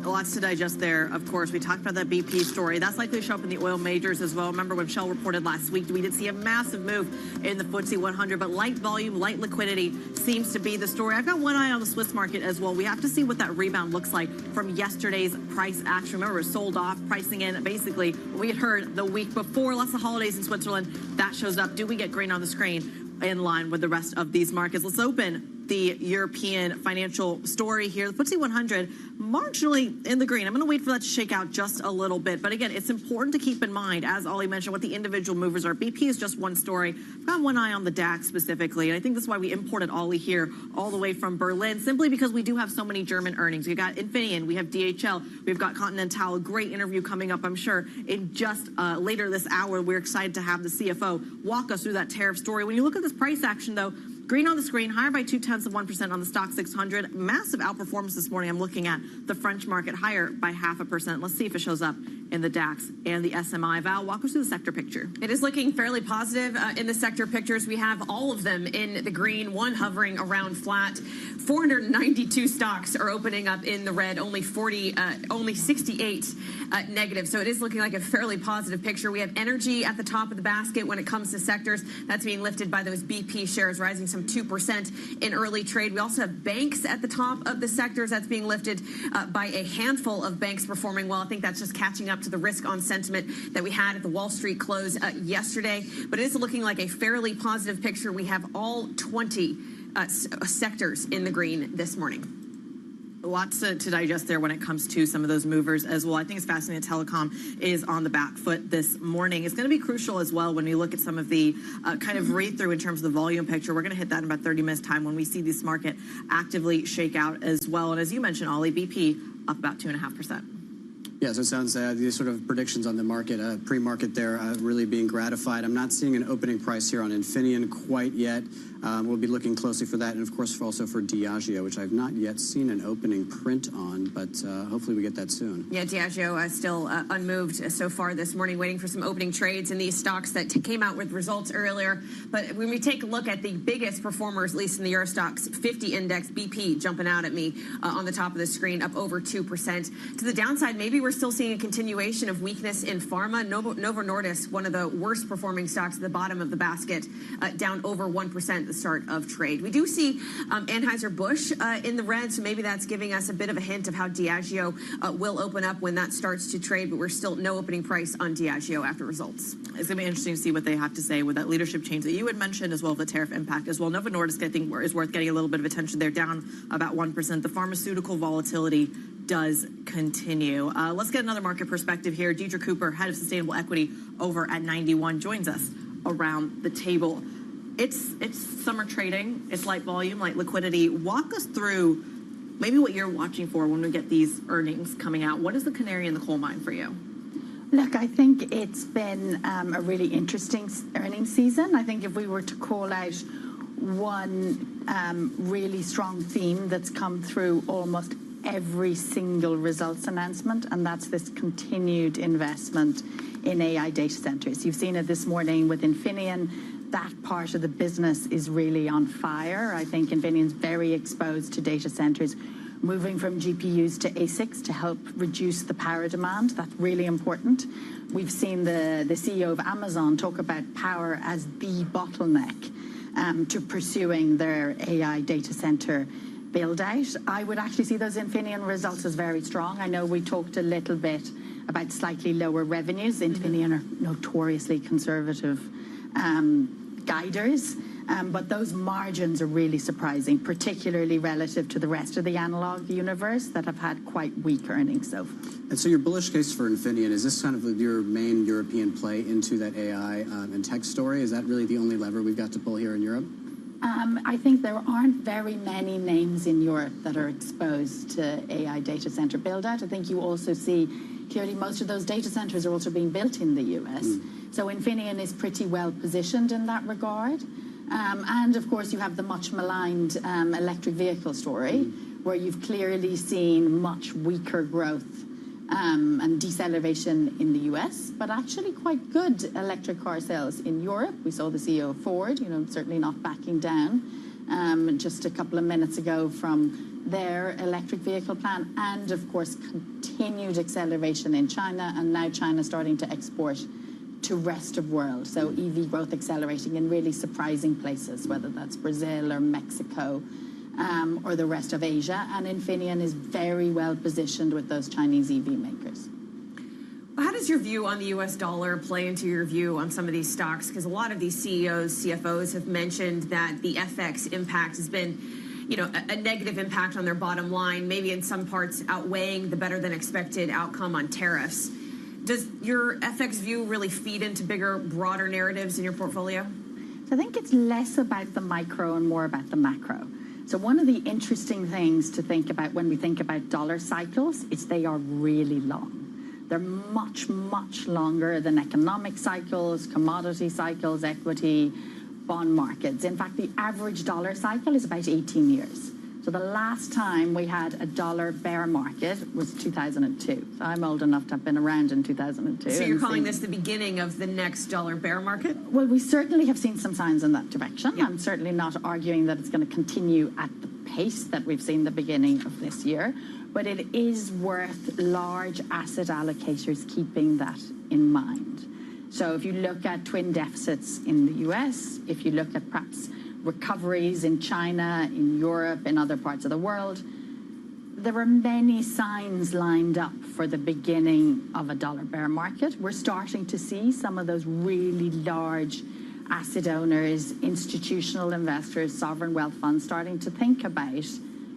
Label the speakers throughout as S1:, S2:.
S1: Lots to digest there. Of course, we talked about that BP story. That's likely to show up in the oil majors as well. Remember when Shell reported last week, we did see a massive move in the FTSE 100, but light volume, light liquidity seems to be the story. I've got one eye on the Swiss market as well. We have to see what that rebound looks like from yesterday's price action. Remember, it was sold off, pricing in basically what we had heard the week before. Lots of holidays in Switzerland. That shows up. Do we get green on the screen in line with the rest of these markets? Let's open the European financial story here. The FTSE 100 marginally in the green. I'm going to wait for that to shake out just a little bit. But again, it's important to keep in mind, as Ollie mentioned, what the individual movers are. BP is just one story. I've got one eye on the DAX specifically. And I think that's why we imported Ollie here all the way from Berlin, simply because we do have so many German earnings. We've got Infineon, we have DHL, we've got Continental. A great interview coming up, I'm sure, in just later this hour. We're excited to have the CFO walk us through that tariff story. When you look at this price action, though, green on the screen, higher by 0.2% on the stock 600. Massive outperformance this morning. I'm looking at the French market higher by 0.5%. Let's see if it shows up in the DAX and the SMI. Val, walk us through the sector picture.
S2: It is looking fairly positive in the sector pictures. We have all of them in the green, one hovering around flat. 492 stocks are opening up in the red, only 68 negative. So it is looking like a fairly positive picture. We have energy at the top of the basket when it comes to sectors. That's being lifted by those BP shares, rising some 2% in early trade. We also have banks at the top of the sectors. That's being lifted by a handful of banks performing well. I think that's just catching up to the risk on sentiment that we had at the Wall Street close yesterday. But it is looking like a fairly positive picture. We have all 20 sectors in the green this morning.
S1: Lots to digest there when it comes to some of those movers as well. I think it's fascinating that telecom is on the back foot this morning. It's going to be crucial as well when we look at some of the kind of read-through in terms of the volume picture. We're going to hit that in about 30 minutes time when we see this market actively shake out as well. And as you mentioned, Ollie, BP up about 2.5%.
S3: Yeah, so it sounds these sort of predictions on the market, pre-market there, really being gratified. I'm not seeing an opening price here on Infineon quite yet. We'll be looking closely for that, and of course also for Diageo, which I've not yet seen an opening print on, but hopefully we get that soon.
S2: Yeah, Diageo still unmoved so far this morning, waiting for some opening trades in these stocks that came out with results earlier. But when we take a look at the biggest performers, at least in the Eurostoxx 50 index, BP jumping out at me on the top of the screen, up over 2%. To the downside, maybe we're still seeing a continuation of weakness in pharma. Novo Nordisk, one of the worst performing stocks at the bottom of the basket, down over 1% at the start of trade. We do see Anheuser-Busch in the red, so maybe that's giving us a bit of a hint of how Diageo will open up when that starts to trade, but we're still no opening price on Diageo after results.
S1: It's going to be interesting to see what they have to say with that leadership change that you had mentioned, as well as the tariff impact as well. Novo Nordisk, I think, is worth getting a little bit of attention. They're down about 1%. The pharmaceutical volatility does continue. Let's get another market perspective here. Deidre Cooper, head of sustainable equity over at 91, joins us around the table. It's summer trading. It's light volume, light liquidity. Walk us through maybe what you're watching for when we get these earnings coming out. What is the canary in the coal mine for you?
S4: Look, I think it's been a really interesting earnings season. I think if we were to call out one really strong theme that's come through almost every single results announcement, and that's this continued investment in AI data centers. You've seen it this morning with Infineon. That part of the business is really on fire. I think Infineon's very exposed to data centers, moving from GPUs to ASICs to help reduce the power demand. That's really important. We've seen the CEO of Amazon talk about power as the bottleneck to pursuing their AI data center build out. I would actually see those Infineon results as very strong. I know we talked a little bit about slightly lower revenues. Infineon are notoriously conservative guiders, but those margins are really surprising, particularly relative to the rest of the analog universe that have had quite weak earnings so far.
S3: And so your bullish case for Infineon, is this kind of your main European play into that AI and tech story? Is that really the only lever we've got to pull here in Europe?
S4: I think there aren't very many names in Europe that are exposed to AI data center build-out. I think you also see clearly most of those data centers are also being built in the US. So Infineon is pretty well positioned in that regard. And of course, you have the much maligned electric vehicle story, where you've clearly seen much weaker growth and deceleration in the US, but actually quite good electric car sales in Europe. We saw the CEO of Ford, certainly not backing down just a couple of minutes ago from their electric vehicle plan, and of course continued acceleration in China, and now China starting to export to rest of world. So EV growth accelerating in really surprising places, whether that's Brazil or Mexico or the rest of Asia. And Infineon is very well positioned with those Chinese EV makers.
S2: How does your view on the U.S. dollar play into your view on some of these stocks? Because a lot of these CEOs, CFOs have mentioned that the FX impact has been, a negative impact on their bottom line, maybe in some parts outweighing the better than expected outcome on tariffs. Does your FX view really feed into bigger, broader narratives in your portfolio?
S4: So I think it's less about the micro and more about the macro. So one of the interesting things to think about when we think about dollar cycles is they are really long. They're much, much longer than economic cycles, commodity cycles, equity, bond markets. In fact, the average dollar cycle is about 18 years. So the last time we had a dollar bear market was 2002. So I'm old enough to have been around in 2002.
S2: So you're calling this the beginning of the next dollar bear market?
S4: Well, we certainly have seen some signs in that direction.
S2: Yeah.
S4: I'm certainly not arguing that it's going to continue at the pace that we've seen the beginning of this year, but it is worth large asset allocators keeping that in mind. So if you look at twin deficits in the US, if you look at perhaps recoveries in China, in Europe, in other parts of the world, there are many signs lined up for the beginning of a dollar bear market. We're starting to see some of those really large asset owners, institutional investors, sovereign wealth funds starting to think about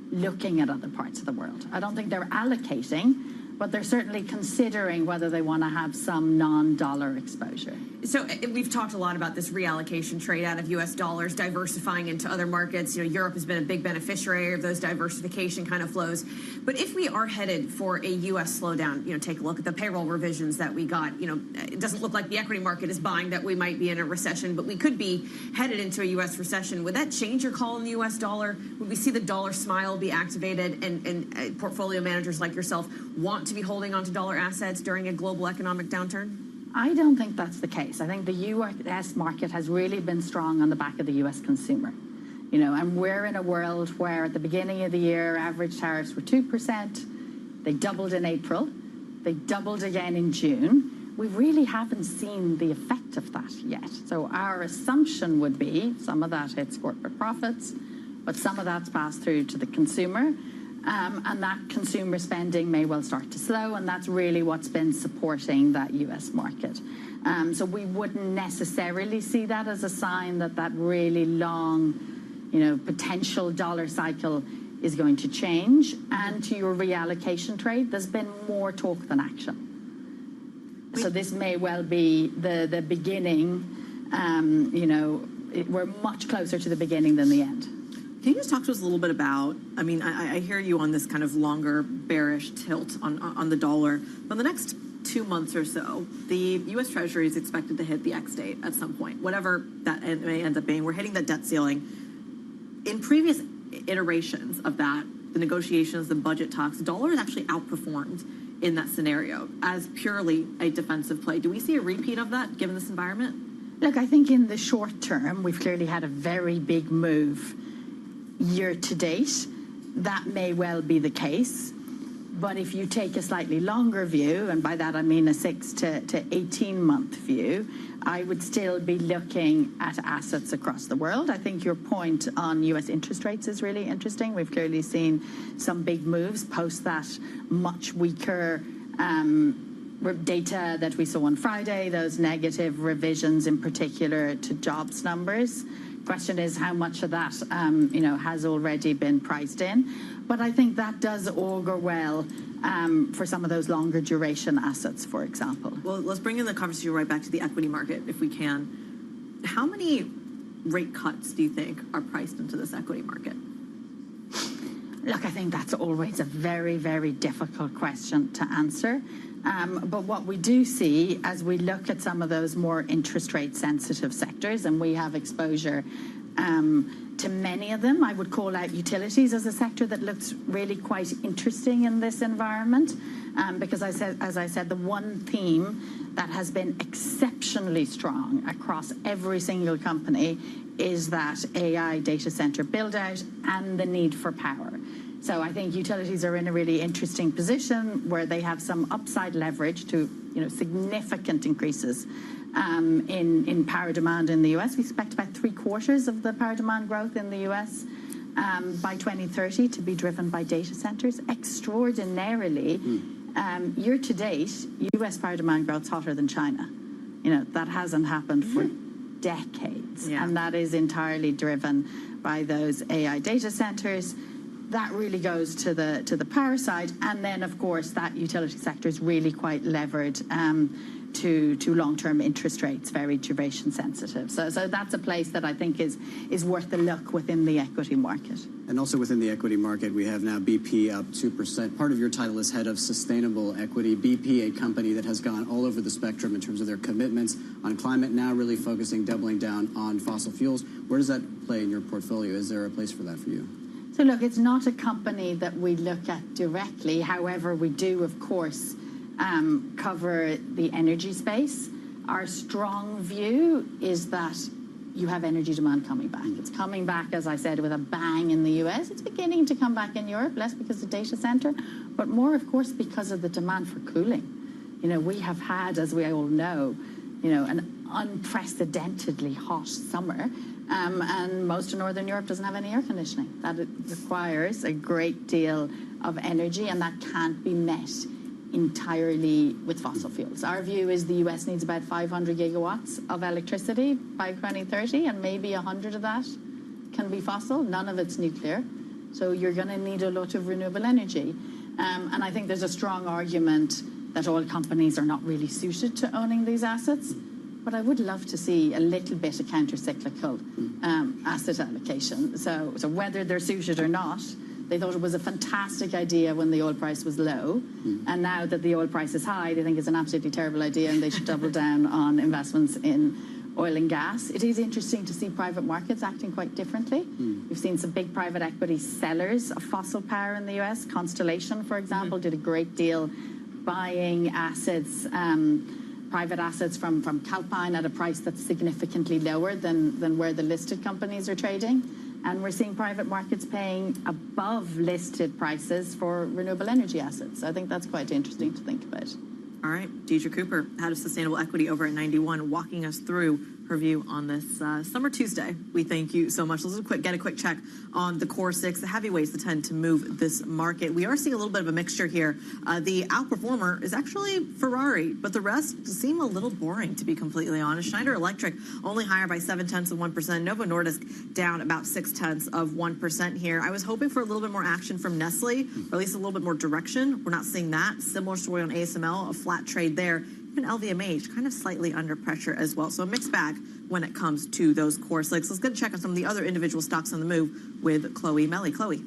S4: looking at other parts of the world. I don't think they're allocating, but they're certainly considering whether they want to have some non-dollar exposure.
S2: So we've talked a lot about this reallocation trade out of U.S. dollars, diversifying into other markets. Europe has been a big beneficiary of those diversification kind of flows. But if we are headed for a U.S. slowdown, take a look at the payroll revisions that we got. It doesn't look like the equity market is buying that we might be in a recession, but we could be headed into a U.S. recession. Would that change your call on the U.S. dollar? Would we see the dollar smile be activated and portfolio managers like yourself want to be holding on to dollar assets during a global economic downturn?
S4: I don't think that's the case. I think the U.S. market has really been strong on the back of the U.S. consumer. And we're in a world where at the beginning of the year, average tariffs were 2%. They doubled in April. They doubled again in June. We really haven't seen the effect of that yet. So our assumption would be some of that hits corporate profits, but some of that's passed through to the consumer. And that consumer spending may well start to slow, and that's really what's been supporting that U.S. market. So we wouldn't necessarily see that as a sign that that really long, potential dollar cycle is going to change. And to your reallocation trade, there's been more talk than action. So this may well be the beginning. We're much closer to the beginning than the end.
S1: Can you just talk to us a little bit about, I hear you on this kind of longer bearish tilt on the dollar. But the next 2 months or so, the U.S. Treasury is expected to hit the X date at some point, whatever that may end up being. We're hitting that debt ceiling. In previous iterations of that, the negotiations, the budget talks, the dollar has actually outperformed in that scenario as purely a defensive play. Do we see a repeat of that given this environment?
S4: Look, I think in the short term, we've clearly had a very big move year to date. That may well be the case. But if you take a slightly longer view, and by that I mean a 6 to 18-month view, I would still be looking at assets across the world. I think your point on US interest rates is really interesting. We've clearly seen some big moves post that much weaker data that we saw on Friday, those negative revisions in particular to jobs numbers. Question is how much of that has already been priced in. But I think that does augur well for some of those longer duration assets, for example.
S1: Well, let's bring in the conversation right back to the equity market, if we can. How many rate cuts do you think are priced into this equity market?
S4: Look, I think that's always a very, very difficult question to answer. But what we do see as we look at some of those more interest rate sensitive sectors, and we have exposure to many of them, I would call out utilities as a sector that looks really quite interesting in this environment. Because as I said, the one theme that has been exceptionally strong across every single company is that AI data center build out and the need for power. So I think utilities are in a really interesting position where they have some upside leverage to significant increases in power demand in the US. We expect about 3/4 of the power demand growth in the US by 2030 to be driven by data centers. Extraordinarily, year to date, US power demand growth is hotter than China. That hasn't happened for decades, and that is entirely driven by those AI data centers. That really goes to the power side, and then of course that utility sector is really quite levered to long-term interest rates, very duration sensitive. So that's a place that I think is worth a look within the equity market.
S3: And also within the equity market, we have now BP up 2%. Part of your title is head of sustainable equity. BP, a company that has gone all over the spectrum in terms of their commitments on climate, now really focusing, doubling down on fossil fuels. Where does that play in your portfolio? Is there a place for that for you?
S4: So look, it's not a company that we look at directly. However, we do, of course, cover the energy space. Our strong view is that you have energy demand coming back. It's coming back, as I said, with a bang in the US. It's beginning to come back in Europe, less because of data center, but more, of course, because of the demand for cooling. We have had, as we all know, an unprecedentedly hot summer. And most of Northern Europe doesn't have any air conditioning. That requires a great deal of energy, and that can't be met entirely with fossil fuels. Our view is the US needs about 500 gigawatts of electricity by 2030, and maybe 100 of that can be fossil. None of it's nuclear. So you're going to need a lot of renewable energy. And I think there's a strong argument that oil companies are not really suited to owning these assets. But I would love to see a little bit of counter-cyclical asset allocation. So whether they're suited or not, they thought it was a fantastic idea when the oil price was low. And now that the oil price is high, they think it's an absolutely terrible idea and they should double down on investments in oil and gas. It is interesting to see private markets acting quite differently. We've seen some big private equity sellers of fossil power in the US. Constellation, for example, did a great deal buying assets, private assets from Calpine at a price that's significantly lower than where the listed companies are trading. And we're seeing private markets paying above listed prices for renewable energy assets. I think that's quite interesting to think about.
S1: All right, Deidre Cooper, head of sustainable equity over at 91, walking us through her view on this Summer Tuesday. We thank you so much. Let's get a quick check on the core six, the heavyweights that tend to move this market. We are seeing a little bit of a mixture here. The outperformer is actually Ferrari, but the rest seem a little boring, to be completely honest. Schneider Electric only higher by 0.7%. Novo Nordisk down about 0.6% here. I was hoping for a little bit more action from Nestle, or at least a little bit more direction. We're not seeing that. Similar story on ASML, a flat trade there. Even LVMH kind of slightly under pressure as well. So a mixed bag when it comes to those core six. Let's get a check on some of the other individual stocks on the move with Chloe Melly. Chloe.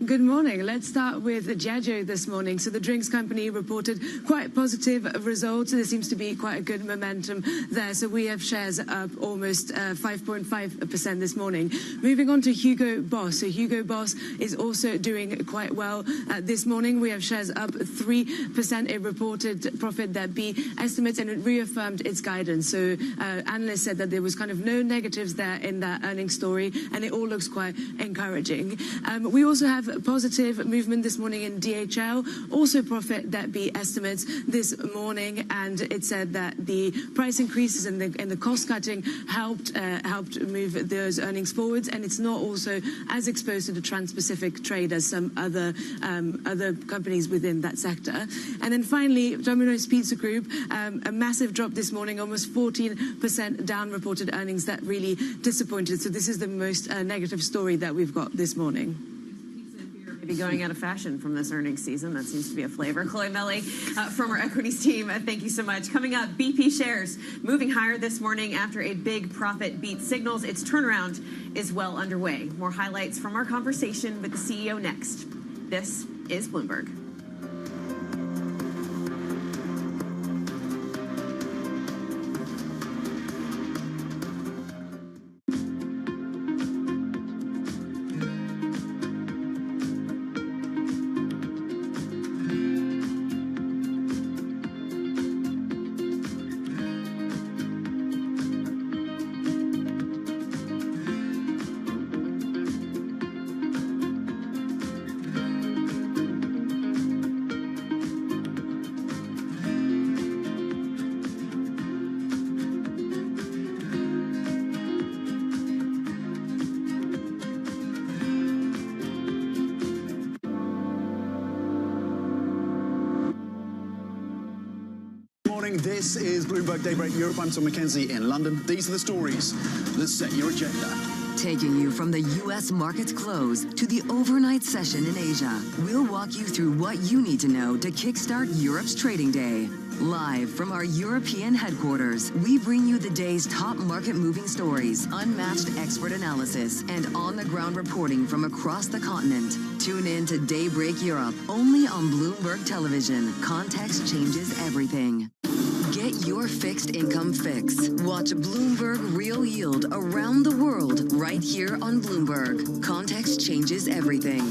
S5: Good morning. Let's start with Diageo this morning. So the drinks company reported quite positive results. There seems to be quite a good momentum there. So we have shares up almost 5.5% this morning. Moving on to Hugo Boss. So Hugo Boss is also doing quite well this morning. We have shares up 3%. It reported profit that beat estimates and it reaffirmed its guidance. So analysts said that there was kind of no negatives there in that earnings story, and it all looks quite encouraging. We also have have a positive movement this morning in DHL, also profit that beat estimates this morning, and it said that the price increases and the cost cutting helped move those earnings forwards, and it's not also as exposed to the Trans-Pacific trade as some other companies within that sector. And then finally, Domino's Pizza Group, a massive drop this morning, almost 14% down reported earnings. That really disappointed. So this is the most negative story that we've got this morning.
S2: Maybe going out of fashion from this earnings season. That seems to be a flavor. Chloe Melly from our equities team, thank you so much. Coming up, BP shares moving higher this morning after a big profit beat signals its turnaround is well underway. More highlights from our conversation with the CEO next. This is Bloomberg.
S6: This is Bloomberg Daybreak Europe. I'm Tom McKenzie in London. These are the stories that set your agenda.
S7: Taking you from the U.S. market's close to the overnight session in Asia, we'll walk you through what you need to know to kickstart Europe's trading day. Live from our European headquarters, we bring you the day's top market-moving stories, unmatched expert analysis, and on-the-ground reporting from across the continent. Tune in to Daybreak Europe, only on Bloomberg Television. Context changes everything. Get your fixed income fix. Watch Bloomberg Real Yield around the world right here on Bloomberg. Context changes everything.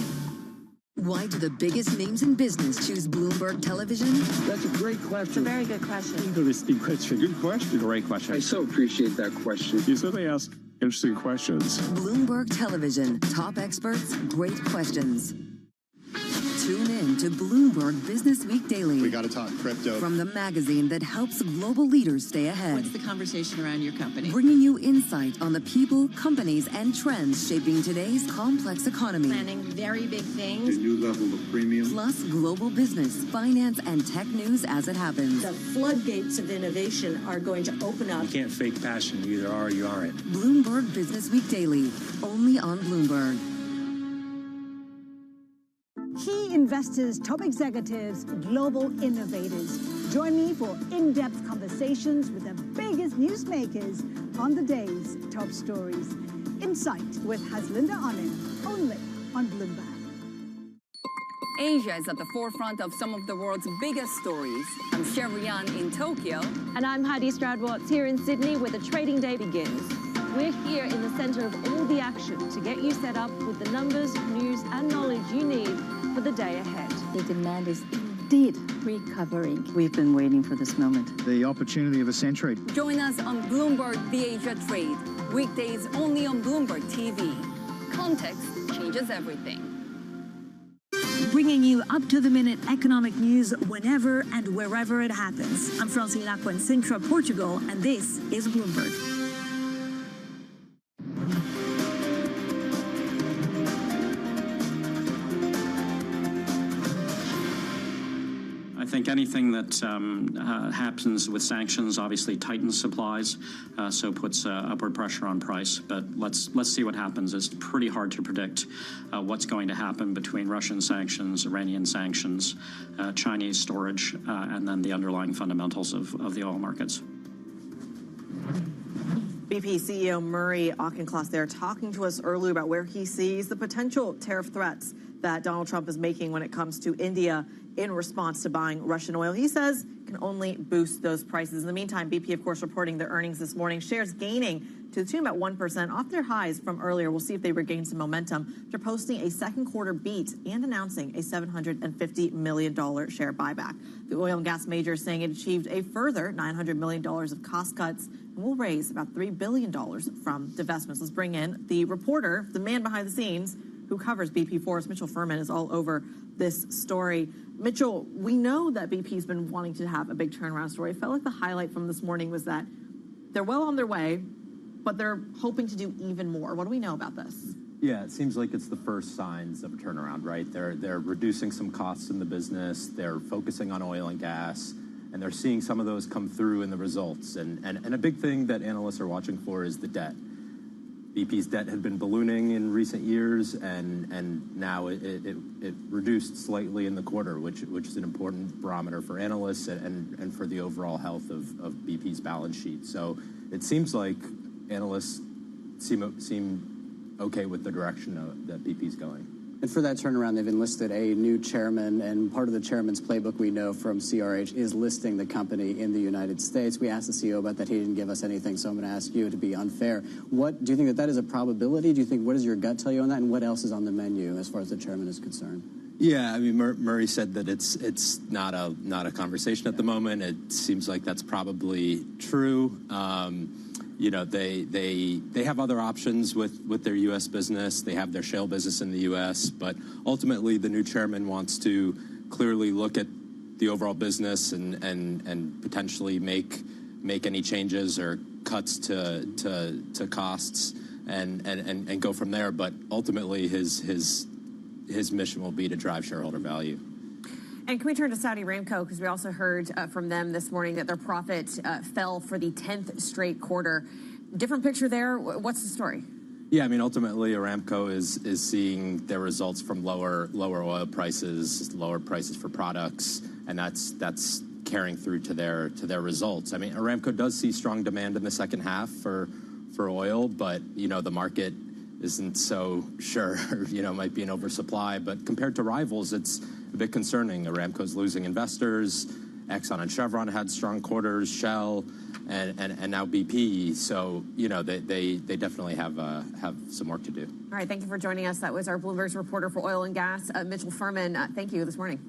S7: Why do the biggest names in business choose Bloomberg Television?
S8: That's a great question.
S9: It's a very good question.
S8: Interesting question. Good question.
S10: Great question.
S8: I so appreciate that question.
S10: You certainly ask interesting questions.
S7: Bloomberg Television. Top experts, great questions. Tune in to Bloomberg Business Week Daily.
S6: We got to talk crypto.
S7: From the magazine that helps global leaders stay ahead.
S9: What's the conversation around your company?
S7: Bringing you insight on the people, companies, and trends shaping today's complex economy.
S9: Planning very big things.
S10: A new level of premium.
S7: Plus global business, finance, and tech news as it happens.
S9: The floodgates of innovation are going to open up.
S11: You can't fake passion. You either are or you aren't.
S7: Bloomberg Business Week Daily, only on Bloomberg.
S12: Key investors, top executives, global innovators. Join me for in-depth conversations with the biggest newsmakers on the day's top stories. Insight with Haslinda Onen, only on Bloomberg.
S13: Asia is at the forefront of some of the world's biggest stories. I'm Sherrian in Tokyo.
S14: And I'm Heidi Stroud-Watts here in Sydney, where the trading day begins. We're here in the center of all the action to get you set up with the numbers, news, and knowledge you need for the day ahead.
S15: The demand is indeed recovering. We've been waiting for this moment.
S16: The opportunity of a century.
S13: Join us on Bloomberg The Asia Trade. Weekdays only on Bloomberg TV. Context changes everything.
S17: Bringing you up-to-the-minute economic news whenever and wherever it happens. I'm Francine Lacqua in Sintra, Portugal, and this is Bloomberg.
S18: I think anything that happens with sanctions obviously tightens supplies, so puts upward pressure on price. But let's see what happens. It's pretty hard to predict what's going to happen between Russian sanctions, Iranian sanctions, Chinese storage, and then the underlying fundamentals of the oil markets.
S1: BP CEO Murray Auchincloss there talking to us earlier about where he sees the potential tariff threats that Donald Trump is making when it comes to India in response to buying Russian oil. He says can only boost those prices. In the meantime, BP, of course, reporting their earnings this morning. Shares gaining to the tune of about 1% off their highs from earlier. We'll see if they regain some momentum. They're posting a second quarter beat and announcing a $750 million share buyback. The oil and gas major is saying it achieved a further $900 million of cost cuts and will raise about $3 billion from divestments. Let's bring in the reporter, the man behind the scenes, who who covers BP for us, Mitchell Furman, is all over this story. Mitchell, we know that BP's been wanting to have a big turnaround story. I felt like the highlight from this morning was that they're well on their way, but they're hoping to do even more. What do we know about this?
S16: Yeah, it seems like it's the first signs of a turnaround, right? They're reducing some costs in the business. They're focusing on oil and gas, and they're seeing some of those come through in the results. And a big thing that analysts are watching for is the debt. BP's debt had been ballooning in recent years, and now it reduced slightly in the quarter, which is an important barometer for analysts and for the overall health of BP's balance sheet. So it seems like analysts seem okay with the direction that BP's going.
S3: And for that turnaround, they've enlisted a new chairman, and part of the chairman's playbook we know from CRH is listing the company in the United States. We asked the CEO about that. He didn't give us anything, so I'm going to ask you to be unfair. What do you think that is a probability? Do you think, what does your gut tell you on that, and what else is on the menu as far as the chairman is concerned?
S16: Yeah, I mean, Murray said that it's not a conversation at the moment. It seems like that's probably true. You know, they have other options with their U.S. business. They have their shale business in the U.S., but ultimately the new chairman wants to clearly look at the overall business and potentially make any changes or cuts to costs and go from there. But ultimately his mission will be to drive shareholder value.
S2: And can we turn to Saudi Aramco, because we also heard from them this morning that their profit fell for the 10th straight quarter. Different picture there. What's the story?
S16: Yeah, I mean, ultimately Aramco is seeing their results from lower oil prices, lower prices for products, and that's carrying through to their results. I mean, Aramco does see strong demand in the second half for oil, but you know the market isn't so sure. You know, might be an oversupply, but compared to rivals, it's a bit concerning. Aramco's losing investors. Exxon and Chevron had strong quarters. Shell and now BP. So you know they definitely have some work to do.
S2: All right, thank you for joining us. That was our Bloomberg's reporter for oil and gas, Mitchell Furman. Thank you this morning.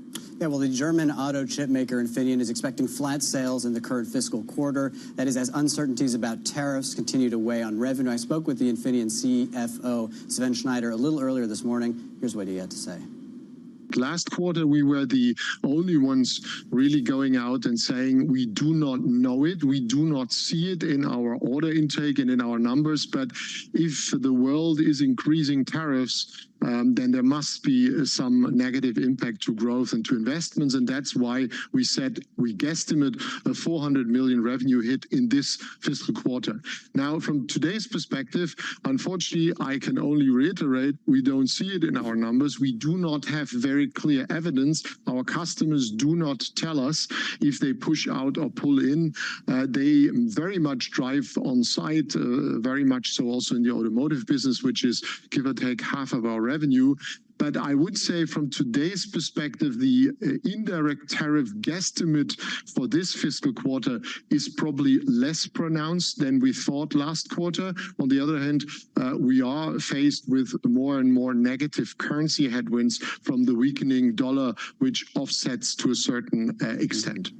S3: Yeah, well, the German auto chip maker Infineon is expecting flat sales in the current fiscal quarter. That is as uncertainties about tariffs continue to weigh on revenue. I spoke with the Infineon CFO, Sven Schneider, a little earlier this morning. Here's what he had to say.
S8: Last quarter, we were the only ones really going out and saying we do not know it. We do not see it in our order intake and in our numbers. But if the world is increasing tariffs, then there must be some negative impact to growth and to investments. And that's why we said we guesstimate a 400 million revenue hit in this fiscal quarter. Now, from today's perspective, unfortunately, I can only reiterate, we don't see it in our numbers. We do not have very clear evidence. Our customers do not tell us if they push out or pull in. They very much drive on site, very much so also in the automotive business, which is give or take half of our revenue. But I would say from today's perspective, the indirect tariff guesstimate for this fiscal quarter is probably less pronounced than we thought last quarter. On the other hand, we are faced with more and more negative currency headwinds from the weakening dollar, which offsets to a certain extent.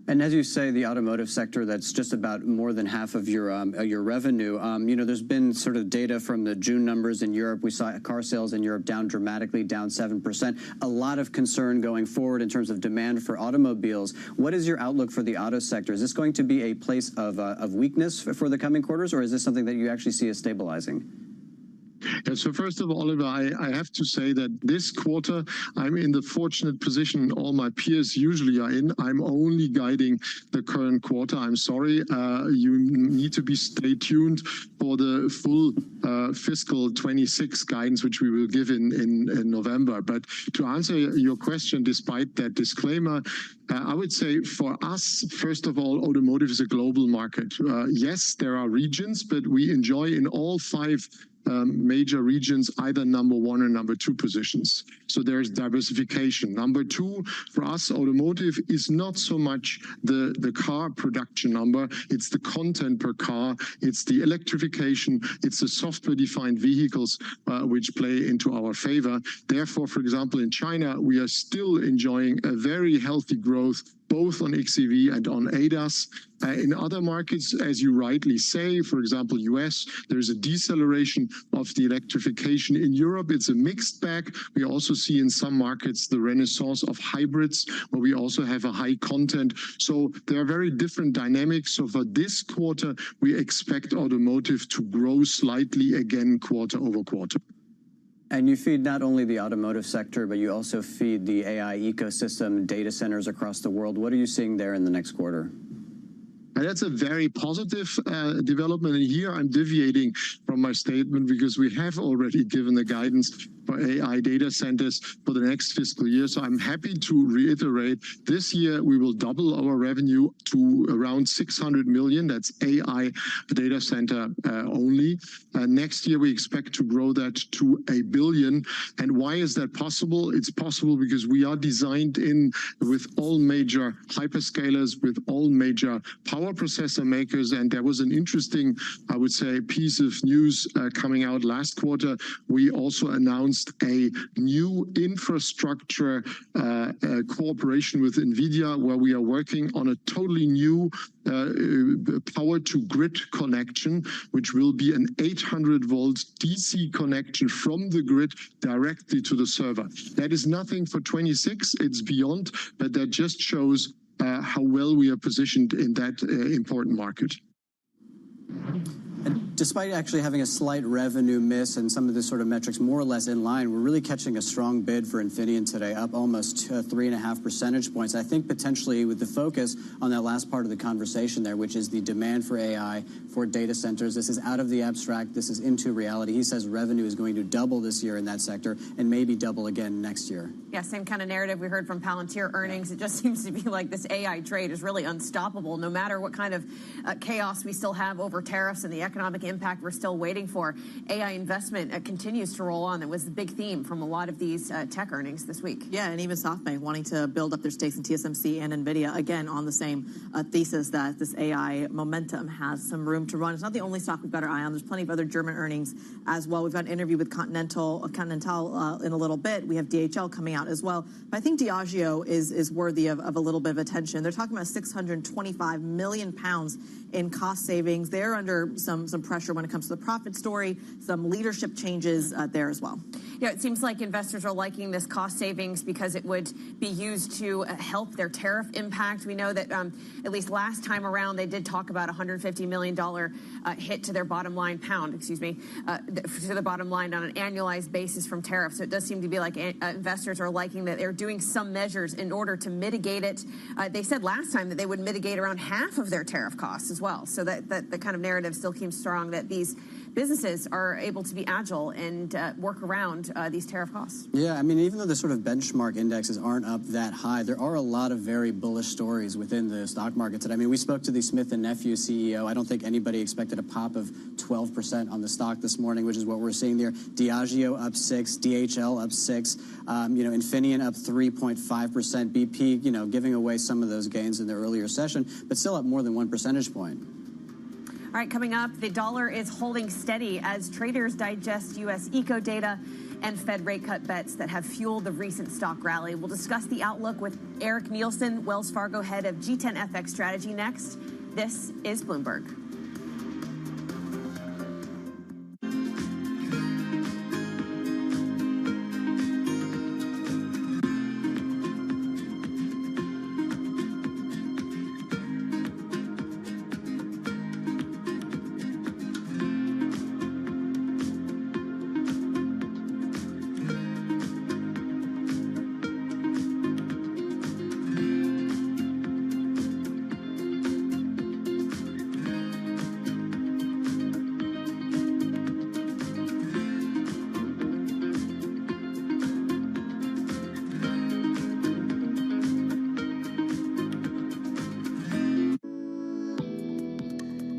S3: And as you say, the automotive sector, that's just about more than half of your revenue. You know, there's been sort of data from the June numbers in Europe. We saw car sales in Europe down dramatically, down 7%. A lot of concern going forward in terms of demand for automobiles. What is your outlook for the auto sector? Is this going to be a place of weakness for the coming quarters, or is this something that you actually see as stabilizing?
S8: Yeah, so first of all, Oliver, I have to say that this quarter, I'm in the fortunate position all my peers usually are in. I'm only guiding the current quarter. I'm sorry. You need to stay tuned for the full fiscal 26 guidance, which we will give in November. But to answer your question, despite that disclaimer, I would say for us, first of all, automotive is a global market. Yes, there are regions, but we enjoy in all 5 major regions either number 1 or number 2 positions. So there's diversification. Number 2, for us, automotive is not so much the car production number. It's the content per car. It's the electrification. It's the software-defined vehicles which play into our favor. Therefore, for example, in China, we are still enjoying a very healthy growth both on xEV and on ADAS. In other markets, as you rightly say, for example, US, there's a deceleration of the electrification. In Europe, it's a mixed bag. We also see in some markets the renaissance of hybrids, where we also have a high content. So there are very different dynamics. So for this quarter, we expect automotive to grow slightly again quarter over quarter.
S3: And you feed not only the automotive sector, but you also feed the AI ecosystem, data centers across the world. What are you seeing there in the next quarter?
S8: And that's a very positive development. And here I'm deviating from my statement because we have already given the guidance for AI data centers for the next fiscal year. So I'm happy to reiterate, this year we will double our revenue to around 600 million. That's AI data center only. Next year we expect to grow that to 1 billion. And why is that possible? It's possible because we are designed in with all major hyperscalers, with all major power processor makers. And there was an interesting, I would say, piece of news coming out last quarter. We also announced a new infrastructure cooperation with NVIDIA, where we are working on a totally new power to grid connection, which will be an 800-volt DC connection from the grid directly to the server. That is nothing for 26, it's beyond, but that just shows how well we are positioned in that important market.
S3: And despite actually having a slight revenue miss and some of the sort of metrics more or less in line, we're really catching a strong bid for Infineon today, up almost 3.5 percentage points. I think potentially with the focus on that last part of the conversation there, which is the demand for AI, for data centers, this is out of the abstract, this is into reality. He says revenue is going to double this year in that sector and maybe double again next year.
S2: Yeah, same kind of narrative we heard from Palantir earnings. It just seems to be like this AI trade is really unstoppable, no matter what kind of chaos we still have over tariffs and the economic impact we're still waiting for. AI investment continues to roll on. That was the big theme from a lot of these tech earnings this week.
S1: Yeah, and even SoftBank wanting to build up their stakes in TSMC and NVIDIA, again, on the same thesis that this AI momentum has some room to run. It's not the only stock we've got our eye on. There's plenty of other German earnings as well. We've got an interview with Continental in a little bit. We have DHL coming out as well. But I think Diageo is worthy of a little bit of attention. They're talking about 625 million pounds in cost savings. They're under some pressure when it comes to the profit story, some leadership changes there as well.
S2: Yeah, it seems like investors are liking this cost savings because it would be used to help their tariff impact. We know that at least last time around, they did talk about $150 million hit to their bottom line to the bottom line on an annualized basis from tariffs. So it does seem to be like investors are liking that they're doing some measures in order to mitigate it. They said last time that they would mitigate around half of their tariff costs as well. So that the kind of narrative still keeps strong that these businesses are able to be agile and work around these tariff costs.
S3: Yeah, I mean, even though the sort of benchmark indexes aren't up that high, there are a lot of very bullish stories within the stock market today. I mean, we spoke to the Smith & Nephew CEO. I don't think anybody expected a pop of 12% on the stock this morning, which is what we're seeing there. Diageo up 6, DHL up 6, Infineon up 3.5%, BP, giving away some of those gains in the earlier session, but still up more than 1 percentage point.
S2: All right, coming up, the dollar is holding steady as traders digest U.S. eco data and Fed rate cut bets that have fueled the recent stock rally. We'll discuss the outlook with Eric Nielsen, Wells Fargo head of G10 FX strategy next. This is Bloomberg.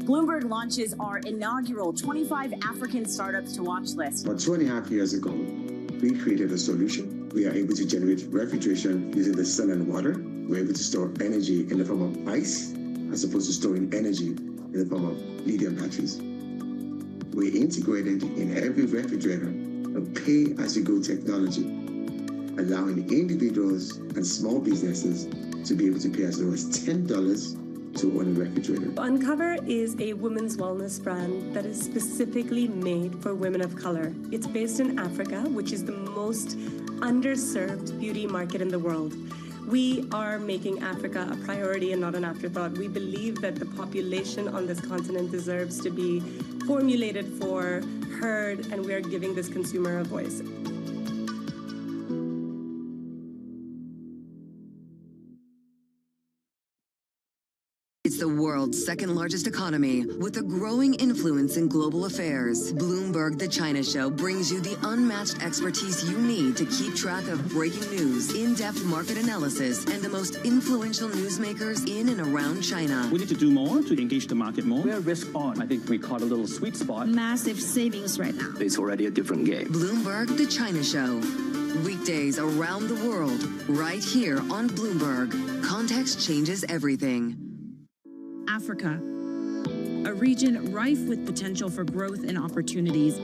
S19: Bloomberg launches our inaugural 25 African startups to watch list.
S20: About 2.5 years ago, we created a solution. We are able to generate refrigeration using the sun and water. We're able to store energy in the form of ice, as opposed to storing energy in the form of lithium batteries. We integrated in every refrigerator a pay-as-you-go technology, allowing individuals and small businesses to be able to pay as low as $10 to own a refrigerator.
S21: Uncover is a women's wellness brand that is specifically made for women of color. It's based in Africa, which is the most underserved beauty market in the world. We are making Africa a priority and not an afterthought. We believe that the population on this continent deserves to be formulated for, heard, and we are giving this consumer a voice.
S7: It's the world's second largest economy with a growing influence in global affairs. Bloomberg The China Show brings you the unmatched expertise you need to keep track of breaking news, in-depth market analysis, and the most influential newsmakers in and around China.
S22: We need to do more to engage the market more. We're risk on. I think we caught a little sweet spot.
S23: Massive savings right now.
S22: It's already a different game.
S7: Bloomberg The China Show. Weekdays around the world, right here on Bloomberg. Context changes everything.
S23: Africa, a region rife with potential for growth and opportunities,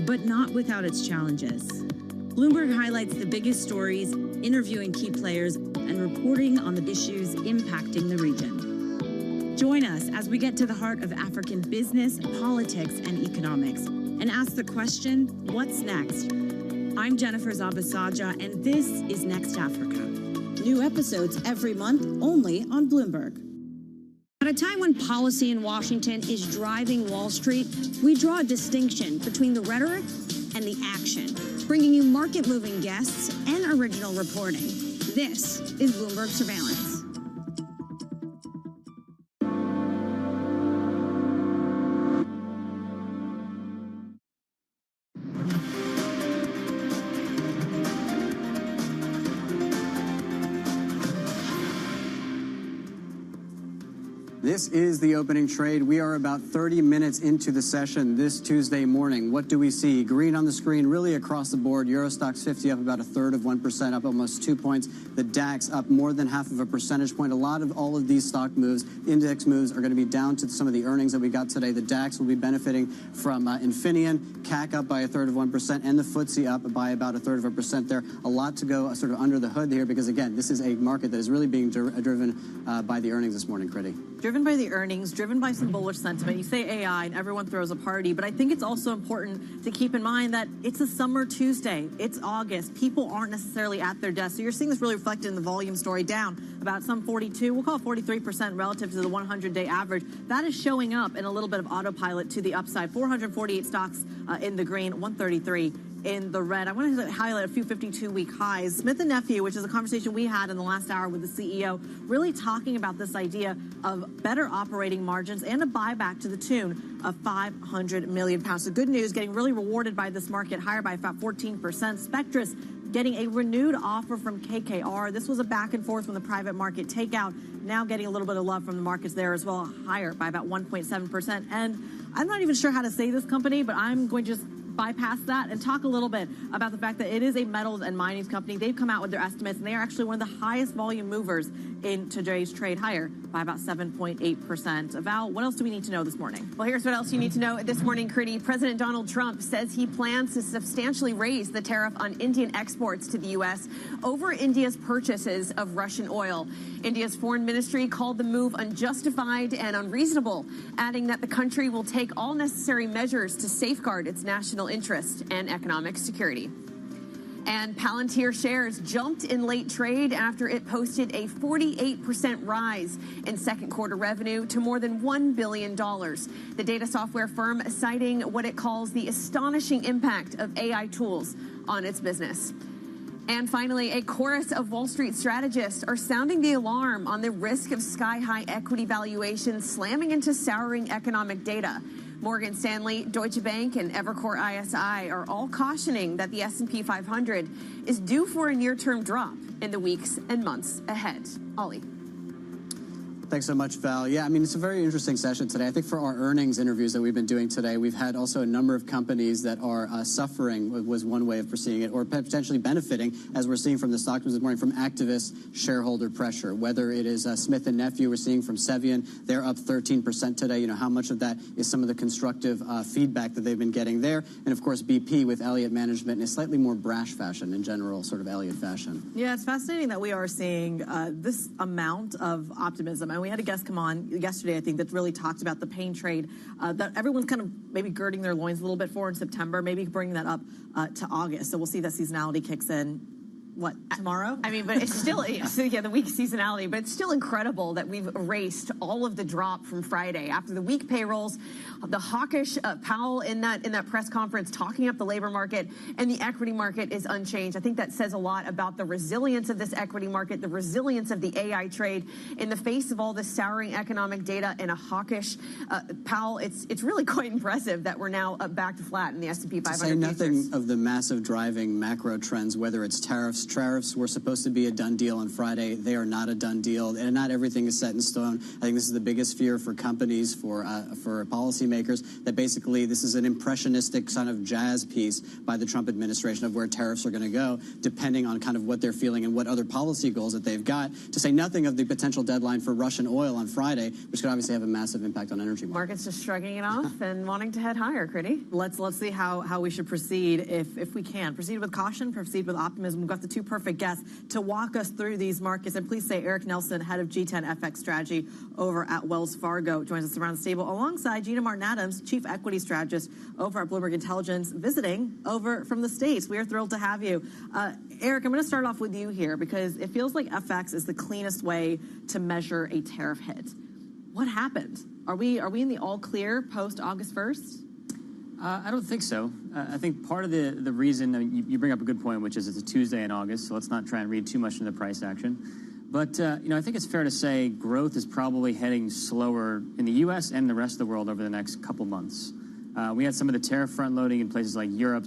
S23: but not without its challenges. Bloomberg highlights the biggest stories, interviewing key players, and reporting on the issues impacting the region. Join us as we get to the heart of African business, politics, and economics, and ask the question, what's next? I'm Jennifer Zabasaja, and this is Next Africa. New episodes every month, only on Bloomberg. At a time when policy in Washington is driving Wall Street, we draw a distinction between the rhetoric and the action, bringing you market-moving guests and original reporting. This is Bloomberg Surveillance.
S3: This is the opening trade. We are about 30 minutes into the session this Tuesday morning. What do we see? Green on the screen, really across the board. Euro Stoxx 50 up about 1/3 of 1%, up almost 2 points. The DAX up more than 1/2 of a percentage point. A lot of all of these stock moves, index moves, are going to be down to some of the earnings that we got today. The DAX will be benefiting from Infineon, CAC up by 1/3 of 1%, and the FTSE up by about 1/3 of a percent there. A lot to go sort of under the hood here because, again, this is a market that is really being driven by the earnings this morning, Critty.
S1: Driven by the earnings, driven by some bullish sentiment. You say AI and everyone throws a party, but I think it's also important to keep in mind that it's a summer Tuesday. It's August. People aren't necessarily at their desks. So you're seeing this really reflected in the volume story, down about some 42, we'll call it 43% relative to the 100-day average. That is showing up in a little bit of autopilot to the upside. 448 stocks in the green, 133 in the red. I want to highlight a few 52-week highs. Smith & Nephew, which is a conversation we had in the last hour with the CEO, really talking about this idea of better operating margins and a buyback to the tune of £500 million. So good news, getting really rewarded by this market, higher by about 14%. Spectrus getting a renewed offer from KKR. This was a back and forth from the private market takeout. Now getting a little bit of love from the markets there as well, higher by about 1.7%. And I'm not even sure how to say this company, but I'm going to just bypass that and talk a little bit about the fact that it is a metals and mining company. They've come out with their estimates, and they are actually one of the highest volume movers in today's trade, higher by about 7.8%. Val, what else do we need to know this morning?
S2: Well, here's what else you need to know this morning, Critty. President Donald Trump says he plans to substantially raise the tariff on Indian exports to the U.S. over India's purchases of Russian oil. India's foreign ministry called the move unjustified and unreasonable, adding that the country will take all necessary measures to safeguard its national interest and economic security. And Palantir shares jumped in late trade after it posted a 48% rise in second quarter revenue to more than $1 billion. The data software firm citing what it calls the astonishing impact of AI tools on its business. And finally, a chorus of Wall Street strategists are sounding the alarm on the risk of sky-high equity valuations slamming into souring economic data. Morgan Stanley, Deutsche Bank, and Evercore ISI are all cautioning that the S&P 500 is due for a near-term drop in the weeks and months ahead. Ollie.
S3: Thanks so much, Val. Yeah, I mean, it's a very interesting session today. I think for our earnings interviews that we've been doing today, we've had also a number of companies that are suffering, was one way of perceiving it, or potentially benefiting, as we're seeing from the stock this morning, from activist shareholder pressure. Whether it is Smith & Nephew, we're seeing from Cevian, they're up 13% today. You know, how much of that is some of the constructive feedback that they've been getting there? And, of course, BP with Elliott Management in a slightly more brash fashion, in general, sort of Elliott fashion.
S1: Yeah, it's fascinating that we are seeing this amount of optimism. And we had a guest come on yesterday, I think, that really talked about the pain trade that everyone's kind of maybe girding their loins a little bit for in September, maybe bringing that up to August. So we'll see that seasonality kicks in. What, tomorrow?
S2: I mean, but it's still, the week seasonality, but it's still incredible that we've erased all of the drop from Friday. After the week payrolls, the hawkish Powell in that press conference talking up the labor market, and the equity market is unchanged. I think that says a lot about the resilience of this equity market, the resilience of the AI trade in the face of all this souring economic data and a hawkish Powell. It's really quite impressive that we're now back to flat in the S&P 500
S3: To say nothing
S2: futures.
S3: of the massive driving macro trends, whether it's tariffs. Tariffs were supposed to be a done deal on Friday. They are not a done deal, and not everything is set in stone. I think this is the biggest fear for companies, for policymakers, that basically this is an impressionistic kind of jazz piece by the Trump administration of where tariffs are going to go, depending on kind of what they're feeling and what other policy goals that they've got, to say nothing of the potential deadline for Russian oil on Friday, which could obviously have a massive impact on energy markets.
S2: Markets just shrugging it off and wanting to head higher, Critty.
S1: Let's see how we should proceed if we can. Proceed with caution, proceed with optimism. We've got the two perfect guests to walk us through these markets. And please say Eric Nelson, head of G10 FX strategy over at Wells Fargo, joins us around the table alongside Gina Martin-Adams, chief equity strategist over at Bloomberg Intelligence, visiting over from the States. We are thrilled to have you. Eric, I'm going to start off with you here because it feels like FX is the cleanest way to measure a tariff hit. What happened? Are we in the all clear post August 1st?
S4: I don't think so. I think part of the reason, you bring up a good point, which is it's a Tuesday in August, so let's not try and read too much into the price action. But, I think it's fair to say growth is probably heading slower in the U.S. and the rest of the world over the next couple months. We had some of the tariff front loading in places like Europe,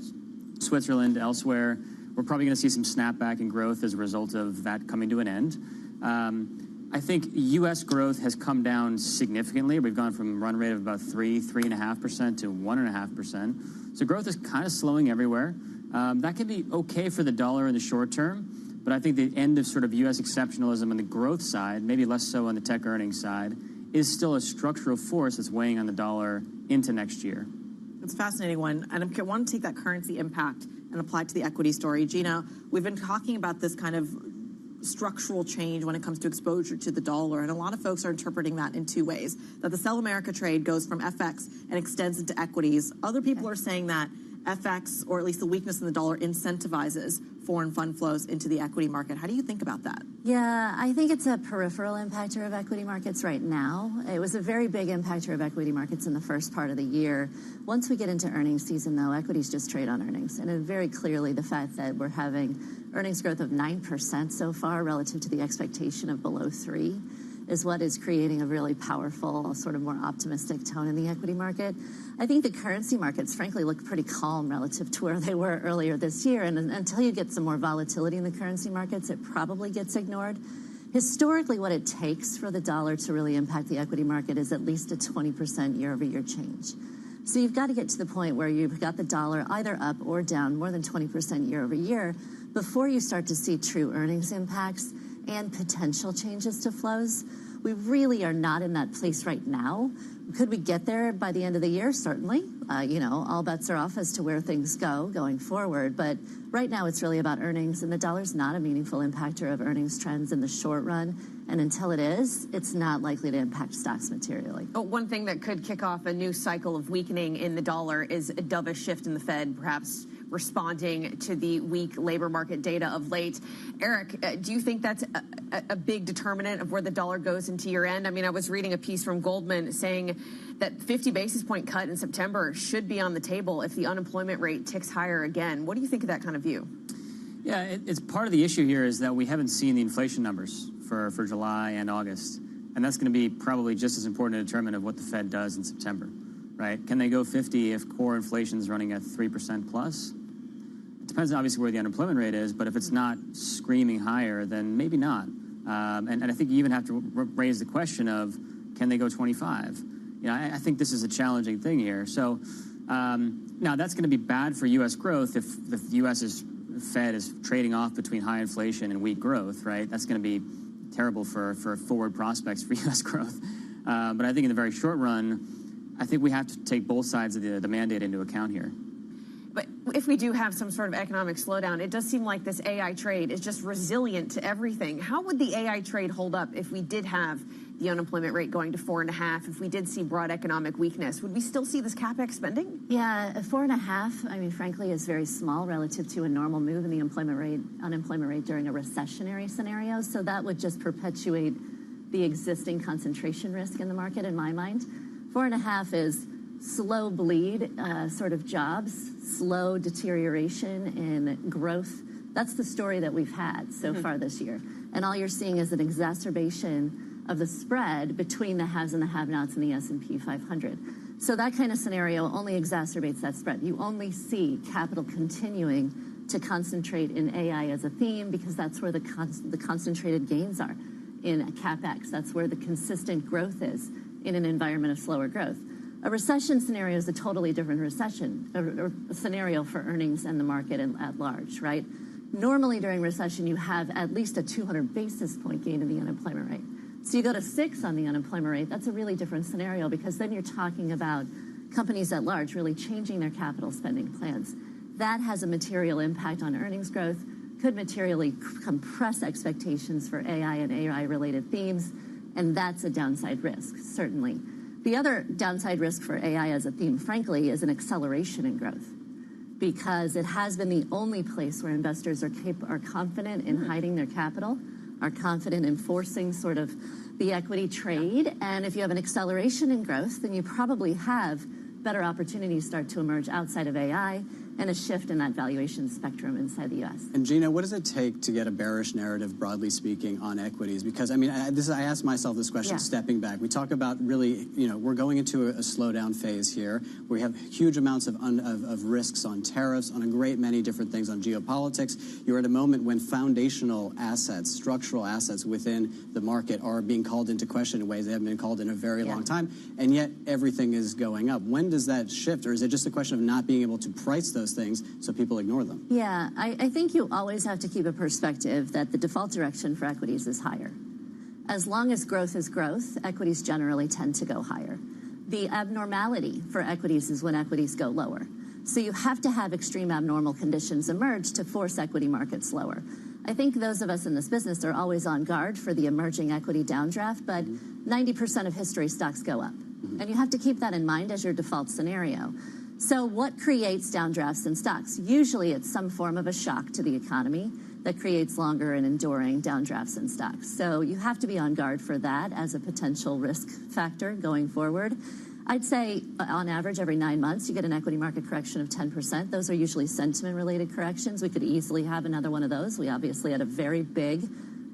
S4: Switzerland, elsewhere. We're probably going to see some snapback in growth as a result of that coming to an end. I think U.S. growth has come down significantly. We've gone from a run rate of about 3.5% to 1.5%. So growth is kind of slowing everywhere. That can be okay for the dollar in the short term, but I think the end of sort of U.S. exceptionalism on the growth side, maybe less so on the tech earnings side, is still a structural force that's weighing on the dollar into next year.
S1: It's a fascinating one, and I want to take that currency impact and apply it to the equity story. Gina, we've been talking about this kind of structural change when it comes to exposure to the dollar, and a lot of folks are interpreting that in two ways, that the Sell America trade goes from FX and extends into equities. Other people are saying that FX, or at least the weakness in the dollar, incentivizes foreign fund flows into the equity market. How do you think about that?
S15: Yeah, I think it's a peripheral impactor of equity markets right now. It was a very big impactor of equity markets in the first part of the year. Once we get into earnings season, though, equities just trade on earnings. And very clearly the fact that we're having earnings growth of 9% so far relative to the expectation of below 3% is what is creating a really powerful, sort of more optimistic tone in the equity market. I think the currency markets, frankly, look pretty calm relative to where they were earlier this year. And until you get some more volatility in the currency markets, it probably gets ignored. Historically, what it takes for the dollar to really impact the equity market is at least a 20% year-over-year change. So you've got to get to the point where you've got the dollar either up or down more than 20% year-over-year before you start to see true earnings impacts and potential changes to flows. We really are not in that place right now. Could we get there by the end of the year? Certainly. All bets are off as to where things go going forward. But right now it's really about earnings, and the dollar's not a meaningful impactor of earnings trends in the short run. And until it is, it's not likely to impact stocks materially.
S2: One thing that could kick off a new cycle of weakening in the dollar is a dovish shift in the Fed, perhaps responding to the weak labor market data of late. Eric, do you think that's a big determinant of where the dollar goes into year end? I mean, I was reading a piece from Goldman saying that 50 basis point cut in September should be on the table if the unemployment rate ticks higher again. What do you think of that kind of view?
S4: Yeah, it's part of the issue here is that we haven't seen the inflation numbers for July and August. And that's going to be probably just as important to determine of what the Fed does in September, right? Can they go 50 if core inflation is running at 3% plus? It depends obviously where the unemployment rate is, but if it's not screaming higher, then maybe not. And I think you even have to raise the question of, can they go 25? I think this is a challenging thing here. So now that's going to be bad for U.S. growth if the U.S. Fed is trading off between high inflation and weak growth, right? That's going to be terrible for forward prospects for U.S. growth. But I think in the very short run, I think we have to take both sides of the mandate into account here.
S2: But if we do have some sort of economic slowdown, it does seem like this AI trade is just resilient to everything. How would the AI trade hold up if we did have the unemployment rate going to 4.5%, if we did see broad economic weakness? Would we still see this CapEx spending?
S15: Yeah, 4.5%, I mean, frankly, is very small relative to a normal move in the unemployment rate during a recessionary scenario. So that would just perpetuate the existing concentration risk in the market, in my mind. 4.5% is slow bleed, sort of jobs, slow deterioration in growth. That's the story that we've had so far this year. And all you're seeing is an exacerbation of the spread between the haves and the have-nots in the S&P 500. So that kind of scenario only exacerbates that spread. You only see capital continuing to concentrate in AI as a theme because that's where the concentrated gains are in CapEx. That's where the consistent growth is in an environment of slower growth. A recession scenario is a totally different scenario for earnings and the market at large, right? Normally during recession, you have at least a 200 basis point gain in the unemployment rate. So you go to 6 on the unemployment rate, that's a really different scenario because then you're talking about companies at large really changing their capital spending plans. That has a material impact on earnings growth, could materially compress expectations for AI and AI-related themes, and that's a downside risk, certainly. The other downside risk for AI as a theme, frankly, is an acceleration in growth because it has been the only place where investors are confident in hiding their capital, are confident in forcing sort of the equity trade. And if you have an acceleration in growth, then you probably have better opportunities start to emerge outside of AI and a shift in that valuation spectrum inside the U.S.
S3: And Gina, what does it take to get a bearish narrative, broadly speaking, on equities? Because, I mean, I asked myself this question stepping back. We talk about really, we're going into a slowdown phase here. We have huge amounts of risks on tariffs, on a great many different things, on geopolitics. You're at a moment when foundational assets, structural assets within the market are being called into question in ways they haven't been called in a very long time, and yet everything is going up. When does that shift, or is it just a question of not being able to price those things so people ignore them?
S15: Yeah, I think you always have to keep a perspective that the default direction for equities is higher. As long as growth is growth, equities generally tend to go higher. The abnormality for equities is when equities go lower. So you have to have extreme abnormal conditions emerge to force equity markets lower. I think those of us in this business are always on guard for the emerging equity downdraft, but 90% of history stocks go up. And you have to keep that in mind as your default scenario. So what creates downdrafts in stocks? Usually it's some form of a shock to the economy that creates longer and enduring downdrafts in stocks. So you have to be on guard for that as a potential risk factor going forward. I'd say on average every 9 months you get an equity market correction of 10%. Those are usually sentiment-related corrections. We could easily have another one of those. We obviously had a very big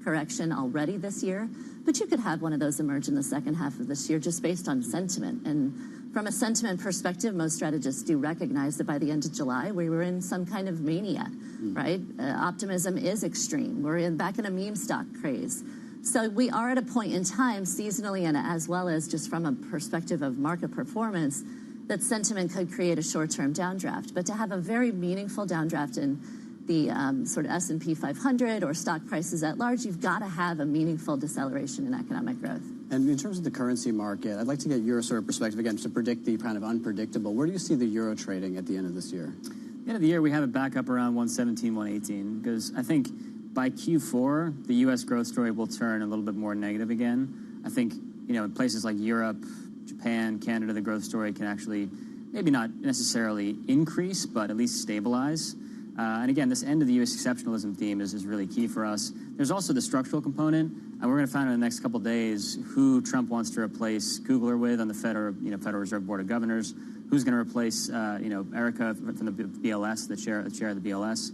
S15: correction already this year, but you could have one of those emerge in the second half of this year just based on sentiment. And from a sentiment perspective, most strategists do recognize that by the end of July, we were in some kind of mania, right? Optimism is extreme. We're back in a meme stock craze. So we are at a point in time, seasonally and as well as just from a perspective of market performance, that sentiment could create a short-term downdraft. But to have a very meaningful downdraft in the sort of S&P 500 or stock prices at large, you've got to have a meaningful deceleration in economic growth.
S3: And in terms of the currency market, I'd like to get your sort of perspective, again, to predict the kind of unpredictable. Where do you see the euro trading at the end of this year?
S4: At the end of the year, we have it back up around 117, 118, because I think by Q4, the U.S. growth story will turn a little bit more negative again. I think, in places like Europe, Japan, Canada, the growth story can actually maybe not necessarily increase, but at least stabilize. And again, this end of the U.S. exceptionalism theme is really key for us. There's also the structural component, and we're going to find out in the next couple of days who Trump wants to replace Kugler with on the Federal Reserve Board of Governors, who's going to replace Erica from the BLS, the chair of the BLS.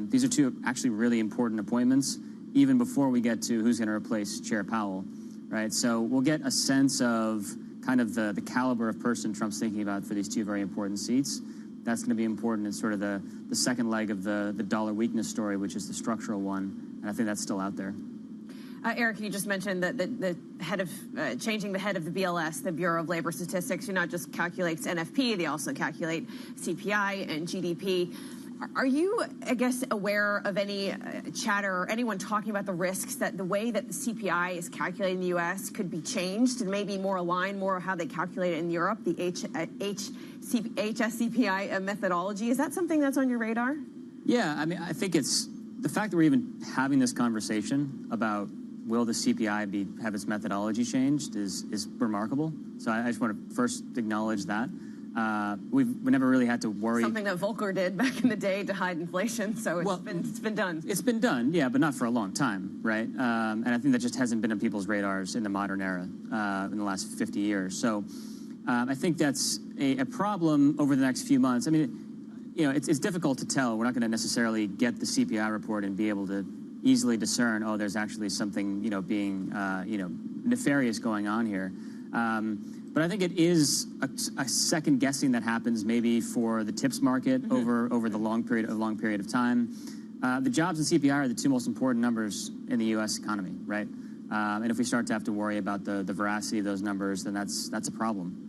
S4: These are two actually really important appointments, even before we get to who's going to replace Chair Powell, right? So we'll get a sense of kind of the caliber of person Trump's thinking about for these two very important seats. That's going to be important in sort of the second leg of the dollar weakness story, which is the structural one. And I think that's still out there.
S2: Eric, you just mentioned that the head of changing the head of the BLS, the Bureau of Labor Statistics, who not just calculates NFP, they also calculate CPI and GDP. Are you, I guess, aware of any chatter or anyone talking about the risks that the way that the CPI is calculated in the U.S. could be changed and maybe more aligned, more how they calculate it in Europe, the HSCPI methodology? Is that something that's on your radar?
S4: Yeah, I mean, I think it's the fact that we're even having this conversation about will the CPI have its methodology changed is remarkable. So I just want to first acknowledge that. We never really had to worry.
S2: Something that Volcker did back in the day to hide inflation, so it's been done.
S4: It's been done, yeah, but not for a long time, right? And I think that just hasn't been on people's radars in the modern era in the last 50 years. So I think that's a problem over the next few months. I mean, it's difficult to tell. We're not going to necessarily get the CPI report and be able to easily discern, oh, there's actually something, being, nefarious going on here. But I think it is a second guessing that happens maybe for the tips market over the long period of time. The jobs and CPI are the two most important numbers in the U.S. economy, right? And if we start to have to worry about the veracity of those numbers, then that's a problem.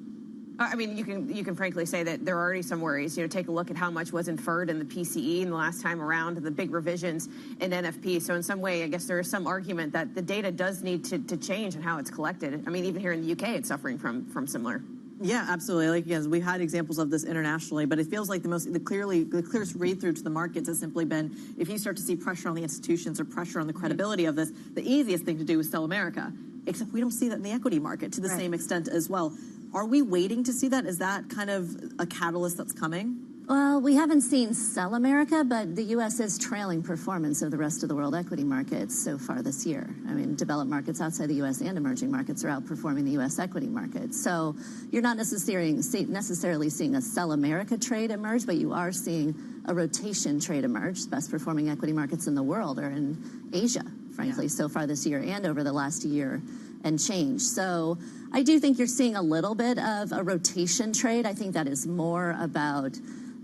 S2: I mean, you can frankly say that there are already some worries. Take a look at how much was inferred in the PCE in the last time around, the big revisions in NFP. So in some way, I guess there is some argument that the data does need to change in how it's collected. I mean, even here in the UK, it's suffering from similar.
S1: Yeah, absolutely. Like, yes, we've had examples of this internationally, but it feels like the clearest read through to the markets has simply been if you start to see pressure on the institutions or pressure on the credibility of this, the easiest thing to do is sell America. Except we don't see that in the equity market to the same extent as well. Are we waiting to see that? Is that kind of a catalyst that's coming?
S15: Well, we haven't seen sell America, but the U.S. is trailing performance of the rest of the world equity markets so far this year. I mean, developed markets outside the U.S. and emerging markets are outperforming the U.S. equity market. So you're not necessarily seeing a sell America trade emerge, but you are seeing a rotation trade emerge. The best performing equity markets in the world are in Asia, frankly, so far this year and over the last year and change. So I do think you're seeing a little bit of a rotation trade. I think that is more about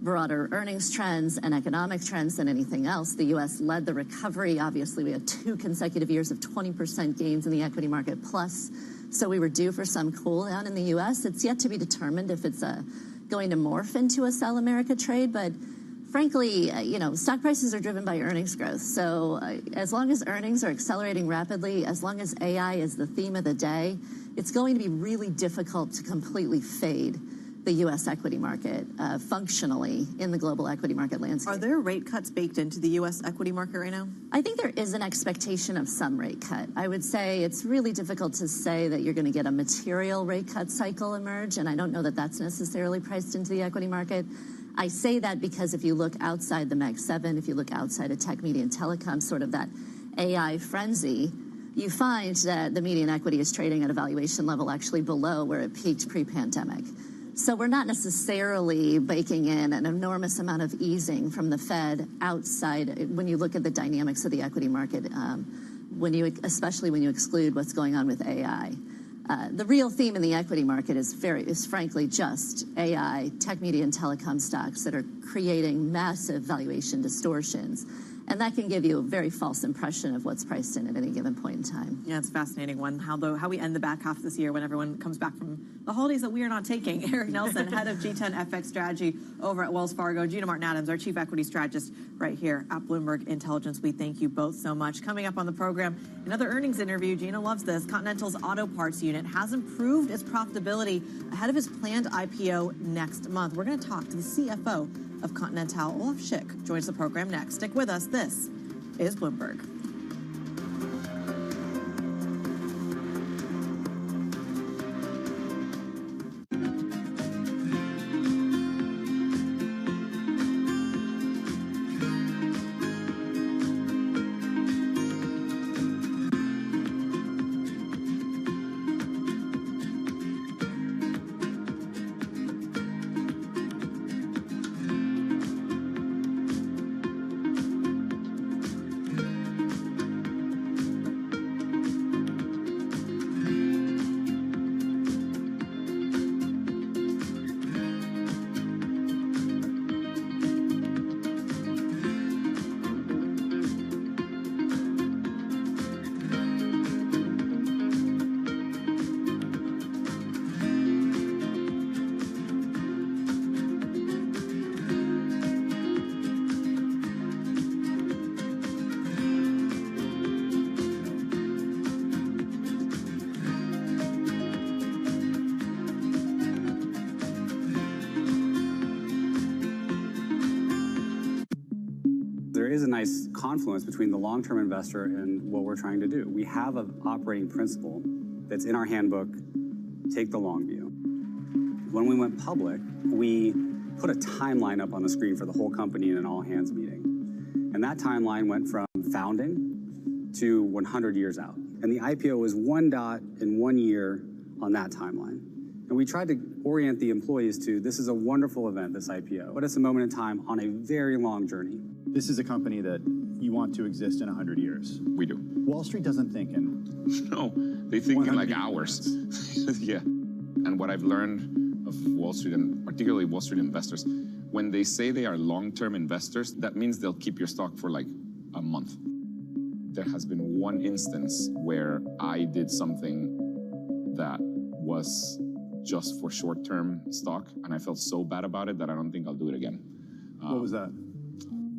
S15: broader earnings trends and economic trends than anything else. The U.S. led the recovery. Obviously, we had 2 consecutive years of 20% gains in the equity market plus. So we were due for some cool down in the U.S. It's yet to be determined if it's going to morph into a sell America trade. But frankly, stock prices are driven by earnings growth. So as long as earnings are accelerating rapidly, as long as AI is the theme of the day, it's going to be really difficult to completely fade the U.S. equity market functionally in the global equity market landscape.
S1: Are there rate cuts baked into the U.S. equity market right now?
S15: I think there is an expectation of some rate cut. I would say it's really difficult to say that you're going to get a material rate cut cycle emerge, and I don't know that that's necessarily priced into the equity market. I say that because if you look outside the Mag 7, if you look outside of tech, media, and telecom, sort of that AI frenzy, you find that the median equity is trading at a valuation level actually below where it peaked pre-pandemic. So we're not necessarily baking in an enormous amount of easing from the Fed outside when you look at the dynamics of the equity market, especially when you exclude what's going on with AI. The real theme in the equity market is frankly just AI, tech, media, and telecom stocks that are creating massive valuation distortions. And that can give you a very false impression of what's priced in at any given point in time.
S1: Yeah, it's a fascinating one, how we end the back half of this year when everyone comes back from the holidays that we are not taking. Eric Nelson, head of G10 FX strategy over at Wells Fargo. Gina Martin-Adams, our chief equity strategist right here at Bloomberg Intelligence. We thank you both so much. Coming up on the program, another earnings interview. Gina loves this. Continental's auto parts unit has improved its profitability ahead of its planned IPO next month. We're going to talk to the CFO of Continental, Olaf Schick, joins the program next. Stick with us. This is Bloomberg.
S5: is a nice confluence between the long-term investor and what we're trying to do. We have an operating principle that's in our handbook, take the long view. When we went public, we put a timeline up on the screen for the whole company in an all-hands meeting. And that timeline went from founding to 100 years out. And the IPO was one dot in 1 year on that timeline. And we tried to orient the employees to, this is a wonderful event, this IPO, but it's a moment in time on a very long journey.
S6: This is a company that you want to exist in 100 years.
S10: We do.
S6: Wall Street doesn't think in...
S10: No, they think in like hours. Yeah. And what I've learned of Wall Street, and particularly Wall Street investors, when they say they are long-term investors, that means they'll keep your stock for like a month. There has been one instance where I did something that was just for short-term stock, and I felt so bad about it that I don't think I'll do it again.
S6: What was that?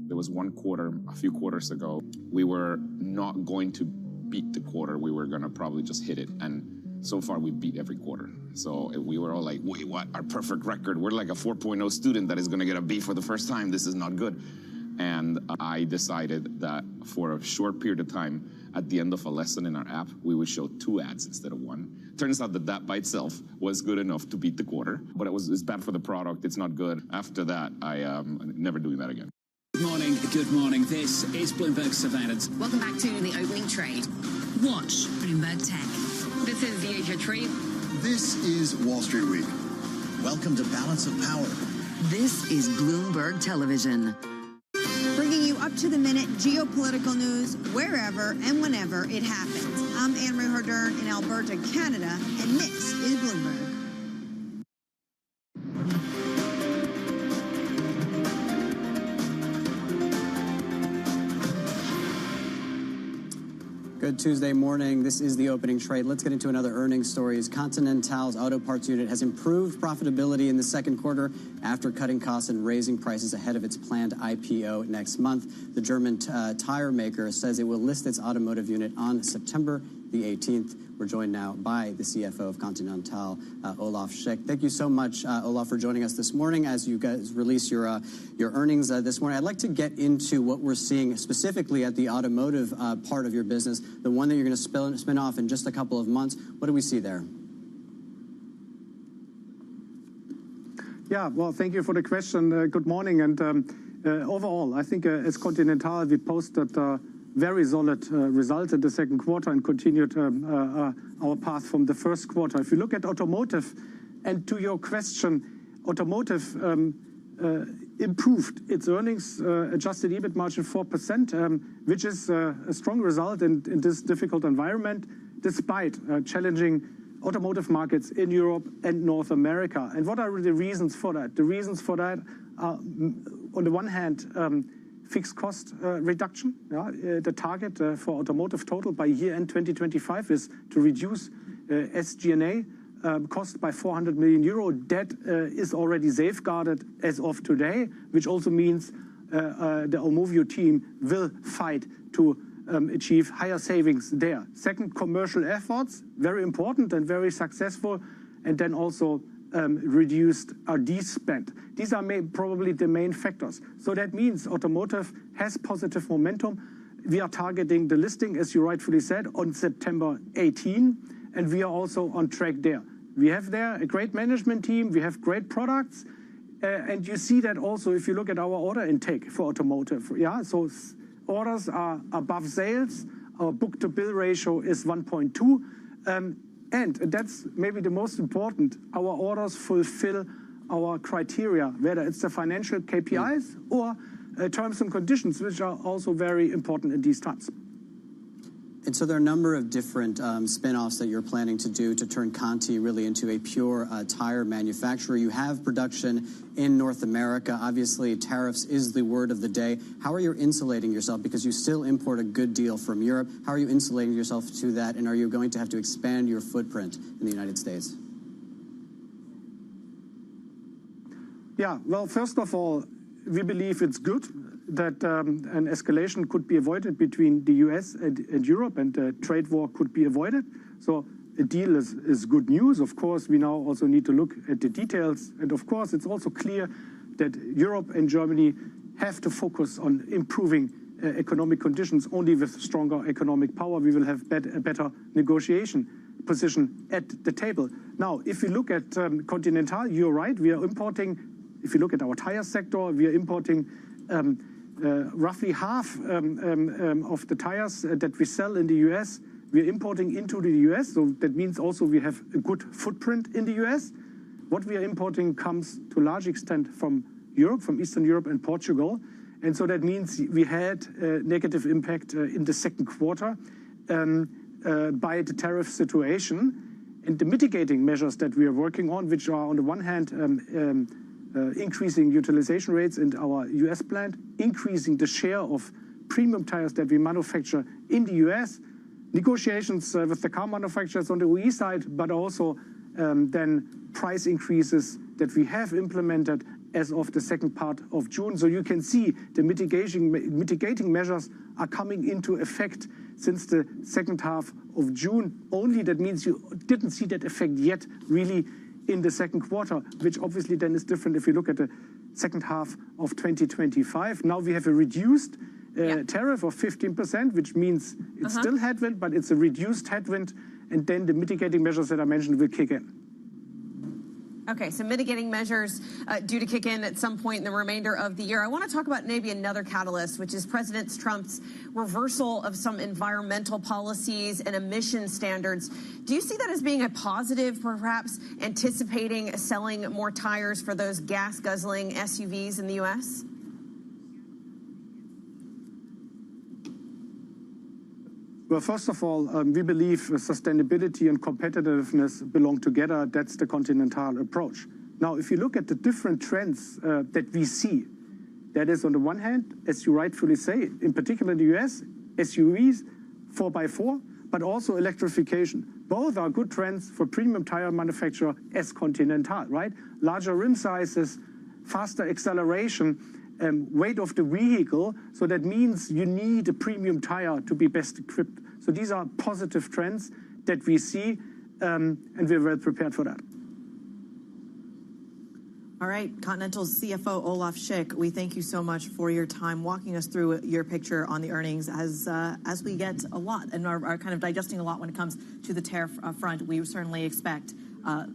S10: There was one quarter, a few quarters ago, we were not going to beat the quarter. We were gonna probably just hit it, and so far we beat every quarter. So we were all like, wait, what? Our perfect record. We're like a 4.0 student that is gonna get a B for the first time. This is not good. And I decided that for a short period of time, at the end of a lesson in our app, we would show 2 ads instead of 1. Turns out that that by itself was good enough to beat the quarter, but it's bad for the product. It's not good. After that, I'm never doing that again.
S24: Good morning. Good morning. This is Bloomberg Surveillance.
S25: Welcome back to the opening trade.
S24: Watch Bloomberg Tech.
S25: This is the Asia Trade.
S26: This is Wall Street Week. Welcome to Balance of Power.
S7: This is Bloomberg Television.
S27: Bringing you up-to-the-minute geopolitical news wherever and whenever it happens. I'm Anne-Marie Hardern in Alberta, Canada, and this is Bloomberg.
S3: Good Tuesday morning. This is the opening trade. Let's get into another earnings stories. Continental's auto parts unit has improved profitability in the second quarter after cutting costs and raising prices ahead of its planned IPO next month. The German tire maker says it will list its automotive unit on September the 18th. We're joined now by the CFO of Continental, Olaf Schick. Thank you so much, Olaf, for joining us this morning as you guys release your earnings this morning. I'd like to get into what we're seeing specifically at the automotive part of your business, the one that you're going to spin off in just a couple of months. What do we see there?
S28: Yeah, well, thank you for the question. Good morning. And overall, I think as Continental, we posted very solid result in the second quarter and continued our path from the first quarter. If you look at automotive, and to your question, automotive improved its earnings, adjusted EBIT margin 4%, which is a strong result in this difficult environment, despite challenging automotive markets in Europe and North America. And what are the reasons for that? The reasons for that are, on the one hand, fixed cost reduction. The target for automotive total by year-end 2025 is to reduce SG&A cost by 400 million euro. That is already safeguarded as of today, which also means the Aumovio team will fight to achieve higher savings there. Second, commercial efforts, very important and very successful, and then also reduced R&D spend. These are probably the main factors. So that means automotive has positive momentum. We are targeting the listing, as you rightfully said, on September 18, and we are also on track there. We have there a great management team, we have great products, and you see that also if you look at our order intake for automotive. So orders are above sales, our book-to-bill ratio is 1.2, and that's maybe the most important, our orders fulfill our criteria, whether it's the financial KPIs or terms and conditions, which are also very important in these times.
S3: And so there are a number of different spin-offs that you're planning to do to turn Conti really into a pure tire manufacturer. You have production in North America. Obviously, tariffs is the word of the day. How are you insulating yourself? Because you still import a good deal from Europe. How are you insulating yourself to that? And are you going to have to expand your footprint in the United States?
S28: Yeah, well, first of all, we believe it's good that an escalation could be avoided between the US and Europe, and a trade war could be avoided. So a deal is good news. Of course, we now also need to look at the details. And of course, it's also clear that Europe and Germany have to focus on improving economic conditions. Only with stronger economic power we will have a better negotiation position at the table. Now, if you look at Continental, you're right, we are importing, if you look at our tire sector, we are importing roughly half of the tires that we sell in the US. We are importing into the US, so that means also we have a good footprint in the US. What we are importing comes to a large extent from Europe, from Eastern Europe and Portugal. And so that means we had a negative impact in the second quarter by the tariff situation. And the mitigating measures that we are working on, which are on the one hand increasing utilization rates in our US plant, increasing the share of premium tires that we manufacture in the US, negotiations with the car manufacturers on the OE side, but also then price increases that we have implemented as of the second part of June. So you can see the mitigating measures are coming into effect since the second half of June only. That means you didn't see that effect yet really in the second quarter, which obviously then is different if you look at the second half of 2025. Now we have a reduced tariff of 15%, which means it's still headwind, but it's a reduced headwind, and then the mitigating measures that I mentioned will kick in.
S2: Okay, so mitigating measures due to kick in at some point in the remainder of the year. I want to talk about maybe another catalyst, which is President Trump's reversal of some environmental policies and emission standards. Do you see that as being a positive, perhaps anticipating selling more tires for those gas-guzzling SUVs in the U.S.?
S28: Well, first of all, we believe sustainability and competitiveness belong together. That's the Continental approach. Now, if you look at the different trends that we see, that is on the one hand, as you rightfully say, in particular in the US, SUVs, 4x4, but also electrification. Both are good trends for premium tire manufacturer as Continental, right? Larger rim sizes, faster acceleration, weight of the vehicle. So that means you need a premium tire to be best equipped. So these are positive trends that we see, and we're well prepared for that.
S1: All right, Continental's CFO Olaf Schick, we thank you so much for your time walking us through your picture on the earnings as we get a lot and are kind of digesting a lot when it comes to the tariff front. We certainly expect.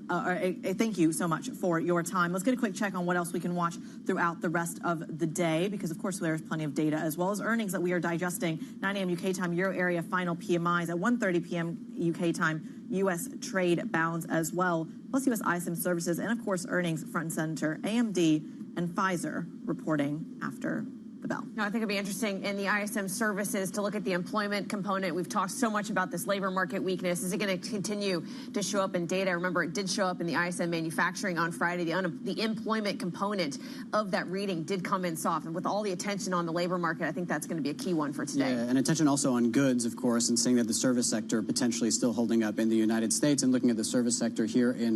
S1: Thank you so much for your time. Let's get a quick check on what else we can watch throughout the rest of the day, because of course there's plenty of data as well as earnings that we are digesting. 9 a.m. UK time, Euro area final PMIs at 1:30 p.m. UK time, U.S. trade balance as well, plus U.S. ISM services, and of course earnings front and center, AMD and Pfizer reporting after the bell.
S2: No, I think it'd be interesting in the ISM services to look at the employment component. We've talked so much about this labor market weakness. Is it going to continue to show up in data? Remember, it did show up in the ISM manufacturing on Friday. The employment component of that reading did come in soft. And with all the attention on the labor market, I think that's going to be a key one for today.
S3: Yeah, and attention also on goods, of course, and seeing that the service sector potentially still holding up in the United States. And looking at the service sector here in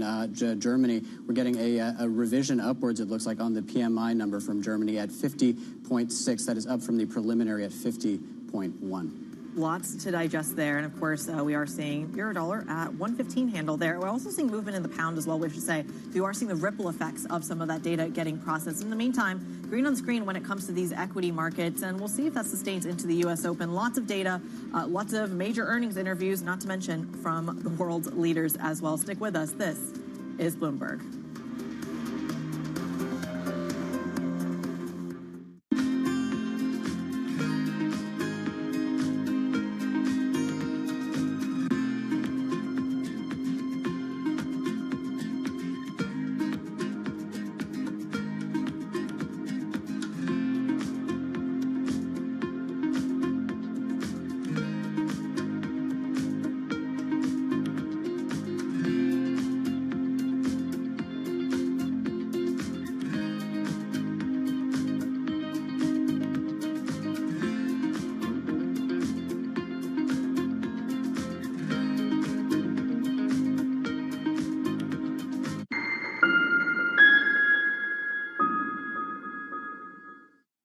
S3: Germany, we're getting a revision upwards, it looks like, on the PMI number from Germany at 50.6. That is up from the preliminary at 50.1.
S1: Lots to digest there. And of course, we are seeing euro dollar at 115 handle there. We're also seeing movement in the pound as well, which is to say we are seeing the ripple effects of some of that data getting processed. In the meantime, green on the screen when it comes to these equity markets, and we'll see if that sustains into the U.S. Open. Lots of data, lots of major earnings interviews, not to mention from the world's leaders as well. Stick with us. This is Bloomberg.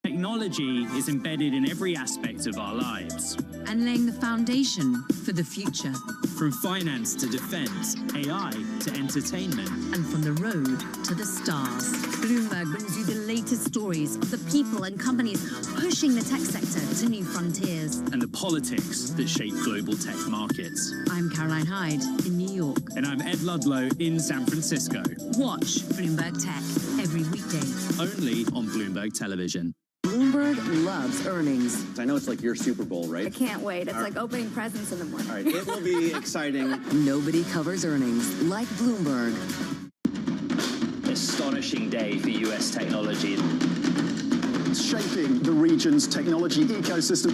S9: Technology is embedded in every aspect of our lives.
S23: And laying the foundation for the future.
S9: From finance to defense, AI to entertainment.
S23: And from the road to the stars.
S7: Bloomberg brings you
S8: the latest stories of the people and companies pushing the tech sector to new frontiers.
S9: And the politics that shape global tech markets.
S8: I'm Caroline Hyde in New York.
S9: And I'm Ed Ludlow in San Francisco.
S8: Watch Bloomberg Tech every weekday.
S9: Only on Bloomberg Television.
S7: Bloomberg loves earnings.
S11: I know it's like your Super Bowl, right?
S12: I can't wait. It's like opening presents in the morning.
S11: All right, it will be exciting.
S7: Nobody covers earnings like Bloomberg.
S13: Astonishing day for US technology.
S26: It's shaping the region's technology ecosystem.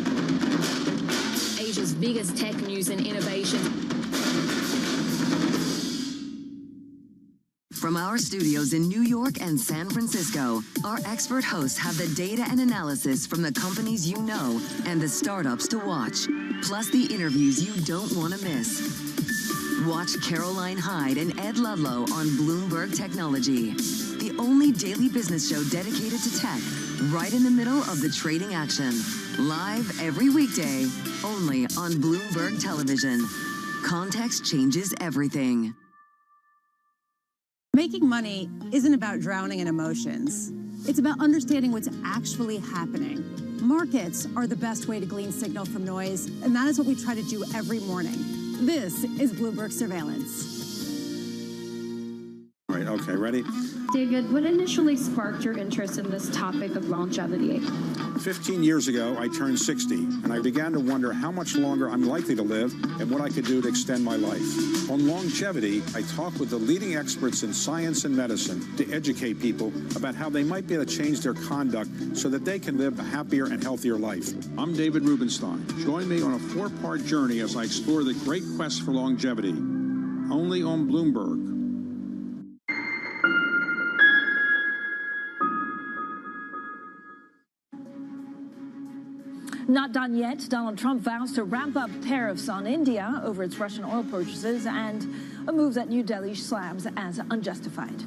S12: Asia's biggest tech news and innovation.
S7: From our studios in New York and San Francisco, our expert hosts have the data and analysis from the companies you know and the startups to watch, plus the interviews you don't want to miss. Watch Caroline Hyde and Ed Ludlow on Bloomberg Technology, the only daily business show dedicated to tech, right in the middle of the trading action. Live every weekday, only on Bloomberg Television. Context changes everything.
S14: Making money isn't about drowning in emotions. It's about understanding what's actually happening. Markets are the best way to glean signal from noise, and that is what we try to do every morning. This is Bloomberg Surveillance.
S16: All right, okay, ready?
S17: David, what initially sparked your interest in this topic of longevity?
S16: 15 years ago, I turned 60, and I began to wonder how much longer I'm likely to live and what I could do to extend my life. On longevity, I talked with the leading experts in science and medicine to educate people about how they might be able to change their conduct so that they can live a happier and healthier life. I'm David Rubenstein. Join me on a 4-part journey as I explore the great quest for longevity, only on Bloomberg.
S18: Not done yet. Donald Trump vows to ramp up tariffs on India over its Russian oil purchases, and a move that New Delhi slams as unjustified.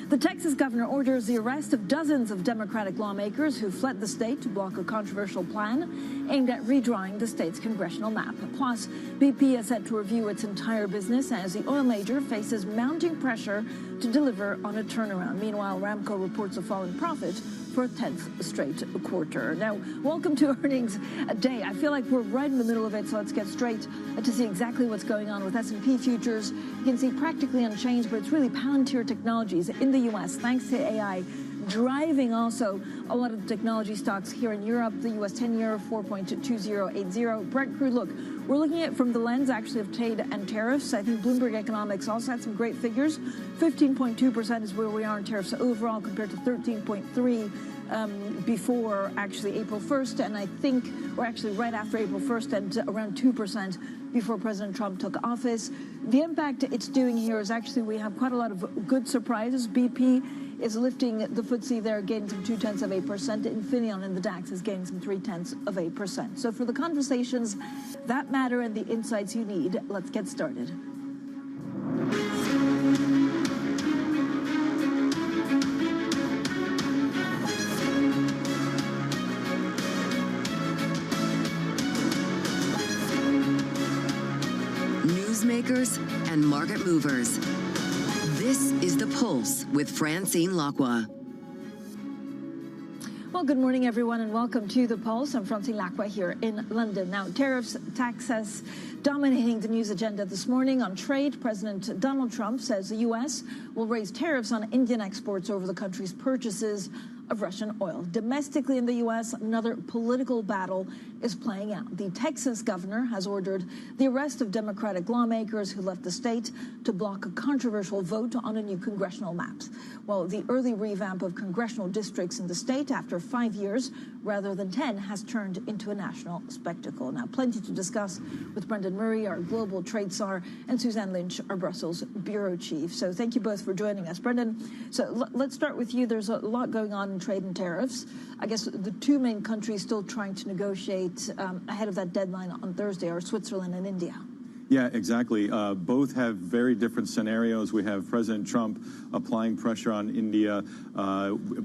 S18: The Texas governor orders the arrest of dozens of Democratic lawmakers who fled the state to block a controversial plan aimed at redrawing the state's congressional map. Plus, BP is set to review its entire business as the oil major faces mounting pressure to deliver on a turnaround. Meanwhile, Aramco reports a fall in profit for a 10th straight quarter. Now, welcome to earnings day. I feel like we're right in the middle of it, so let's get straight to see exactly what's going on with S&P futures. You can see practically unchanged, but it's really Palantir Technologies in the U.S., thanks to AI, driving also a lot of the technology stocks here in Europe. The U.S. 10-year, 4.2080. Brent crude, look, we're looking at from the lens actually of trade and tariffs. I think Bloomberg Economics also had some great figures. 15.2% is where we are in tariffs overall compared to 13.3% before actually April 1st. And I think we're actually right after April 1st and around 2% before President Trump took office. The impact it's doing here is actually we have quite a lot of good surprises. BP is lifting the FTSE there, gaining some 0.2%. Infineon in the DAX is gaining some 0.3%. So for the conversations that matter and the insights you need, let's get started.
S7: Newsmakers and market movers. This is The Pulse with Francine Lacqua.
S18: Well, good morning, everyone, and welcome to The Pulse. I'm Francine Lacqua here in London. Now, tariffs, taxes dominating the news agenda this morning. On trade, President Donald Trump says the U.S. will raise tariffs on Indian exports over the country's purchases of Russian oil. Domestically in the U.S., another political battle is playing out. The Texas governor has ordered the arrest of Democratic lawmakers who left the state to block a controversial vote on a new congressional map. Well, the early revamp of congressional districts in the state after 5 years rather than 10 has turned into a national spectacle. Now, plenty to discuss with Brendan Murray, our global trade czar, and Suzanne Lynch, our Brussels bureau chief. So thank you both for joining us. Brendan, so let's start with you. There's a lot going on in trade and tariffs. I guess the two main countries still trying to negotiate ahead of that deadline on Thursday are Switzerland and India.
S4: Yeah, exactly. Both have very different scenarios. We have President Trump applying pressure on India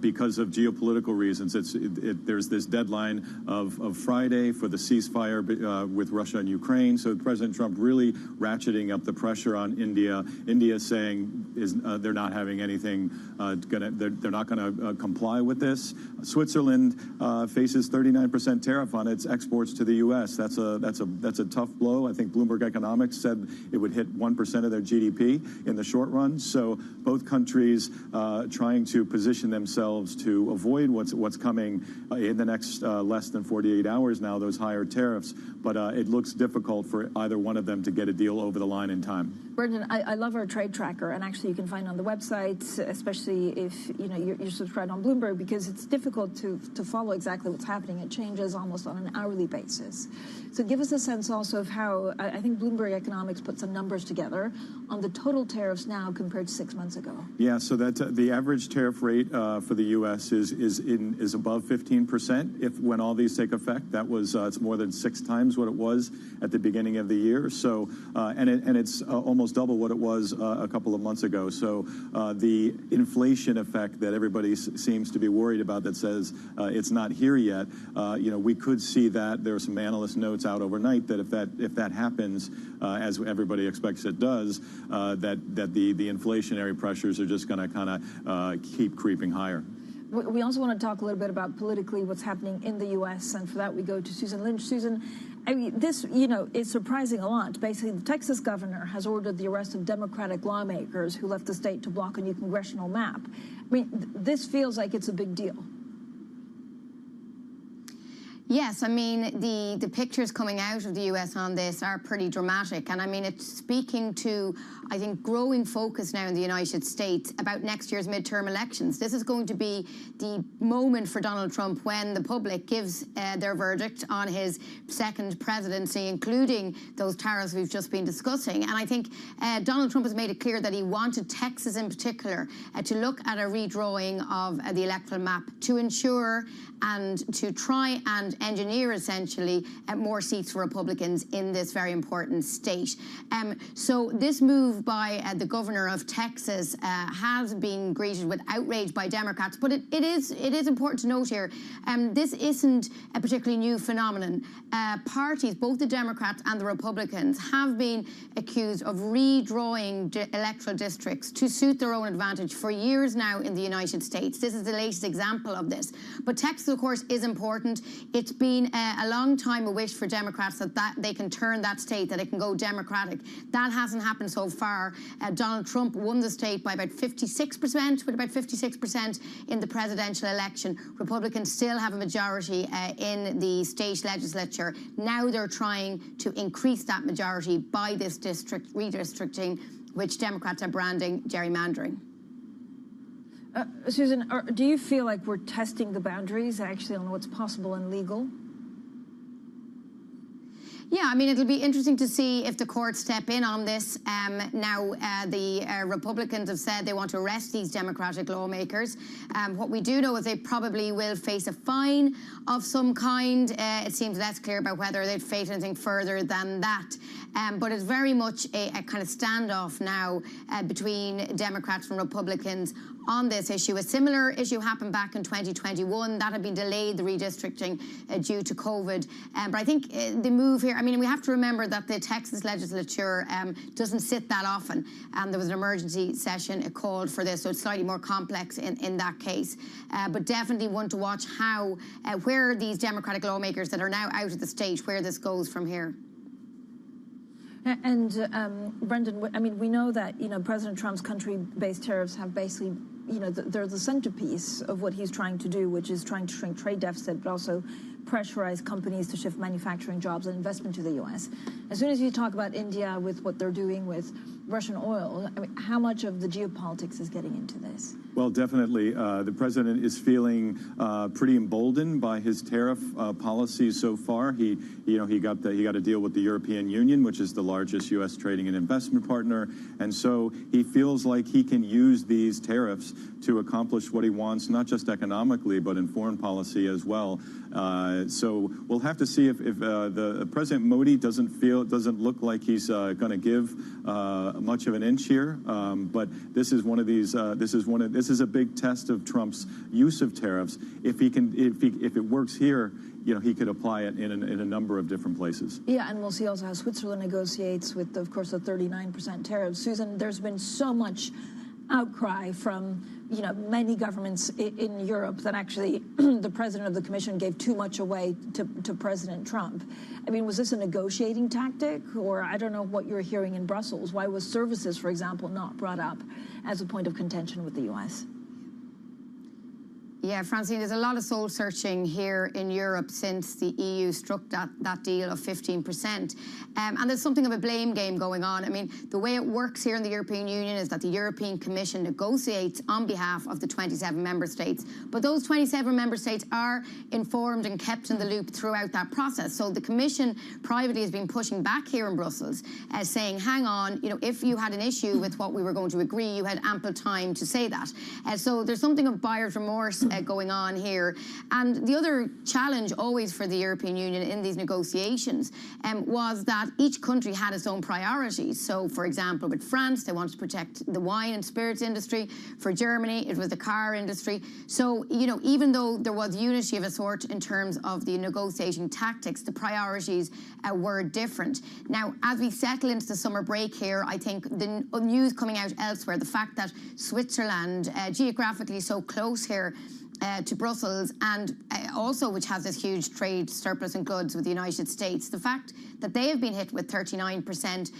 S4: because of geopolitical reasons. There's this deadline of Friday for the ceasefire with Russia and Ukraine. So President Trump really ratcheting up the pressure on India. India saying they're not having anything. They're not going to comply with this. Switzerland faces 39% tariff on its exports to the U.S. That's a tough blow. I think Bloomberg Economics said it would hit 1% of their GDP in the short run. So both countries trying to position themselves to avoid what's coming in the next less than 48 hours now, those higher tariffs. But it looks difficult for either one of them to get a deal over the line in time.
S18: Brendan, I love our trade tracker, and actually you can find it on the website, especially if you're subscribed on Bloomberg, because it's difficult to follow exactly what's happening. It changes almost on an hourly basis. So give us a sense also of how, I think Bloomberg Economics put some numbers together on the total tariffs now compared to 6 months ago.
S4: Yeah, so that the average tariff rate for the U.S. is above 15%. When all these take effect, that was it's more than 6 times what it was at the beginning of the year. So and it's almost double what it was a couple of months ago. So the inflation effect that everybody seems to be worried about, that says it's not here yet, we could see that. There are some analyst notes out overnight that if that happens, as everybody expects it does, that the inflationary pressures are just going to kind of keep creeping higher.
S18: We also want to talk a little bit about politically what's happening in the U.S., and for that we go to Susan Lynch. Susan, I mean, this, is surprising a lot. Basically, the Texas governor has ordered the arrest of Democratic lawmakers who left the state to block a new congressional map. I mean, this feels like it's a big deal.
S5: Yes, I mean, the pictures coming out of the U.S. on this are pretty dramatic. And I mean, it's speaking to, I think, growing focus now in the United States about next year's midterm elections. This is going to be the moment for Donald Trump when the public gives their verdict on his second presidency, including those tariffs we've just been discussing. And I think Donald Trump has made it clear that he wanted Texas in particular to look at a redrawing of the electoral map to ensure and to try and engineer essentially more seats for Republicans in this very important state. So this move by the governor of Texas has been greeted with outrage by Democrats, but it is important to note here, this isn't a particularly new phenomenon. Parties, both the Democrats and the Republicans, have been accused of redrawing electoral districts to suit their own advantage for years now in the United States. This is the latest example of this. But Texas, of course, is important. It's been a long time a wish for Democrats that they can turn that state, that it can go Democratic. That hasn't happened so far. Donald Trump won the state by about 56%, with about 56% in the presidential election. Republicans still have a majority in the state legislature. Now they're trying to increase that majority by this district redistricting, which Democrats are branding gerrymandering.
S18: Susan, do you feel like we're testing the boundaries actually on what's possible and legal?
S5: Yeah, I mean, it'll be interesting to see if the courts step in on this. Now, the Republicans have said they want to arrest these Democratic lawmakers. What we do know is they probably will face a fine of some kind. It seems less clear about whether they'd face anything further than that. But it's very much a kind of standoff now between Democrats and Republicans on this issue. A similar issue happened back in 2021. That had been delayed, the redistricting, due to COVID. But I think the move here, I mean, we have to remember that the Texas legislature doesn't sit that often. There was an emergency session called for this, so it's slightly more complex in that case. But definitely one to watch how, where these Democratic lawmakers that are now out of the state, where this goes from here.
S18: And Brendan, I mean, we know that, President Trump's country-based tariffs have basically, they're the centerpiece of what he's trying to do, which is trying to shrink trade deficit, but also pressurize companies to shift manufacturing jobs and investment to the U.S. As soon as you talk about India with what they're doing with Russian oil, I mean, how much of the geopolitics is getting into this?
S4: Well, definitely. The president is feeling pretty emboldened by his tariff policies so far. He got a deal with the European Union, which is the largest U.S. trading and investment partner, and so he feels like he can use these tariffs to accomplish what he wants, not just economically, but in foreign policy as well. So we'll have to see if the President Modi doesn't look like he's going to give much of an inch here. But this is one of these. This is a big test of Trump's use of tariffs. If it works here, he could apply it in a number of different places.
S18: Yeah, and we'll see also how Switzerland negotiates with, of course, the 39% tariffs. Susan, there's been so much outcry from many governments in Europe that actually the president of the Commission gave too much away to President Trump. I mean, was this a negotiating tactic, or I don't know what you're hearing in Brussels? Why was services, for example, not brought up as a point of contention with the U.S.?
S5: Yeah, Francine, there's a lot of soul searching here in Europe since the EU struck that deal of 15%. And there's something of a blame game going on. I mean, the way it works here in the European Union is that the European Commission negotiates on behalf of the 27 member states. But those 27 member states are informed and kept in the loop throughout that process. So the Commission privately has been pushing back here in Brussels, saying, hang on, if you had an issue with what we were going to agree, you had ample time to say that. So there's something of buyer's remorse going on here. And the other challenge always for the European Union in these negotiations was that each country had its own priorities. So, for example, with France, they wanted to protect the wine and spirits industry. For Germany, it was the car industry. So, even though there was unity of a sort in terms of the negotiating tactics, the priorities were different. Now, as we settle into the summer break here, I think the news coming out elsewhere, the fact that Switzerland, geographically so close here, to Brussels, and also which has this huge trade surplus in goods with the United States. The fact that they have been hit with 39%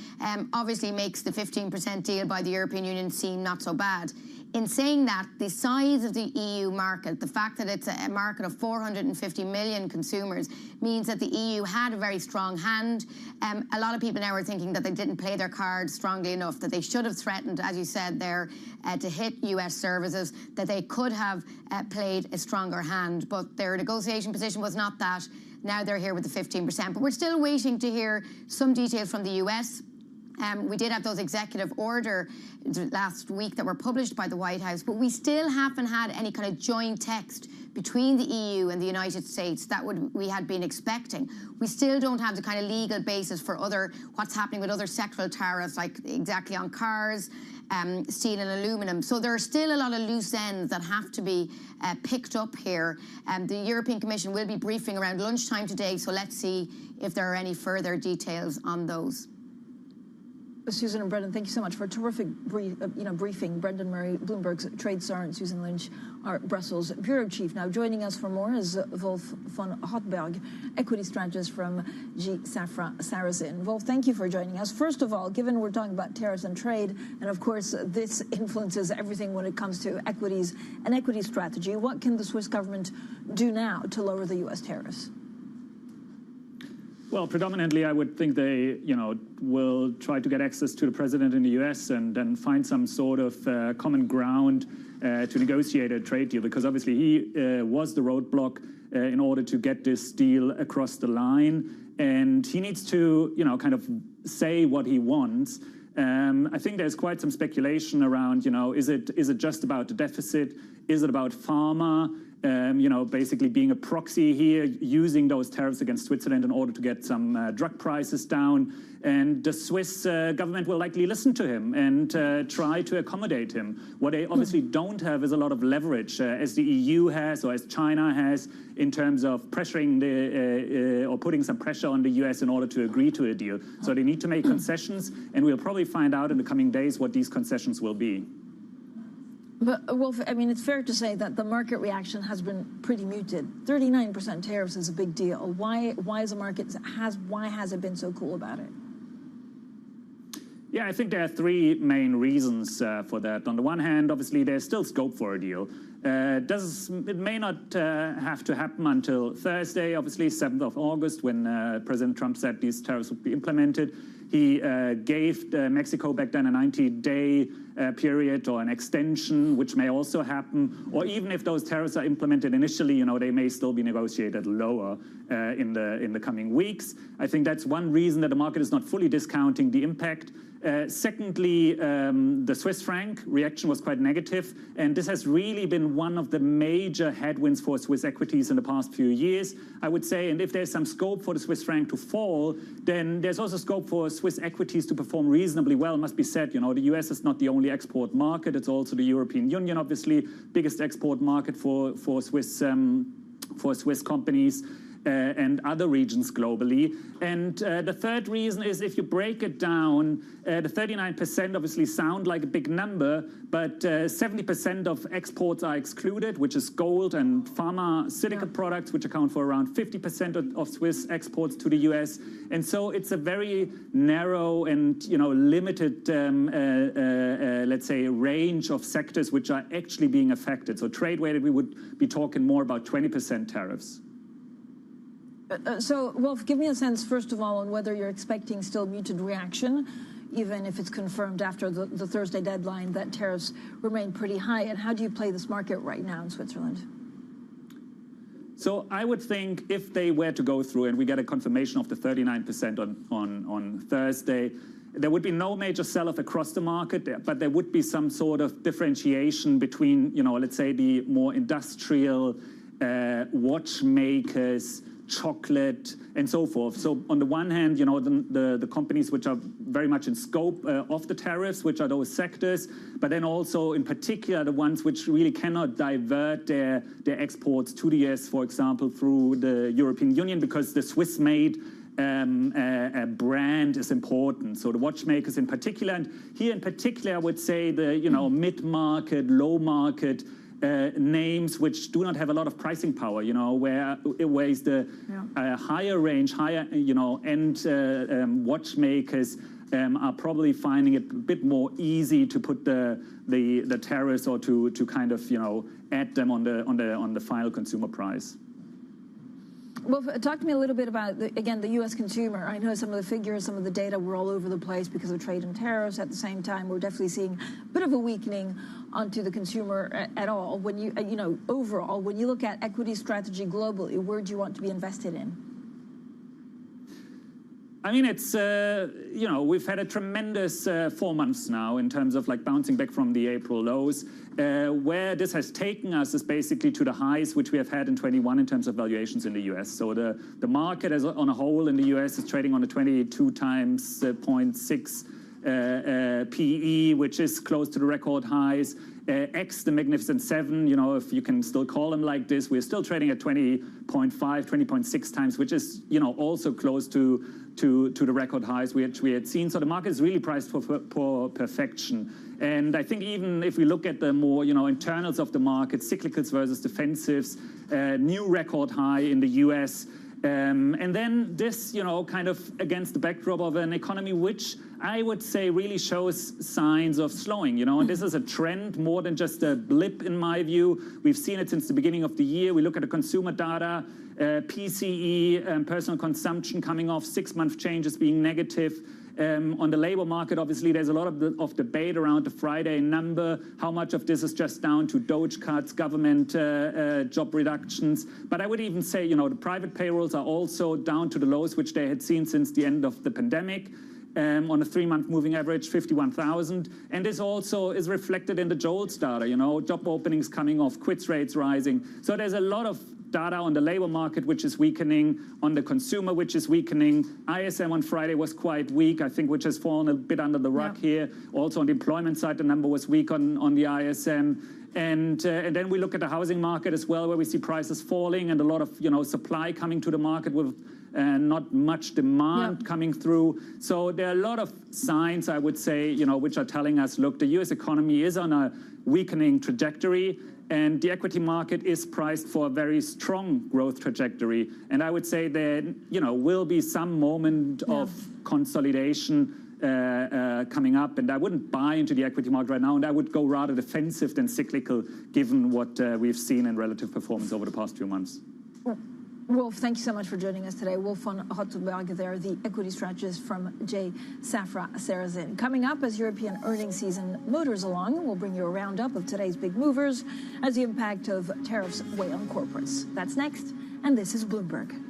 S5: obviously makes the 15% deal by the European Union seem not so bad. In saying that, the size of the EU market, the fact that it's a market of 450 million consumers, means that the EU had a very strong hand. A lot of people now are thinking that they didn't play their cards strongly enough, that they should have threatened, as you said there, to hit US services, that they could have played a stronger hand. But their negotiation position was not that. Now they're here with the 15%. But we're still waiting to hear some details from the US. We did have those executive order last week that were published by the White House, but we still haven't had any kind of joint text between the EU and the United States that we had been expecting. We still don't have the kind of legal basis for what's happening with other sectoral tariffs, like exactly on cars, steel and aluminum. So there are still a lot of loose ends that have to be picked up here. The European Commission will be briefing around lunchtime today, so let's see if there are any further details on those.
S18: Susan and Brendan, thank you so much for a terrific briefing. Brendan Murray, Bloomberg's trade czar, and Susan Lynch, our Brussels bureau chief. Now joining us for more is Wolf von Hotberg, equity strategist from G. Safra Sarasin. Wolf, thank you for joining us. First of all, given we're talking about tariffs and trade, and of course this influences everything when it comes to equities and equity strategy, what can the Swiss government do now to lower the U.S. tariffs?
S9: Well, predominantly, I would think they, will try to get access to the president in the U.S. and then find some sort of common ground to negotiate a trade deal, because obviously he was the roadblock in order to get this deal across the line, and he needs to, kind of say what he wants. I think there's quite some speculation around, is it just about the deficit? Is it about pharma? Basically being a proxy here, using those tariffs against Switzerland in order to get some drug prices down. And the Swiss government will likely listen to him and try to accommodate him. What they obviously don't have is a lot of leverage, as the EU has or as China has, in terms of pressuring or putting some pressure on the US in order to agree to a deal. So they need to make concessions, and we'll probably find out in the coming days what these concessions will be.
S18: But, Wolf, I mean, it's fair to say that the market reaction has been pretty muted. 39% tariffs is a big deal. Why has it been so cool about it?
S9: Yeah, I think there are three main reasons for that. On the one hand, obviously, there's still scope for a deal. It may not have to happen until Thursday, obviously, 7th of August, when President Trump said these tariffs would be implemented. He gave Mexico back then a 90-day period or an extension, which may also happen. Or even if those tariffs are implemented initially, you know, they may still be negotiated lower in the coming weeks. I think that's one reason that the market is not fully discounting the impact. Secondly, the Swiss franc reaction was quite negative, and this has really been one of the major headwinds for Swiss equities in the past few years, I would say. And if there's some scope for the Swiss franc to fall, then there's also scope for Swiss equities to perform reasonably well. It must be said, you know, the US is not the only export market. It's also the European Union, obviously, biggest export market for Swiss companies. And other regions globally. And the third reason is, if you break it down, the 39% obviously sound like a big number, but 70% of exports are excluded, which is gold and pharmaceutical products, which account for around 50% of Swiss exports to the US. And so it's a very narrow and, you know, limited, let's say, range of sectors which are actually being affected. So trade-weighted, we would be talking more about 20% tariffs.
S18: So, Wolf, give me a sense, first of all, on whether you're expecting still muted reaction, even if it's confirmed after the Thursday deadline that tariffs remain pretty high. And how do you play this market right now in Switzerland?
S9: So I would think if they were to go through and we get a confirmation of the 39% on Thursday, there would be no major sell-off across the market, but there would be some sort of differentiation between, you know, let's say the more industrial watchmakers, chocolate, and so forth. So on the one hand, you know, the companies which are very much in scope of the tariffs, which are those sectors, but then also in particular the ones which really cannot divert their exports to the US, for example, through the European Union, because the Swiss-made brand is important. So the watchmakers in particular, and here in particular I would say the, you know, mid-market, low-market names which do not have a lot of pricing power, you know, where is the higher range, higher, you know, end watchmakers are probably finding it a bit more easy to put the tariffs or to kind of, you know, add them on the final consumer price.
S18: Well, talk to me a little bit about, again, the U.S. consumer. I know some of the figures, some of the data were all over the place because of trade and tariffs. At the same time, we're definitely seeing a bit of a weakening onto the consumer at all. When you know, overall, when you look at equity strategy globally, where do you want to be invested in?
S9: I mean, it's, you know, we've had a tremendous 4 months now in terms of like bouncing back from the April lows. Where this has taken us is basically to the highs which we have had in 21 in terms of valuations in the US. So the market as on a whole in the US is trading on a 22 times 0.6 PE, which is close to the record highs. X the Magnificent Seven, you know, if you can still call them like this, we're still trading at 20.5, 20.6 times, which is, you know, also close to the record highs we had seen. So the market is really priced for perfection. And I think even if we look at the more, you know, internals of the market, cyclicals versus defensives, new record high in the US. And then this, you know, kind of against the backdrop of an economy which I would say really shows signs of slowing, you know, and this is a trend more than just a blip in my view. We've seen it since the beginning of the year. We look at the consumer data, PCE, personal consumption coming off 6-month changes being negative. On the labor market, obviously, there's a lot of debate around the Friday number, how much of this is just down to DOGE cuts, government job reductions. But I would even say, you know, the private payrolls are also down to the lows which they had seen since the end of the pandemic. On a 3-month moving average, 51,000. And this also is reflected in the JOLTS data, you know, job openings coming off, quits rates rising. So there's a lot of data on the labor market, which is weakening, on the consumer, which is weakening. ISM on Friday was quite weak, I think, which has fallen a bit under the rug here. Also on the employment side, the number was weak on the ISM. And then we look at the housing market as well, where we see prices falling and a lot of, you know, supply coming to the market with not much demand coming through. So there are a lot of signs, I would say, you know, which are telling us, look, the US economy is on a weakening trajectory. And the equity market is priced for a very strong growth trajectory. And I would say there, you know, will be some moment of consolidation coming up. And I wouldn't buy into the equity market right now. And I would go rather defensive than cyclical, given what we've seen in relative performance over the past few months.
S18: Wolf, thank you so much for joining us today. Wolf von Rottenberg there, the equity strategist from J. Safra Sarasin. Coming up, as European earnings season motors along, we'll bring you a roundup of today's big movers as the impact of tariffs weigh on corporates. That's next, and this is Bloomberg.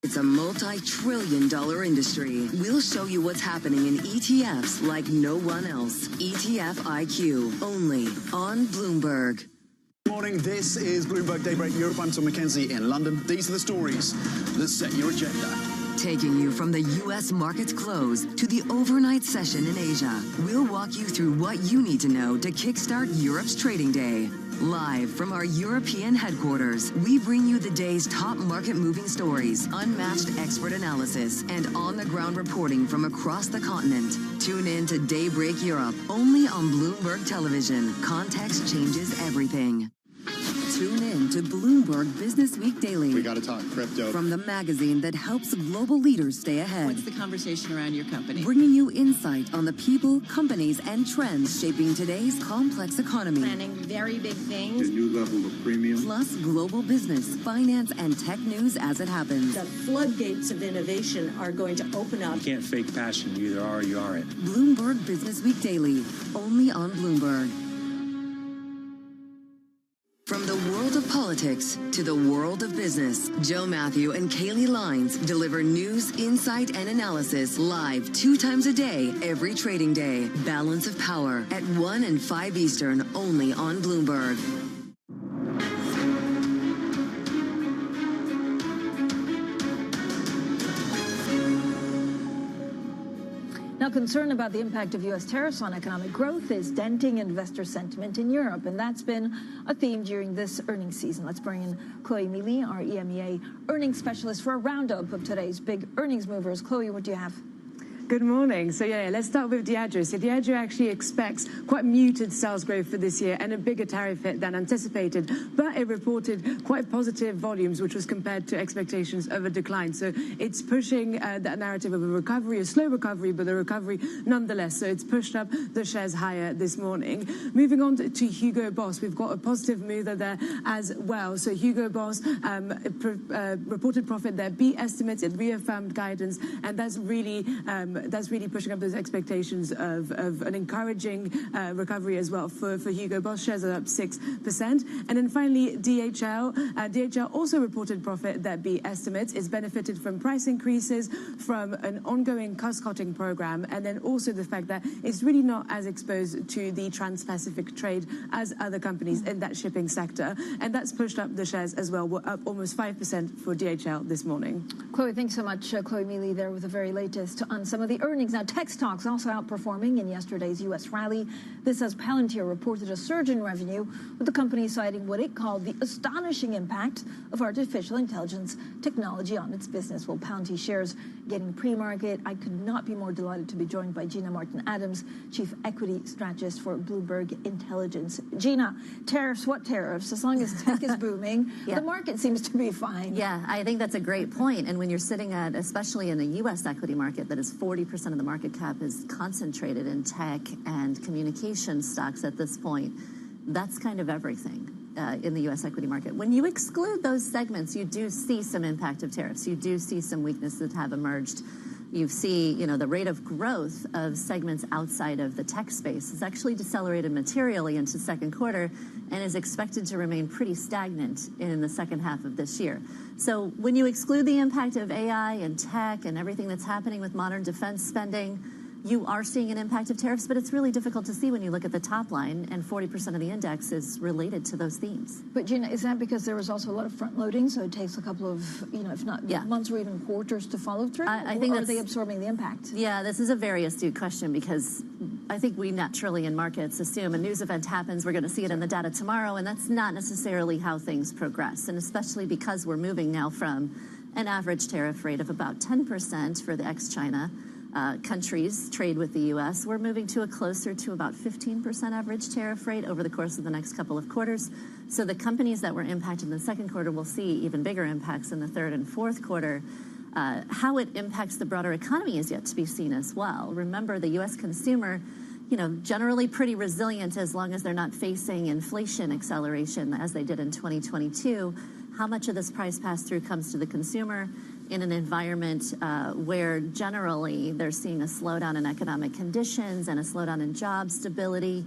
S7: It's a multi-trillion-dollar industry. We'll show you what's happening in ETFs like no one else. ETF IQ, only on Bloomberg.
S26: Good morning, this is Bloomberg Daybreak Europe. I'm Tom McKenzie in London. These are the stories that set your agenda.
S7: Taking you from the U.S. market's close to the overnight session in Asia, we'll walk you through what you need to know to kickstart Europe's trading day. Live from our European headquarters, we bring you the day's top market-moving stories, unmatched expert analysis, and on-the-ground reporting from across the continent. Tune in to Daybreak Europe, only on Bloomberg Television. Context changes everything. Tune in to Bloomberg Business Week Daily.
S26: We got to talk crypto.
S7: From the magazine that helps global leaders stay ahead.
S6: What's the conversation around your company?
S7: Bringing you insight on the people, companies, and trends shaping today's complex economy.
S6: Planning very big things.
S26: A new level of premium.
S7: Plus global business, finance, and tech news as it happens.
S6: The floodgates of innovation are going to open up.
S10: You can't fake passion. You either are or you aren't.
S7: Bloomberg Business Week Daily, only on Bloomberg. From the world of politics to the world of business, Joe Matthew and Kaylee Lines deliver news, insight, and analysis live 2 times a day, every trading day. Balance of Power at 1 and 5 Eastern, only on Bloomberg.
S18: Now, concern about the impact of U.S. tariffs on economic growth is denting investor sentiment in Europe, and that's been a theme during this earnings season. Let's bring in Chloe Mealy, our EMEA earnings specialist, for a roundup of today's big earnings movers. Chloe, what do you have?
S15: Good morning. So let's start with Diageo. So Diageo actually expects quite muted sales growth for this year and a bigger tariff hit than anticipated, but it reported quite positive volumes, which was compared to expectations of a decline. So it's pushing that narrative of a recovery, a slow recovery, but a recovery nonetheless. So it's pushed up the shares higher this morning. Moving on to Hugo Boss, we've got a positive mover there as well. So Hugo Boss reported profit there, beat estimates, it reaffirmed guidance, and that's really pushing up those expectations of an encouraging recovery as well for Hugo Boss. Shares are up 6%. And then finally, DHL. DHL also reported profit that beat estimates. It's benefited from price increases, from an ongoing cost-cutting program, and then also the fact that it's really not as exposed to the trans-Pacific trade as other companies in that shipping sector. And that's pushed up the shares as well. We're up almost 5% for DHL this morning.
S18: Chloe, thanks so much. Chloe Mealy there with the very latest on some of the earnings. Now, tech stocks also outperforming in yesterday's U.S. rally. This as Palantir reported a surge in revenue, with the company citing what it called the astonishing impact of artificial intelligence technology on its business. Well, Palantir shares getting pre-market. I could not be more delighted to be joined by Gina Martin-Adams, Chief Equity Strategist for Bloomberg Intelligence. Gina, tariffs, what tariffs? As long as tech is booming, the market seems to be fine.
S19: Yeah, I think that's a great point. And when you're sitting at, especially in the U.S. equity market, that is 40% of the market cap is concentrated in tech and communication stocks at this point, that's kind of everything in the U.S. equity market. When you exclude those segments, you do see some impact of tariffs. You do see some weaknesses that have emerged. You see, the rate of growth of segments outside of the tech space has actually decelerated materially into second quarter and is expected to remain pretty stagnant in the second half of this year. So when you exclude the impact of AI and tech and everything that's happening with modern defense spending, you are seeing an impact of tariffs, but it's really difficult to see when you look at the top line, and 40% of the index is related to those themes.
S18: But Gina, is that because there was also a lot of front loading, so it takes a couple of, if not months or even quarters to follow through?
S19: I think
S18: are they absorbing the impact?
S19: Yeah, this is a very astute question, because I think we naturally in markets assume a news event happens, we're going to see it in the data tomorrow, and that's not necessarily how things progress, and especially because we're moving now from an average tariff rate of about 10% for the ex-China countries trade with the U.S. We're moving to a closer to about 15% average tariff rate over the course of the next couple of quarters. So the companies that were impacted in the second quarter will see even bigger impacts in the third and fourth quarter. How it impacts the broader economy is yet to be seen as well. Remember, the U.S. consumer, generally pretty resilient as long as they're not facing inflation acceleration as they did in 2022. How much of this price pass-through comes to the consumer in an environment where generally they're seeing a slowdown in economic conditions and a slowdown in job stability?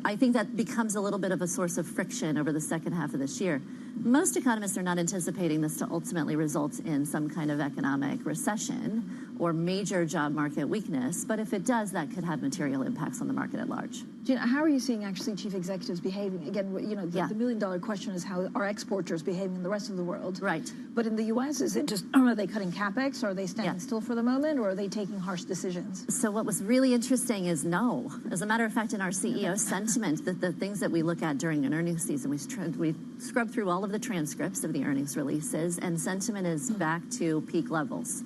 S19: I think that becomes a little bit of a source of friction over the second half of this year. Most economists are not anticipating this to ultimately result in some kind of economic recession or major job market weakness, but if it does, that could have material impacts on the market at large.
S18: Gina, how are you seeing actually chief executives behaving? Again, the million-dollar question is how are exporters behaving in the rest of the world?
S19: Right.
S18: But in the U.S., is it just, are they cutting capex, or are they standing still for the moment, or are they taking harsh decisions?
S19: So what was really interesting is no. As a matter of fact, in our CEO sentiment, the things that we look at during an earnings season, we scrubbed through all of the transcripts of the earnings releases, and sentiment is back to peak levels.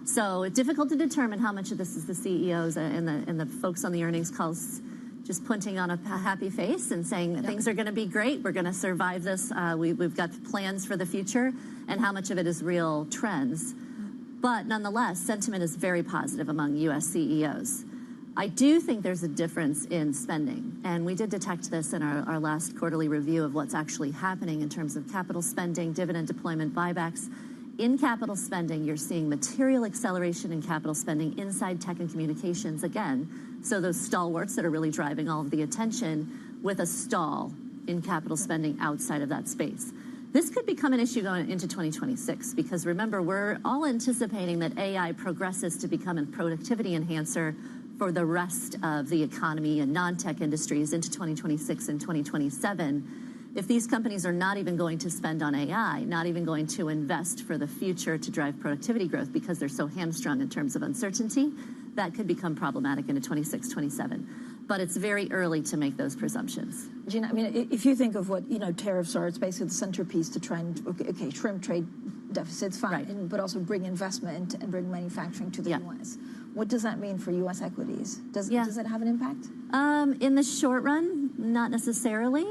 S19: So it's difficult to determine how much of this is the CEOs and the folks on the earnings calls just putting on a happy face and saying that things are going to be great, we're going to survive this, we've got plans for the future, and how much of it is real trends. But nonetheless, sentiment is very positive among U.S. CEOs. I do think there's a difference in spending, and we did detect this in our last quarterly review of what's actually happening in terms of capital spending, dividend deployment, buybacks. In capital spending, you're seeing material acceleration in capital spending inside tech and communications again. So those stalwarts that are really driving all of the attention, with a stall in capital spending outside of that space. This could become an issue going into 2026, because remember, we're all anticipating that AI progresses to become a productivity enhancer for the rest of the economy and non-tech industries into 2026 and 2027. If these companies are not even going to spend on AI, not even going to invest for the future to drive productivity growth because they're so hamstrung in terms of uncertainty, that could become problematic into 26, 27. But it's very early to make those presumptions.
S18: Gina, I mean, if you think of what, tariffs are, it's basically the centerpiece to try and, trim trade deficits, fine, but also bring investment and bring manufacturing to the U.S. What does that mean for U.S. equities? Does it have an impact?
S19: In the short run, not necessarily.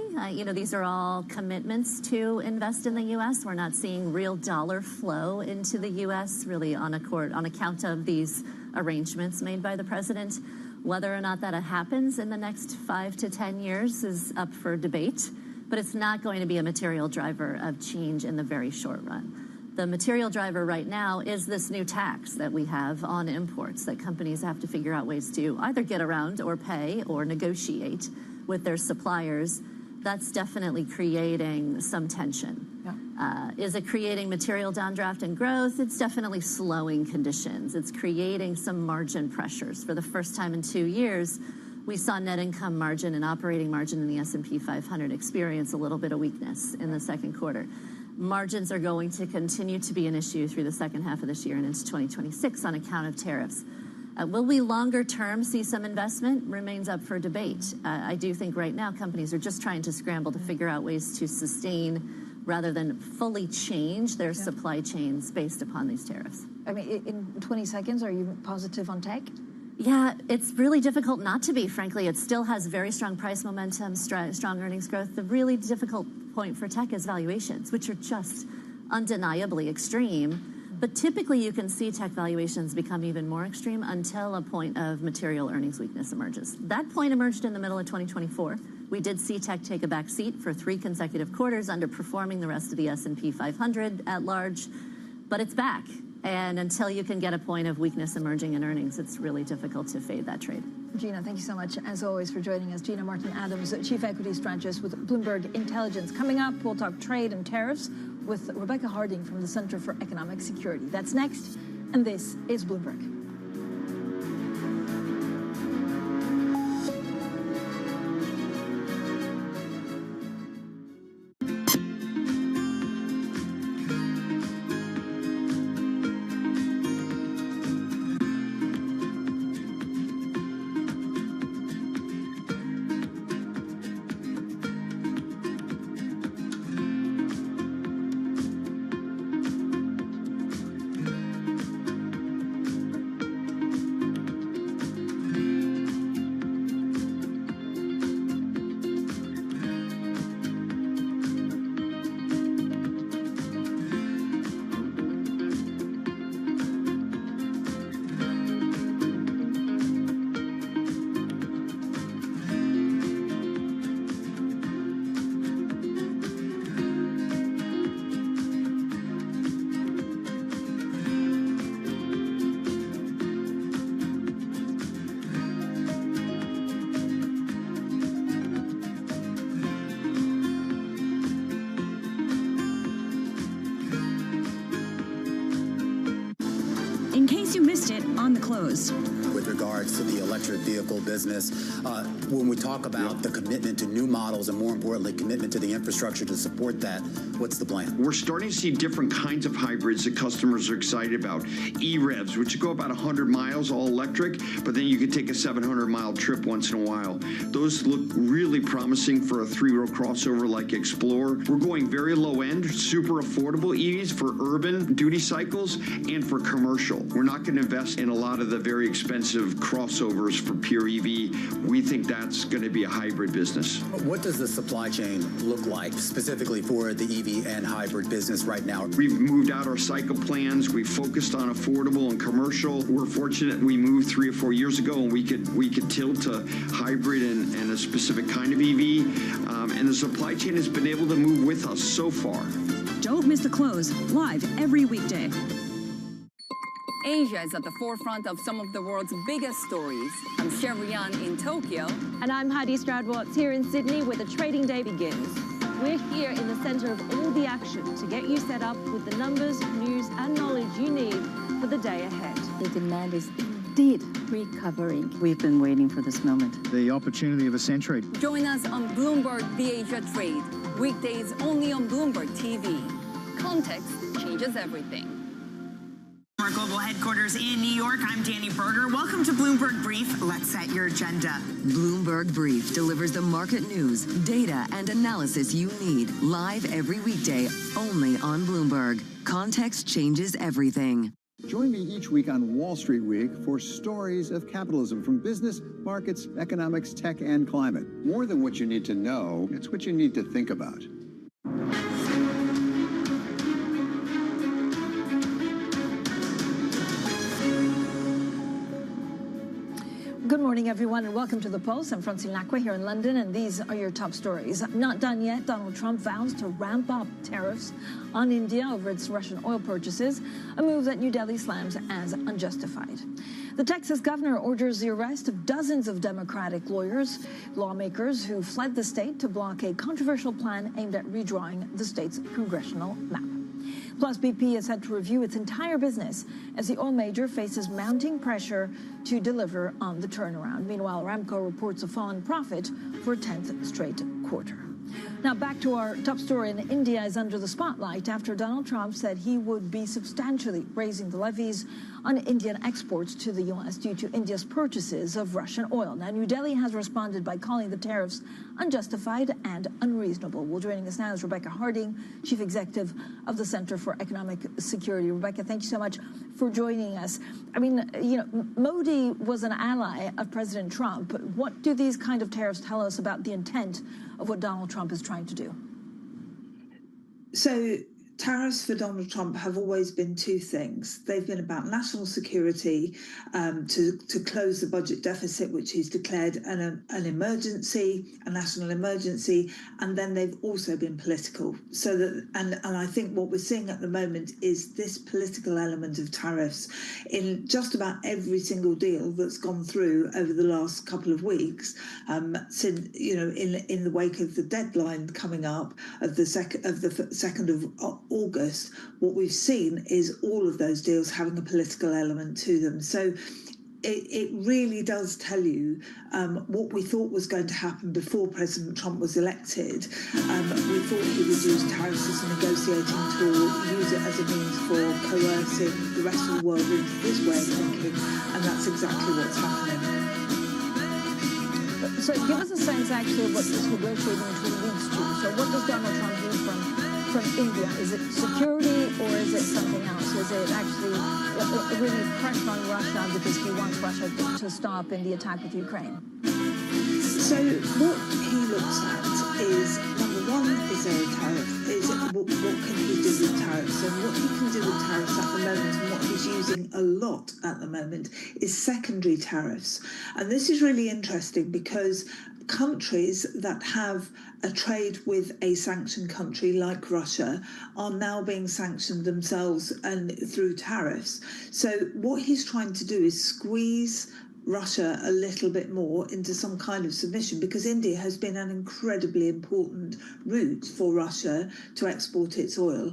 S19: These are all commitments to invest in the U.S. We're not seeing real dollar flow into the U.S. really on account of these arrangements made by the president. Whether or not that happens in the next 5 to 10 years is up for debate, but it's not going to be a material driver of change in the very short run. The material driver right now is this new tax that we have on imports that companies have to figure out ways to either get around or pay or negotiate with their suppliers. That's definitely creating some tension. Is it creating material downdraft and growth? It's definitely slowing conditions. It's creating some margin pressures. For the first time in 2 years, we saw net income margin and operating margin in the S&P 500 experience a little bit of weakness in the second quarter. Margins are going to continue to be an issue through the second half of this year and into 2026 on account of tariffs. Will we longer term see some investment? Remains up for debate. I do think right now companies are just trying to scramble to figure out ways to sustain rather than fully change their supply chains based upon these tariffs.
S18: I mean, in 20 seconds, are you positive on tech?
S19: Yeah, it's really difficult not to be, frankly. It still has very strong price momentum, strong earnings growth. The really difficult point for tech is valuations, which are just undeniably extreme. But typically you can see tech valuations become even more extreme until a point of material earnings weakness emerges. That point emerged in the middle of 2024. We did see tech take a back seat for 3 consecutive quarters, underperforming the rest of the S&P 500 at large. But it's back. And until you can get a point of weakness emerging in earnings, it's really difficult to fade that trade.
S18: Gina, thank you so much, as always, for joining us. Gina Martin-Adams, Chief Equity Strategist with Bloomberg Intelligence. Coming up, we'll talk trade and tariffs with Rebecca Harding from the Center for Economic Security. That's next, and this is Bloomberg.
S23: in case you missed it on the close.
S2: With regards to the electric vehicle business, when we talk about the commitment to new models and more importantly, commitment to the infrastructure to support that, what's the plan?
S20: We're starting to see different kinds of hybrids that customers are excited about. E-revs, which go about 100 miles, all electric, but then you could take a 700-mile trip once in a while. Those look really promising for a three-row crossover like Explorer. We're going very low-end, super affordable EVs for urban duty cycles and for commercial. We're not going to invest in a lot of the very expensive crossovers for pure EV. We think that's going to be a hybrid business.
S2: What does the supply chain look like specifically for the EV and hybrid business right now?
S20: We've moved out our cycle plans. We've focused on affordable and commercial. We're fortunate we moved 3 or 4 years ago and we could tilt to hybrid and a specific kind of EV. And the supply chain has been able to move with us so far.
S23: Don't miss the close, live every weekday.
S21: Asia is at the forefront of some of the world's biggest stories. I'm Sherrian in Tokyo.
S22: And I'm Heidi Stroud-Watts here in Sydney, where the trading day begins. We're here in the center of all the action to get you set up with the numbers, news, and knowledge you need for the day ahead.
S24: The demand is indeed recovering. We've been waiting for this moment.
S25: The opportunity of a century.
S21: Join us on Bloomberg The Asia Trade. Weekdays only on Bloomberg TV. Context changes everything.
S27: Our global headquarters in New York, I'm Danny Berger. Welcome to Bloomberg Brief. Let's set your agenda.
S7: Bloomberg Brief delivers the market news, data, and analysis you need live every weekday only on Bloomberg. Context changes everything.
S25: Join me each week on Wall Street Week for stories of capitalism from business, markets, economics, tech, and climate. More than what you need to know, it's what you need to think about.
S18: Good morning, everyone, and welcome to The Pulse. I'm Francine Lacqua here in London, and these are your top stories. Not done yet. Donald Trump vows to ramp up tariffs on India over its Russian oil purchases, a move that New Delhi slams as unjustified. The Texas governor orders the arrest of dozens of Democratic lawmakers who fled the state to block a controversial plan aimed at redrawing the state's congressional map. Plus, BP is set to review its entire business as the oil major faces mounting pressure to deliver on the turnaround. Meanwhile, Aramco reports a fall in profit for a 10th straight quarter. Now back to our top story. In India is under the spotlight after Donald Trump said he would be substantially raising the levies on Indian exports to the U.S. due to India's purchases of Russian oil. Now, New Delhi has responded by calling the tariffs unjustified and unreasonable. Well, joining us now is Rebecca Harding, Chief Executive of the Center for Economic Security. Rebecca, thank you so much for joining us. I mean, you know, Modi was an ally of President Trump. What do these kind of tariffs tell us about the intent of what Donald Trump is trying to do?
S28: So tariffs for Donald Trump have always been two things. They've been about national security, to close the budget deficit, which he's declared an emergency, a national emergency, and then they've also been political. So that, and I think what we're seeing at the moment is this political element of tariffs in just about every single deal that's gone through over the last couple of weeks, since, you know, in the wake of the deadline coming up of the 2nd of August. What we've seen is all of those deals having a political element to them. So it really does tell you what we thought was going to happen before President Trump was elected. We thought he would use tariffs as a negotiating tool, use it as a means for coercing the rest of the world into this way of thinking, and that's exactly what's happening.
S18: So give us a sense, actually, of what this negotiating tool leads to. So what does Donald Trump need from India? Is it security or is it something else? Is it actually really pressure on Russia because he wants Russia to stop in the attack with Ukraine?
S28: So what he looks at is, number one, is there a tariff? Is it, what can he do with tariffs? And what he can do with tariffs at the moment, and what he's using a lot at the moment, is secondary tariffs. And this is really interesting because countries that have a trade with a sanctioned country like Russia are now being sanctioned themselves and through tariffs. So what he's trying to do is squeeze Russia a little bit more into some kind of submission, because India has been an incredibly important route for Russia to export its oil.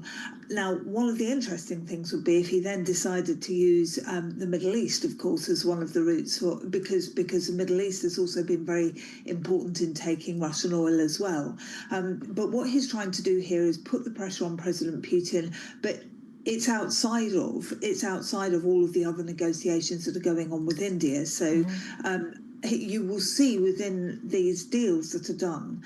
S28: Now, one of the interesting things would be if he then decided to use the Middle East, of course, as one of the routes, because the Middle East has also been very important in taking Russian oil as well. But what he's trying to do here is put the pressure on President Putin, but it's outside of all of the other negotiations that are going on with India. So you will see within these deals that are done,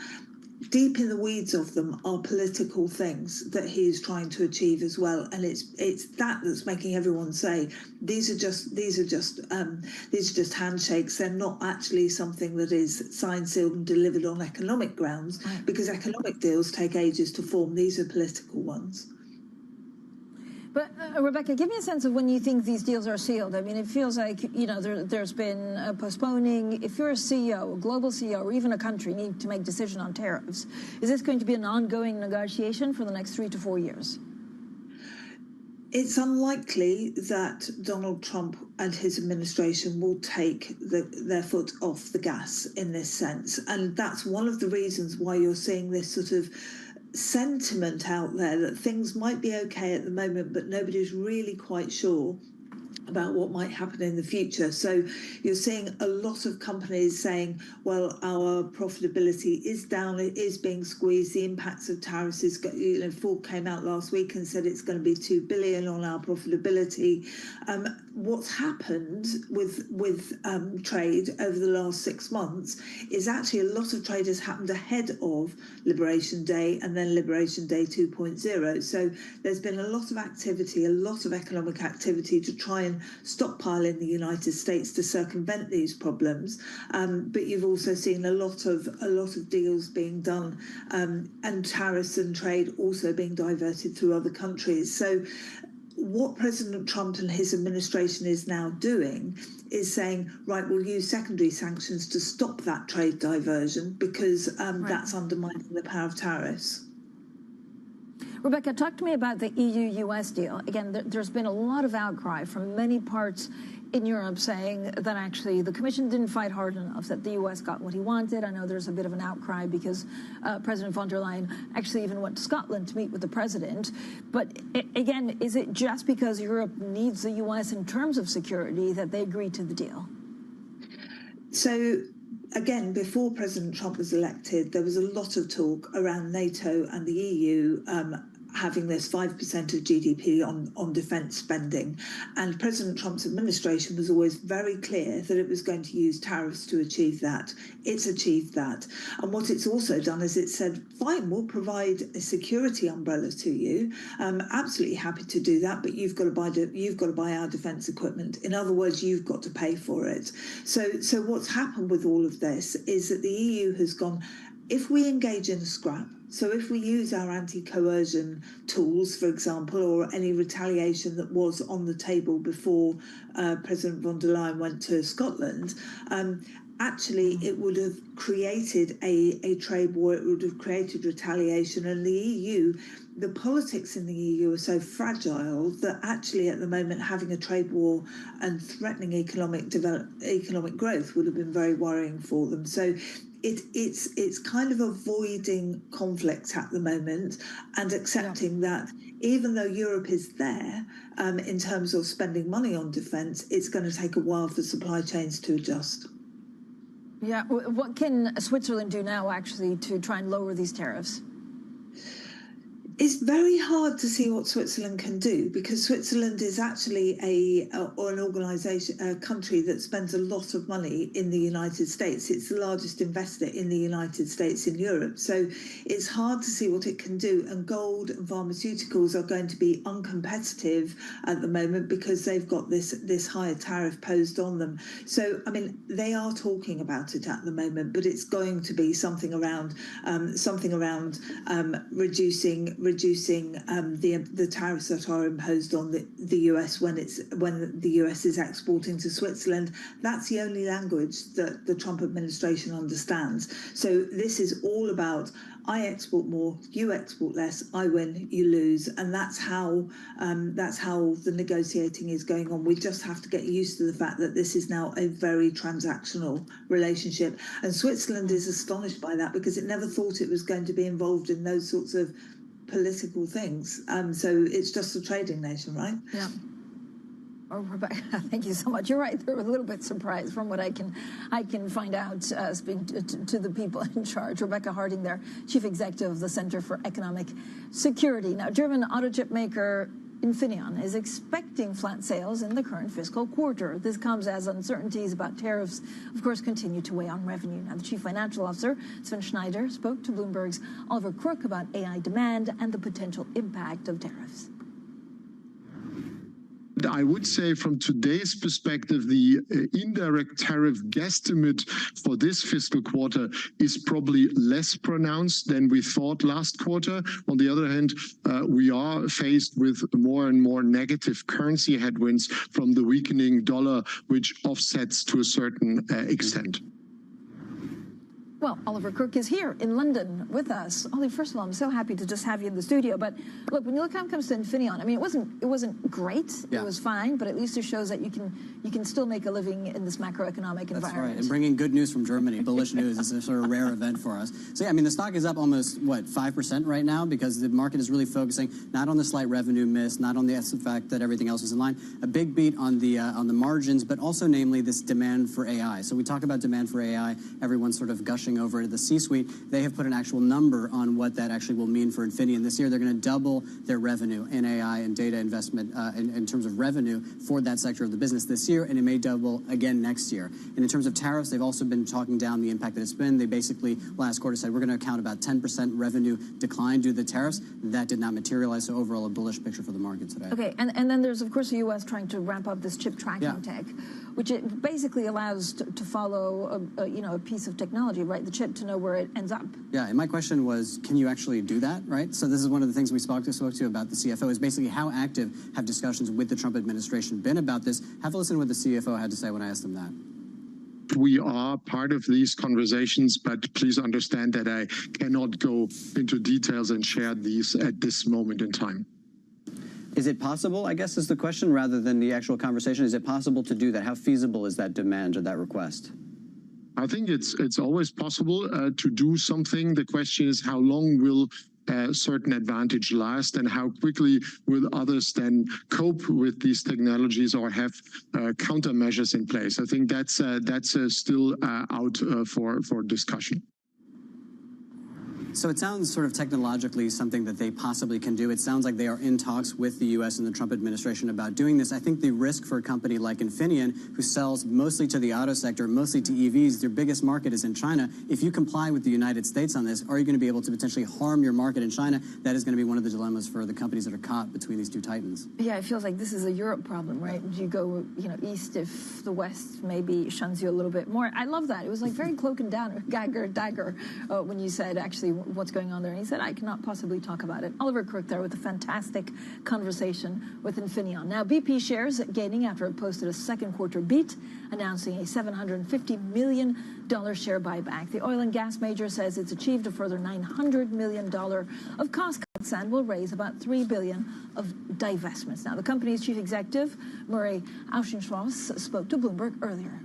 S28: deep in the weeds of them are political things that he is trying to achieve as well, and it's that's making everyone say these are just handshakes. They're not actually something that is signed, sealed, and delivered on economic grounds, because economic deals take ages to form. These are political ones.
S18: But Rebecca, give me a sense of when you think these deals are sealed. I mean, it feels like, there's been postponing. If you're a CEO, a global CEO, or even a country need to make a decision on tariffs, is this going to be an ongoing negotiation for the next 3 to 4 years?
S28: It's unlikely that Donald Trump and his administration will take their foot off the gas in this sense. And that's one of the reasons why you're seeing this sort of sentiment out there that things might be okay at the moment, but nobody's really quite sure about what might happen in the future. So you're seeing a lot of companies saying, well, our profitability is down, it is being squeezed, the impacts of tariffs is, Ford came out last week and said it's going to be $2 billion on our profitability. What's happened with trade over the last 6 months is actually a lot of trade has happened ahead of Liberation Day and then Liberation Day 2.0. So there's been a lot of activity, a lot of economic activity to try and stockpile in the United States to circumvent these problems, but you've also seen a lot of deals being done, and tariffs and trade also being diverted through other countries. So what President Trump and his administration is now doing is saying, right, we'll use secondary sanctions to stop that trade diversion, because that's undermining the power of tariffs.
S18: Rebecca, talk to me about the EU-US deal. Again, there's been a lot of outcry from many parts in Europe saying that actually the Commission didn't fight hard enough, that the US got what he wanted. I know there's a bit of an outcry because President von der Leyen actually even went to Scotland to meet with the president. But again, is it just because Europe needs the US in terms of security that they agreed to the deal?
S28: So again, before President Trump was elected, there was a lot of talk around NATO and the EU having this 5% of GDP on defence spending. And President Trump's administration was always very clear that it was going to use tariffs to achieve that. It's achieved that. And what it's also done is it said, fine, we'll provide a security umbrella to you. Absolutely happy to do that, but you've got to buy our defence equipment. In other words, you've got to pay for it. So what's happened with all of this is that the EU has gone, if we engage in a scrap, so if we use our anti-coercion tools, for example, or any retaliation that was on the table before President von der Leyen went to Scotland, actually it would have created a trade war, it would have created retaliation, and the EU, the politics in the EU are so fragile that actually at the moment having a trade war and threatening economic growth would have been very worrying for them. So it's kind of avoiding conflict at the moment and accepting that even though Europe is there in terms of spending money on defence, it's going to take a while for supply chains to adjust.
S18: Yeah, what can Switzerland do now actually to try and lower these tariffs?
S28: It's very hard to see what Switzerland can do, because Switzerland is actually a country that spends a lot of money in the United States. It's the largest investor in the United States in Europe. So it's hard to see what it can do. And gold and pharmaceuticals are going to be uncompetitive at the moment because they've got this higher tariff posed on them. So, I mean, they are talking about it at the moment, but it's going to be something around reducing the tariffs that are imposed on the US when the US is exporting to Switzerland. That's the only language that the Trump administration understands. So this is all about I export more, you export less, I win, you lose, and that's how the negotiating is going on. We just have to get used to the fact that this is now a very transactional relationship, and Switzerland is astonished by that because it never thought it was going to be involved in those sorts of political things. So it's just a trading nation, right?
S18: Yeah. Oh, Rebecca, thank you so much. You're right. They're a little bit surprised from what I can find out speaking to the people in charge. Rebecca Harding there, Chief Executive of the Center for Economic Security. Now, German auto chip maker Infineon is expecting flat sales in the current fiscal quarter. This comes as uncertainties about tariffs, of course, continue to weigh on revenue. Now, the Chief Financial Officer, Sven Schneider, spoke to Bloomberg's Oliver Crook about AI demand and the potential impact of tariffs.
S1: I would say from today's perspective, the indirect tariff guesstimate for this fiscal quarter is probably less pronounced than we thought last quarter. On the other hand, we are faced with more and more negative currency headwinds from the weakening dollar, which offsets to a certain extent.
S18: Well, Oliver Crook is here in London with us. Ollie, first of all, I'm so happy to just have you in the studio. But look, when you look how it comes to Infineon, I mean, it wasn't great. Yeah. It was fine, but at least it shows that you can still make a living in this macroeconomic environment.
S3: That's right. And bringing good news from Germany, bullish news, is a sort of rare event for us. So yeah, I mean, the stock is up almost 5% right now because the market is really focusing not on the slight revenue miss, not on the fact that everything else is in line, a big beat on the margins, but also namely this demand for AI. So we talk about demand for AI. Everyone's sort of gushing over to the C-suite. They have put an actual number on what that actually will mean for Infineon this year. They're going to double their revenue in AI and data investment in terms of revenue for that sector of the business this year, and it may double again next year. And in terms of tariffs, they've also been talking down the impact that it's been. They basically last quarter said we're going to account about 10% revenue decline due to the tariffs. That did not materialize, so overall a bullish picture for the market today.
S18: Okay, and then there's of course the U.S. trying to ramp up this chip tracking tech, which it basically allows to follow a piece of technology, right? The chip to know where it ends up.
S3: Yeah, and my question was, can you actually do that, right? So this is one of the things we spoke to about the CFO, is basically how active have discussions with the Trump administration been about this? Have a listen to what the CFO had to say when I asked him that.
S1: We are part of these conversations, but please understand that I cannot go into details and share these at this moment in time.
S3: Is it possible, I guess is the question, rather than the actual conversation, is it possible to do that? How feasible is that demand or that request?
S1: I think it's always possible to do something. The question is how long will a certain advantage last and how quickly will others then cope with these technologies or have countermeasures in place. I think that's still out for discussion.
S3: So it sounds sort of technologically something that they possibly can do. It sounds like they are in talks with the U.S. and the Trump administration about doing this. I think the risk for a company like Infineon, who sells mostly to the auto sector, mostly to EVs, their biggest market is in China. If you comply with the United States on this, are you going to be able to potentially harm your market in China? That is going to be one of the dilemmas for the companies that are caught between these two titans.
S18: Yeah, it feels like this is a Europe problem, right? You go, east if the West maybe shuns you a little bit more. I love that. It was like very cloak and dagger when you said actually what's going on there. And he said, I cannot possibly talk about it. Oliver Crook there with a fantastic conversation with Infineon. Now, BP shares gaining after it posted a second quarter beat, announcing a $750 million share buyback. The oil and gas major says it's achieved a further $900 million of cost cuts and will raise about $3 billion of divestments. Now, the company's chief executive, Murray Auchincloss, spoke to Bloomberg earlier.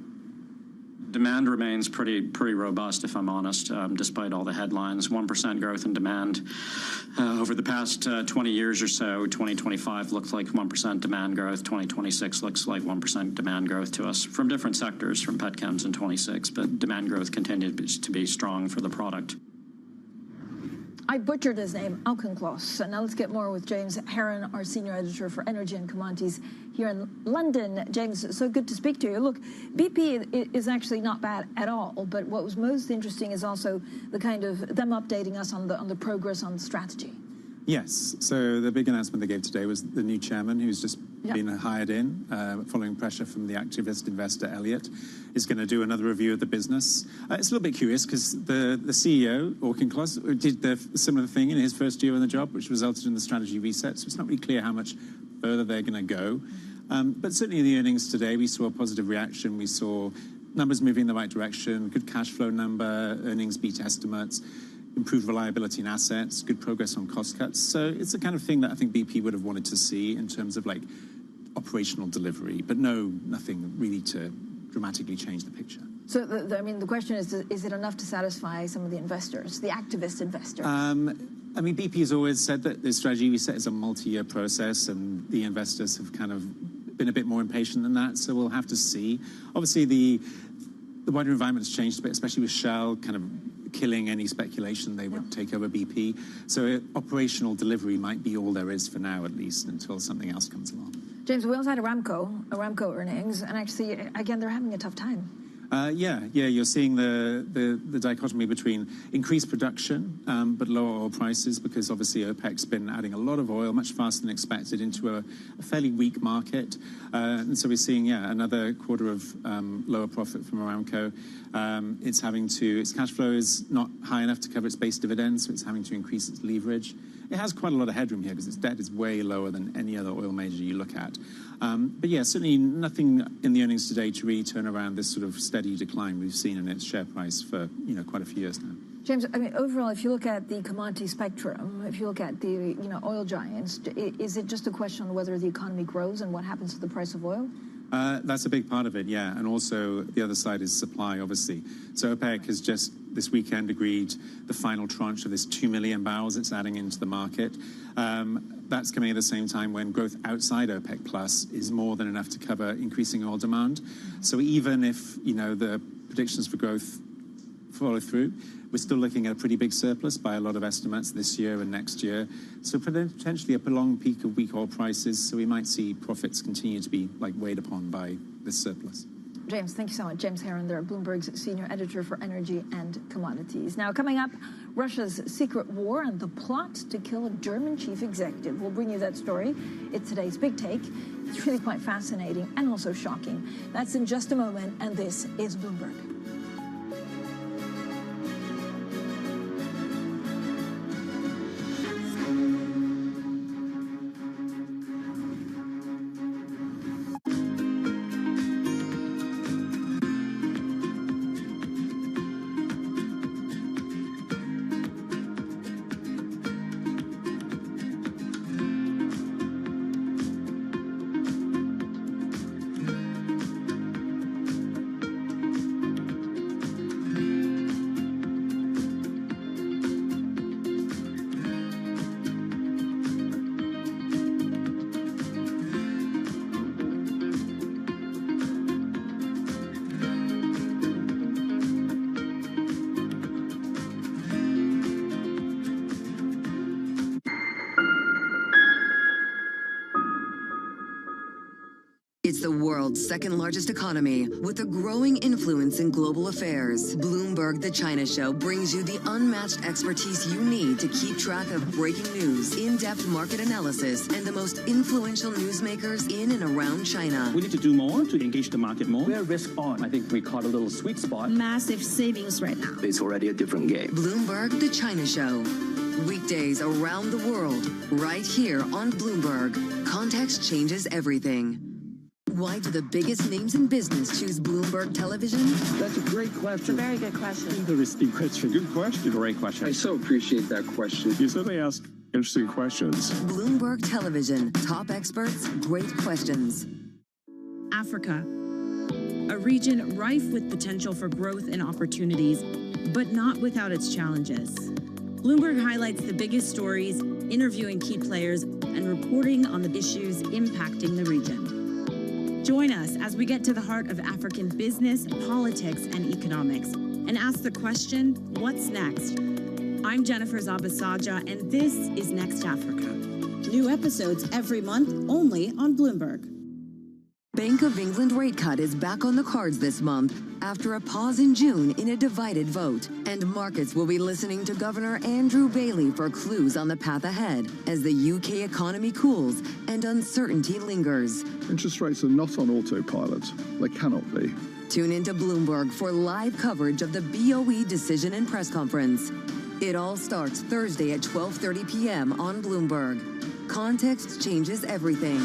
S8: Demand remains pretty robust, if I'm honest, despite all the headlines. 1% growth in demand over the past 20 years or so. 2025 looks like 1% demand growth. 2026 looks like 1% demand growth to us from different sectors, from petchems in 26, but demand growth continues to be strong for the product.
S18: I butchered his name, Auchincloss. Now let's get more with James Heron, our senior editor for Energy and Commodities here in London. James, so good to speak to you. Look, BP is actually not bad at all, but what was most interesting is also the kind of them updating us on the progress on the strategy.
S11: Yes. So the big announcement they gave today was the new chairman, who's just been hired in, following pressure from the activist investor Elliott, is going to do another review of the business. It's a little bit curious because the CEO, Auchincloss, did the similar thing in his first year on the job, which resulted in the strategy reset. So it's not really clear how much further they're going to go. But certainly in the earnings today, we saw a positive reaction. We saw numbers moving in the right direction, good cash flow number, earnings beat estimates. improved reliability in assets, good progress on cost cuts. So it's the kind of thing that I think BP would have wanted to see in terms of like operational delivery, but nothing really to dramatically change the picture.
S18: So, I mean, the question is it enough to satisfy some of the investors, the activist investors?
S11: I mean, BP has always said that the strategy we set is a multi-year process, and the investors have kind of been a bit more impatient than that, so we'll have to see. Obviously, the wider environment has changed a bit, especially with Shell kind of killing any speculation they would take over BP. So operational delivery might be all there is for now, at least, until something else comes along.
S18: James, we also had Aramco earnings, and actually, again, they're having a tough time.
S11: Yeah, you're seeing the dichotomy between increased production but lower oil prices, because obviously OPEC's been adding a lot of oil much faster than expected into a fairly weak market. And so we're seeing, another quarter of lower profit from Aramco. Its cash flow is not high enough to cover its base dividends, so it's having to increase its leverage. It has quite a lot of headroom here because its debt is way lower than any other oil major you look at. But yeah, certainly nothing in the earnings today to really turn around this sort of steady decline we've seen in its share price for quite a few years now.
S18: James, I mean, overall, if you look at the commodity spectrum, if you look at the oil giants, is it just a question on whether the economy grows and what happens to the price of oil?
S11: That's a big part of it, yeah. And also the other side is supply, obviously. So OPEC has just this weekend agreed the final tranche of this 2 million barrels it's adding into the market. That's coming at the same time when growth outside OPEC Plus is more than enough to cover increasing oil demand. So even if, the predictions for growth follow through, we're still looking at a pretty big surplus by a lot of estimates this year and next year. So potentially a prolonged peak of weak oil prices. So we might see profits continue to be weighed upon by this surplus.
S18: James, thank you so much. James Heron there, Bloomberg's senior editor for energy and commodities. Now, coming up, Russia's secret war and the plot to kill a German chief executive. We'll bring you that story. It's today's big take. It's really quite fascinating and also shocking. That's in just a moment, and this is Bloomberg.
S7: It's the world's second largest economy with a growing influence in global affairs. Bloomberg The China Show brings you the unmatched expertise you need to keep track of breaking news, in-depth market analysis, and the most influential newsmakers in and around China.
S4: We need to do more to engage the market more. We're risk on. I think we caught a little sweet spot.
S22: Massive savings right now.
S4: It's already a different game.
S7: Bloomberg The China Show. Weekdays around the world, right here on Bloomberg. Context changes everything. Why do the biggest names in business choose Bloomberg Television?
S5: That's a great question.
S22: It's a very good question.
S5: Interesting question. Good question.
S4: Great question.
S5: I so appreciate that question. You certainly ask interesting questions.
S7: Bloomberg Television. Top experts, great questions.
S23: Africa, a region rife with potential for growth and opportunities, but not without its challenges. Bloomberg highlights the biggest stories, interviewing key players, and reporting on the issues impacting the region. Join us as we get to the heart of African business, politics, and economics, and ask the question, what's next? I'm Jennifer Zabasaja, and this is Next Africa. New episodes every month, only on Bloomberg.
S7: Bank of England rate cut is back on the cards this month after a pause in June in a divided vote. And markets will be listening to Governor Andrew Bailey for clues on the path ahead as the UK economy cools and uncertainty lingers.
S9: Interest rates are not on autopilot. They cannot be.
S7: Tune into Bloomberg for live coverage of the BOE decision and press conference. It all starts Thursday at 12:30 p.m. on Bloomberg. Context changes everything.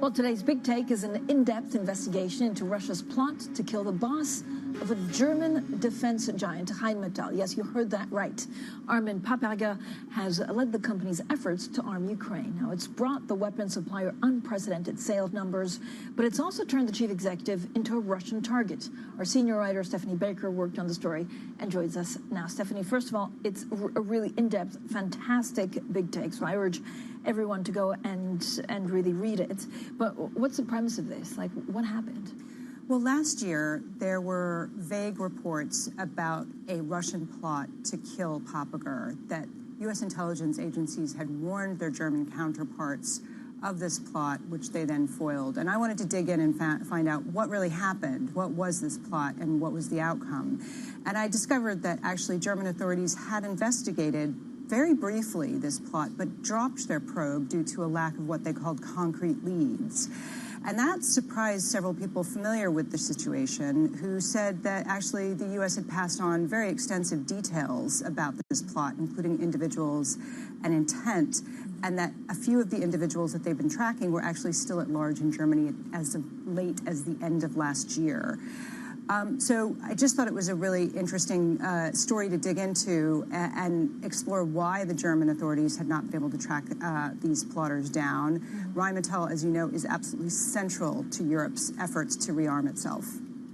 S18: Well, today's big take is an in-depth investigation into Russia's plot to kill the boss of a German defense giant, Rheinmetall. Yes, you heard that right. Armin Paperga has led the company's efforts to arm Ukraine. Now, it's brought the weapon supplier unprecedented sales numbers, but it's also turned the chief executive into a Russian target. Our senior writer, Stephanie Baker, worked on the story and joins us now. Stephanie, first of all, it's a really in-depth, fantastic big take, so I urge everyone to go and really read it. But what's the premise of this? Like, what happened?
S6: Well, last year, there were vague reports about a Russian plot to kill Paperga, that U.S. intelligence agencies had warned their German counterparts of this plot, which they then foiled. And I wanted to dig in and find out what really happened, what was this plot, and what was the outcome. And I discovered that actually German authorities had investigated very briefly this plot, but dropped their probe due to a lack of what they called concrete leads. And that surprised several people familiar with the situation, who said that actually the U.S. had passed on very extensive details about this plot, including individuals and intent, and that a few of the individuals that they've been tracking were actually still at large in Germany as late as the end of last year. So I just thought it was a really interesting story to dig into and explore why the German authorities had not been able to track these plotters down. Rheinmetall, as you know, is absolutely central to Europe's efforts to rearm itself.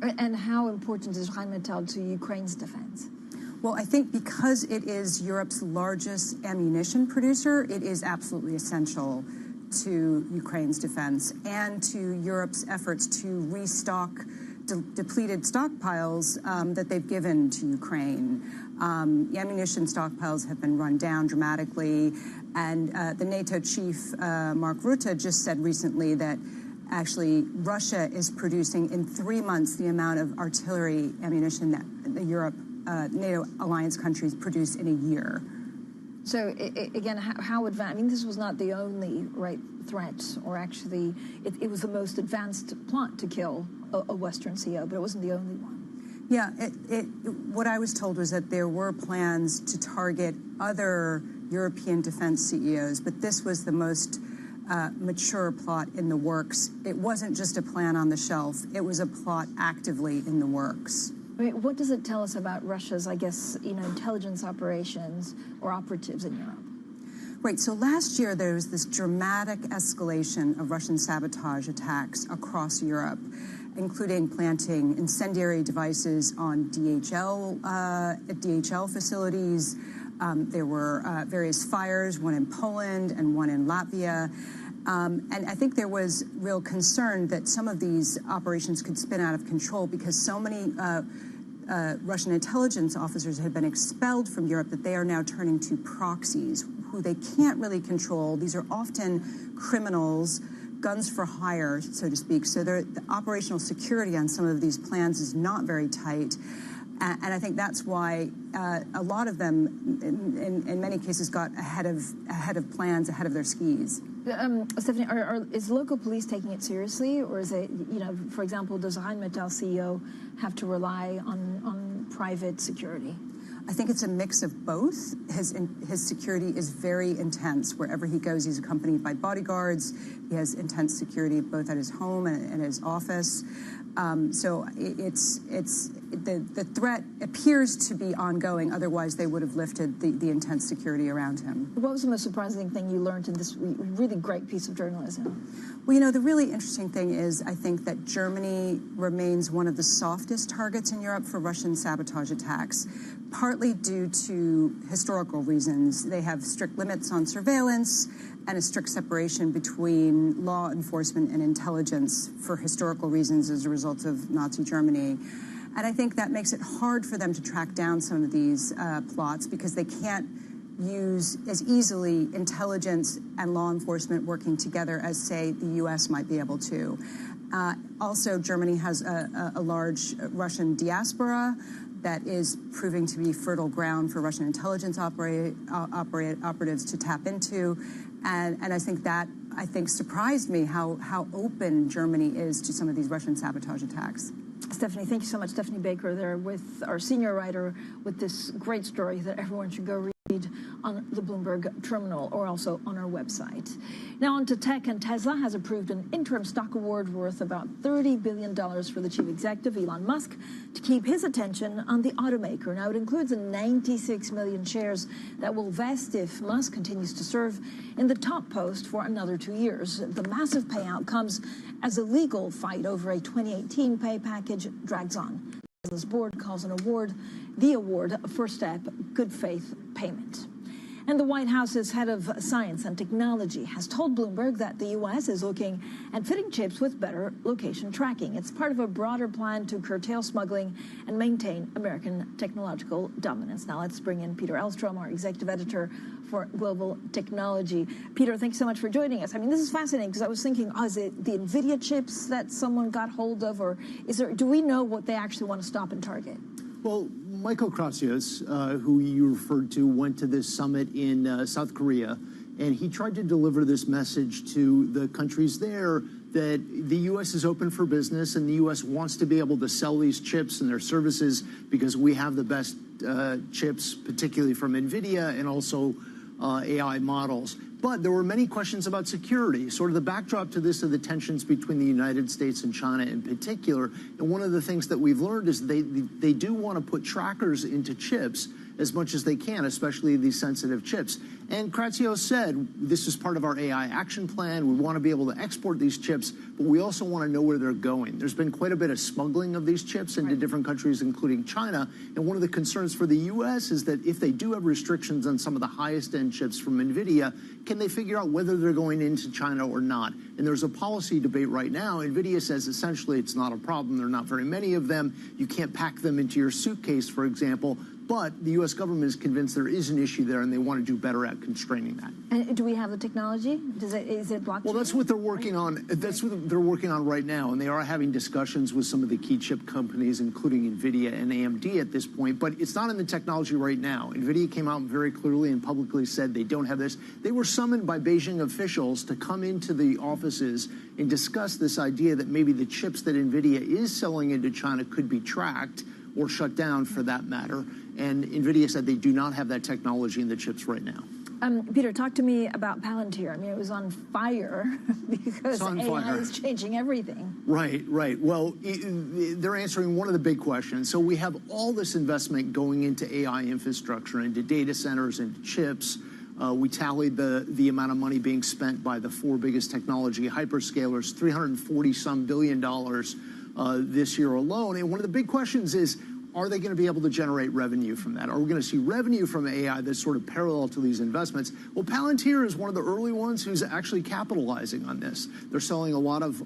S18: And how important is Rheinmetall to Ukraine's defense?
S6: Well, I think because it is Europe's largest ammunition producer, it is absolutely essential to Ukraine's defense and to Europe's efforts to restock depleted stockpiles that they've given to Ukraine. The ammunition stockpiles have been run down dramatically, and the NATO chief, Mark Rutte, just said recently that actually Russia is producing in 3 months the amount of artillery ammunition that the NATO alliance countries produce in a year.
S18: So, again, how advanced? I mean, this was not the only threat, or actually, it was the most advanced plot to kill a Western CEO, but it wasn't the only one.
S6: Yeah, what I was told was that there were plans to target other European defense CEOs, but this was the most mature plot in the works. It wasn't just a plan on the shelf. It was a plot actively in the works.
S18: I mean, what does it tell us about Russia's, I guess, intelligence operations or operatives in Europe?
S6: Right, so last year there was this dramatic escalation of Russian sabotage attacks across Europe, including planting incendiary devices on DHL facilities. There were various fires, one in Poland and one in Latvia. And I think there was real concern that some of these operations could spin out of control because so many Russian intelligence officers had been expelled from Europe that they are now turning to proxies who they can't really control. These are often criminals, guns for hire, so to speak. So the operational security on some of these plans is not very tight. And I think that's why a lot of them, in many cases, got ahead of plans, ahead of their skis.
S18: Stephanie, is local police taking it seriously, or is it, for example, does the Rheinmetall CEO have to rely on private security?
S6: I think it's a mix of both. His security is very intense. Wherever he goes, he's accompanied by bodyguards. He has intense security both at his home and his office. So the threat appears to be ongoing. Otherwise, they would have lifted the intense security around him.
S18: What was the most surprising thing you learned in this really great piece of journalism?
S6: Well, the really interesting thing is I think that Germany remains one of the softest targets in Europe for Russian sabotage attacks, partly due to historical reasons. They have strict limits on surveillance and a strict separation between law enforcement and intelligence for historical reasons as a result of Nazi Germany. And I think that makes it hard for them to track down some of these plots because they can't use as easily intelligence and law enforcement working together as, say, the U.S. might be able to. Also, Germany has a large Russian diaspora that is proving to be fertile ground for Russian intelligence operatives to tap into. And I think surprised me how open Germany is to some of these Russian sabotage attacks.
S18: Stephanie, thank you so much. Stephanie Baker there with our senior writer with this great story that everyone should go read. on the Bloomberg terminal or also on our website. Now on to tech, and Tesla has approved an interim stock award worth about $30 billion for the chief executive, Elon Musk, to keep his attention on the automaker. Now it includes 96 million shares that will vest if Musk continues to serve in the top post for another 2 years. The massive payout comes as a legal fight over a 2018 pay package drags on. Tesla's board calls the award a first step, good faith payment. And the White House's head of science and technology has told Bloomberg that the U.S. is looking at fitting chips with better location tracking. It's part of a broader plan to curtail smuggling and maintain American technological dominance. Now let's bring in Peter Elstrom, our executive editor for Global Technology. Peter, thanks so much for joining us. I mean, this is fascinating because I was thinking, is it the NVIDIA chips that someone got hold of, or do we know what they actually want to stop and target?
S10: Well, Michael Kratsios, who you referred to, went to this summit in South Korea, and he tried to deliver this message to the countries there that the U.S. is open for business and the U.S. wants to be able to sell these chips and their services because we have the best chips, particularly from NVIDIA and also AI models. But there were many questions about security. Sort of the backdrop to this are the tensions between the United States and China in particular. And one of the things that we've learned is they do want to put trackers into chips as much as they can, especially these sensitive chips. And Kratsios said, this is part of our AI action plan. We want to be able to export these chips, but we also want to know where they're going. There's been quite a bit of smuggling of these chips into different countries, including China. And one of the concerns for the U.S. is that if they do have restrictions on some of the highest end chips from NVIDIA, can they figure out whether they're going into China or not? And there's a policy debate right now. NVIDIA says essentially it's not a problem. There are not very many of them. You can't pack them into your suitcase, for example. But the U.S. government is convinced there is an issue there, and they want to do better at constraining that.
S18: And do we have the technology? Is it blockchain?
S10: Well, that's what they're working on. That's what they're working on right now, and they are having discussions with some of the key chip companies, including NVIDIA and AMD at this point. But it's not in the technology right now. NVIDIA came out very clearly and publicly said they don't have this. They were summoned by Beijing officials to come into the offices and discuss this idea that maybe the chips that NVIDIA is selling into China could be tracked or shut down for that matter. And NVIDIA said they do not have that technology in the chips right now.
S18: Peter, talk to me about Palantir. I mean, it was on fire because AI is changing everything.
S10: Right, right. Well, they're answering one of the big questions. So we have all this investment going into AI infrastructure, into data centers, into chips. We tallied the amount of money being spent by the 4 biggest technology hyperscalers, $340-some billion this year alone. And one of the big questions is, are they going to be able to generate revenue from that? Are we going to see revenue from AI that's sort of parallel to these investments? Well, Palantir is one of the early ones who's actually capitalizing on this. They're selling a lot of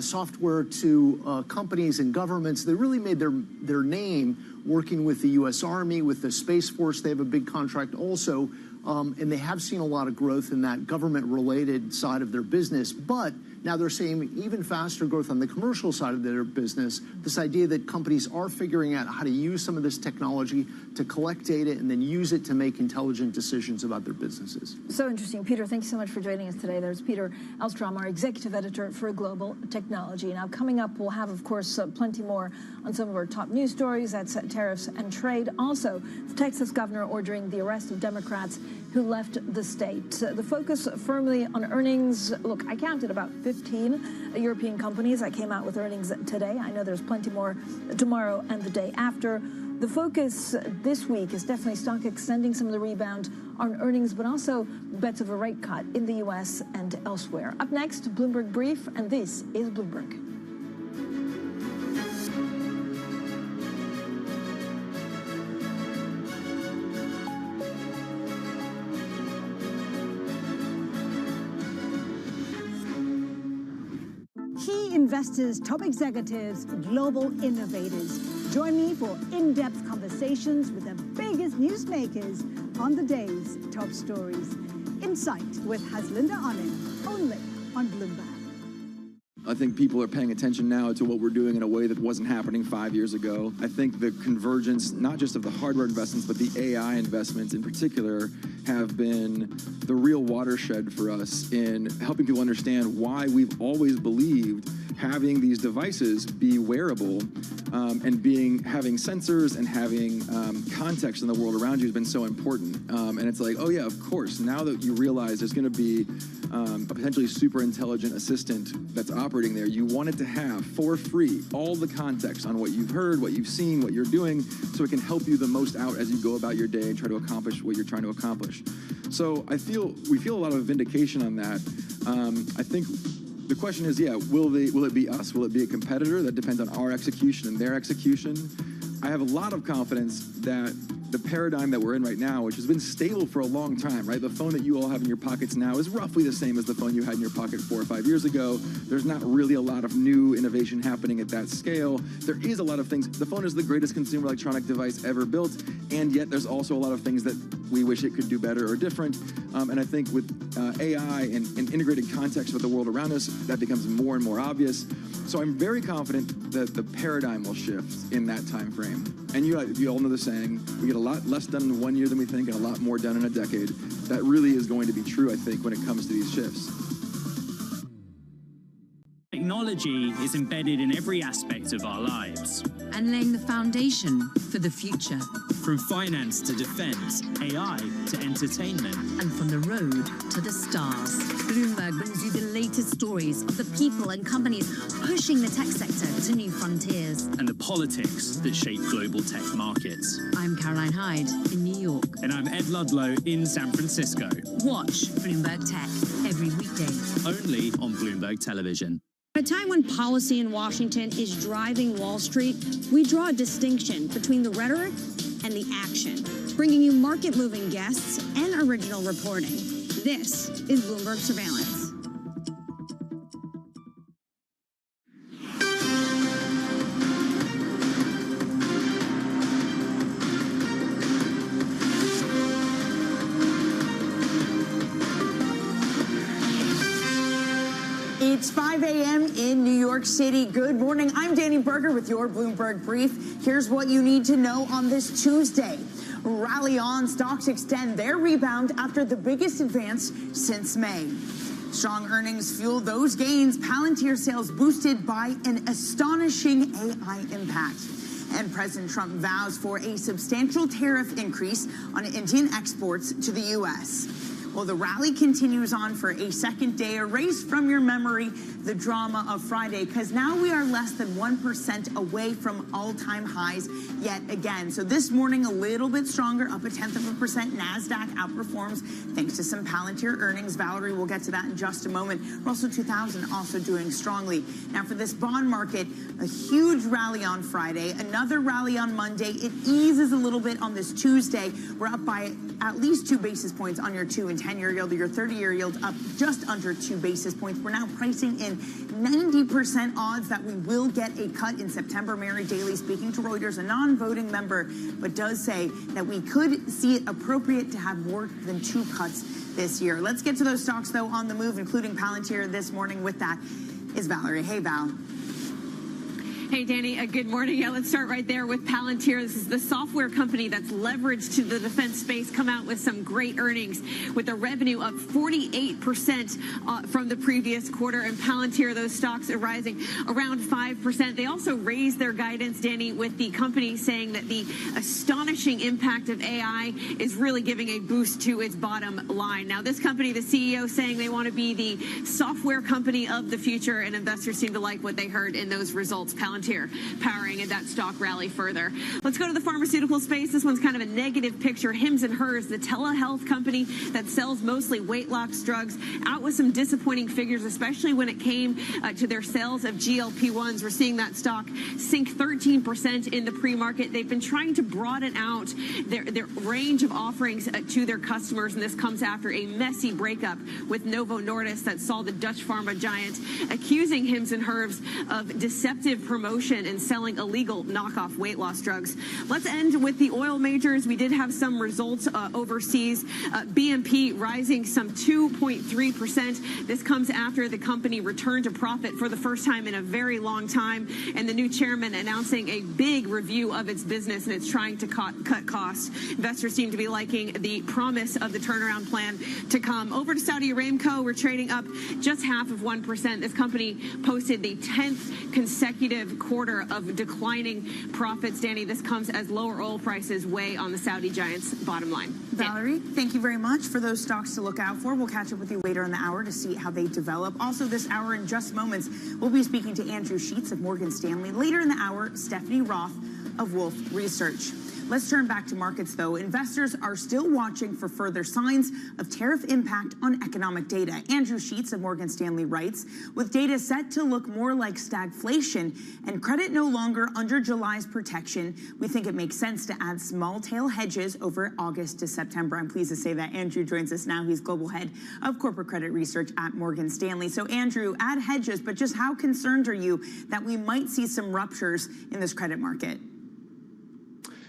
S10: software to companies and governments. They really made their name working with the U.S. Army, with the Space Force. They have a big contract also, and they have seen a lot of growth in that government-related side of their business. But now they're seeing even faster growth on the commercial side of their business, this idea that companies are figuring out how to use some of this technology to collect data and then use it to make intelligent decisions about their businesses.
S18: So interesting. Peter, thanks so much for joining us today. There's Peter Elstrom, our executive editor for Global Technology. Now, coming up, we'll have, of course, plenty more on some of our top news stories. That's tariffs and trade. Also, the Texas governor ordering the arrest of Democrats who left the state. The focus firmly on earnings. Look, I counted about 15 European companies that came out with earnings today. I know there's plenty more tomorrow and the day after. The focus this week is definitely stock extending some of the rebound on earnings, but also bets of a rate cut in the U.S. and elsewhere. Up next, Bloomberg Brief, and this is Bloomberg.
S12: Key investors, top executives, global innovators. Join me for in-depth conversations with the biggest newsmakers on the day's top stories. Insight with Haslinda Onen, only on Bloomberg.
S2: I think people are paying attention now to what we're doing in a way that wasn't happening 5 years ago. I think the convergence, not just of the hardware investments, but the AI investments in particular, have been the real watershed for us in helping people understand why we've always believed having these devices be wearable and having sensors and having context in the world around you has been so important. And it's like, oh yeah, of course, now that you realize there's going to be a potentially super intelligent assistant that's operating there, you want it to have, for free, all the context on what you've heard, what you've seen, what you're doing, so it can help you the most out as you go about your day and try to accomplish what you're trying to accomplish. So we feel a lot of vindication on that. I think the question is, yeah, will it be us? Will it be a competitor? That depends on our execution and their execution. I have a lot of confidence that the paradigm that we're in right now, which has been stable for a long time, right? The phone that you all have in your pockets now is roughly the same as the phone you had in your pocket 4 or 5 years ago. There's not really a lot of new innovation happening at that scale. There is a lot of things. The phone is the greatest consumer electronic device ever built, and yet there's also a lot of things that we wish it could do better or different. And I think with AI and integrated context with the world around us, that becomes more and more obvious. So I'm very confident that the paradigm will shift in that time frame. And you all know the saying, we get a lot less done in 1 year than we think and a lot more done in a decade. That really is going to be true, I think, when it comes to these shifts.
S13: Technology is embedded in every aspect of our lives.
S14: And laying the foundation for the future.
S13: From finance to defense, AI to entertainment.
S14: And from the road to the stars. Bloomberg brings you the latest stories of the people and companies pushing the tech sector to new frontiers.
S13: And the politics that shape global tech markets.
S14: I'm Caroline Hyde in New York.
S13: And I'm Ed Ludlow in San Francisco.
S14: Watch Bloomberg Tech every weekday.
S13: Only on Bloomberg Television.
S15: At a time when policy in Washington is driving Wall Street, we draw a distinction between the rhetoric and the action, bringing you market-moving guests and original reporting. This is Bloomberg Surveillance.
S27: It's 5 a.m. in New York City. Good morning. I'm Danny Berger with your Bloomberg Brief. Here's what you need to know on this Tuesday. Rally on. Stocks extend their rebound after the biggest advance since May. Strong earnings fueled those gains. Palantir sales boosted by an astonishing AI impact. And President Trump vows for a substantial tariff increase on Indian exports to the U.S. Well, the rally continues on for a second day. Erase from your memory the drama of Friday, because now we are less than 1% away from all-time highs yet again. So this morning, a little bit stronger, up 0.1%. NASDAQ outperforms thanks to some Palantir earnings. Valerie will get to that in just a moment. Russell 2000 also doing strongly. Now for this bond market, a huge rally on Friday, another rally on Monday. It eases a little bit on this Tuesday. We're up by at least 2 basis points on your 2- and 10-year yield. Your 30-year yield up just under 2 basis points. We're now pricing in 90% odds that we will get a cut in September. Mary Daly, speaking to Reuters, a non-voting member, but does say that we could see it appropriate to have more than 2 cuts this year. Let's get to those stocks, though, on the move, including Palantir this morning. With that is Valerie. Hey, Val.
S16: Hey, Danny, good morning. Yeah, let's start right there with Palantir. This is the software company that's leveraged to the defense space, come out with some great earnings with a revenue up 48% from the previous quarter. And Palantir, those stocks are rising around 5%. They also raised their guidance, Danny, with the company saying that the astonishing impact of AI is really giving a boost to its bottom line. Now, this company, the CEO saying they want to be the software company of the future, and investors seem to like what they heard in those results. Palantir powering that stock rally further. Let's go to the pharmaceutical space. This one's kind of a negative picture. Hims & Hers, the telehealth company that sells mostly weight loss drugs, out with some disappointing figures, especially when it came to their sales of GLP-1s. We're seeing that stock sink 13% in the pre-market. They've been trying to broaden out their range of offerings to their customers, and this comes after a messy breakup with Novo Nordisk that saw the Dutch pharma giant accusing Hims & Hers of deceptive promotion promotion and selling illegal knockoff weight loss drugs. Let's end with the oil majors. We did have some results overseas. BNP rising some 2.3%. This comes after the company returned to profit for the first time in a very long time, and the new chairman announcing a big review of its business, and it's trying to cut costs. Investors seem to be liking the promise of the turnaround plan to come. Over to Saudi Aramco, we're trading up just 0.5%. This company posted the 10th consecutive quarter of declining profits. Danny, this comes as lower oil prices weigh on the Saudi giant's bottom line.
S27: Valerie, thank you very much for those stocks to look out for. We'll catch up with you later in the hour to see how they develop. Also this hour, in just moments, we'll be speaking to Andrew Sheets of Morgan Stanley. Later in the hour, Stephanie Roth of Wolfe Research. Let's turn back to markets, though. Investors are still watching for further signs of tariff impact on economic data. Andrew Sheets of Morgan Stanley writes, with data set to look more like stagflation and credit no longer under July's protection, we think it makes sense to add small tail hedges over August to September. I'm pleased to say that Andrew joins us now. He's global head of corporate credit research at Morgan Stanley. So Andrew, add hedges, but just how concerned are you that we might see some ruptures in this credit market?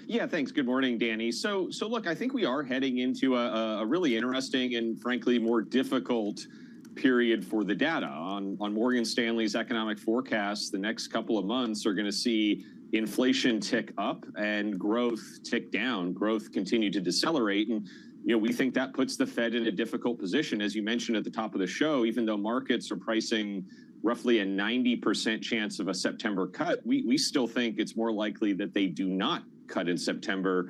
S17: Yeah, thanks. Good morning, Danny. So look, I think we are heading into a really interesting and frankly more difficult period for the data. On Morgan Stanley's economic forecasts, the next couple of months are going to see inflation tick up and growth tick down, growth continue to decelerate. And, we think that puts the Fed in a difficult position. As you mentioned at the top of the show, even though markets are pricing roughly a 90% chance of a September cut, we still think it's more likely that they do not cut in September,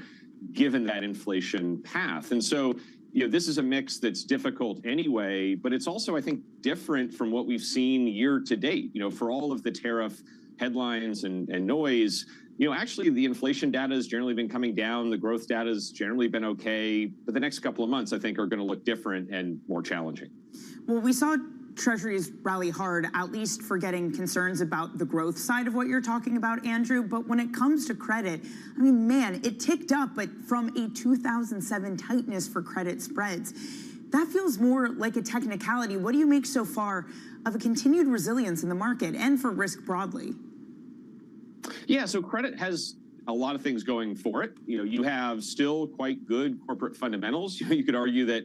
S17: given that inflation path. And so, this is a mix that's difficult anyway, but it's also, I think, different from what we've seen year to date. For all of the tariff headlines and noise, actually the inflation data has generally been coming down. The growth data has generally been okay, but the next couple of months, I think, are going to look different and more challenging.
S27: Well, we saw Treasuries rally hard, at least for getting concerns about the growth side of what you're talking about, Andrew. But when it comes to credit, I mean, man, it ticked up, but from a 2007 tightness for credit spreads. That feels more like a technicality. What do you make so far of a continued resilience in the market and for risk broadly?
S17: Yeah, so credit has a lot of things going for it. You have still quite good corporate fundamentals. You could argue that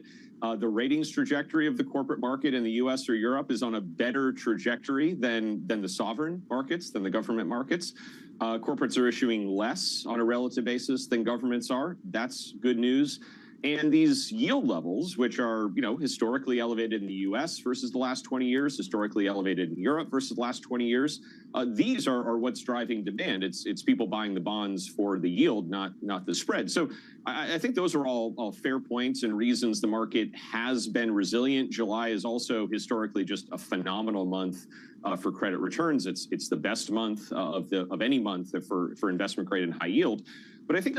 S17: the ratings trajectory of the corporate market in the U.S. or Europe is on a better trajectory than the sovereign markets, than the government markets. Corporates are issuing less on a relative basis than governments are. That's good news. And these yield levels, which are, historically elevated in the U.S. versus the last 20 years, historically elevated in Europe versus the last 20 years, these are what's driving demand. It's people buying the bonds for the yield, not the spread. So I think those are all fair points and reasons the market has been resilient. July is also historically just a phenomenal month for credit returns. It's the best month of any month for investment grade and high yield. But I think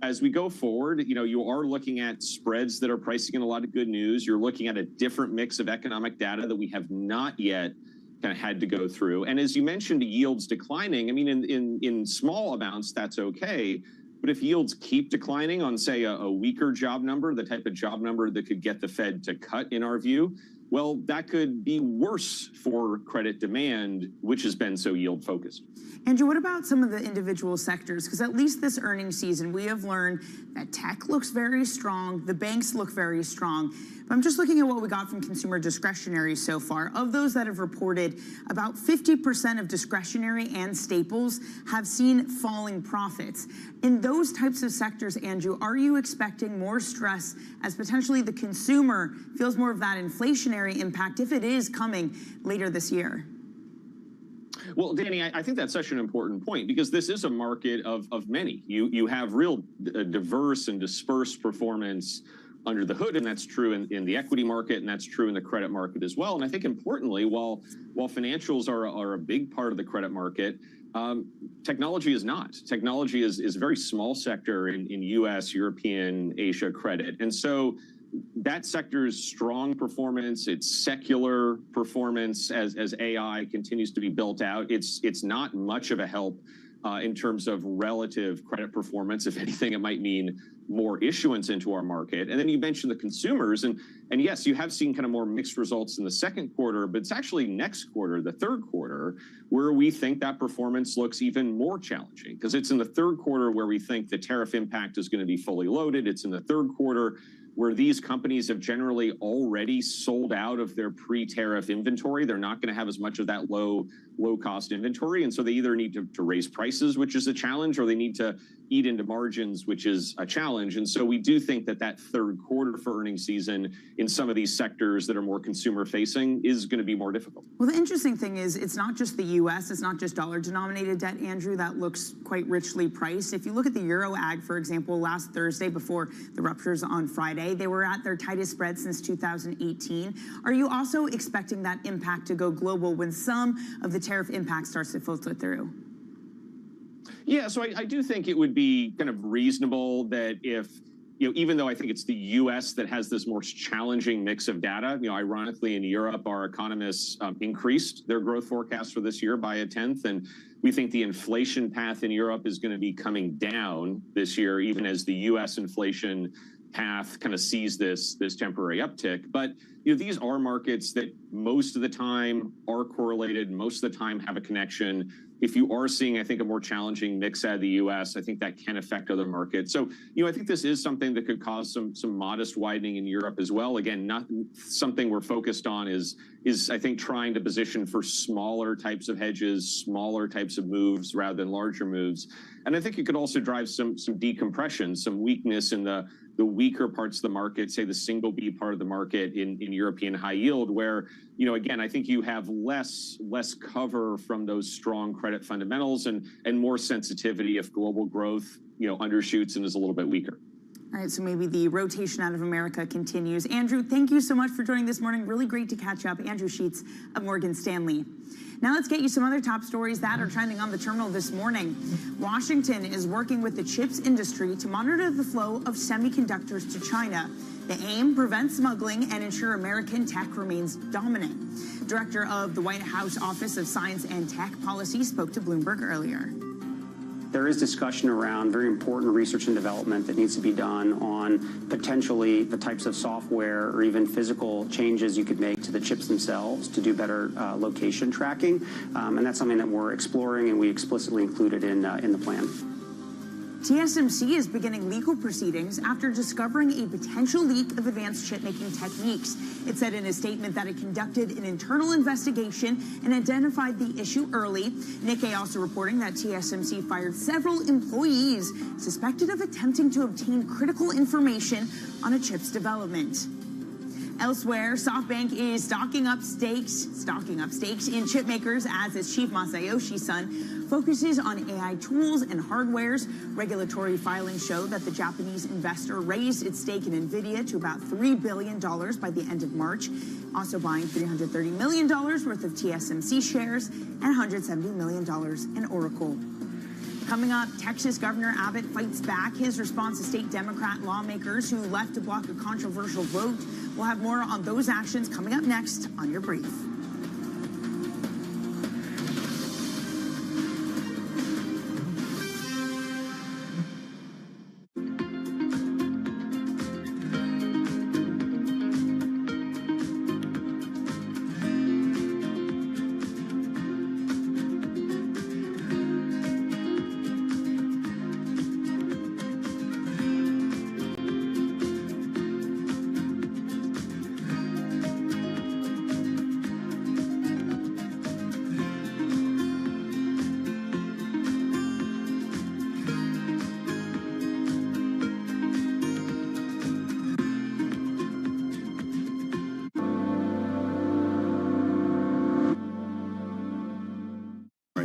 S17: as we go forward, you are looking at spreads that are pricing in a lot of good news. You're looking at a different mix of economic data that we have not yet kind of had to go through. And as you mentioned, yields declining. I mean, in small amounts, that's okay. But if yields keep declining on, say, a weaker job number, the type of job number that could get the Fed to cut, in our view, well, that could be worse for credit demand, which has been so yield focused.
S27: Andrew, what about some of the individual sectors? Because at least this earnings season, we have learned that tech looks very strong, the banks look very strong. But I'm just looking at what we got from consumer discretionary so far. Of those that have reported, about 50% of discretionary and staples have seen falling profits. In those types of sectors, Andrew, are you expecting more stress as potentially the consumer feels more of that inflationary impact if it is coming later this year?
S17: Well, Danny, I think that's such an important point because this is a market of many. You have real diverse and dispersed performance under the hood, and that's true in the equity market, and that's true in the credit market as well. And I think importantly, while financials are a big part of the credit market, technology is not. Technology is a very small sector in U.S., European, Asia credit. And so that sector's strong performance, its secular performance as AI continues to be built out, it's not much of a help in terms of relative credit performance. If anything, it might mean more issuance into our market. And then you mentioned the consumers, and yes, you have seen kind of more mixed results in the second quarter, but it's actually next quarter, the third quarter, where we think that performance looks even more challenging, because it's in the third quarter where we think the tariff impact is going to be fully loaded. It's in the third quarter where these companies have generally already sold out of their pre-tariff inventory. They're not going to have as much of that low-cost inventory, and so they either need to raise prices, which is a challenge, or they need to eat into margins, which is a challenge. And so we do think that that third quarter for earnings season in some of these sectors that are more consumer-facing is going to be more difficult.
S27: Well, the interesting thing is it's not just the U.S., it's not just dollar-denominated debt, Andrew, that looks quite richly priced. If you look at the Euro Ag, for example, last Thursday before the ruptures on Friday, they were at their tightest spread since 2018. Are you also expecting that impact to go global when some of the tariff impact starts to filter through?
S17: Yeah, so I do think it would be kind of reasonable that if, even though I think it's the U.S. that has this more challenging mix of data, ironically in Europe, our economists increased their growth forecast for this year by 1/10, and we think the inflation path in Europe is going to be coming down this year, even as the U.S. inflation path kind of sees this temporary uptick. But these are markets that most of the time are correlated, most of the time have a connection. If you are seeing, I think, a more challenging mix out of the U.S., I think that can affect other markets. So, I think this is something that could cause some modest widening in Europe as well. Again, not something we're focused on is I think trying to position for smaller types of hedges, smaller types of moves rather than larger moves. And I think it could also drive some decompression, some weakness in the weaker parts of the market, say the single B part of the market in European high yield, where, again, I think you have less cover from those strong credit fundamentals and more sensitivity if global growth, undershoots and is a little bit weaker.
S27: All right, so maybe the rotation out of America continues. Andrew, thank you so much for joining this morning. Really great to catch up. Andrew Sheets of Morgan Stanley. Now let's get you some other top stories that are trending on the terminal this morning. Washington is working with the chips industry to monitor the flow of semiconductors to China. The aim, prevent smuggling and ensure American tech remains dominant. Director of the White House Office of Science and Tech Policy spoke to Bloomberg earlier.
S1: There is discussion around very important research and development that needs to be done on potentially the types of software or even physical changes you could make to the chips themselves to do better location tracking. And that's something that we're exploring and we explicitly included in the plan.
S27: TSMC is beginning legal proceedings after discovering a potential leak of advanced chip-making techniques. It said in a statement that it conducted an internal investigation and identified the issue early. Nikkei also reporting that TSMC fired several employees suspected of attempting to obtain critical information on a chip's development. Elsewhere, SoftBank is stocking up stakes in chip makers as its chief Masayoshi Son focuses on AI tools and hardwares. Regulatory filings show that the Japanese investor raised its stake in NVIDIA to about $3 billion by the end of March, also buying $330 million worth of TSMC shares and $170 million in Oracle. Coming up, Texas Governor Abbott fights back his response to state Democrat lawmakers who left to block a controversial vote. We'll have more on those actions coming up next on Your Brief.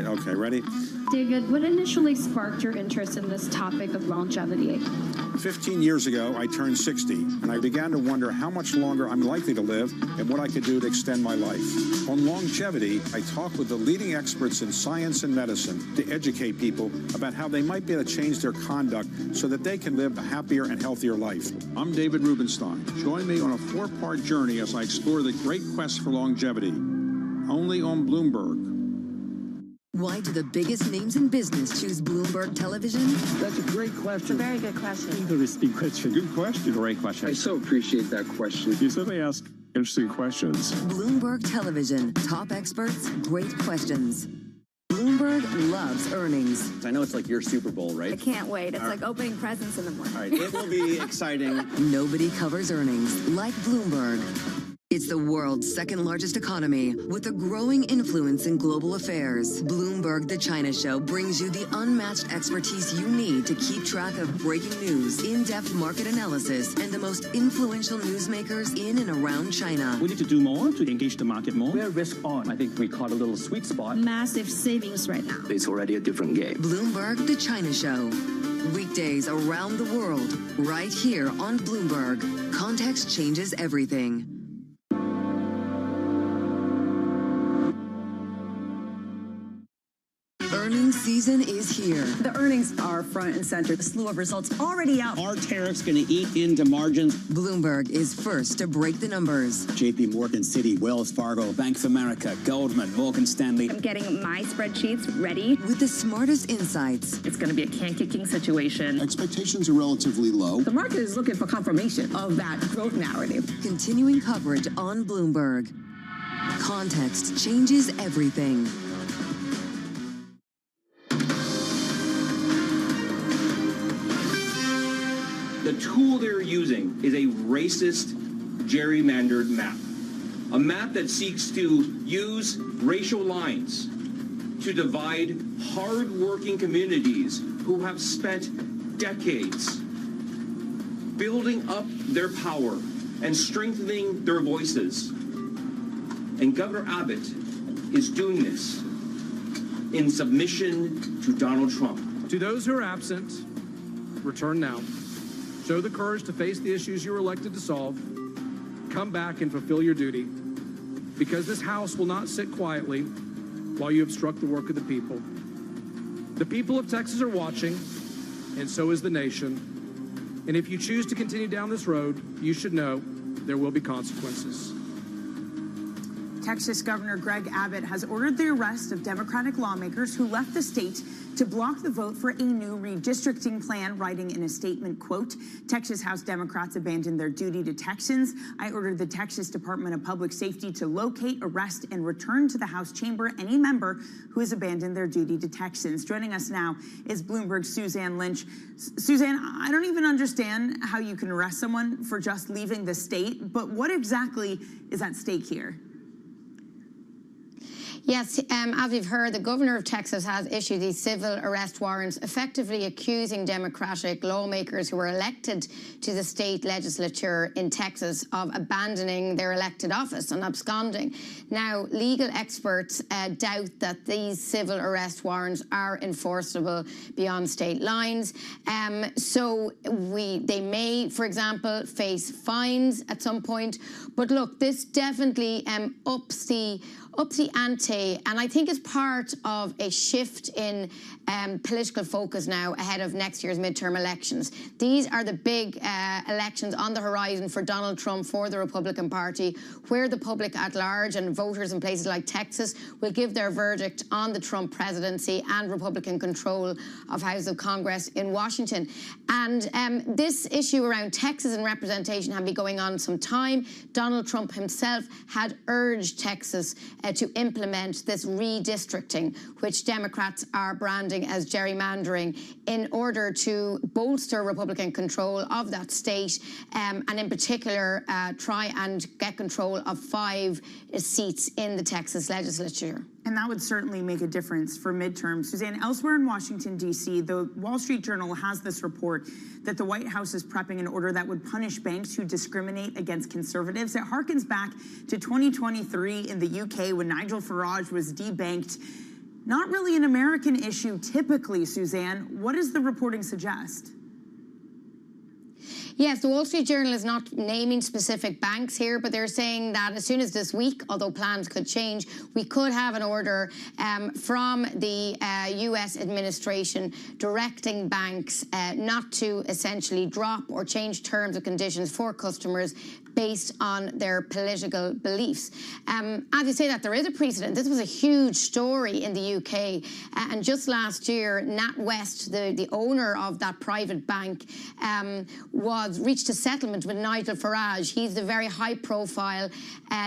S19: Okay, ready?
S20: David, what initially sparked your interest in this topic of longevity?
S19: 15 years ago, I turned 60, and I began to wonder how much longer I'm likely to live and what I could do to extend my life. On longevity, I talk with the leading experts in science and medicine to educate people about how they might be able to change their conduct so that they can live a happier and healthier life. I'm David Rubenstein. Join me on a 4-part journey as I explore the great quest for longevity. Only on Bloomberg.
S7: Why do the biggest names in business choose Bloomberg Television?
S5: That's a great question.
S22: It's a very good question.
S5: Interesting question. Good question.
S4: Great question.
S5: I so appreciate that question. You certainly ask interesting questions.
S7: Bloomberg Television. Top experts, great questions. Bloomberg loves earnings.
S3: I know it's like your Super Bowl, right?
S22: I can't wait. It's like opening presents in the morning.
S3: All right, it will be exciting.
S7: Nobody covers earnings like Bloomberg. It's the world's second largest economy with a growing influence in global affairs. Bloomberg The China Show brings you the unmatched expertise you need to keep track of breaking news, in-depth market analysis, and the most influential newsmakers in and around China.
S4: We need to do more to engage the market more. We're risk on. I think we caught a little sweet spot.
S22: Massive savings right now.
S3: It's already a different game.
S7: Bloomberg The China Show. Weekdays around the world, right here on Bloomberg. Context changes everything. Earnings season is here.
S22: The earnings are front and center. The slew of results already out.
S3: Are tariffs going to eat into margins?
S7: Bloomberg is first to break the numbers.
S3: JP Morgan, Citi, Wells Fargo, Bank of America, Goldman, Morgan Stanley.
S22: I'm getting my spreadsheets ready.
S7: With the smartest insights.
S22: It's going to be a can-kicking situation.
S8: Expectations are relatively low.
S22: The market is looking for confirmation of that growth narrative.
S7: Continuing coverage on Bloomberg. Context changes everything.
S11: The tool they're using is a racist, gerrymandered map. A map that seeks to use racial lines to divide hard-working communities who have spent decades building up their power and strengthening their voices. And Governor Abbott is doing this in submission to Donald Trump.
S21: To those who are absent, return now. Show the courage to face the issues you were elected to solve. Come back and fulfill your duty, because this House will not sit quietly while you obstruct the work of the people. The people of Texas are watching, and so is the nation. And if you choose to continue down this road, you should know there will be consequences.
S27: Texas Governor Greg Abbott has ordered the arrest of Democratic lawmakers who left the state to block the vote for a new redistricting plan, writing in a statement, quote, Texas House Democrats abandoned their duty to Texans. I ordered the Texas Department of Public Safety to locate, arrest, and return to the House chamber any member who has abandoned their duty to Texans. Joining us now is Bloomberg's Suzanne Lynch. Suzanne, I don't even understand how you can arrest someone for just leaving the state, but what exactly is at stake here?
S24: Yes, as we've heard, the governor of Texas has issued these civil arrest warrants, effectively accusing Democratic lawmakers who were elected to the state legislature in Texas of abandoning their elected office and absconding. Now, legal experts doubt that these civil arrest warrants are enforceable beyond state lines. So they may, for example, face fines at some point. But look, this definitely ups the ante, and I think it's part of a shift in political focus now ahead of next year's midterm elections. These are the big elections on the horizon for Donald Trump, for the Republican Party, where the public at large and voters in places like Texas will give their verdict on the Trump presidency and Republican control of House of Congress in Washington. And this issue around Texas and representation had been going on some time. Donald Trump himself had urged Texas to implement this redistricting, which Democrats are branding as gerrymandering, in order to bolster Republican control of that state, and in particular try and get control of 5 seats in the Texas legislature.
S27: And that would certainly make a difference for midterms. Suzanne, elsewhere in Washington, D.C., the Wall Street Journal has this report that the White House is prepping an order that would punish banks who discriminate against conservatives. It harkens back to 2023 in the UK when Nigel Farage was debanked. Not really an American issue typically, Suzanne. What does the reporting suggest?
S24: Yes, the Wall Street Journal is not naming specific banks here, but they're saying that as soon as this week, although plans could change, we could have an order from the U.S. administration directing banks not to essentially drop or change terms and conditions for customers based on their political beliefs. As you say that, there is a precedent. This was a huge story in the UK. And just last year, NatWest, the owner of that private bank, reached a settlement with Nigel Farage. He's the very high-profile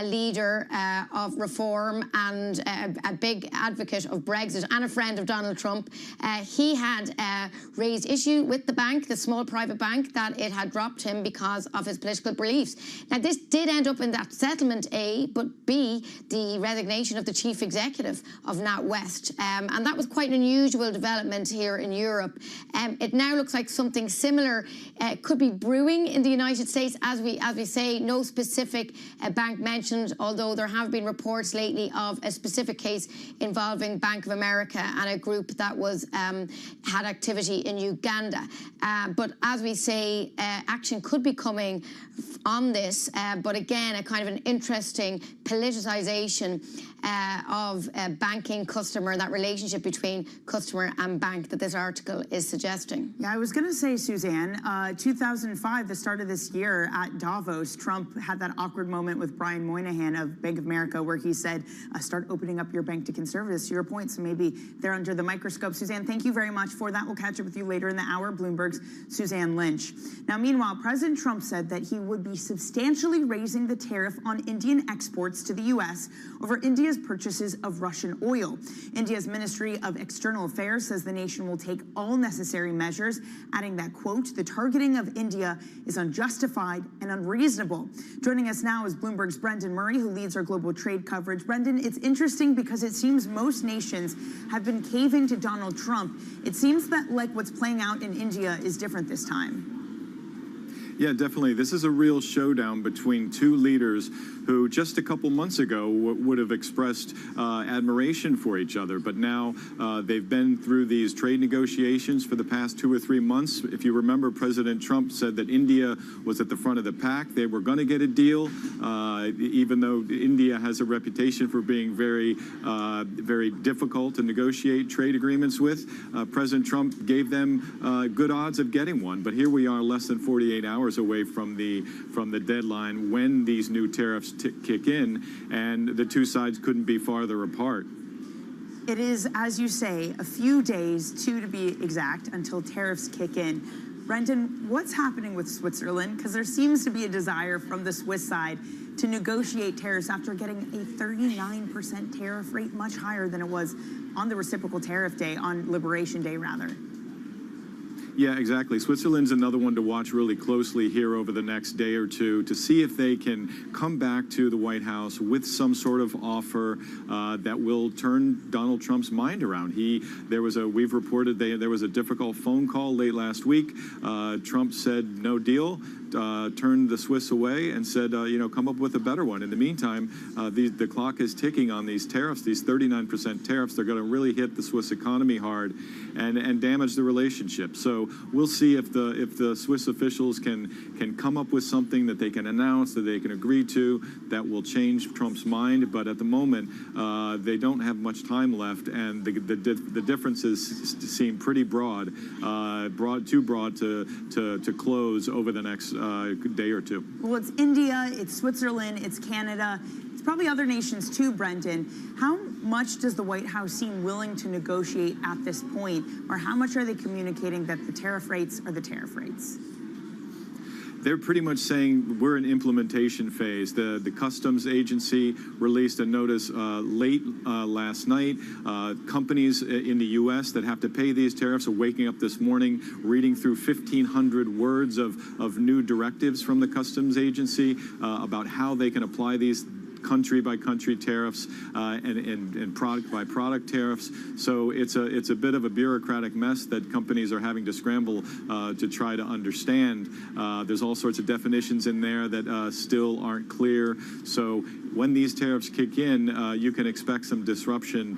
S24: leader of reform and a big advocate of Brexit and a friend of Donald Trump. He had raised issue with the bank, the small private bank, that it had dropped him because of his political beliefs. Now, this did end up in that settlement, A, but B, the resignation of the chief executive of NatWest. And that was quite an unusual development here in Europe. It now looks like something similar could be brewing in the United States. As we say, no specific bank mentioned, although there have been reports lately of a specific case involving Bank of America and a group that was had activity in Uganda. But as we say, action could be coming on this, but again, a kind of an interesting politicization of banking customer, that relationship between customer and bank that this article is suggesting.
S27: Yeah, I was going to say, Suzanne, 2005, the start of this year at Davos, Trump had that awkward moment with Brian Moynihan of Bank of America where he said, start opening up your bank to conservatives, to your point, so maybe they're under the microscope. Suzanne, thank you very much for that. We'll catch up with you later in the hour. Bloomberg's Suzanne Lynch. Now, meanwhile, President Trump said that he would be substantially raising the tariff on Indian exports to the U.S. over India's purchases of Russian oil. India's Ministry of External Affairs says the nation will take all necessary measures, adding that, quote, the targeting of India is unjustified and unreasonable. Joining us now is Bloomberg's Brendan Murray, who leads our global trade coverage. Brendan, it's interesting because it seems most nations have been caving to Donald Trump. It seems that, like, what's playing out in India is different this time.
S2: Yeah, definitely. This is a real showdown between two leaders who just a couple months ago would have expressed admiration for each other. But now they've been through these trade negotiations for the past 2 or 3 months. If you remember, President Trump said that India was at the front of the pack. They were going to get a deal, even though India has a reputation for being very difficult to negotiate trade agreements with. President Trump gave them good odds of getting one. But here we are, less than 48 hours away from the deadline when these new tariffs kick in, and the two sides couldn't be farther apart.
S27: It is, as you say, a few days, 2 to be exact, until tariffs kick in. Brendan, what's happening with Switzerland? Because there seems to be a desire from the Swiss side to negotiate tariffs after getting a 39% tariff rate, much higher than it was on the reciprocal tariff day, on Liberation Day, rather.
S2: Yeah, exactly. Switzerland's another one to watch really closely here over the next day or two to see if they can come back to the White House with some sort of offer that will turn Donald Trump's mind around. We've reported there was a difficult phone call late last week. Trump said no deal. Turned the Swiss away and said, come up with a better one. In the meantime, the clock is ticking on these tariffs, these 39% tariffs. They're going to really hit the Swiss economy hard and damage the relationship. So we'll see if the Swiss officials can come up with something that they can announce, that they can agree to, that will change Trump's mind. But at the moment, they don't have much time left, and the differences seem pretty broad, too broad to close over the next day or two.
S27: Well, it's India, it's Switzerland, it's Canada. It's probably other nations too, Brendan. How much does the White House seem willing to negotiate at this point? Or how much are they communicating that the tariff rates are the tariff rates?
S2: They're pretty much saying we're in implementation phase. The customs agency released a notice late last night. Companies in the U.S. that have to pay these tariffs are waking up this morning, reading through 1,500 words of new directives from the customs agency about how they can apply these
S6: country-by-country tariffs and product-by-product tariffs. So it's a bit of a bureaucratic mess that companies are having to scramble to try to understand. There's all sorts of definitions in there that still aren't clear. So when these tariffs kick in, you can expect some disruption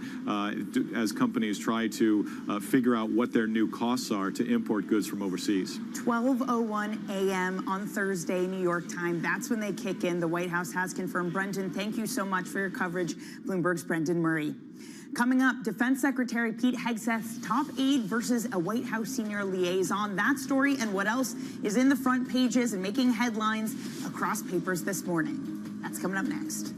S6: as companies try to figure out what their new costs are to import goods from overseas.
S27: 12:01 a.m. on Thursday, New York time. That's when they kick in. The White House has confirmed. Brendan, thank you so much for your coverage. Bloomberg's Brendan Murray. Coming up, Defense Secretary Pete Hegseth's top aide versus a White House senior liaison. That story and what else is in the front pages and making headlines across papers this morning. That's coming up next.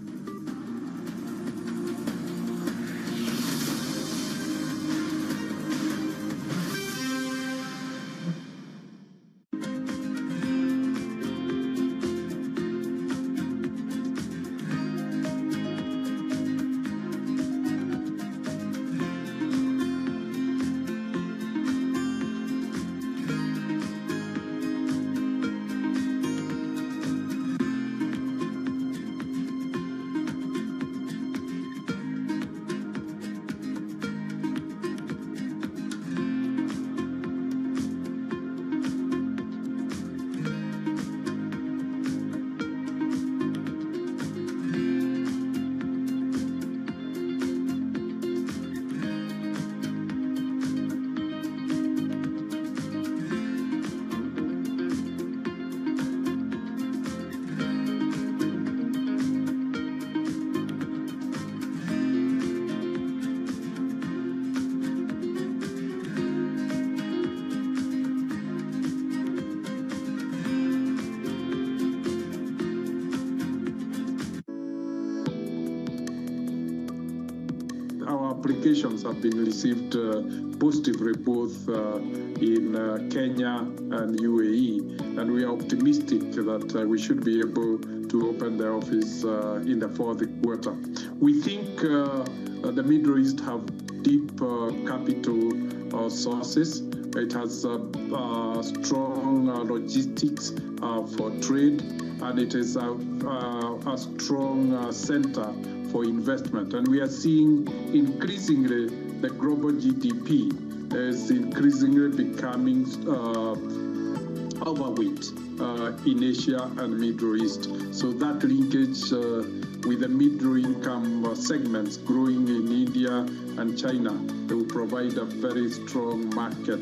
S5: Applications have been received positively both in Kenya and UAE, and we are optimistic that we should be able to open the office in the fourth quarter. We think the Middle East have deep capital sources. It has strong logistics for trade, and it is a strong center for investment. And we are seeing increasingly the global GDP is increasingly becoming overweight in Asia and Middle East. So that linkage with the middle income segments growing in India and China, they will provide a very strong market.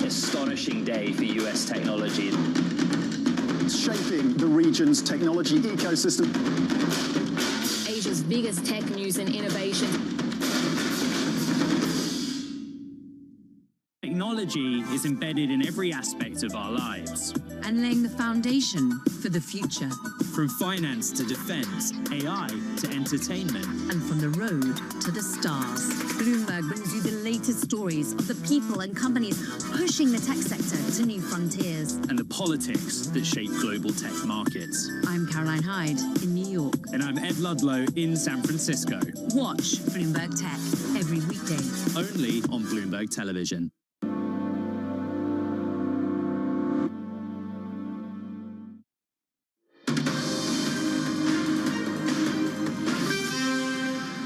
S9: Astonishing day for US technology.
S10: It's shaping the region's technology ecosystem.
S22: Asia's biggest tech news and innovation.
S13: Technology is embedded in every aspect of our lives.
S7: And laying the foundation for the future.
S13: From finance to defense, AI to entertainment.
S7: And from the road to the stars. Bloomberg brings you the latest stories of the people and companies pushing the tech sector to new frontiers.
S13: And the politics that shape global tech markets.
S7: I'm Caroline Hyde in New York.
S13: And I'm Ed Ludlow in San Francisco.
S7: Watch Bloomberg Tech every weekday.
S13: Only on Bloomberg Television.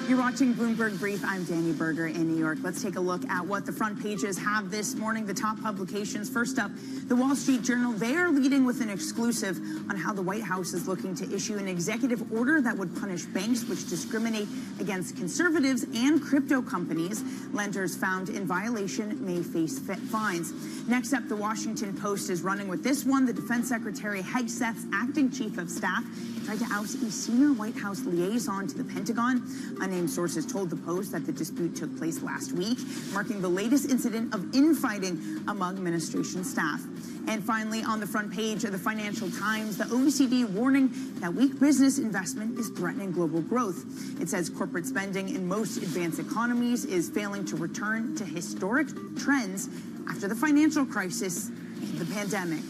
S27: You're watching Bloomberg Brief. I'm Danny Berger in New York. Let's take a look at what the front pages have this morning. The top publications. First up, the Wall Street Journal. They are leading with an exclusive on how the White House is looking to issue an executive order that would punish banks which discriminate against conservatives and crypto companies. Lenders found in violation may face fines. Next up, the Washington Post is running with this one. The Defense Secretary Hegseth's acting chief of staff tried to oust a senior White House liaison to the Pentagon. Unnamed sources told the Post that the dispute took place last week, marking the latest incident of infighting among administration staff. And finally, on the front page of the Financial Times, the OECD warning that weak business investment is threatening global growth. It says corporate spending in most advanced economies is failing to return to historic trends after the financial crisis and the pandemic.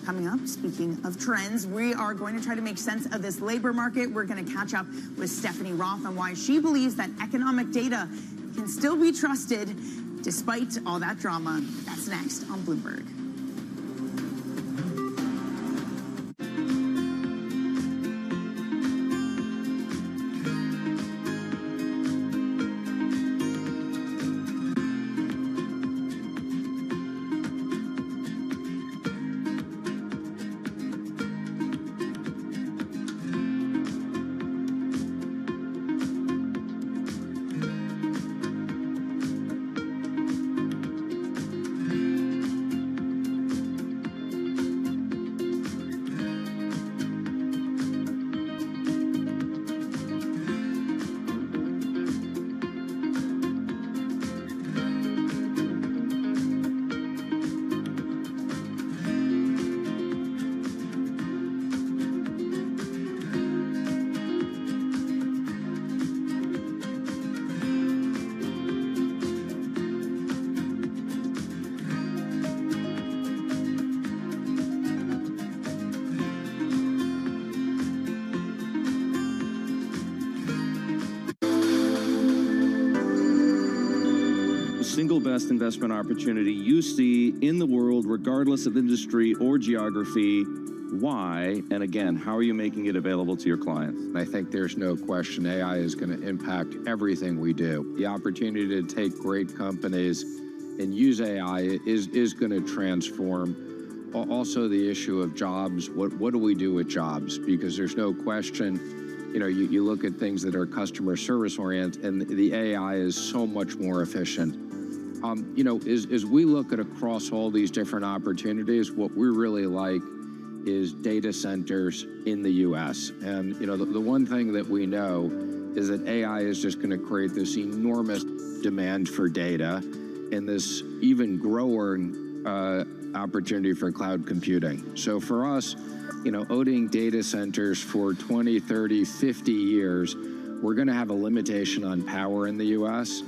S27: Coming up, speaking of trends, we are going to try to make sense of this labor market. We're going to catch up with Stephanie Roth on why she believes that economic data can still be trusted despite all that drama. That's next on Bloomberg.
S12: Single best investment opportunity you see in the world, regardless of industry or geography. Why? And again, how are you making it available to your clients?
S14: I think there's no question AI is going to impact everything we do. The opportunity to take great companies and use AI is going to transform. Also, the issue of jobs. What do we do with jobs? Because there's no question, you look at things that are customer service oriented, and the AI is so much more efficient. As we look at across all these different opportunities, what we really like is data centers in the U.S. And, the one thing that we know is that AI is just going to create this enormous demand for data and this even growing opportunity for cloud computing. So for us, owning data centers for 20, 30, 50 years, we're going to have a limitation on power in the U.S.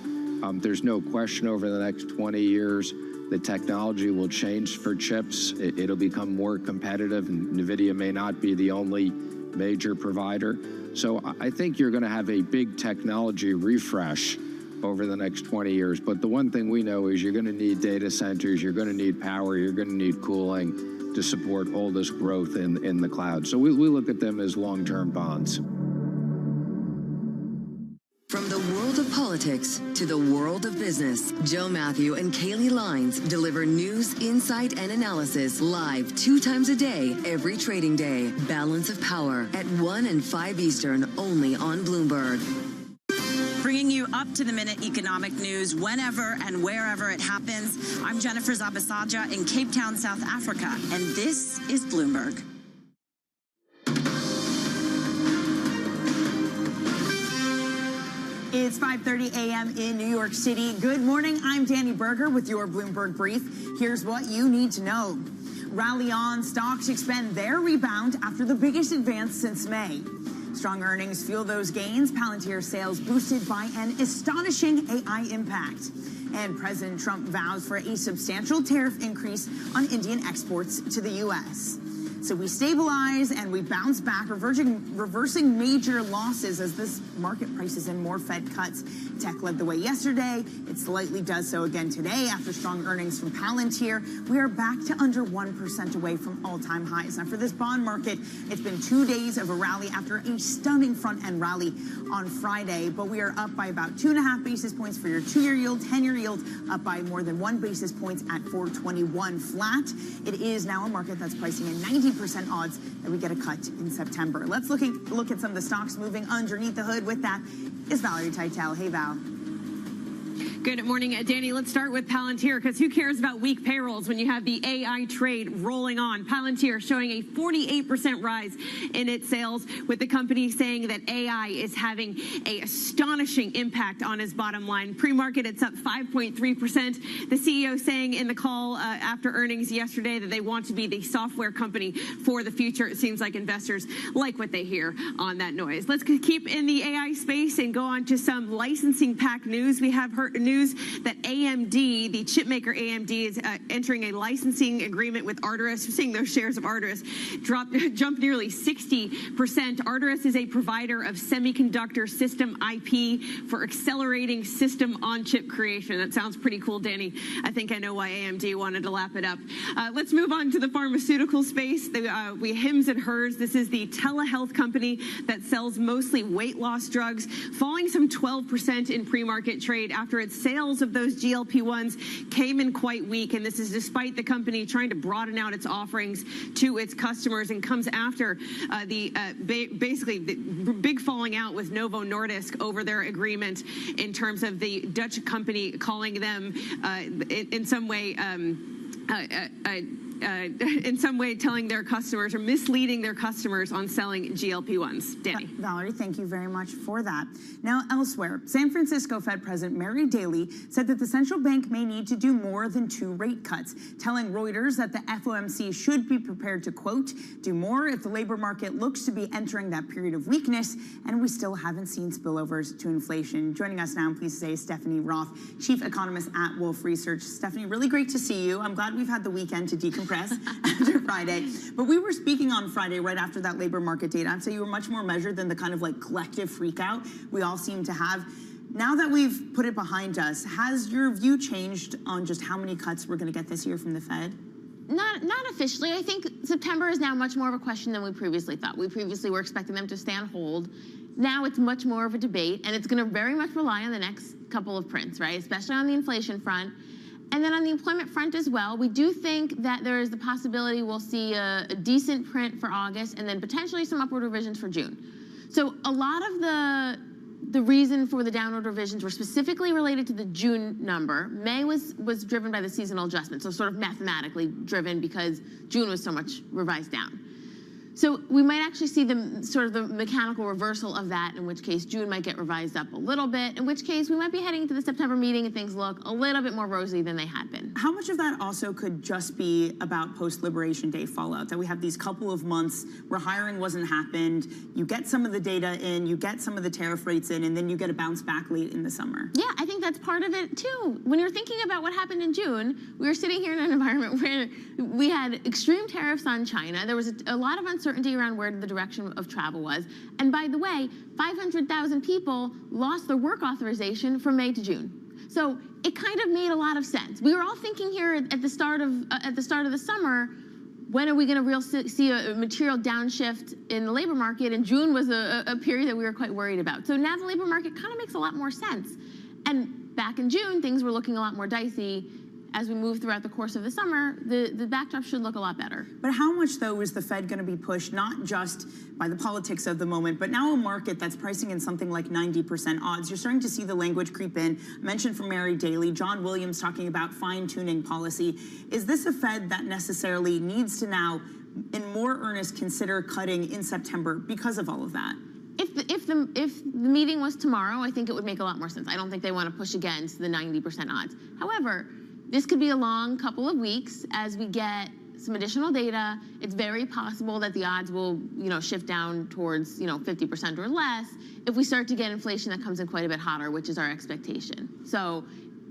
S14: There's no question over the next 20 years, the technology will change for chips. It'll become more competitive, and NVIDIA may not be the only major provider. So I think you're going to have a big technology refresh over the next 20 years. But the one thing we know is you're going to need data centers, you're going to need power, you're going to need cooling to support all this growth in the cloud. So we look at them as long-term bonds.
S7: From the world of politics to the world of business, Joe Matthew and Kaylee Lines deliver news, insight, and analysis live 2 times a day, every trading day. Balance of Power at 1 and 5 Eastern, only on Bloomberg.
S15: Bringing you up-to-the-minute economic news whenever and wherever it happens. I'm Jennifer Zabasaja in Cape Town, South Africa, and this is Bloomberg.
S27: It's 5:30 a.m. in New York City. Good morning. I'm Danny Berger with your Bloomberg Brief. Here's what you need to know. Rally on. Stocks expend their rebound after the biggest advance since May. Strong earnings fuel those gains. Palantir sales boosted by an astonishing AI impact. And President Trump vows for a substantial tariff increase on Indian exports to the U.S. So we stabilize and we bounce back, reversing major losses as this market prices in more Fed cuts. Tech led the way yesterday. It slightly does so again today after strong earnings from Palantir. We are back to under 1% away from all-time highs. Now for this bond market, it's been 2 days of a rally after a stunning front-end rally on Friday. But we are up by about 2.5 basis points for your 2-year yield, 10-year yield up by more than 1 basis point at 421 flat. It is now a market that's pricing in 90% odds that we get a cut in September. Let's look at some of the stocks moving underneath the hood. With that is Valerie Teitel. Hey, Val.
S16: Good morning, Danny. Let's start with Palantir, because who cares about weak payrolls when you have the AI trade rolling on? Palantir showing a 48% rise in its sales, with the company saying that AI is having an astonishing impact on its bottom line. Pre-market, it's up 5.3%. The CEO saying in the call after earnings yesterday that they want to be the software company for the future. It seems like investors like what they hear on that noise. Let's keep in the AI space and go on to some licensing pack news. We have news news that AMD, the chip maker AMD, is entering a licensing agreement with Arteris. We're seeing those shares of Arteris jump nearly 60%. Arteris is a provider of semiconductor system IP for accelerating system-on-chip creation. That sounds pretty cool, Danny. I think I know why AMD wanted to lap it up. Let's move on to the pharmaceutical space. We Hims and Hers. This is the telehealth company that sells mostly weight loss drugs, falling some 12% in pre-market trade after its sales of those GLP-1s came in quite weak. And this is despite the company trying to broaden out its offerings to its customers, and comes after basically the big falling out with Novo Nordisk over their agreement in terms of the Dutch company calling them in some way telling their customers or misleading their customers on selling GLP-1s. Danny.
S27: Valerie, thank you very much for that. Now, elsewhere, San Francisco Fed President Mary Daly said that the central bank may need to do more than 2 rate cuts, telling Reuters that the FOMC should be prepared to, quote, do more if the labor market looks to be entering that period of weakness, and we still haven't seen spillovers to inflation. Joining us now, I'm pleased to say, Stephanie Roth, Chief Economist at Wolfe Research. Stephanie, really great to see you. I'm glad we've had the weekend to decompress after Friday. But we were speaking on Friday right after that labor market data. I'd say you were much more measured than the kind of like collective freak out we all seem to have. Now that we've put it behind us, has your view changed on just how many cuts we're going to get this year from the Fed?
S1: Not officially. I think September is now much more of a question than we previously thought. We previously were expecting them to stay on hold. Now it's much more of a debate, and it's going to very much rely on the next couple of prints, right? Especially on the inflation front. And then on the employment front as well, we do think that there is the possibility we'll see a decent print for August and then potentially some upward revisions for June. So a lot of the reason for the downward revisions were specifically related to the June number. May was driven by the seasonal adjustment, so sort of mathematically driven because June was so much revised down. So we might actually see the sort of the mechanical reversal of that, in which case June might get revised up a little bit, in which case we might be heading into the September meeting and things look a little bit more rosy than they had been.
S27: How much of that also could just be about post-Liberation Day fallout, that we have these couple of months where hiring wasn't happened, you get some of the data in, you get some of the tariff rates in, and then you get a bounce back late in the summer?
S1: Yeah, I think that's part of it too. When you're thinking about what happened in June, we were sitting here in an environment where we had extreme tariffs on China. There was a lot of uncertainty around where the direction of travel was. And by the way, 500,000 people lost their work authorization from May to June. So it kind of made a lot of sense. We were all thinking here at the start of the summer, when are we going to see a material downshift in the labor market? And June was a period that we were quite worried about. So now the labor market kind of makes a lot more sense. And back in June, things were looking a lot more dicey. As we move throughout the course of the summer, the backdrop should look a lot better.
S27: But how much, though, is the Fed going to be pushed, not just by the politics of the moment, but now a market that's pricing in something like 90% odds? You're starting to see the language creep in. I mentioned from Mary Daly, John Williams talking about fine-tuning policy. Is this a Fed that necessarily needs to now, in more earnest, consider cutting in September because of all of that?
S1: If the meeting was tomorrow, I think it would make a lot more sense. I don't think they want to push against the 90% odds. However, this could be a long couple of weeks as we get some additional data. It's very possible that the odds will, shift down towards, 50% or less if we start to get inflation that comes in quite a bit hotter, which is our expectation. So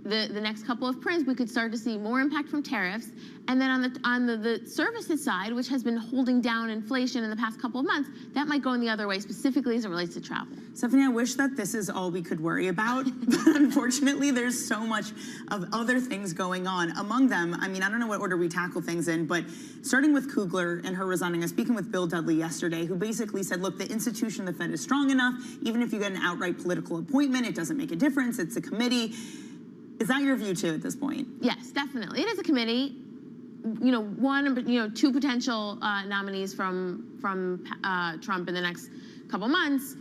S1: the next couple of prints, we could start to see more impact from tariffs. And then on the services side, which has been holding down inflation in the past couple of months, that might go in the other way, specifically as it relates to travel.
S27: Stephanie, I wish that this is all we could worry about, but unfortunately, there's so much of other things going on. Among them, I don't know what order we tackle things in, but starting with Kugler and her resigning, I was speaking with Bill Dudley yesterday, who basically said, look, the institution of the Fed is strong enough. Even if you get an outright political appointment, it doesn't make a difference. It's a committee. Is that your view, too, at this point?
S1: Yes, definitely. It is a committee. Two potential nominees from Trump in the next couple months.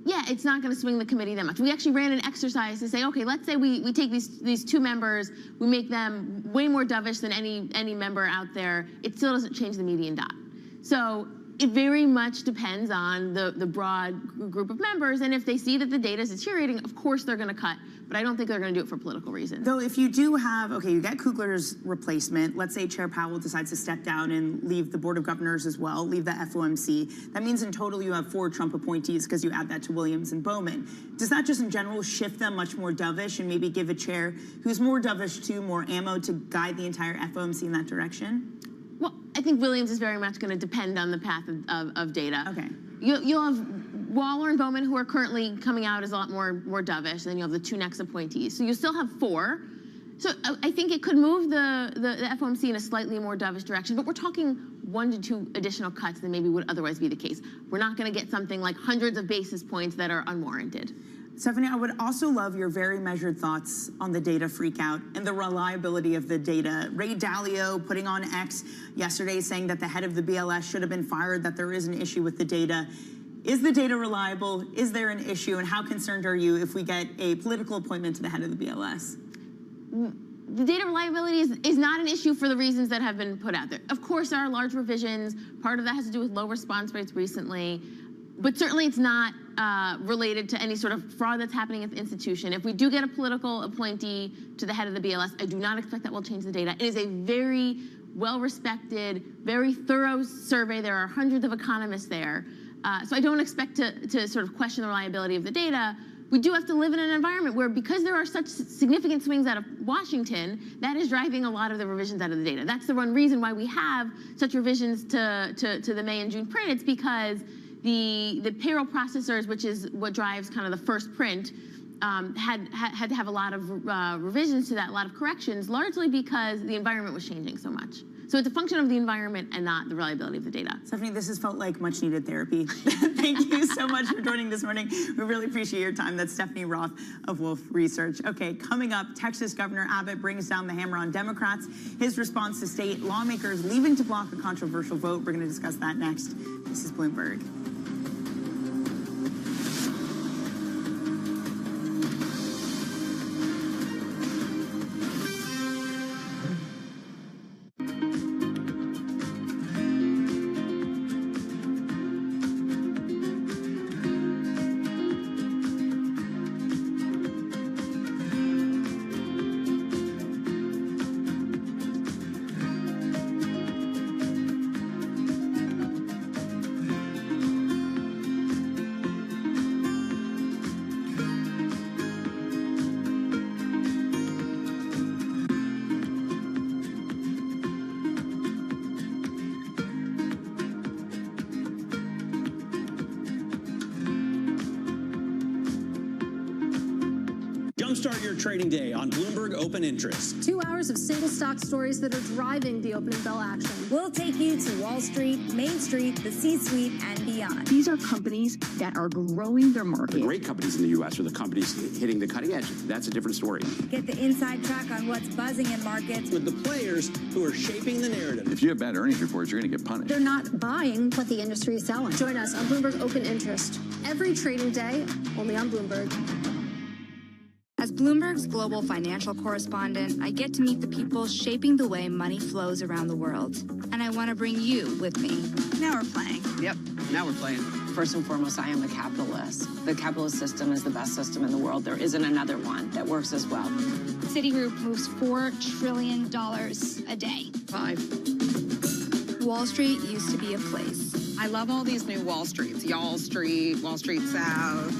S1: Yeah, it's not going to swing the committee that much. We actually ran an exercise to say, okay, let's say we take these two members, we make them way more dovish than any member out there. It still doesn't change the median dot. So It very much depends on the broad group of members, and if they see that the data is deteriorating, of course they're going to cut, but I don't think they're going to do it for political reasons.
S27: Though if you do have, okay, you get Kugler's replacement, let's say Chair Powell decides to step down and leave the Board of Governors as well, leave the FOMC, that means in total you have 4 Trump appointees because you add that to Williams and Bowman. Does that just in general shift them much more dovish and maybe give a chair who's more dovish to more ammo to guide the entire FOMC in that direction?
S1: Well, I think Williams is very much going to depend on the path of data.
S27: Okay.
S1: You'll have Waller and Bowman, who are currently coming out as a lot more dovish, and then you'll have the 2 next appointees. So you still have 4. So I think it could move the FOMC in a slightly more dovish direction, but we're talking 1 to 2 additional cuts than maybe would otherwise be the case. We're not going to get something like hundreds of basis points that are unwarranted.
S27: Stephanie, I would also love your very measured thoughts on the data freakout and the reliability of the data. Ray Dalio putting on X yesterday saying that the head of the BLS should have been fired, that there is an issue with the data. Is the data reliable? Is there an issue? And how concerned are you if we get a political appointment to the head of the BLS?
S1: The data reliability is not an issue for the reasons that have been put out there. Of course, there are large revisions. Part of that has to do with low response rates recently. But certainly it's not related to any sort of fraud that's happening at the institution. If we do get a political appointee to the head of the BLS, I do not expect that will change the data. It is a very well-respected, very thorough survey. There are hundreds of economists there. So I don't expect to sort of question the reliability of the data. We do have to live in an environment where, because there are such significant swings out of Washington, that is driving a lot of the revisions out of the data. That's the one reason why we have such revisions to the May and June print. It's because the payroll processors, which is what drives kind of the first print, had to have a lot of revisions to that, a lot of corrections, largely because the environment was changing so much. So it's a function of the environment and not the reliability of the data.
S27: Stephanie, this has felt like much needed therapy. Thank you so much for joining this morning. We really appreciate your time. That's Stephanie Roth of Wolfe Research. Okay, coming up, Texas Governor Abbott brings down the hammer on Democrats. His response to state lawmakers leaving to block a controversial vote. We're going to discuss that next. This is Bloomberg.
S17: Jumpstart your trading day on Bloomberg Open Interest.
S18: 2 hours of single stock stories that are driving the opening bell action. We'll take you to Wall Street, Main Street, the C-suite, and beyond.
S19: These are companies that are growing their market.
S20: The great companies in the U.S. are the companies hitting the cutting edge. That's a different story.
S18: Get the inside track on what's buzzing in markets.
S17: With the players who are shaping the narrative.
S23: If you have bad earnings reports, you're going to get punished.
S18: They're not buying what the industry is selling. Join us on Bloomberg Open Interest every trading day, only on Bloomberg.
S25: As Bloomberg's global financial correspondent, I get to meet the people shaping the way money flows around the world. And I want to bring you with me.
S15: Now we're playing.
S20: Yep, now we're playing.
S26: First and foremost, I am a capitalist. The capitalist system is the best system in the world. There isn't another one that works as well.
S28: Citigroup moves $4 trillion a day.
S25: 5. Wall Street used to be a place.
S29: I love all these new Wall Streets. Y'all Street, Wall Street South.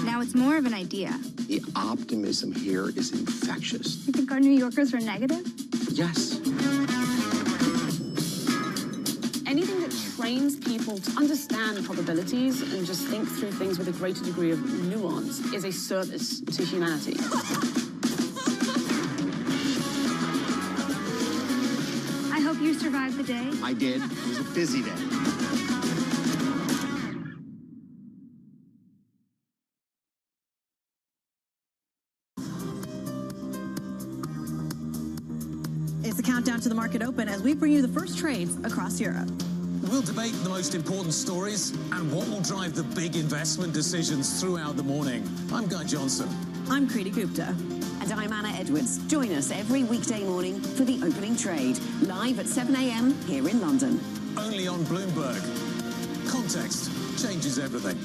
S25: Now it's more of an idea.
S8: The optimism here is infectious.
S28: You think our New Yorkers are negative?
S8: Yes.
S30: Anything that trains people to understand probabilities and just think through things with a greater degree of nuance is a service to humanity.
S28: I hope you survived the day.
S8: I did. It was a busy day.
S15: It's the countdown to the market open as we bring you the first trades across Europe.
S31: We'll debate the most important stories and what will drive the big investment decisions throughout the morning. I'm Guy Johnson.
S15: I'm Kriti Gupta.
S32: And I'm Anna Edwards. Join us every weekday morning for the opening trade, live at 7 a.m. here in London.
S31: Only on Bloomberg. Context changes everything.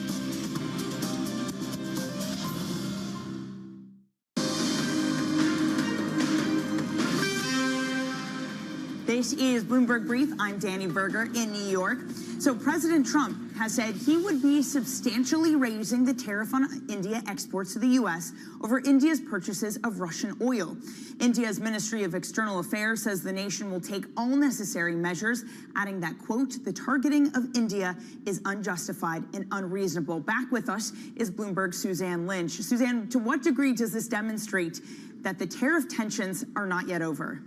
S27: This is Bloomberg Brief. I'm Danny Berger in New York. So President Trump has said he would be substantially raising the tariff on India exports to the U.S. over India's purchases of Russian oil. India's Ministry of External Affairs says the nation will take all necessary measures, adding that, quote, the targeting of India is unjustified and unreasonable. Back with us is Bloomberg's Suzanne Lynch. Suzanne, to what degree does this demonstrate that the tariff tensions are not yet over?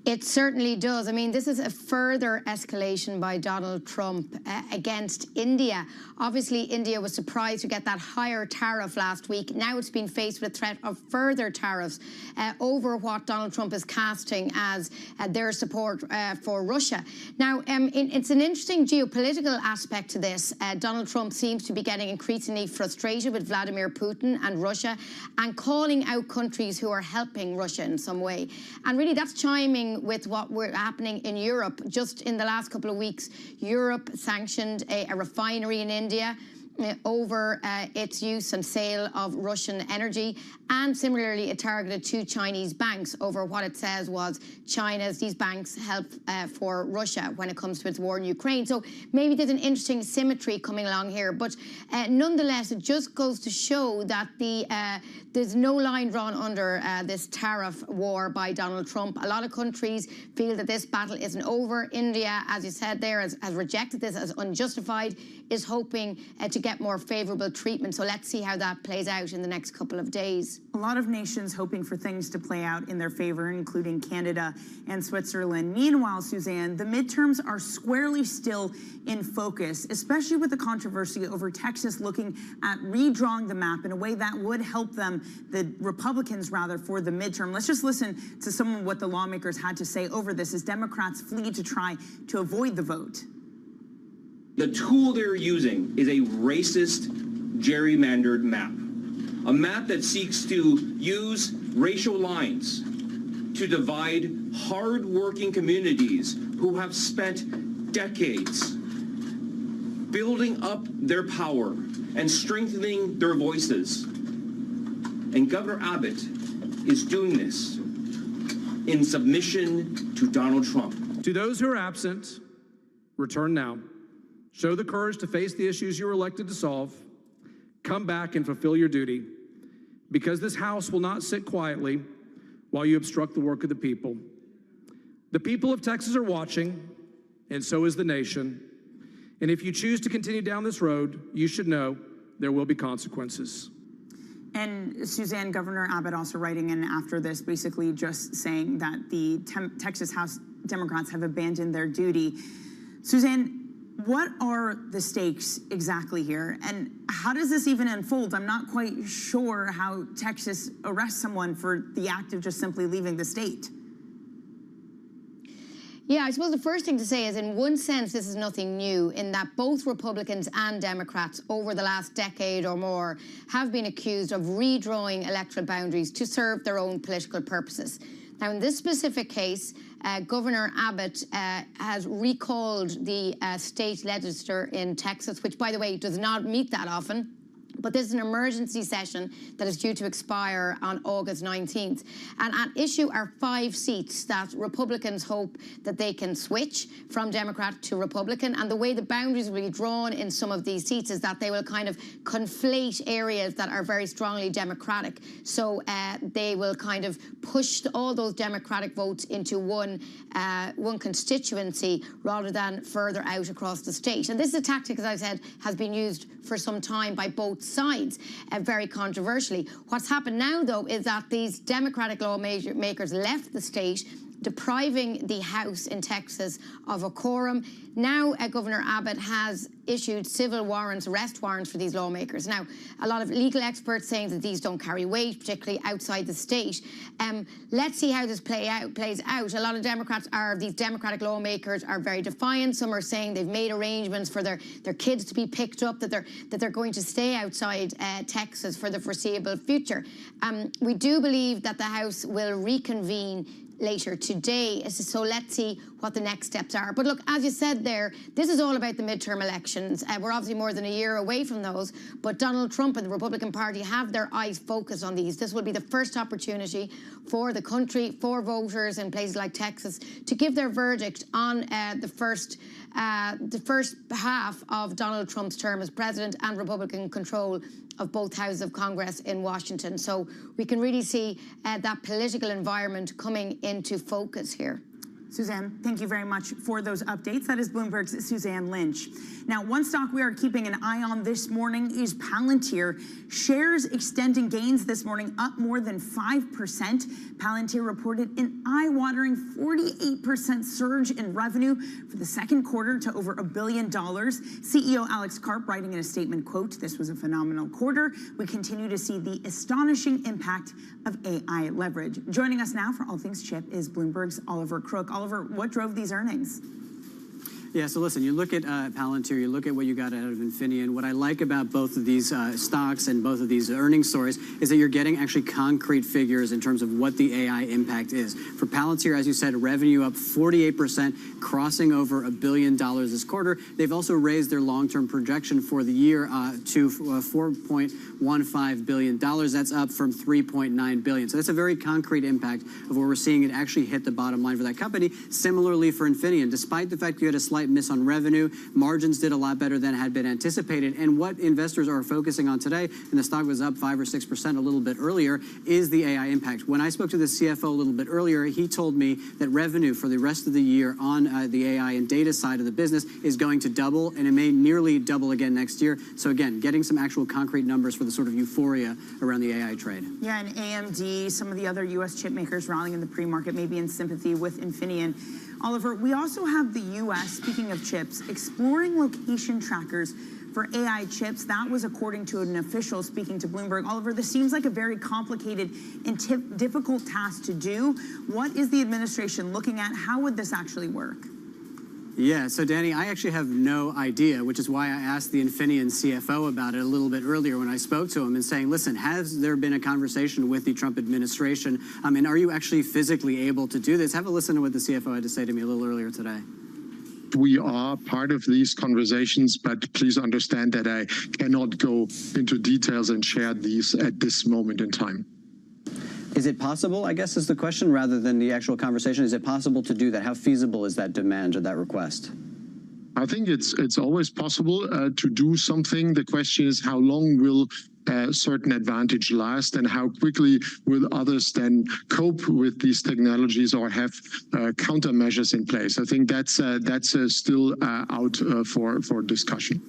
S2: It certainly does. I mean, this is a further escalation by Donald Trump against India. Obviously, India was surprised to get that higher tariff last week. Now it's been faced with a threat of further tariffs over what Donald Trump is casting as their support for Russia. Now, it's an interesting geopolitical aspect to this. Donald Trump seems to be getting increasingly frustrated with Vladimir Putin and Russia and calling out countries who are helping Russia in some way. And really, that's chiming with what were happening in Europe. Just in the last couple of weeks, Europe sanctioned a refinery in India over its use and sale of Russian energy, and similarly it targeted 2 Chinese banks over what it says was these banks help for Russia when it comes to its war in Ukraine. So maybe there's an interesting symmetry coming along here, but nonetheless it just goes to show that there's no line drawn under this tariff war by Donald Trump. A lot of countries feel that this battle isn't over. India, as you said there, has rejected this as unjustified, is hoping to get more favorable treatment. So let's see how that plays out in the next couple of days.
S27: A lot of nations hoping for things to play out in their favor, including Canada and Switzerland. Meanwhile, Suzanne, the midterms are squarely still in focus, especially with the controversy over Texas looking at redrawing the map in a way that would help them, the Republicans rather, for the midterm. Let's just listen to some of what the lawmakers had to say over this as Democrats flee to try to avoid the vote.
S3: The tool they're using is a racist, gerrymandered map. A map that seeks to use racial lines to divide hard-working communities who have spent decades building up their power and strengthening their voices. And Governor Abbott is doing this in submission to Donald Trump.
S4: To those who are absent, return now. Show the courage to face the issues you were elected to solve. Come back and fulfill your duty, because this House will not sit quietly while you obstruct the work of the people. The people of Texas are watching, and so is the nation. And if you choose to continue down this road, you should know there will be consequences.
S27: And Suzanne, Governor Abbott also writing in after this, basically just saying that the Texas House Democrats have abandoned their duty. Suzanne, what are the stakes exactly here? And how does this even unfold? I'm not quite sure how Texas arrests someone for the act of just simply leaving the state.
S2: Yeah, I suppose the first thing to say is, in one sense, this is nothing new, in that both Republicans and Democrats over the last decade or more have been accused of redrawing electoral boundaries to serve their own political purposes. Now, in this specific case, Governor Abbott has recalled the state legislature in Texas, which, by the way, does not meet that often. But this is an emergency session that is due to expire on August 19th. And at issue are 5 seats that Republicans hope that they can switch from Democrat to Republican. And the way the boundaries will be drawn in some of these seats is that they will kind of conflate areas that are very strongly Democratic. So they will kind of push all those Democratic votes into one constituency rather than further out across the state. And this is a tactic, as I said, has been used for some time by both sides, very controversially. What's happened now, though, is that these Democratic lawmakers left the state, depriving the House in Texas of a quorum. Now, Governor Abbott has issued civil warrants, arrest warrants for these lawmakers. Now, a lot of legal experts saying that these don't carry weight, particularly outside the state. Let's see how this plays out. A lot of these Democratic lawmakers are very defiant. Some are saying they've made arrangements for their kids to be picked up, that they're going to stay outside Texas for the foreseeable future. We do believe that the House will reconvene later today. So let's see what the next steps are. But look, as you said there, this is all about the midterm elections. We're obviously more than a year away from those, but Donald Trump and the Republican Party have their eyes focused on these. This will be the first opportunity for the country, for voters in places like Texas, to give their verdict on the first half of Donald Trump's term as president and Republican control of both houses of Congress in Washington. So we can really see that political environment coming into focus here.
S27: Suzanne, thank you very much for those updates. That is Bloomberg's Suzanne Lynch. Now, one stock we are keeping an eye on this morning is Palantir. Shares extending gains this morning, up more than 5%. Palantir reported an eye-watering 48% surge in revenue for the second quarter to over $1 billion. CEO Alex Karp writing in a statement, quote, "This was a phenomenal quarter. We continue to see the astonishing impact of AI leverage." Joining us now for all things chip is Bloomberg's Oliver Crook. Oliver, what drove these earnings?
S5: Yeah, so listen, you look at Palantir, you look at what you got out of Infineon. What I like about both of these stocks and both of these earnings stories is that you're getting actually concrete figures in terms of what the AI impact is. For Palantir, as you said, revenue up 48%, crossing over $1 billion this quarter. They've also raised their long-term projection for the year to $4.15 billion. That's up from $3.9 billion. So that's a very concrete impact of where we're seeing it actually hit the bottom line for that company. Similarly for Infineon, despite the fact you had a slight miss on revenue, margins did a lot better than had been anticipated. And what investors are focusing on today, and the stock was up 5 or 6% a little bit earlier, is the AI impact. When I spoke to the CFO a little bit earlier, he told me that revenue for the rest of the year on the AI and data side of the business is going to double, and it may nearly double again next year. So again, getting some actual concrete numbers for the sort of euphoria around the AI trade.
S27: Yeah, and AMD, some of the other U.S. chip makers rallying in the pre-market, maybe in sympathy with Infineon. Oliver, we also have the U.S., speaking of chips, exploring location trackers for AI chips. That was according to an official speaking to Bloomberg. Oliver, this seems like a very complicated and difficult task to do. What is the administration looking at? How would this actually work?
S5: Yeah, so Danny, I actually have no idea, which is why I asked the Infineon CFO about it a little bit earlier when I spoke to him and saying, listen, has there been a conversation with the Trump administration? And are you actually physically able to do this? Have a listen to what the CFO had to say to me a little earlier today.
S6: We are part of these conversations, but please understand that I cannot go into details and share these at this moment in time.
S5: Is it possible, I guess is the question, rather than the actual conversation, is it possible to do that? How feasible is that demand or that request?
S6: I think it's always possible to do something. The question is how long will a certain advantage last and how quickly will others then cope with these technologies or have countermeasures in place. I think that's still out for discussion.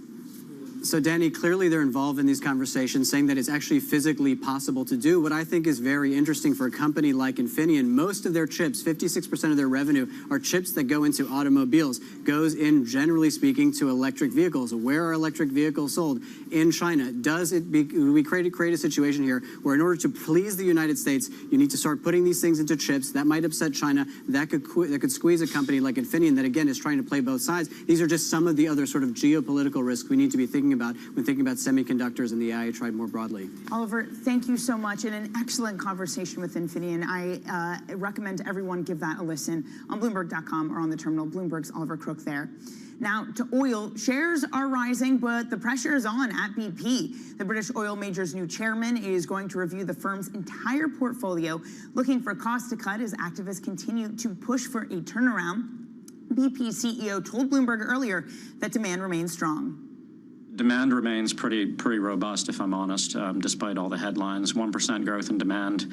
S5: So, Danny, clearly they're involved in these conversations, saying that it's actually physically possible to do. What I think is very interesting for a company like Infineon, most of their chips, 56% of their revenue, are chips that go into automobiles, goes in, generally speaking, to electric vehicles. Where are electric vehicles sold? In China. We create a situation here where in order to please the United States, you need to start putting these things into chips. That might upset China. That could squeeze a company like Infineon that, again, is trying to play both sides. These are just some of the other sort of geopolitical risks we need to be thinking about when thinking about semiconductors and the AI trade more broadly.
S27: Oliver, thank you so much, and an excellent conversation with Infineon. I recommend everyone give that a listen on Bloomberg.com or on the terminal. Bloomberg's Oliver Crook there. Now to oil, shares are rising, but the pressure is on at BP. The British oil major's new chairman is going to review the firm's entire portfolio, looking for costs to cut as activists continue to push for a turnaround. BP CEO told Bloomberg earlier that demand remains strong.
S7: Demand remains pretty robust, if I'm honest, despite all the headlines. 1% growth in demand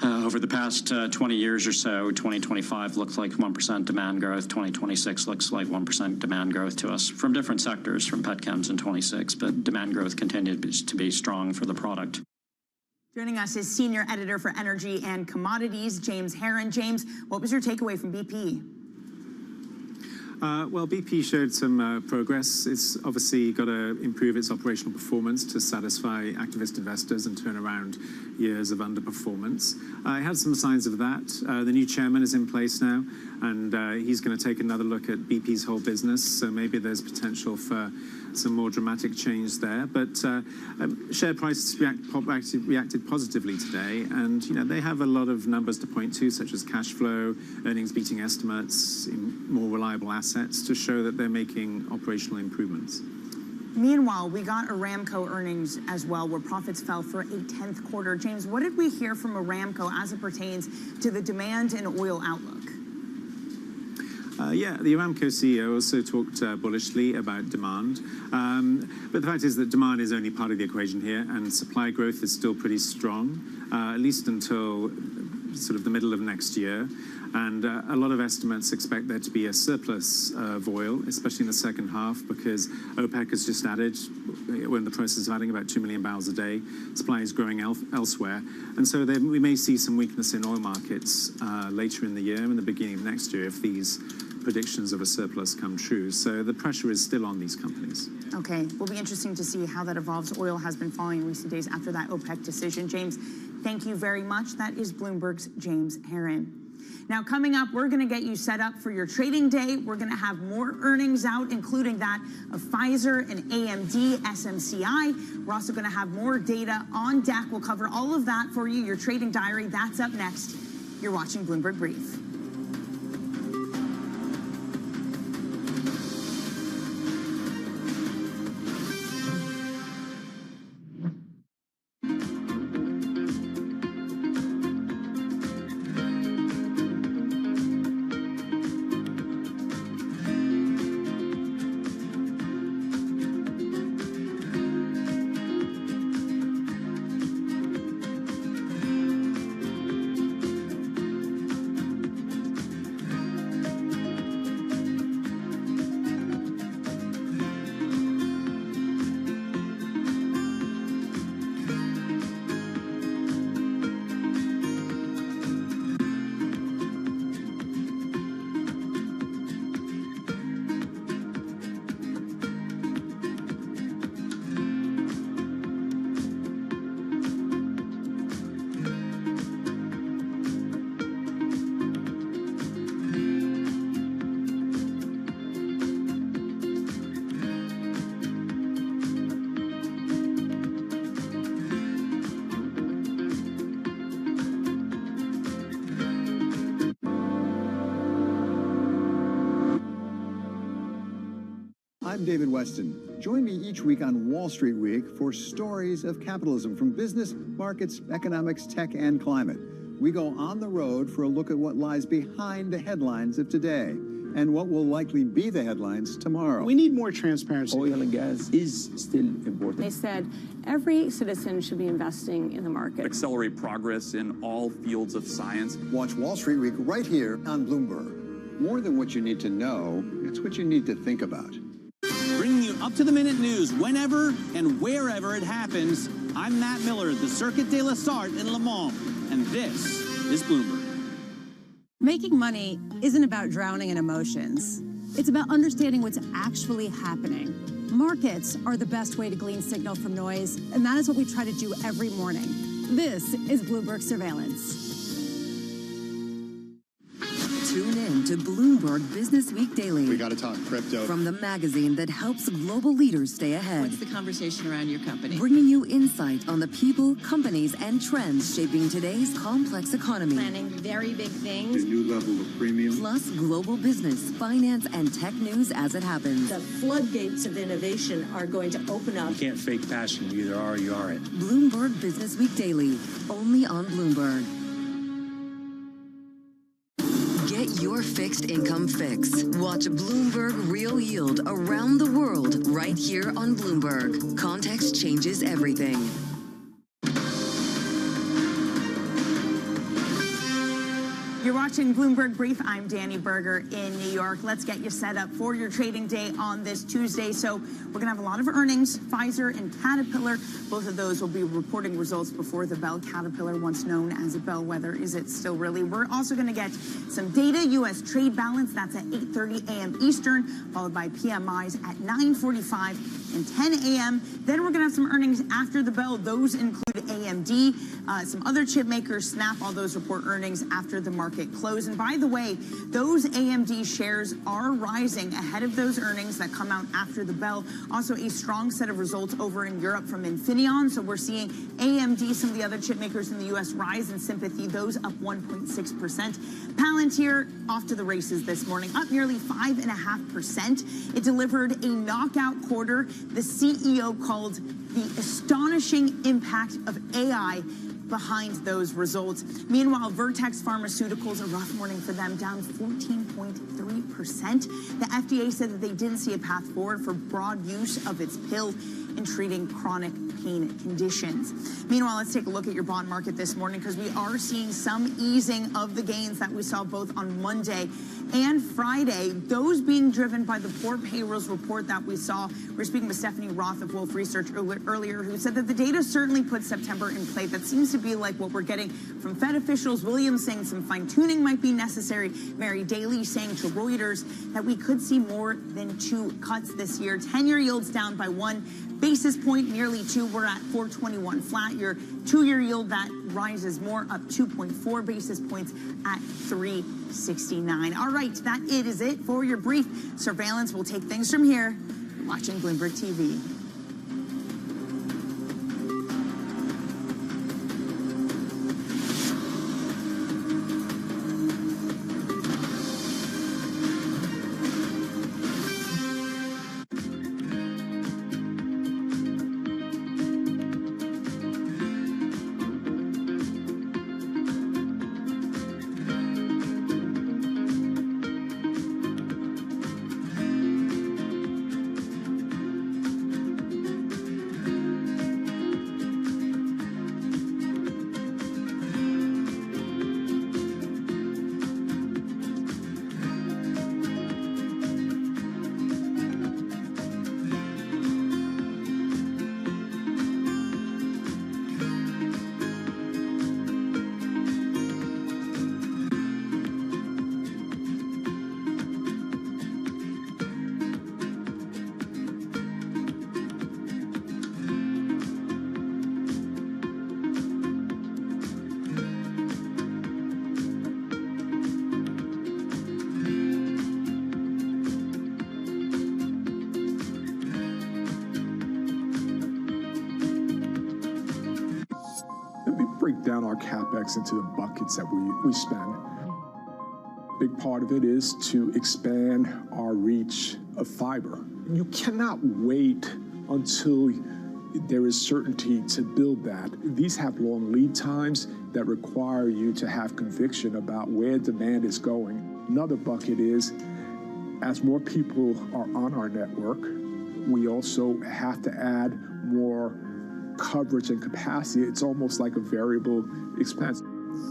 S7: over the past 20 years or so. 2025 looks like 1% demand growth. 2026 looks like 1% demand growth to us from different sectors, from petchems in 26, but demand growth continues to be strong for the product.
S27: Joining us is senior editor for energy and commodities, James Herron. James, what was your takeaway from BP?
S9: Well, BP showed some progress. It's obviously got to improve its operational performance to satisfy activist investors and turn around years of underperformance. It had some signs of that. The new chairman is in place now, and he's going to take another look at BP's whole business. So maybe there's potential for some more dramatic change there. But share prices reacted positively today, and they have a lot of numbers to point to, such as cash flow, earnings beating estimates, more reliable assets to show that they're making operational improvements.
S27: Meanwhile, we got Aramco earnings as well, where profits fell for a 10th quarter. James, what did we hear from Aramco as it pertains to the demand and oil outlook?
S9: Yeah, the Aramco CEO also talked bullishly about demand. But the fact is that demand is only part of the equation here, and supply growth is still pretty strong, at least until sort of the middle of next year. And a lot of estimates expect there to be a surplus of oil, especially in the second half, because OPEC has just added, we're in the process of adding about 2 million barrels a day. Supply is growing elsewhere. And so we may see some weakness in oil markets later in the year and the beginning of next year if these predictions of a surplus come true. So the pressure is still on these companies.
S27: Okay, will be interesting to see how that evolves. Oil has been falling in recent days after that OPEC decision. James, thank you very much. That is Bloomberg's James Herron. Now, coming up, we're going to get you set up for your trading day. We're going to have more earnings out, including that of Pfizer and AMD, SMCI. We're also going to have more data on deck. We'll cover all of that for you, your trading diary. That's up next. You're watching Bloomberg Brief.
S1: I'm David Weston. Join me each week on Wall Street Week for stories of capitalism from business, markets, economics, tech, and climate. We go on the road for a look at what lies behind the headlines of today and what will likely be the headlines tomorrow.
S10: We need more transparency.
S23: Oil and gas is still important.
S30: They said every citizen should be investing in the market.
S11: Accelerate progress in all fields of science.
S1: Watch Wall Street Week right here on Bloomberg. More than what you need to know, it's what you need to think about.
S12: Bringing you up-to-the-minute news whenever and wherever it happens, I'm Matt Miller, the Circuit de la Sarthe in Le Mans, and this is Bloomberg.
S13: Making money isn't about drowning in emotions. It's about understanding what's actually happening. Markets are the best way to glean signal from noise, and that is what we try to do every morning. This is Bloomberg Surveillance.
S32: Tune in to Bloomberg Business Week Daily.
S8: We got to talk crypto.
S32: From the magazine that helps global leaders stay ahead.
S14: What's the conversation around your company?
S32: Bringing you insight on the people, companies, and trends shaping today's complex economy.
S14: Planning very big things.
S8: A new level of premium.
S32: Plus global business, finance, and tech news as it happens.
S14: The floodgates of innovation are going to open up.
S11: You can't fake passion. You either are or you aren't.
S32: Bloomberg Business Week Daily, only on Bloomberg. Get your fixed income fix. Watch Bloomberg Real Yield around the world right here on Bloomberg. Context changes everything.
S27: You're watching Bloomberg Brief. I'm Danny Berger in New York. Let's get you set up for your trading day on this Tuesday. So we're going to have a lot of earnings. Pfizer and Caterpillar, both of those will be reporting results before the bell. Caterpillar, once known as a bellwether, is it still really? We're also going to get some data, U.S. trade balance. That's at 8:30 a.m. Eastern, followed by PMIs at 9:45 and 10 a.m. Then we're going to have some earnings after the bell. Those include AMD, some other chip makers, Snap, all those report earnings after the market close. And by the way, those AMD shares are rising ahead of those earnings that come out after the bell. Also, a strong set of results over in Europe from Infineon. So we're seeing AMD, some of the other chip makers in the U.S. rise in sympathy, those up 1.6%. Palantir off to the races this morning, up nearly 5.5%. It delivered a knockout quarter. The CEO called the astonishing impact of AI behind those results. Meanwhile, Vertex Pharmaceuticals, a rough morning for them, down 14.3%. The FDA said that they didn't see a path forward for broad use of its pill in treating chronic pain conditions. Meanwhile, let's take a look at your bond market this morning, because we are seeing some easing of the gains that we saw both on Monday and Friday, those being driven by the poor payrolls report that we saw. We're speaking with Stephanie Roth of Wolfe Research earlier, who said that the data certainly put September in play. That seems to be like what we're getting from Fed officials. Williams saying some fine-tuning might be necessary. Mary Daly saying to Reuters that we could see more than 2 cuts this year. 10-year yields down by 1 basis point, nearly 2. We're at 421 flat. Your 2-year yield that rises more, up 2.4 basis points at 369. All right, that is it for your brief. Surveillance will take things from here. You're watching Bloomberg TV.
S10: Break down our CapEx into the buckets that we spend. Big part of it is to expand our reach of fiber. You cannot wait until there is certainty to build that. These have long lead times that require you to have conviction about where demand is going. Another bucket is, as more people are on our network, we also have to add more coverage and capacity. It's almost like a variable expense.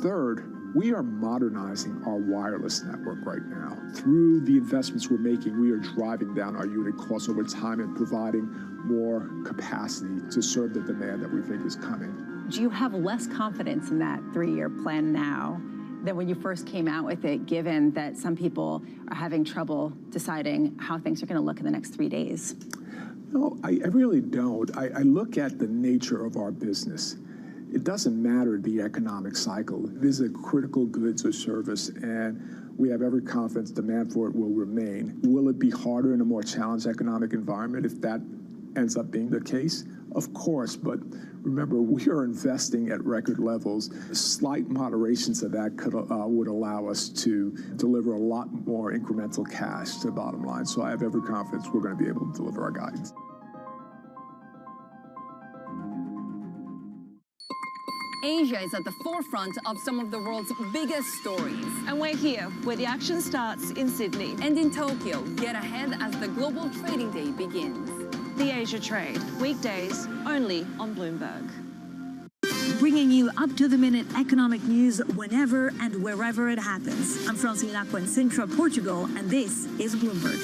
S10: Third, we are modernizing our wireless network right now. Through the investments we're making, we are driving down our unit costs over time and providing more capacity to serve the demand that we think is coming.
S13: Do you have less confidence in that 3-year plan now than when you first came out with it, given that some people are having trouble deciding how things are going to look in the next 3 days?
S10: No, I really don't. I look at the nature of our business. It doesn't matter the economic cycle. This is a critical goods or service, and we have every confidence demand for it will remain. Will it be harder in a more challenged economic environment if that ends up being the case? Of course, but remember, we are investing at record levels. Slight moderations of that would allow us to deliver a lot more incremental cash to the bottom line. So I have every confidence we're going to be able to deliver our guidance.
S16: Asia is at the forefront of some of the world's biggest stories.
S17: And we're here, where the action starts in Sydney.
S16: And in Tokyo, get ahead as the global trading day begins.
S17: The Asia Trade, weekdays only on Bloomberg.
S18: Bringing you up-to-the-minute economic news whenever and wherever it happens. I'm Francine Lacqua in Sintra, Portugal, and this is Bloomberg.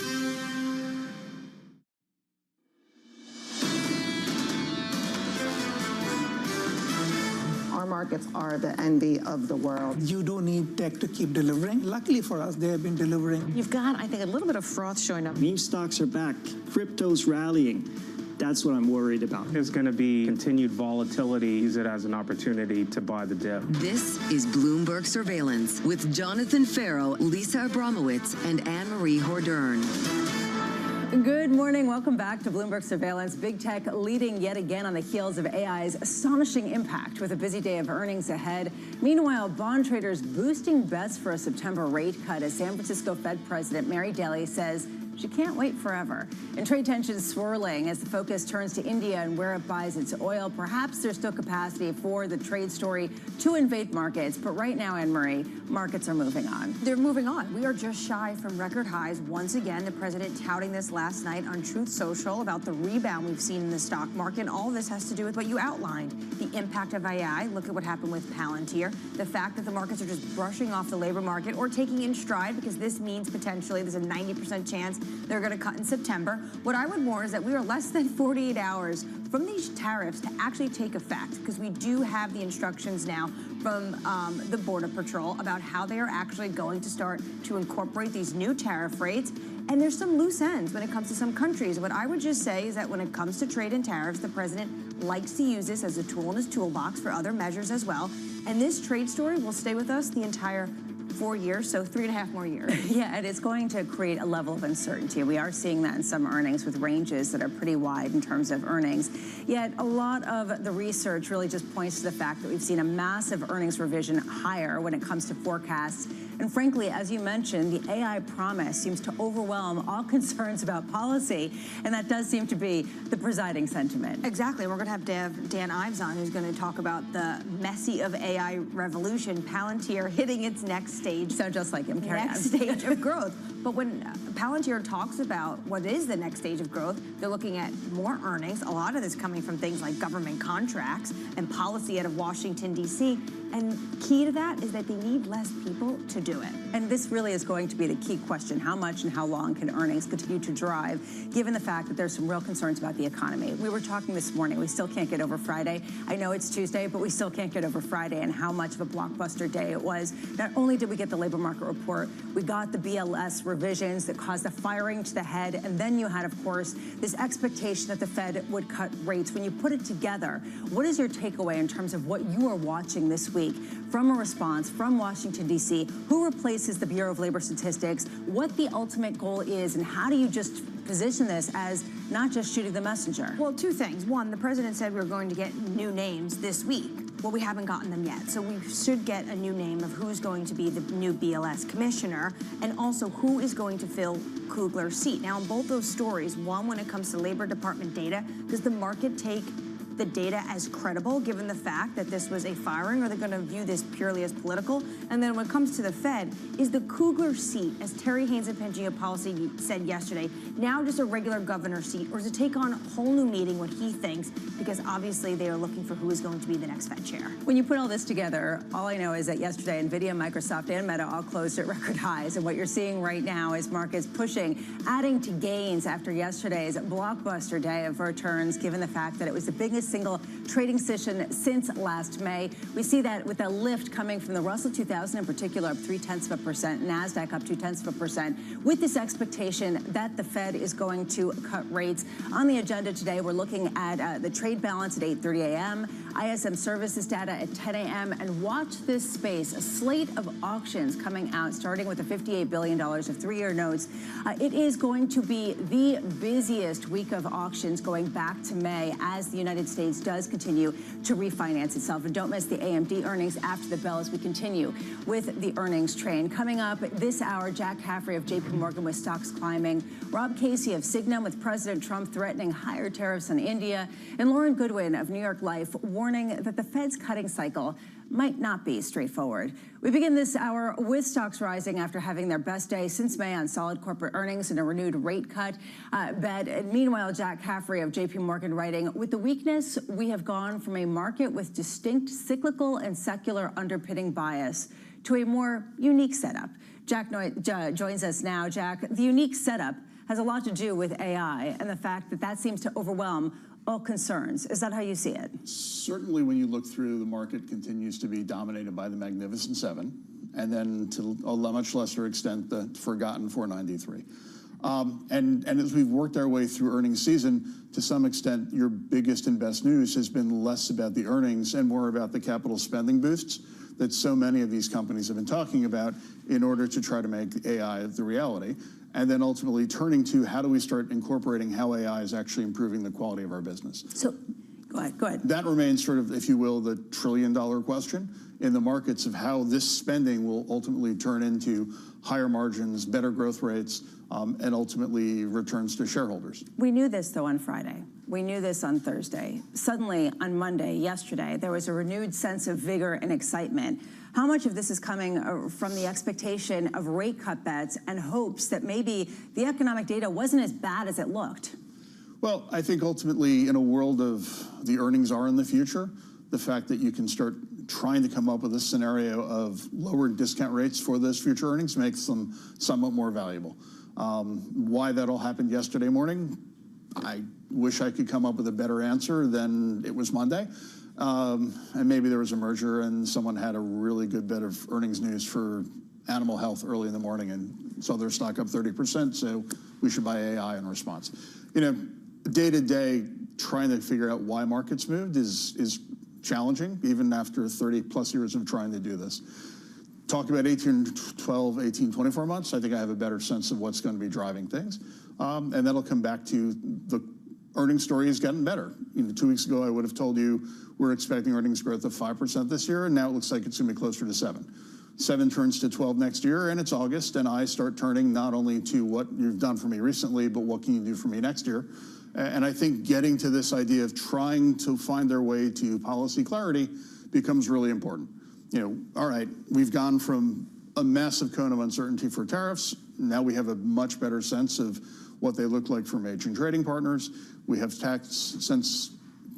S19: Markets are the envy of the world.
S20: You don't need tech to keep delivering. Luckily for us, they have been delivering.
S17: You've got, I think, a little bit of froth showing up.
S21: Meme stocks are back. Crypto's rallying.
S2: That's what I'm worried about.
S3: There's going to be continued volatility. Use it as an opportunity to buy the dip.
S32: This is Bloomberg Surveillance with Jonathan Farrow, Lisa Abramowitz, and Anne-Marie Hordern.
S13: Good morning. Welcome back to Bloomberg Surveillance. Big tech leading yet again on the heels of AI's astonishing impact with a busy day of earnings ahead. Meanwhile, bond traders boosting bets for a September rate cut as San Francisco Fed President Mary Daly says she can't wait forever. And trade tensions swirling as the focus turns to India and where it buys its oil. Perhaps there's still capacity for the trade story to invade markets. But right now, Anne-Marie, markets are moving on.
S4: They're moving on. We are just shy from record highs once again. The president touting this last night on Truth Social about the rebound we've seen in the stock market. And all of this has to do with what you outlined, the impact of AI. Look at what happened with Palantir. The fact that the markets are just brushing off the labor market or taking in stride, because this means potentially there's a 90% chance they're going to cut in September. What I would warn is that we are less than 48 hours from these tariffs to actually take effect, because we do have the instructions now from the Border Patrol about how they are actually going to start to incorporate these new tariff rates. And there's some loose ends when it comes to some countries. What I would just say is that when it comes to trade and tariffs, the president likes to use this as a tool in his toolbox for other measures as well. And this trade story will stay with us the entire 4 years, so 3.5 more years.
S13: Yeah, and it's going to create a level of uncertainty. We are seeing that in some earnings with ranges that are pretty wide in terms of earnings. Yet a lot of the research really just points to the fact that we've seen a massive earnings revision higher when it comes to forecasts. And frankly, as you mentioned, the AI promise seems to overwhelm all concerns about policy, and that does seem to be the presiding sentiment.
S4: Exactly. We're going to have Dan Ives on, who's going to talk about the messy of AI revolution, Palantir hitting its next stage.
S13: Sound just like him.
S4: Next stage of growth. But when Palantir talks about what is the next stage of growth, they're looking at more earnings. A lot of this coming from things like government contracts and policy out of Washington, D.C. And key to that is that they need less people to do it.
S13: And this really is going to be the key question. How much and how long can earnings continue to drive, given the fact that there's some real concerns about the economy? We were talking this morning. We still can't get over Friday. I know it's Tuesday, but we still can't get over Friday and how much of a blockbuster day it was. Not only did we get the labor market report, we got the BLS revisions that caused a firing to the head. And then you had, of course, this expectation that the Fed would cut rates. When you put it together, what is your takeaway in terms of what you are watching this week from a response from Washington, D.C.? Who replaces the Bureau of Labor Statistics? What the ultimate goal is, and how do you just position this as not just shooting the messenger?
S4: Well, two things. One, the president said we were going to get new names this week. Well, we haven't gotten them yet. So we should get a new name of who's going to be the new BLS commissioner, and also who is going to fill Kugler's seat. Now, in both those stories, one, when it comes to Labor Department data, does the market take the data as credible, given the fact that this was a firing, or they're going to view this purely as political? And then when it comes to the Fed, is the Kugler seat, as Terry Haynes and Pangea Policy said yesterday, now just a regular governor seat, or does it take on a whole new meaning what he thinks? Because obviously they are looking for who is going to be the next Fed chair.
S13: When you put all this together, all I know is that yesterday NVIDIA, Microsoft, and Meta all closed at record highs. And what you're seeing right now is markets pushing, adding to gains after yesterday's blockbuster day of returns, given the fact that it was the biggest single trading session since last May. We see that with a lift coming from the Russell 2000 in particular, up 0.3%, NASDAQ up 0.2%, with this expectation that the Fed is going to cut rates. On the agenda today, we're looking at the trade balance at 8:30 a.m., ISM services data at 10 a.m., and watch this space, a slate of auctions coming out, starting with the $58 billion of 3-year notes. It is going to be the busiest week of auctions going back to May as the United States does continue to refinance itself. And don't miss the AMD earnings after the bell as we continue with the earnings train. Coming up this hour, Jack Caffrey of JP Morgan with stocks climbing, Rob Casey of Signum with President Trump threatening higher tariffs on India, and Lauren Goodwin of New York Life warning that the Fed's cutting cycle might not be straightforward. We begin this hour with stocks rising after having their best day since May on solid corporate earnings and a renewed rate cut bet. And meanwhile, Jack Caffrey of JP Morgan writing, with the weakness, we have gone from a market with distinct cyclical and secular underpinning bias to a more unique setup. Jack joins us now. Jack, the unique setup has a lot to do with AI and the fact that that seems to overwhelm all concerns. Is that how you see it?
S8: Certainly when you look through, the market continues to be dominated by the Magnificent Seven, and then to a much lesser extent, the forgotten 493. And as we've worked our way through earnings season, to some extent, your biggest and best news has been less about the earnings and more about the capital spending boosts that so many of these companies have been talking about in order to try to make AI the reality. And then ultimately turning to how do we start incorporating how AI is actually improving the quality of our business.
S18: So, go ahead.
S8: That remains sort of, if you will, the trillion-dollar question in the markets of how this spending will ultimately turn into higher margins, better growth rates, and ultimately returns to shareholders.
S13: We knew this, though, on Friday. We knew this on Thursday. Suddenly, on Monday, yesterday, there was a renewed sense of vigor and excitement. How much of this is coming from the expectation of rate cut bets and hopes that maybe the economic data wasn't as bad as it looked?
S8: Well, I think ultimately in a world of the earnings are in the future, the fact that you can start trying to come up with a scenario of lower discount rates for those future earnings makes them somewhat more valuable. Why that all happened yesterday morning, I wish I could come up with a better answer than it was Monday. And maybe there was a merger and someone had a really good bit of earnings news for animal health early in the morning and saw their stock up 30%, so we should buy AI in response. You know, day to day, trying to figure out why markets moved is challenging, even after 30 plus years of trying to do this. Talk about 12, 18, 24 months, I think I have a better sense of what's going to be driving things. And that'll come back to the earnings story has gotten better. 2 weeks ago, I would have told you we're expecting earnings growth of 5% this year, and now it looks like it's going to be closer to 7. 7 turns to 12 next year, and it's August, and I start turning not only to what you've done for me recently, but what can you do for me next year? And I think getting to this idea of trying to find their way to policy clarity becomes really important. All right, we've gone from a massive cone of uncertainty for tariffs. Now we have a much better sense of what they look like for major trading partners. We have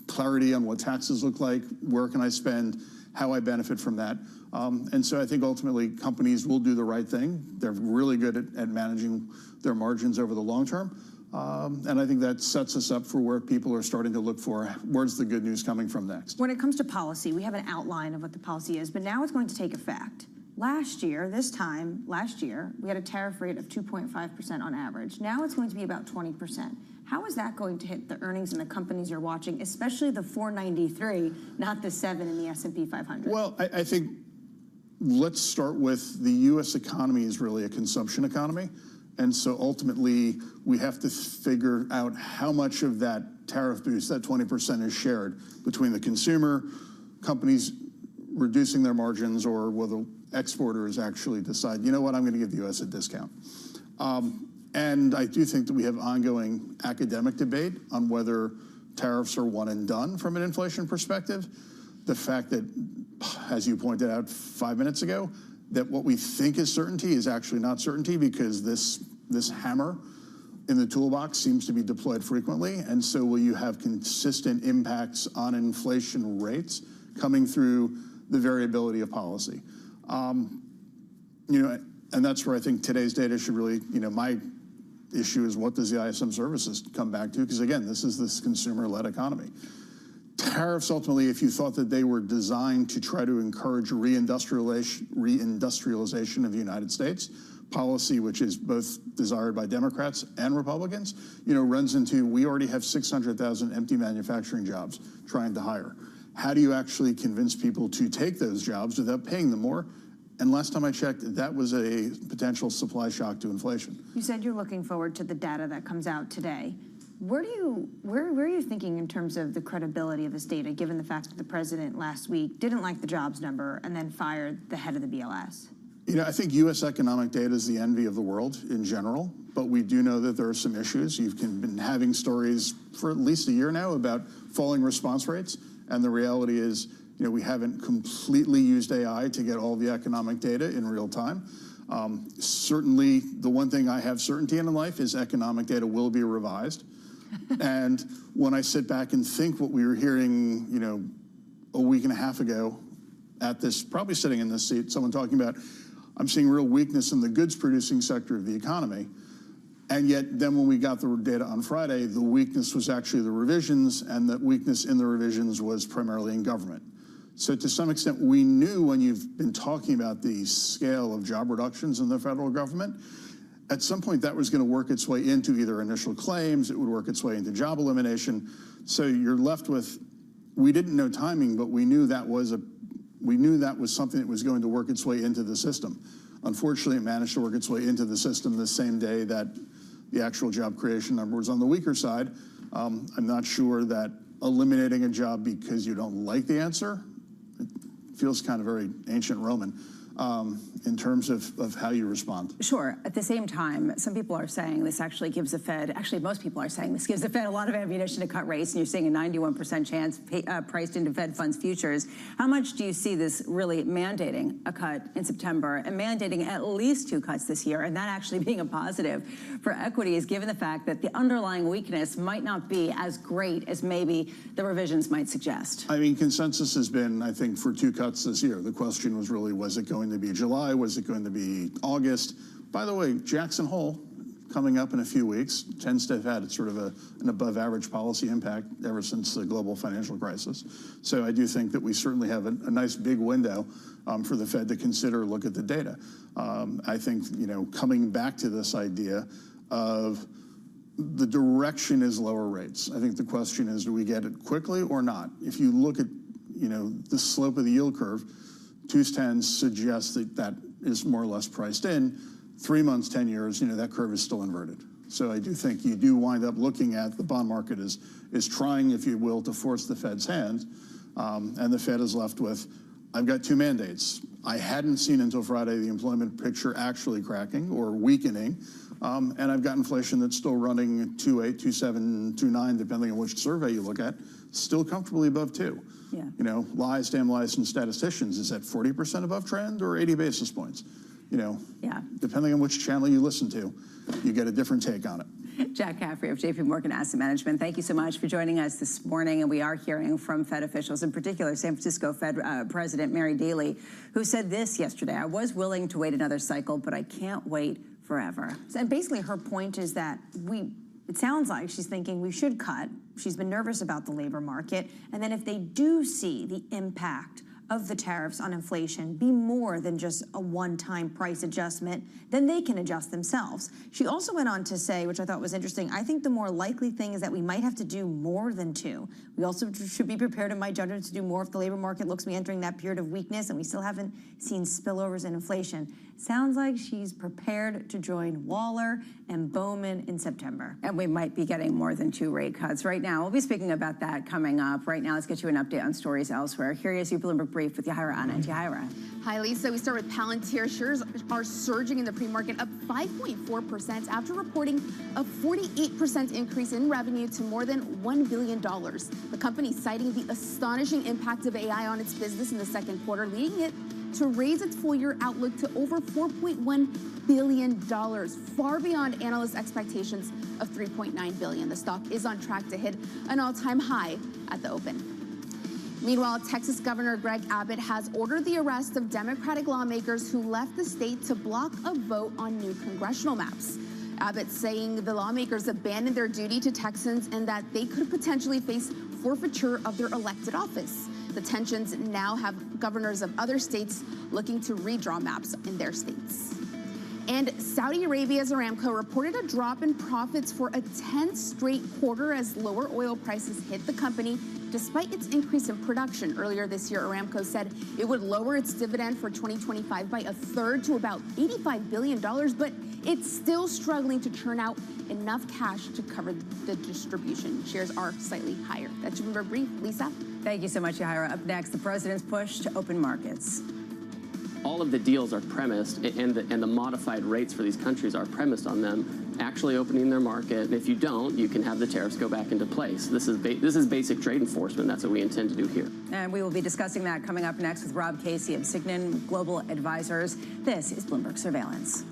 S8: clarity on what taxes look like, where can I spend, how I benefit from that. And so I think ultimately companies will do the right thing. They're really good at managing their margins over the long term. And I think that sets us up for where people are starting to look for where's the good news coming from next.
S4: When it comes to policy, we have an outline of what the policy is, but now it's going to take effect. Last year, we had a tariff rate of 2.5% on average. Now it's going to be about 20%. How is that going to hit the earnings in the companies you're watching, especially the 493, not the 7 in the S&P 500?
S8: Well, I think let's start with the U.S. economy is really a consumption economy. And so ultimately, we have to figure out how much of that tariff boost, that 20%, is shared between the consumer, companies reducing their margins, or whether exporters actually decide, you know what, I'm going to give the U.S. a discount. And I do think that we have ongoing academic debate on whether tariffs are one and done from an inflation perspective. The fact that, as you pointed out 5 minutes ago, that what we think is certainty is actually not certainty, because this hammer in the toolbox seems to be deployed frequently. And so will you have consistent impacts on inflation rates coming through the variability of policy? And that's where I think today's data should really, my issue is what does the ISM services come back to? Because again, this is this consumer-led economy. Tariffs, ultimately, if you thought that they were designed to try to encourage reindustrialization of the United States, policy which is both desired by Democrats and Republicans, runs into, we already have 600,000 empty manufacturing jobs trying to hire. How do you actually convince people to take those jobs without paying them more? And last time I checked, that was a potential supply shock to inflation.
S4: You said you're looking forward to the data that comes out today. Where are you thinking in terms of the credibility of this data, given the fact that the president last week didn't like the jobs number and then fired the head of the BLS?
S8: I think U.S. economic data is the envy of the world in general, but we do know that there are some issues. You've been having stories for at least a year now about falling response rates, and the reality is, we haven't completely used AI to get all the economic data in real time. Certainly, the one thing I have certainty in life is economic data will be revised. And when I sit back and think what we were hearing, a week and a half ago at this, probably sitting in this seat, someone talking about, I'm seeing real weakness in the goods producing sector of the economy. And yet then when we got the data on Friday, the weakness was actually the revisions, and that weakness in the revisions was primarily in government. So to some extent, we knew when you've been talking about the scale of job reductions in the federal government, at some point that was going to work its way into either initial claims, it would work its way into job elimination. So you're left with, we didn't know timing, but we knew that was something that was going to work its way into the system. Unfortunately, it managed to work its way into the system the same day that the actual job creation number was on the weaker side. I'm not sure that eliminating a job because you don't like the answer, it feels kind of very ancient Roman. In terms of how you respond.
S13: Sure. At the same time, some people are saying this actually gives the Fed, actually most people are saying this gives the Fed a lot of ammunition to cut rates, and you're seeing a 91% chance priced into Fed funds futures. How much do you see this really mandating a cut in September and mandating at least 2 cuts this year, and that actually being a positive for equities, given the fact that the underlying weakness might not be as great as maybe the revisions might suggest?
S8: I mean, consensus has been, I think, for 2 cuts this year. The question was really, was it going to be July? Was it going to be August? By the way, Jackson Hole, coming up in a few weeks, tends to have had sort of an above-average policy impact ever since the global financial crisis. So I do think that we certainly have a nice big window for the Fed to consider, look at the data. I think, coming back to this idea of the direction is lower rates. I think the question is, do we get it quickly or not? If you look at, the slope of the yield curve, 2s10s suggest that is more or less priced in. 3 months, 10 years, that curve is still inverted. So I do think you do wind up looking at the bond market is trying, if you will, to force the Fed's hand. And the Fed is left with, I've got 2 mandates. I hadn't seen until Friday the employment picture actually cracking or weakening. And I've got inflation that's still running 2.8, 2.7, 2.9, depending on which survey you look at, still comfortably above 2.
S13: Yeah.
S8: Lies, damn lies, and statisticians, is that 40% above trend or 80 basis points?
S13: Yeah.
S8: Depending on which channel you listen to, you get a different take on it.
S13: Jack Caffrey of JP Morgan Asset Management, thank you so much for joining us this morning. And we are hearing from Fed officials, in particular San Francisco Fed President Mary Daly, who said this yesterday: I was willing to wait another cycle, but I can't wait forever.
S4: And basically her point is that it sounds like she's thinking we should cut. She's been nervous about the labor market. And then if they do see the impact of the tariffs on inflation be more than just a one-time price adjustment, then they can adjust themselves. She also went on to say, which I thought was interesting, I think the more likely thing is that we might have to do more than 2. We also should be prepared, in my judgment, to do more if the labor market looks to be entering that period of weakness and we still haven't seen spillovers in inflation. Sounds like she's prepared to join Waller and Bowman in September.
S13: And we might be getting more than 2 rate cuts. Right now, we'll be speaking about that coming up. Right now, let's get you an update on stories elsewhere. Here is your Bloomberg Brief with Yahaira Anand. Yahaira.
S2: Hi, Lisa. We start with Palantir. Shares are surging in the pre-market, up 5.4% after reporting a 48% increase in revenue to more than $1 billion. The company citing the astonishing impact of AI on its business in the second quarter, leading it to raise its full-year outlook to over $4.1 billion, far beyond analyst expectations of $3.9 billion. The stock is on track to hit an all-time high at the open. Meanwhile, Texas Governor Greg Abbott has ordered the arrest of Democratic lawmakers who left the state to block a vote on new congressional maps. Abbott saying the lawmakers abandoned their duty to Texans and that they could potentially face forfeiture of their elected office. The tensions now have governors of other states looking to redraw maps in their states. And Saudi Arabia's Aramco reported a drop in profits for a 10th straight quarter as lower oil prices hit the company despite its increase in production. Earlier this year, Aramco said it would lower its dividend for 2025 by a third to about $85 billion, but it's still struggling to churn out enough cash to cover the distribution. Shares are slightly higher. That's your Bloomberg Brief. Lisa?
S13: Thank you so much, Yahaira. Up next, the president's push to open markets.
S5: All of the deals are premised, and the modified rates for these countries are premised on them actually opening their market. And if you don't, you can have the tariffs go back into place. This is basic trade enforcement. That's what we intend to do here.
S13: And we will be discussing that coming up next with Rob Casey of Signan Global Advisors. This is Bloomberg Surveillance.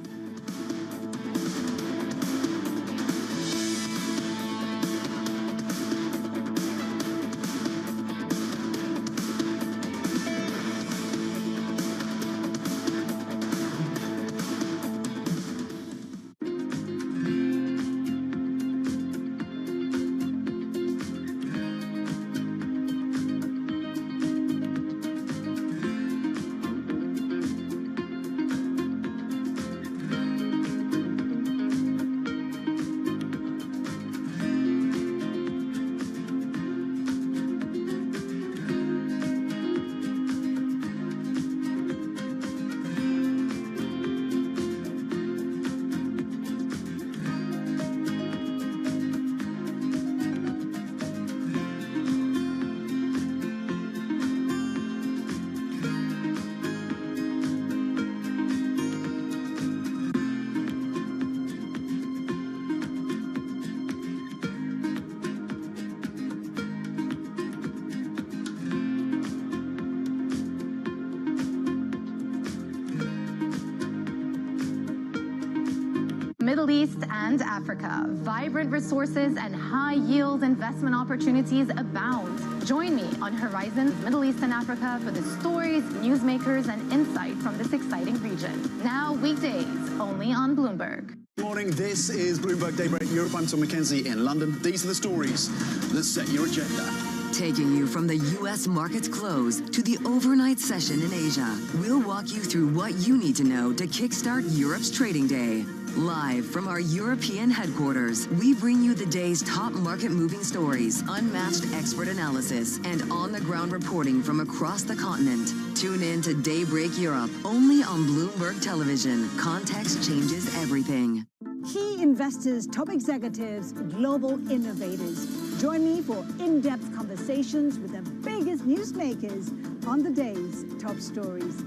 S2: Middle East and Africa. Vibrant resources and high-yield investment opportunities abound. Join me on Horizons Middle East and Africa for the stories, newsmakers, and insight from this exciting region. Now weekdays, only on Bloomberg.
S6: Good morning, this is Bloomberg Daybreak Europe. I'm Tom McKenzie in London. These are the stories that set your agenda.
S32: Taking you from the U.S. market's close to the overnight session in Asia, we'll walk you through what you need to know to kickstart Europe's trading day. Live from our European headquarters, we bring you the day's top market-moving stories, unmatched expert analysis, and on-the-ground reporting from across the continent. Tune in to Daybreak Europe, only on Bloomberg Television. Context changes everything.
S18: Key investors, top executives, global innovators. Join me for in-depth conversations with the biggest newsmakers on the day's top stories.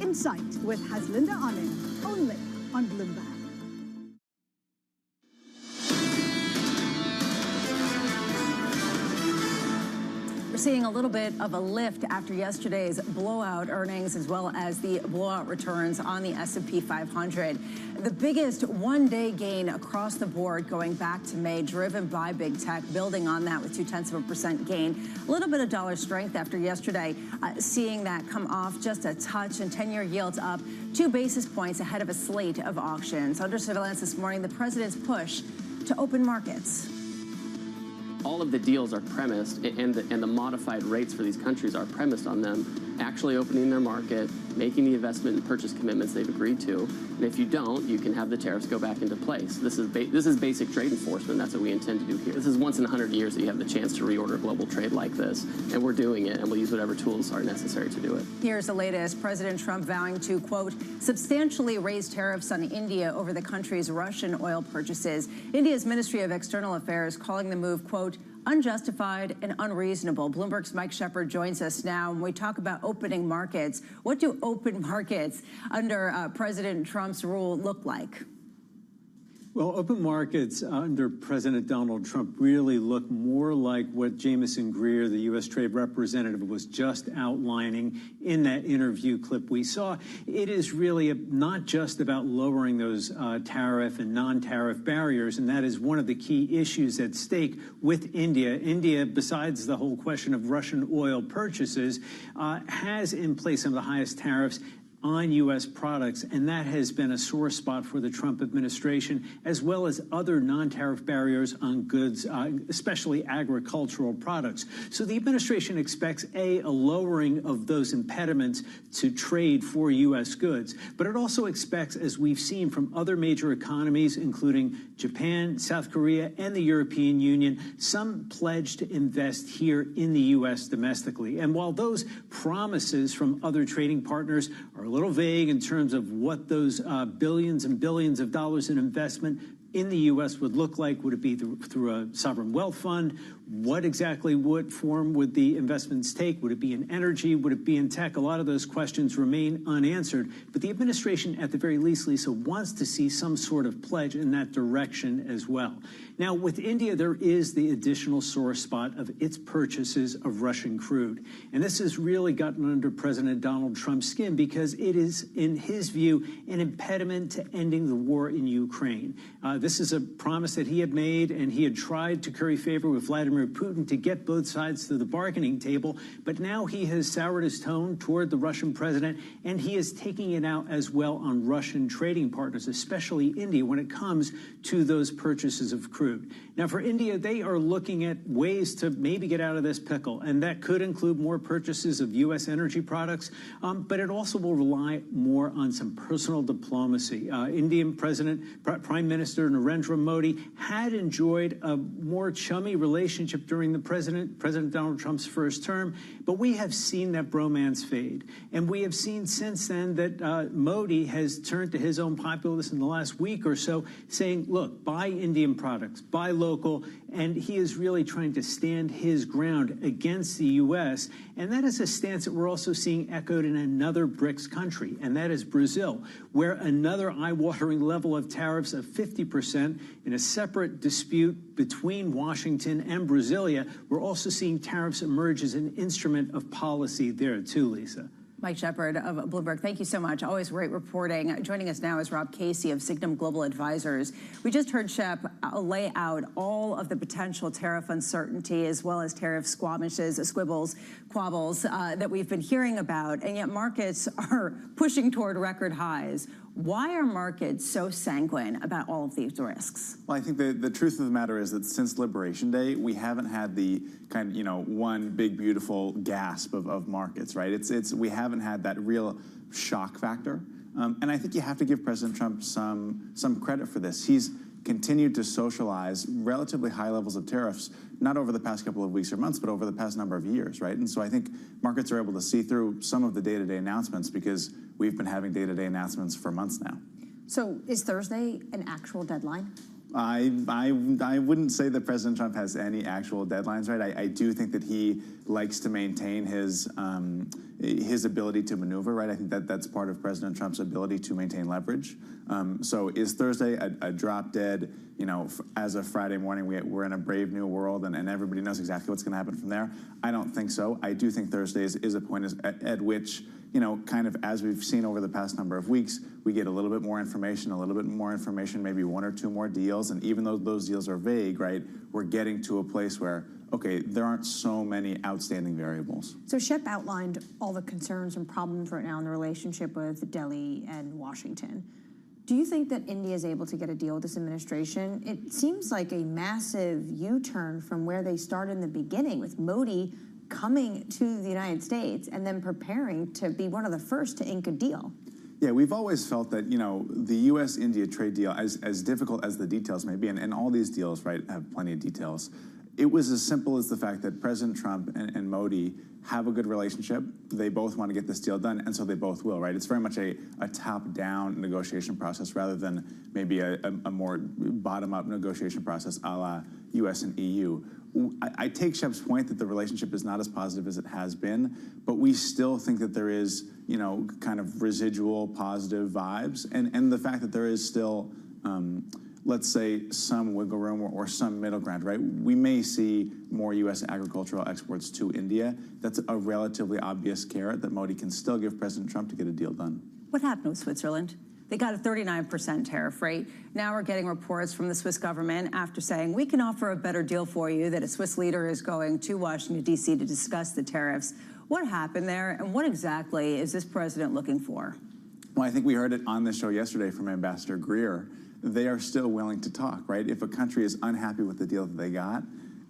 S18: Insight with Haslinda Onen, only on Bloomberg.
S4: We're seeing a little bit of a lift after yesterday's blowout earnings as well as the blowout returns on the S&P 500. The biggest one-day gain across the board going back to May, driven by big tech, building on that with 0.2% gain. A little bit of dollar strength after yesterday, seeing that come off just a touch, and 10-year yields up 2 basis points ahead of a slate of auctions. Under surveillance this morning, the president's push to open markets.
S5: All of the deals are premised, and the modified rates for these countries are premised on them actually opening their market, making the investment and purchase commitments they've agreed to. And if you don't, you can have the tariffs go back into place. This is basic trade enforcement. That's what we intend to do here. This is once in 100 years that you have the chance to reorder global trade like this, and we're doing it, and we'll use whatever tools are necessary to do it.
S4: Here's the latest. President Trump vowing to, quote, substantially raise tariffs on India over the country's Russian oil purchases. India's Ministry of External Affairs calling the move, quote, unjustified and unreasonable. Bloomberg's Mike Shepard joins us now. When we talk about opening markets, what do open markets under President Trump's rule look like?
S7: Well, open markets under President Donald Trump really look more like what Jamieson Greer, the U.S. Trade Representative, was just outlining in that interview clip we saw. It is really not just about lowering those tariff and non-tariff barriers, and that is one of the key issues at stake with India. India, besides the whole question of Russian oil purchases, has in place some of the highest tariffs on U.S. products, and that has been a sore spot for the Trump administration, as well as other non-tariff barriers on goods, especially agricultural products. So the administration expects, a lowering of those impediments to trade for U.S. goods, but it also expects, as we've seen from other major economies, including Japan, South Korea, and the European Union, some pledge to invest here in the U.S. domestically. And while those promises from other trading partners are a little vague in terms of what those billions and billions of dollars in investment in the U.S. would look like. Would it be through a sovereign wealth fund? What form would the investments take? Would it be in energy? Would it be in tech? A lot of those questions remain unanswered. But the administration, at the very least, Lisa, wants to see some sort of pledge in that direction as well. Now, with India, there is the additional sore spot of its purchases of Russian crude. And this has really gotten under President Donald Trump's skin because it is, in his view, an impediment to ending the war in Ukraine. This is a promise that he had made, and he had tried to curry favor with Vladimir Putin to get both sides to the bargaining table. But now he has soured his tone toward the Russian president, and he is taking it out as well on Russian trading partners, especially India, when it comes to those purchases of crude. Now, for India, they are looking at ways to maybe get out of this pickle, and that could include more purchases of U.S. energy products, but it also will rely more on some personal diplomacy. Indian Prime Minister Narendra Modi had enjoyed a more chummy relationship during President Donald Trump's first term, but we have seen that bromance fade. And we have seen since then that Modi has turned to his own populace in the last week or so, saying, look, buy Indian products, buy local, and he is really trying to stand his ground against the U.S., and that is a stance that we're also seeing echoed in another BRICS country, and that is Brazil, where another eye-watering level of tariffs of 50% in a separate dispute between Washington and Brasilia. We're also seeing tariffs emerge as an instrument of policy there too, Lisa.
S4: Mike Shepard of Bloomberg, thank you so much. Always great reporting. Joining us now is Rob Casey of Signum Global Advisors. We just heard Shep lay out all of the potential tariff uncertainty as well as tariff squabbles, quabbles that we've been hearing about, and yet markets are pushing toward record highs. Why are markets so sanguine about all of these risks?
S9: Well, I think the truth of the matter is that since Liberation Day, we haven't had the kind of, one big, beautiful gasp of markets, right? We haven't had that real shock factor. And I think you have to give President Trump some credit for this. He's continued to socialize relatively high levels of tariffs, not over the past couple of weeks or months, but over the past number of years, right? And so I think markets are able to see through some of the day-to-day announcements because we've been having day-to-day announcements for months now.
S4: So is Thursday an actual deadline?
S9: I wouldn't say that President Trump has any actual deadlines, right? I do think that he likes to maintain his ability to maneuver, right? I think that's part of President Trump's ability to maintain leverage. So is Thursday a drop dead? As of Friday morning, we're in a brave new world, and everybody knows exactly what's going to happen from there. I don't think so. I do think Thursday is a point at which, kind of as we've seen over the past number of weeks, we get a little bit more information, maybe one or two more deals. And even though those deals are vague, right, we're getting to a place where, okay, there aren't so many outstanding variables.
S4: So Shep outlined all the concerns and problems right now in the relationship with Delhi and Washington. Do you think that India is able to get a deal with this administration? It seems like a massive U-turn from where they started in the beginning, with Modi coming to the United States and then preparing to be one of the first to ink a deal.
S9: Yeah, we've always felt that, the U.S.-India trade deal, as difficult as the details may be, and all these deals, right, have plenty of details, it was as simple as the fact that President Trump and Modi have a good relationship. They both want to get this deal done, and so they both will, right? It's very much a top-down negotiation process rather than maybe a more bottom-up negotiation process a la U.S. and EU. I take Shep's point that the relationship is not as positive as it has been, but we still think that there is, kind of residual positive vibes, and the fact that there is still, let's say, some wiggle room or some middle ground, right? We may see more U.S. agricultural exports to India. That's a relatively obvious carrot that Modi can still give President Trump to get a deal done.
S4: What happened with Switzerland? They got a 39% tariff rate. Now we're getting reports from the Swiss government after saying, we can offer a better deal for you, that a Swiss leader is going to Washington, D.C. to discuss the tariffs. What happened there, and what exactly is this president looking for?
S9: Well, I think we heard it on the show yesterday from Ambassador Greer. They are still willing to talk, right? If a country is unhappy with the deal that they got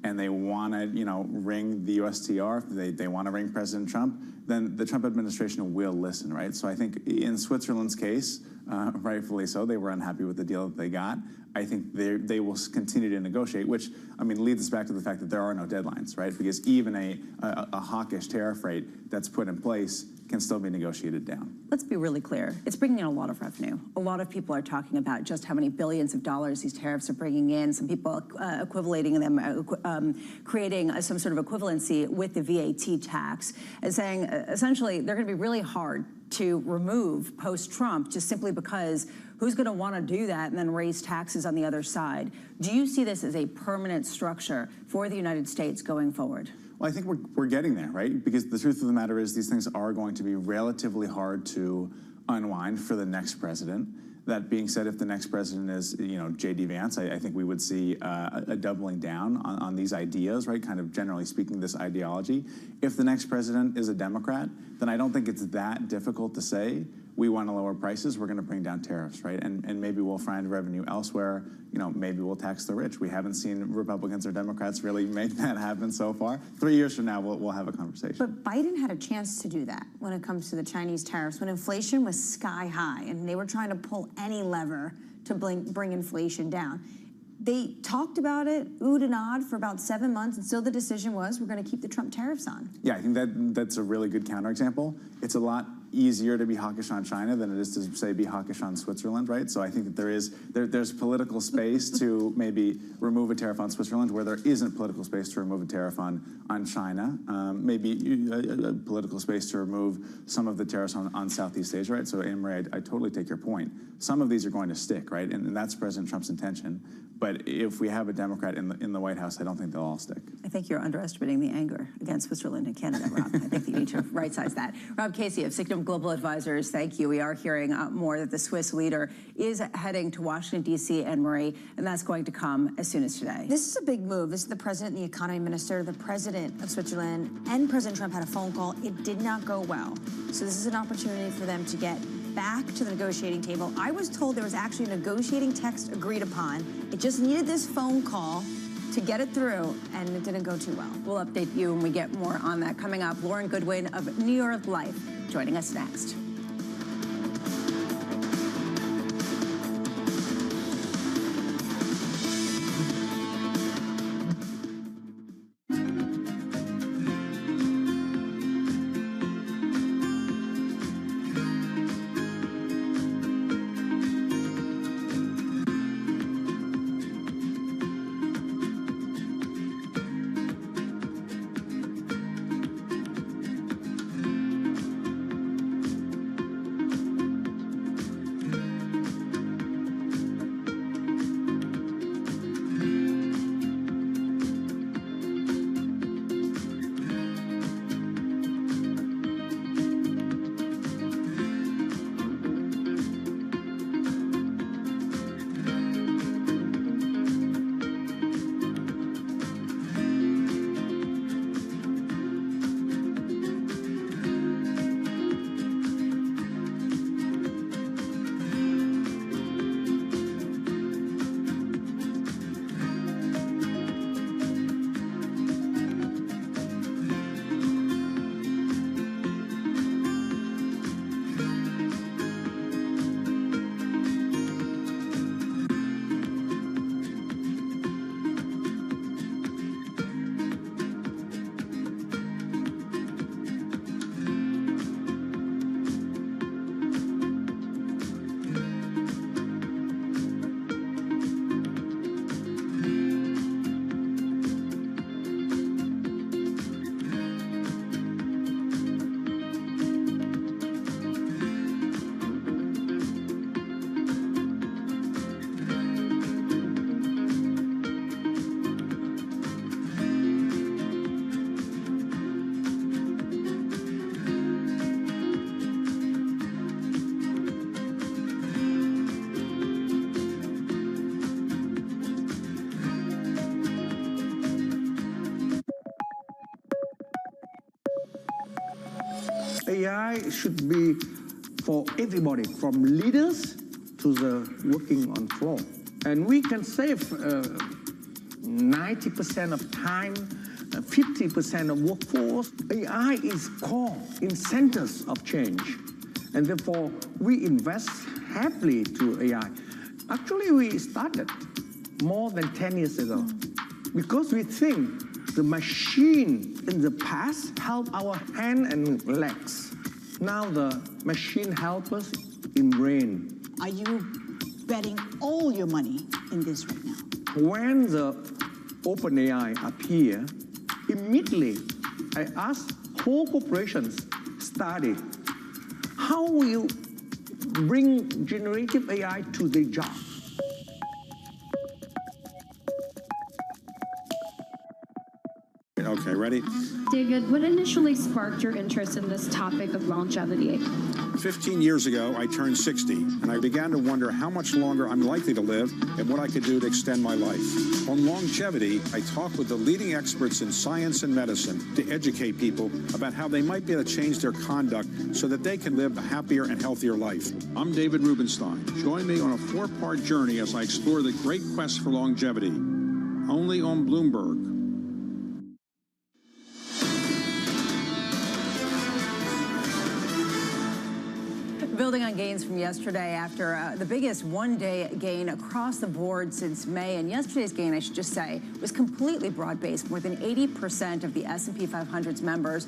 S9: and they want to, ring the USTR, if they want to ring President Trump, then the Trump administration will listen, right? So I think in Switzerland's case, rightfully so, they were unhappy with the deal that they got. I think they will continue to negotiate, which, leads us back to the fact that there are no deadlines, right? Because even a hawkish tariff rate that's put in place can still be negotiated down.
S4: Let's be really clear. It's bringing in a lot of revenue. A lot of people are talking about just how many billions of dollars these tariffs are bringing in. Some people equivalating them, creating some sort of equivalency with the VAT tax, and saying essentially they're going to be really hard to remove post-Trump just simply because who's going to want to do that and then raise taxes on the other side? Do you see this as a permanent structure for the United States going forward?
S9: Well, I think we're getting there, right? Because the truth of the matter is these things are going to be relatively hard to unwind for the next president. That being said, if the next president is, J.D. Vance, I think we would see a doubling down on these ideas, right? Kind of generally speaking, this ideology. If the next president is a Democrat, then I don't think it's that difficult to say, we want to lower prices, we're going to bring down tariffs, right? And maybe we'll find revenue elsewhere. Maybe we'll tax the rich. We haven't seen Republicans or Democrats really make that happen so far. 3 years from now, we'll have a conversation.
S4: But Biden had a chance to do that when it comes to the Chinese tariffs, when inflation was sky high and they were trying to pull any lever to bring inflation down. They talked about it, oohed and ahhed, for about 7 months, and still the decision was we're going to keep the Trump tariffs on.
S9: Yeah, I think that's a really good counterexample. It's a lot easier to be hawkish on China than it is to, say, be hawkish on Switzerland, right? So I think that there's political space to maybe remove a tariff on Switzerland where there isn't political space to remove a tariff on China. Maybe a political space to remove some of the tariffs on Southeast Asia, right? So, Anne-Marie, I totally take your point. Some of these are going to stick, right? And that's President Trump's intention. But if we have a Democrat in the White House, I don't think they'll all stick.
S4: I think you're underestimating the anger against Switzerland and Canada, Rob. I think that you need to right-size that. Rob Casey of Signum Global Advisors, thank you. We are hearing more that the Swiss leader is heading to Washington, D.C., Anne-Marie, and that's going to come as soon as today. This is a big move. This is the president and the economy minister, the president of Switzerland, and President Trump had a phone call. It did not go well. So this is an opportunity for them to get back to the negotiating table. I was told there was actually a negotiating text agreed upon. It just needed this phone call to get it through, and it didn't go too well. We'll update you when we get more on that coming up. Lauren Goodwin of New York Life joining us next.
S1: AI should be for everybody, from leaders to the working on floor. And we can save 90% of time, 50% of workforce. AI is core in centers of change. And therefore, we invest heavily to AI. Actually, we started more than 10 years ago because we think the machine in the past helped our hand and legs. Now the machine helps us in brain.
S18: Are you betting all your money in this right now?
S1: When the OpenAI appeared, immediately I asked whole corporations study how will you bring generative AI to their job.
S15: Okay, ready?
S21: David, what initially sparked your interest in this topic of longevity?
S15: 15 years ago, I turned 60, and I began to wonder how much longer I'm likely to live and what I could do to extend my life. On longevity, I talked with the leading experts in science and medicine to educate people about how they might be able to change their conduct so that they can live a happier and healthier life. I'm David Rubenstein. Join me on a 4-part journey as I explore the great quest for longevity. Only on Bloomberg.
S13: Building on gains from yesterday after the biggest one-day gain across the board since May. And yesterday's gain, I should just say, was completely broad-based. More than 80% of the S&P 500's members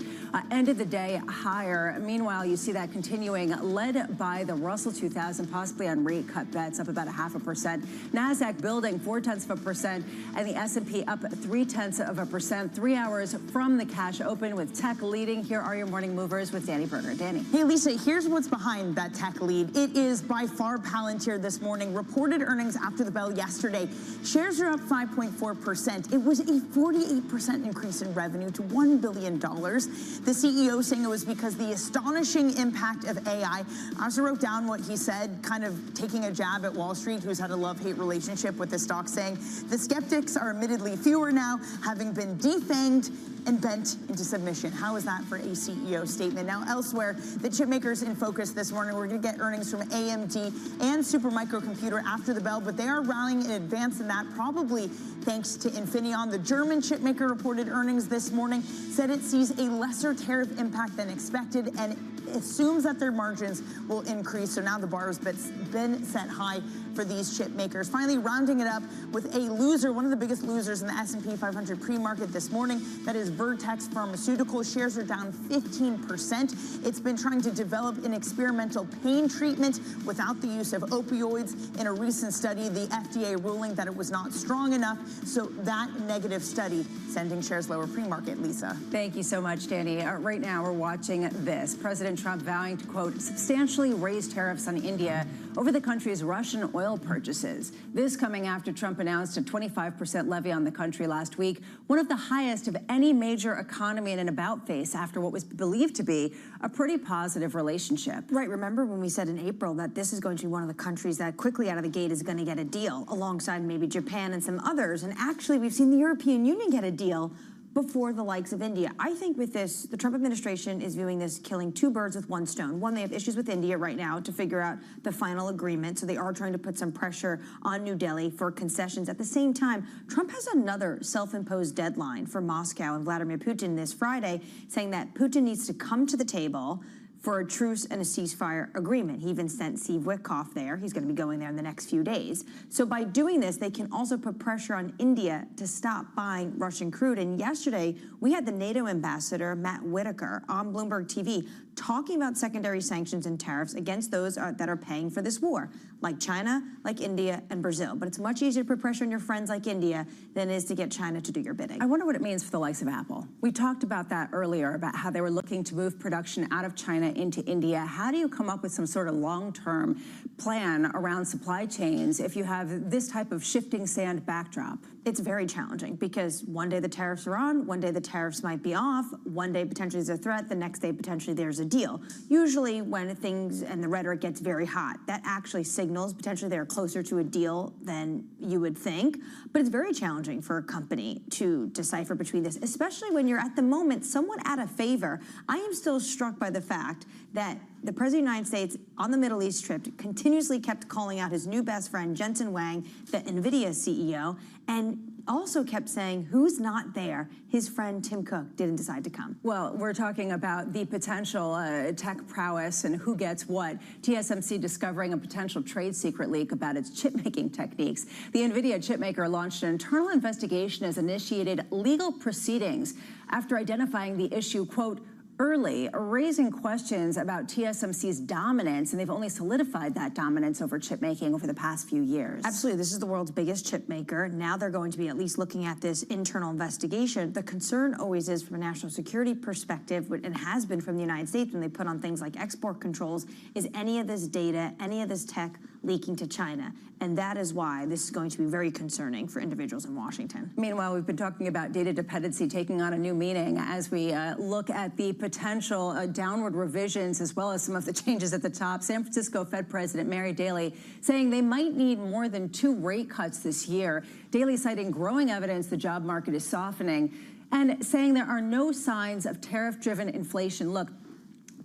S13: ended the day higher. Meanwhile, you see that continuing, led by the Russell 2000, possibly on rate cut bets, up about 0.5%. NASDAQ building 0.4%, and the S&P up 0.3%. 3 hours from the cash open with tech leading. Here are your morning movers with Danny Berger. Danny.
S27: Hey, Lisa, here's what's behind that tech lead. It is by far Palantir this morning. Reported earnings after the bell yesterday. Shares are up 5.4%. It was a 48% increase in revenue to $1 billion. The CEO saying it was because the astonishing impact of AI. I also wrote down what he said, kind of taking a jab at Wall Street, who's had a love-hate relationship with the stock, saying the skeptics are admittedly fewer now, having been defanged and bent into submission. How is that for a CEO statement? Now, elsewhere, the chip makers in focus this morning. We're going to get earnings from AMD and Supermicro Computer after the bell, but they are rallying in advance in that, probably thanks to Infineon. The German chip maker reported earnings this morning, said it sees a lesser tariff impact than expected and assumes that their margins will increase. So now the bar has been set high for these chip makers. Finally, rounding it up with a loser, one of the biggest losers in the S&P 500 pre-market this morning. That is Vertex Pharmaceuticals. Shares are down 15%. It's been trying to develop an experimental pain treatment without the use of opioids. In a recent study, the FDA ruling that it was not strong enough. So that negative study sending shares lower pre-market. Lisa.
S13: Thank you so much, Danny. Right now, we're watching this. President Trump vowing to, quote, substantially raise tariffs on India over the country's Russian oil purchases. This coming after Trump announced a 25% levy on the country last week, one of the highest of any major economy in an about-face after what was believed to be a pretty positive relationship.
S4: Right. Remember when we said in April that this is going to be one of the countries that quickly out of the gate is going to get a deal, alongside maybe Japan and some others. And actually, we've seen the European Union get a deal before the likes of India. I think with this, the Trump administration is viewing this killing two birds with one stone. One, they have issues with India right now to figure out the final agreement, so they are trying to put some pressure on New Delhi for concessions. At the same time, Trump has another self-imposed deadline for Moscow and Vladimir Putin this Friday, saying that Putin needs to come to the table for a truce and a ceasefire agreement. He even sent Steve Witkoff there. He's going to be going there in the next few days. So by doing this, they can also put pressure on India to stop buying Russian crude. And yesterday, we had the NATO ambassador, Matt Whitaker, on Bloomberg TV talking about secondary sanctions and tariffs against those that are paying for this war, like China, like India, and Brazil. But it's much easier to put pressure on your friends like India than it is to get China to do your bidding.
S13: I wonder what it means for the likes of Apple. We talked about that earlier, about how they were looking to move production out of China into India. How do you come up with some sort of long-term plan around supply chains if you have this type of shifting sand backdrop?
S4: It's very challenging because one day the tariffs are on, one day the tariffs might be off, one day potentially there's a threat, the next day potentially there's a deal. Usually when things and the rhetoric gets very hot, that actually signals potentially they're closer to a deal than you would think. But it's very challenging for a company to decipher between this, especially when you're at the moment somewhat out of favor. I am still struck by the fact that the President of the United States on the Middle East trip continuously kept calling out his new best friend, Jensen Huang, the NVIDIA CEO, and also kept saying, who's not there? His friend Tim Cook didn't decide to come.
S13: Well, we're talking about the potential tech prowess and who gets what. TSMC discovering a potential trade secret leak about its chip-making techniques. The NVIDIA chipmaker launched an internal investigation, has initiated legal proceedings after identifying the issue, quote, early, raising questions about TSMC's dominance, and they've only solidified that dominance over chip making over the past few years.
S4: Absolutely. This is the world's biggest chip maker. Now they're going to be at least looking at this internal investigation. The concern always is from a national security perspective, and has been from the United States when they put on things like export controls, is any of this data, any of this tech leaking to China. And that is why this is going to be very concerning for individuals in Washington.
S13: Meanwhile, we've been talking about data dependency taking on a new meaning as we look at the potential downward revisions as well as some of the changes at the top. San Francisco Fed President Mary Daly saying they might need more than 2 rate cuts this year. Daly citing growing evidence the job market is softening and saying there are no signs of tariff-driven inflation. Look,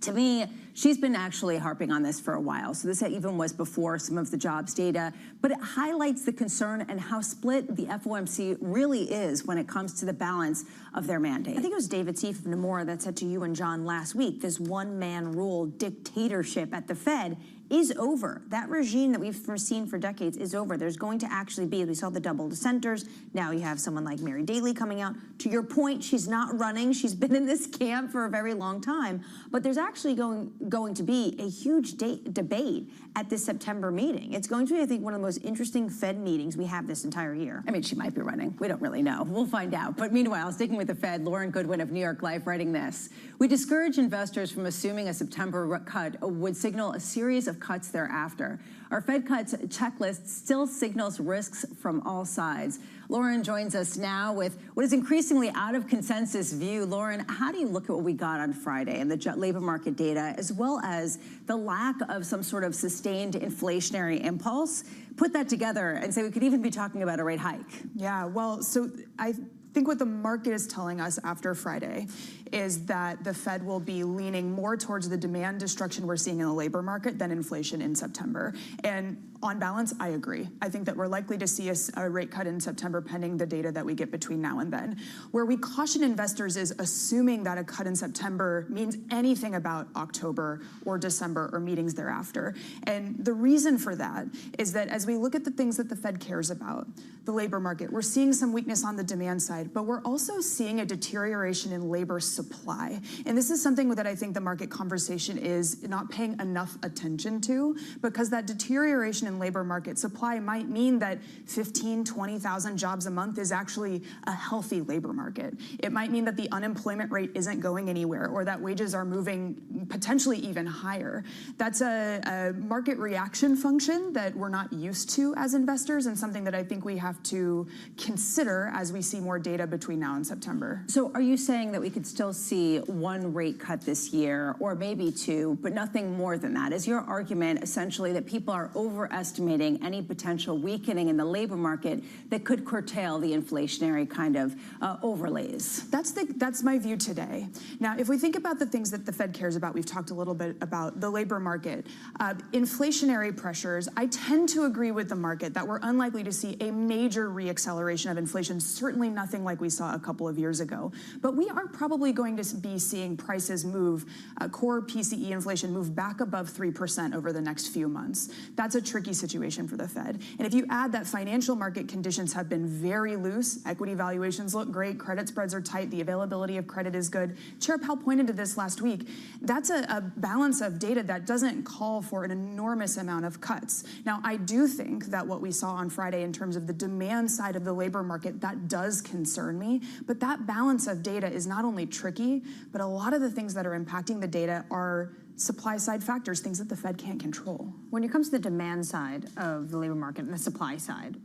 S13: To me, she's been actually harping on this for a while. So this even was before some of the jobs data, but it highlights the concern and how split the FOMC really is when it comes to the balance of their mandate.
S4: I think it was David Seif of Nomura that said to you and John last week, this one-man rule dictatorship at the Fed is over. That regime that we've seen for decades is over. There's going to actually be, we saw the double dissenters. Now you have someone like Mary Daly coming out. To your point, she's not running. She's been in this camp for a very long time. But there's actually going to be a huge debate at this September meeting. It's going to be, I think, one of the most interesting Fed meetings we have this entire year.
S13: I mean, she might be running. We don't really know. We'll find out. But meanwhile, sticking with the Fed, Lauren Goodwin of New York Life writing this. We discourage investors from assuming a September cut would signal a series of cuts thereafter. Our Fed cuts checklist still signals risks from all sides. Lauren joins us now with what is increasingly out of consensus view. Lauren, how do you look at what we got on Friday and the labor market data, as well as the lack of some sort of sustained inflationary impulse? Put that together and say we could even be talking about a rate hike.
S11: Yeah, well, so I think what the market is telling us after Friday is that the Fed will be leaning more towards the demand destruction we're seeing in the labor market than inflation in September. And on balance, I agree. I think that we're likely to see a rate cut in September pending the data that we get between now and then. Where we caution investors is assuming that a cut in September means anything about October or December or meetings thereafter. And the reason for that is that as we look at the things that the Fed cares about, the labor market, we're seeing some weakness on the demand side, but we're also seeing a deterioration in labor supply. And this is something that I think the market conversation is not paying enough attention to, because that deterioration in labor market supply might mean that 15, 20,000 jobs a month is actually a healthy labor market. It might mean that the unemployment rate isn't going anywhere, or that wages are moving potentially even higher. That's a market reaction function that we're not used to as investors, and something that I think we have to consider as we see more data between now and September.
S13: So are you saying that we could still see one rate cut this year, or maybe two, but nothing more than that? Is your argument essentially that people are overestimating any potential weakening in the labor market that could curtail the inflationary kind of overlays?
S11: That's my view today. Now, if we think about the things that the Fed cares about, we've talked a little bit about the labor market, inflationary pressures. I tend to agree with the market that we're unlikely to see a major reacceleration of inflation, certainly nothing like we saw a couple of years ago. But we are probably going to be seeing prices move, core PCE inflation move back above 3% over the next few months. That's a tricky situation for the Fed. And if you add that financial market conditions have been very loose, equity valuations look great, credit spreads are tight, the availability of credit is good. Chair Powell pointed to this last week. That's a balance of data that doesn't call for an enormous amount of cuts. Now, I do think that what we saw on Friday in terms of the demand side of the labor market, that does concern me. But that balance of data is not only tricky, but a lot of the things that are impacting the data are supply side factors, things that the Fed can't control.
S4: When it comes to the demand side of the labor market and the supply side,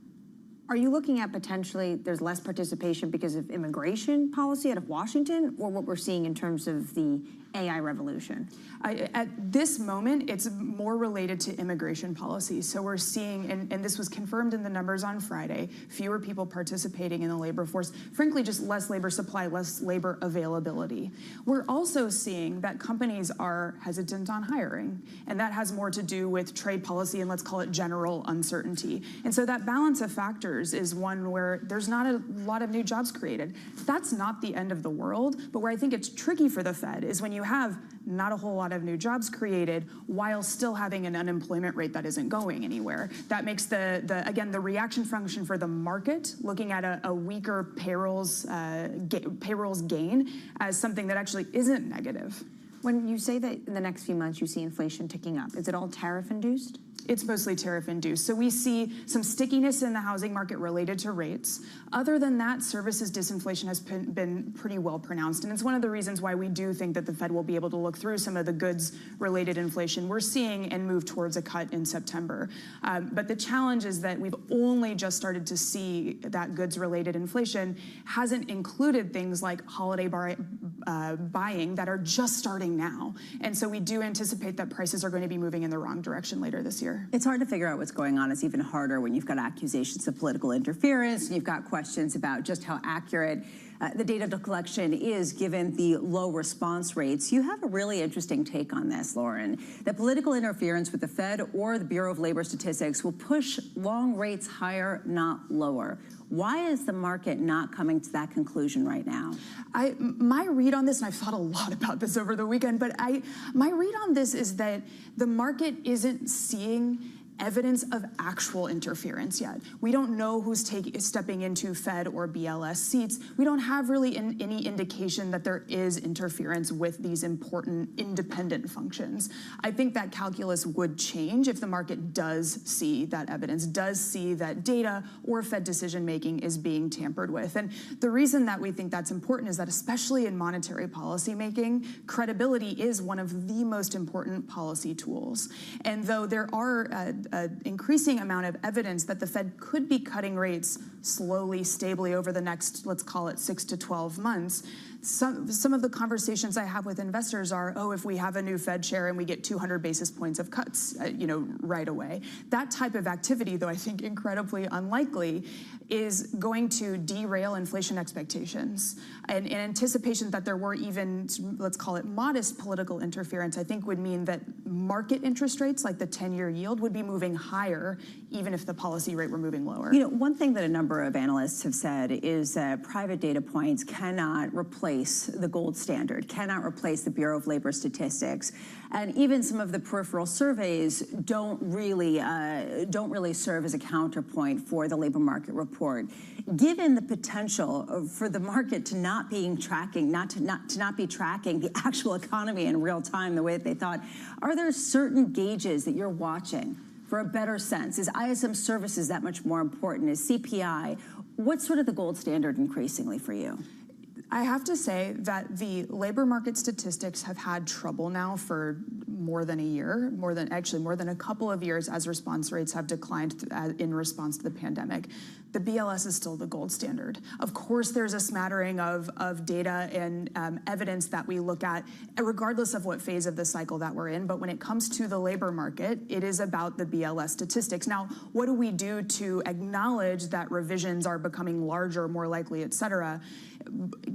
S4: are you looking at potentially there's less participation because of immigration policy out of Washington, or what we're seeing in terms of the AI revolution?
S11: At this moment, it's more related to immigration policy. So we're seeing, and this was confirmed in the numbers on Friday, fewer people participating in the labor force, frankly, just less labor supply, less labor availability. We're also seeing that companies are hesitant on hiring, and that has more to do with trade policy and let's call it general uncertainty. And so that balance of factors is one where there's not a lot of new jobs created. That's not the end of the world, but where I think it's tricky for the Fed is when you have not a whole lot of new jobs created while still having an unemployment rate that isn't going anywhere. That makes again, the reaction function for the market, looking at a weaker payrolls gain as something that actually isn't negative.
S4: When you say that in the next few months you see inflation ticking up, is it all tariff-induced?
S11: It's mostly tariff-induced. So we see some stickiness in the housing market related to rates. Other than that, services disinflation has been pretty well pronounced. And it's one of the reasons why we do think that the Fed will be able to look through some of the goods-related inflation we're seeing and move towards a cut in September. But the challenge is that we've only just started to see that goods-related inflation hasn't included things like holiday buying that are just starting now. And so we do anticipate that prices are going to be moving in the wrong direction later this year.
S13: It's hard to figure out what's going on. It's even harder when you've got accusations of political interference and you've got questions about just how accurate the data collection is, given the low response rates. You have a really interesting take on this, Lauren, that political interference with the Fed or the Bureau of Labor Statistics will push long rates higher, not lower. Why is the market not coming to that conclusion right now?
S11: My read on this, and I've thought a lot about this over the weekend, but my read on this is that the market isn't seeing evidence of actual interference yet. We don't know who's stepping into Fed or BLS seats. We don't have really any indication that there is interference with these important independent functions. I think that calculus would change if the market does see that evidence, does see that data or Fed decision-making is being tampered with. And the reason that we think that's important is that, especially in monetary policy making, credibility is one of the most important policy tools. And though there are an increasing amount of evidence that the Fed could be cutting rates slowly, stably over the next, let's call it 6 to 12 months, some of the conversations I have with investors are, oh, if we have a new Fed chair and we get 200 basis points of cuts, right away. That type of activity, though I think incredibly unlikely, is going to derail inflation expectations. And in anticipation that there were even, let's call it modest political interference, I think would mean that market interest rates, like the 10-year yield, would be moving higher, even if the policy rate were moving lower.
S13: One thing that a number of analysts have said is that private data points cannot replace the gold standard, cannot replace the Bureau of Labor Statistics. And even some of the peripheral surveys don't really serve as a counterpoint for the labor market report. Given the potential for the market to not be tracking the actual economy in real time the way that they thought, are there certain gauges that you're watching for a better sense? Is ISM services that much more important? Is CPI? What's sort of the gold standard increasingly for you?
S11: I have to say that the labor market statistics have had trouble now for more than a year, more than a couple of years, as response rates have declined in response to the pandemic. The BLS is still the gold standard. Of course, there's a smattering of data and evidence that we look at, regardless of what phase of the cycle that we're in. But when it comes to the labor market, it is about the BLS statistics. Now, what do we do to acknowledge that revisions are becoming larger, more likely, et cetera?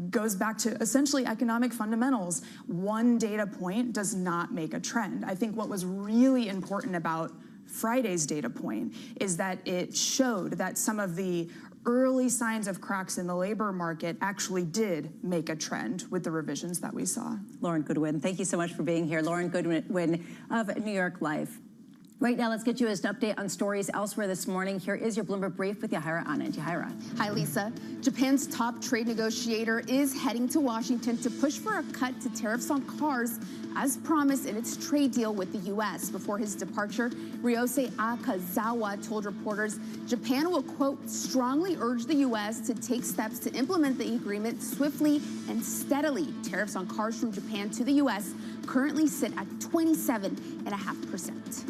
S11: Goes back to essentially economic fundamentals. One data point does not make a trend. I think what was really important about Friday's data point is that it showed that some of the early signs of cracks in the labor market actually did make a trend with the revisions that we saw.
S13: Lauren Goodwin, thank you so much for being here. Lauren Goodwin of New York Life. Right now, let's get you an update on stories elsewhere this morning. Here is your Bloomberg Brief with Yahira Anand. Yahira.
S2: Hi, Lisa. Japan's top trade negotiator is heading to Washington to push for a cut to tariffs on cars, as promised in its trade deal with the U.S. Before his departure, Ryosei Akazawa told reporters Japan will, quote, strongly urge the U.S. to take steps to implement the agreement swiftly and steadily. Tariffs on cars from Japan to the U.S. currently sit at 27.5%.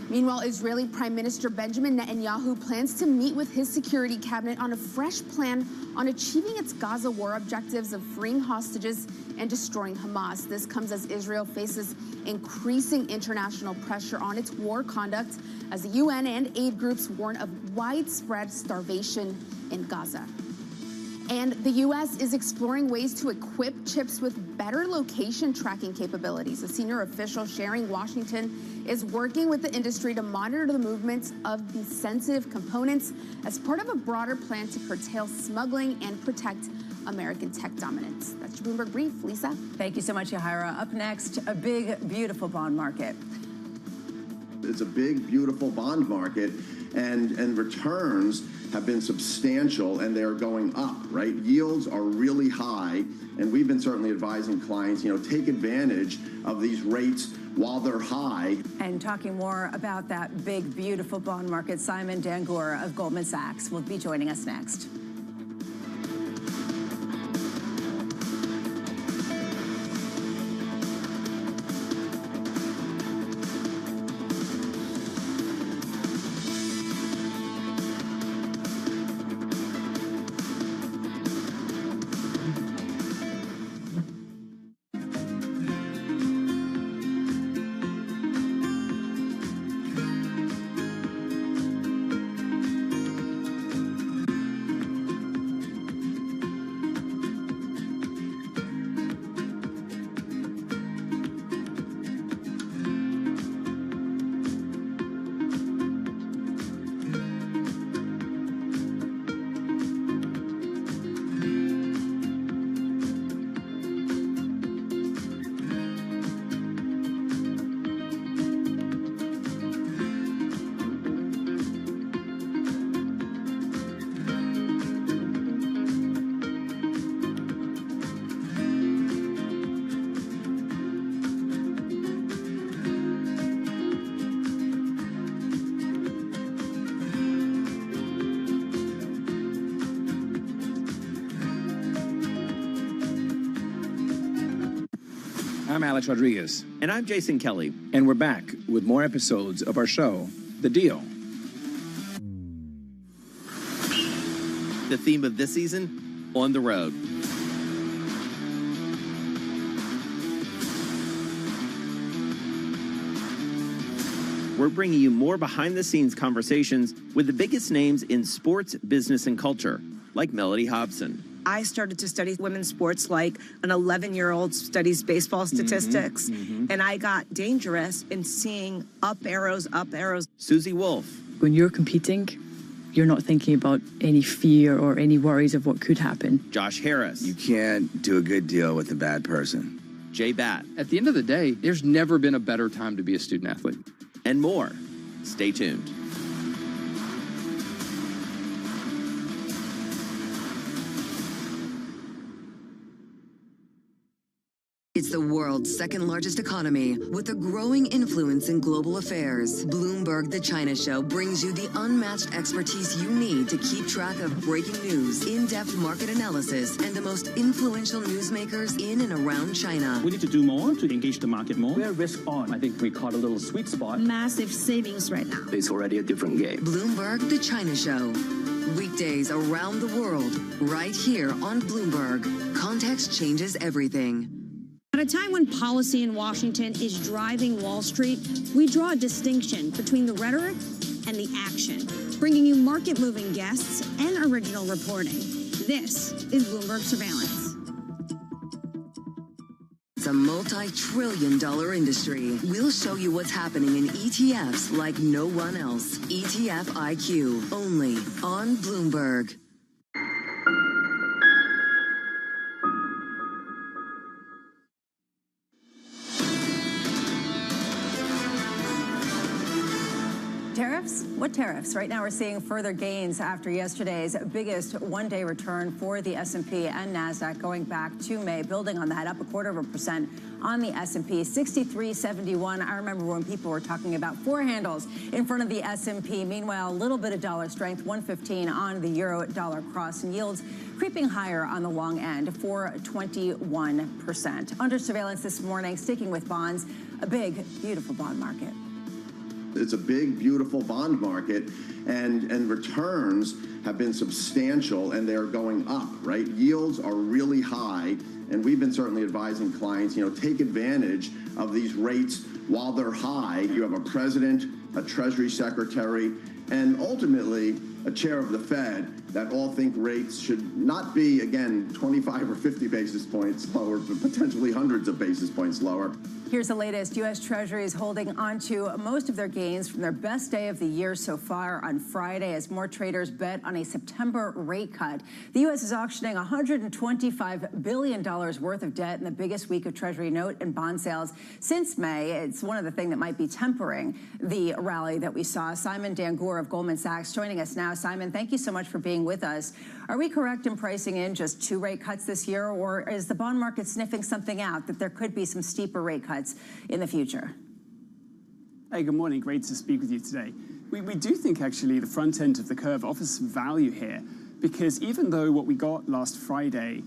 S2: Meanwhile, Israeli Prime Minister Benjamin Netanyahu plans to meet with his security cabinet on a fresh plan on achieving its Gaza war objectives of freeing hostages and destroying Hamas. This comes as Israel faces increasing international pressure on its war conduct as the UN and aid groups warn of widespread starvation in Gaza. And the U.S. is exploring ways to equip chips with better location tracking capabilities. A senior official sharing Washington is working with the industry to monitor the movements of these sensitive components as part of a broader plan to curtail smuggling and protect American tech dominance. That's your Bloomberg Brief. Lisa.
S13: Thank you so much, Yahira. Up next, a big, beautiful bond market.
S10: It's a big, beautiful bond market, and returns have been substantial, and they're going up, right? Yields are really high, and we've been certainly advising clients, take advantage of these rates while they're high.
S13: And talking more about that big, beautiful bond market, Simon Dangour of Goldman Sachs will be joining us next.
S12: I'm Alex Rodriguez.
S14: And I'm Jason Kelly.
S12: And we're back with more episodes of our show, The Deal.
S14: The theme of this season, On the Road. We're bringing you more behind-the-scenes conversations with the biggest names in sports, business, and culture, like Melody Hobson.
S16: I started to study women's sports like an 11-year-old studies baseball statistics, and I got dangerous in seeing up arrows, up arrows.
S14: Susie Wolf.
S22: When you're competing, you're not thinking about any fear or any worries of what could happen.
S14: Josh Harris.
S23: You can't do a good deal with a bad person.
S14: Jay Batt.
S24: At the end of the day, there's never been a better time to be a student athlete.
S14: And more. Stay tuned.
S32: It's the world's second largest economy with a growing influence in global affairs. Bloomberg The China Show brings you the unmatched expertise you need to keep track of breaking news, in-depth market analysis, and the most influential newsmakers in and around China.
S25: We need to do more to engage the market more. We're risk on. I think we caught a little sweet spot.
S32: Massive savings right now.
S23: It's already a different game.
S32: Bloomberg The China Show. Weekdays around the world, right here on Bloomberg. Context changes everything.
S26: At a time when policy in Washington is driving Wall Street, we draw a distinction between the rhetoric and the action, bringing you market-moving guests and original reporting. This is Bloomberg Surveillance.
S32: It's a multi-trillion-dollar industry. We'll show you what's happening in ETFs like no one else. ETF IQ, only on Bloomberg.
S4: Tariffs? What tariffs? Right now we're seeing further gains after yesterday's biggest one-day return for the S&P and NASDAQ going back to May, building on that, up 0.25% on the S&P, 63.71. I remember when people were talking about four handles in front of the S&P. Meanwhile, a little bit of dollar strength, 115 on the euro-dollar cross, and yields creeping higher on the long end for 21%. Under surveillance this morning, sticking with bonds, a big, beautiful bond market.
S10: It's a big, beautiful bond market, and returns have been substantial, and they're going up, right? Yields are really high, and we've been certainly advising clients, take advantage of these rates while they're high. You have a president, a Treasury secretary, and ultimately a chair of the Fed that all think rates should not be, again, 25 or 50 basis points lower, but potentially hundreds of basis points lower.
S4: Here's the latest. U.S. Treasuries holding on to most of their gains from their best day of the year so far on Friday as more traders bet on a September rate cut. The U.S. is auctioning $125 billion worth of debt in the biggest week of Treasury note and bond sales since May. It's one of the things that might be tempering the rally that we saw. Simon Dangoor of Goldman Sachs joining us now. Simon, thank you so much for being with us. Are we correct in pricing in just 2 rate cuts this year, or is the bond market sniffing something out that there could be some steeper rate cuts in the future?
S32: Hey, good morning. Great to speak with you today. We do think, actually, the front end of the curve offers some value here, because even though what we got last Friday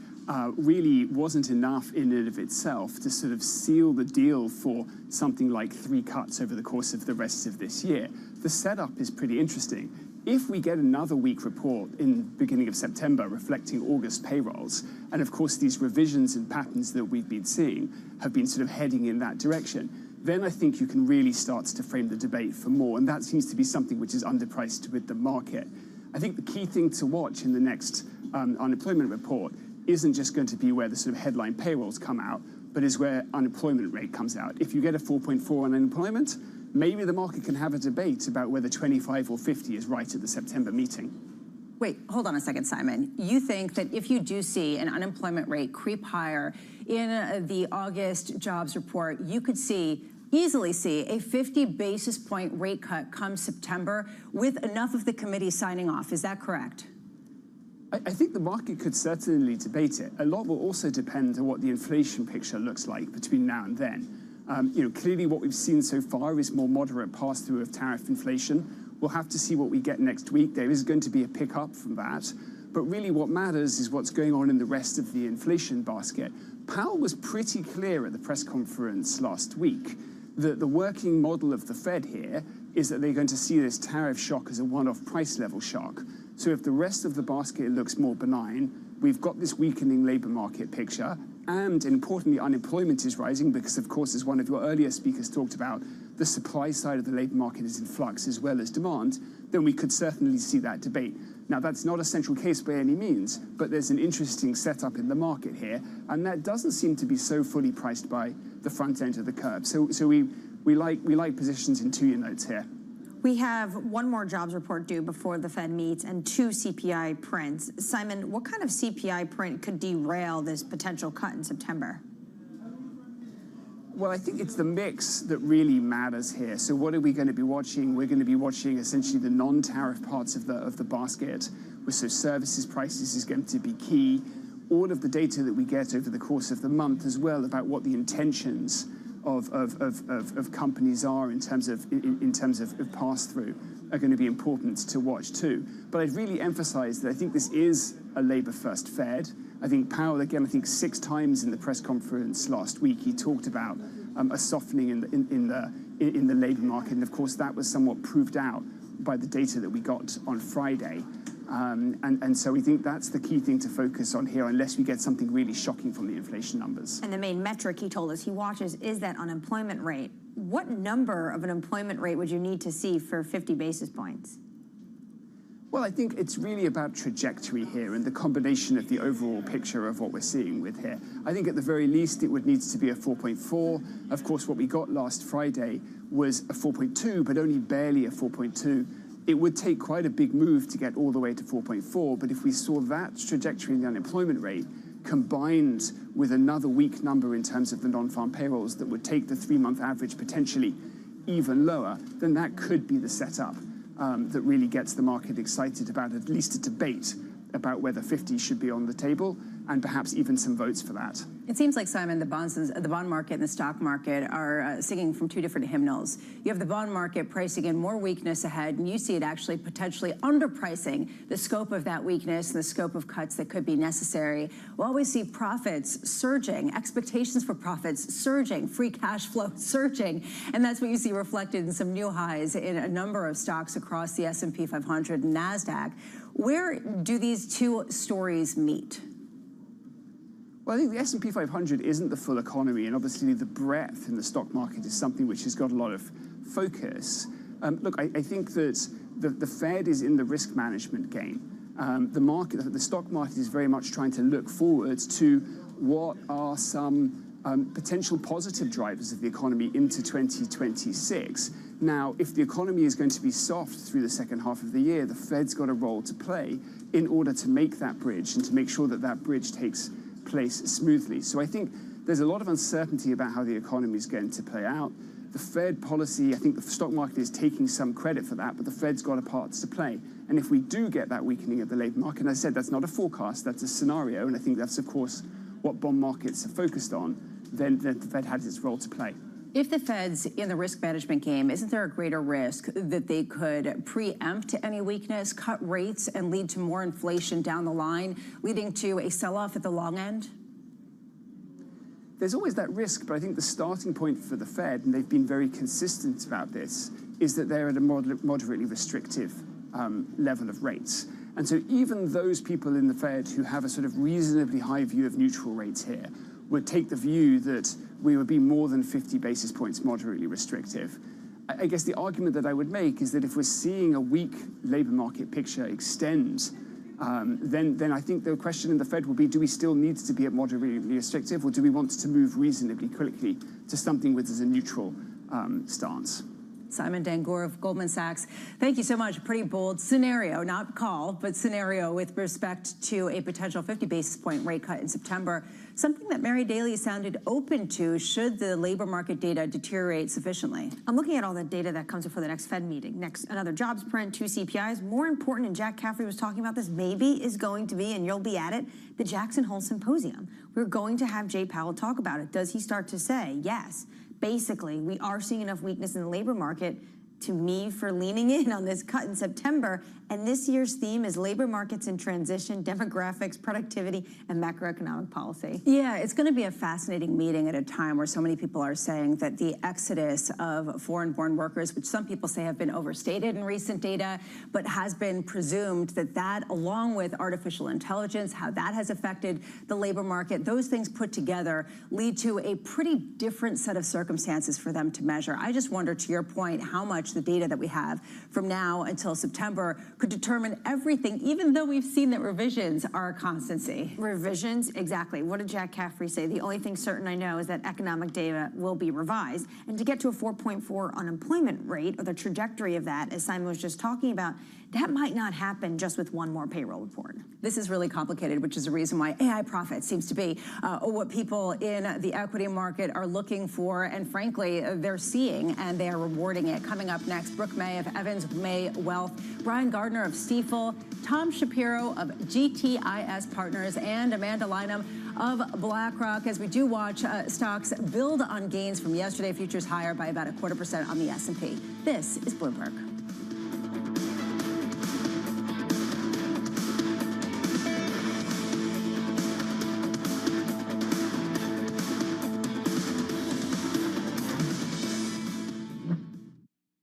S32: really wasn't enough in and of itself to sort of seal the deal for something like 3 cuts over the course of the rest of this year, the setup is pretty interesting. If we get another weak report in the beginning of September reflecting August payrolls, and of course these revisions and patterns that we've been seeing have been sort of heading in that direction, then I think you can really start to frame the debate for more, and that seems to be something which is underpriced with the market. I think the key thing to watch in the next unemployment report isn't just going to be where the sort of headline payrolls come out, but is where unemployment rate comes out. If you get a 4.4 on unemployment, maybe the market can have a debate about whether 25 or 50 is right at the September meeting.
S4: Wait, hold on a second, Simon. You think that if you do see an unemployment rate creep higher in the August jobs report, you could easily see a 50 basis point rate cut come September with enough of the committee signing off. Is that correct?
S32: I think the market could certainly debate it. A lot will also depend on what the inflation picture looks like between now and then. Clearly what we've seen so far is more moderate pass-through of tariff inflation. We'll have to see what we get next week. There is going to be a pickup from that.
S3: But really what matters is what's going on in the rest of the inflation basket. Powell was pretty clear at the press conference last week that the working model of the Fed here is that they're going to see this tariff shock as a one-off price level shock. So if the rest of the basket looks more benign, we've got this weakening labor market picture, and importantly, unemployment is rising because, of course, as one of your earlier speakers talked about, the supply side of the labor market is in flux as well as demand, then we could certainly see that debate. Now, that's not a central case by any means, but there's an interesting setup in the market here, and that doesn't seem to be so fully priced by the front end of the curve. So we like positions in 2-year notes here.
S4: We have one more jobs report due before the Fed meets and 2 CPI prints. Simon, what kind of CPI print could derail this potential cut in September?
S3: Well, I think it's the mix that really matters here. So what are we going to be watching? We're going to be watching essentially the non-tariff parts of the basket. So services prices is going to be key. All of the data that we get over the course of the month as well about what the intentions of companies are in terms of pass-through are going to be important to watch too. But I'd really emphasize that I think this is a labor-first Fed. I think Powell, again, I think 6 times in the press conference last week, he talked about a softening in the labor market, and of course that was somewhat proved out by the data that we got on Friday. And so we think that's the key thing to focus on here, unless we get something really shocking from the inflation numbers.
S4: And the main metric he told us he watches is that unemployment rate. What number of an employment rate would you need to see for 50 basis points?
S3: Well, I think it's really about trajectory here and the combination of the overall picture of what we're seeing with here. I think at the very least it would need to be a 4.4. Of course, what we got last Friday was a 4.2, but only barely a 4.2. It would take quite a big move to get all the way to 4.4, but if we saw that trajectory in the unemployment rate combined with another weak number in terms of the non-farm payrolls that would take the 3-month average potentially even lower, then that could be the setup that really gets the market excited about at least a debate about whether 50 should be on the table, and perhaps even some votes for that.
S13: It seems like, Simon, the bond market and the stock market are singing from 2 different hymnals. You have the bond market pricing in more weakness ahead, and you see it actually potentially underpricing the scope of that weakness, the scope of cuts that could be necessary. While we see profits surging, expectations for profits surging, free cash flow surging, and that's what you see reflected in some new highs in a number of stocks across the S&P 500 and NASDAQ. Where do these 2 stories meet?
S3: Well, I think the S&P 500 isn't the full economy, and obviously the breadth in the stock market is something which has got a lot of focus. Look, I think that the Fed is in the risk management game. The stock market is very much trying to look forward to what are some potential positive drivers of the economy into 2026. Now, if the economy is going to be soft through the second half of the year, the Fed's got a role to play in order to make that bridge and to make sure that that bridge takes place smoothly. So I think there's a lot of uncertainty about how the economy is going to play out. The Fed policy, I think the stock market is taking some credit for that, but the Fed's got a part to play. And if we do get that weakening of the labor market, and I said that's not a forecast, that's a scenario, and I think that's, of course, what bond markets are focused on, then the Fed has its role to play.
S13: If the Fed's in the risk management game, isn't there a greater risk that they could preempt any weakness, cut rates, and lead to more inflation down the line, leading to a sell-off at the long end?
S3: There's always that risk, but I think the starting point for the Fed, and they've been very consistent about this, is that they're at a moderately restrictive level of rates. And so even those people in the Fed who have a sort of reasonably high view of neutral rates here would take the view that we would be more than 50 basis points moderately restrictive. I guess the argument that I would make is that if we're seeing a weak labor market picture extend, then I think the question in the Fed will be, do we still need to be at moderately restrictive, or do we want to move reasonably quickly to something with as a neutral stance?
S13: Simon Dangoor of Goldman Sachs, thank you so much. A pretty bold scenario, not call, but scenario with respect to a potential 50 basis point rate cut in September, something that Mary Daly sounded open to should the labor market data deteriorate sufficiently.
S4: I'm looking at all the data that comes before the next Fed meeting. Next, another jobs print, 2 CPIs. More important, and Jack Caffrey was talking about this, maybe is going to be, and you'll be at it, the Jackson Hole Symposium. We're going to have Jay Powell talk about it. Does he start to say, yes, basically, we are seeing enough weakness in the labor market to me for leaning in on this cut in September. And this year's theme is labor markets in transition, demographics, productivity, and macroeconomic policy.
S5: Yeah, it's going to be a fascinating meeting at a time where so many people are saying that the exodus of foreign-born workers, which some people say have been overstated in recent data, but has been presumed that along with artificial intelligence, how that has affected the labor market, those things put together lead to a pretty different set of circumstances for them to measure. I just wonder, to your point, how much the data that we have from now until September could determine everything, even though we've seen that revisions are a constancy.
S4: Revisions, exactly. What did Jack Caffrey say? The only thing certain I know is that economic data will be revised. And to get to a 4.4 unemployment rate, or the trajectory of that, as Simon was just talking about, that might not happen just with one more payroll report.
S5: This is really complicated, which is a reason why AI profit seems to be what people in the equity market are looking for, and frankly, they're seeing, and they are rewarding it. Coming up next, Brooke May of Evans May Wealth, Brian Gardner of Stifel, Tom Shapiro of GTIS Partners, and Amanda Lynham of BlackRock, as we do watch stocks build on gains from yesterday. Futures higher by about 0.25% on the S&P. This is Bloomberg.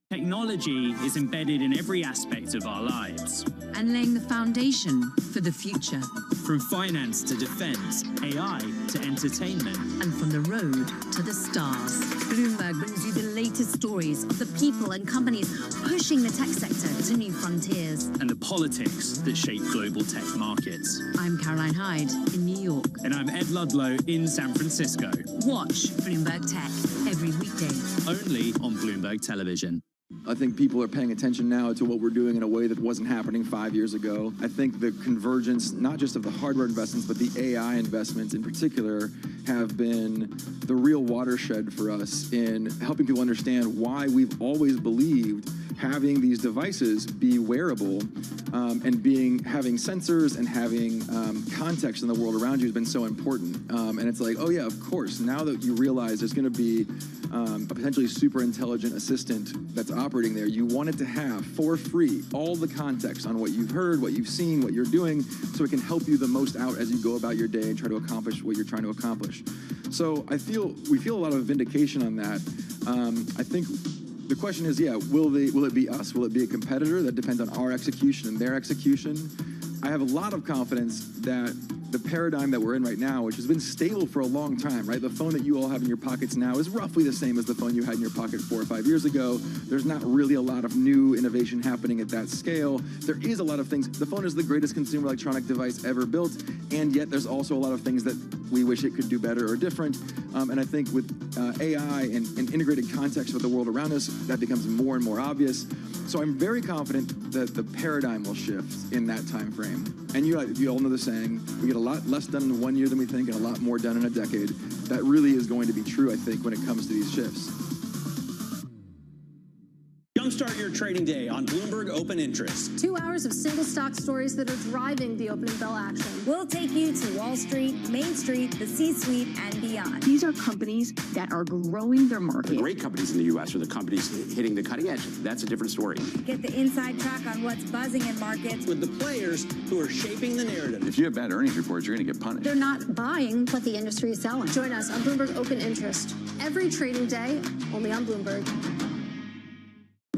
S6: Technology is embedded in every aspect of our lives.
S7: And laying the foundation for the future.
S6: From finance to defense, AI to entertainment.
S7: And from the road to the stars. Bloomberg brings you the latest stories of the people and companies pushing the tech sector to new frontiers.
S6: And the politics that shape global tech markets.
S7: I'm Caroline Hyde in New York.
S6: And I'm Ed Ludlow in San Francisco.
S7: Watch Bloomberg Tech every weekday.
S6: Only on Bloomberg Television.
S8: I think people are paying attention now to what we're doing in a way that wasn't happening 5 years ago. I think the convergence, not just of the hardware investments, but the AI investments in particular, have been the real watershed for us in helping people understand why we've always believed having these devices be wearable and having sensors and having context in the world around you has been so important. And it's like, oh yeah, of course, now that you realize there's going to be a potentially super intelligent assistant that's operating there, you want it to have, for free, all the context on what you've heard, what you've seen, what you're doing, so it can help you the most out as you go about your day and try to accomplish what you're trying to accomplish. So we feel a lot of vindication on that. I think the question is, will it be us? Will it be a competitor? That depends on our execution and their execution. I have a lot of confidence that the paradigm that we're in right now, which has been stable for a long time, right? The phone that you all have in your pockets now is roughly the same as the phone you had in your pocket 4 or 5 years ago. There's not really a lot of new innovation happening at that scale. There is a lot of things. The phone is the greatest consumer electronic device ever built, and yet there's also a lot of things that we wish it could do better or different. And I think with AI and integrated context with the world around us, that becomes more and more obvious. So I'm very confident that the paradigm will shift in that time frame. And you all know the saying, we get a lot less done in 1 year than we think and a lot more done in a decade. That really is going to be true, I think, when it comes to these shifts.
S9: Jumpstart your trading day on Bloomberg Open Interest.
S17: 2 hours of single stock stories that are driving the opening bell action.
S26: We'll take you to Wall Street, Main Street, the C-suite, and beyond.
S19: These are companies that are growing their market.
S20: The great companies in the U.S. are the companies hitting the cutting edge. That's a different story.
S26: Get the inside track on what's buzzing in markets.
S9: With the players who are shaping the narrative.
S28: If you have bad earnings reports, you're going to get punished.
S17: They're not buying what the industry is selling. Join us on Bloomberg Open Interest. Every trading day, only on Bloomberg.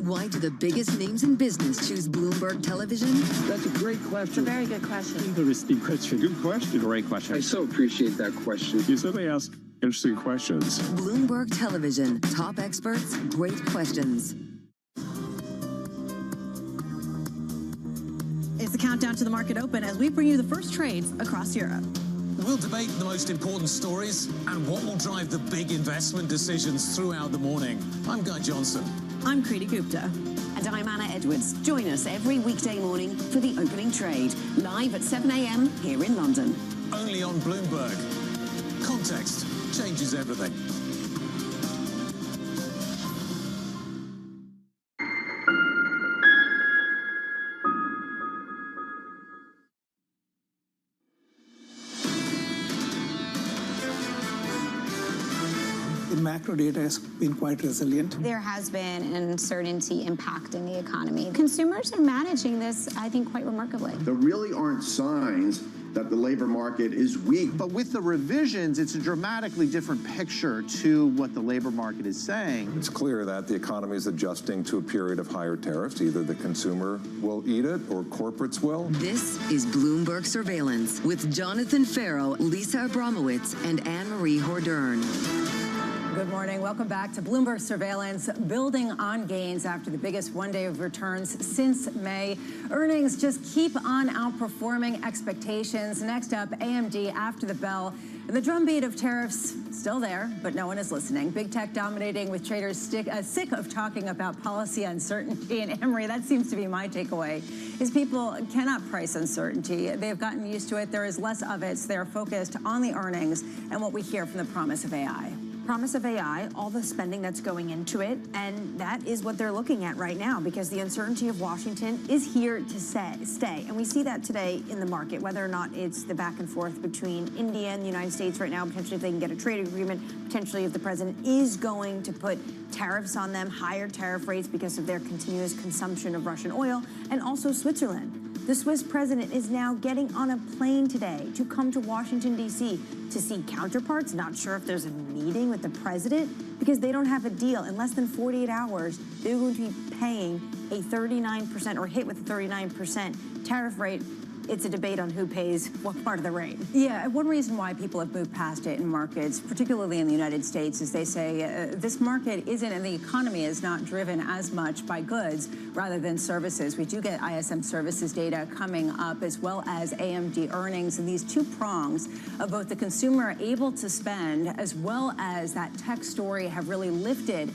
S32: Why do the biggest names in business choose Bloomberg Television?
S29: That's a great question.
S4: It's a very good question.
S29: Interesting question.
S28: Good question.
S29: Great question. I so appreciate that question.
S28: You certainly ask interesting questions.
S32: Bloomberg Television. Top experts, great questions.
S5: It's the countdown to the market open as we bring you the first trades across Europe.
S30: We'll debate the most important stories and what will drive the big investment decisions throughout the morning. I'm Guy Johnson.
S5: I'm Kriti Gupta.
S31: And I'm Anna Edwards. Join us every weekday morning for the opening trade, live at 7 a.m. here in London.
S30: Only on Bloomberg. Context changes everything.
S1: macro data has been quite resilient.
S2: There has been uncertainty impacting the economy. Consumers are managing this, I think, quite remarkably.
S10: There really aren't signs that the labor market is weak.
S11: But with the revisions, it's a dramatically different picture to what the labor market is saying.
S12: It's clear that the economy is adjusting to a period of higher tariffs. Either the consumer will eat it or corporates will.
S32: This is Bloomberg Surveillance with Jonathan Farrow, Lisa Abramowitz, and Anne-Marie Hordern.
S5: Good morning. Welcome back to Bloomberg Surveillance. Building on gains after the biggest one day of returns since May. Earnings just keep on outperforming expectations. Next up, AMD after the bell. And the drumbeat of tariffs still there, but no one is listening. Big tech dominating with traders sick of talking about policy uncertainty. And Emery, that seems to be my takeaway, is people cannot price uncertainty. They've gotten used to it. There is less of it. So they are focused on the earnings and what we hear from the promise of AI.
S4: Promise of AI, all the spending that's going into it, and that is what they're looking at right now because the uncertainty of Washington is here to stay. And we see that today in the market, whether or not it's the back and forth between India and the United States right now, potentially if they can get a trade agreement, potentially if the president is going to put tariffs on them, higher tariff rates because of their continuous consumption of Russian oil, and also Switzerland. The Swiss president is now getting on a plane today to come to Washington, D.C. to see counterparts. Not sure if there's a meeting with the president because they don't have a deal. In less than 48 hours, they're going to be paying a 39% or hit with a 39% tariff rate. It's a debate on who pays what part of the rate.
S5: Yeah, one reason why people have moved past it in markets, particularly in the United States, is they say this market isn't, and the economy is not driven as much by goods rather than services. We do get ISM services data coming up as well as AMD earnings, and these two prongs of both the consumer able to spend as well as that tech story have really lifted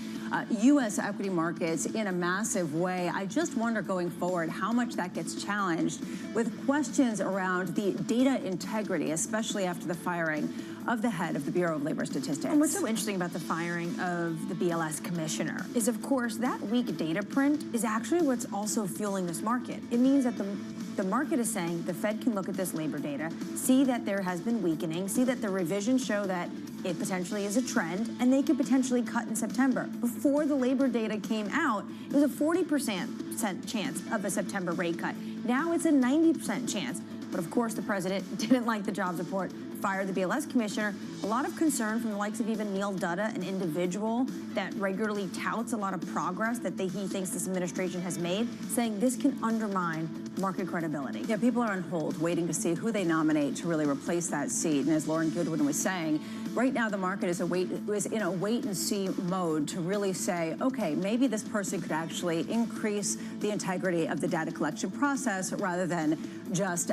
S5: U.S. equity markets in a massive way. I just wonder going forward how much that gets challenged with questions around the data integrity, especially after the firing of the head of the Bureau of Labor Statistics.
S4: And what's so interesting about the firing of the BLS commissioner is, of course, that weak data print is actually what's also fueling this market. It means that the market is saying the Fed can look at this labor data, see that there has been weakening, see that the revisions show that it potentially is a trend, and they could potentially cut in September. Before the labor data came out, it was a 40% chance of a September rate cut. Now it's a 90% chance. But of course, the president didn't like the jobs report, fired the BLS commissioner. A lot of concern from the likes of even Neil Dutta, an individual that regularly touts a lot of progress that he thinks this administration has made, saying this can undermine market credibility.
S5: Yeah, people are on hold, waiting to see who they nominate to really replace that seat. And as Lauren Goodwin was saying, right now the market is in a wait-and-see mode to really say, okay, maybe this person could actually increase the integrity of the data collection process rather than just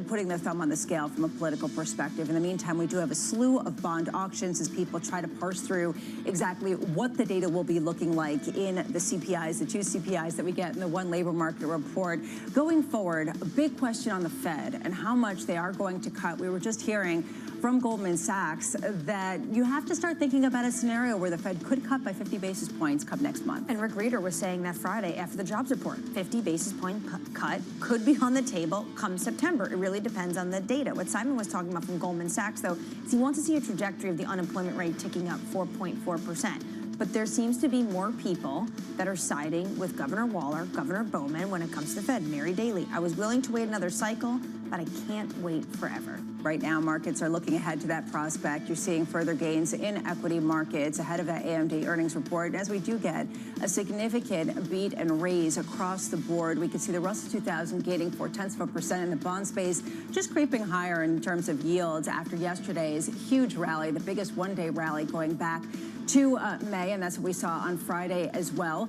S5: putting their thumb on the scale from a political perspective. In the meantime, we do have a slew of bond auctions as people try to parse through exactly what the data will be looking like in the CPIs, the two CPIs that we get in the one labor market report. Going forward, a big question on the Fed and how much they are going to cut. We were just hearing from Goldman Sachs that you have to start thinking about a scenario where the Fed could cut by 50 basis points come next month.
S4: And Rick Rieder was saying that Friday after the jobs report, 50 basis point cut could be on the table come September. It really depends on the data. What Simon was talking about from Goldman Sachs, though, is he wants to see a trajectory of the unemployment rate ticking up 4.4%. But there seems to be more people that are siding with Governor Waller, Governor Bowman when it comes to the Fed. Mary Daly, I was willing to wait another cycle, but I can't wait forever.
S5: Right now, markets are looking ahead to that prospect. You're seeing further gains in equity markets ahead of that AMD earnings report. As we do get a significant beat and raise across the board, we can see the Russell 2000 gaining 0.4% in the bond space, just creeping higher in terms of yields after yesterday's huge rally, the biggest one-day rally going back to May, and that's what we saw on Friday as well,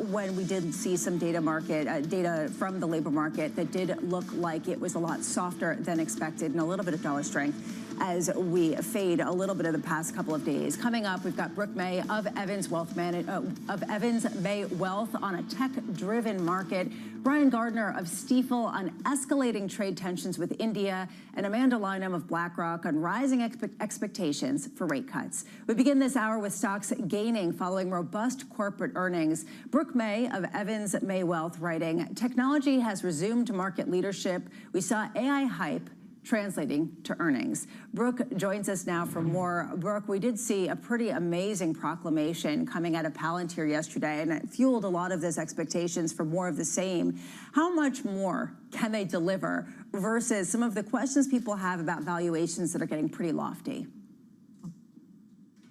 S5: when we did see some data from the labor market that did look like it was a lot softer than expected, and a little bit of dollar strength as we fade a little bit of the past couple of days. Coming up, we've got Brooke May of Evans May Wealth on a tech-driven market, Brian Gardner of Stifel on escalating trade tensions with India, and Amanda Lynham of BlackRock on rising expectations for rate cuts. We begin this hour with stocks gaining following robust corporate earnings. Brooke May of Evans May Wealth writing, technology has resumed market leadership. We saw AI hype translating to earnings. Brooke joins us now for more. Brooke, we did see a pretty amazing proclamation coming out of Palantir yesterday, and it fueled a lot of those expectations for more of the same. How much more can they deliver versus some of the questions people have about valuations that are getting pretty lofty?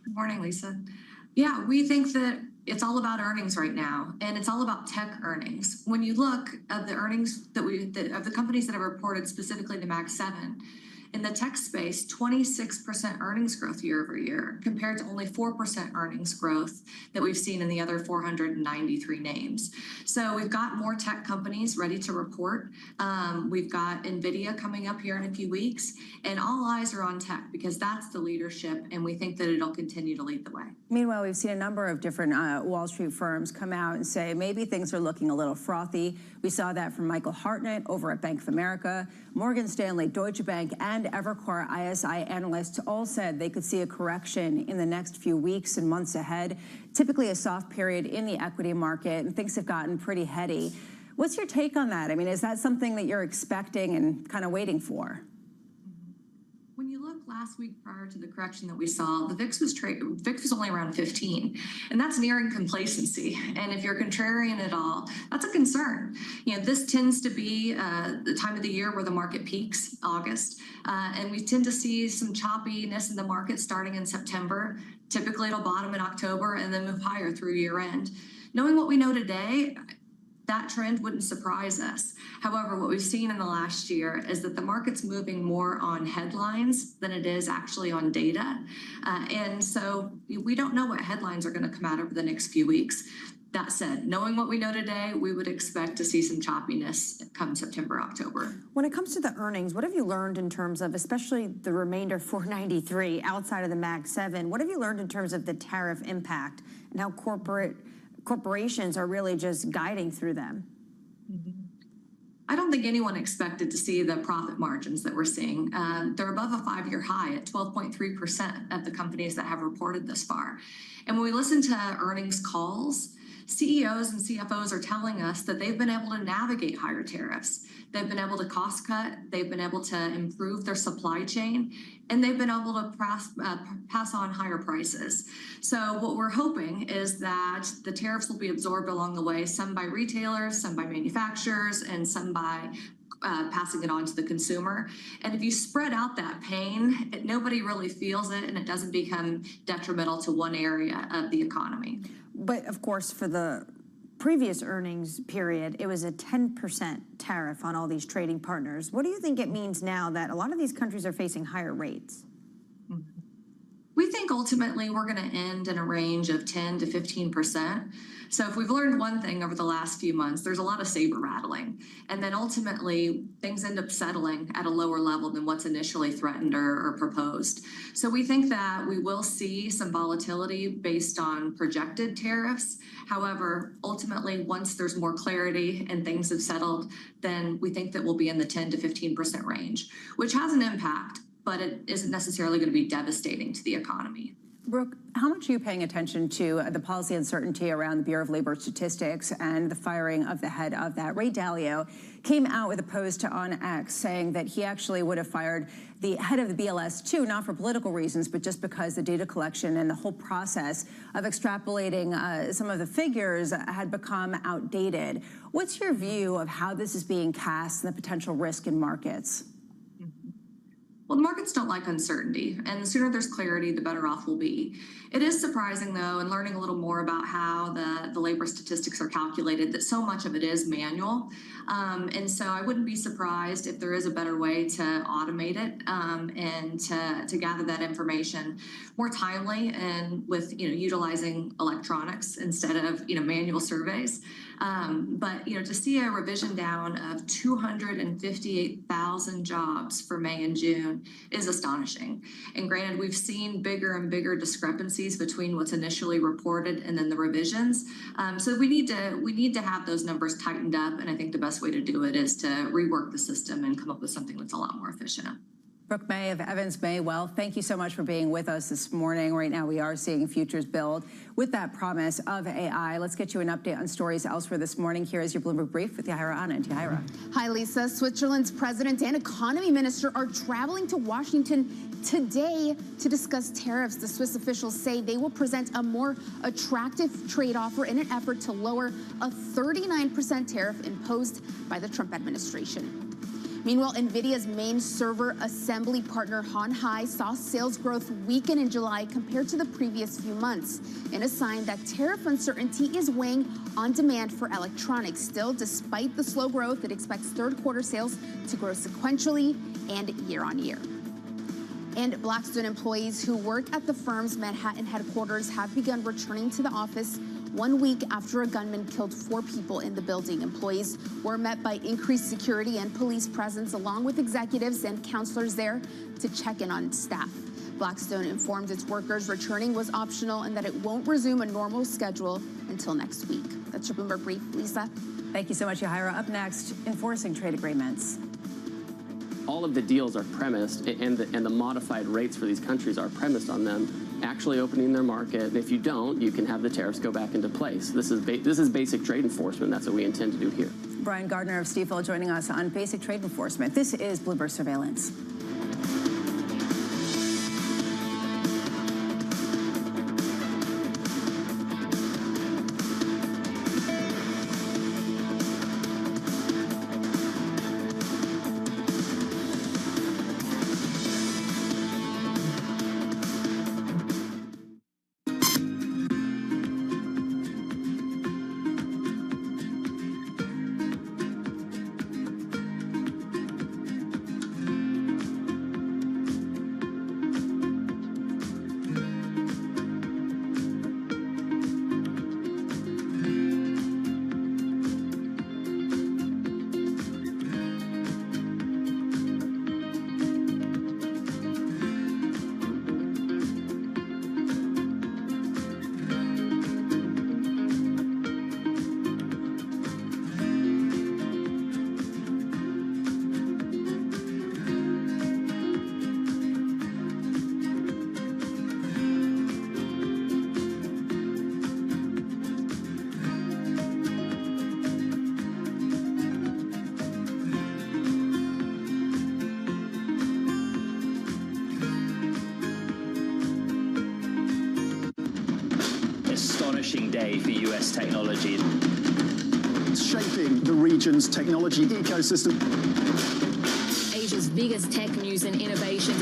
S3: Good morning, Lisa. Yeah, we think that it's all about earnings right now, and it's all about tech earnings. When you look at the earnings of the companies that have reported specifically to Mag 7, in the tech space, 26% earnings growth year over year, compared to only 4% earnings growth that we've seen in the other 493 names. So we've got more tech companies ready to report. We've got NVIDIA coming up here in a few weeks, and all eyes are on tech because that's the leadership, and we think that it'll continue to lead the way.
S5: Meanwhile, we've seen a number of different Wall Street firms come out and say maybe things are looking a little frothy. We saw that from Michael Hartnett over at Bank of America, Morgan Stanley, Deutsche Bank, and Evercore ISI analysts all said they could see a correction in the next few weeks and months ahead, typically a soft period in the equity market, and things have gotten pretty heady. What's your take on that? I mean, is that something that you're expecting and kind of waiting for?
S3: When you look last week prior to the correction that we saw, the VIX was only around 15, and that's nearing complacency. And if you're contrarian at all, that's a concern. You know, this tends to be the time of the year where the market peaks, August, and we tend to see some choppiness in the market starting in September. Typically, it'll bottom in October and then move higher through year end. Knowing what we know today, that trend wouldn't surprise us. However, what we've seen in the last year is that the market's moving more on headlines than it is actually on data. And so we don't know what headlines are going to come out over the next few weeks. That said, knowing what we know today, we would expect to see some choppiness come September, October.
S4: When it comes to the earnings, what have you learned in terms of, especially the remainder 493 outside of the Mag 7, what have you learned in terms of the tariff impact and how corporations are really just guiding through them?
S3: I don't think anyone expected to see the profit margins that we're seeing. They're above a 5-year high at 12.3% of the companies that have reported this far. And when we listen to earnings calls, CEOs and CFOs are telling us that they've been able to navigate higher tariffs. They've been able to cost cut. They've been able to improve their supply chain, and they've been able to pass on higher prices. So what we're hoping is that the tariffs will be absorbed along the way, some by retailers, some by manufacturers, and some by passing it on to the consumer. And if you spread out that pain, nobody really feels it, and it doesn't become detrimental to one area of the economy.
S4: But of course, for the previous earnings period, it was a 10% tariff on all these trading partners. What do you think it means now that a lot of these countries are facing higher rates?
S3: We think ultimately we're going to end in a range of 10 to 15%. So if we've learned one thing over the last few months, there's a lot of saber rattling. And then ultimately things end up settling at a lower level than what's initially threatened or proposed. So we think that we will see some volatility based on projected tariffs. However, ultimately, once there's more clarity and things have settled, then we think that we'll be in the 10 to 15% range, which has an impact, but it isn't necessarily going to be devastating to the economy.
S5: Brooke, how much are you paying attention to the policy uncertainty around the Bureau of Labor Statistics and the firing of the head of that? Ray Dalio came out with a post on X saying that he actually would have fired the head of the BLS too, not for political reasons, but just because the data collection and the whole process of extrapolating some of the figures had become outdated. What's your view of how this is being cast and the potential risk in markets?
S3: Well, the markets don't like uncertainty, and the sooner there's clarity, the better off we'll be. It is surprising, though, in learning a little more about how the labor statistics are calculated, that so much of it is manual. And so I wouldn't be surprised if there is a better way to automate it and to gather that information more timely and with, utilizing electronics instead of, manual surveys. But, to see a revision down of 258,000 jobs for May and June is astonishing. And granted, we've seen bigger and bigger discrepancies between what's initially reported and then the revisions. So we need to have those numbers tightened up. And I think the best way to do it is to rework the system and come up with something that's a lot more efficient.
S5: Brooke May of Evans May Wealth, thank you so much for being with us this morning. Right now, we are seeing futures build with that promise of AI. Let's get you an update on stories elsewhere this morning. Here is your Bloomberg Brief with Yahaira Anand. Yahaira.
S7: Hi, Lisa. Switzerland's president and economy minister are traveling to Washington today to discuss tariffs. The Swiss officials say they will present a more attractive trade offer in an effort to lower a 39% tariff imposed by the Trump administration. Meanwhile, NVIDIA's main server assembly partner Hon Hai saw sales growth weaken in July compared to the previous few months, in a sign that tariff uncertainty is weighing on demand for electronics. Still, despite the slow growth, it expects third quarter sales to grow sequentially and year on year. And Blackstone employees who work at the firm's Manhattan headquarters have begun returning to the office 1 week after a gunman killed 4 people in the building. Employees were met by increased security and police presence, along with executives and counselors there to check in on staff. Blackstone informed its workers returning was optional and that it won't resume a normal schedule until next week. That's your Bloomberg Brief. Lisa.
S5: Thank you so much, Yahaira. Up next, enforcing trade agreements.
S13: All of the deals are premised, and the modified rates for these countries are premised on them actually opening their market. And if you don't, you can have the tariffs go back into place. This is basic trade enforcement. That's what we intend to do here.
S5: Brian Gardner of Stifel joining us on basic trade enforcement. This is Bloomberg Surveillance.
S14: Day for US technology.
S15: It's shaping the region's technology ecosystem.
S16: Asia's biggest tech news and innovation.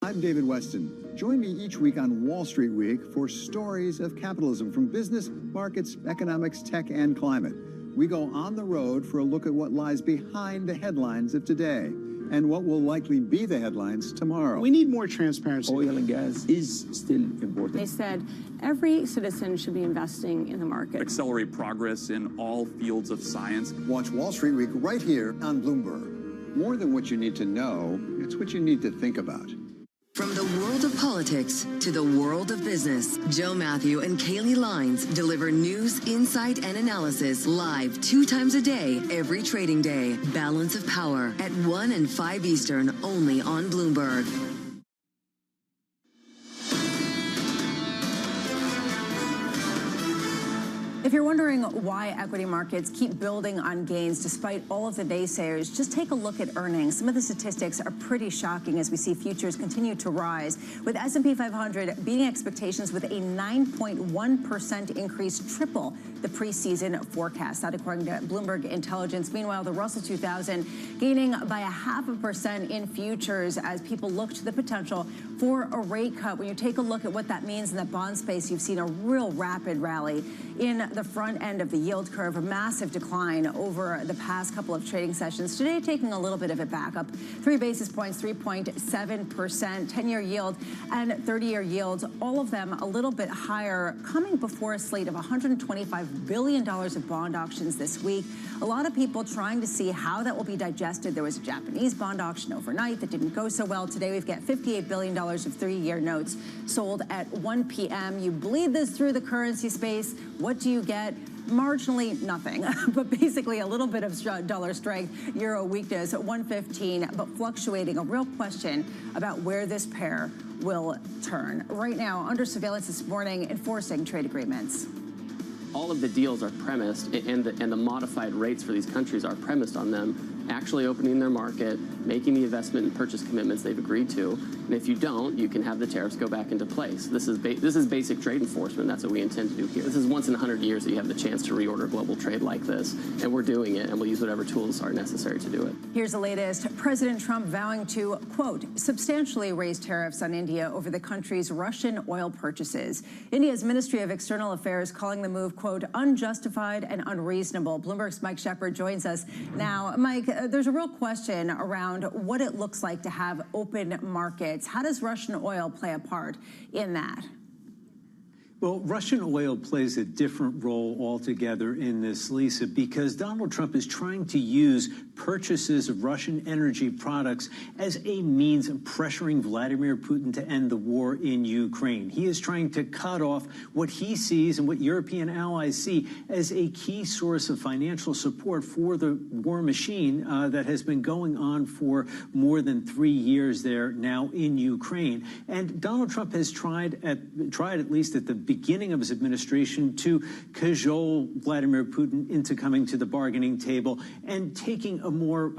S18: I'm David Weston. Join me each week on Wall Street Week for stories of capitalism from business, markets, economics, tech, and climate. We go on the road for a look at what lies behind the headlines of today and what will likely be the headlines tomorrow.
S21: We need more transparency.
S22: Oil and gas is still important.
S23: They said every citizen should be investing in the market.
S24: Accelerate progress in all fields of science.
S18: Watch Wall Street Week right here on Bloomberg. More than what you need to know, it's what you need to think about.
S32: From the world of politics to the world of business, Joe Matthew and Kaylee Lines deliver news, insight, and analysis live 2 times a day, every trading day. Balance of Power at 1 and 5 Eastern, only on Bloomberg.
S5: If you're wondering why equity markets keep building on gains despite all of the naysayers, just take a look at earnings. Some of the statistics are pretty shocking as we see futures continue to rise, with S&P 500 beating expectations with a 9.1% increase, triple the preseason forecast. That according to Bloomberg Intelligence. Meanwhile, the Russell 2000 gaining by 0.5% in futures as people look to the potential for a rate cut. When you take a look at what that means in the bond space, you've seen a real rapid rally in the front end of the yield curve, a massive decline over the past couple of trading sessions. Today, taking a little bit of it back, up 3 basis points, 3.7%, 10-year yield and 30-year yields, all of them a little bit higher, coming before a slate of $125 billion of bond auctions this week. A lot of people trying to see how that will be digested. There was a Japanese bond auction overnight that didn't go so well. Today, we've got $58 billion of 3-year notes sold at 1 p.m. You bleed this through the currency space. What do you would get marginally nothing, but basically a little bit of dollar strength, euro weakness at 115, but fluctuating. A real question about where this pair will turn. Right now, under surveillance this morning, enforcing trade agreements.
S13: All of the deals are premised, and the modified rates for these countries are premised on them actually opening their market, making the investment and purchase commitments they've agreed to. And if you don't, you can have the tariffs go back into place. This is basic trade enforcement. That's what we intend to do here. This is once in 100 years that you have the chance to reorder global trade like this, and we're doing it, and we'll use whatever tools are necessary to do it.
S5: Here's the latest. President Trump vowing to, quote, substantially raise tariffs on India over the country's Russian oil purchases. India's Ministry of External Affairs calling the move, quote, unjustified and unreasonable. Bloomberg's Mike Shepard joins us now. Mike, there's a real question around what it looks like to have open markets. How does Russian oil play a part in that?
S6: Well, Russian oil plays a different role altogether in this, Lisa, because Donald Trump is trying to use purchases of Russian energy products as a means of pressuring Vladimir Putin to end the war in Ukraine. He is trying to cut off what he sees and what European allies see as a key source of financial support for the war machine that has been going on for more than 3 years there now in Ukraine. And Donald Trump has tried at least at the beginning of his administration to cajole Vladimir Putin into coming to the bargaining table and taking a more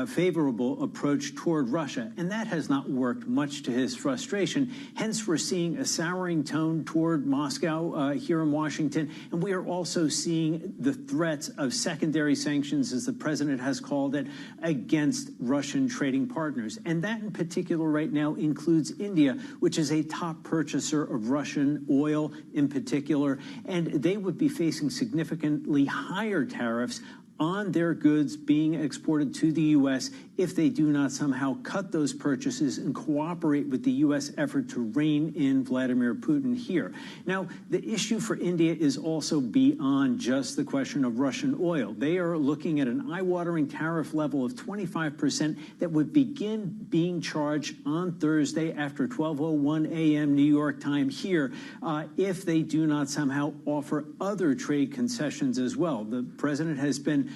S6: favorable approach toward Russia. And that has not worked, much to his frustration. Hence, we're seeing a souring tone toward Moscow here in Washington. And we are also seeing the threats of secondary sanctions, as the president has called it, against Russian trading partners. And that in particular right now includes India, which is a top purchaser of Russian oil in particular. And they would be facing significantly higher tariffs on their goods being exported to the U.S. if they do not somehow cut those purchases and cooperate with the U.S. effort to rein in Vladimir Putin here. Now, the issue for India is also beyond just the question of Russian oil. They are looking at an eye-watering tariff level of 25% that would begin being charged on Thursday after 12:01 a.m. New York time here if they do not somehow offer other trade concessions as well. The president has been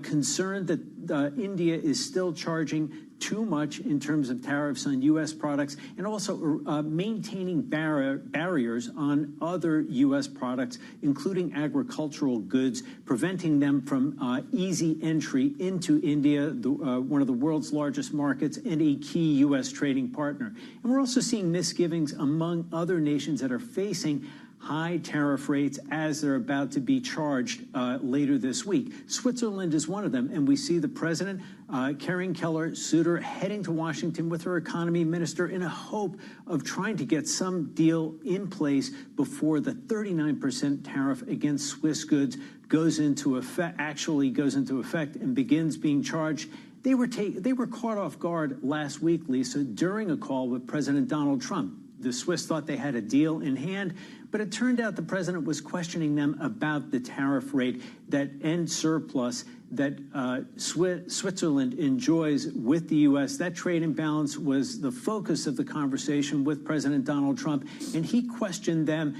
S6: concerned that India is still charging too much in terms of tariffs on U.S. products and also maintaining barriers on other U.S. products, including agricultural goods, preventing them from easy entry into India, one of the world's largest markets and a key U.S. trading partner. And we're also seeing misgivings among other nations that are facing high tariff rates as they're about to be charged later this week. Switzerland is one of them, and we see the president, Karen Keller-Sutter, heading to Washington with her economy minister in a hope of trying to get some deal in place before the 39% tariff against Swiss goods goes into effect and begins being charged. They were caught off guard last week, Lisa, during a call with President Donald Trump. The Swiss thought they had a deal in hand, but it turned out the president was questioning them about the tariff rate that end surplus that Switzerland enjoys with the U.S. That trade imbalance was the focus of the conversation with President Donald Trump, and he questioned them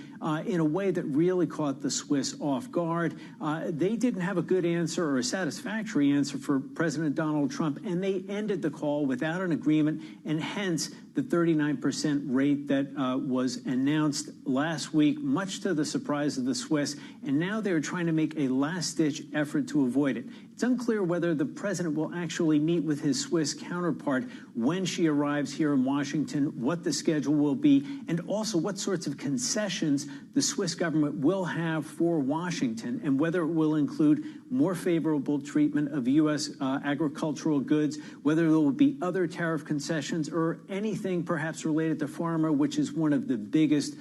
S6: in a way that really caught the Swiss off guard. They didn't have a good answer or a satisfactory answer for President Donald Trump, and they ended the call without an agreement, and hence the 39% rate that was announced last week, much to the surprise of the Swiss, and now they're trying to make a last-ditch effort to avoid it. It's unclear whether the president will actually meet with his Swiss counterpart when she arrives here in Washington, what the schedule will be, and also what sorts of concessions the Swiss government will have for Washington, and whether it will include more favorable treatment of U.S. agricultural goods, whether there will be other tariff concessions or anything perhaps related to pharma, which is one of the biggest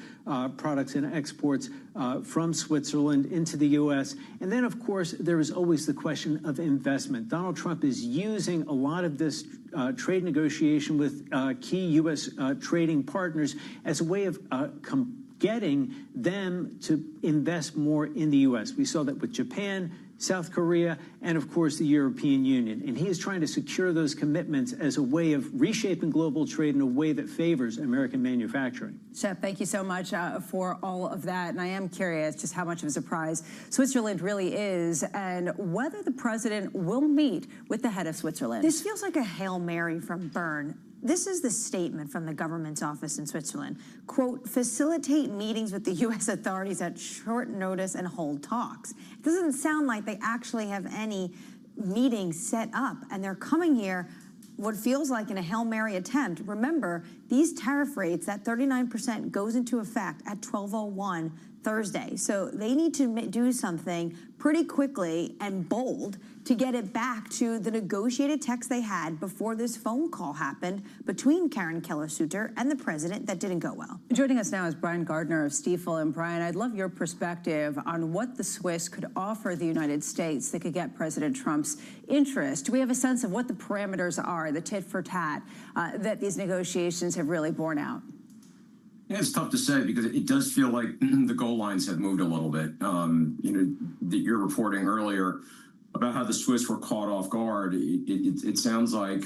S6: products and exports from Switzerland into the U.S. And then, of course, there is always the question of investment. Donald Trump is using a lot of this trade negotiation with key U.S. trading partners as a way of getting them to invest more in the U.S. We saw that with Japan, South Korea, and of course the European Union. And he is trying to secure those commitments as a way of reshaping global trade in a way that favors American manufacturing.
S5: Shep, thank you so much for all of that. And I am curious just how much of a surprise Switzerland really is and whether the president will meet with the head of Switzerland.
S4: This feels like a Hail Mary from Bern. This is the statement from the government's office in Switzerland. Quote, facilitate meetings with the U.S. authorities at short notice and hold talks. It doesn't sound like they actually have any meetings set up, and they're coming here what feels like in a Hail Mary attempt. Remember, these tariff rates, that 39% goes into effect at 12:01 Thursday. So they need to do something pretty quickly and bold to get it back to the negotiated text they had before this phone call happened between Karen Keller-Sutter and the president that didn't go well.
S5: Joining us now is Brian Gardner of Stifel. And Brian, I'd love your perspective on what the Swiss could offer the United States that could get President Trump's interest. Do we have a sense of what the parameters are, the tit for tat, that these negotiations have really borne out?
S8: Yeah, it's tough to say because it does feel like the goal lines have moved a little bit. That you're reporting earlier about how the Swiss were caught off guard. It sounds like,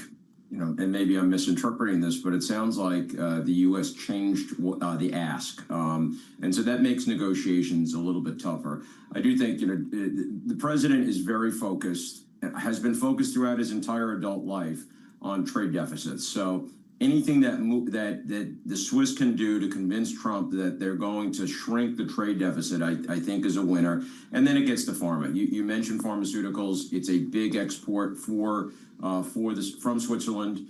S8: and maybe I'm misinterpreting this, but it sounds like the U.S. changed the ask. And so that makes negotiations a little bit tougher. I do think, the president is very focused, has been focused throughout his entire adult life on trade deficits. So anything that the Swiss can do to convince Trump that they're going to shrink the trade deficit, I think is a winner. And then it gets to pharma. You mentioned pharmaceuticals. It's a big export from Switzerland.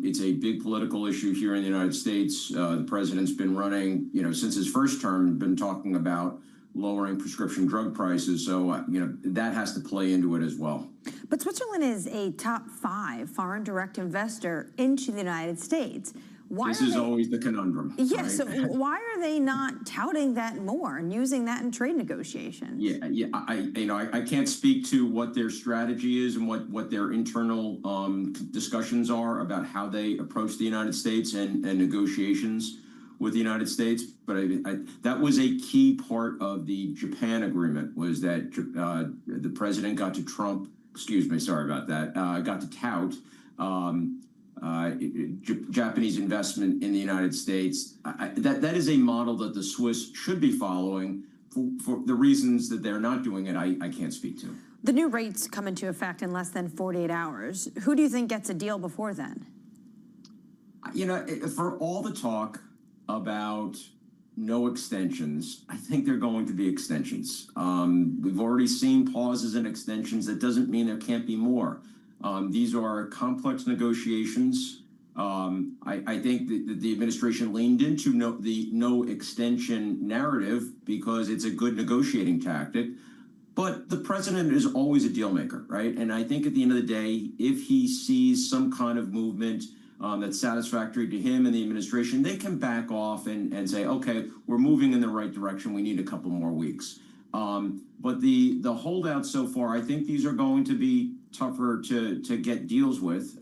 S8: It's a big political issue here in the United States. The president's been running, since his first term, been talking about lowering prescription drug prices. So, that has to play into it as well.
S4: But Switzerland is a top 5 foreign direct investor into the United States.
S8: This is always the conundrum.
S4: Yes.
S8: Right?
S4: So why are they not touting that more and using that in trade negotiations?
S8: Yeah. I can't speak to what their strategy is and what their internal discussions are about how they approach the United States and negotiations with the United States, but that was a key part of the Japan agreement, was that the president got to tout Japanese investment in the United States. That is a model that the Swiss should be following. For the reasons that they're not doing it, I can't speak to.
S4: The new rates come into effect in less than 48 hours. Who do you think gets a deal before then?
S8: For all the talk about no extensions, I think they're going to be extensions. We've already seen pauses and extensions. That doesn't mean there can't be more. These are complex negotiations. I think that the administration leaned into the no extension narrative because it's a good negotiating tactic. But the president is always a deal maker, right? And I think at the end of the day, if he sees some kind of movement that's satisfactory to him and the administration, they can back off and say, okay, we're moving in the right direction. We need a couple more weeks. But the holdouts so far, I think these are going to be tougher to get deals with.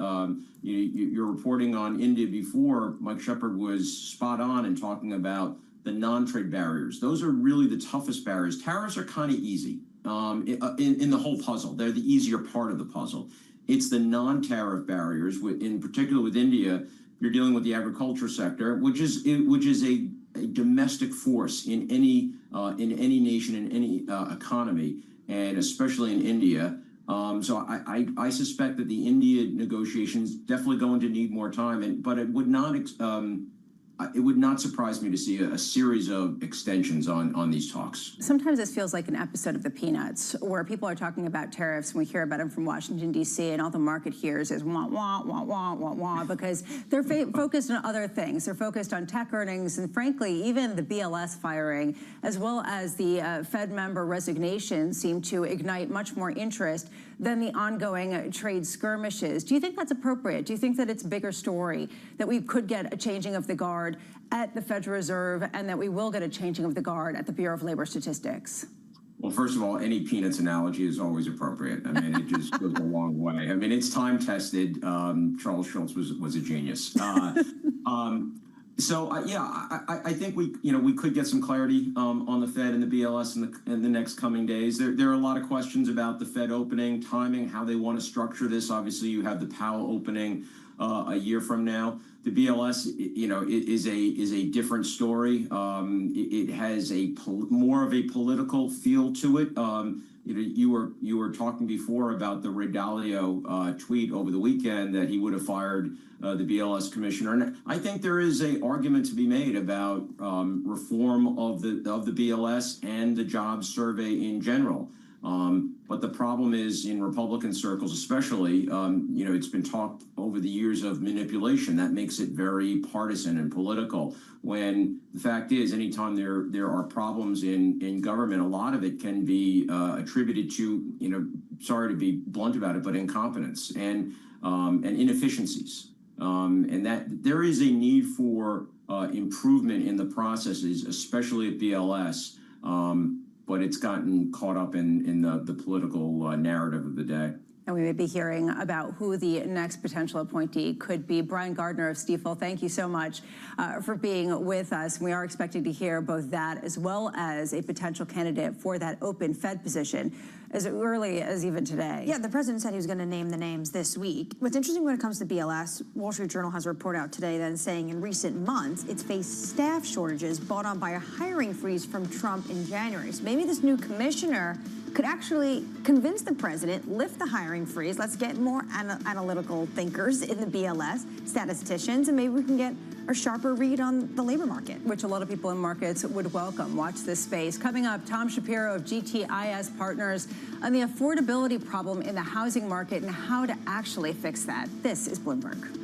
S8: You're reporting on India before. Mike Shepard was spot on in talking about the non-trade barriers. Those are really the toughest barriers. Tariffs are kind of easy in the whole puzzle. They're the easier part of the puzzle. It's the non-tariff barriers, in particular with India. You're dealing with the agriculture sector, which is a domestic force in any nation, in any economy, and especially in India. So I suspect that the India negotiations definitely going to need more time, but it would not surprise me to see a series of extensions on these talks.
S5: Sometimes this feels like an episode of The Peanuts, where people are talking about tariffs and we hear about them from Washington, D.C., and all the market hears is wah, wah, wah, wah, wah, wah, because they're focused on other things. They're focused on tech earnings and, frankly, even the BLS firing, as well as the Fed member resignation, seem to ignite much more interest than the ongoing trade skirmishes. Do you think that's appropriate? Do you think that it's a bigger story, that we could get a changing of the guard at the Federal Reserve and that we will get a changing of the guard at the Bureau of Labor Statistics?
S8: Well, first of all, any Peanuts analogy is always appropriate. I mean, it just goes a long way. I mean, it's time tested. Charles Schultz was a genius. So yeah, I think we could get some clarity on the Fed and the BLS in the next coming days. There are a lot of questions about the Fed opening, timing, how they want to structure this. Obviously, you have the Powell opening a year from now. The BLS, is a different story. It has more of a political feel to it. You were talking before about the Regalio tweet over the weekend that he would have fired the BLS commissioner, and I think there is an argument to be made about reform of the BLS and the jobs survey in general. But the problem is, in Republican circles especially, it's been talked over the years of manipulation. That makes it very partisan and political, when the fact is, anytime there are problems in government, a lot of it can be attributed to, sorry to be blunt about it, but incompetence and inefficiencies. And that there is a need for improvement in the processes, especially at BLS. But it's gotten caught up in the political narrative of the day.
S5: And we may be hearing about who the next potential appointee could be. Brian Gardner of Stifel, thank you so much for being with us. We are expecting to hear both that as well as a potential candidate for that open Fed position as early as even today.
S4: Yeah, the president said he was going to name the names this week. What's interesting when it comes to BLS, Wall Street Journal has a report out today that is saying in recent months, it's faced staff shortages brought on by a hiring freeze from Trump in January. So maybe this new commissioner could actually convince the president, lift the hiring freeze. Let's get more analytical thinkers in the BLS, statisticians, and maybe we can get a sharper read on the labor market.
S5: Which a lot of people in markets would welcome. Watch this space. Coming up, Tom Shapiro of GTIS Partners on the affordability problem in the housing market and how to actually fix that. This is Bloomberg.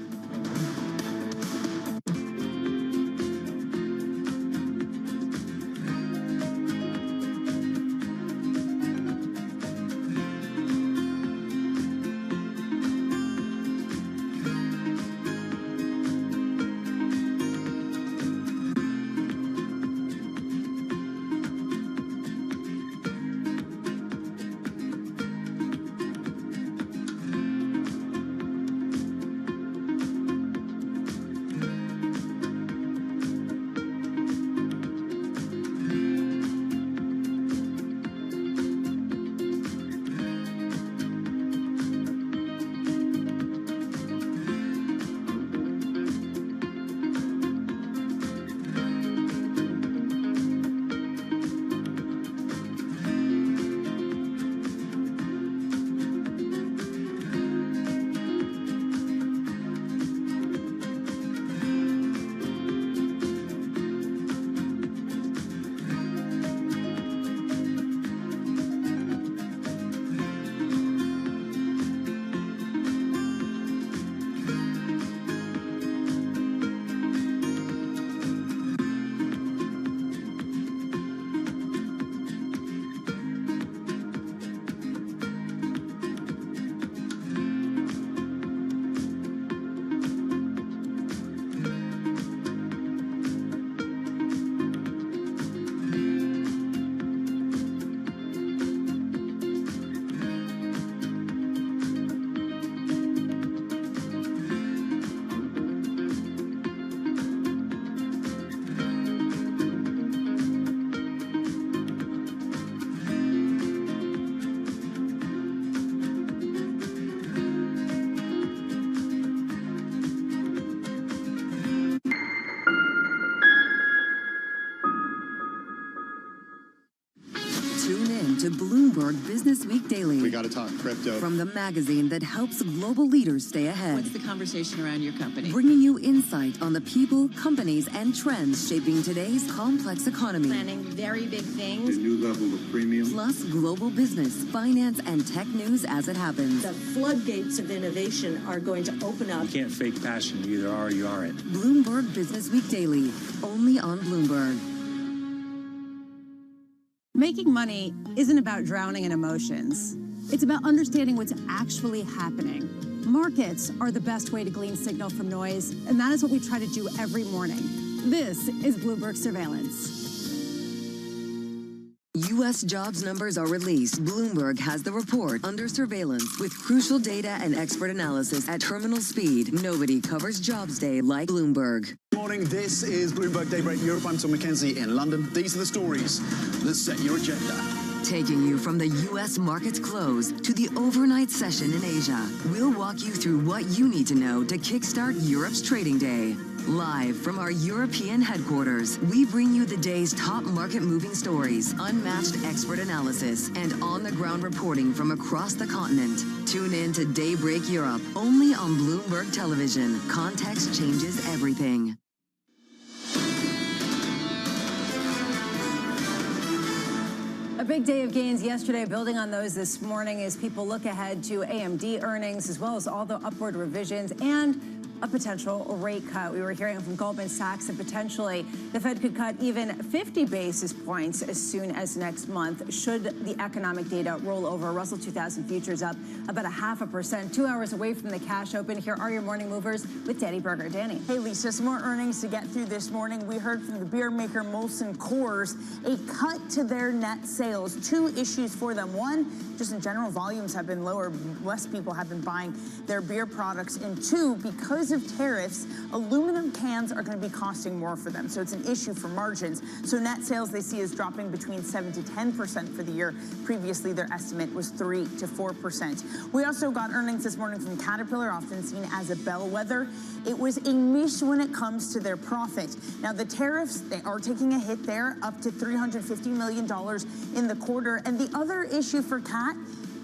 S32: To Bloomberg Business Week Daily.
S18: We got to talk crypto.
S32: From the magazine that helps global leaders stay ahead.
S9: What's the conversation around your company?
S32: Bringing you insight on the people, companies, and trends shaping today's complex economy.
S9: Planning very big things.
S18: A new level of premium.
S32: Plus global business, finance, and tech news as it happens.
S9: The floodgates of innovation are going to open up.
S17: You can't fake passion. You either are or you aren't.
S32: Bloomberg Business Week Daily, only on Bloomberg.
S5: Making money isn't about drowning in emotions. It's about understanding what's actually happening. Markets are the best way to glean signal from noise, and that is what we try to do every morning. This is Bloomberg Surveillance.
S32: U.S. jobs numbers are released. Bloomberg has the report under surveillance with crucial data and expert analysis at terminal speed. Nobody covers Jobs Day like Bloomberg.
S15: Morning, this is Bloomberg Daybreak Europe. I'm Tom McKenzie in London. These are the stories that set your agenda.
S32: Taking you from the U.S. market's close to the overnight session in Asia, we'll walk you through what you need to know to kickstart Europe's trading day. Live from our European headquarters, we bring you the day's top market-moving stories, unmatched expert analysis, and on-the-ground reporting from across the continent. Tune in to Daybreak Europe, only on Bloomberg Television. Context changes everything.
S5: A big day of gains yesterday, building on those this morning as people look ahead to AMD earnings, as well as all the upward revisions and a potential rate cut. We were hearing from Goldman Sachs that potentially the Fed could cut even 50 basis points as soon as next month should the economic data roll over. Russell 2000 futures up about 0.5%, 2 hours away from the cash open. Here are your morning movers with Danny Berger. Danny.
S1: Hey, Lisa, some more earnings to get through this morning. We heard from the beer maker Molson Coors a cut to their net sales. Two issues for them. One, just in general, volumes have been lower. Less people have been buying their beer products. And two, because of tariffs, aluminum cans are going to be costing more for them. So it's an issue for margins. So net sales they see is dropping between 7 to 10% for the year. Previously, their estimate was 3 to 4%. We also got earnings this morning from Caterpillar, often seen as a bellwether. It was a miss when it comes to their profit. Now, the tariffs, they are taking a hit there, up to $350 million in the quarter. And the other issue for Cat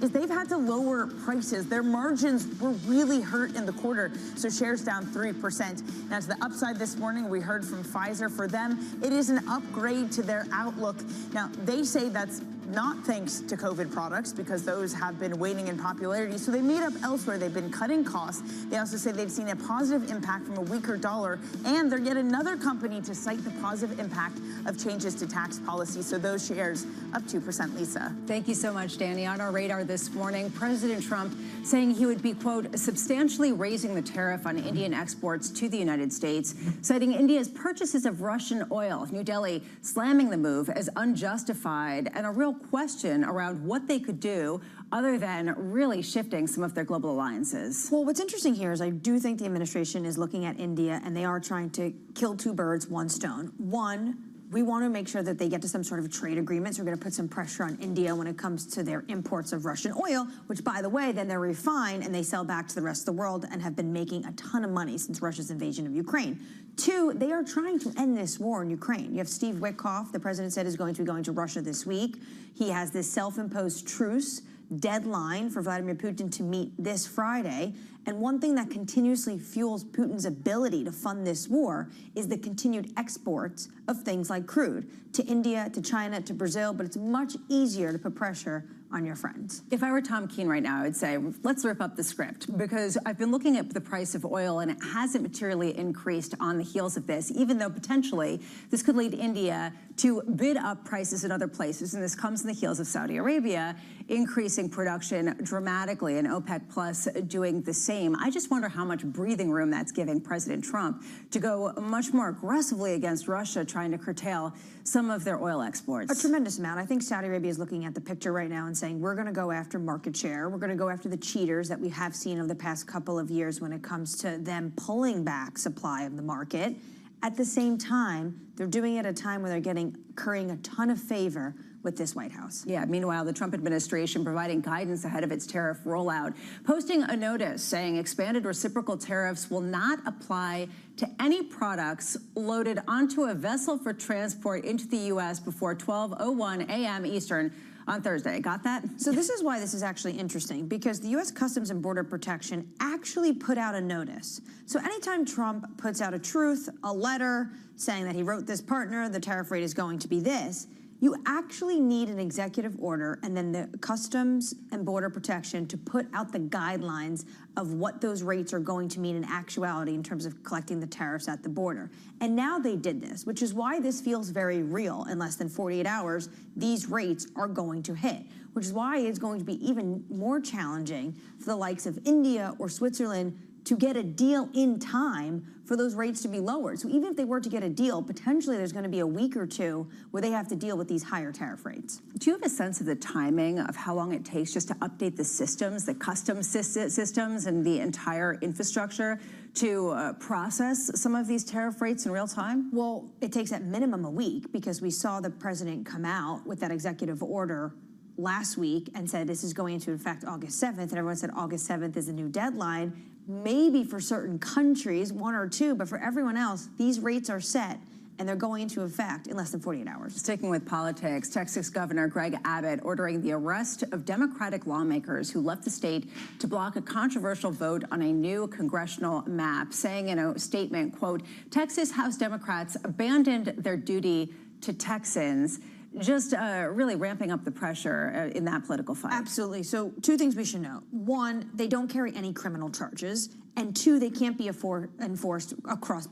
S1: is they've had to lower prices. Their margins were really hurt in the quarter, so shares down 3%. Now, to the upside this morning, we heard from Pfizer. For them, it is an upgrade to their outlook. Now, they say that's not thanks to COVID products because those have been waning in popularity. So they made up elsewhere. They've been cutting costs. They also say they've seen a positive impact from a weaker dollar. And they're yet another company to cite the positive impact of changes to tax policy. So those shares up 2%, Lisa.
S5: Thank you so much, Danny. On our radar this morning, President Trump saying he would be, quote, substantially raising the tariff on Indian exports to the United States, citing India's purchases of Russian oil. New Delhi slamming the move as unjustified and a real question around what they could do other than really shifting some of their global alliances.
S4: Well, what's interesting here is I do think the administration is looking at India and they are trying to kill two birds, one stone. One, we want to make sure that they get to some sort of trade agreement. So we're going to put some pressure on India when it comes to their imports of Russian oil, which, by the way, then they're refined and they sell back to the rest of the world and have been making a ton of money since Russia's invasion of Ukraine. Two, they are trying to end this war in Ukraine. You have Steve Witkoff, the president said is going to be going to Russia this week. He has this self-imposed truce deadline for Vladimir Putin to meet this Friday. And one thing that continuously fuels Putin's ability to fund this war is the continued exports of things like crude to India, to China, to Brazil, but it's much easier to put pressure on your friends.
S5: If I were Tom Keene right now, I would say, let's rip up the script, because I've been looking at the price of oil and it hasn't materially increased on the heels of this, even though potentially this could lead India to bid up prices in other places. And this comes in the heels of Saudi Arabia increasing production dramatically and OPEC Plus doing the same. I just wonder how much breathing room that's giving President Trump to go much more aggressively against Russia, trying to curtail some of their oil exports.
S4: A tremendous amount. I think Saudi Arabia is looking at the picture right now and saying, we're going to go after market share. We're going to go after the cheaters that we have seen over the past couple of years when it comes to them pulling back supply of the market. At the same time, they're doing it at a time where they're currying a ton of favor with this White House.
S5: Yeah, meanwhile, the Trump administration providing guidance ahead of its tariff rollout, posting a notice saying expanded reciprocal tariffs will not apply to any products loaded onto a vessel for transport into the U.S. before 12:01 a.m. Eastern on Thursday. Got that?
S4: So this is why this is actually interesting, because the U.S. Customs and Border Protection actually put out a notice. So anytime Trump puts out a truth, a letter saying that he wrote this partner, the tariff rate is going to be this, you actually need an executive order and then the Customs and Border Protection to put out the guidelines of what those rates are going to mean in actuality in terms of collecting the tariffs at the border. And now they did this, which is why this feels very real. In less than 48 hours, these rates are going to hit, which is why it's going to be even more challenging for the likes of India or Switzerland to get a deal in time for those rates to be lowered. So even if they were to get a deal, potentially there's going to be a week or two where they have to deal with these higher tariff rates.
S5: Do you have a sense of the timing of how long it takes just to update the systems, the custom systems and the entire infrastructure to process some of these tariff rates in real time?
S4: Well, it takes at minimum a week because we saw the president come out with that executive order last week and said this is going into effect August 7th, and everyone said August 7th is a new deadline. Maybe for certain countries, one or two, but for everyone else, these rates are set and they're going into effect in less than 48 hours.
S5: Sticking with politics, Texas Governor Greg Abbott ordering the arrest of Democratic lawmakers who left the state to block a controversial vote on a new congressional map, saying in a statement, quote, Texas House Democrats abandoned their duty to Texans. Just really ramping up the pressure in that political fight.
S4: Absolutely. So two things we should know. One, they don't carry any criminal charges. And two, they can't be enforced across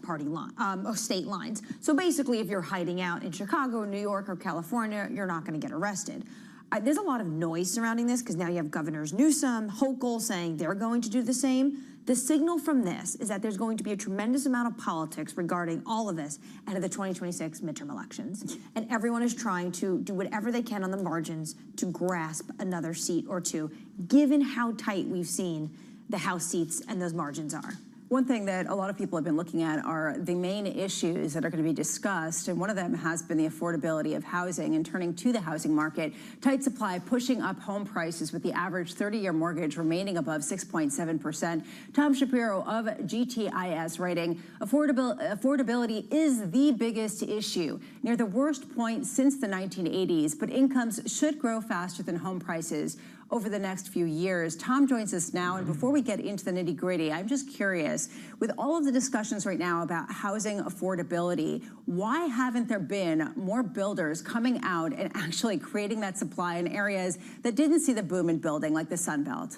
S4: state lines. So basically, if you're hiding out in Chicago, New York, or California, you're not going to get arrested. There's a lot of noise surrounding this because now you have Governors Newsom, Hochul saying they're going to do the same. The signal from this is that there's going to be a tremendous amount of politics regarding all of this ahead of the 2026 midterm elections. And everyone is trying to do whatever they can on the margins to grasp another seat or two, given how tight we've seen the House seats and those margins are.
S5: One thing that a lot of people have been looking at are the main issues that are going to be discussed, and one of them has been the affordability of housing and turning to the housing market. Tight supply pushing up home prices with the average 30-year mortgage remaining above 6.7%. Tom Shapiro of GTIS writing, affordability is the biggest issue, near the worst point since the 1980s, but incomes should grow faster than home prices over the next few years. Tom joins us now, and before we get into the nitty-gritty, I'm just curious, with all of the discussions right now about housing affordability, why haven't there been more builders coming out and actually creating that supply in areas that didn't see the boom in building, like the Sun Belt?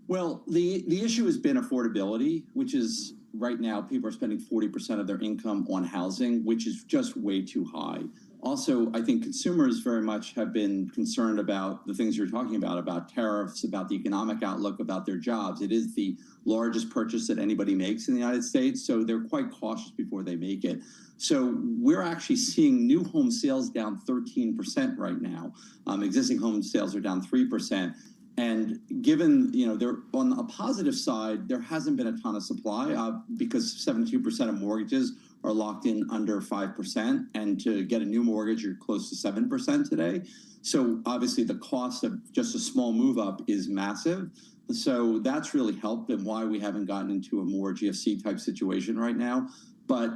S2: Well, the issue has been affordability, which is right now people are spending 40% of their income on housing, which is just way too high. Also, I think consumers very much have been concerned about the things you're talking about tariffs, about the economic outlook, about their jobs. It is the largest purchase that anybody makes in the United States, so they're quite cautious before they make it. So we're actually seeing new home sales down 13% right now. Existing home sales are down 3%. And given, they're on a positive side, there hasn't been a ton of supply because 72% of mortgages are locked in under 5%. And to get a new mortgage, you're close to 7% today. So obviously the cost of just a small move up is massive. So that's really helped and why we haven't gotten into a more GFC type situation right now. But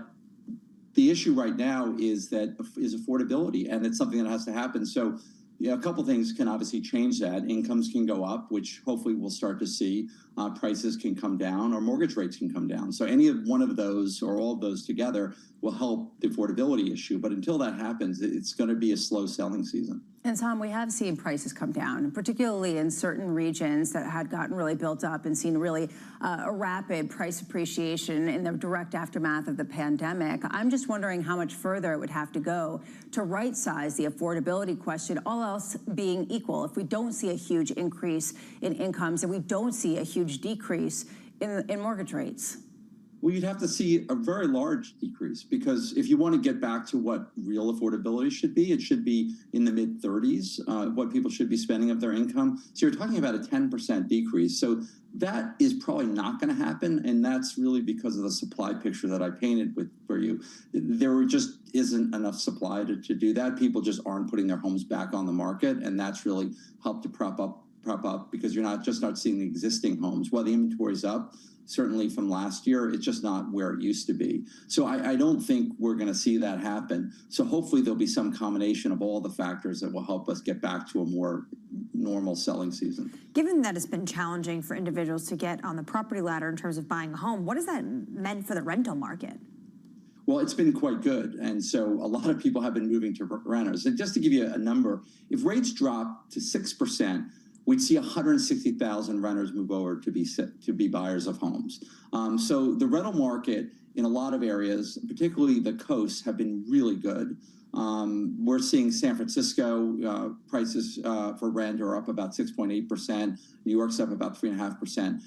S2: the issue right now is affordability, and it's something that has to happen. So a couple things can obviously change that. Incomes can go up, which hopefully we'll start to see. Prices can come down, or mortgage rates can come down. So any of one of those or all of those together will help the affordability issue. But until that happens, it's going to be a slow selling season.
S5: And Tom, we have seen prices come down, particularly in certain regions that had gotten really built up and seen really a rapid price appreciation in the direct aftermath of the pandemic. I'm just wondering how much further it would have to go to right-size the affordability question, all else being equal. If we don't see a huge increase in incomes and we don't see a huge decrease in mortgage rates.
S2: Well, you'd have to see a very large decrease, because if you want to get back to what real affordability should be, it should be in the mid-30s, what people should be spending of their income. So you're talking about a 10% decrease. So that is probably not going to happen, and that's really because of the supply picture that I painted for you. There just isn't enough supply to do that. People just aren't putting their homes back on the market, and that's really helped to prop up because you're not seeing the existing homes. While the inventory's up, certainly from last year, it's just not where it used to be. So I don't think we're going to see that happen. So hopefully there'll be some combination of all the factors that will help us get back to a more normal selling season.
S4: Given that it's been challenging for individuals to get on the property ladder in terms of buying a home, what has that meant for the rental market?
S2: Well, it's been quite good. And so a lot of people have been moving to renters. And just to give you a number, if rates drop to 6%, we'd see 160,000 renters move over to be buyers of homes. So the rental market in a lot of areas, particularly the coasts, have been really good. We're seeing San Francisco prices for rent are up about 6.8%. New York's up about 3.5%.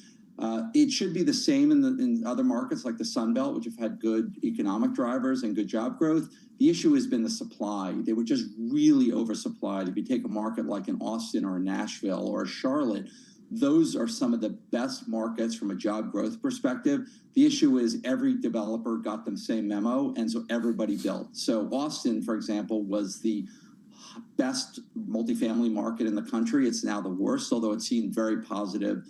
S2: It should be the same in other markets like the Sun Belt, which have had good economic drivers and good job growth. The issue has been the supply. They were just really oversupplied. If you take a market like in Austin or Nashville or Charlotte, those are some of the best markets from a job growth perspective. The issue is every developer got the same memo, and so everybody built. So Austin, for example, was the best multifamily market in the country. It's now the worst, although it's seen very positive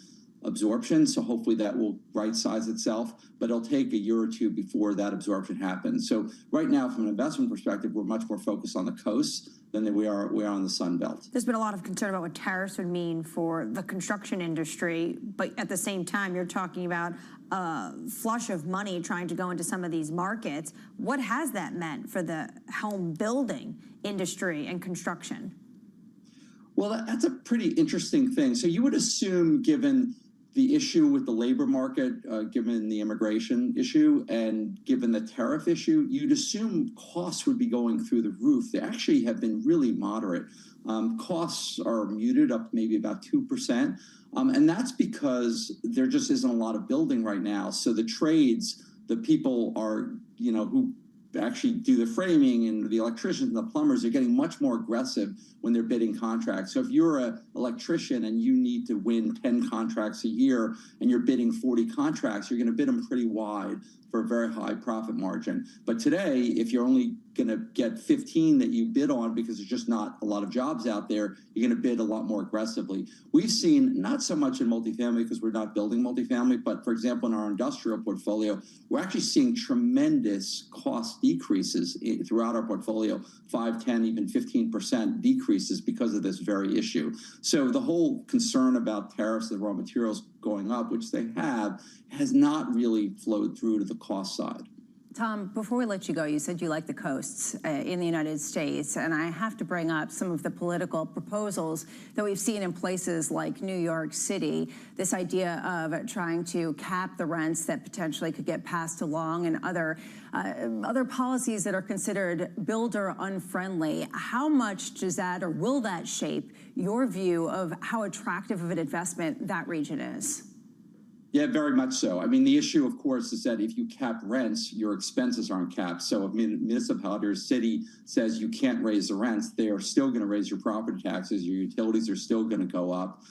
S2: absorption. So hopefully that will right size itself, but it'll take a year or two before that absorption happens. So right now, from an investment perspective, we're much more focused on the coasts than we are on the Sun Belt.
S4: There's been a lot of concern about what tariffs would mean for the construction industry, but at the same time, you're talking about a flush of money trying to go into some of these markets. What has that meant for the home building industry and construction?
S2: Well, that's a pretty interesting thing. So you would assume, given the issue with the labor market, given the immigration issue and given the tariff issue, you'd assume costs would be going through the roof. They actually have been really moderate. Costs are muted up maybe about 2%. And that's because there just isn't a lot of building right now. So the trades, the people are, who actually do the framing and the electricians and the plumbers are getting much more aggressive when they're bidding contracts. So if you're an electrician and you need to win 10 contracts a year and you're bidding 40 contracts, you're going to bid them pretty wide for a very high profit margin. But today, if you're only going to get 15 that you bid on because there's just not a lot of jobs out there, you're going to bid a lot more aggressively. We've seen, not so much in multifamily because we're not building multifamily, but for example, in our industrial portfolio, we're actually seeing tremendous cost decreases throughout our portfolio, 5, 10, even 15% decreases because of this very issue. So the whole concern about tariffs and raw materials going up, which they have, has not really flowed through to the cost side.
S5: Tom, before we let you go, you said you like the coasts in the United States, and I have to bring up some of the political proposals that we've seen in places like New York City, this idea of trying to cap the rents that potentially could get passed along and other policies that are considered builder unfriendly. How much does that or will that shape your view of how attractive of an investment that region is?
S2: Yeah, very much so. I mean, the issue, of course, is that if you cap rents, your expenses aren't capped. So if a municipality or city says you can't raise the rents, they are still going to raise your property taxes. Your utilities are still going to go up.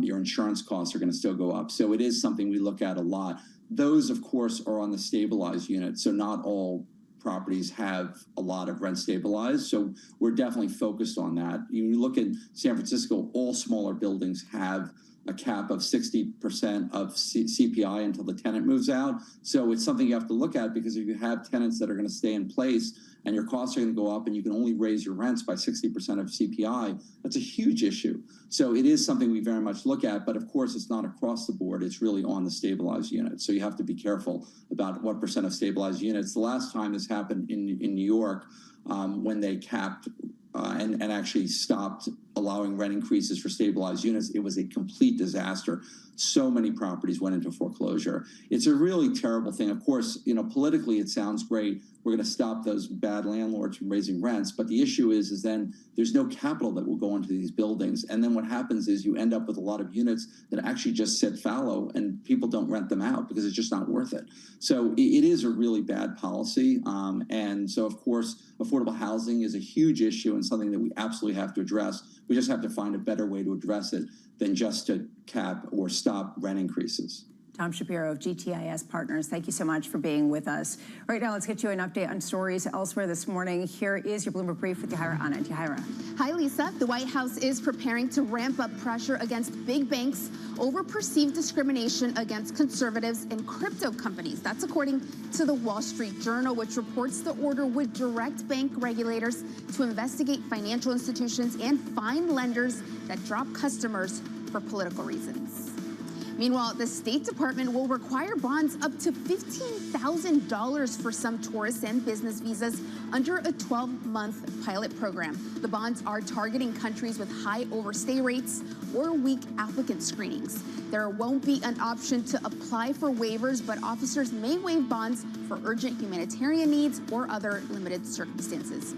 S2: Your insurance costs are going to still go up. So it is something we look at a lot. Those, of course, are on the stabilized unit. So not all properties have a lot of rent stabilized. So we're definitely focused on that. You look at San Francisco, all smaller buildings have a cap of 60% of CPI until the tenant moves out. So it's something you have to look at, because if you have tenants that are going to stay in place and your costs are going to go up and you can only raise your rents by 60% of CPI, that's a huge issue. So it is something we very much look at, but of course it's not across the board. It's really on the stabilized units. So you have to be careful about what percent of stabilized units. The last time this happened in New York, when they capped and actually stopped allowing rent increases for stabilized units, it was a complete disaster. So many properties went into foreclosure. It's a really terrible thing. Of course, politically it sounds great. We're going to stop those bad landlords from raising rents. But the issue is then there's no capital that will go into these buildings. And then what happens is you end up with a lot of units that actually just sit fallow and people don't rent them out because it's just not worth it. So it is a really bad policy. And so, of course, affordable housing is a huge issue and something that we absolutely have to address. We just have to find a better way to address it than just to cap or stop rent increases.
S5: Tom Shapiro of GTIS Partners, thank you so much for being with us. Right now, let's get you an update on stories elsewhere this morning. Here is your Bloomberg Brief with Yahira Anand. Yahira.
S7: Hi, Lisa. The White House is preparing to ramp up pressure against big banks over perceived discrimination against conservatives and crypto companies. That's according to the Wall Street Journal, which reports the order would direct bank regulators to investigate financial institutions and fine lenders that drop customers for political reasons. Meanwhile, the State Department will require bonds up to $15,000 for some tourist and business visas under a 12-month pilot program. The bonds are targeting countries with high overstay rates or weak applicant screenings. There won't be an option to apply for waivers, but officers may waive bonds for urgent humanitarian needs or other limited circumstances.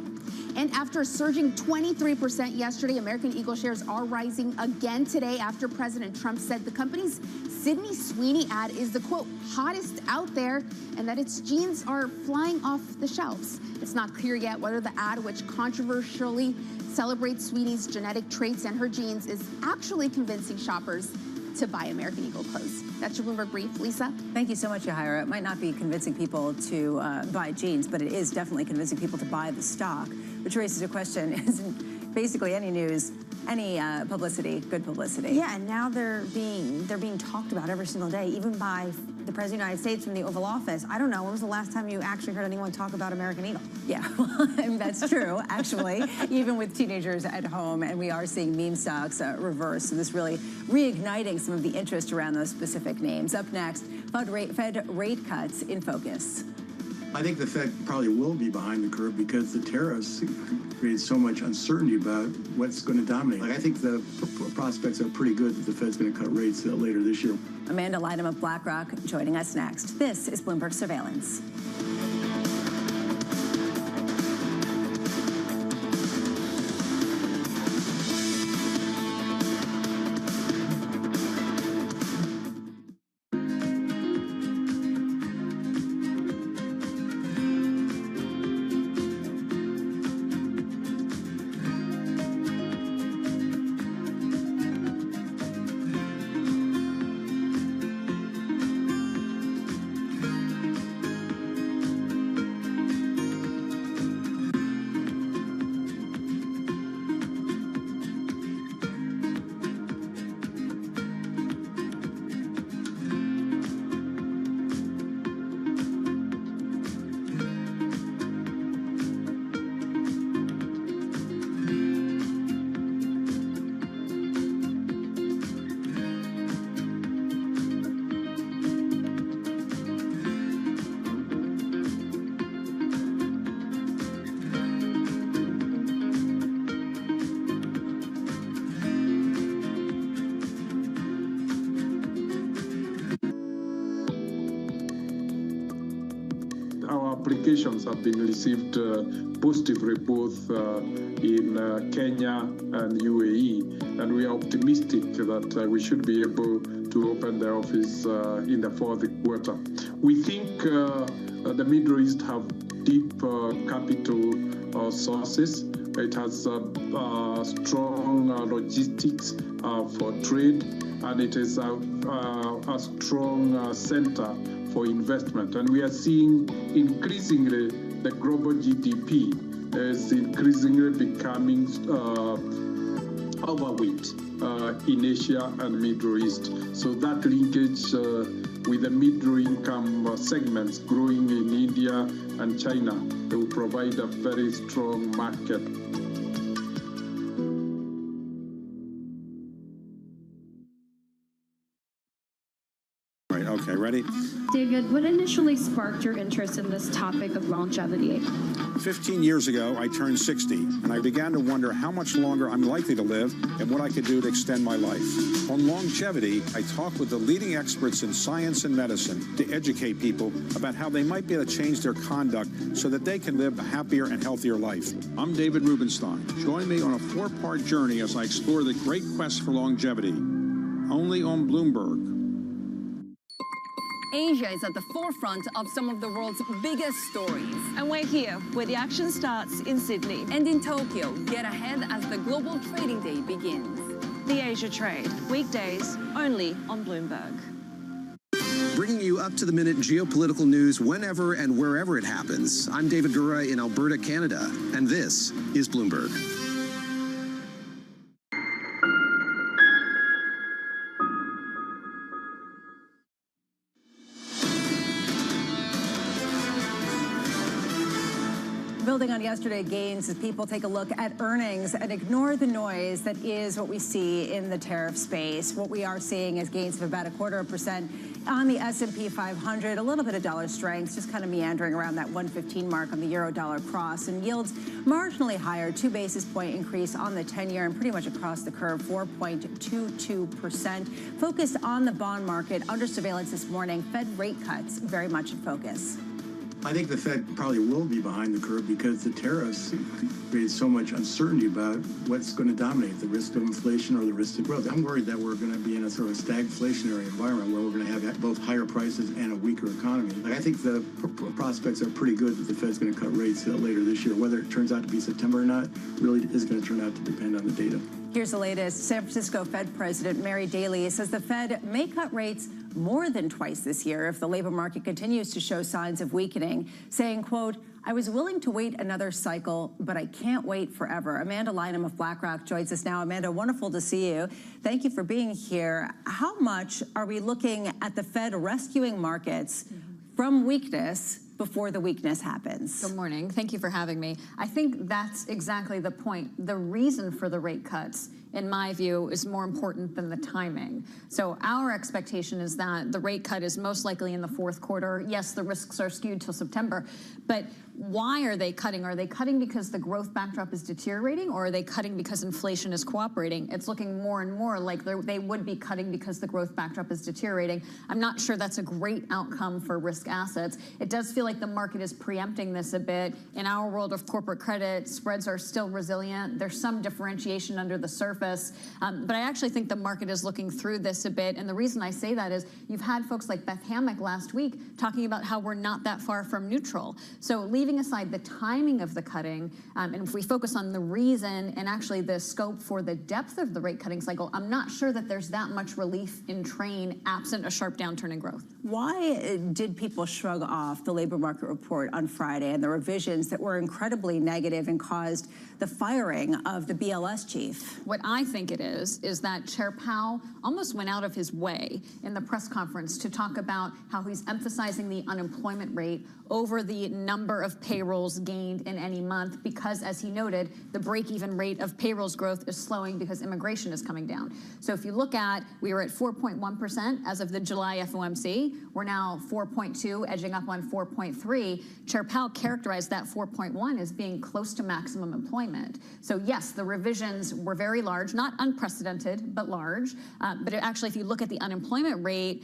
S7: And after surging 23% yesterday, American Eagle shares are rising again today after President Trump said the company's Sydney Sweeney ad is the, quote, hottest out there, and that its jeans are flying off the shelves. It's not clear yet whether the ad, which controversially celebrates Sweeney's genetic traits and her genes, is actually convincing shoppers to buy American Eagle clothes. That's your Bloomberg Brief. Lisa?
S5: Thank you so much, Yahira. It might not be convincing people to buy jeans, but it is definitely convincing people to buy the stock, which raises a question. Isn't basically any news, any publicity, good publicity?
S4: Yeah, and now they're being talked about every single day, even by the President of the United States from the Oval Office. I don't know, when was the last time you actually heard anyone talk about American Eagle?
S5: Yeah, well, and that's true, actually, even with teenagers at home, and we are seeing meme stocks reverse, so this really reigniting some of the interest around those specific names. Up next, Fed rate cuts in focus.
S10: I think the Fed probably will be behind the curve because the tariffs create so much uncertainty about what's going to dominate. I think the prospects are pretty good that the Fed's going to cut rates later this year.
S5: Amanda Lydham of BlackRock joining us next. This is Bloomberg Surveillance.
S11: Applications have been received positively both in Kenya and UAE, and we are optimistic that we should be able to open the office in the fourth quarter. We think the Middle East have deep capital sources. It has strong logistics for trade, and it is a strong center for investment. And we are seeing increasingly the global GDP is increasingly becoming overweight in Asia and Middle East. So that linkage with the middle income segments growing in India and China, they will provide a very strong market.
S19: Okay, ready?
S20: David, what initially sparked your interest in this topic of longevity?
S19: 15 years ago, I turned 60, and I began to wonder how much longer I'm likely to live and what I could do to extend my life. On longevity, I talked with the leading experts in science and medicine to educate people about how they might be able to change their conduct so that they can live a happier and healthier life.
S21: I'm David Rubenstein. Join me on a 4-part journey as I explore the great quest for longevity. Only on Bloomberg.
S25: Asia is at the forefront of some of the world's biggest stories.
S26: And we're here, where the action starts in Sydney.
S25: And in Tokyo, get ahead as the global trading day begins.
S26: The Asia Trade, weekdays, only on Bloomberg.
S27: Bringing you up-to-the-minute geopolitical news whenever and wherever it happens. I'm David Gura in Alberta, Canada, and this is Bloomberg.
S5: Building on yesterday's gains as people take a look at earnings and ignore the noise that is what we see in the tariff space. What we are seeing is gains of about 0.25% on the S&P 500, a little bit of dollar strength, just kind of meandering around that 115 mark on the euro-dollar cross, and yields marginally higher, 2 basis point increase on the 10-year and pretty much across the curve, 4.22%. Focused on the bond market, under surveillance this morning, Fed rate cuts very much in focus.
S10: I think the Fed probably will be behind the curve because the tariffs create so much uncertainty about what's going to dominate, the risk of inflation or the risk of growth. I'm worried that we're going to be in a sort of stagflationary environment where we're going to have both higher prices and a weaker economy. I think the prospects are pretty good that the Fed's going to cut rates later this year. Whether it turns out to be September or not really is going to turn out to depend on the data.
S5: Here's the latest. San Francisco Fed President Mary Daly says the Fed may cut rates more than twice this year if the labor market continues to show signs of weakening, saying, quote, I was willing to wait another cycle, but I can't wait forever. Amanda Lynham of BlackRock joins us now. Amanda, wonderful to see you. Thank you for being here. How much are we looking at the Fed rescuing markets from weakness before the weakness happens?
S3: Good morning. Thank you for having me. I think that's exactly the point. The reason for the rate cuts, in my view, is more important than the timing. So our expectation is that the rate cut is most likely in the fourth quarter. Yes, the risks are skewed till September, but why are they cutting? Are they cutting because the growth backdrop is deteriorating, or are they cutting because inflation is cooperating? It's looking more and more like they would be cutting because the growth backdrop is deteriorating. I'm not sure that's a great outcome for risk assets. It does feel like the market is preempting this a bit. In our world of corporate credit, spreads are still resilient. There's some differentiation under the surface, but I actually think the market is looking through this a bit. And the reason I say that is you've had folks like Beth Hammack last week talking about how we're not that far from neutral. So leaving aside the timing of the cutting, and if we focus on the reason and actually the scope for the depth of the rate cutting cycle, I'm not sure that there's that much relief in train absent a sharp downturn in growth.
S5: Why did people shrug off the labor market report on Friday and the revisions that were incredibly negative and caused the firing of the BLS chief?
S3: What I think it is that Chair Powell almost went out of his way in the press conference to talk about how he's emphasizing the unemployment rate over the number of payrolls gained in any month because, as he noted, the break-even rate of payrolls growth is slowing because immigration is coming down. So if you look at, we were at 4.1% as of the July FOMC. We're now 4.2, edging up on 4.3. Chair Powell characterized that 4.1 as being close to maximum employment. So yes, the revisions were very large, not unprecedented, but large. But actually, if you look at the unemployment rate,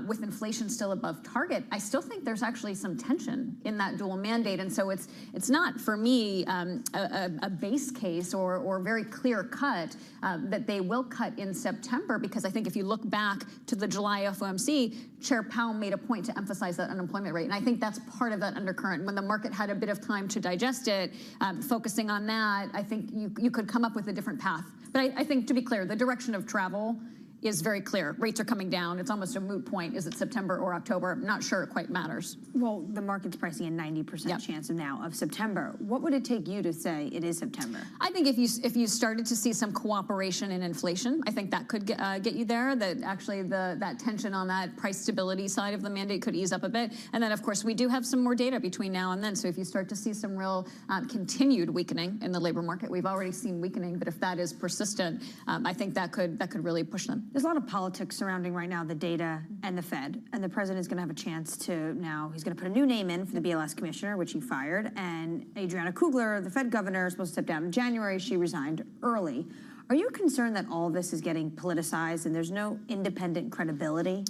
S3: with inflation still above target, I still think there's actually some tension in that dual mandate. And so it's not, for me, a base case or very clear cut that they will cut in September, because I think if you look back to the July FOMC, Chair Powell made a point to emphasize that unemployment rate. And I think that's part of that undercurrent. When the market had a bit of time to digest it, focusing on that, I think you could come up with a different path. But I think, to be clear, the direction of travel is very clear. Rates are coming down. It's almost a moot point. Is it September or October? I'm not sure it quite matters.
S4: Well, the market's pricing a 90% chance of September. What would it take you to say it is September?
S3: I think if you started to see some cooperation in inflation, I think that could get you there. That actually that tension on that price stability side of the mandate could ease up a bit. And then, of course, we do have some more data between now and then. So if you start to see some real continued weakening in the labor market, we've already seen weakening, but if that is persistent, I think that could really push them.
S4: There's a lot of politics surrounding right now the data and the Fed, and the president is going to have a chance to now, he's going to put a new name in for the BLS commissioner, which he fired, and Adriana Kugler, the Fed governor, is supposed to step down in January. She resigned early. Are you concerned that all of this is getting politicized and there's no independent credibility?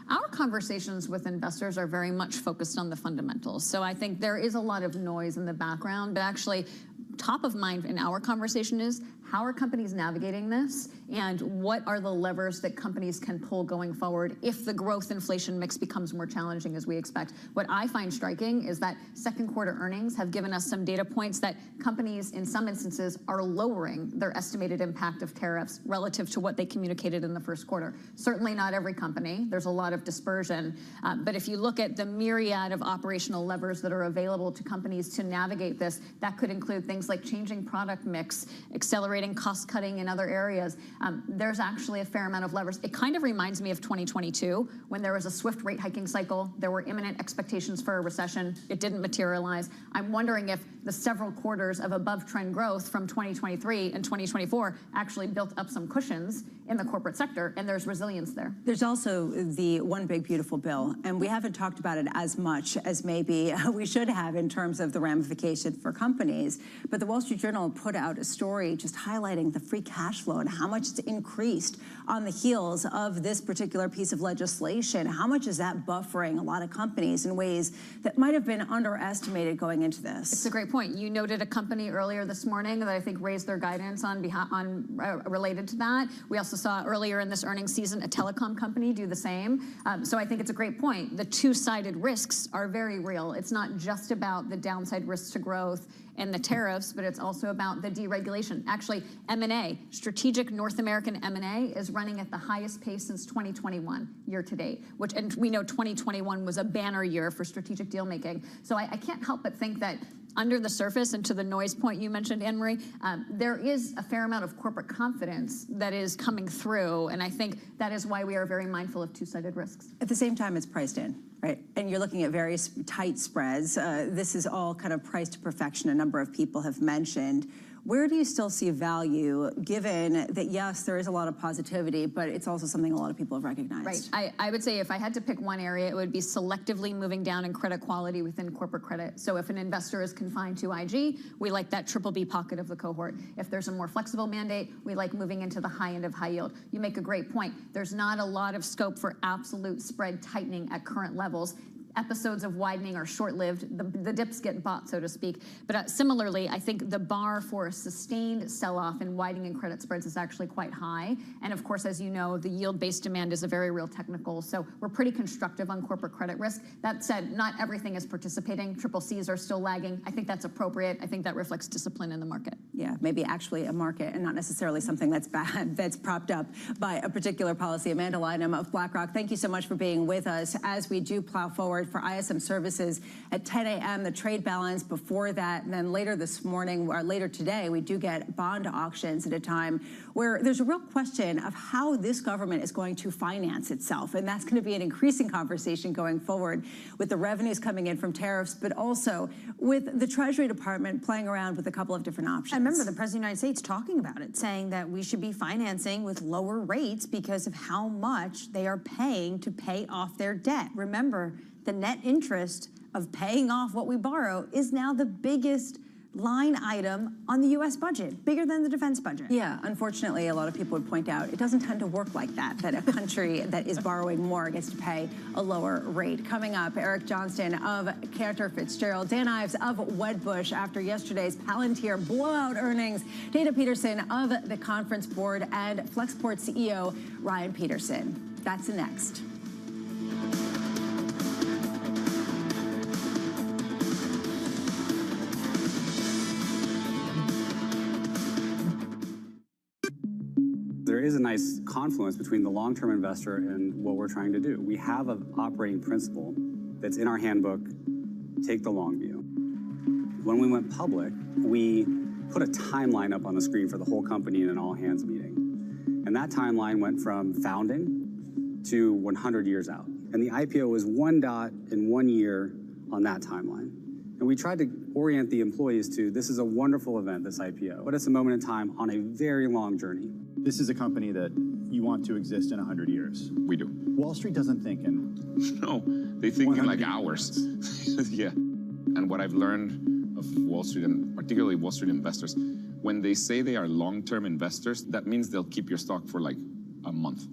S3: Our conversations with investors are very much focused on the fundamentals. So I think there is a lot of noise in the background, but actually top of mind in our conversation is how are companies navigating this, and what are the levers that companies can pull going forward if the growth inflation mix becomes more challenging as we expect. What I find striking is that second quarter earnings have given us some data points that companies in some instances are lowering their estimated impact of tariffs relative to what they communicated in the first quarter. Certainly not every company. There's a lot of dispersion. But if you look at the myriad of operational levers that are available to companies to navigate this, that could include things like changing product mix, accelerating cost cutting in other areas. There's actually a fair amount of levers. It kind of reminds me of 2022 when there was a swift rate hiking cycle. There were imminent expectations for a recession. It didn't materialize. I'm wondering if the several quarters of above trend growth from 2023 and 2024 actually built up some cushions in the corporate sector, and there's resilience there.
S5: There's also the One Big Beautiful Bill, and we haven't talked about it as much as maybe we should have in terms of the ramification for companies. But But the Wall Street Journal put out a story just highlighting the free cash flow and how much it's increased on the heels of this particular piece of legislation. How much is that buffering a lot of companies in ways that might have been underestimated going into this?
S3: It's a great point. You noted a company earlier this morning that I think raised their guidance related to that. We also saw earlier in this earnings season a telecom company do the same. So I think it's a great point. The two-sided risks are very real. It's not just about the downside risks to growth and the tariffs, but it's also about the deregulation. Actually, M&A, strategic North American M&A is running at the highest pace since 2021, year to date, and we know 2021 was a banner year for strategic deal making. So I can't help but think that under the surface, and to the noise point you mentioned, Anne-Marie, there is a fair amount of corporate confidence that is coming through, and I think that is why we are very mindful of two-sided risks.
S5: At the same time, it's priced in, right? And you're looking at very tight spreads. This is all kind of priced to perfection, a number of people have mentioned. Where do you still see value, given that, yes, there is a lot of positivity, but it's also something a lot of people have recognized?
S3: Right. I would say if I had to pick one area, it would be selectively moving down in credit quality within corporate credit. So if an investor is confined to IG, we like that BBB pocket of the cohort. If there's a more flexible mandate, we like moving into the high end of high yield. You make a great point. There's not a lot of scope for absolute spread tightening at current levels. Episodes of widening are short-lived. The dips get bought, so to speak. But similarly, I think the bar for a sustained sell-off in widening credit spreads is actually quite high. And of course, as you know, the yield-based demand is a very real technical. So we're pretty constructive on corporate credit risk. That said, not everything is participating. CCCs are still lagging. I think that's appropriate. I think that reflects discipline in the market.
S5: Yeah, maybe actually a market and not necessarily something that's bad, that's propped up by a particular policy. Amanda Lynham of BlackRock, thank you so much for being with us as we do plow forward for ISM Services at 10 a.m., the trade balance before that, and then later this morning, or later today, we do get bond auctions at a time where there's a real question of how this government is going to finance itself, and that's going to be an increasing conversation going forward with the revenues coming in from tariffs, but also with the Treasury Department playing around with a couple of different options.
S4: I remember the President of the United States talking about it, saying that we should be financing with lower rates because of how much they are paying to pay off their debt. Remember, the net interest of paying off what we borrow is now the biggest line item on the U.S. budget, bigger than the defense budget.
S5: Yeah, unfortunately, a lot of people would point out it doesn't tend to work like that, that a country that is borrowing more gets to pay a lower rate. Coming up, Eric Johnston of Cantor Fitzgerald, Dan Ives of Wedbush after yesterday's Palantir blowout earnings, Dana Peterson of the Conference Board, and Flexport CEO Ryan Peterson. That's the next.
S6: There is a nice confluence between the long-term investor and what we're trying to do. We have an operating principle that's in our handbook, take the long view. When we went public, we put a timeline up on the screen for the whole company in an all-hands meeting. And that timeline went from founding to 100 years out. And the IPO was one dot in 1 year on that timeline. And we tried to orient the employees to, this is a wonderful event, this IPO, but it's a moment in time on a very long journey.
S12: This is a company that you want to exist in 100 years.
S13: We do.
S12: Wall Street doesn't think in...
S13: No, they think in like hours. Yeah. And what I've learned of Wall Street, and particularly Wall Street investors, when they say they are long-term investors, that means they'll keep your stock for like a month.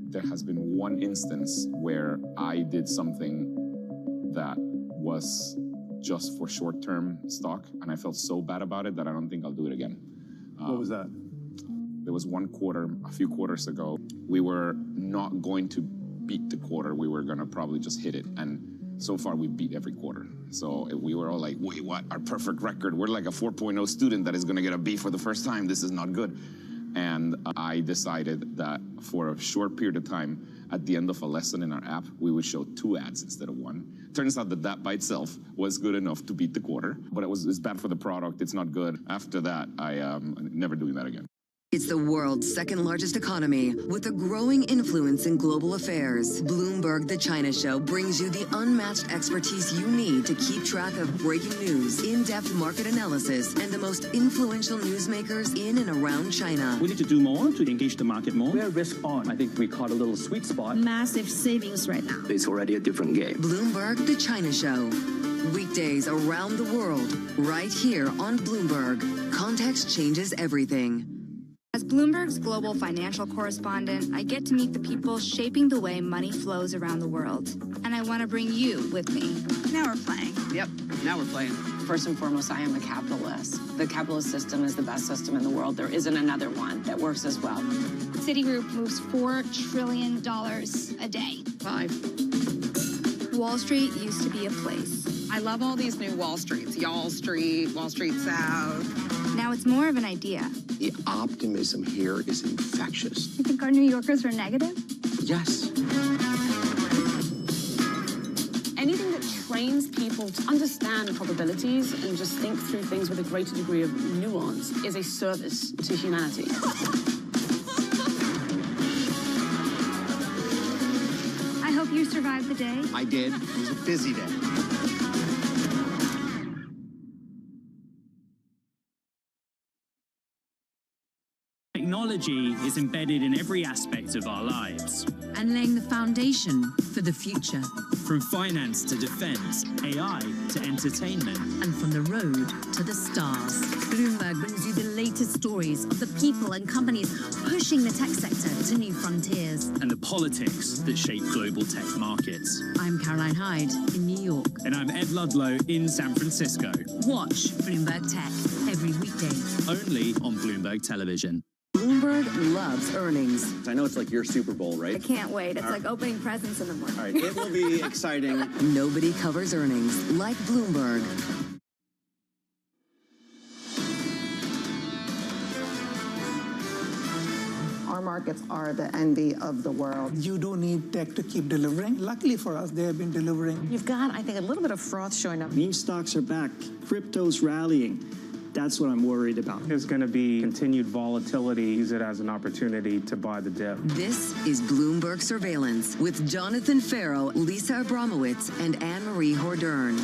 S13: There has been one instance where I did something that was just for short-term stock, and I felt so bad about it that I don't think I'll do it again.
S12: What was that?
S13: There was one quarter, a few quarters ago, we were not going to beat the quarter. We were going to probably just hit it. And so far, we beat every quarter. So we were all like, wait, what? Our perfect record. We're like a 4.0 student that is going to get a B for the first time. This is not good. And I decided that for a short period of time, at the end of a lesson in our app, we would show 2 ads instead of 1. Turns out that that by itself was good enough to beat the quarter, but it's bad for the product. It's not good. After that, I am never doing that again.
S32: It's the world's second largest economy with a growing influence in global affairs. Bloomberg The China Show brings you the unmatched expertise you need to keep track of breaking news, in-depth market analysis, and the most influential newsmakers in and around China.
S14: We need to do more to engage the market more. We're risk on. I think we caught a little sweet spot.
S16: Massive savings right now.
S14: It's already a different game.
S32: Bloomberg The China Show. Weekdays around the world, right here on Bloomberg. Context changes everything.
S8: As Bloomberg's global financial correspondent, I get to meet the people shaping the way money flows around the world. And I want to bring you with me.
S9: Now we're playing.
S16: Yep, now we're playing. First and foremost, I am a capitalist. The capitalist system is the best system in the world. There isn't another one that works as well.
S9: Citigroup moves $4 trillion a day.
S8: 5. Wall Street used to be a place.
S17: I love all these new Wall Streets. Y'all Street, Wall Street South.
S8: Now it's more of an idea.
S18: The optimism here is infectious.
S9: You think our New Yorkers are negative?
S18: Yes.
S22: Anything that trains people to understand probabilities and just think through things with a greater degree of nuance is a service to humanity.
S9: I hope you survived the day.
S18: I did. It was a busy day.
S23: Technology is embedded in every aspect of our lives.
S24: And laying the foundation for the future.
S23: From finance to defense, AI to entertainment.
S24: And from the road to the stars. Bloomberg brings you the latest stories of the people and companies pushing the tech sector to new frontiers.
S23: And the politics that shape global tech markets.
S24: I'm Caroline Hyde in New York.
S23: And I'm Ed Ludlow in San Francisco.
S24: Watch Bloomberg Tech every weekday.
S23: Only on Bloomberg Television.
S32: Bloomberg loves earnings.
S15: I know it's like your Super Bowl, right?
S9: I can't wait. It's like opening presents in the morning.
S15: All right, it will be exciting.
S32: Nobody covers earnings like Bloomberg.
S28: Our markets are the envy of the world.
S29: You do need tech to keep delivering. Luckily for us, they have been delivering.
S28: You've got, I think, a little bit of froth showing up.
S30: Meme stocks are back. Crypto's rallying. That's what I'm worried about.
S31: There's going to be continued volatility. Use it as an opportunity to buy the dip.
S32: This is Bloomberg Surveillance with Jonathan Farrow, Lisa Abramowitz, and Anne-Marie Hordern.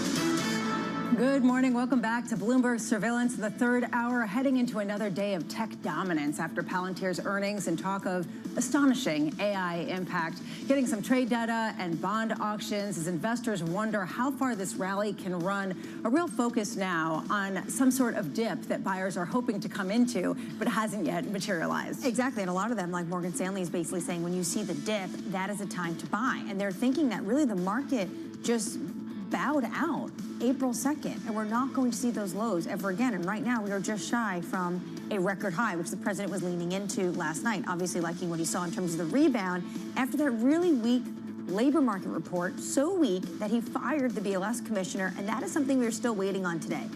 S5: Good morning. Welcome back to Bloomberg Surveillance, the third hour, heading into another day of tech dominance after Palantir's earnings and talk of astonishing AI impact. Getting some trade data and bond auctions as investors wonder how far this rally can run. A real focus now on some sort of dip that buyers are hoping to come into, but hasn't yet materialized.
S4: Exactly. And a lot of them, like Morgan Stanley, is basically saying when you see the dip, that is a time to buy. And they're thinking that really the market just bowed out April 2nd, and we're not going to see those lows ever again. And right now, we are just shy from a record high, which the president was leaning into last night, obviously liking what he saw in terms of the rebound after that really weak labor market report, so weak that he fired the BLS commissioner, and that is something we're still waiting on today.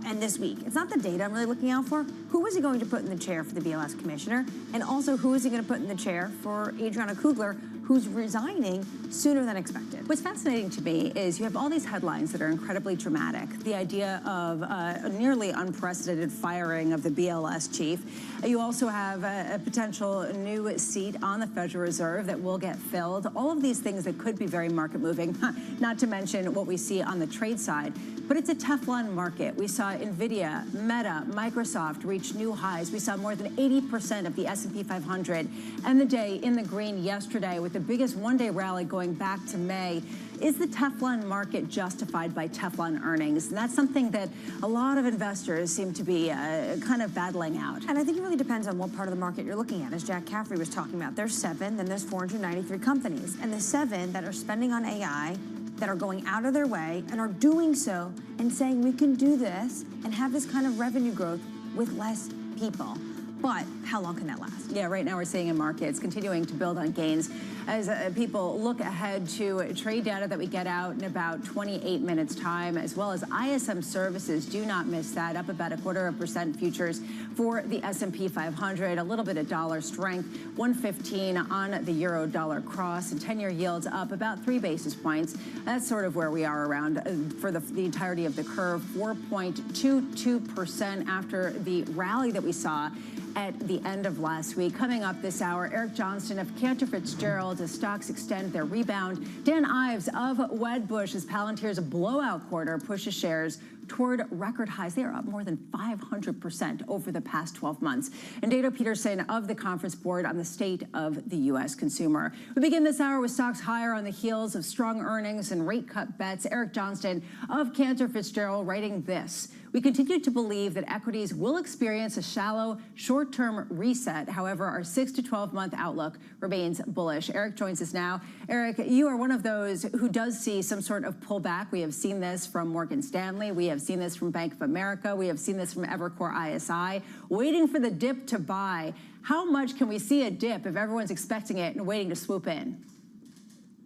S4: And this week. It's not the data I'm really looking out for. Who is he going to put in the chair for the BLS commissioner? And also, who is he going to put in the chair for Adriana Kugler, who's resigning sooner than expected?
S5: What's fascinating to me is you have all these headlines that are incredibly dramatic. The idea of a nearly unprecedented firing of the BLS chief. You also have a potential new seat on the Federal Reserve that will get filled. All of these things that could be very market moving, not to mention what we see on the trade side. But it's a Teflon market. We saw NVIDIA, Meta, Microsoft reach new highs. We saw more than 80% of the S&P 500 end the day in the green yesterday with the biggest one-day rally going back to May. Is the Teflon market justified by Teflon earnings? And that's something that a lot of investors seem to be kind of battling out.
S4: And I think it really depends on what part of the market you're looking at. As Jack Caffrey was talking about, there's 7, then there's 493 companies. And the 7 that are spending on AI, that are going out of their way and are doing so and saying we can do this and have this kind of revenue growth with less people. But how long can that last?
S5: Yeah, right now we're seeing in markets continuing to build on gains as people look ahead to trade data that we get out in about 28 minutes time, as well as ISM services. Do not miss that, up about 0.25% futures for the S&P 500. A little bit of dollar strength, 115 on the euro dollar cross, and 10-year yields up about 3 basis points. That's sort of where we are around for the entirety of the curve, 4.22% after the rally that we saw at the end of last week. Coming up this hour, Eric Johnston of Cantor Fitzgerald wild as stocks extend their rebound. Dan Ives of Wedbush as Palantir's blowout quarter pushes shares toward record highs. They are up more than 500% over the past 12 months. And Dado Peterson of the Conference Board on the state of the U.S. consumer. We begin this hour with stocks higher on the heels of strong earnings and rate cut bets. Eric Johnston of Cantor Fitzgerald writing this: we continue to believe that equities will experience a shallow, short-term reset. However, our 6 to 12-month outlook remains bullish. Eric joins us now. Eric, you are one of those who does see some sort of pullback. We have seen this from Morgan Stanley. We have seen this from Bank of America. We have seen this from Evercore ISI, waiting for the dip to buy. How much can we see a dip if everyone's expecting it and waiting to swoop in?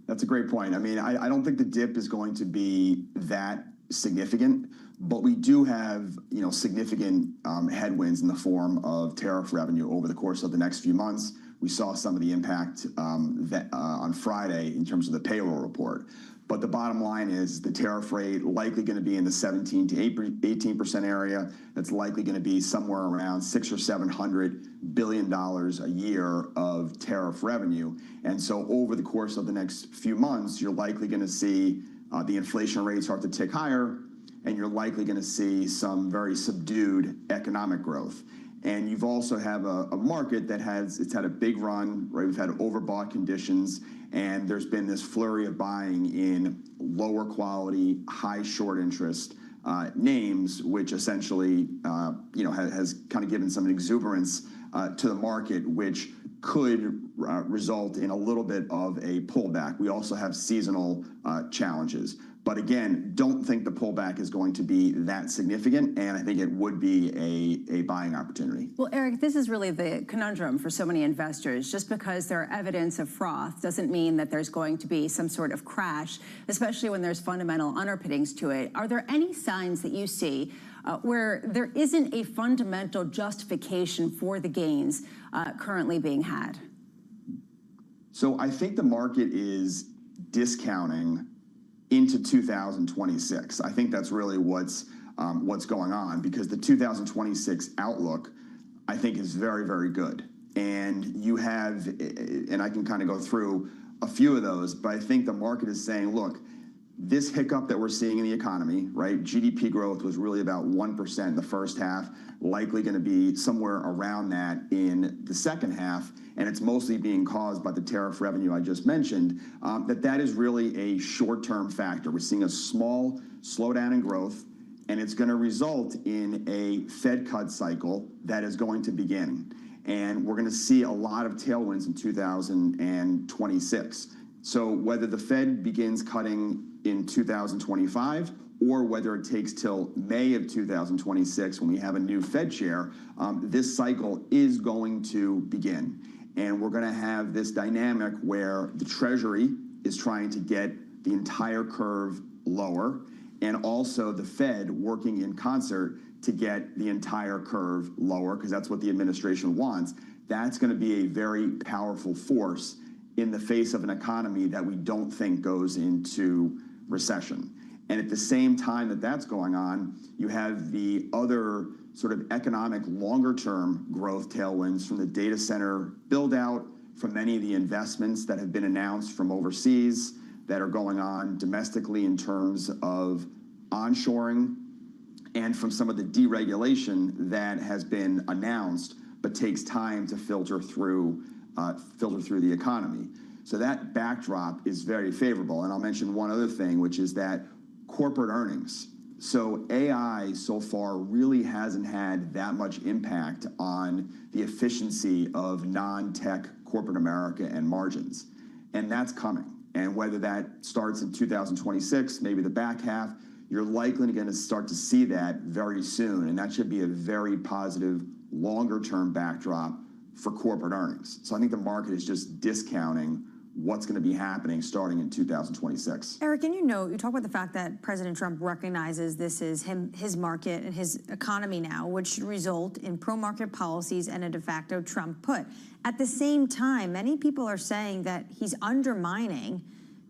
S1: That's a great point. I mean, I don't think the dip is going to be that significant, but we do have, significant headwinds in the form of tariff revenue over the course of the next few months. We saw some of the impact on Friday in terms of the payroll report. But the bottom line is the tariff rate likely going to be in the 17 to 18% area. That's likely going to be somewhere around $600 or $700 billion a year of tariff revenue. And so over the course of the next few months, you're likely going to see the inflation rate start to tick higher, and you're likely going to see some very subdued economic growth. And you've also have a market that it's had a big run, right? We've had overbought conditions, and there's been this flurry of buying in lower quality, high short interest names, which essentially, has kind of given some exuberance to the market, which could result in a little bit of a pullback. We also have seasonal challenges. But again, don't think the pullback is going to be that significant, and I think it would be a buying opportunity.
S5: Well, Eric, this is really the conundrum for so many investors. Just because there are evidence of froth doesn't mean that there's going to be some sort of crash, especially when there's fundamental underpinnings to it. Are there any signs that you see where there isn't a fundamental justification for the gains currently being had?
S1: So I think the market is discounting into 2026. I think that's really what's going on, because the 2026 outlook, I think, is very, very good. And you have, and I can kind of go through a few of those, but I think the market is saying, look, this hiccup that we're seeing in the economy, right? GDP growth was really about 1% in the first half, likely going to be somewhere around that in the second half, and it's mostly being caused by the tariff revenue I just mentioned, that is really a short-term factor. We're seeing a small slowdown in growth, and it's going to result in a Fed cut cycle that is going to begin. And we're going to see a lot of tailwinds in 2026. So whether the Fed begins cutting in 2025 or whether it takes till May of 2026 when we have a new Fed chair, this cycle is going to begin. And we're going to have this dynamic where the Treasury is trying to get the entire curve lower, and also the Fed working in concert to get the entire curve lower, because that's what the administration wants. That's going to be a very powerful force in the face of an economy that we don't think goes into recession. And at the same time that that's going on, you have the other sort of economic longer-term growth tailwinds from the data center build-out, from many of the investments that have been announced from overseas that are going on domestically in terms of onshoring, and from some of the deregulation that has been announced but takes time to filter through the economy. So that backdrop is very favorable. And I'll mention one other thing, which is that corporate earnings. So AI so far really hasn't had that much impact on the efficiency of non-tech corporate America and margins. And that's coming. And whether that starts in 2026, maybe the back half, you're likely going to start to see that very soon. And that should be a very positive longer-term backdrop for corporate earnings. So I think the market is just discounting what's going to be happening starting in 2026.
S4: Eric, and you talk about the fact that President Trump recognizes this is his market and his economy now, which should result in pro-market policies and a de facto Trump put. At the same time, many people are saying that he's undermining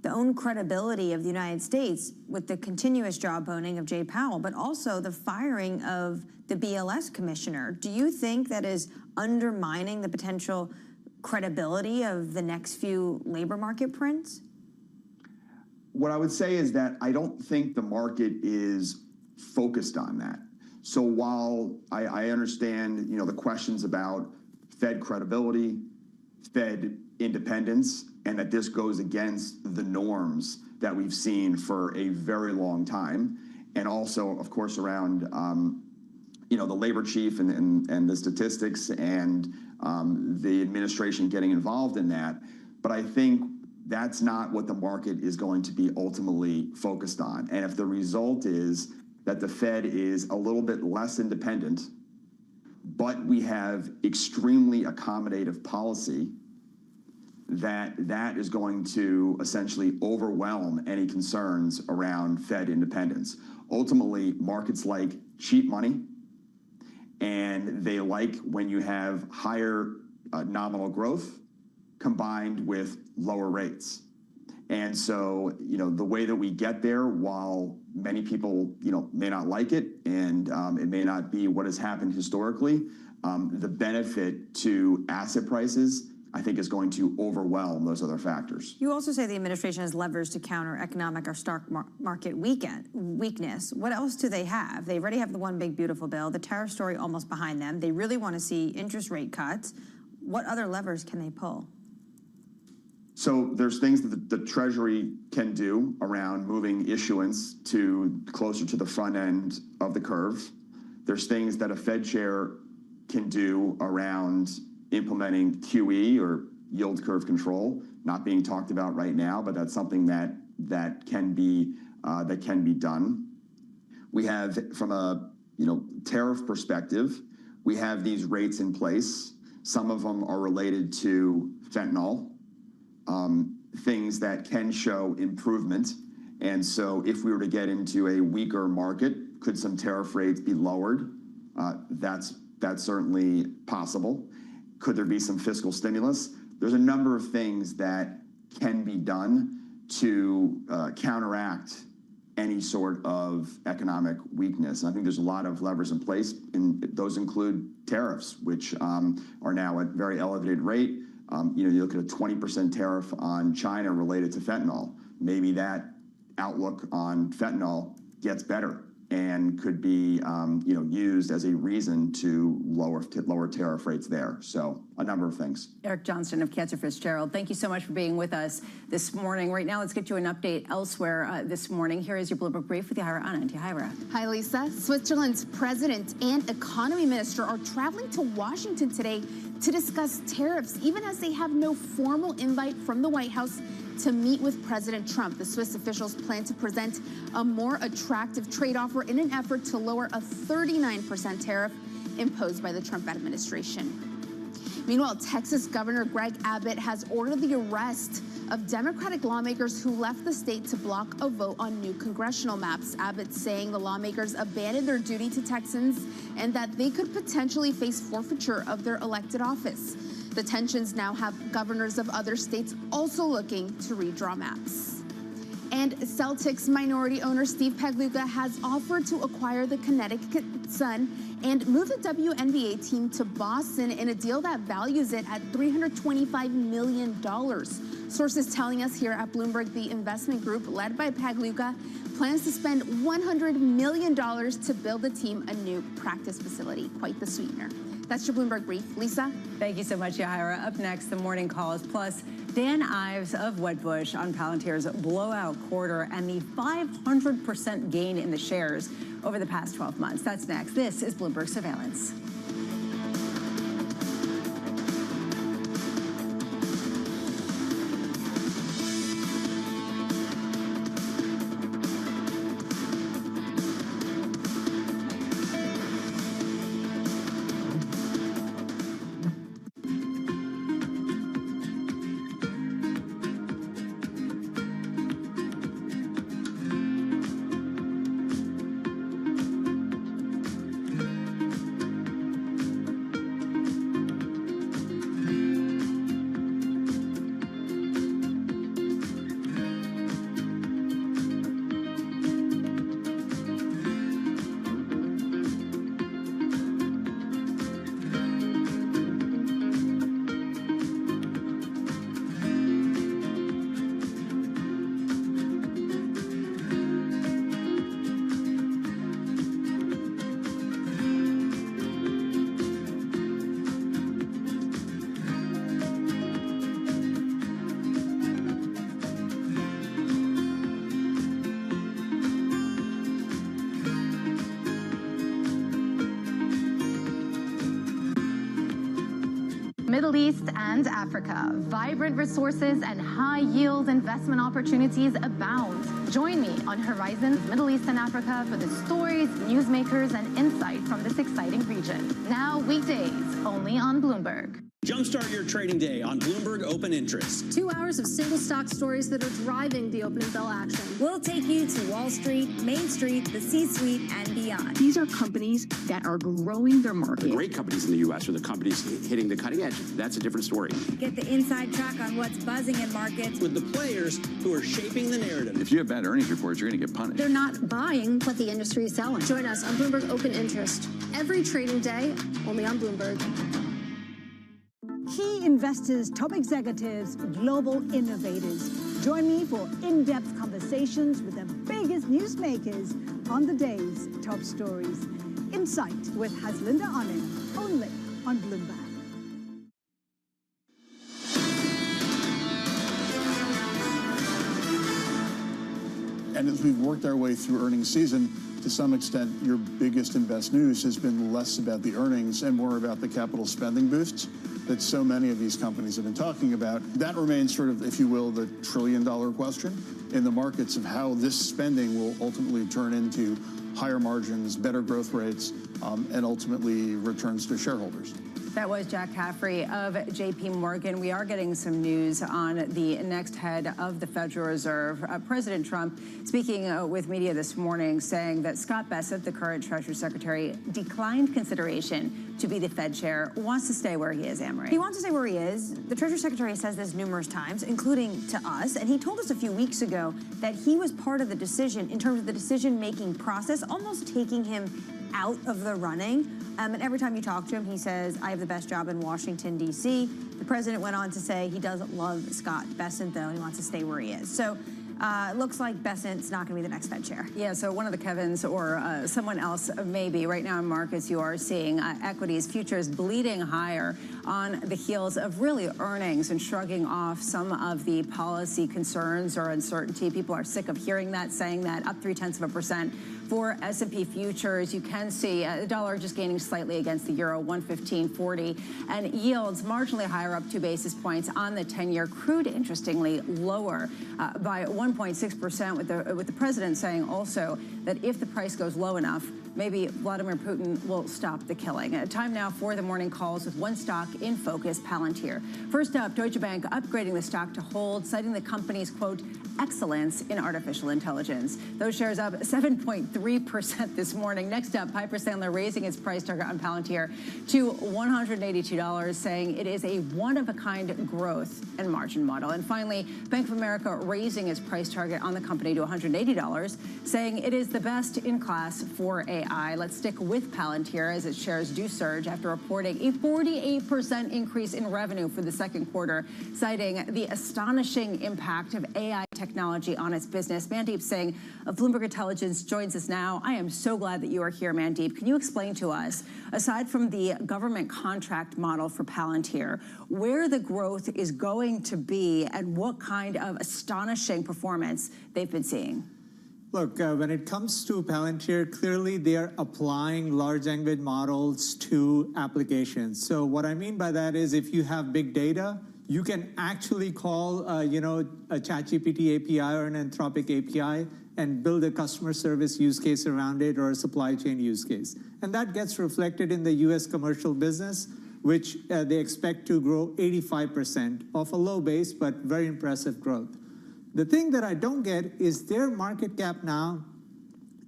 S4: the own credibility of the United States with the continuous jawboning of Jay Powell, but also the firing of the BLS commissioner. Do you think that is undermining the potential credibility of the next few labor market prints?
S1: What I would say is that I don't think the market is focused on that. So while I understand, the questions about Fed credibility, Fed independence, and that this goes against the norms that we've seen for a very long time, and also, of course, around the labor chief and the statistics and the administration getting involved in that. But I think that's not what the market is going to be ultimately focused on. And if the result is that the Fed is a little bit less independent, but we have extremely accommodative policy, that is going to essentially overwhelm any concerns around Fed independence. Ultimately, markets like cheap money, and they like when you have higher nominal growth combined with lower rates. And so, the way that we get there, while many people, may not like it, and it may not be what has happened historically, the benefit to asset prices, I think, is going to overwhelm those other factors.
S4: You also say the administration has levers to counter economic or stock market weakness. What else do they have? They already have the one big beautiful bill, the tariff story almost behind them. They really want to see interest rate cuts. What other levers can they pull?
S1: So there's things that the Treasury can do around moving issuance to closer to the front end of the curve. There's things that a Fed chair can do around implementing QE or yield curve control, not being talked about right now, but that's something that can be done. We have, from a tariff perspective, we have these rates in place. Some of them are related to fentanyl, things that can show improvement. And so if we were to get into a weaker market, could some tariff rates be lowered? That's certainly possible. Could there be some fiscal stimulus? There's a number of things that can be done to counteract any sort of economic weakness. And I think there's a lot of levers in place, and those include tariffs, which are now at very elevated rate. You look at a 20% tariff on China related to fentanyl. Maybe that outlook on fentanyl gets better and could be used as a reason to lower tariff rates there. So a number of things.
S5: Eric Johnston of Cantor Fitzgerald, thank you so much for being with us this morning. Right now, let's get you an update elsewhere this morning. Here is your Bloomberg Brief with Yahira Anand. Yahira.
S2: Hi, Lisa. Switzerland's president and economy minister are traveling to Washington today to discuss tariffs, even as they have no formal invite from the White House to meet with President Trump. The Swiss officials plan to present a more attractive trade offer in an effort to lower a 39% tariff imposed by the Trump administration. Meanwhile, Texas Governor Greg Abbott has ordered the arrest of Democratic lawmakers who left the state to block a vote on new congressional maps. Abbott saying the lawmakers abandoned their duty to Texans and that they could potentially face forfeiture of their elected office. The tensions now have governors of other states also looking to redraw maps. And Celtics minority owner Steve Pagluka has offered to acquire the Connecticut Sun and move the WNBA team to Boston in a deal that values it at $325 million. Sources telling us here at Bloomberg, the investment group led by Pagluka plans to spend $100 million to build the team a new practice facility. Quite the sweetener. That's your Bloomberg Brief. Lisa?
S5: Thank you so much, Yahira. Up next, the morning calls, plus Dan Ives of Wedbush on Palantir's blowout quarter and the 500% gain in the shares over the past 12 months. That's next. This is Bloomberg Surveillance.
S2: Middle East, and Africa. Vibrant resources and high-yield investment opportunities abound. Join me on Horizons Middle East and Africa for the stories, newsmakers, and insight from this exciting region. Now weekdays, only on Bloomberg.
S3: Jumpstart your trading day on Bloomberg Open Interest.
S6: 2 hours of single stock stories that are driving the opening bell action. We'll take you to Wall Street, Main Street, the C-suite, and beyond.
S7: These are companies that are growing their market.
S18: The great companies in the U.S. are the companies hitting the cutting edge. That's a different story.
S4: Get the inside track on what's buzzing in markets
S3: With the players who are shaping the narrative.
S10: If you have bad earnings reports, you're going to get punished.
S6: They're not buying what the industry is selling. Join us on Bloomberg Open Interest every trading day, only on Bloomberg.
S11: Key investors, top executives, global innovators. Join me for in-depth conversations with the biggest newsmakers on the day's top stories. Insight with Haslinda Anand, only on Bloomberg.
S12: And as we've worked our way through earnings season, to some extent, your biggest and best news has been less about the earnings and more about the capital spending boosts that so many of these companies have been talking about. That remains sort of, if you will, the trillion-dollar question in the markets of how this spending will ultimately turn into higher margins, better growth rates, and ultimately returns to shareholders.
S5: That was Jack Caffrey of JP Morgan. We are getting some news on the next head of the Federal Reserve. President Trump speaking with media this morning saying that Scott Bessent, the current Treasury Secretary, declined consideration to be the Fed chair, wants to stay where he is, Amory.
S4: He wants to stay where he is. The Treasury Secretary says this numerous times, including to us, and he told us a few weeks ago that he was part of the decision in terms of the decision-making process, almost taking him out of the running. And every time you talk to him, he says, I have the best job in Washington, D.C. The president went on to say he doesn't love Scott Bessent, though. He wants to stay where he is. So it looks like Bessent's not going to be the next Fed chair.
S5: Yeah, so one of the Kevins or someone else maybe. Right now in markets, you are seeing equities, futures bleeding higher on the heels of really earnings and shrugging off some of the policy concerns or uncertainty. People are sick of hearing that, saying that, up 0.3%. For S&P futures, you can see the dollar just gaining slightly against the euro, 115.40, and yields marginally higher, up 2 basis points on the 10-year. Crude, interestingly, lower by 1.6%, with the president saying also that if the price goes low enough, maybe Vladimir Putin will stop the killing. Time now for the morning calls with one stock in focus, Palantir. First up, Deutsche Bank upgrading the stock to hold, citing the company's, quote, excellence in artificial intelligence. Those shares up 7.3% this morning. Next up, Piper Sandler raising its price target on Palantir to $182, saying it is a one-of-a-kind growth and margin model. And finally, Bank of America raising its price target on the company to $180, saying it is the best in class for AI. Let's stick with Palantir as its shares do surge after reporting a 48% increase in revenue for the second quarter, citing the astonishing impact of AI technology on its business. Mandeep Singh of Bloomberg Intelligence joins us now. I am so glad that you are here, Mandeep. Can you explain to us, aside from the government contract model for Palantir, where the growth is going to be and what kind of astonishing performance they've been seeing?
S29: Look, when it comes to Palantir, clearly they are applying large language models to applications. So what I mean by that is if you have big data, you can actually call, a ChatGPT API or an Anthropic API and build a customer service use case around it or a supply chain use case. And that gets reflected in the U.S. commercial business, which they expect to grow 85% off a low base, but very impressive growth. The thing that I don't get is their market cap now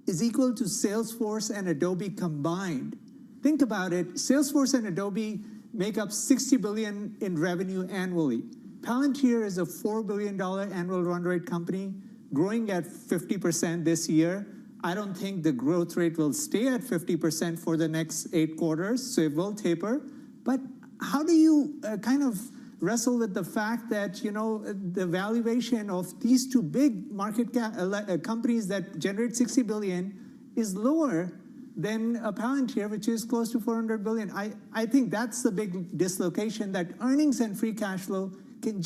S29: is equal to Salesforce and Adobe combined. Think about it. Salesforce and Adobe make up $60 billion in revenue annually. Palantir is a $4 billion annual run rate company, growing at 50% this year. I don't think the growth rate will stay at 50% for the next 8 quarters, so it will taper. But how do you kind of wrestle with the fact that, the valuation of these two big market cap companies that generate $60 billion is lower than a Palantir, which is close to $400 billion. I think that's the big dislocation, that earnings and free cash flow can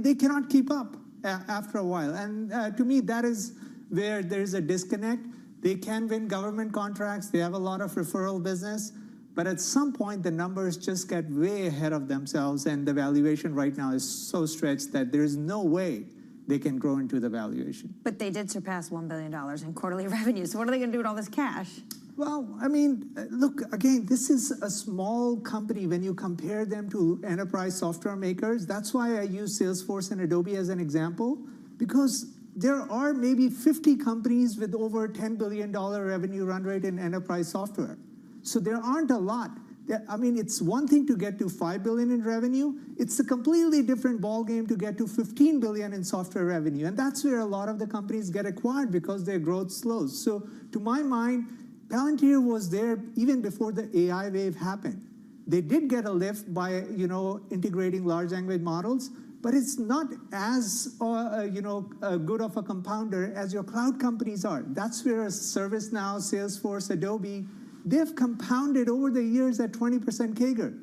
S29: they cannot keep up after a while. And to me, that is where there's a disconnect. They can win government contracts. They have a lot of referral business. But at some point, the numbers just get way ahead of themselves, and the valuation right now is so stretched that there's no way they can grow into the valuation.
S4: But they did surpass $1 billion in quarterly revenue. So what are they going to do with all this cash?
S29: Well, I mean, look, again, this is a small company when you compare them to enterprise software makers. That's why I use Salesforce and Adobe as an example, because there are maybe 50 companies with over $10 billion revenue run rate in enterprise software. So there aren't a lot. I mean, it's one thing to get to $5 billion in revenue. It's a completely different ballgame to get to $15 billion in software revenue. And that's where a lot of the companies get acquired because their growth slows. So to my mind, Palantir was there even before the AI wave happened. They did get a lift by, integrating large language models, but it's not as, good of a compounder as your cloud companies are. That's where ServiceNow, Salesforce, Adobe, they've compounded over the years at 20% CAGR.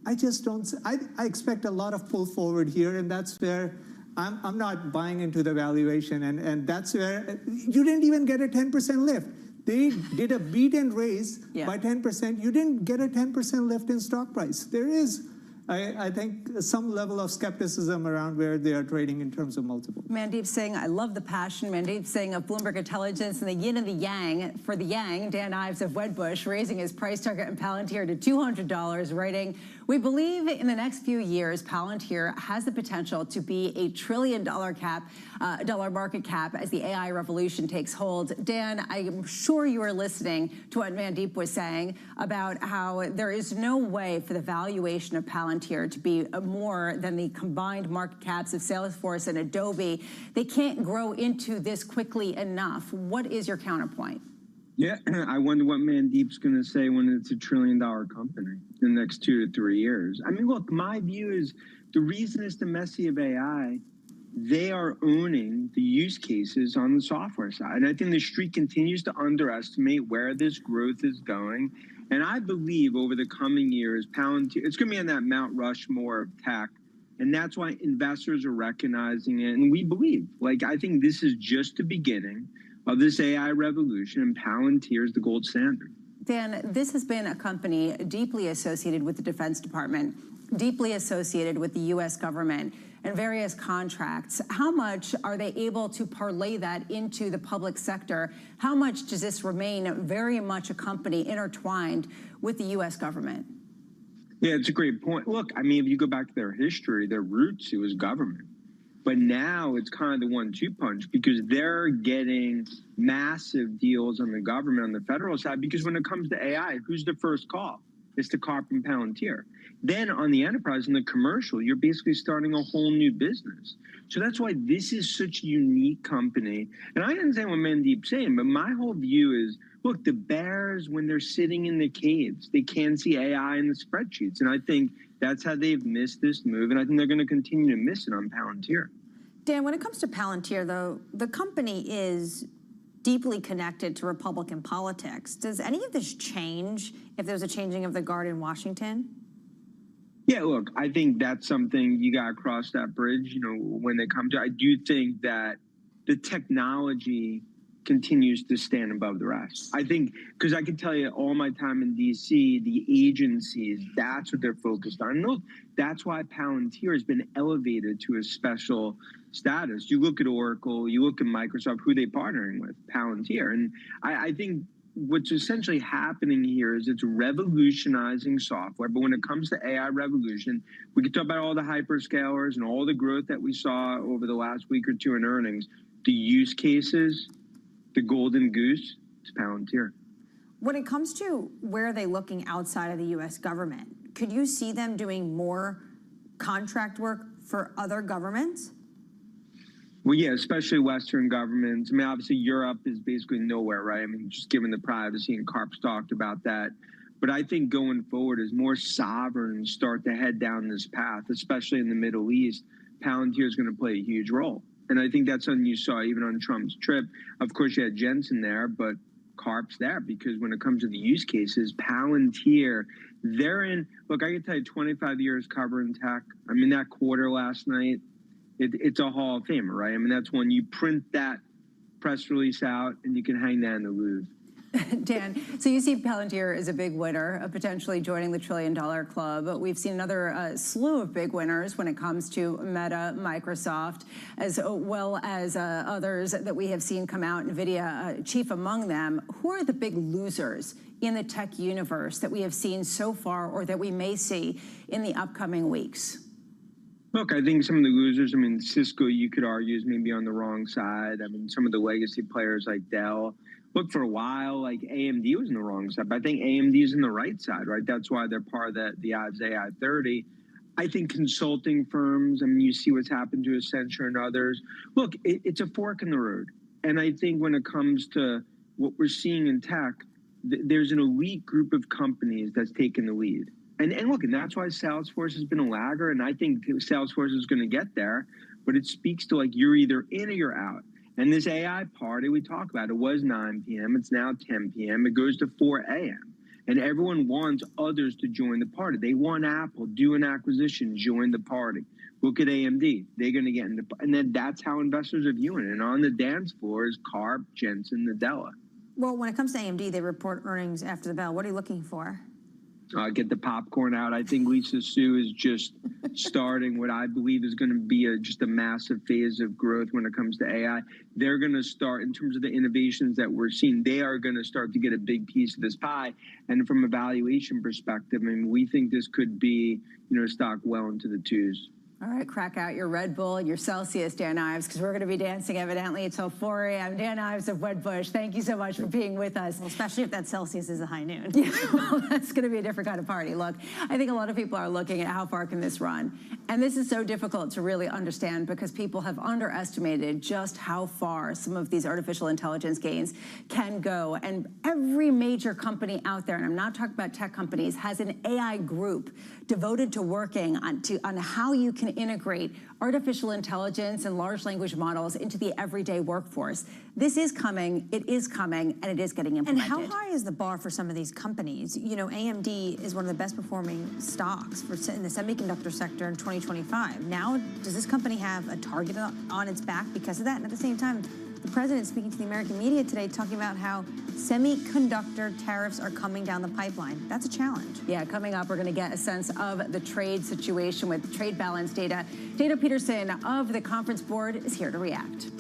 S29: I just don't, I expect a lot of pull forward here, and that's where I'm not buying into the valuation, and that's where you didn't even get a 10% lift. They did a beat and raise by 10%. You didn't get a 10% lift in stock price. There is, I think, some level of skepticism around where they are trading in terms of multiple.
S5: Mandeep Singh, I love the passion. Mandeep Singh of Bloomberg Intelligence, and the yin and the yang. For the yang, Dan Ives of Wedbush raising his price target in Palantir to $200, writing, "We believe in the next few years, Palantir has the potential to be a $1 trillion dollar market cap as the AI revolution takes hold." Dan, I'm sure you were listening to what Mandeep was saying about how there is no way for the valuation of Palantir to be more than the combined market caps of Salesforce and Adobe. They can't grow into this quickly enough. What is your counterpoint?
S8: Yeah, I wonder what Mandeep's going to say when it's a $1 trillion company in the next 2 to 3 years. I mean, look, my view is the reason it's the Messi of AI, they are owning the use cases on the software side. And I think the street continues to underestimate where this growth is going. And I believe over the coming years, Palantir, it's going to be on that Mount Rushmore of tech. And that's why investors are recognizing it. And we believe, I think this is just the beginning of this AI revolution, and Palantir is the gold standard.
S5: Dan, this has been a company deeply associated with the Defense Department, deeply associated with the U.S. government and various contracts. How much are they able to parlay that into the public sector? How much does this remain very much a company intertwined with the U.S. government?
S8: Yeah, it's a great point. Look, I mean, if you go back to their history, their roots, it was government. But now it's kind of the 1-2 punch because they're getting massive deals on the government, on the federal side, because when it comes to AI, who's the first call? It's to Karp and Palantir. Then on the enterprise and the commercial, you're basically starting a whole new business. So that's why this is such a unique company. And I understand what Mandeep's saying, but my whole view is, look, the bears, when they're sitting in the caves, they can't see AI in the spreadsheets. And I think that's how they've missed this move. And I think they're going to continue to miss it on Palantir.
S4: Dan, when it comes to Palantir, though, the company is deeply connected to Republican politics. Does any of this change if there's a changing of the guard in Washington?
S8: Yeah, look, I think that's something you got to cross that bridge, when they come to. I do think that the technology continues to stand above the rest. I think, because I can tell you all my time in D.C., the agencies, that's what they're focused on. And look, that's why Palantir has been elevated to a special status. You look at Oracle, you look at Microsoft, who they're partnering with, Palantir. And I think what's essentially happening here is it's revolutionizing software. But when it comes to AI revolution, we can talk about all the hyperscalers and all the growth that we saw over the last week or two in earnings. The use cases, the golden goose, it's Palantir.
S4: When it comes to where are they looking outside of the U.S. government, could you see them doing more contract work for other governments?
S8: Well, yeah, especially Western governments. I mean, obviously, Europe is basically nowhere, right? I mean, just given the privacy, and Karp's talked about that. But I think going forward, as more sovereigns start to head down this path, especially in the Middle East, Palantir is going to play a huge role. And I think that's something you saw even on Trump's trip. Of course, you had Jensen there, but Karp's there because when it comes to the use cases, Palantir, they're in, look, I can tell you 25 years covering tech. I mean, that quarter last night, it's a Hall of Famer, right? I mean, that's when you print that press release out and you can hang that in the Louvre.
S5: Dan, so you see Palantir as a big winner, potentially joining the $1 trillion club. We've seen another slew of big winners when it comes to Meta, Microsoft, as well as others that we have seen come out, NVIDIA chief among them. Who are the big losers in the tech universe that we have seen so far or that we may see in the upcoming weeks?
S8: Look, I think some of the losers, I mean, Cisco, you could argue, is maybe on the wrong side. I mean, some of the legacy players like Dell. Look, for a while, like AMD was on the wrong side, but I think AMD is on the right side, right? That's why they're part of the odds AI 30. I think consulting firms, I mean, you see what's happened to Accenture and others. Look, it's a fork in the road. And I think when it comes to what we're seeing in tech, there's an elite group of companies that's taken the lead. And look, and that's why Salesforce has been a lagger, and I think Salesforce is going to get there, but it speaks to, like, you're either in or you're out. And this AI party we talk about, it was 9 p.m., it's now 10 p.m., it goes to 4 a.m., and everyone wants others to join the party. They want Apple, do an acquisition, join the party. Look at AMD, they're going to get into, and then that's how investors are viewing it. And on the dance floor is Carp, Jensen, Nadella.
S4: Well, when it comes to AMD, they report earnings after the bell. What are you looking for?
S8: Get the popcorn out. I think Lisa Su is just starting what I believe is going to be just a massive phase of growth when it comes to AI. They're going to start, in terms of the innovations that we're seeing, they are going to start to get a big piece of this pie. And from a valuation perspective, I mean, we think this could be, a stock well into the twos.
S5: All right, crack out your Red Bull, your Celsius, Dan Ives, because we're going to be dancing evidently until 4 a.m. Dan Ives of Wedbush, thank you so much for being with us.
S4: Well, especially if that Celsius is a high noon.
S5: Yeah, well, that's going to be a different kind of party. Look, I think a lot of people are looking at how far can this run. And this is so difficult to really understand because people have underestimated just how far some of these artificial intelligence gains can go. And every major company out there, and I'm not talking about tech companies, has an AI group devoted to working on how you can integrate artificial intelligence and large language models into the everyday workforce. This is coming, it is coming, and it is getting implemented.
S4: And how high is the bar for some of these companies? AMD is one of the best performing stocks in the semiconductor sector in 2025. Now, does this company have a target on its back because of that? And at the same time, the president speaking to the American media today talking about how semiconductor tariffs are coming down the pipeline. That's a challenge.
S5: Yeah, coming up, we're going to get a sense of the trade situation with trade balance data. Dana Peterson of the Conference Board is here to react.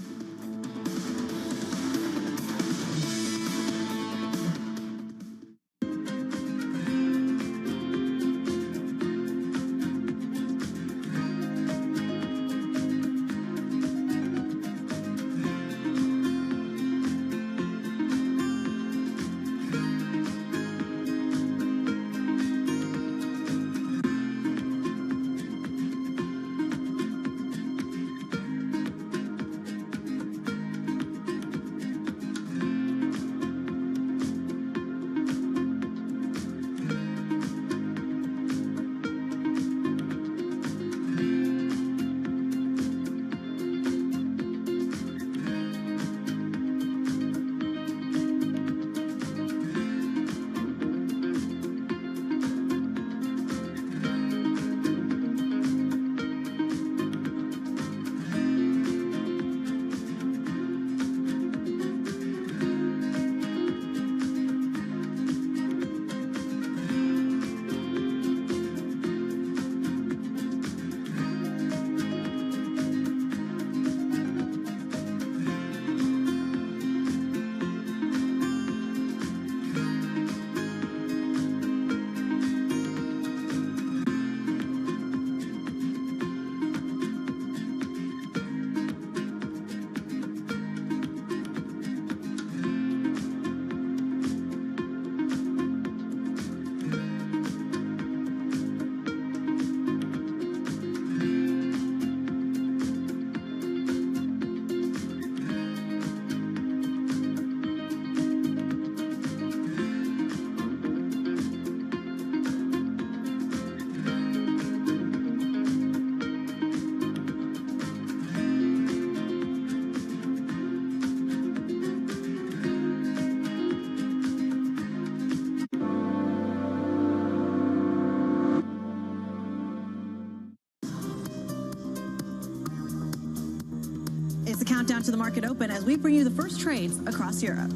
S13: It's the countdown to the market open as we bring you the first trades across Europe.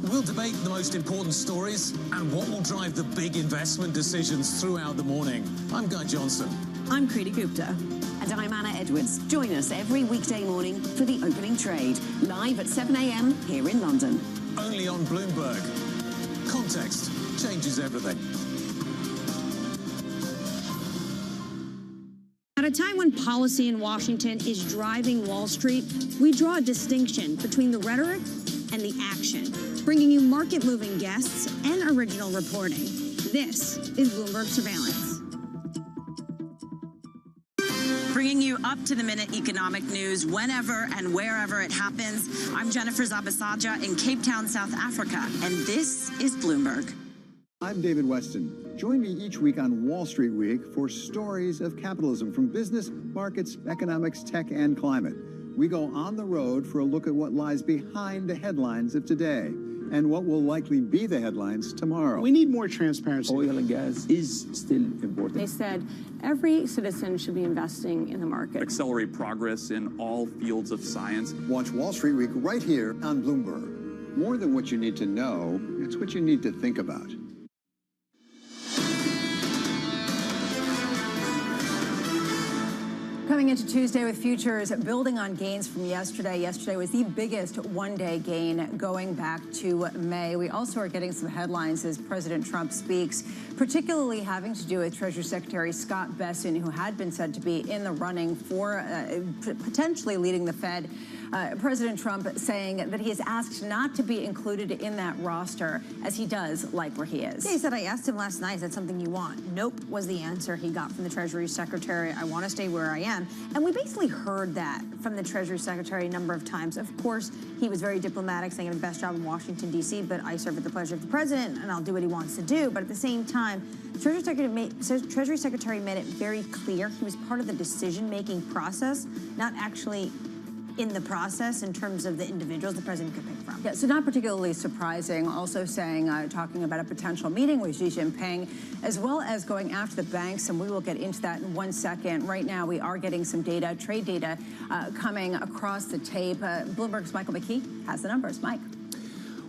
S13: We'll debate the most important stories and what will drive the big investment decisions throughout the morning. I'm Guy Johnson.
S14: I'm Kriti Gupta. And I'm Anna Edwards. Join us every weekday morning for the opening trade, live at 7 a.m. here in London.
S13: Only on Bloomberg. Context changes everything.
S16: At a time when policy in Washington is driving Wall Street, we draw a distinction between the rhetoric and the action, bringing you market-moving guests and original reporting. This is Bloomberg Surveillance.
S17: Bringing you up-to-the-minute economic news whenever and wherever it happens. I'm Jennifer Zabasaja in Cape Town, South Africa, and this is Bloomberg.
S19: I'm David Weston. Join me each week on Wall Street Week for stories of capitalism from business, markets, economics, tech, and climate. We go on the road for a look at what lies behind the headlines of today and what will likely be the headlines tomorrow.
S20: We need more transparency.
S21: Oil and gas is still important.
S22: They said every citizen should be investing in the market.
S10: Accelerate progress in all fields of science.
S19: Watch Wall Street Week right here on Bloomberg. More than what you need to know, it's what you need to think about.
S5: Coming into Tuesday with futures building on gains from yesterday. Yesterday was the biggest one-day gain going back to May. We also are getting some headlines as President Trump speaks, particularly having to do with Treasury Secretary Scott Bessent, who had been said to be in the running for potentially leading the Fed. President Trump saying that he is asked not to be included in that roster, as he does like where he is.
S4: Yeah, he said, I asked him last night, is that something you want? Nope was the answer he got from the Treasury Secretary. I want to stay where I am. And we basically heard that from the Treasury Secretary a number of times. Of course, he was very diplomatic, saying I have the best job in Washington, D.C., but I serve at the pleasure of the president, and I'll do what he wants to do. But at the same time, Treasury Secretary made it very clear he was part of the decision-making process, not actually in the process in terms of the individuals the president could pick from.
S5: Yeah, so not particularly surprising. Also saying, talking about a potential meeting with Xi Jinping, as well as going after the banks, and we will get into that in 1 second. Right now, we are getting some data, trade data, coming across the tape. Bloomberg's Michael McKee has the numbers. Mike.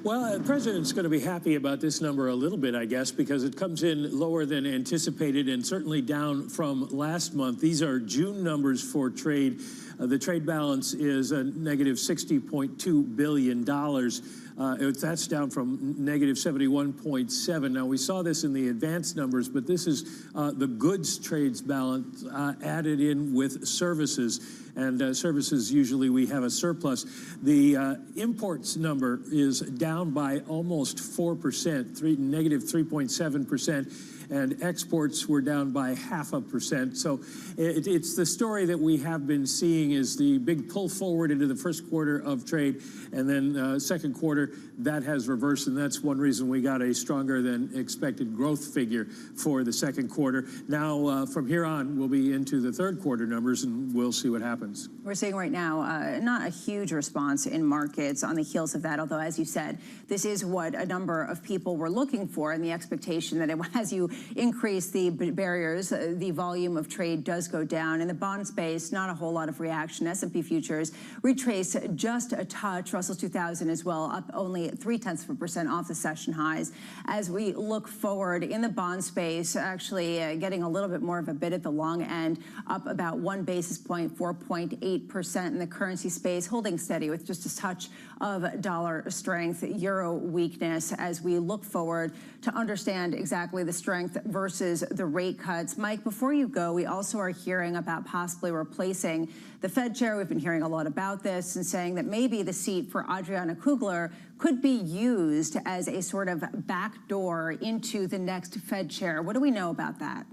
S31: Well, the president's going to be happy about this number a little bit, I guess, because it comes in lower than anticipated and certainly down from last month. These are June numbers for trade. The trade balance is a negative $60.2 billion. That's down from negative 71.7. Now, we saw this in the advanced numbers, but this is the goods trades balance added in with services. And services, usually we have a surplus. The imports number is down by almost 4%, negative 3.7%. And exports were down by 0.5%. So it's the story that we have been seeing is the big pull forward into the first quarter of trade, and then second quarter, that has reversed, and that's one reason we got a stronger than expected growth figure for the second quarter. Now, from here on, we'll be into the third quarter numbers, and we'll see what happens.
S5: We're seeing right now not a huge response in markets on the heels of that, although, as you said, this is what a number of people were looking for, and the expectation that as you increase the barriers, the volume of trade does go down. In the bond space, not a whole lot of reaction. S&P futures retrace just a touch. Russell 2000 as well, up only 0.3% off the session highs. As we look forward in the bond space, actually getting a little bit more of a bid at the long end, up about 1 basis point, 4.8% in the currency space, holding steady with just a touch of dollar strength, euro weakness as we look forward to understand exactly the strength versus the rate cuts. Mike, before you go, we also are hearing about possibly replacing the Fed chair. We've been hearing a lot about this and saying that maybe the seat for Adriana Kugler could be used as a sort of backdoor into the next Fed chair. What do we know about that?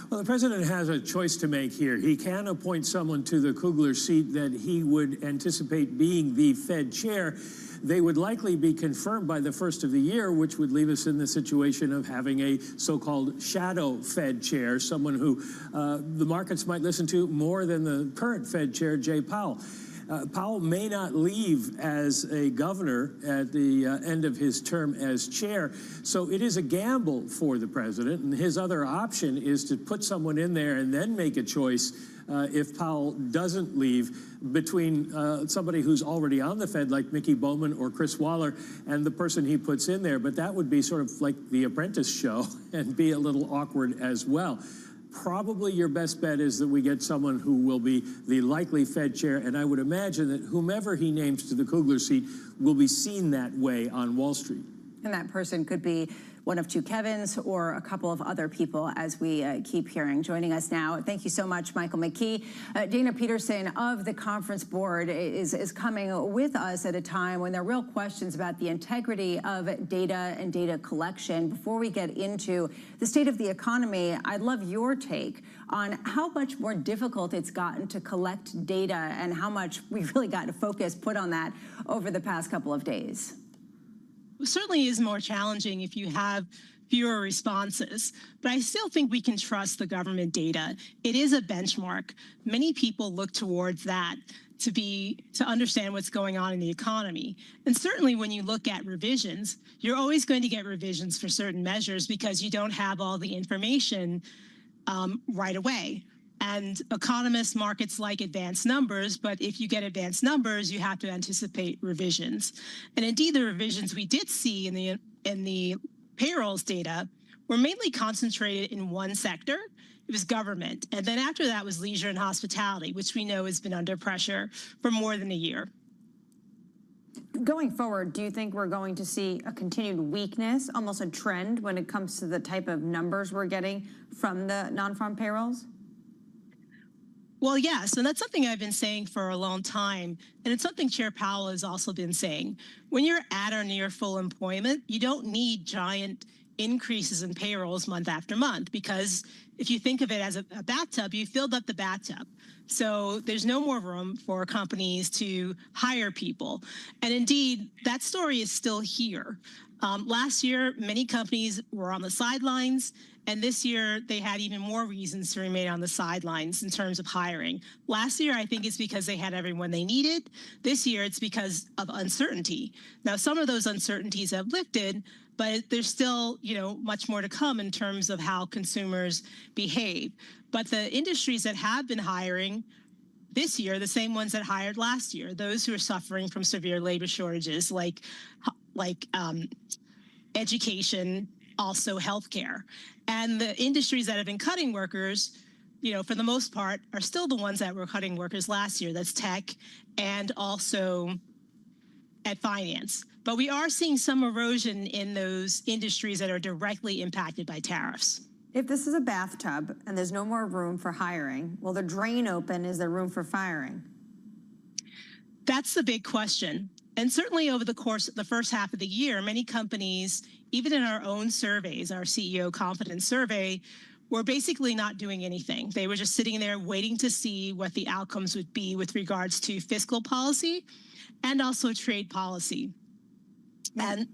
S31: Well, the president has a choice to make here. He can appoint someone to the Kugler seat that he would anticipate being the Fed chair. They would likely be confirmed by the first of the year, which would leave us in the situation of having a so-called shadow Fed chair, someone who the markets might listen to more than the current Fed chair, Jay Powell. Powell may not leave as a governor at the end of his term as chair. So it is a gamble for the president. And his other option is to put someone in there and then make a choice if Powell doesn't leave, between somebody who's already on the Fed like Mickey Bowman or Chris Waller and the person he puts in there. But that would be sort of like the Apprentice show and be a little awkward as well. Probably your best bet is that we get someone who will be the likely Fed chair, and I would imagine that whomever he names to the Kugler seat will be seen that way on Wall Street.
S5: And that person could be one of two Kevins or a couple of other people, as we keep hearing. Joining us now, thank you so much, Michael McKee. Dana Peterson of the Conference Board is coming with us at a time when there are real questions about the integrity of data and data collection. Before we get into the state of the economy, I'd love your take on how much more difficult it's gotten to collect data and how much we've really got to focus put on that over the past couple of days.
S1: It certainly is more challenging if you have fewer responses, but I still think we can trust the government data. It is a benchmark. Many people look towards that to understand what's going on in the economy. And certainly when you look at revisions, you're always going to get revisions for certain measures because you don't have all the information right away. And economists, markets like advanced numbers, but if you get advanced numbers, you have to anticipate revisions. And indeed, the revisions we did see in the payrolls data were mainly concentrated in one sector. It was government. And then after that was leisure and hospitality, which we know has been under pressure for more than a year.
S4: Going forward, do you think we're going to see a continued weakness, almost a trend, when it comes to the type of numbers we're getting from the non-farm payrolls?
S1: Well, yes, and that's something I've been saying for a long time, and it's something Chair Powell has also been saying. When you're at or near full employment, you don't need giant increases in payrolls month after month, because if you think of it as a bathtub, you filled up the bathtub. So there's no more room for companies to hire people. And indeed, that story is still here. Last year, many companies were on the sidelines, and this year they had even more reasons to remain on the sidelines in terms of hiring. Last year, I think it's because they had everyone they needed. This year, it's because of uncertainty. Now, some of those uncertainties have lifted, but there's still, much more to come in terms of how consumers behave. But the industries that have been hiring this year, the same ones that hired last year, those who are suffering from severe labor shortages, like education, also healthcare. And the industries that have been cutting workers, for the most part, are still the ones that were cutting workers last year. That's tech and also at finance. But we are seeing some erosion in those industries that are directly impacted by tariffs.
S4: If this is a bathtub and there's no more room for hiring, will the drain open? Is there room for firing?
S1: That's the big question. And certainly over the course of the first half of the year, many companies, even in our own surveys, our CEO confidence survey, were basically not doing anything. They were just sitting there waiting to see what the outcomes would be with regards to fiscal policy and also trade policy. And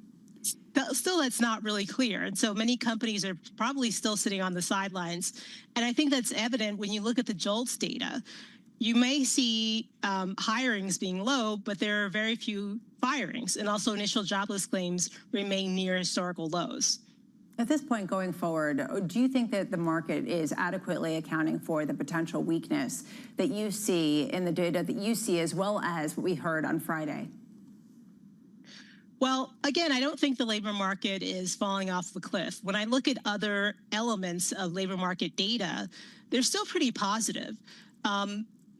S1: still, that's not really clear. And so many companies are probably still sitting on the sidelines. And I think that's evident when you look at the JOLTS data. You may see hirings being low, but there are very few firings, and also initial jobless claims remain near historical lows.
S5: At this point going forward, do you think that the market is adequately accounting for the potential weakness that you see in the data that you see, as well as what we heard on Friday?
S1: Well, again, I don't think the labor market is falling off the cliff. When I look at other elements of labor market data, they're still pretty positive.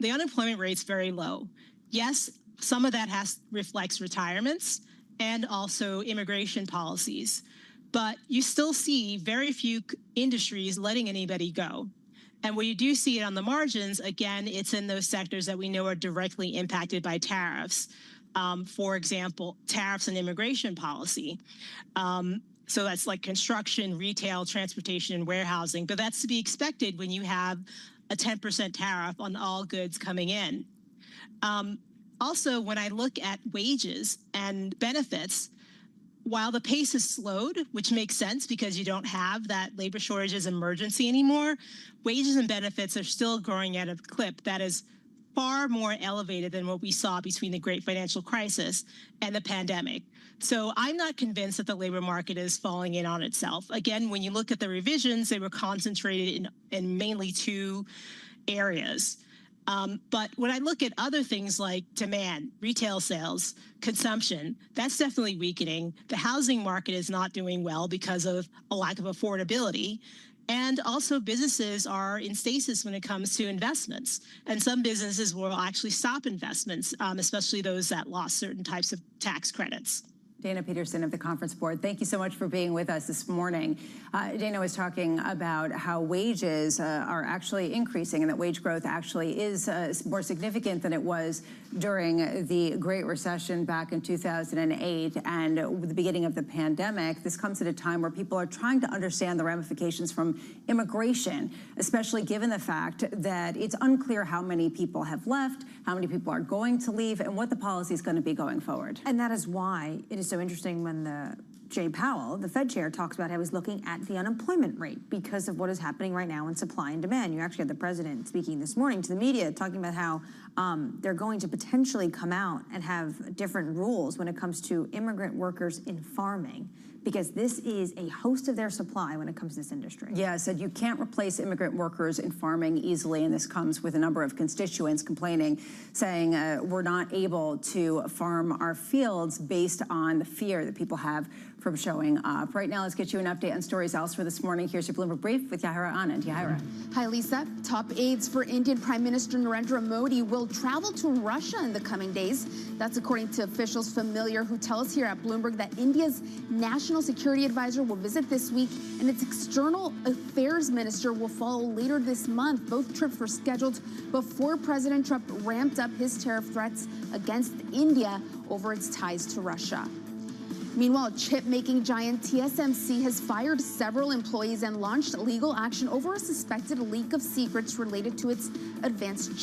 S1: The unemployment rate's very low. Yes, some of that reflects retirements and also immigration policies, but you still see very few industries letting anybody go. And where you do see it on the margins, again, it's in those sectors that we know are directly impacted by tariffs. For example, tariffs and immigration policy. So that's like construction, retail, transportation, and warehousing. But that's to be expected when you have a 10% tariff on all goods coming in. Also, when I look at wages and benefits, while the pace has slowed, which makes sense because you don't have that labor shortage as emergency anymore, wages and benefits are still growing at a clip that is far more elevated than what we saw between the Great Financial Crisis and the pandemic. So I'm not convinced that the labor market is falling in on itself. Again, when you look at the revisions, they were concentrated in mainly two areas. But when I look at other things like demand, retail sales, consumption, that's definitely weakening. The housing market is not doing well because of a lack of affordability. And also businesses are in stasis when it comes to investments. And some businesses will actually stop investments, especially those that lost certain types of tax credits.
S5: Dana Peterson of the Conference Board, thank you so much for being with us this morning. Dana was talking about how wages are actually increasing and that wage growth actually is more significant than it was during the Great Recession back in 2008 and the beginning of the pandemic. This comes at a time where people are trying to understand the ramifications from immigration, especially given the fact that it's unclear how many people have left, how many people are going to leave, and what the policy is going to be going forward.
S4: And that is why it is so interesting when Jay Powell, the Fed chair, talks about how he's looking at the unemployment rate because of what is happening right now in supply and demand. You actually had the president speaking this morning to the media talking about how they're going to potentially come out and have different rules when it comes to immigrant workers in farming, because this is a host of their supply when it comes to this industry.
S5: Yeah, said you can't replace immigrant workers in farming easily, and this comes with a number of constituents complaining, saying we're not able to farm our fields based on the fear that people have from showing up. Right now, let's get you an update on stories elsewhere this morning. Here's your Bloomberg Brief with Yahira Anand. Yahira.
S2: Hi, Lisa. Top aides for Indian Prime Minister Narendra Modi will travel to Russia in the coming days. That's according to officials familiar who tell us here at Bloomberg that India's national security advisor will visit this week and its external affairs minister will follow later this month. Both trips were scheduled before President Trump ramped up his tariff threats against India over its ties to Russia. Meanwhile, chip-making giant TSMC has fired several employees and launched legal action over a suspected leak of secrets related to its advanced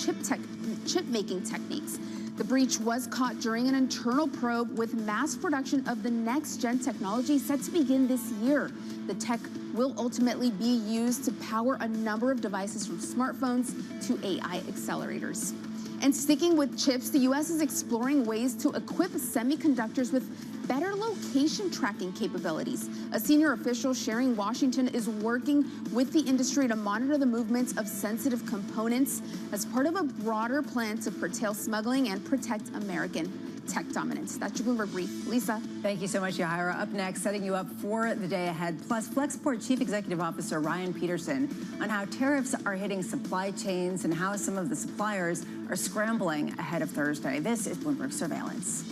S2: chip-making techniques. The breach was caught during an internal probe with mass production of the next-gen technology set to begin this year. The tech will ultimately be used to power a number of devices from smartphones to AI accelerators. And sticking with chips, the U.S. is exploring ways to equip semiconductors with better location tracking capabilities. A senior official sharing Washington is working with the industry to monitor the movements of sensitive components as part of a broader plan to curtail smuggling and protect American tech dominance. That's your Bloomberg Brief. Lisa.
S5: Thank you so much, Yahira. Up next, setting you up for the day ahead, plus Flexport Chief Executive Officer Ryan Peterson on how tariffs are hitting supply chains and how some of the suppliers are scrambling ahead of Thursday. This is Bloomberg Surveillance.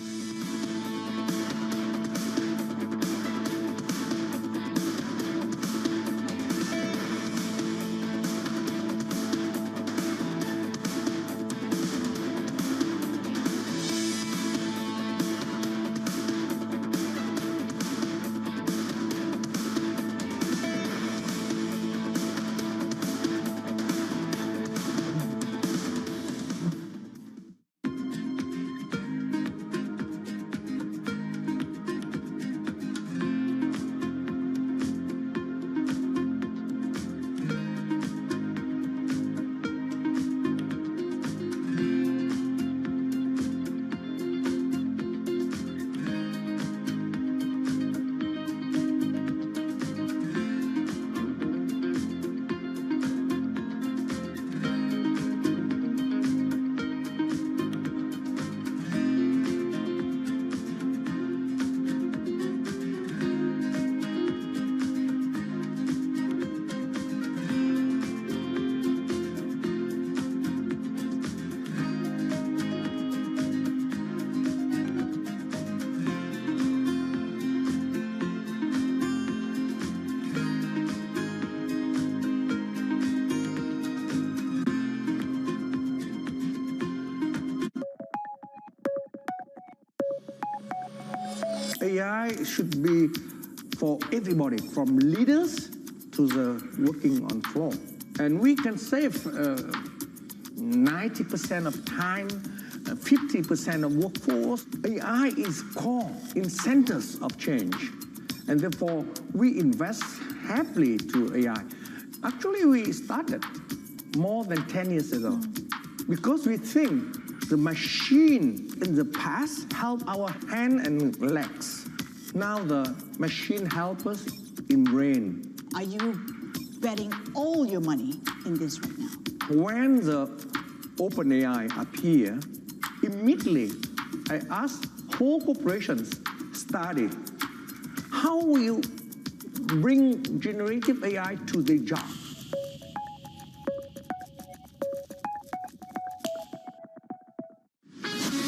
S9: AI should be for everybody, from leaders to the working on floor. And we can save 90% of time, 50% of workforce. AI is core in centers of change. And therefore, we invest heavily to AI. Actually, we started more than 10 years ago. because we think the machine in the past helped our hand and legs. Now the machine helps us in brain.
S11: Are you betting all your money in this right now?
S9: When the OpenAI appear, immediately I asked whole corporations study how will you bring generative AI to their job.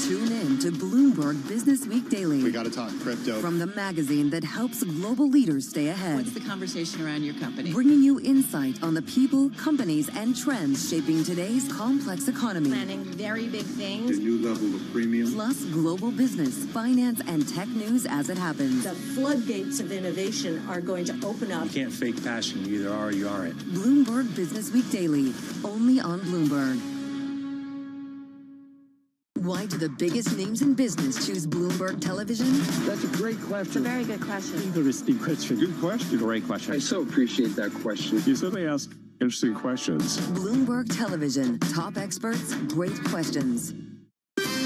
S7: Tune in to Bloomberg Business Week Daily.
S15: We got to talk crypto.
S7: From the magazine that helps global leaders stay ahead.
S18: What's the conversation around your company?
S7: Bringing you insight on the people, companies, and trends shaping today's complex economy.
S6: Planning very big things.
S15: A new level of premium.
S7: Plus global business, finance, and tech news as it happens.
S20: The floodgates of innovation are going to open up.
S23: You can't fake passion. You either are or you aren't.
S7: Bloomberg Business Week Daily, only on Bloomberg. Why do the biggest names in business choose Bloomberg Television?
S9: That's a great question.
S6: It's a very good question.
S15: Interesting question. Good question. Great question.
S8: I so appreciate that question.
S15: You certainly ask interesting questions.
S7: Bloomberg Television. Top experts, great questions.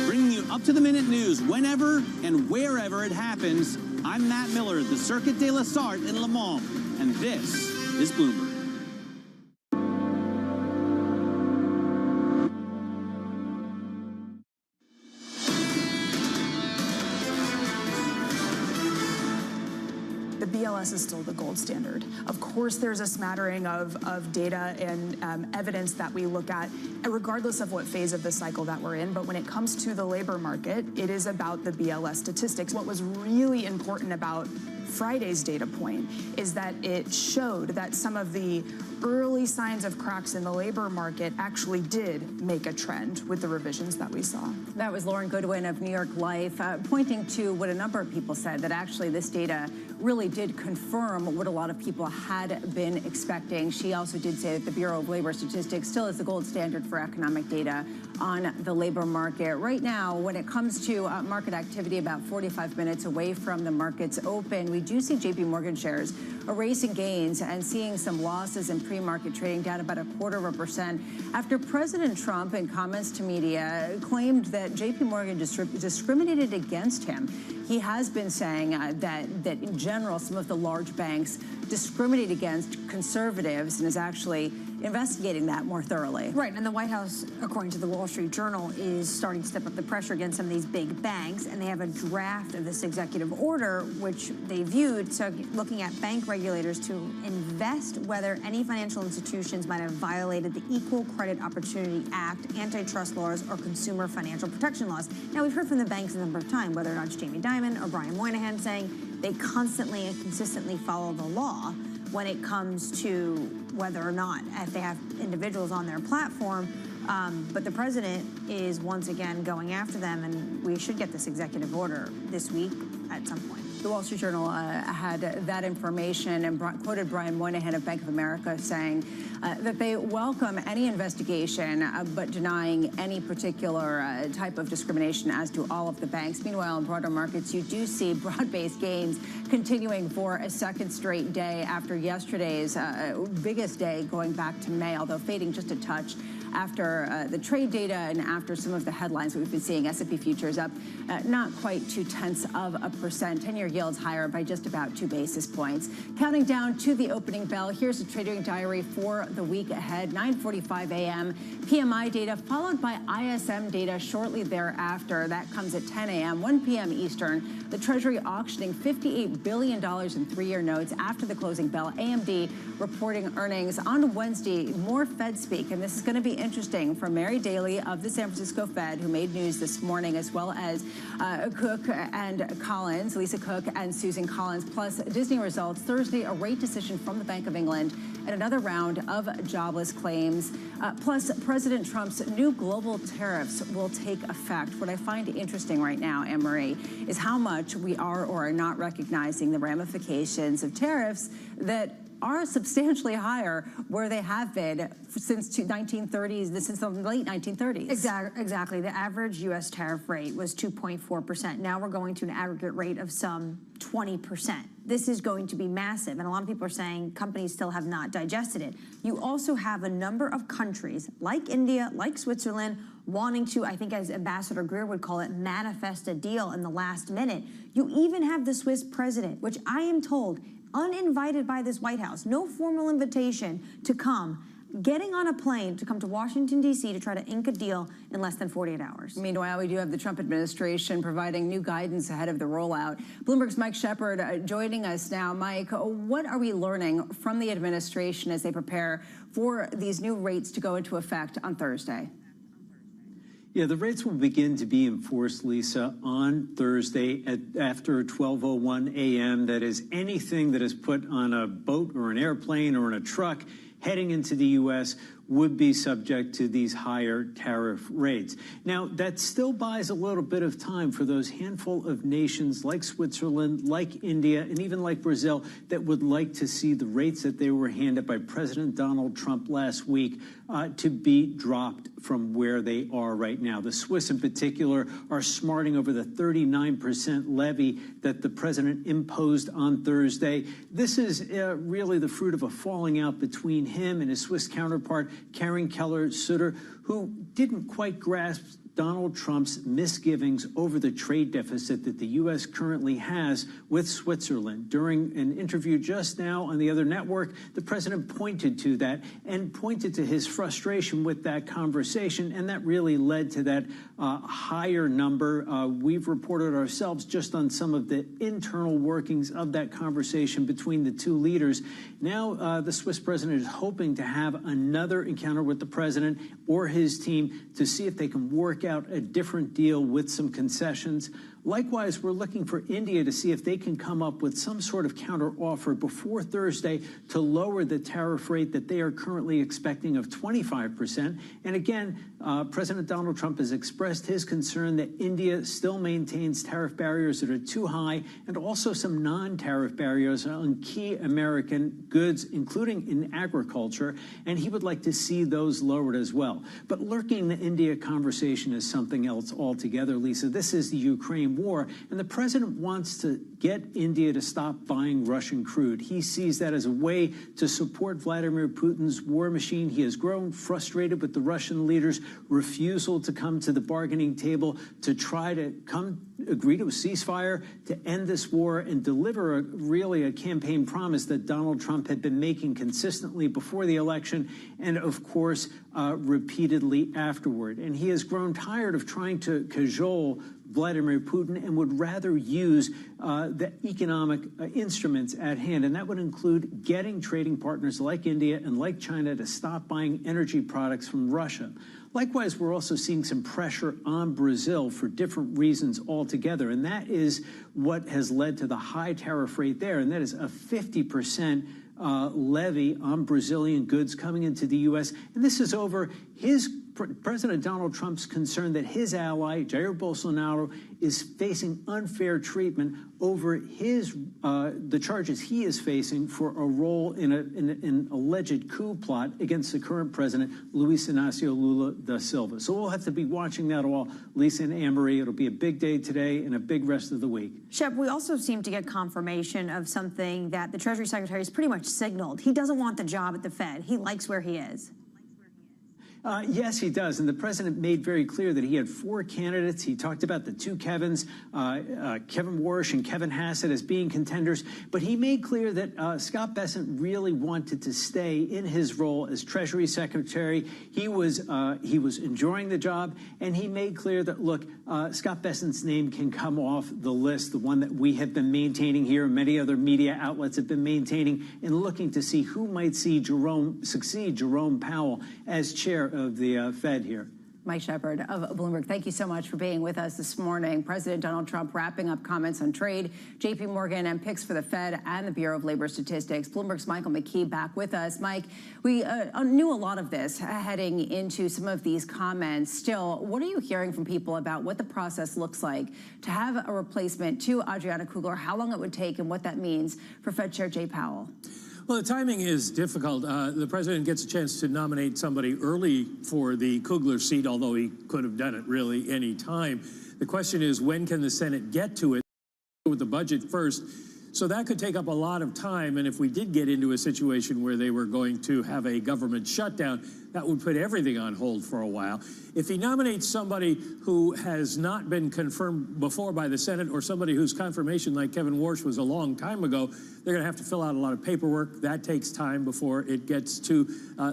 S3: Bringing you up-to-the-minute news whenever and wherever it happens. I'm Matt Miller, the Circuit de la Sarthe in Le Mans, and this is Bloomberg.
S24: BLS is still the gold standard. Of course, there's a smattering of data and evidence that we look at, regardless of what phase of the cycle that we're in. But when it comes to the labor market, it is about the BLS statistics. What was really important about Friday's data point is that it showed that some of the early signs of cracks in the labor market actually did make a trend with the revisions that we saw.
S5: That was Lauren Goodwin of New York Life, pointing to what a number of people said, that actually this data really did confirm what a lot of people had been expecting. She also did say that the Bureau of Labor Statistics still is the gold standard for economic data on the labor market. Right now, when it comes to market activity, about 45 minutes away from the markets open, we do see JP Morgan shares erasing gains and seeing some losses in pre-market trading, down about 1/4% after President Trump, in comments to media, claimed that JP Morgan discriminated against him. He has been saying that in general, some of the large banks discriminate against conservatives and is actually investigating that more thoroughly.
S4: Right, and the White House, according to the Wall Street Journal, is starting to step up the pressure against some of these big banks, and they have a draft of this executive order, which they viewed, so looking at bank regulators to invest whether any financial institutions might have violated the Equal Credit Opportunity Act, antitrust laws, or consumer financial protection laws. Now, we've heard from the banks a number of times, whether or not it's Jamie Dimon or Brian Moynihan, saying they constantly and consistently follow the law when it comes to whether or not if they have individuals on their platform. But the president is once again going after them, and we should get this executive order this week at some point.
S5: The Wall Street Journal had that information and quoted Brian Moynihan of Bank of America saying that they welcome any investigation, but denying any particular type of discrimination as to all of the banks. Meanwhile, in broader markets, you do see broad-based gains continuing for a second straight day after yesterday's biggest day going back to May, although fading just a touch after the trade data and after some of the headlines that we've been seeing. S&P futures up not quite 0.2%. 10-year yields higher by just about 2 basis points. Counting down to the opening bell, here's the trading diary for the week ahead. 9:45 a.m. PMI data followed by ISM data shortly thereafter. That comes at 10 a.m. 1 p.m. Eastern. The Treasury auctioning $58 billion in 3-year notes after the closing bell. AMD reporting earnings on Wednesday. More Fed speak, and this is going to be interesting for Mary Daly of the San Francisco Fed, who made news this morning, as well as Cook and Collins, Lisa Cook and Susan Collins, plus Disney results Thursday, a rate decision from the Bank of England, and another round of jobless claims. Plus, President Trump's new global tariffs will take effect. What I find interesting right now, Anne-Marie, is how much we are or are not recognizing the ramifications of tariffs that are substantially higher where they have been since the late 1930s.
S4: Exactly. The average U.S. tariff rate was 2.4%. Now we're going to an aggregate rate of some 20%. This is going to be massive, and a lot of people are saying companies still have not digested it. You also have a number of countries like India, like Switzerland, wanting to, I think as Ambassador Greer would call it, manifest a deal in the last minute. You even have the Swiss president, which I am told, uninvited by this White House, no formal invitation to come, getting on a plane to come to Washington, D.C. to try to ink a deal in less than 48 hours.
S5: Meanwhile, we do have the Trump administration providing new guidance ahead of the rollout. Bloomberg's Mike Shepard joining us now. Mike, what are we learning from the administration as they prepare for these new rates to go into effect on Thursday?
S12: Yeah, the rates will begin to be enforced, Lisa, on Thursday after 12:01 a.m. That is, anything that is put on a boat or an airplane or in a truck heading into the U.S. would be subject to these higher tariff rates. Now, that still buys a little bit of time for those handful of nations like Switzerland, like India, and even like Brazil that would like to see the rates that they were handed by President Donald Trump last week to be dropped from where they are right now. The Swiss in particular are smarting over the 39% levy that the president imposed on Thursday. This is really the fruit of a falling out between him and his Swiss counterpart, Karin Keller-Sutter, who didn't quite grasp Donald Trump's misgivings over the trade deficit that the U.S. currently has with Switzerland. During an interview just now on the other network, the president pointed to that and pointed to his frustration with that conversation, and that really led to that higher number. We've reported ourselves just on some of the internal workings of that conversation between the two leaders. Now the Swiss president is hoping to have another encounter with the president or his team to see if they can work out a different deal with some concessions. Likewise, we're looking for India to see if they can come up with some sort of counter offer before Thursday to lower the tariff rate that they are currently expecting of 25%. And again, President Donald Trump has expressed his concern that India still maintains tariff barriers that are too high and also some non-tariff barriers on key American goods, including in agriculture. And he would like to see those lowered as well. But lurking the India conversation is something else altogether, Lisa. This is the Ukraine war, and the president wants to get India to stop buying Russian crude. He sees that as a way to support Vladimir Putin's war machine. He has grown frustrated with the Russian leaders' refusal to come to the bargaining table to try to agree to a ceasefire, to end this war, and deliver really a campaign promise that Donald Trump had been making consistently before the election and, of course, repeatedly afterward. And he has grown tired of trying to cajole Vladimir Putin and would rather use the economic instruments at hand. And that would include getting trading partners like India and like China to stop buying energy products from Russia. Likewise, we're also seeing some pressure on Brazil for different reasons altogether. And that is what has led to the high tariff rate there. And that is a 50% levy on Brazilian goods coming into the U.S. And this is over President Donald Trump's concern that his ally, Jair Bolsonaro, is facing unfair treatment over the charges he is facing for a role in an alleged coup plot against the current president, Luiz Inácio Lula da Silva. So we'll have to be watching that all, Lisa and Anne-Marie. It'll be a big day today and a big rest of the week.
S4: Shep, we also seem to get confirmation of something that the Treasury Secretary has pretty much signaled. He doesn't want the job at the Fed. He likes where he is.
S12: Yes, he does. And the president made very clear that he had 4 candidates. He talked about the 2 Kevins, Kevin Warsh and Kevin Hassett, as being contenders. But he made clear that Scott Bessent really wanted to stay in his role as Treasury Secretary. He was enjoying the job. And he made clear that, look, Scott Bessent's name can come off the list, the one that we have been maintaining here, and many other media outlets have been maintaining, and looking to see who might succeed Jerome Powell as chair of the Fed here.
S5: Mike Shepard of Bloomberg, thank you so much for being with us this morning. President Donald Trump wrapping up comments on trade, J.P. Morgan, and picks for the Fed and the Bureau of Labor Statistics. Bloomberg's Michael McKee back with us. Mike, we knew a lot of this heading into some of these comments. Still, what are you hearing from people about what the process looks like to have a replacement to Adriana Kugler, how long it would take, and what that means for Fed Chair Jay Powell?
S31: Well, the timing is difficult. The president gets a chance to nominate somebody early for the Kugler seat, although he could have done it really any time. The question is, when can the Senate get to it with the budget first? So that could take up a lot of time, and if we did get into a situation where they were going to have a government shutdown, that would put everything on hold for a while. If he nominates somebody who has not been confirmed before by the Senate, or somebody whose confirmation, like Kevin Warsh, was a long time ago, they're going to have to fill out a lot of paperwork. That takes time before it gets to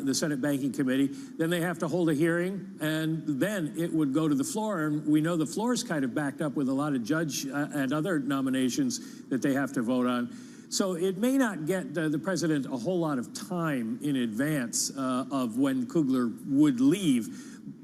S31: the Senate Banking Committee. Then they have to hold a hearing, and then it would go to the floor. And we know the floor is kind of backed up with a lot of judge and other nominations that they have to vote on. So it may not get the president a whole lot of time in advance of when Kugler would leave,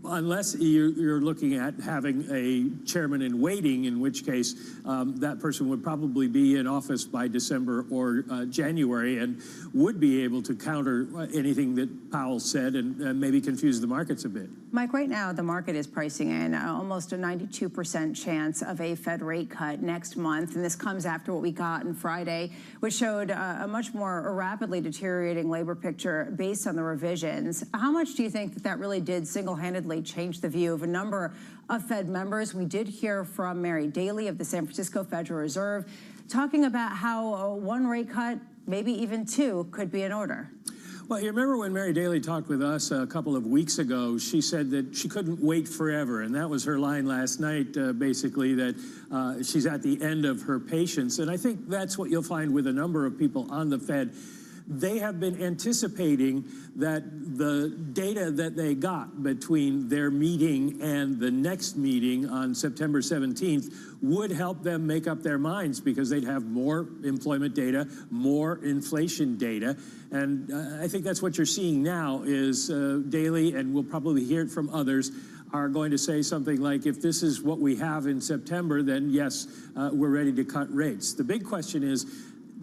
S31: unless you're looking at having a chairman in waiting, in which case that person would probably be in office by December or January and would be able to counter anything that Powell said and maybe confuse the markets a bit.
S5: Mike, right now the market is pricing in almost a 92% chance of a Fed rate cut next month, and this comes after what we got on Friday, which showed a much more rapidly deteriorating labor picture based on the revisions. How much do you think that really did single-handedly change the view of a number of Fed members? We did hear from Mary Daly of the San Francisco Federal Reserve talking about how one rate cut, maybe even two, could be in order.
S31: Well, you remember when Mary Daly talked with us a couple of weeks ago, she said that she couldn't wait forever, and that was her line last night, basically, that she's at the end of her patience. And I think that's what you'll find with a number of people on the Fed. They have been anticipating that the data that they got between their meeting and the next meeting on September 17th would help them make up their minds, because they'd have more employment data, more inflation data. And I think that's what you're seeing now is Daly, and we'll probably hear it from others, are going to say something like, if this is what we have in September, then yes, we're ready to cut rates. The big question is,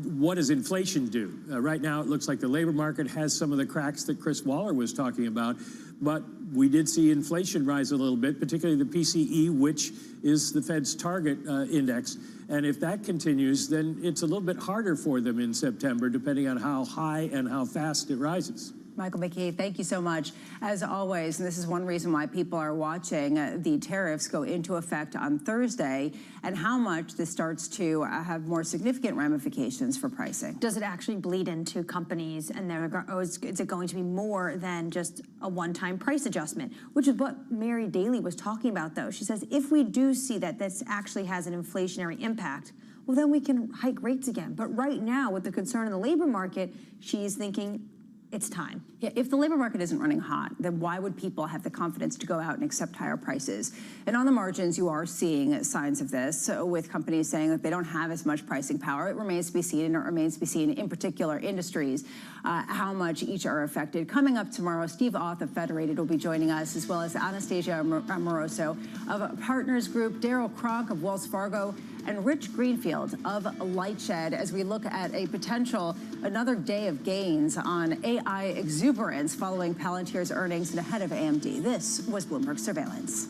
S31: what does inflation do? Right now, it looks like the labor market has some of the cracks that Chris Waller was talking about, but we did see inflation rise a little bit, particularly the PCE, which is the Fed's target index. And if that continues, then it's a little bit harder for them in September, depending on how high and how fast it rises.
S5: Michael McKee, thank you so much. As always, and this is one reason why people are watching the tariffs go into effect on Thursday, and how much this starts to have more significant ramifications for pricing.
S4: Does it actually bleed into companies, and is it going to be more than just a one-time price adjustment, which is what Mary Daly was talking about, though. She says, if we do see that this actually has an inflationary impact, well, then we can hike rates again. But right now, with the concern in the labor market, she's thinking, it's time.
S5: Yeah, if the labor market isn't running hot, then why would people have the confidence to go out and accept higher prices? And on the margins, you are seeing signs of this with companies saying that they don't have as much pricing power. It remains to be seen, and it remains to be seen in particular industries how much each are affected. Coming up tomorrow, Steve Auth of Federated will be joining us, as well as Anastasia Amoroso of Partners Group, Daryl Kronk of Wells Fargo, and Rich Greenfield of Lightshed, as we look at a potential another day of gains on AI exuberance following Palantir's earnings and ahead of AMD. This was Bloomberg Surveillance.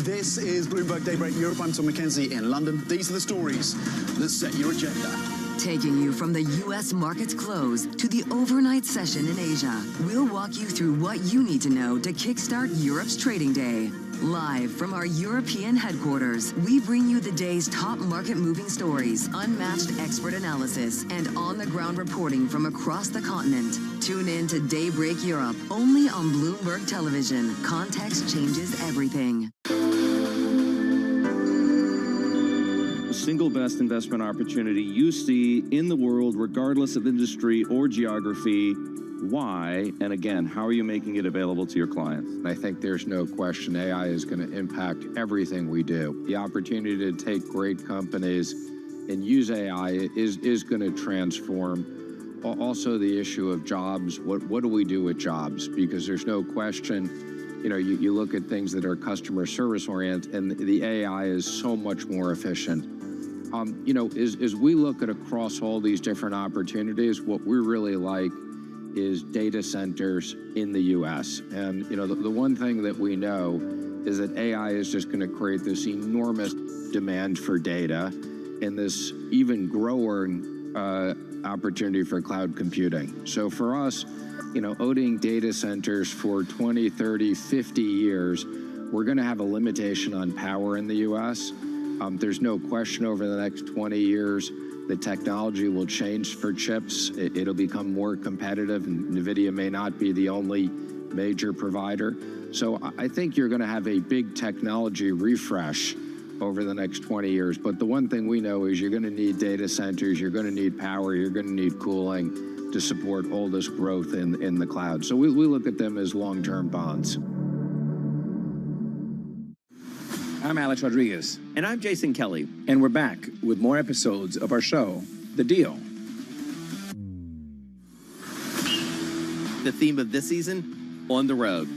S13: This is Bloomberg Daybreak Europe. I'm Tom McKenzie in London. These are the stories that set your agenda.
S7: Taking you from the U.S. market's close to the overnight session in Asia, we'll walk you through what you need to know to kickstart Europe's trading day. Live from our European headquarters, we bring you the day's top market-moving stories, unmatched expert analysis, and on-the-ground reporting from across the continent. Tune in to Daybreak Europe, only on Bloomberg Television. Context changes everything.
S14: The single best investment opportunity you see in the world, regardless of industry or geography. Why? And again, how are you making it available to your clients?
S16: I think there's no question AI is going to impact everything we do. The opportunity to take great companies and use AI is going to transform. Also, the issue of jobs. What do we do with jobs? Because there's no question, you know, you look at things that are customer service oriented, and the AI is so much more efficient. You know, as we look at across all these different opportunities, what we really like is data centers in the U.S. And, you know, the one thing that we know is that AI is just going to create this enormous demand for data and this even growing opportunity for cloud computing. So for us, you know, owning data centers for 20, 30, 50 years, we're going to have a limitation on power in the U.S. There's no question over the next 20 years, the technology will change for chips. It'll become more competitive, and NVIDIA may not be the only major provider. So I think you're going to have a big technology refresh over the next 20 years. But the one thing we know is you're going to need data centers, you're going to need power, you're going to need cooling to support all this growth in the cloud. So we look at them as long-term bonds.
S10: I'm Alex Rodriguez.
S17: And I'm Jason Kelly.
S10: And we're back with more episodes of our show, The Deal.
S17: The theme of this season, On the Road.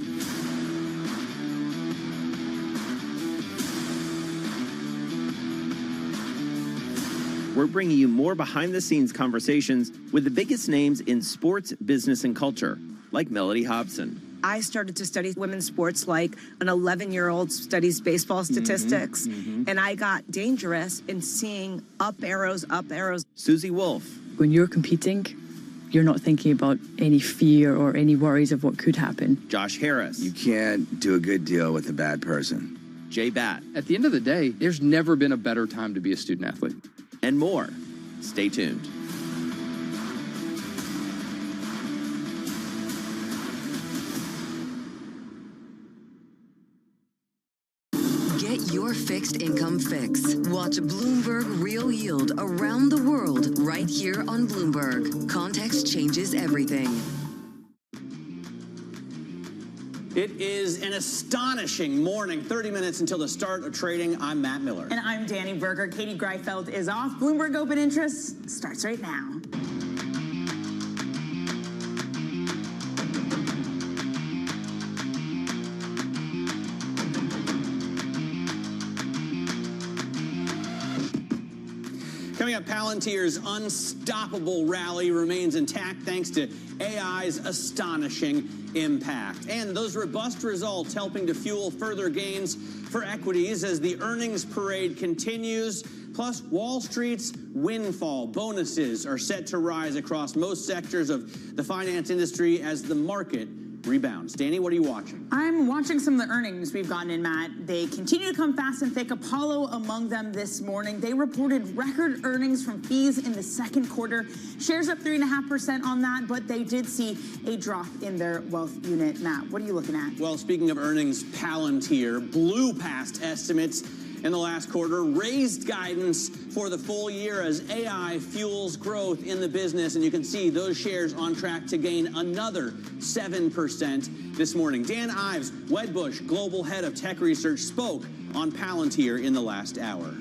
S17: We're bringing you more behind-the-scenes conversations with the biggest names in sports, business, and culture, like Melody Hobson.
S19: I started to study women's sports like an 11-year-old studies baseball statistics, and I got dangerous in seeing up arrows, up arrows.
S17: Susie Wolf.
S21: When you're competing, you're not thinking about any fear or any worries of what could happen.
S17: Josh Harris.
S22: You can't do a good deal with a bad person.
S17: Jay Batt.
S25: At the end of the day, there's never been a better time to be a student athlete.
S17: And more. Stay tuned.
S7: Get your fixed income fix. Watch Bloomberg Real Yield around the world right here on Bloomberg. Context changes everything.
S3: It is an astonishing morning. 30 minutes until the start of trading. I'm Matt Miller.
S26: And I'm Danny Berger. Katie Greifeld is off. Bloomberg Open Interest starts right now.
S3: Coming up, Palantir's unstoppable rally remains intact thanks to AI's astonishing impact. And those robust results helping to fuel further gains for equities as the earnings parade continues. Plus, Wall Street's windfall bonuses are set to rise across most sectors of the finance industry as the market rebounds. Danny, what are you watching?
S26: I'm watching some of the earnings we've gotten in, Matt. They continue to come fast and thick. Apollo among them this morning. They reported record earnings from fees in the second quarter. Shares up 3.5% on that, but they did see a drop in their wealth unit. Matt, what are you looking at?
S3: Well, speaking of earnings, Palantir blew past estimates in the last quarter, raised guidance for the full year as AI fuels growth in the business. And you can see those shares on track to gain another 7% this morning. Dan Ives, Wedbush Global Head of Tech Research, spoke on Palantir in the last hour.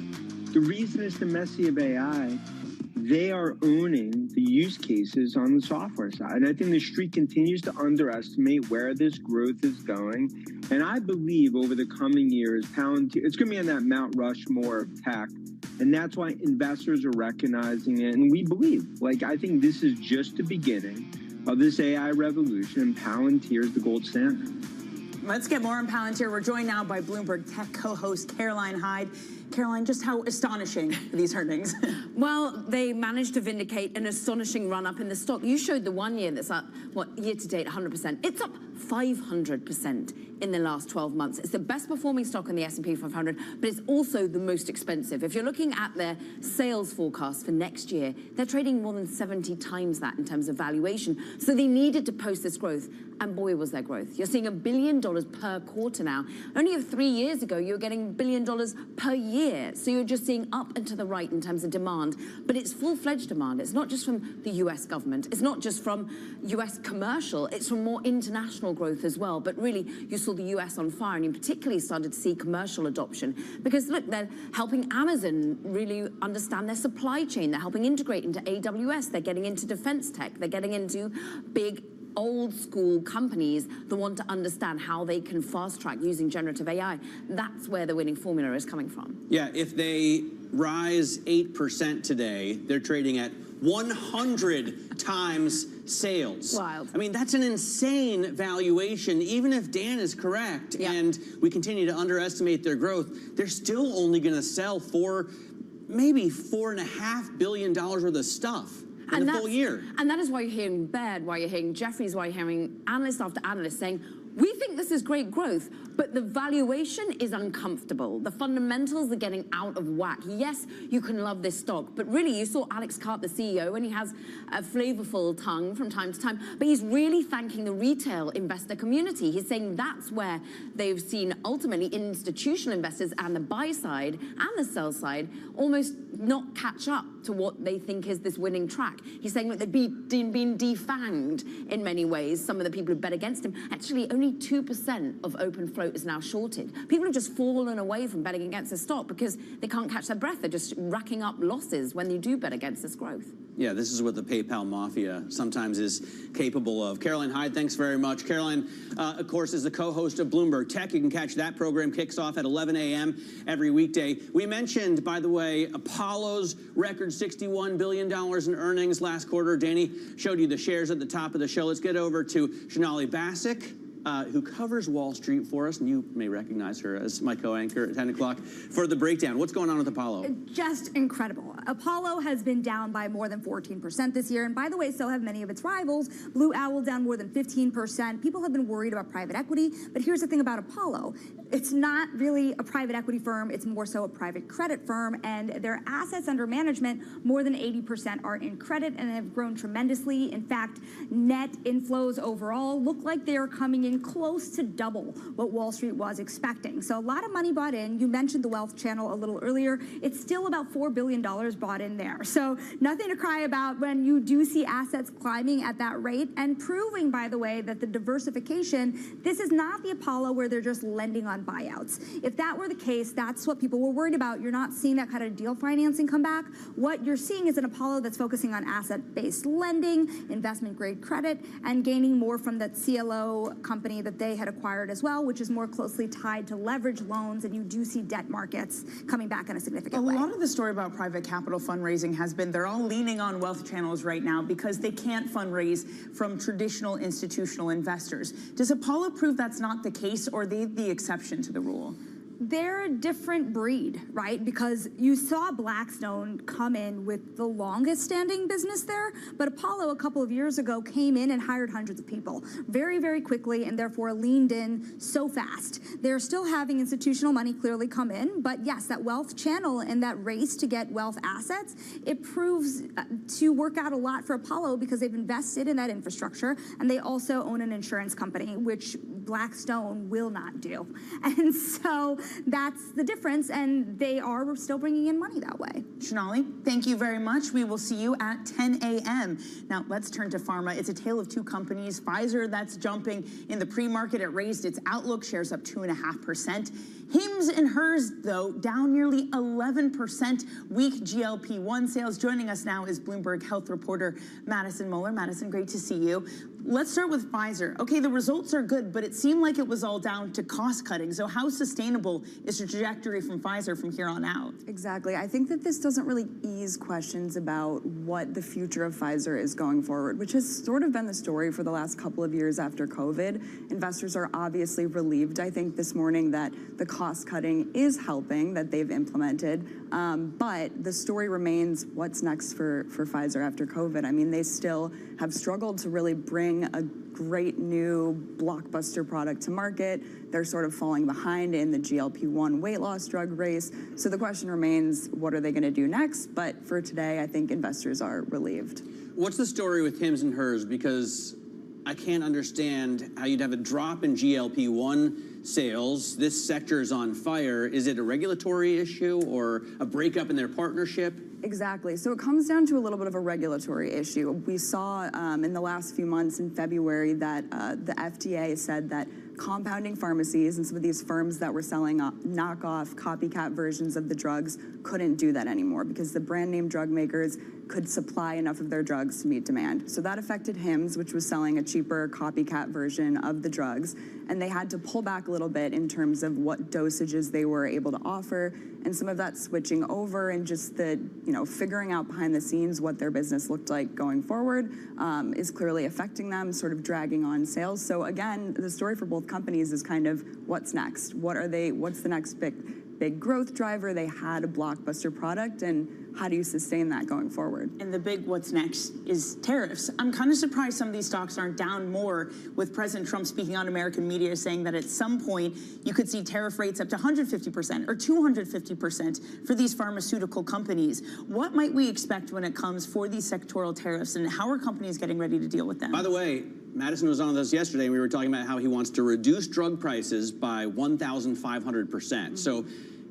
S8: The reason it's the Messi of AI, they are owning the use cases on the software side. And I think the street continues to underestimate where this growth is going. And I believe over the coming years, Palantir, it's going to be on that Mount Rushmore of tech. And that's why investors are recognizing it. And we believe, I think this is just the beginning of this AI revolution, and Palantir is the gold standard.
S26: Let's get more on Palantir. We're joined now by Bloomberg Tech co-host Caroline Hyde. Caroline, just how astonishing are these earnings?
S27: Well, they managed to vindicate an astonishing run-up in the stock. You showed the 1 year that's up, year-to-date, 100%. It's up 500% in the last 12 months. It's the best performing stock in the S&P 500, but it's also the most expensive. If you're looking at their sales forecast for next year, they're trading more than 70 times that in terms of valuation. So they needed to post this growth, and boy, was there growth. You're seeing $1 billion per quarter now. Only 3 years ago, you were getting $1 billion per year. So you're just seeing up and to the right in terms of demand, but it's full-fledged demand. It's not just from the US government. It's not just from US commercial. It's from more international growth as well. But really, you saw the US on fire, and you particularly started to see commercial adoption because, look, they're helping Amazon really understand their supply chain. They're helping integrate into AWS. They're getting into defense tech. They're getting into big old school companies that want to understand how they can fast track using generative AI. That's where the winning formula is coming from.
S3: Yeah, if they rise 8% today, they're trading at 100 times sales.
S27: Wild.
S3: I mean, that's an insane valuation. Even if Dan is correct and we continue to underestimate their growth, they're still only going to sell for maybe $4.5 billion worth of stuff in the full year.
S27: And that is why you're hearing Baird, why you're hearing Jefferies, why you're hearing analyst after analyst saying, we think this is great growth, but the valuation is uncomfortable. The fundamentals are getting out of whack. Yes, you can love this stock, but really you saw Alex Karp, the CEO, and he has a flavorful tongue from time to time, but he's really thanking the retail investor community. He's saying that's where they've seen ultimately institutional investors and the buy side and the sell side almost not catch up to what they think is this winning track. He's saying that they've been defanged in many ways. Some of the people who bet against him, actually only 2% of open float is now shorted. People have just fallen away from betting against the stock because they can't catch their breath. They're just racking up losses when you do bet against this growth.
S3: Yeah, this is what the PayPal mafia sometimes is capable of. Caroline Hyde, thanks very much. Caroline, of course, is the co-host of Bloomberg Tech. You can catch that program. Kicks off at 11 a.m. every weekday. We mentioned, by the way, Apollo's record $61 billion in earnings last quarter. Danny showed you the shares at the top of the show. Let's get over to Sonali Basak, who covers Wall Street for us, and you may recognize her as my co-anchor at 10 o'clock for the breakdown. What's going on with Apollo?
S1: Just incredible. Apollo has been down by more than 14% this year, and by the way, so have many of its rivals. Blue Owl down more than 15%. People have been worried about private equity, but here's the thing about Apollo. It's not really a private equity firm, it's more so a private credit firm, and their assets under management, more than 80% are in credit and have grown tremendously. In fact, net inflows overall look like they're coming in close to double what Wall Street was expecting. So a lot of money bought in. You mentioned the wealth channel a little earlier. It's still about $4 billion bought in there. So nothing to cry about when you do see assets climbing at that rate and proving, by the way, that the diversification, this is not the Apollo where they're just lending on buyouts. If that were the case, that's what people were worried about. You're not seeing that kind of deal financing come back. What you're seeing is an Apollo that's focusing on asset-based lending, investment-grade credit, and gaining more from that CLO company that they had acquired as well, which is more closely tied to leverage loans, and you do see debt markets coming back in a significant way.
S26: A lot of the story about private capital fundraising has been they're all leaning on wealth channels right now because they can't fundraise from traditional institutional investors. Does Apollo prove that's not the case, or are they the exception to the rule?
S1: They're a different breed, right? Because you saw Blackstone come in with the longest standing business there, but Apollo a couple of years ago came in and hired hundreds of people very, very quickly, and therefore leaned in so fast. They're still having institutional money clearly come in, but yes, that wealth channel and that race to get wealth assets, it proves to work out a lot for Apollo because they've invested in that infrastructure, and they also own an insurance company, which Blackstone will not do. And so that's the difference, and they are still bringing in money that way.
S26: Sonali, thank you very much. We will see you at 10 a.m. Now, let's turn to pharma. It's a tale of two companies. Pfizer, that's jumping in the pre-market. It raised its outlook, shares up 2.5%. Hims and Hers, though, down nearly 11%. Weak GLP-1 sales. Joining us now is Bloomberg Health reporter Madison Moeller. Madison, great to see you. Let's start with Pfizer. Okay, the results are good, but it seemed like it was all down to cost cutting. So how sustainable is the trajectory from Pfizer from here on out?
S2: Exactly. I think that this doesn't really ease questions about what the future of Pfizer is going forward, which has sort of been the story for the last couple of years after COVID. Investors are obviously relieved, I think, this morning that the cost cutting is helping, that they've implemented. But the story remains what's next for Pfizer after COVID. I mean, they still have struggled to really bring a great new blockbuster product to market. They're sort of falling behind in the GLP-1 weight loss drug race. So the question remains, what are they going to do next? But for today, I think investors are relieved.
S3: What's the story with Hims and Hers? Because I can't understand how you'd have a drop in GLP-1 sales. This sector is on fire. Is it a regulatory issue or a breakup in their partnership?
S2: Exactly. So it comes down to a little bit of a regulatory issue. We saw in the last few months in February that the FDA said that compounding pharmacies and some of these firms that were selling knockoff, copycat versions of the drugs couldn't do that anymore because the brand name drug makers could supply enough of their drugs to meet demand. So that affected Hims, which was selling a cheaper copycat version of the drugs. and they had to pull back a little bit in terms of what dosages they were able to offer, and some of that switching over and just the, figuring out behind the scenes what their business looked like going forward is clearly affecting them, sort of dragging on sales. So again, the story for both companies is kind of what's next? What's the next big growth driver? They had a blockbuster product, and how do you sustain that going forward?
S26: And the big what's next is tariffs. I'm kind of surprised some of these stocks aren't down more, with President Trump speaking on American media saying that at some point you could see tariff rates up to 150% or 250% for these pharmaceutical companies. What might we expect when it comes for these sectoral tariffs, and how are companies getting ready to deal with them?
S3: By the way, Madison was on with us yesterday, and we were talking about how he wants to reduce drug prices by 1,500%. So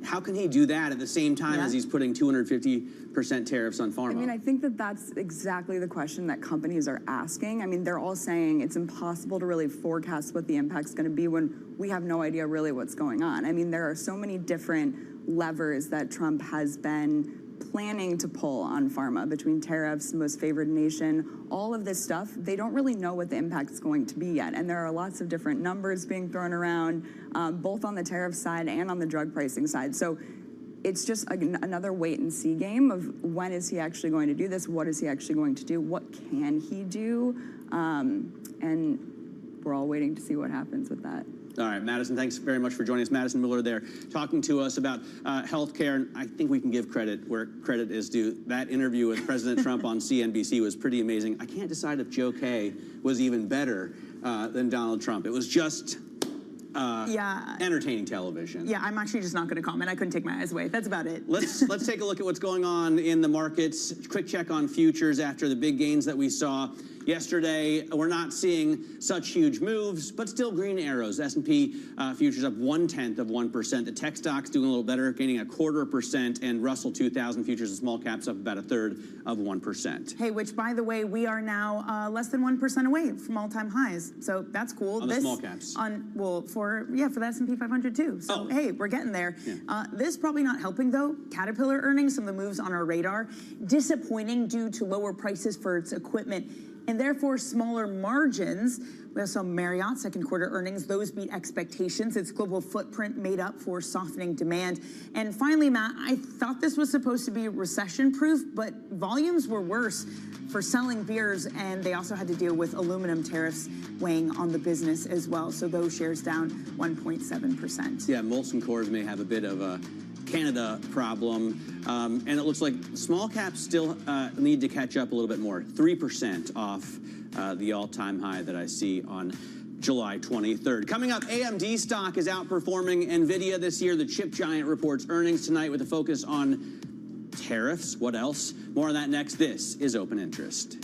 S3: how can he do that at the same time as he's putting 250% tariffs on pharma?
S2: I mean, I think that that's exactly the question that companies are asking. I mean, they're all saying it's impossible to really forecast what the impact's going to be when we have no idea really what's going on. I mean, there are so many different levers that Trump has been planning to pull on pharma, between tariffs, most favored nation, all of this stuff. They don't really know what the impact's going to be yet. And there are lots of different numbers being thrown around, both on the tariff side and on the drug pricing side. So it's just another wait and see game of when is he actually going to do this? What is he actually going to do? What can he do? And we're all waiting to see what happens with that.
S3: All right, Madison, thanks very much for joining us. Madison Miller there talking to us about healthcare. And I think we can give credit where credit is due. That interview with President Trump on CNBC was pretty amazing. I can't decide if Joe Kay was even better than Donald Trump. It was just entertaining television.
S26: Yeah, I'm actually just not going to comment. I couldn't take my eyes away. That's about it.
S3: Let's take a look at what's going on in the markets. Quick check on futures after the big gains that we saw yesterday. We're not seeing such huge moves, but still green arrows. S&P futures up 0.1%. The tech stocks doing a little better, gaining 0.25%, and Russell 2000 futures and small caps up about 1/3%.
S26: Hey, which, by the way, we are now less than 1% away from all-time highs. So that's cool.
S3: On the small caps.
S26: For the S&P 500 too. So hey, we're getting there. Yeah. This probably not helping though. Caterpillar earnings, some of the moves on our radar, disappointing due to lower prices for its equipment, and therefore smaller margins. We also saw Marriott second quarter earnings. Those beat expectations. Its global footprint made up for softening demand. And finally, Matt, I thought this was supposed to be recession-proof, but volumes were worse for selling beers, and they also had to deal with aluminum tariffs weighing on the business as well. So those shares down 1.7%.
S3: Yeah, Molson Coors may have a bit of a Canada problem, and it looks like small caps still need to catch up a little bit more. 3% off the all-time high that I see on July 23rd. Coming up, AMD stock is outperforming NVIDIA this year. The chip giant reports earnings tonight with a focus on tariffs. What else? More on that next. This is Open Interest.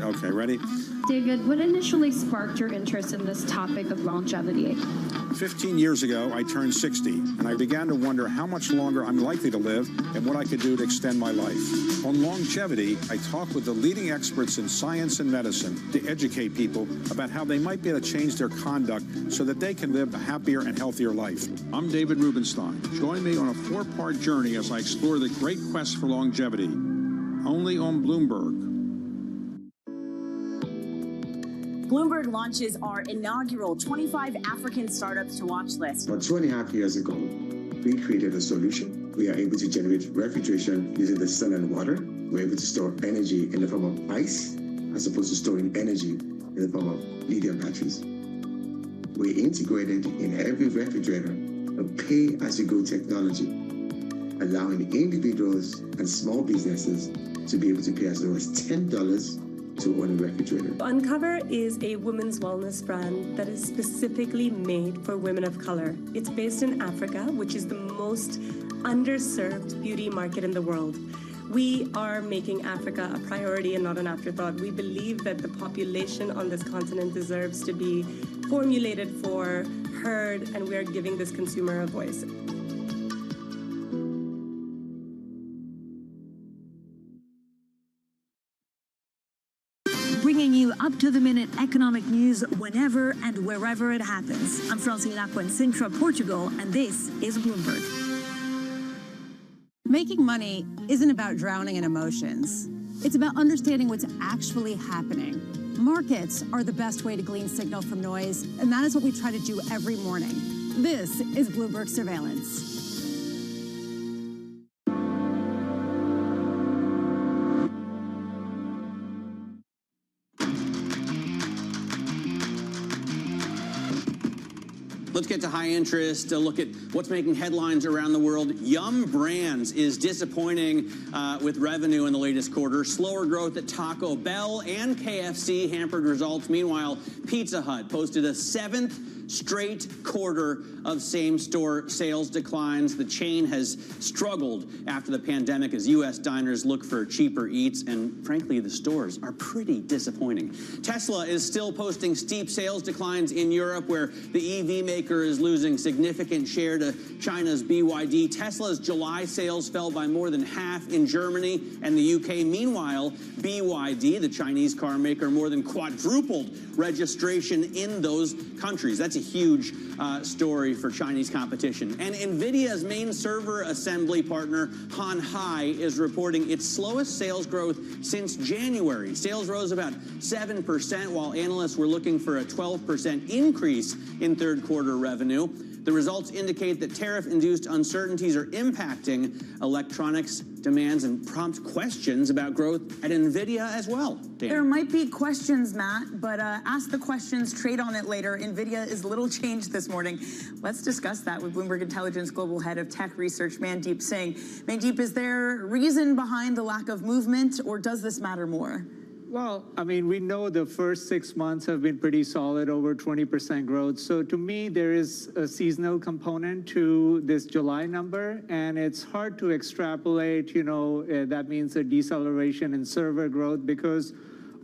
S10: Okay, ready?
S6: David, what initially sparked your interest in this topic of longevity?
S10: 15 years ago, I turned 60, and I began to wonder how much longer I'm likely to live and what I could do to extend my life. On longevity, I talked with the leading experts in science and medicine to educate people about how they might be able to change their conduct so that they can live a happier and healthier life. I'm David Rubenstein. Join me on a 4-part journey as I explore the great quest for longevity. Only on Bloomberg.
S9: Bloomberg launches our inaugural 25 African Startups to Watch list.
S11: About 2.5 years ago, we created a solution. We are able to generate refrigeration using the sun and water. We're able to store energy in the form of ice, as opposed to storing energy in the form of lithium batteries. We integrated in every refrigerator a pay-as-you-go technology, allowing individuals and small businesses to be able to pay as low as $10 to own a refrigerator.
S4: Uncover is a women's wellness brand that is specifically made for women of color. It's based in Africa, which is the most underserved beauty market in the world. We are making Africa a priority and not an afterthought. We believe that the population on this continent deserves to be formulated for, heard, and we are giving this consumer a voice.
S12: Bringing you up-to-the-minute economic news whenever and wherever it happens. I'm Francine Aqua in Sintra, Portugal, and this is Bloomberg.
S5: Making money isn't about drowning in emotions. It's about understanding what's actually happening. Markets are the best way to glean signal from noise, and that is what we try to do every morning. This is Bloomberg Surveillance.
S3: Let's get to high interest, a look at what's making headlines around the world. Yum Brands is disappointing with revenue in the latest quarter. Slower growth at Taco Bell and KFC hampered results. Meanwhile, Pizza Hut posted a 7th straight quarter of same-store sales declines. The chain has struggled after the pandemic as U.S. diners look for cheaper eats, and frankly, the stores are pretty disappointing. Tesla is still posting steep sales declines in Europe, where the EV maker is losing significant share to China's BYD. Tesla's July sales fell by more than half in Germany and the UK. Meanwhile, BYD, the Chinese car maker, more than quadrupled registration in those countries. That's a huge story for Chinese competition. And NVIDIA's main server assembly partner, Han Hai, is reporting its slowest sales growth since January. Sales rose about 7%, while analysts were looking for a 12% increase in third quarter revenue. The results indicate that tariff-induced uncertainties are impacting electronics demands and prompt questions about growth at NVIDIA as well. Dan.
S26: There might be questions, Matt, but ask the questions, trade on it later. NVIDIA is little changed this morning. Let's discuss that with Bloomberg Intelligence Global Head of Tech Research, Mandeep Singh. Mandeep, is there reason behind the lack of movement, or does this matter more?
S15: Well, I mean, we know the first 6 months have been pretty solid, over 20% growth. So to me, there is a seasonal component to this July number, and it's hard to extrapolate, that means a deceleration in server growth, because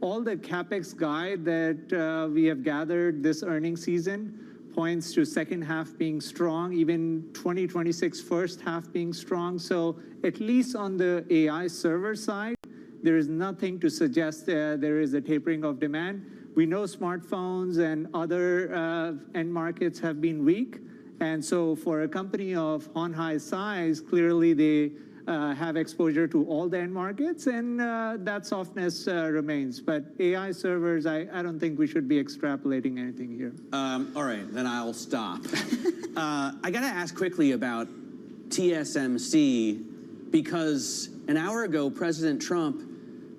S15: all the CapEx guide that we have gathered this earnings season points to second half being strong, even 2026 first half being strong. So at least on the AI server side, there is nothing to suggest there is a tapering of demand. We know smartphones and other end markets have been weak. And so for a company of Han Hai's size, clearly they have exposure to all the end markets, and that softness remains. But AI servers, I don't think we should be extrapolating anything here.
S3: All right, then I'll stop. I got to ask quickly about TSMC, because an hour ago, President Trump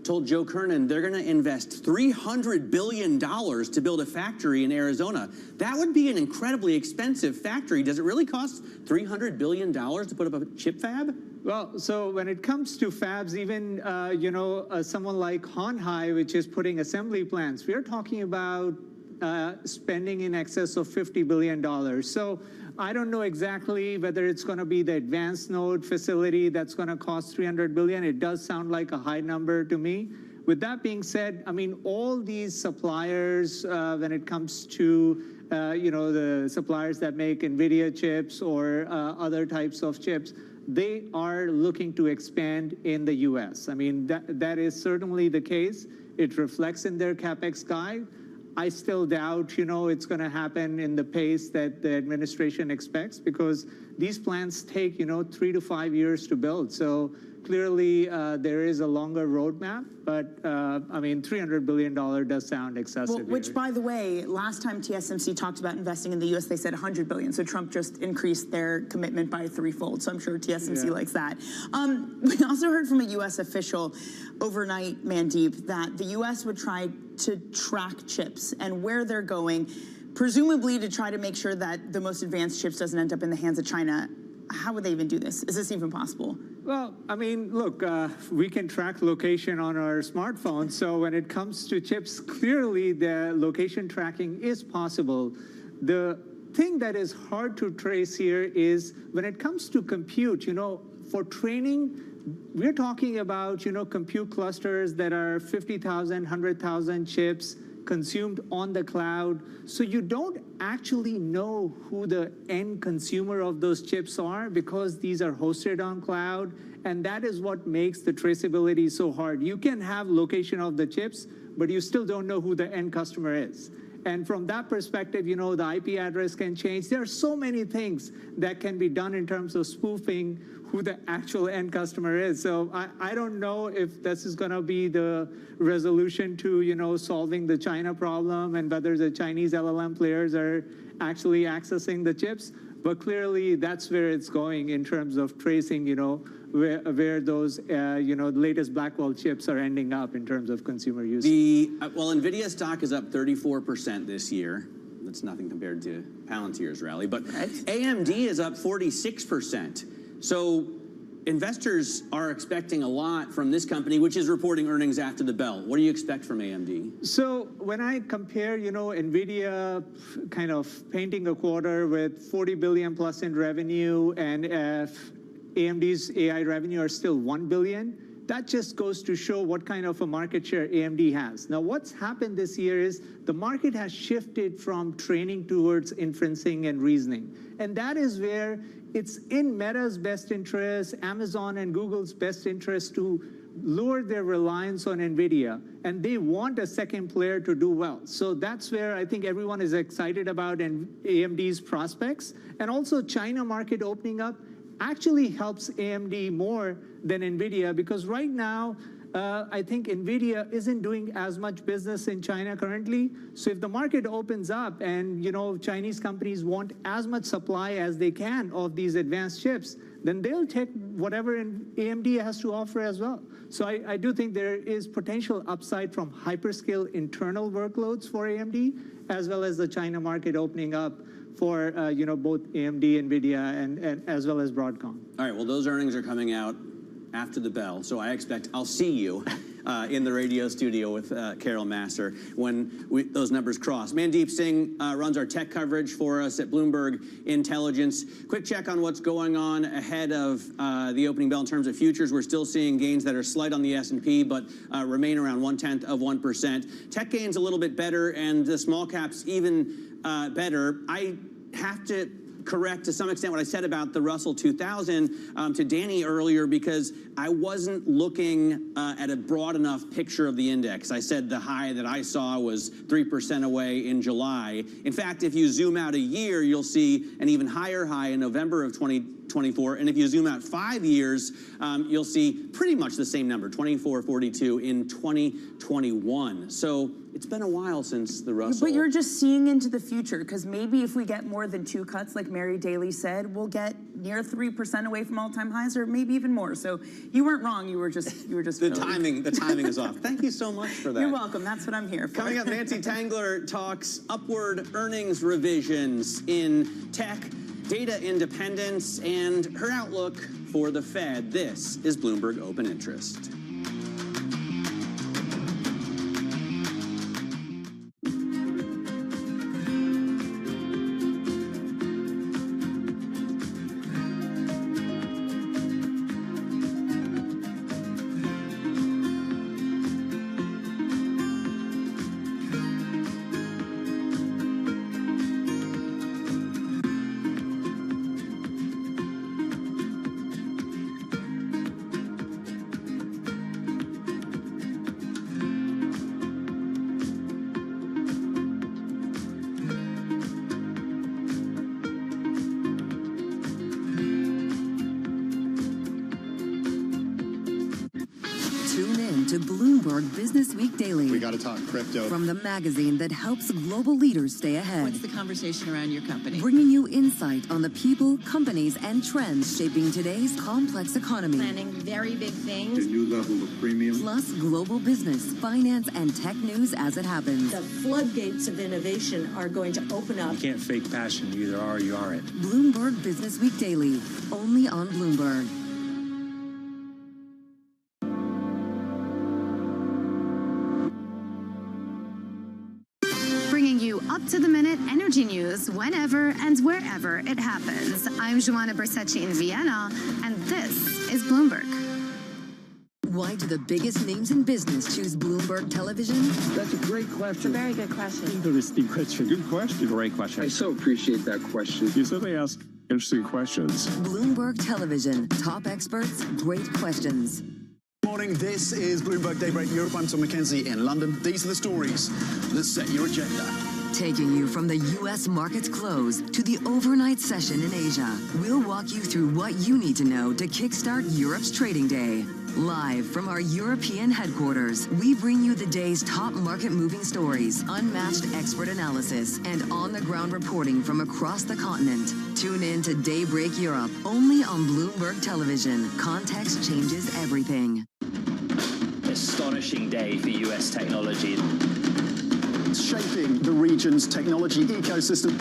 S3: told Joe Kernan they're going to invest $300 billion to build a factory in Arizona. That would be an incredibly expensive factory. Does it really cost $300 billion to put up a chip fab?
S15: Well, so when it comes to fabs, even, someone like Han Hai, which is putting assembly plants, we're talking about spending in excess of $50 billion. So I don't know exactly whether it's going to be the advanced node facility that's going to cost $300 billion. It does sound like a high number to me. With that being said, I mean, all these suppliers, when it comes to, the suppliers that make NVIDIA chips or other types of chips, they are looking to expand in the U.S. I mean, that is certainly the case. It reflects in their CapEx guide. I still doubt, it's going to happen in the pace that the administration expects, because these plants take, 3 to 5 years to build. So clearly, there is a longer roadmap, but I mean, $300 billion does sound excessive.
S26: Well, which, by the way, last time TSMC talked about investing in the U.S., they said $100 billion. So Trump just increased their commitment by threefold. So I'm sure TSMC likes that. We also heard from a U.S. official overnight, Mandeep, that the U.S. would try to track chips and where they're going, presumably to try to make sure that the most advanced chips doesn't end up in the hands of China. how would they even do this? Is this even possible?
S15: Well, I mean, look, we can track location on our smartphones. So when it comes to chips, clearly the location tracking is possible. The thing that is hard to trace here is when it comes to compute, for training, we're talking about, compute clusters that are 50,000, 100,000 chips consumed on the cloud. So you don't actually know who the end consumer of those chips are because these are hosted on cloud. And that is what makes the traceability so hard. You can have location of the chips, but you still don't know who the end customer is. And from that perspective, the IP address can change. There are so many things that can be done in terms of spoofing who the actual end customer is. So I don't know if this is going to be the resolution to, solving the China problem and whether the Chinese LLM players are actually accessing the chips. But clearly, that's where it's going in terms of tracing, where those, the latest Blackwell chips are ending up in terms of consumer use.
S3: Well, NVIDIA stock is up 34% this year. That's nothing compared to Palantir's rally. But AMD is up 46%. So investors are expecting a lot from this company, which is reporting earnings after the bell. What do you expect from AMD?
S15: So when I compare, NVIDIA kind of painting a quarter with 40 billion plus in revenue and AMD's AI revenue are still 1 billion, that just goes to show what kind of a market share AMD has. Now, what's happened this year is the market has shifted from training towards inferencing and reasoning. And that is where it's in Meta's best interest, Amazon and Google's best interest to lower their reliance on NVIDIA. And they want a second player to do well. So that's where I think everyone is excited about AMD's prospects. And also China market opening up actually helps AMD more than NVIDIA because right now, I think NVIDIA isn't doing as much business in China currently. So if the market opens up and, Chinese companies want as much supply as they can of these advanced chips, then they'll take whatever AMD has to offer as well. So I do think there is potential upside from hyperscale internal workloads for AMD, as well as the China market opening up for, both AMD, NVIDIA, and as well as Broadcom.
S3: All right, well, those earnings are coming out after the bell, so I expect I'll see you in the radio studio with Carol Master when those numbers cross. Mandeep Singh runs our tech coverage for us at Bloomberg Intelligence. Quick check on what's going on ahead of the opening bell in terms of futures. We're still seeing gains that are slight on the S&P, but remain around 0.1%. Tech gains a little bit better, and the small caps even better. I have to correct to some extent what I said about the Russell 2000 to Danny earlier because I wasn't looking at a broad enough picture of the index. I said the high that I saw was 3% away in July. In fact, if you zoom out a year, you'll see an even higher high in November of 2024. And if you zoom out 5 years, you'll see pretty much the same number, 2442 in 2021. So it's been a while since the Russell.
S26: But you're just seeing into the future because maybe if we get more than 2 cuts, like Mary Daly said, we'll get near 3% away from all-time highs, or maybe even more. So you weren't wrong. You were just
S3: the timing is off. Thank you so much for that.
S26: You're welcome. That's what I'm here for.
S3: Coming up, Nancy Tangler talks upward earnings revisions in tech, data independence, and her outlook for the Fed. This is Bloomberg Open Interest.
S7: to Bloomberg Business Week Daily.
S13: We got to talk crypto.
S7: From the magazine that helps global leaders stay ahead.
S14: What's the conversation around your company?
S7: Bringing you insight on the people, companies, and trends shaping today's complex economy.
S14: Planning very big things.
S13: A new level of premium.
S7: Plus global business, finance, and tech news as it happens.
S14: The floodgates of innovation are going to open up.
S13: You can't fake passion. You either are or you aren't.
S7: Bloomberg Business Week Daily, only on Bloomberg.
S16: Bringing you up-to-the-minute energy news whenever and wherever it happens. I'm Joanna Bersecci in Vienna, and this is Bloomberg.
S7: Why do the biggest names in business choose Bloomberg Television?
S13: That's a great question.
S14: It's a very good question.
S13: Interesting question. Good question.
S25: Great question.
S13: I so appreciate that question.
S25: You certainly ask interesting questions.
S7: Bloomberg Television. Top experts, great questions.
S13: Morning, this is Bloomberg Daybreak Europe. I'm Tom McKenzie in London. These are the stories that set your agenda.
S7: Taking you from the U.S. markets close to the overnight session in Asia, we'll walk you through what you need to know to kickstart Europe's trading day. Live from our European headquarters, we bring you the day's top market-moving stories, unmatched expert analysis, and on-the-ground reporting from across the continent. Tune in to Daybreak Europe, only on Bloomberg Television. Context changes everything.
S18: Astonishing day for U.S. technology.
S13: Shaping the region's technology ecosystem.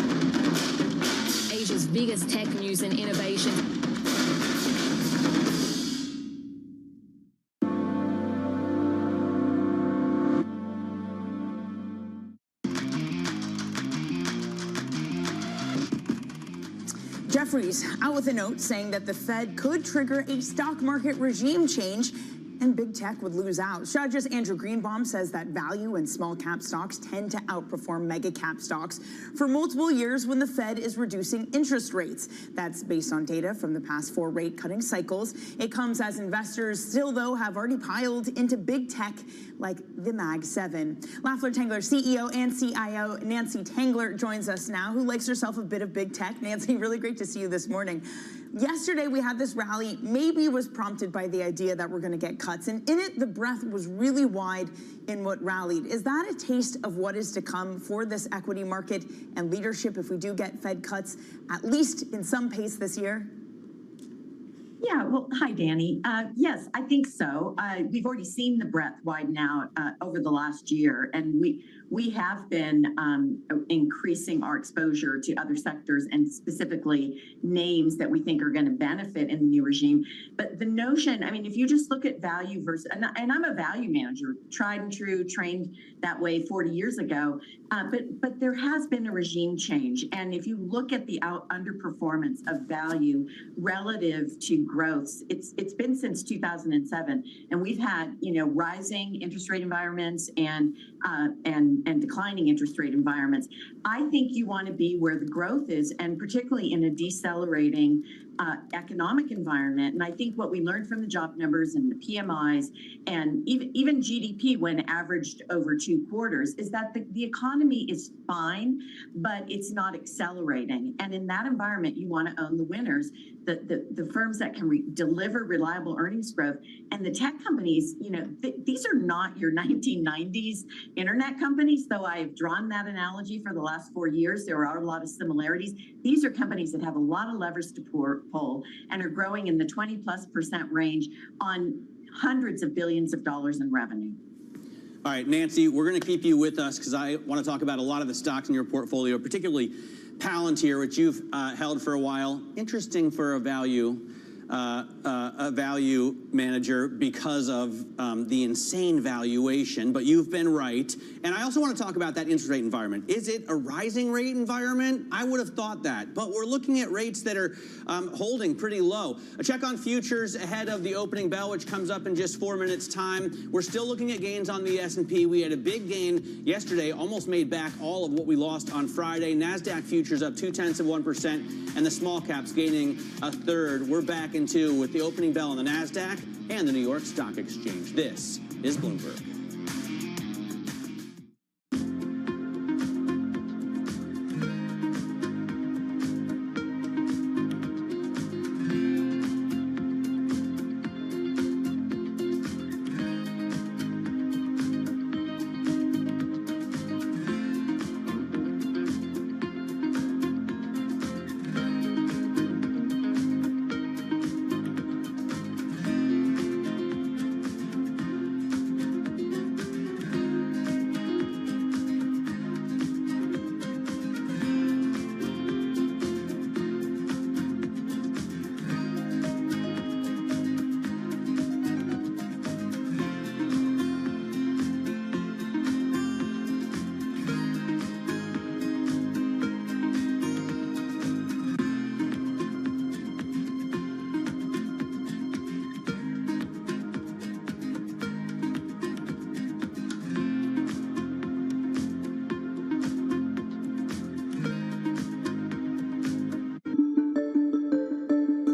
S16: Asia's biggest tech news and innovation.
S26: Jefferies out with a note saying that the Fed could trigger a stock market regime change and big tech would lose out. Strategist Andrew Greenbaum says that value and small cap stocks tend to outperform mega cap stocks for multiple years when the Fed is reducing interest rates. That's based on data from the past 4 rate cutting cycles. It comes as investors still, though, have already piled into big tech like the Mag 7. Lafler Tangler CEO and CIO Nancy Tangler joins us now, who likes herself a bit of big tech. Nancy, really great to see you this morning. Yesterday, we had this rally, maybe was prompted by the idea that we're going to get cuts. And in it, the breadth was really wide in what rallied. Is that a taste of what is to come for this equity market and leadership if we do get Fed cuts, at least in some pace this year?
S20: Yeah, well, hi, Danny. Yes, I think so. We've already seen the breadth widen out over the last year, and we have been increasing our exposure to other sectors and specifically names that we think are going to benefit in the new regime. But the notion, I mean, if you just look at value versus, and I'm a value manager, tried and true, trained that way 40 years ago, but there has been a regime change. And if you look at the underperformance of value relative to growth, it's been since 2007, and we've had rising interest rate environments and declining interest rate environments. I think you want to be where the growth is, and particularly in a decelerating economic environment. And I think what we learned from the job numbers and the PMIs and even GDP when averaged over 2 quarters is that the economy is fine, but it's not accelerating. And in that environment, you want to own the winners, the firms that can deliver reliable earnings growth. And the tech companies, these are not your 1990s internet companies, though I've drawn that analogy for the last 4 years. There are a lot of similarities. These are companies that have a lot of levers to pull and are growing in the 20+% range on hundreds of billions of dollars in revenue.
S3: All right, Nancy, we're going to keep you with us because I want to talk about a lot of the stocks in your portfolio, particularly Palantir, which you've held for a while. Interesting for a value manager because of the insane valuation, but you've been right. And I also want to talk about that interest rate environment. Is it a rising rate environment? I would have thought that, but we're looking at rates that are holding pretty low. A check on futures ahead of the opening bell, which comes up in just 4 minutes' time. We're still looking at gains on the S&P. We had a big gain yesterday, almost made back all of what we lost on Friday. NASDAQ futures up 0.2%, and the small caps gaining a third. We're back into with the opening bell on the NASDAQ and the New York Stock Exchange. This is Bloomberg.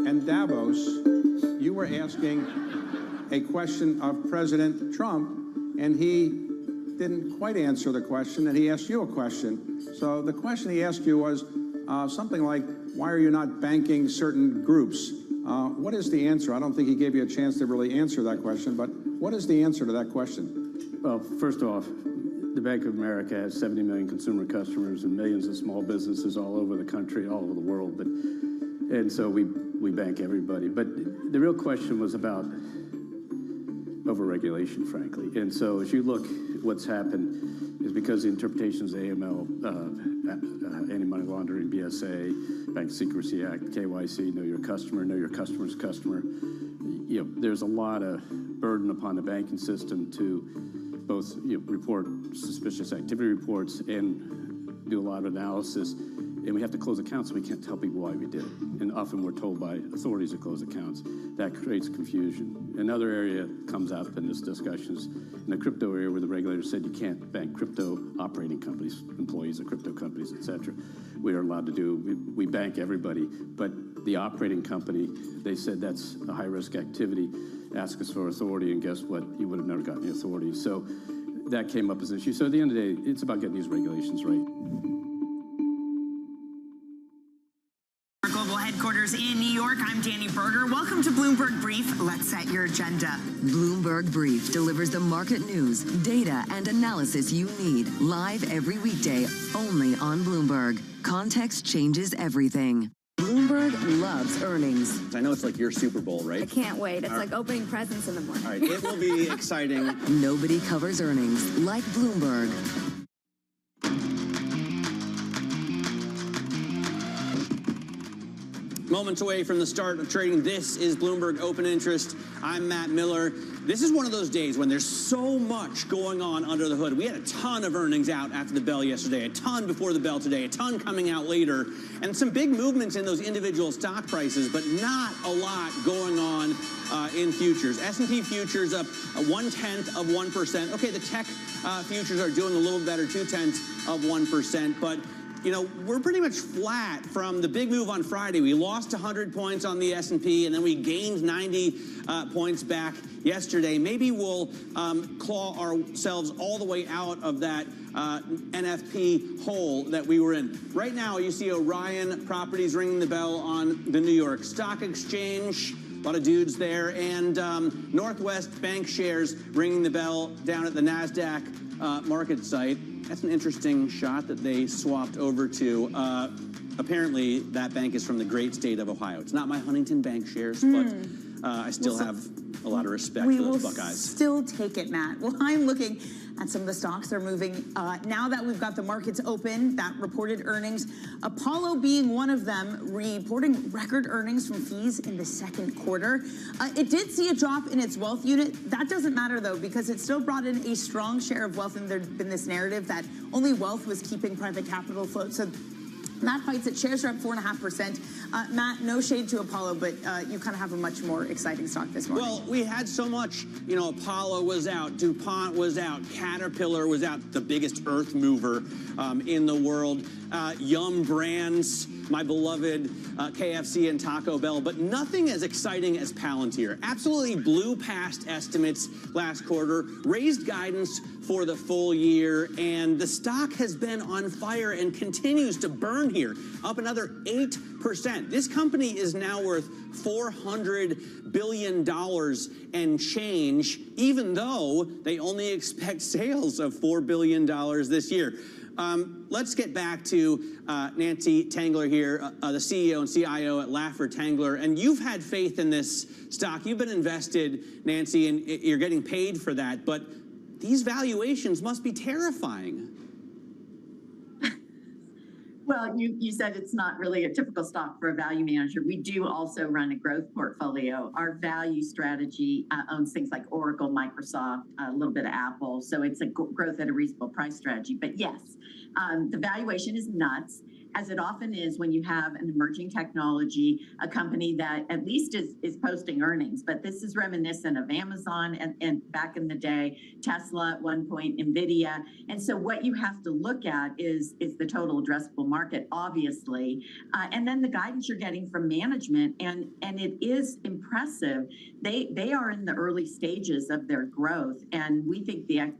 S10: and Davos, you were asking a question of President Trump, and he didn't quite answer the question, and he asked you a question. So the question he asked you was something like, why are you not banking certain groups? What is the answer? I don't think he gave you a chance to really answer that question, but what is the answer to that question?
S8: Well, first off, the Bank of America has 70 million consumer customers and millions of small businesses all over the country, all over the world. And so we bank everybody. But the real question was about overregulation, frankly. And so as you look, what's happened is because the interpretations of AML, anti-money laundering, BSA, Bank Secrecy Act, KYC, know your customer, know your customer's customer. You know, there's a lot of burden upon the banking system to both report suspicious activity reports and do a lot of analysis. And we have to close accounts, so we can't tell people why we did it. And often we're told by authorities to close accounts. That creates confusion. Another area comes up in this discussion is in the crypto area where the regulator said you can't bank crypto operating companies, employees of crypto companies, et cetera. We are allowed to do, we bank everybody, but the operating company, they said that's a high-risk activity. Ask us for authority, and guess what? You would have never gotten the authority. So that came up as an issue. So at the end of the day, it's about getting these regulations right.
S9: Global headquarters in New York, I'm Danny Berger. Welcome to Bloomberg Brief. Let's set your agenda.
S7: Bloomberg Brief delivers the market news, data, and analysis you need live every weekday only on Bloomberg. Context changes everything. Bloomberg loves earnings.
S3: I know it's like your Super Bowl, right?
S1: I can't wait. It's like opening presents in the morning.
S3: All right, it will be exciting.
S7: Nobody covers earnings like Bloomberg.
S3: Moments away from the start of trading, this is Bloomberg Open Interest. I'm Matt Miller. This is one of those days when there's so much going on under the hood. We had a ton of earnings out after the bell yesterday, a ton before the bell today, a ton coming out later, and some big movements in those individual stock prices, but not a lot going on in futures. S&P futures up 0.1%. Okay, the tech futures are doing a little better, 0.2%, but you know, we're pretty much flat from the big move on Friday. We lost 100 points on the S&P, and then we gained 90 points back yesterday. Maybe we'll claw ourselves all the way out of that NFP hole that we were in. Right now, you see Orion Properties ringing the bell on the New York Stock Exchange. A lot of dudes there. And Northwest Bank shares ringing the bell down at the NASDAQ market site. That's an interesting shot that they swapped over to. Apparently, that bank is from the great state of Ohio. It's not my Huntington Bank shares, but I still have a lot of respect for those Buckeyes.
S26: Still take it, Matt. Well, I'm looking at some of the stocks that are moving. Now that we've got the markets open, that reported earnings, Apollo being one of them, reporting record earnings from fees in the second quarter. It did see a drop in its wealth unit. That doesn't matter, though, because it still brought in a strong share of wealth, and there's been this narrative that only wealth was keeping private capital afloat. So that fights it. Shares are up 4.5%. Matt, no shade to Apollo, but you kind of have a much more exciting stock this morning.
S3: Well, we had so much, you know, Apollo was out, DuPont was out, Caterpillar was out, the biggest earth mover in the world, Yum Brands, my beloved KFC and Taco Bell, but nothing as exciting as Palantir. Absolutely blew past estimates last quarter, raised guidance for the full year, and the stock has been on fire and continues to burn here, up another 8%. This company is now worth $400 billion and change, even though they only expect sales of $4 billion this year. Let's get back to Nancy Tangler here, the CEO and CIO at Laffer Tangler. And you've had faith in this stock. You've been invested, Nancy, and you're getting paid for that. But these valuations must be terrifying.
S20: Well, you said it's not really a typical stock for a value manager. We do also run a growth portfolio. Our value strategy owns things like Oracle, Microsoft, a little bit of Apple. So it's a growth at a reasonable price strategy. But yes, the valuation is nuts. as it often is when you have an emerging technology, a company that at least is posting earnings. But this is reminiscent of Amazon and back in the day, Tesla at one point, NVIDIA. And so what you have to look at is the total addressable market, obviously, and then the guidance you're getting from management. And it is impressive. They are in the early stages of their growth, and we think the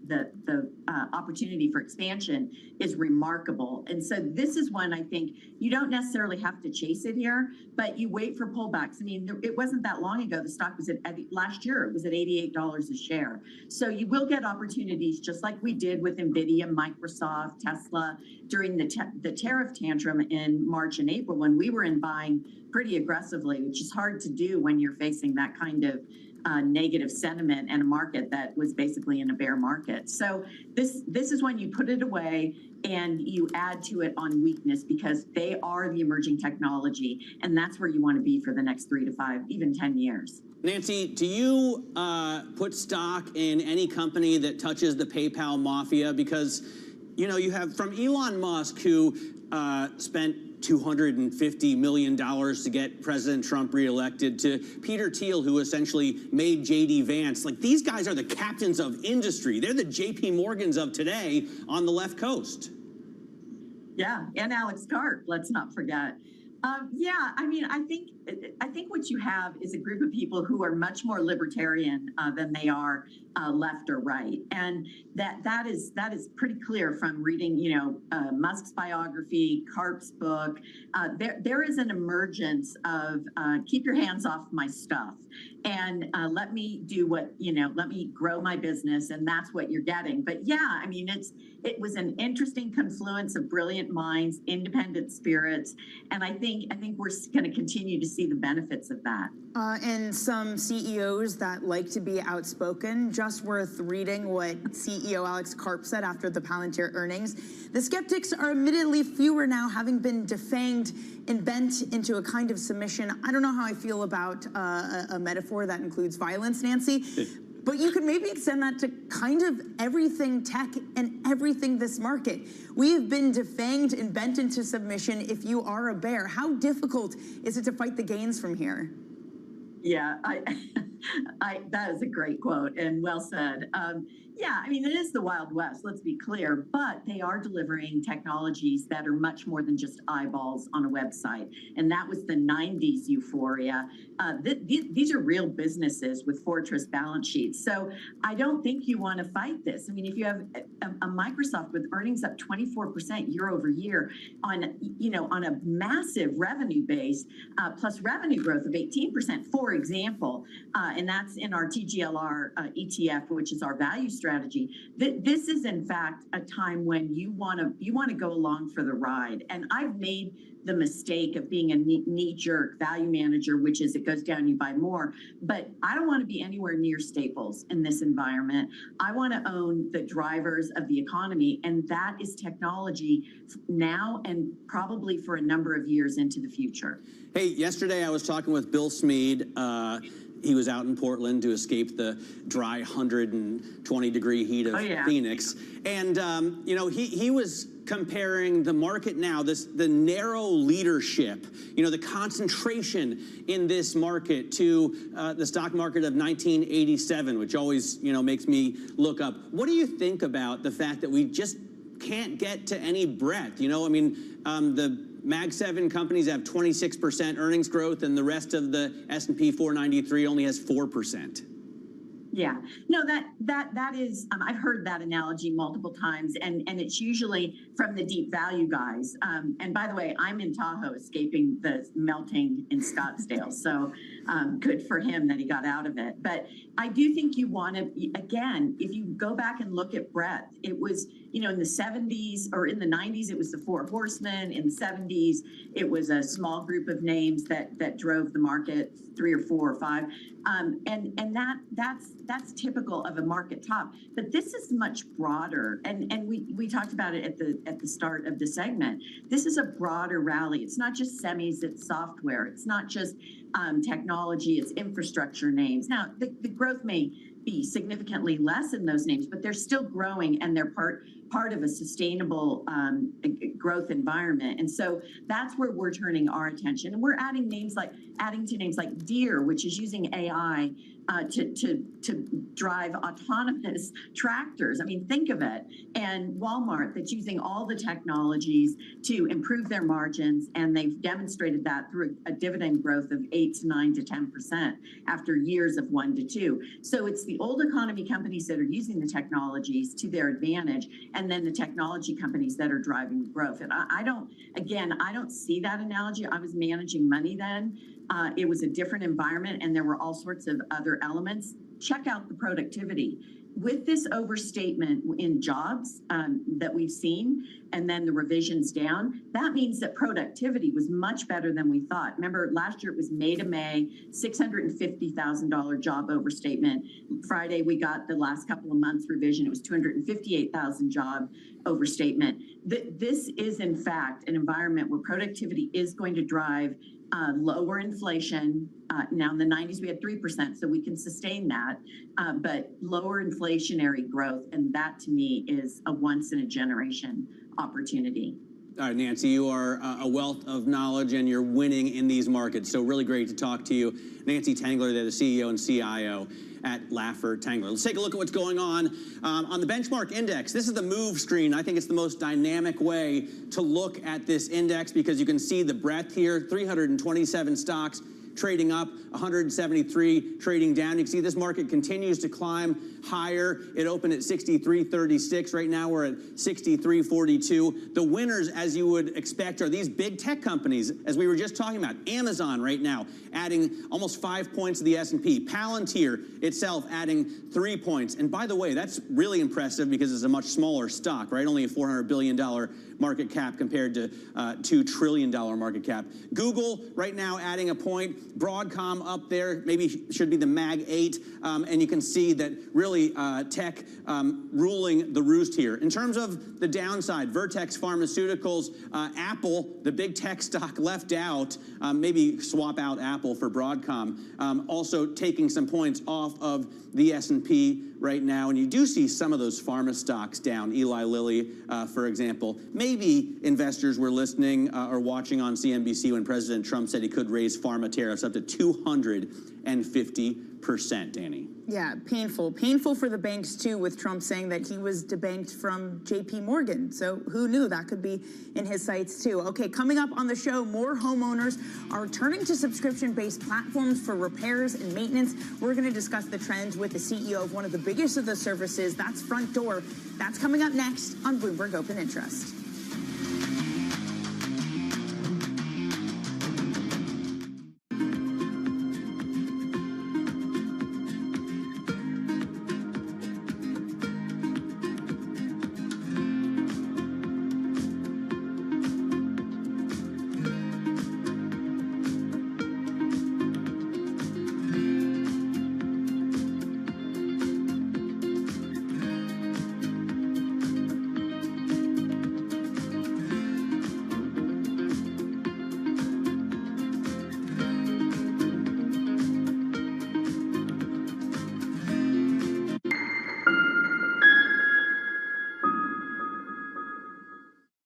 S20: opportunity for expansion is remarkable. And so this is one I think you don't necessarily have to chase it here, but you wait for pullbacks. I mean, it wasn't that long ago the stock was at last year it was at $88 a share. So you will get opportunities just like we did with NVIDIA, Microsoft, Tesla during the tariff tantrum in March and April when we were in buying pretty aggressively, which is hard to do when you're facing that kind of negative sentiment and a market that was basically in a bear market. So this is when you put it away and you add to it on weakness because they are the emerging technology, and that's where you want to be for the next 3 to 5, even 10 years.
S3: Nancy, do you put stock in any company that touches the PayPal mafia? Because, you know, you have from Elon Musk, who spent $250 million to get President Trump reelected, to Peter Thiel, who essentially made J.D. Vance. Like, these guys are the captains of industry. They're the J.P. Morgans of today on the left coast.
S20: Yeah, and Alex Karp, let's not forget. Yeah, I mean, I think what you have is a group of people who are much more libertarian than they are left or right, and that is pretty clear from reading, you know, Musk's biography, Karp's book. There is an emergence of keep your hands off my stuff, and let me do what, you know, let me grow my business, and that's what you're getting. But yeah, I mean, it was an interesting confluence of brilliant minds, independent spirits, and I think we're going to continue to see the benefits of that.
S26: And some CEOs that like to be outspoken, just worth reading what CEO Alex Karp said after the Palantir earnings. The skeptics are admittedly fewer now, having been defanged and bent into a kind of submission. I don't know how I feel about a metaphor that includes violence, Nancy. But you could maybe extend that to kind of everything tech and everything this market. We have been defanged and bent into submission if you are a bear. How difficult is it to fight the gains from here?
S20: Yeah, that is a great quote and well said. Yeah, I mean, it is the Wild West, let's be clear, but they are delivering technologies that are much more than just eyeballs on a website. And that was the 90s euphoria. These are real businesses with fortress balance sheets. So I don't think you want to fight this. I mean, if you have a Microsoft with earnings up 24% year over year on, you know, on a massive revenue base, plus revenue growth of 18%, for example, and that's in our TGLR ETF, which is our value strategy. This is in fact a time when you want to go along for the ride. And I've made the mistake of being a knee-jerk value manager, which is it goes down, you buy more. But I don't want to be anywhere near staples in this environment. I want to own the drivers of the economy, and that is technology now and probably for a number of years into the future.
S3: Hey, yesterday I was talking with Bill Smead. He was out in Portland to escape the dry 120-degree heat of Phoenix. And, you know, he was comparing the market now, the narrow leadership, you know, the concentration in this market to the stock market of 1987, which always, you know, makes me look up. What do you think about the fact that we just can't get to any breadth? You know, I mean, the Mag 7 companies have 26% earnings growth, and the rest of the S&P 493 only has 4%.
S20: Yeah, no, that is, I've heard that analogy multiple times, and it's usually from the deep value guys. And by the way, I'm in Tahoe escaping the melting in Scottsdale, so good for him that he got out of it. But I do think you want to, again, if you go back and look at breadth, it was, you know, in the 70s or in the 90s, it was the Four Horsemen. In the 70s, it was a small group of names that drove the market, 3 or 4 or 5. And that's typical of a market top. But this is much broader, and we talked about it at the start of the segment. This is a broader rally. It's not just semis, it's software. It's not just technology, it's infrastructure names. Now, the growth may be significantly less in those names, but they're still growing, and they're part part of a sustainable growth environment. And so that's where we're turning our attention. And we're adding to names like Deere, which is using AI to drive autonomous tractors. I mean, think of it. And Walmart, that's using all the technologies to improve their margins, and they've demonstrated that through a dividend growth of 8 to 9 to 10% after years of 1 to 2. So it's the old economy companies that are using the technologies to their advantage, and then the technology companies that are driving growth. And I don't see that analogy. I was managing money then. It was a different environment, and there were all sorts of other elements. Check out the productivity. With this overstatement in jobs that we've seen, and then the revisions down, that means that productivity was much better than we thought. Remember, last year it was May to May, $650,000 job overstatement. Friday, we got the last couple of months revision. It was 258,000 job overstatement. This is, in fact, an environment where productivity is going to drive lower inflation. Now in the 90s, we had 3%, so we can sustain that, but lower inflationary growth. And that to me is a once in a generation opportunity.
S3: All right, Nancy, you are a wealth of knowledge and you're winning in these markets. So really great to talk to you. Nancy Tangler, they're the CEO and CIO at Laffer Tangler. Let's take a look at what's going on the benchmark index. This is the move screen. I think it's the most dynamic way to look at this index because you can see the breadth here, 327 stocks trading up, 173 trading down. You can see this market continues to climb higher. It opened at 63.36. Right now we're at 63.42. The winners, as you would expect, are these big tech companies, as we were just talking about. Amazon right now adding almost 5 points to the S&P. Palantir itself adding 3 points. And by the way, that's really impressive because it's a much smaller stock, right? Only a $400 billion market cap compared to $2 trillion market cap. Google right now adding a point. Broadcom up there, maybe should be the Mag 8. And you can see that really tech ruling the roost here. In terms of the downside, Vertex Pharmaceuticals, Apple, the big tech stock left out, maybe swap out Apple for Broadcom, also taking some points off of the S&P right now. And you do see some of those pharma stocks down. Eli Lilly, for example. Maybe investors were listening or watching on CNBC when President Trump said he could raise pharma tariffs up to 250%, Danny.
S26: Yeah, painful for the banks too, with Trump saying that he was debanked from JP Morgan. So who knew that could be in his sights too. Okay, coming up on the show, more homeowners are turning to subscription-based platforms for repairs and maintenance. We're going to discuss the trends with the CEO of one of the biggest of the services, that's Front Door. That's coming up next on Bloomberg Open Interest.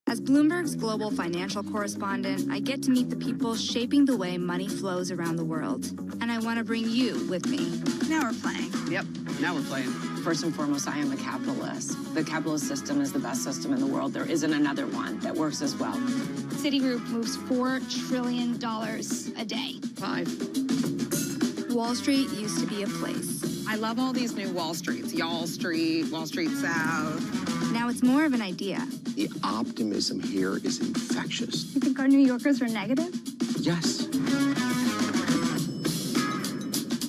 S1: As Bloomberg's global financial correspondent, I get to meet the people shaping the way money flows around the world. And I want to bring you with me.
S17: Now we're playing. Yep, now we're playing. First and foremost, I am a capitalist. The capitalist system is the best system in the world. There isn't another one that works as well.
S1: Citigroup moves $4 trillion a day.
S17: 5.
S1: Wall Street used to be a place.
S17: I love all these new Wall Streets. Y'all Street, Wall Street South.
S1: Now it's more of an idea.
S19: The optimism here is infectious.
S1: You think our New Yorkers are negative?
S19: Yes.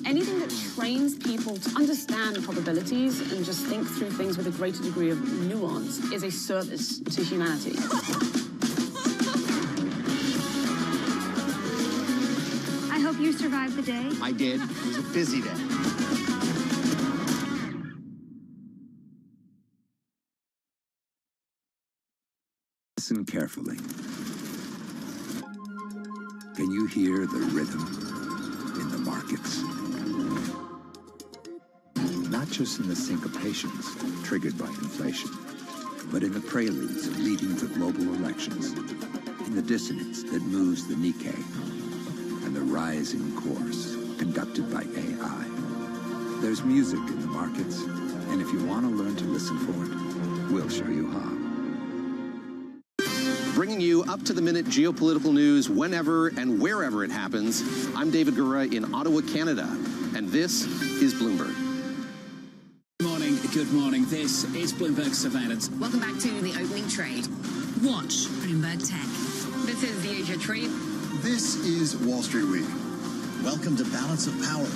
S17: Anything that trains people to understand probabilities and just think through things with a greater degree of nuance is a service to humanity.
S1: I hope you survived the day.
S19: I did. It was a busy day.
S21: Listen carefully. Can you hear the rhythm in the markets? Not just in the syncopations triggered by inflation, but in the preludes of leading to global elections, in the dissonance that moves the Nikkei, and the rising course conducted by AI. There's music in the markets, and if you want to learn to listen for it, we'll show you how.
S2: Bringing you up-to-the-minute geopolitical news whenever and wherever it happens. I'm David Gura in Ottawa, Canada, and this is Bloomberg.
S6: Good morning. This is Bloomberg Surveillance.
S11: Welcome back to the opening trade.
S6: Watch
S11: Bloomberg Tech. This is the Asia Trade.
S13: This is Wall Street Week. Welcome to Balance of Power.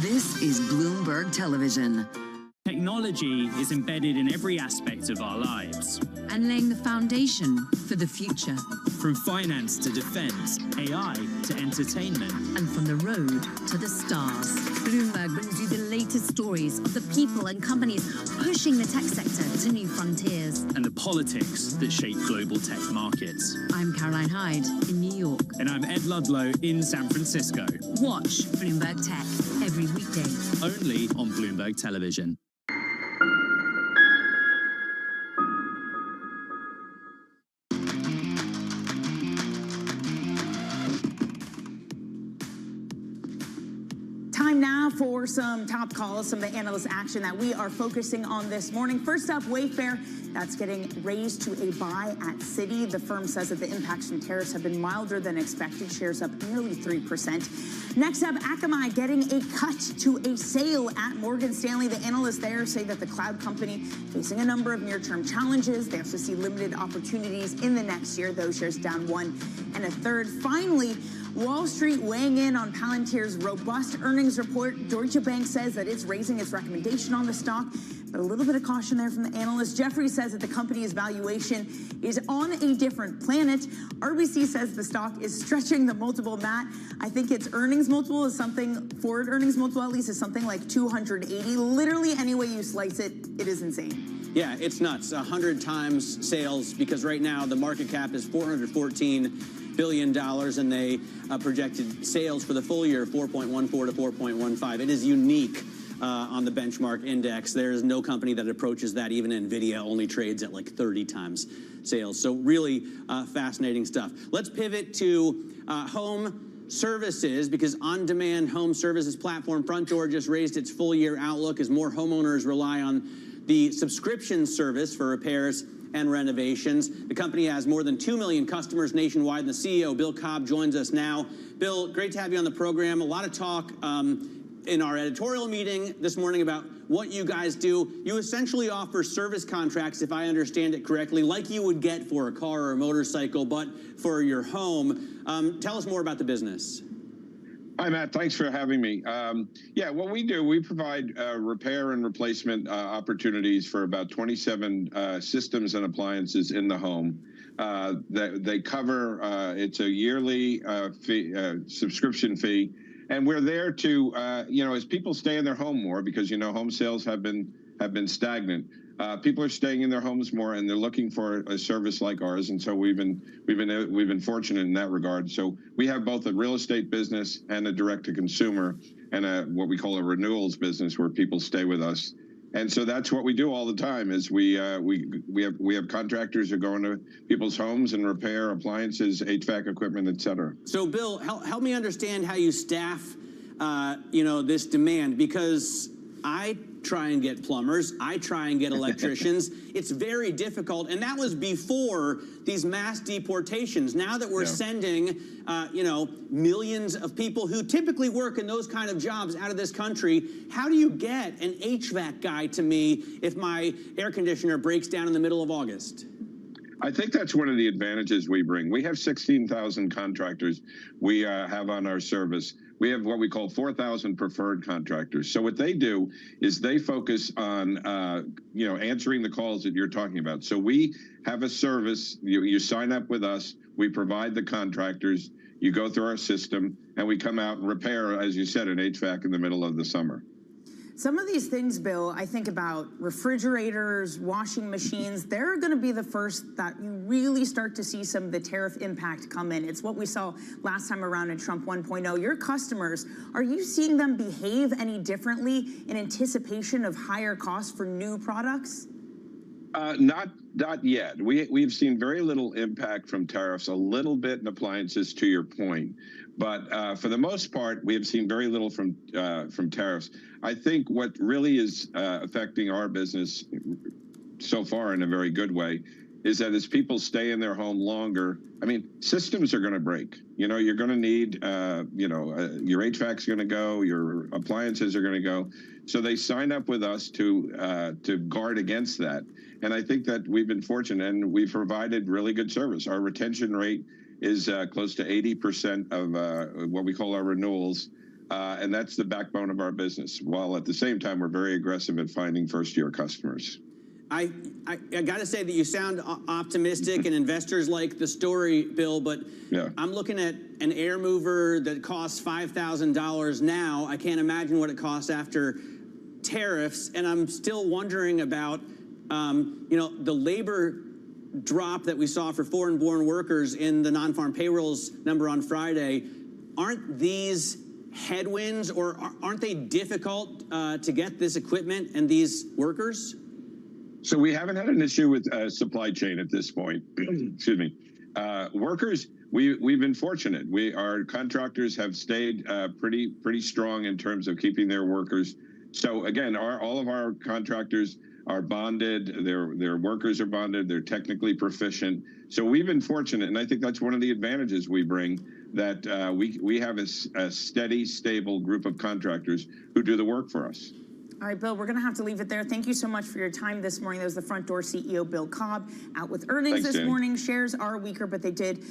S7: This is Bloomberg Television.
S22: Technology is embedded in every aspect of our lives.
S11: And laying the foundation for the future.
S22: From finance to defense, AI to entertainment.
S11: And from the road to the stars. Bloomberg brings you the latest stories of the people and companies pushing the tech sector to new frontiers.
S22: And the politics that shape global tech markets.
S11: I'm Caroline Hyde in New York.
S22: And I'm Ed Ludlow in San Francisco.
S11: Watch Bloomberg Tech every weekday.
S22: Only on Bloomberg Television.
S26: Time now for some top calls, some of the analyst action that we are focusing on this morning. First up, Wayfair, that's getting raised to a buy at Citi. The firm says that the impacts from tariffs have been milder than expected, shares up nearly 3%. Next up, Akamai getting a cut to a sale at Morgan Stanley. The analysts there say that the cloud company facing a number of near-term challenges. They also see limited opportunities in the next year. Those shares down 1 1/3. Finally, Wall Street weighing in on Palantir's robust earnings report. Deutsche Bank says that it's raising its recommendation on the stock, but a little bit of caution there from the analyst. Jefferies says that the company's valuation is on a different planet. RBC says the stock is stretching the multiple. Matt, I think its earnings multiple is something, forward earnings multiple at least, is something like 280. Literally any way you slice it, it is insane.
S3: Yeah, it's nuts. 100 times sales, because right now the market cap is $414 billion, and they projected sales for the full year 4.14 to 4.15. It is unique on the benchmark index. There is no company that approaches that. Even NVIDIA only trades at like 30 times sales. So really fascinating stuff. Let's pivot to home services, because on-demand home services platform Frontdoor just raised its full-year outlook as more homeowners rely on the subscription service for repairs and renovations. The company has more than 2 million customers nationwide, and the CEO, Bill Cobb, joins us now. Bill, great to have you on the program. A lot of talk in our editorial meeting this morning about what you guys do. You essentially offer service contracts, if I understand it correctly, like you would get for a car or a motorcycle, but for your home. Tell us more about the business.
S23: Hi, Matt. Thanks for having me. Yeah, what we do, we provide repair and replacement opportunities for about 27 systems and appliances in the home. They cover, it's a yearly subscription fee. And we're there to, as people stay in their home more, because, home sales have been stagnant. People are staying in their homes more, and they're looking for a service like ours, and so we've been fortunate in that regard. So we have both a real estate business and a direct-to-consumer, and what we call a renewals business, where people stay with us. And so that's what we do all the time. Is we have contractors who go into people's homes and repair appliances, HVAC equipment, et cetera.
S3: So, Bill, help me understand how you staff, this demand, because I try and get plumbers. I try and get electricians. It's very difficult. And that was before these mass deportations. Now that we're sending, millions of people who typically work in those kind of jobs out of this country, how do you get an HVAC guy to me if my air conditioner breaks down in the middle of August?
S23: I think that's one of the advantages we bring. We have 16,000 contractors we have on our service. We have what we call 4,000 preferred contractors. So what they do is they focus on, answering the calls that you're talking about. So we have a service. You sign up with us. We provide the contractors. You go through our system, and we come out and repair, as you said, an HVAC in the middle of the summer.
S26: Some of these things, Bill, I think about refrigerators, washing machines. They're going to be the first that you really start to see some of the tariff impact come in. It's what we saw last time around in Trump 1.0. Your customers, are you seeing them behave any differently in anticipation of higher costs for new products?
S23: Not yet. We've seen very little impact from tariffs, a little bit in appliances, to your point. But for the most part, we have seen very little from tariffs. I think what really is affecting our business so far in a very good way is that as people stay in their home longer, I mean, systems are going to break. You know, you're going to need, your HVAC's going to go, your appliances are going to go. So they sign up with us to guard against that. And I think that we've been fortunate, and we've provided really good service. Our retention rate is close to 80% of what we call our renewals. And that's the backbone of our business, while at the same time, we're very aggressive at finding first-year customers.
S3: I got to say that you sound optimistic and investors like the story, Bill, but yeah. I'm looking at an air mover that costs $5,000 now. I can't imagine what it costs after tariffs, and I'm still wondering about, the labor drop that we saw for foreign-born workers in the non-farm payrolls number on Friday. Aren't these headwinds, or aren't they difficult to get this equipment and these workers?
S23: So we haven't had an issue with supply chain at this point. Excuse me. Workers, we've been fortunate. Our contractors have stayed pretty strong in terms of keeping their workers. So again, all of our contractors are bonded. Their workers are bonded. They're technically proficient. So we've been fortunate, and I think that's one of the advantages we bring, that we have a steady, stable group of contractors who do the work for us.
S26: All right, Bill, we're going to have to leave it there. Thank you so much for your time this morning. That was the Front Door CEO, Bill Cobb, out with earnings this morning. Shares are weaker, but they did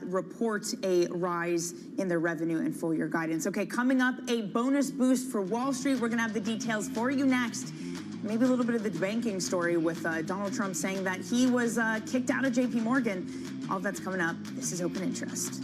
S26: report a rise in their revenue and full-year guidance. Okay, coming up, a bonus boost for Wall Street. We're going to have the details for you next. Maybe a little bit of the banking story with Donald Trump saying that he was kicked out of JP Morgan. All that's coming up. This is Open Interest.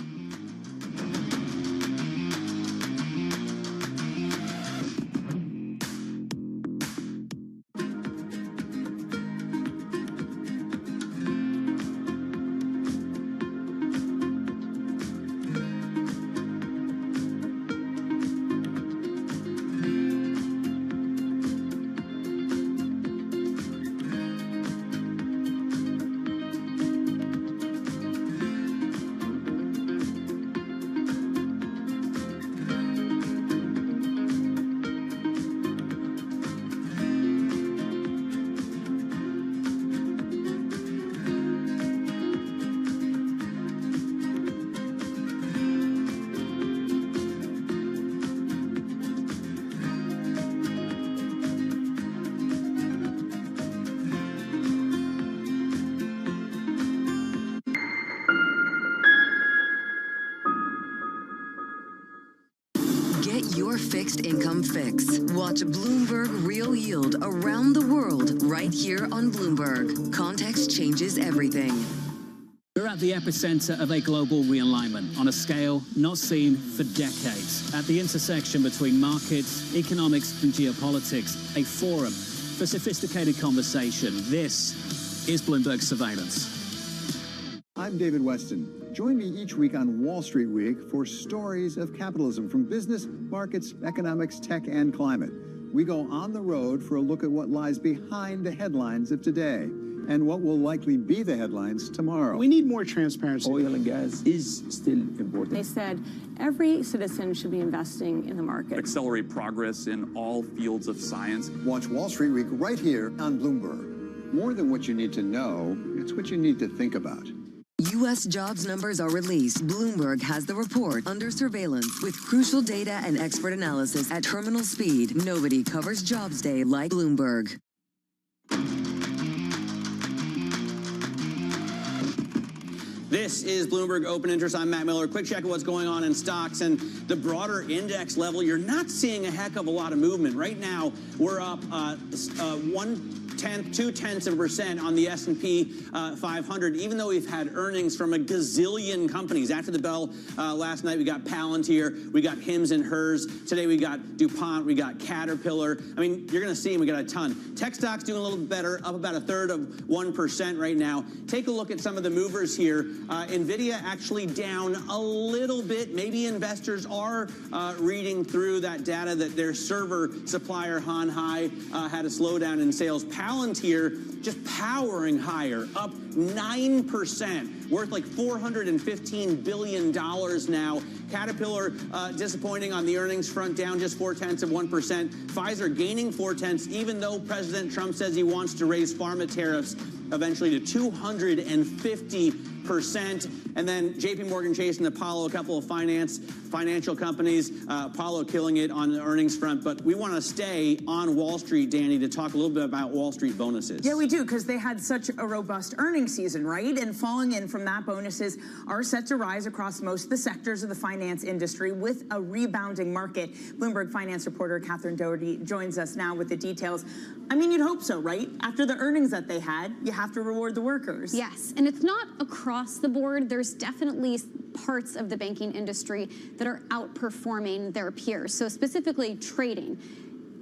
S7: Fixed income fix. Watch Bloomberg Real Yield around the world right here on Bloomberg. Context changes everything.
S6: We're at the epicenter of a global realignment on a scale not seen for decades. At the intersection between markets, economics, and geopolitics, a forum for sophisticated conversation. This is Bloomberg Surveillance.
S4: I'm David Weston. Join me each week on Wall Street Week for stories of capitalism from business, markets, economics, tech, and climate. We go on the road for a look at what lies behind the headlines of today and what will likely be the headlines tomorrow.
S5: We need more transparency.
S12: Oil and gas is still important.
S17: They said every citizen should be investing in the market.
S14: Accelerate progress in all fields of science.
S4: Watch Wall Street Week right here on Bloomberg. More than what you need to know, it's what you need to think about.
S7: U.S. jobs numbers are released. Bloomberg has the report under surveillance with crucial data and expert analysis at terminal speed. Nobody covers Jobs Day like Bloomberg.
S3: This is Bloomberg Open Interest. I'm Matt Miller. Quick check of what's going on in stocks and the broader index level. You're not seeing a heck of a lot of movement. Right now, we're up 0.2% on the S&P 500, even though we've had earnings from a gazillion companies. After the bell last night, we got Palantir, we got Hims and Hers. Today we got DuPont, we got Caterpillar. I mean, you're going to see them. We got a ton. Tech stocks doing a little bit better, up about 1/3 of 1% right now. Take a look at some of the movers here. NVIDIA actually down a little bit. Maybe investors are reading through that data that their server supplier, Han Hai, had a slowdown in sales. Palantir just powering higher, up 9%, worth like $415 billion now. Caterpillar disappointing on the earnings front, down just 0.4%. Pfizer gaining 0.4, even though President Trump says he wants to raise pharma tariffs eventually to 250%. And then JP Morgan Chase and Apollo, a couple of financial companies. Apollo killing it on the earnings front. But we want to stay on Wall Street, Danny, to talk a little bit about Wall Street bonuses.
S26: Yeah, we do, because they had such a robust earnings season, right? And falling in from that, bonuses are set to rise across most of the sectors of the finance industry with a rebounding market. Bloomberg finance reporter Catherine Doherty joins us now with the details. I mean, you'd hope so, right? After the earnings that they had, you have to reward the workers.
S5: Yes, and it's not across the board. There's definitely parts of the banking industry that are outperforming their peers. So specifically trading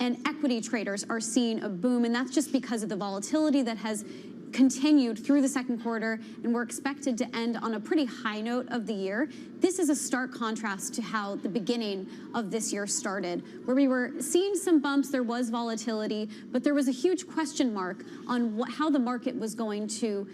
S5: and equity traders are seeing a boom, and that's just because of the volatility that has continued through the second quarter, and we're expected to end on a pretty high note of the year. This is a stark contrast to how the beginning of this year started, where we were seeing some bumps, there was volatility, but there was a huge question mark on how the market was going to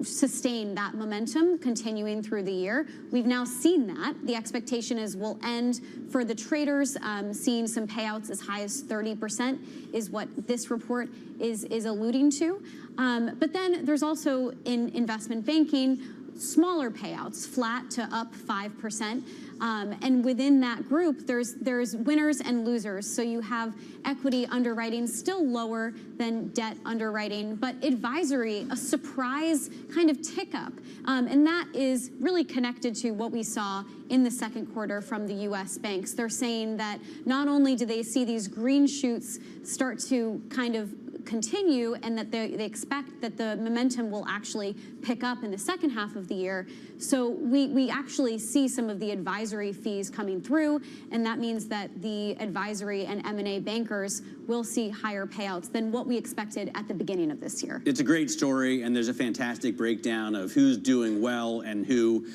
S5: sustain that momentum continuing through the year. We've now seen that. The expectation is we'll end for the traders seeing some payouts as high as 30% is what this report is alluding to. But then there's also in investment banking, smaller payouts, flat to up 5%. And within that group, there's winners and losers. So you have equity underwriting still lower than debt underwriting, but advisory, a surprise kind of tick up. And that is really connected to what we saw in the second quarter from the U.S. banks. They're saying that not only do they see these green shoots start to kind of continue, and that they expect that the momentum will actually pick up in the second half of the year. So we actually see some of the advisory fees coming through, and that means that the advisory and M&A bankers will see higher payouts than what we expected at the beginning of this year.
S3: It's a great story, and there's a fantastic breakdown of who's doing well and who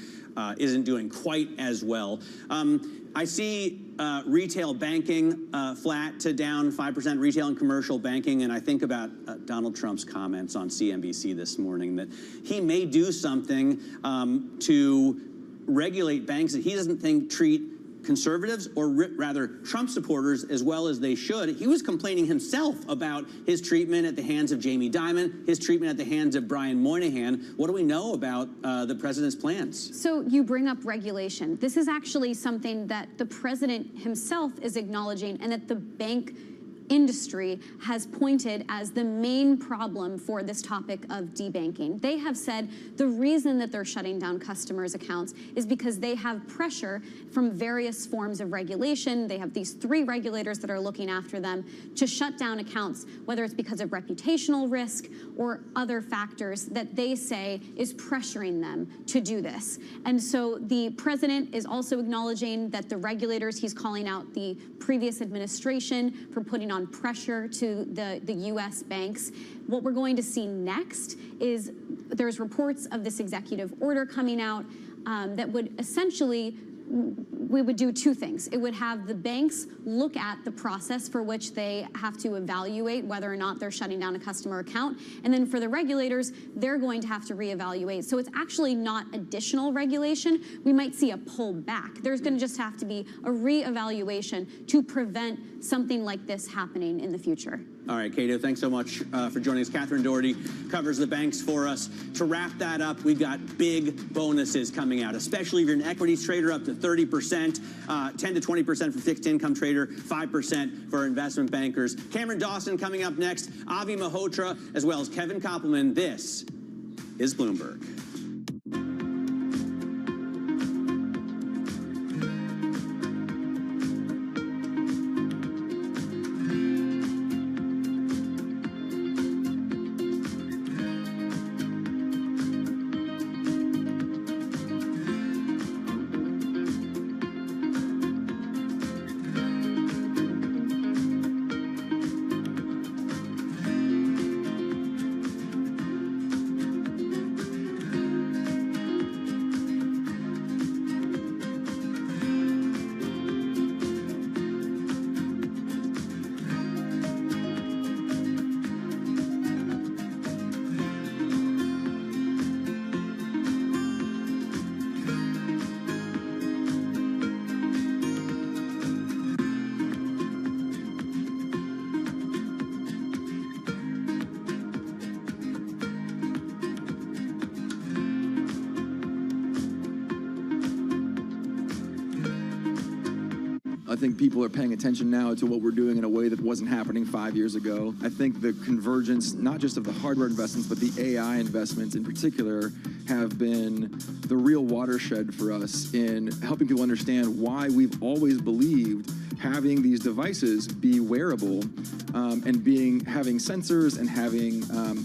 S3: isn't doing quite as well. I see retail banking flat to down 5%, retail and commercial banking, and I think about Donald Trump's comments on CNBC this morning that he may do something to regulate banks that he doesn't think treat conservatives, or rather Trump supporters, as well as they should. He was complaining himself about his treatment at the hands of Jamie Dimon, his treatment at the hands of Brian Moynihan. What do we know about the president's plans?
S5: So you bring up regulation. This is actually something that the president himself is acknowledging, and that the bank industry has pointed as the main problem for this topic of debanking. They have said the reason that they're shutting down customers' accounts is because they have pressure from various forms of regulation. They have these 3 regulators that are looking after them to shut down accounts, whether it's because of reputational risk or other factors that they say is pressuring them to do this. And so the president is also acknowledging that the regulators, he's calling out the previous administration for putting on pressure to the U.S. banks. What we're going to see next is there's reports of this executive order coming out that would essentially, we would do 2 things. It would have the banks look at the process for which they have to evaluate whether or not they're shutting down a customer account. And then for the regulators, they're going to have to reevaluate. So it's actually not additional regulation. We might see a pullback. There's going to just have to be a reevaluation to prevent something like this happening in the future.
S3: All right, Cato, thanks so much for joining us. Catherine Doherty covers the banks for us. To wrap that up, we've got big bonuses coming out, especially if you're an equities trader, up to 30%, 10 to 20% for fixed income trader, 5% for investment bankers. Cameron Dawson coming up next, Avi Malhotra, as well as Kevin Koppelman. This is Bloomberg.
S10: I think people are paying attention now to what we're doing in a way that wasn't happening 5 years ago. I think the convergence, not just of the hardware investments, but the AI investments in particular, have been the real watershed for us in helping people understand why we've always believed having these devices be wearable and having sensors and having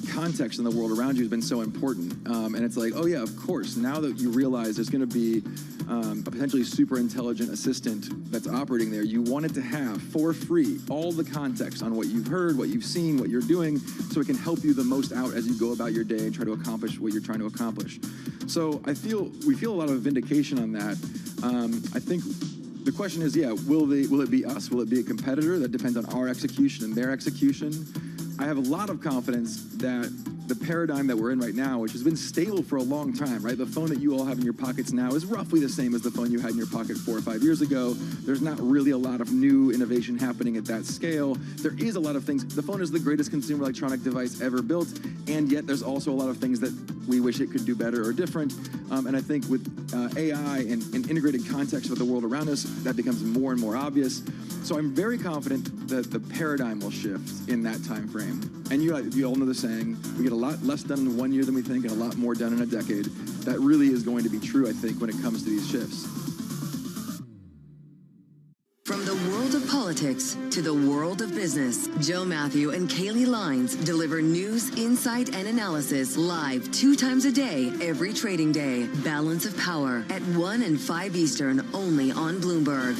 S10: context in the world around you has been so important. And it's like, oh yeah, of course, now that you realize there's going to be a potentially super intelligent assistant that's operating there, you want it to have, for free, all the context on what you've heard, what you've seen, what you're doing, so it can help you the most out as you go about your day and try to accomplish what you're trying to accomplish. So we feel a lot of vindication on that. I think the question is, yeah, will it be us? Will it be a competitor? That depends on our execution and their execution. I have a lot of confidence that the paradigm that we're in right now, which has been stable for a long time, right? The phone that you all have in your pockets now is roughly the same as the phone you had in your pocket 4 or 5 years ago. There's not really a lot of new innovation happening at that scale. There is a lot of things. The phone is the greatest consumer electronic device ever built, and yet there's also a lot of things that we wish it could do better or different. And I think with AI and integrated context with the world around us, that becomes more and more obvious. So I'm very confident that the paradigm will shift in that time frame. And you all know the saying, we get a lot less done in 1 year than we think and a lot more done in a decade. That really is going to be true, I think, when it comes to these shifts.
S7: From the world of politics to the world of business, Joe Matthew and Kaylee Lines deliver news, insight, and analysis live 2 times a day, every trading day. Balance of Power at 1 and 5 Eastern, only on Bloomberg.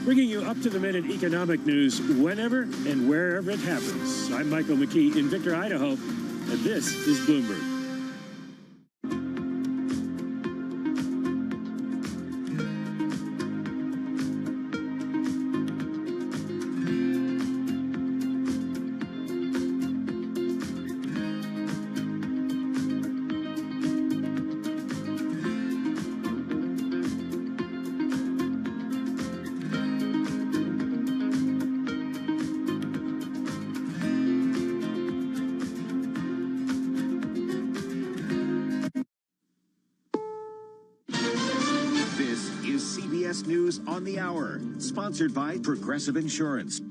S15: Bringing you up-to-the-minute economic news whenever and wherever it happens. I'm Michael McKee in Victor, Idaho, and this is Bloomberg.
S16: News on the Hour, sponsored by Progressive Insurance.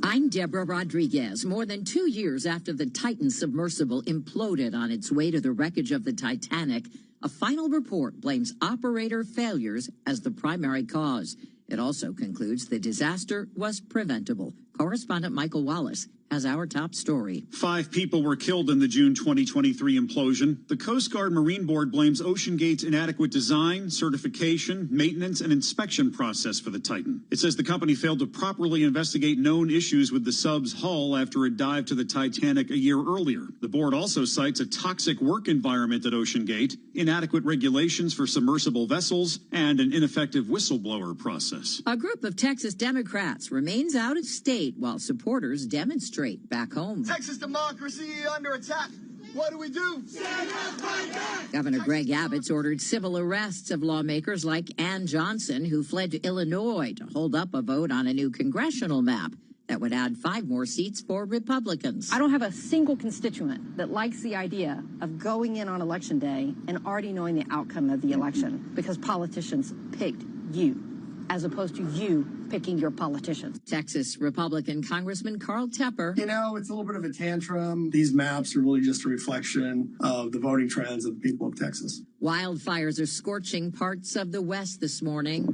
S18: I'm Deborah Rodriguez. More than 2 years after the Titan submersible imploded on its way to the wreckage of the Titanic, a final report blames operator failures as the primary cause. It also concludes the disaster was preventable. Correspondent Michael Wallace has our top story.
S24: 5 people were killed in the June 2023 implosion. The Coast Guard Marine Board blames OceanGate's inadequate design, certification, maintenance, and inspection process for the Titan. It says the company failed to properly investigate known issues with the sub's hull after it dived to the Titanic a year earlier. The board also cites a toxic work environment at OceanGate, inadequate regulations for submersible vessels, and an ineffective whistleblower process.
S18: A group of Texas Democrats remains out of state while supporters demonstrate back home.
S25: Texas democracy under attack. What do we do?
S18: Governor Greg Abbott's ordered civil arrests of lawmakers like Ann Johnson, who fled to Illinois to hold up a vote on a new congressional map that would add 5 more seats for Republicans.
S27: I don't have a single constituent that likes the idea of going in on Election Day and already knowing the outcome of the election because politicians picked you, as opposed to you picking your politicians.
S18: Texas Republican Congressman Carl Tepper.
S28: You know, it's a little bit of a tantrum. These maps are really just a reflection of the voting trends of the people of Texas.
S18: Wildfires are scorching parts of the West this morning.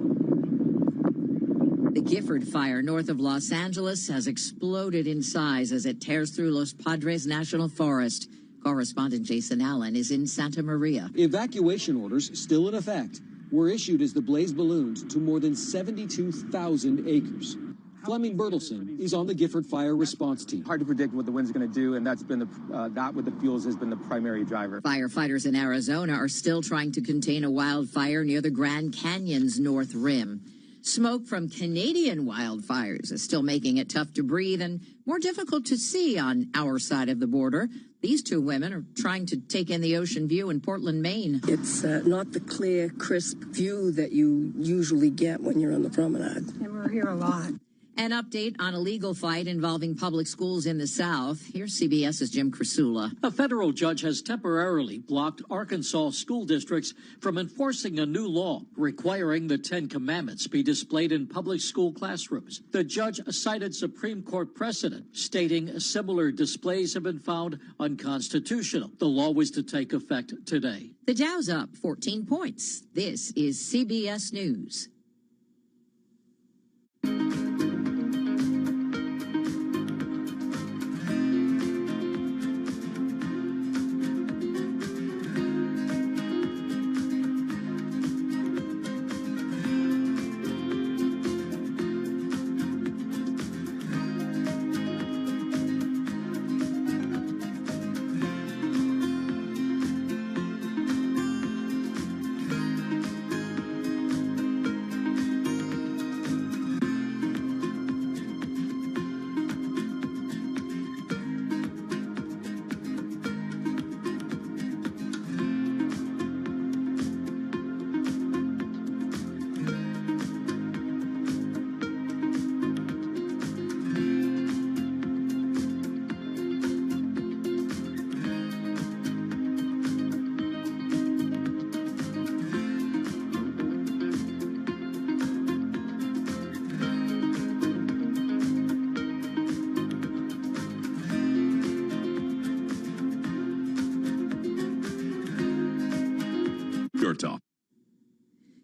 S18: The Gifford fire north of Los Angeles has exploded in size as it tears through Los Padres National Forest. Correspondent Jason Allen is in Santa Maria.
S29: Evacuation orders still in effect were issued as the blaze ballooned to more than 72,000 acres. Fleming Bertelson is on the Gifford Fire Response Team.
S30: Hard to predict what the wind's going to do, and that's been that with the fuels has been the primary driver.
S18: Firefighters in Arizona are still trying to contain a wildfire near the Grand Canyon's north rim. Smoke from Canadian wildfires is still making it tough to breathe and more difficult to see on our side of the border. These 2 women are trying to take in the ocean view in Portland, Maine.
S31: It's not the clear, crisp view that you usually get when you're on the promenade.
S18: And we're here a lot. An update on a legal fight involving public schools in the South. Here's CBS's Jim Krasula.
S1: A federal judge has temporarily blocked Arkansas school districts from enforcing a new law requiring the Ten Commandments be displayed in public school classrooms. The judge cited Supreme Court precedent, stating similar displays have been found unconstitutional. The law was to take effect today.
S18: The Dow's up 14 points. This is CBS News.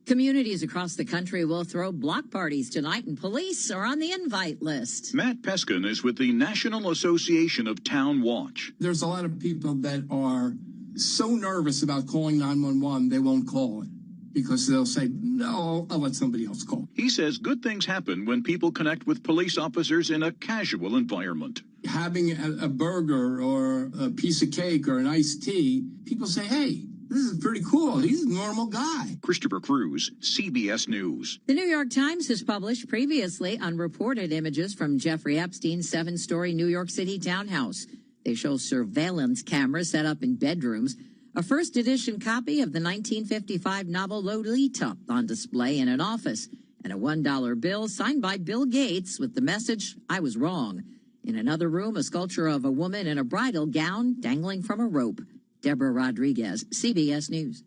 S18: Communities across the country will throw block parties tonight, and police are on the invite list.
S2: Matt Peskin is with the National Association of Town Watch.
S8: There's a lot of people that are so nervous about calling 911, they won't call it because they'll say, no, I'll let somebody else call.
S2: He says good things happen when people connect with police officers in a casual environment.
S8: Having a burger or a piece of cake or an iced tea, people say, hey, this is pretty cool. He's a normal guy.
S2: Christopher Cruz, CBS News.
S18: The New York Times has published previously unreported images from Jeffrey Epstein's 7-story New York City townhouse. They show surveillance cameras set up in bedrooms, a first edition copy of the 1955 novel Lolita on display in an office, and a $1 bill signed by Bill Gates with the message, I was wrong. In another room, a sculpture of a woman in a bridal gown dangling from a rope. Deborah Rodriguez, CBS News.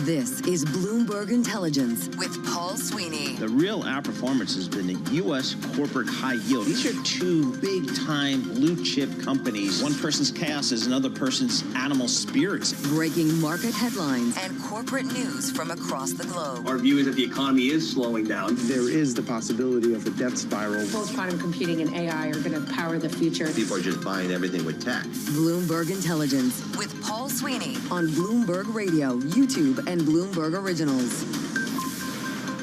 S7: This is Bloomberg Intelligence with Paul Sweeney.
S9: The real outperformance has been the U.S. corporate high yield. These are two big-time blue-chip companies. One person's chaos is another person's animal spirits.
S7: Breaking market headlines and corporate news from across the globe.
S11: Our view is that the economy is slowing down.
S13: There is the possibility of a death spiral.
S19: Both quantum computing and AI are going to power the future.
S11: People are just buying everything with tech.
S7: Bloomberg Intelligence with Paul Sweeney on Bloomberg Radio, YouTube, and Bloomberg Originals.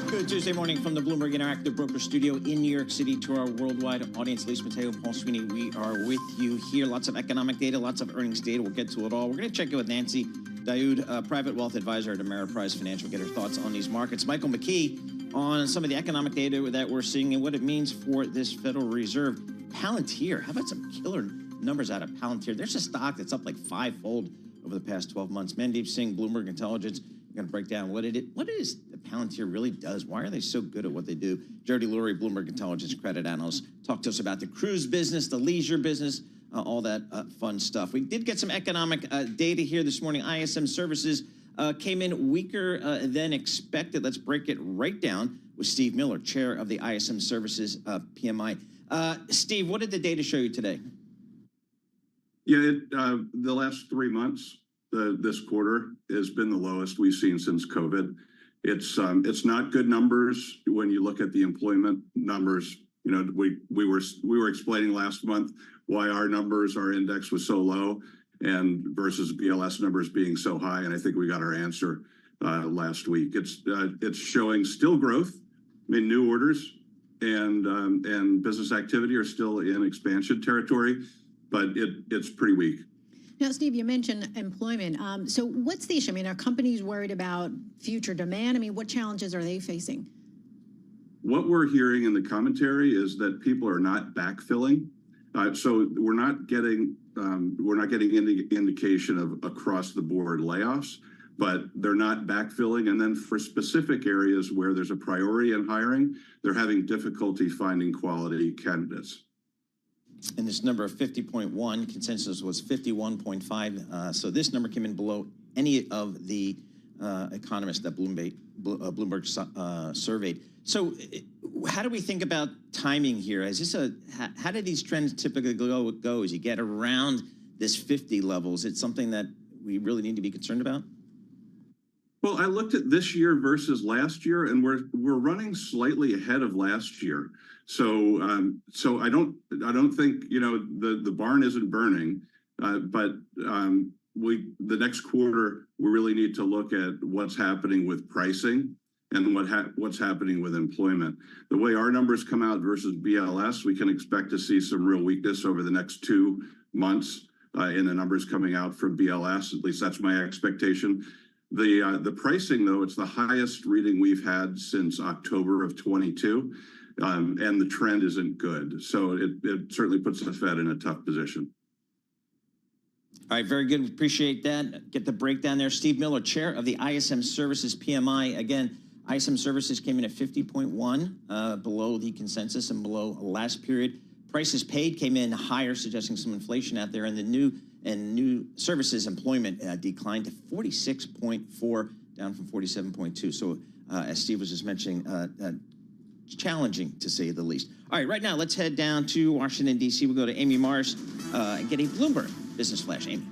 S9: Good Tuesday morning from the Bloomberg Interactive Broker Studio in New York City to our worldwide audience. Lisa Mateo, Paul Sweeney, we are with you here. Lots of economic data, lots of earnings data. We'll get to it all. We're going to check in with Nancy Daoud, private wealth advisor at Ameriprise Financial, get her thoughts on these markets. Michael McKee on some of the economic data that we're seeing and what it means for this Federal Reserve. Palantir, how about some killer numbers out of Palantir? There's a stock that's up like 5-fold over the past 12 months. Mandeep Singh, Bloomberg Intelligence, we're going to break down what it is that Palantir really does. Why are they so good at what they do? Jody Lurie, Bloomberg Intelligence credit analyst, talk to us about the cruise business, the leisure business, all that fun stuff. We did get some economic data here this morning. ISM services came in weaker than expected. Let's break it right down with Steve Miller, chair of the ISM services PMI. Steve, what did the data show you today?
S20: Yeah, the last 3 months, this quarter has been the lowest we've seen since COVID. It's not good numbers when you look at the employment numbers. You know, we were explaining last month why our numbers, our index was so low, and versus BLS numbers being so high, and I think we got our answer last week. It's showing still growth. I mean, new orders and business activity are still in expansion territory, but it's pretty weak.
S21: Now, Steve, you mentioned employment. So what's the issue? I mean, are companies worried about future demand? I mean, what challenges are they facing?
S20: What we're hearing in the commentary is that people are not backfilling. So we're not getting any indication of across the board layoffs, but they're not backfilling. And then for specific areas where there's a priority in hiring, they're having difficulty finding quality candidates.
S9: And this number of 50.1, consensus was 51.5. So this number came in below any of the economists that Bloomberg surveyed. So how do we think about timing here? Is this how do these trends typically go as you get around this 50 level? Is it something that we really need to be concerned about?
S20: Well, I looked at this year versus last year, and we're running slightly ahead of last year. So I don't think, you know, the barn isn't burning, but the next quarter we really need to look at what's happening with pricing and what's happening with employment. The way our numbers come out versus BLS, we can expect to see some real weakness over the next 2 months in the numbers coming out from BLS. At least that's my expectation. The pricing, though, it's the highest reading we've had since October of 22, and the trend isn't good. So it certainly puts the Fed in a tough position.
S9: All right, very good. We appreciate that. Get the breakdown there. Steve Miller, chair of the ISM Services PMI. Again, ISM Services came in at 50.1, below the consensus and below last period. Prices paid came in higher, suggesting some inflation out there, and the new services employment declined to 46.4, down from 47.2. So as Steve was just mentioning, challenging to say the least. All right, right now let's head down to Washington, D.C. We'll go to Amy Morris and get a Bloomberg Business Flash. Amy.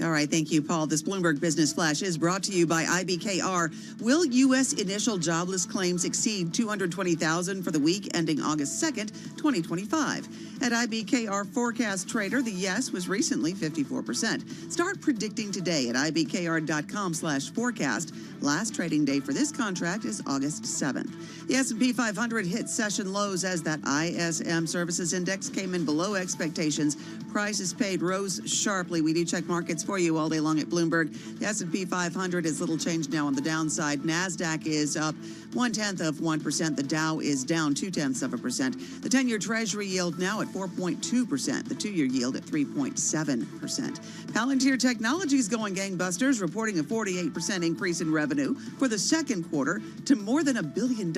S3: All right, thank you, Paul. This Bloomberg Business Flash is brought to you by IBKR. Will U.S. initial jobless claims exceed 220,000 for the week ending August 2nd, 2025? At IBKR Forecast Trader, the yes was recently 54%. Start predicting today at ibkr.com/forecast. Last trading day for this contract is August 7th. The S&P 500 hit session lows as that ISM Services Index came in below expectations. Prices paid rose sharply. We do check markets for you all day long at Bloomberg. The S&P 500 is little change now on the downside. NASDAQ is up 0.1%. The Dow is down 0.2%. The 10-year Treasury yield now at 4.2%. The 2-year yield at 3.7%. Palantir Technologies going gangbusters, reporting a 48% increase in revenue for the second quarter to more than $1 billion,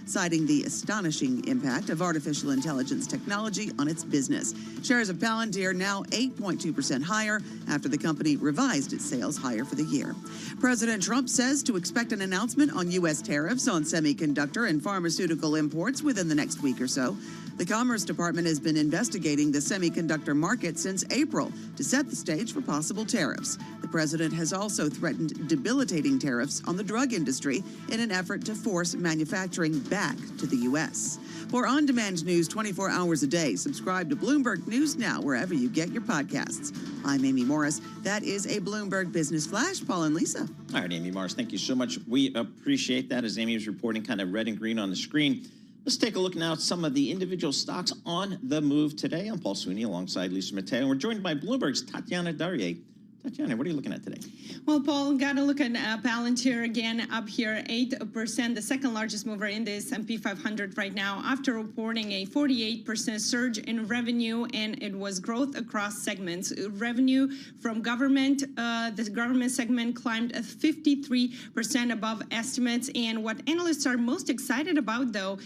S3: citing the astonishing impact of artificial intelligence technology on its business. Shares of Palantir now 8.2% higher after the company revised its sales higher for the year. President Trump says to expect an announcement on U.S. tariffs on semiconductor and pharmaceutical imports within the next week or so. The Commerce Department has been investigating the semiconductor market since April to set the stage for possible tariffs. The president has also threatened debilitating tariffs on the drug industry in an effort to force manufacturing back to the U.S. For on-demand news 24 hours a day, subscribe to Bloomberg News Now wherever you get your podcasts. I'm Amy Morris. That is a Bloomberg Business Flash. Paul and Lisa.
S9: All right, Amy Morris, thank you so much. We appreciate that as Amy was reporting kind of red and green on the screen. Let's take a look now at some of the individual stocks on the move today. I'm Paul Sweeney alongside Lisa Mateo, and we're joined by Bloomberg's Tatiana Darrier. Tatiana, what are you looking at today?
S4: Well, Paul, got to look at Palantir again, up here 8%, the second largest mover in the S&P 500 right now, after reporting a 48% surge in revenue, and it was growth across segments. Revenue from government, the government segment climbed 53% above estimates, and what analysts are most excited about, though,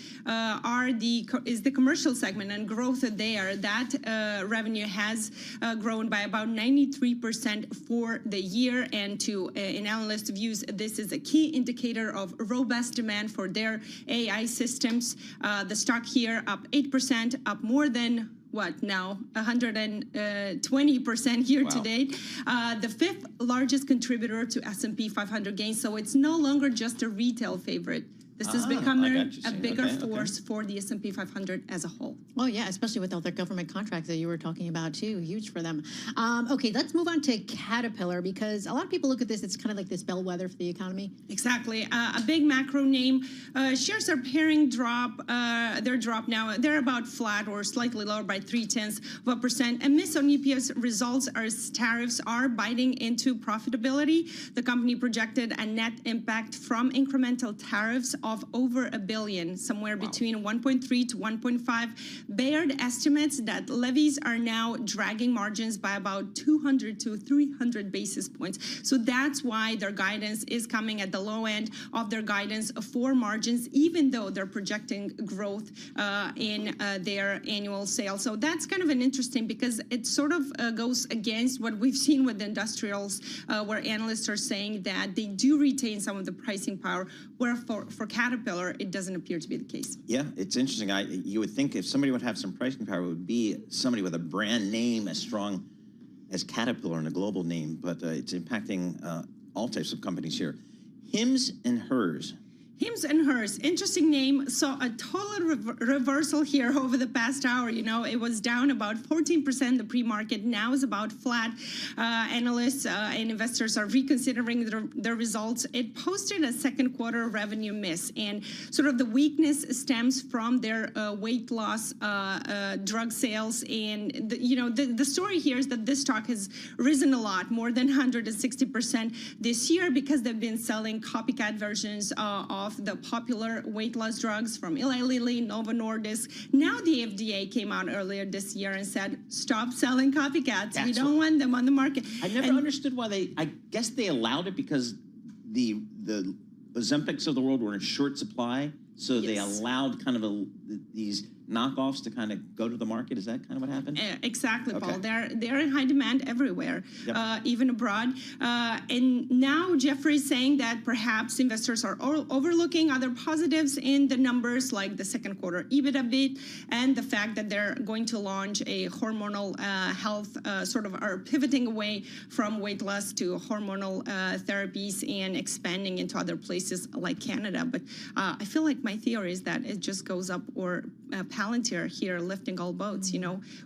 S4: is the commercial segment and growth there. That revenue has grown by about 93% for the year, and in analyst views, this is a key indicator of robust demand for their AI systems. The stock here up 8%, up more than what now 120% year to date, the fifth largest contributor to S&P 500 gains. So it's no longer just a retail favorite. This is becoming a bigger force for the S&P 500 as a whole.
S21: Oh, yeah, especially with all their government contracts that you were talking about, too. Huge for them. Okay, let's move on to Caterpillar, because a lot of people look at this, it's kind of like this bellwether for the economy.
S4: Exactly. A big macro name. Shares are pairing drop. They're dropped now. They're about flat or slightly lower by 0.3%. And miss on EPS results as tariffs are biting into profitability. The company projected a net impact from incremental tariffs of over $1 billion, somewhere between 1.3 to 1.5. Baird estimates that levies are now dragging margins by about 200 to 300 basis points. So that's why their guidance is coming at the low end of their guidance for margins, even though they're projecting growth in their annual sales. So that's kind of an interesting, because it sort of goes against what we've seen with the industrials, where analysts are saying that they do retain some of the pricing power, where for Caterpillar, it doesn't appear to be the case.
S9: Yeah, it's interesting. You would think if somebody would have some pricing power, it would be somebody with a brand name as strong as Caterpillar and a global name, but it's impacting all types of companies here. Hims and Hers.
S4: Hims and Hers, interesting name. Saw a total reversal here over the past hour. You know, it was down about 14% the pre-market. Now is about flat. Analysts and investors are reconsidering their results. It posted a second quarter revenue miss, and sort of the weakness stems from their weight loss drug sales. And the story here is that this stock has risen a lot, more than 160% this year, because they've been selling copycat versions of the popular weight loss drugs from Eli Lilly, Novo Nordisk. Now the FDA came out earlier this year and said, stop selling copycats. We don't want them on the market.
S9: I never understood why I guess they allowed it because the Ozempics of the world were in short supply. So they allowed kind of these knockoffs to kind of go to the market. Is that kind of what happened?
S4: Exactly, Paul. They're in high demand everywhere, even abroad. And now Jeffrey is saying that perhaps investors are overlooking other positives in the numbers, like the second quarter EBITDA beat and the fact that they're going to launch a hormonal health, sort of are pivoting away from weight loss to hormonal therapies and expanding into other places like Canada. But I feel like my theory is that it just goes up, or Palantir here lifting all boats,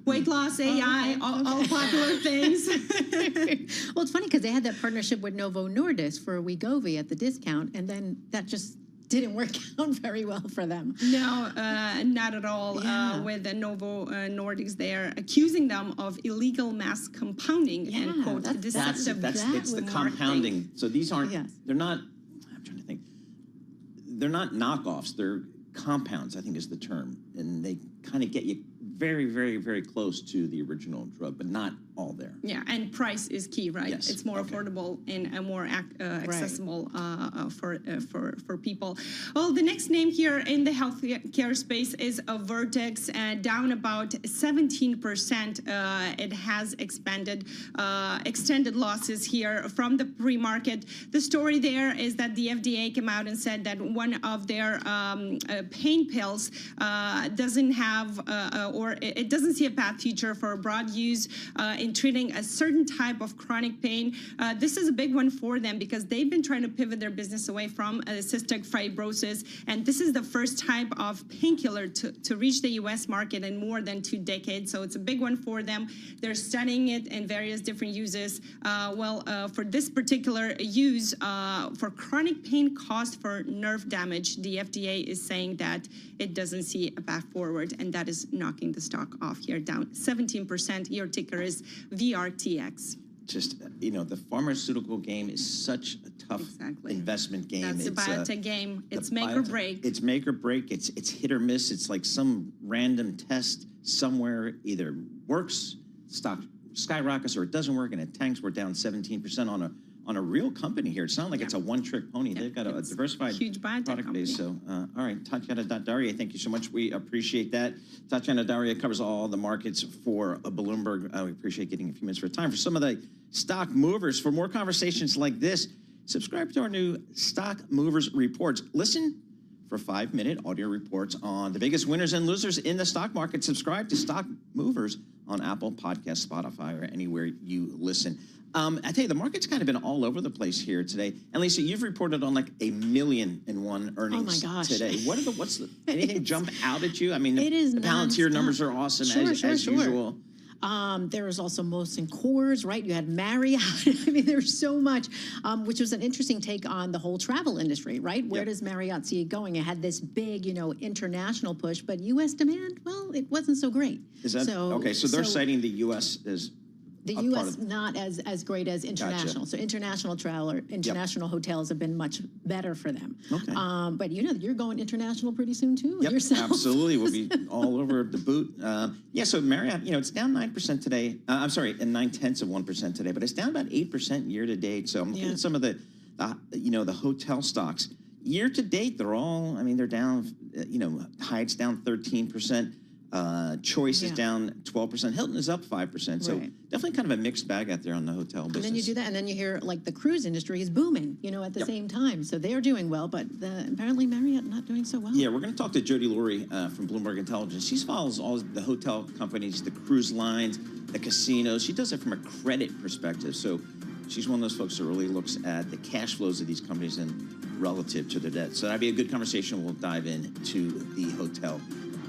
S4: weight loss, AI, all popular things.
S21: Well, it's funny because they had that partnership with Novo Nordisk for Wegovy at the discount, and then that just didn't work out very well for them.
S4: No, not at all. With the Novo Nordisk, they're accusing them of illegal mass compounding and quote deceptive.
S9: It's the compounding. So these aren't. They're not. I'm trying to think. They're not knockoffs. They're compounds, I think is the term, and they kind of get you very, very, very close to the original drug, but not all there.
S4: Yeah, and price is key, right? Yes. It's more affordable and more accessible for people. Well, the next name here in the healthcare space is Vertex, down about 17%. It has extended losses here from the pre-market. The story there is that the FDA came out and said that one of their pain pills doesn't have or it doesn't see a path future for broad use in treating a certain type of chronic pain. This is a big one for them because they've been trying to pivot their business away from cystic fibrosis, and this is the first type of painkiller to reach the U.S. market in more than 2 decades. So it's a big one for them. They're studying it in various different uses. For this particular use, for chronic pain caused for nerve damage, the FDA is saying that it doesn't see a path forward, and that is knocking the stock off here, down 17%. Your ticker is VRTX.
S9: Just, the pharmaceutical game is such a tough investment game.
S4: That's a biotech game. It's make or break.
S9: It's make or break. It's hit or miss. It's like some random test somewhere either works, stock skyrockets, or it doesn't work and it tanks. We're down 17% on a real company here. It's not like it's a one-trick pony. They've got a diversified
S4: huge
S9: product base. So, all right, Tatiana Daria, thank you so much. We appreciate that. Tatiana Daria covers all the markets for Bloomberg. We appreciate getting a few minutes for time for some of the stock movers. For more conversations like this, subscribe to our new Stock Movers Reports. Listen for 5-minute audio reports on the biggest winners and losers in the stock market. Subscribe to Stock Movers on Apple Podcasts, Spotify, or anywhere you listen. I tell you, the market's kind of been all over the place here today. And Lisa, you've reported on like 1,000,001 earnings today. Anything jump out at you? I mean, the Palantir numbers are awesome as usual.
S21: There was also Molson Coors, right? You had Marriott. I mean, there's so much, which was an interesting take on the whole travel industry, right? Where does Marriott see it going? It had this big, international push, but U.S. demand, well, it wasn't so great.
S9: Is that okay? So they're citing the U.S. as
S21: The U.S. not as great as international.
S9: Gotcha.
S21: So international hotels have been much better for them.
S9: Okay.
S21: But you're going international pretty soon too.
S9: Yep,
S21: yourself.
S9: absolutely. We'll be all over the boot. So Marriott, it's down 9% today. I'm sorry, 0.9% today, but it's down about 8% year to date. So I'm looking at some of the hotel stocks. Year to date, they're down, Hyatt's down 13%. Choice is down 12%. Hilton is up 5%. So definitely kind of a mixed bag out there on the hotel business.
S21: And then you do that, and then you hear like the cruise industry is booming, at the same time. So they're doing well, but apparently Marriott not doing so well.
S9: Yeah, we're going to talk to Jody Lurie from Bloomberg Intelligence. She follows all the hotel companies, the cruise lines, the casinos. She does it from a credit perspective. So she's one of those folks that really looks at the cash flows of these companies and relative to their debt. So that'd be a good conversation. We'll dive into the hotel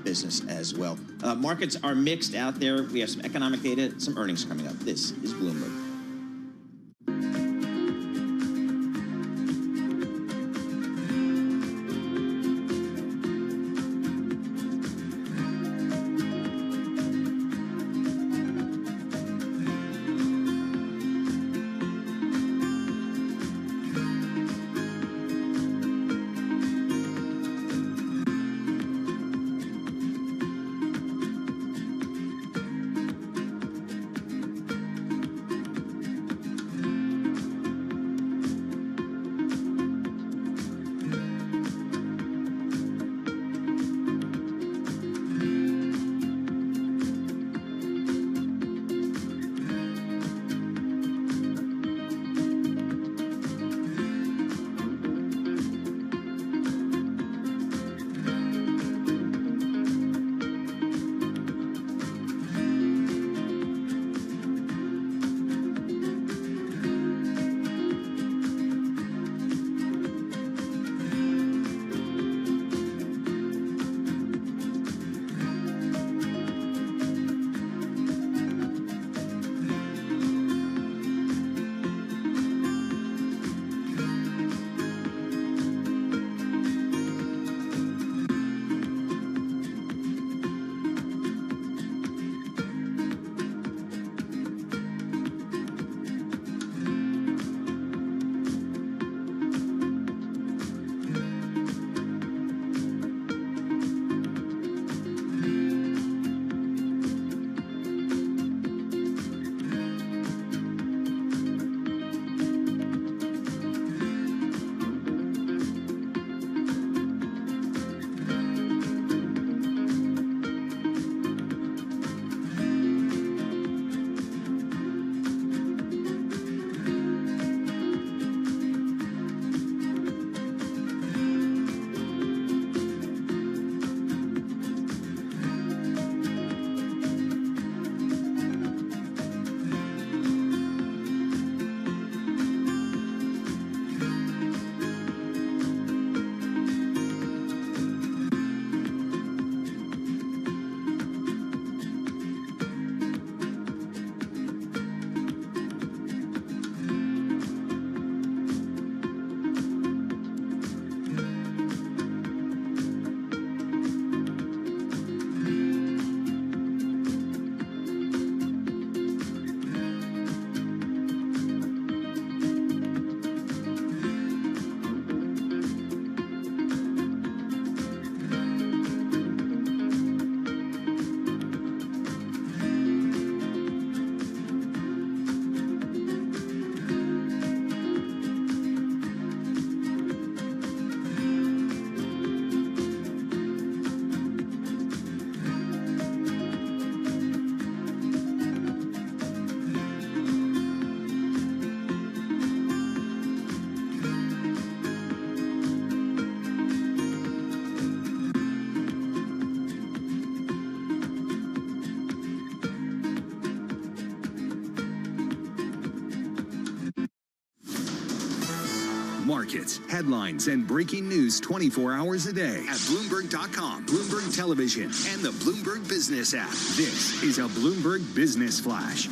S9: business as well. Markets are mixed out there. We have some economic data, some earnings coming up. This is Bloomberg.
S5: Markets, headlines, and breaking news 24 hours a day at Bloomberg.com, Bloomberg Television, and the Bloomberg Business app. This is a Bloomberg Business Flash.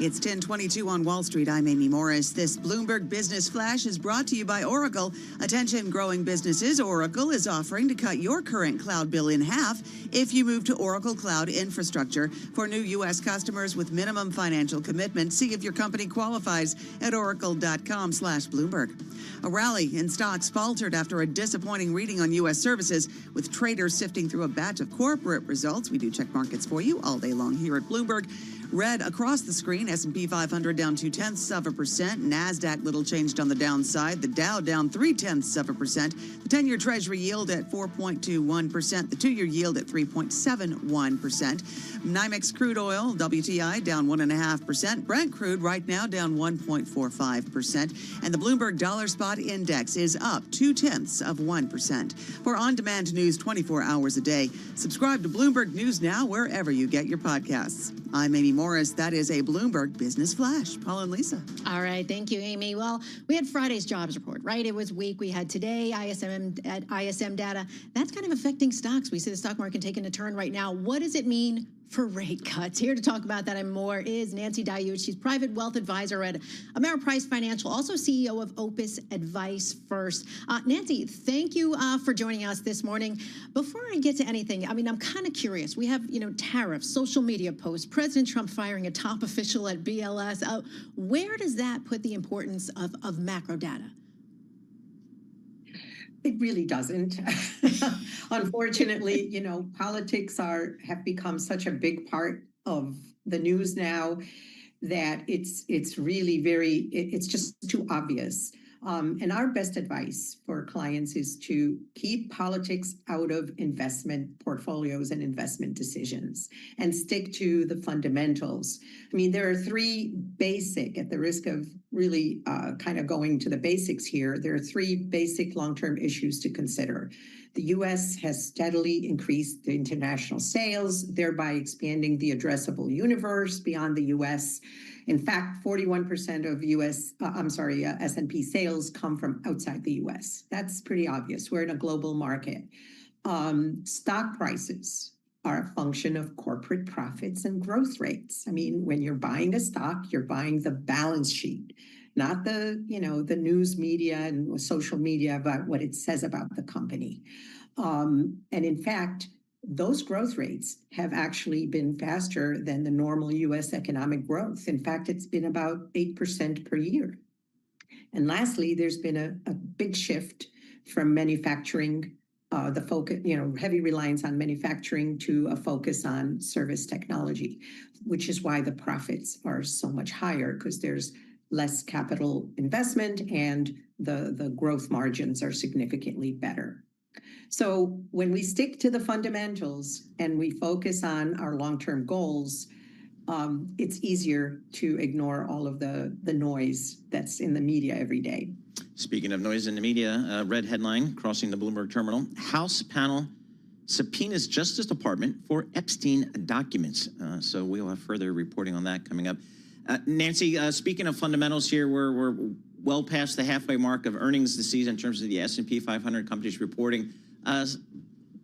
S3: It's 10:22 on Wall Street. I'm Amy Morris. This Bloomberg Business Flash is brought to you by Oracle. Attention growing businesses, Oracle is offering to cut your current cloud bill in half if you move to Oracle Cloud Infrastructure. For new U.S. customers with minimum financial commitment, see if your company qualifies at oracle.com/Bloomberg. A rally in stocks faltered after a disappointing reading on U.S. services, with traders sifting through a batch of corporate results. We do check markets for you all day long here at Bloomberg. Red across the screen, S&P 500 down 0.2%. NASDAQ little changed on the downside. The Dow down 0.3%. The 10-year Treasury yield at 4.21%. The 2-year yield at 3.71%. NYMEX crude oil, WTI, down 1.5%. Brent crude right now down 1.45%. And the Bloomberg Dollar Spot Index is up 0.2%. For on-demand news 24 hours a day, subscribe to Bloomberg News Now wherever you get your podcasts. I'm Amy Morris. That is a Bloomberg Business Flash. Paul and Lisa.
S21: All right. Thank you, Amy. Well, we had Friday's jobs report, right? It was weak. We had today ISM data. That's kind of affecting stocks. We see the stock market taking a turn right now. What does it mean for rate cuts? Here to talk about that and more is Nancy Dayut. She's private wealth advisor at Ameriprise Financial, also CEO of Opus Advice First. Nancy, thank you for joining us this morning. Before I get to anything, I'm kind of curious. We have, tariffs, social media posts, President Trump firing a top official at BLS. Where does that put the importance of macro data?
S6: It really doesn't. Unfortunately, politics have become such a big part of the news now that it's just too obvious. And our best advice for clients is to keep politics out of investment portfolios and investment decisions and stick to the fundamentals. There are three basic, at the risk of really kind of going to the basics here, there are three basic long-term issues to consider. The U.S. has steadily increased the international sales, thereby expanding the addressable universe beyond the U.S. In fact, 41% of S&P sales come from outside the U.S. That's pretty obvious. We're in a global market. Stock prices are a function of corporate profits and growth rates. When you're buying a stock, you're buying the balance sheet, not the news media and social media about what it says about the company. And in fact, those growth rates have actually been faster than the normal U.S. economic growth. In fact, it's been about 8% per year. And lastly, there's been a big shift from manufacturing, the focus, heavy reliance on manufacturing, to a focus on service technology, which is why the profits are so much higher, because there's less capital investment and the growth margins are significantly better. So when we stick to the fundamentals and we focus on our long-term goals, it's easier to ignore all of the noise that's in the media every day.
S9: Speaking of noise in the media, red headline crossing the Bloomberg terminal. House panel subpoenas Justice Department for Epstein documents. So we'll have further reporting on that coming up. Nancy, speaking of fundamentals here, we're well past the halfway mark of earnings this season in terms of the S&P 500 companies reporting.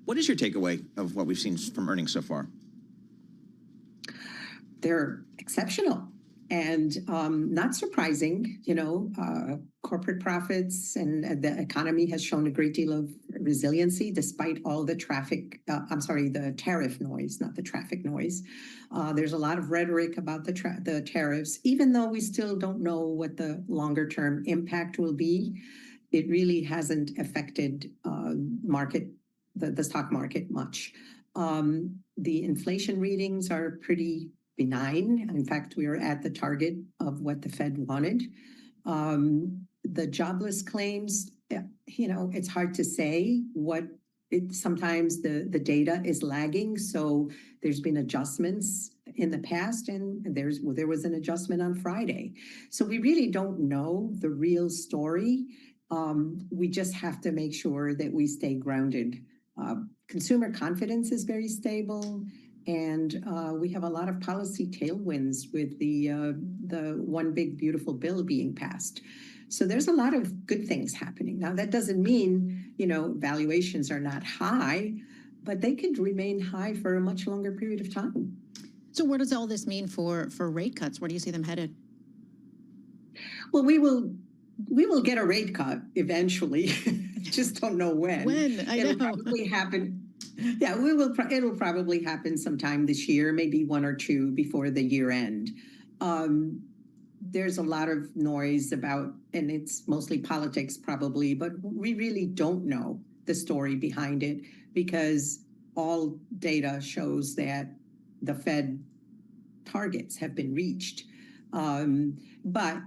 S9: What is your takeaway of what we've seen from earnings so far?
S6: They're exceptional and not surprising. Corporate profits and the economy has shown a great deal of resiliency despite all the the tariff noise, not the traffic noise. There's a lot of rhetoric about the tariffs, even though we still don't know what the longer term impact will be. It really hasn't affected the stock market much. The inflation readings are pretty benign. In fact, we are at the target of what the Fed wanted. The jobless claims, it's hard to say sometimes the data is lagging. So there's been adjustments in the past, and there was an adjustment on Friday. So we really don't know the real story. We just have to make sure that we stay grounded. Consumer confidence is very stable, and we have a lot of policy tailwinds with the one big beautiful bill being passed. So there's a lot of good things happening. Now, that doesn't mean, valuations are not high, but they could remain high for a much longer period of time.
S21: So where does all this mean for rate cuts? Where do you see them headed?
S6: Well, we will get a rate cut eventually. Just don't know when. It'll probably happen. Yeah, it'll probably happen sometime this year, maybe one or two before the year end. There's a lot of noise about, and it's mostly politics probably, but we really don't know the story behind it because all data shows that the Fed targets have been reached. But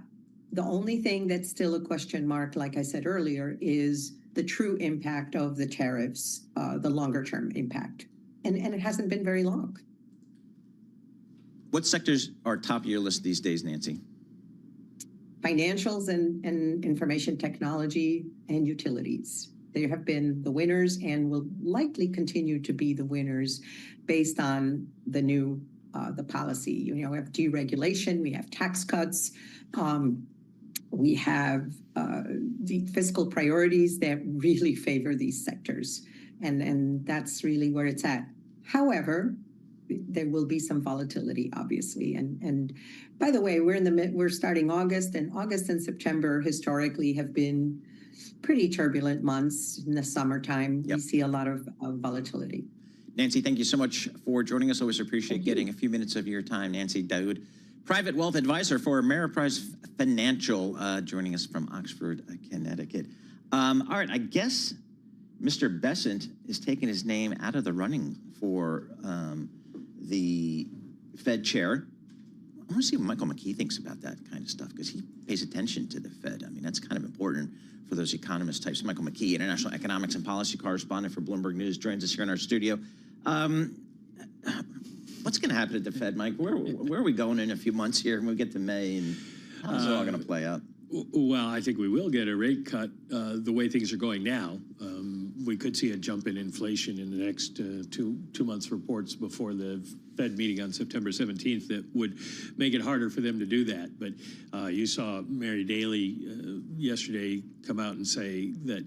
S6: the only thing that's still a question mark, like I said earlier, is the true impact of the tariffs, the longer term impact. And it hasn't been very long.
S9: What sectors are top of your list these days, Nancy?
S6: Financials and information technology and utilities. They have been the winners and will likely continue to be the winners based on the new the policy. You know, we have deregulation, we have tax cuts, we have the fiscal priorities that really favor these sectors, and that's really where it's at. However, there will be some volatility, obviously. And by the way, we're starting August, and August and September historically have been pretty turbulent months. In the summertime, we see a lot of volatility.
S9: Nancy, thank you so much for joining us. Always appreciate getting a few minutes of your time. Nancy Daoud, private wealth advisor for Ameriprise Financial, joining us from Oxford, Connecticut. All right, I guess Mr. Bessent is taking his name out of the running for the Fed chair. I want to see what Michael McKee thinks about that kind of stuff, because he pays attention to the Fed. I mean, that's kind of important for those economist types. Michael McKee, international economics and policy correspondent for Bloomberg News, joins us here in our studio. What's going to happen at the Fed, Mike? Where are we going in a few months here when we get to May, and how's it all going to play out?
S10: Well, I think we will get a rate cut the way things are going now. We could see a jump in inflation in the next two months' reports before the Fed meeting on September 17th that would make it harder for them to do that. But you saw Mary Daly yesterday come out and say that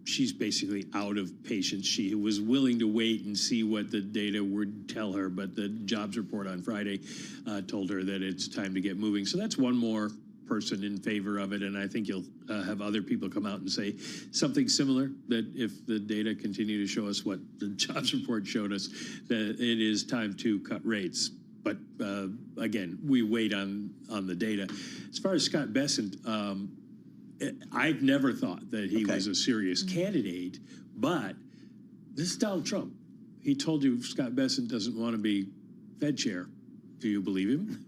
S10: she's basically out of patience. She was willing to wait and see what the data would tell her, but the jobs report on Friday told her that it's time to get moving. So that's one more person in favor of it, and I think you'll have other people come out and say something similar, that if the data continue to show us what the jobs report showed us, that it is time to cut rates. But again, we wait on the data. As far as Scott Bessent, I've never thought that he was a serious candidate, but this is Donald Trump. He told you Scott Bessent doesn't want to be Fed chair. Do you believe him?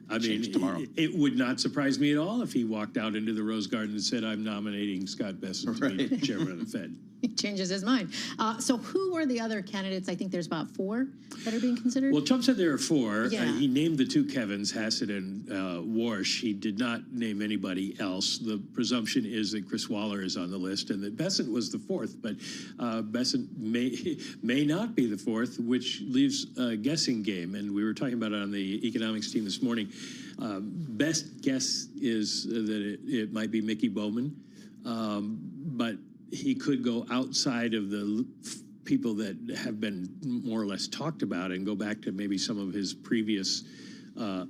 S10: I mean, it would not surprise me at all if he walked out into the Rose Garden and said, I'm nominating Scott Bessent to be chairman of the Fed.
S21: He changes his mind. So who are the other candidates? I think there's about 4 that are being considered.
S10: Well, Trump said there are 4.
S21: Yeah.
S10: He named the 2 Kevins, Hassett and Warsh. He did not name anybody else. The presumption is that Chris Waller is on the list and that Bessent was the 4th, but Bessent may not be the 4th, which leaves a guessing game. And we were talking about it on the economics team this morning. Best guess is that it might be Mickey Bowman, but he could go outside of the people that have been more or less talked about and go back to maybe some of his previous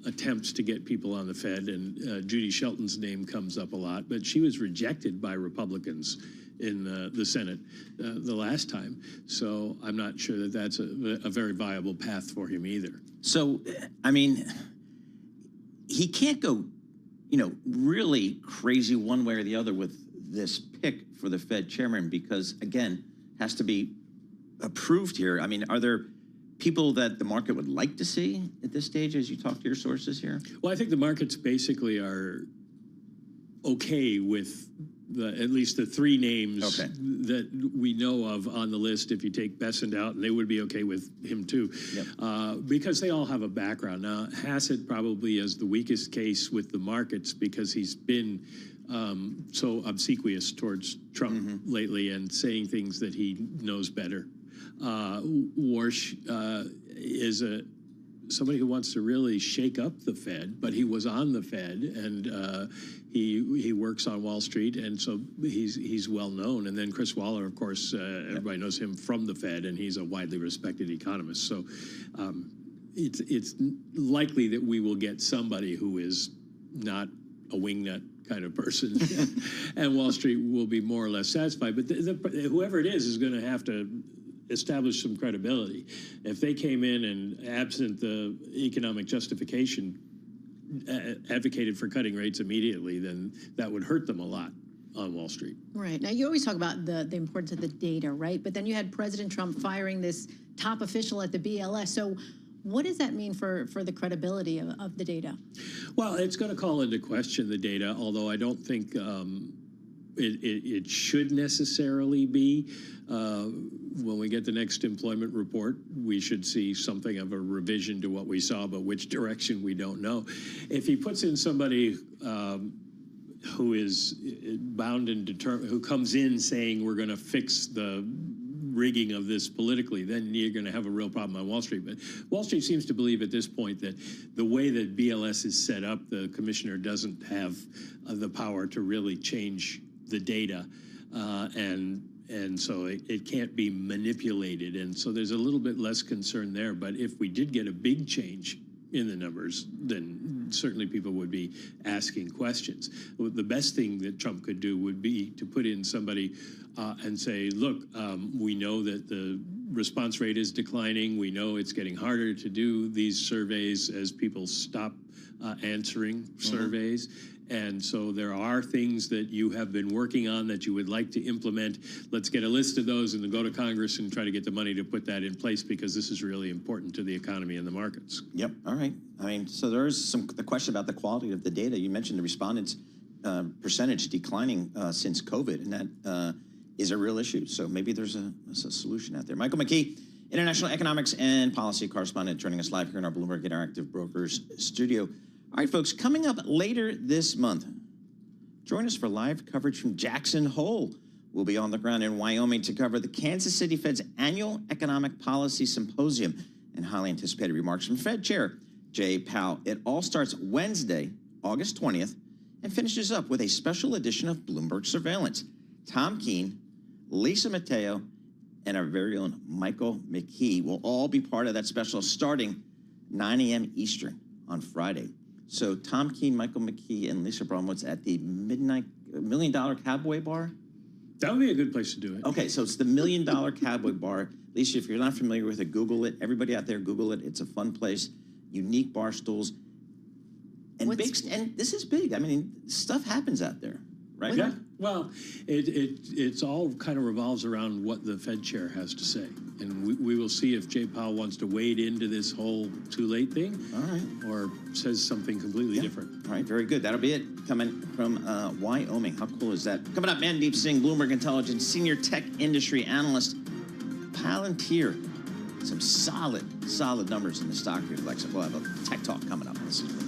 S10: attempts to get people on the Fed. And Judy Shelton's name comes up a lot, but she was rejected by Republicans in the Senate the last time. So I'm not sure that that's a very viable path for him either.
S9: So, I mean, he can't go, really crazy one way or the other with this pick for the Fed chairman, because again, has to be approved here. I mean, are there people that the market would like to see at this stage as you talk to your sources here?
S10: Well, I think the markets basically are okay with at least the 3 names that we know of on the list. If you take Bessent out, and they would be okay with him too, because they all have a background. Now, Hassett probably is the weakest case with the markets because he's been so obsequious towards Trump lately and saying things that he knows better. Warsh is somebody who wants to really shake up the Fed, but he was on the Fed, and he works on Wall Street, and so he's well known. And then Chris Waller, of course, everybody knows him from the Fed, and he's a widely respected economist. So it's likely that we will get somebody who is not a wingnut kind of person, and Wall Street will be more or less satisfied. But whoever it is going to have to establish some credibility. If they came in and, absent the economic justification, advocated for cutting rates immediately, then that would hurt them a lot on Wall Street.
S21: Right. Now, you always talk about the importance of the data, right? But then you had President Trump firing this top official at the BLS. So what does that mean for the credibility of the data?
S10: Well, it's going to call into question the data, although I don't think it should necessarily be. When we get the next employment report, we should see something of a revision to what we saw, but which direction we don't know. If he puts in somebody who is bound and determined, who comes in saying we're going to fix the rigging of this politically, then you're going to have a real problem on Wall Street. But Wall Street seems to believe at this point that the way that BLS is set up, the commissioner doesn't have the power to really change the data, and so it can't be manipulated. And so there's a little bit less concern there. But if we did get a big change in the numbers, then certainly people would be asking questions. The best thing that Trump could do would be to put in somebody and say, look, we know that the response rate is declining. We know it's getting harder to do these surveys as people stop answering surveys. And so there are things that you have been working on that you would like to implement. Let's get a list of those and then go to Congress and try to get the money to put that in place, because this is really important to the economy and the markets.
S9: Yep. All right. I mean, so there is the question about the quality of the data. You mentioned the respondents' percentage declining since COVID, and that is a real issue. So maybe there's a solution out there. Michael McKee, international economics and policy correspondent, joining us live here in our Bloomberg Interactive Brokers studio. All right, folks, coming up later this month, join us for live coverage from Jackson Hole. We'll be on the ground in Wyoming to cover the Kansas City Fed's annual Economic Policy Symposium and highly anticipated remarks from Fed Chair Jay Powell. It all starts Wednesday, August 20th, and finishes up with a special edition of Bloomberg Surveillance. Tom Keene, Lisa Mateo, and our very own Michael McKee will all be part of that special starting 9 a.m. Eastern on Friday. So Tom Keene, Michael McKee, and Lisa Bromwitz at the midnight $1 Million Cowboy Bar.
S10: That would be a good place to do it.
S9: Okay, so it's the $1 Million Cowboy Bar. Lisa, if you're not familiar with it, Google it. Everybody out there, Google it. It's a fun place. Unique bar stools. And and this is big. I mean, stuff happens out there, right?
S10: Yeah. Well, it's all kind of revolves around what the Fed chair has to say. And we will see if Jay Powell wants to wade into this whole too late thing.
S9: All right.
S10: Or says something completely different.
S9: All right, very good. That'll be it. Coming from Wyoming. How cool is that? Coming up, Mandeep Singh, Bloomberg Intelligence Senior Tech Industry Analyst. Palantir. Some solid numbers in the stock reflection. We'll have a tech talk coming up. This is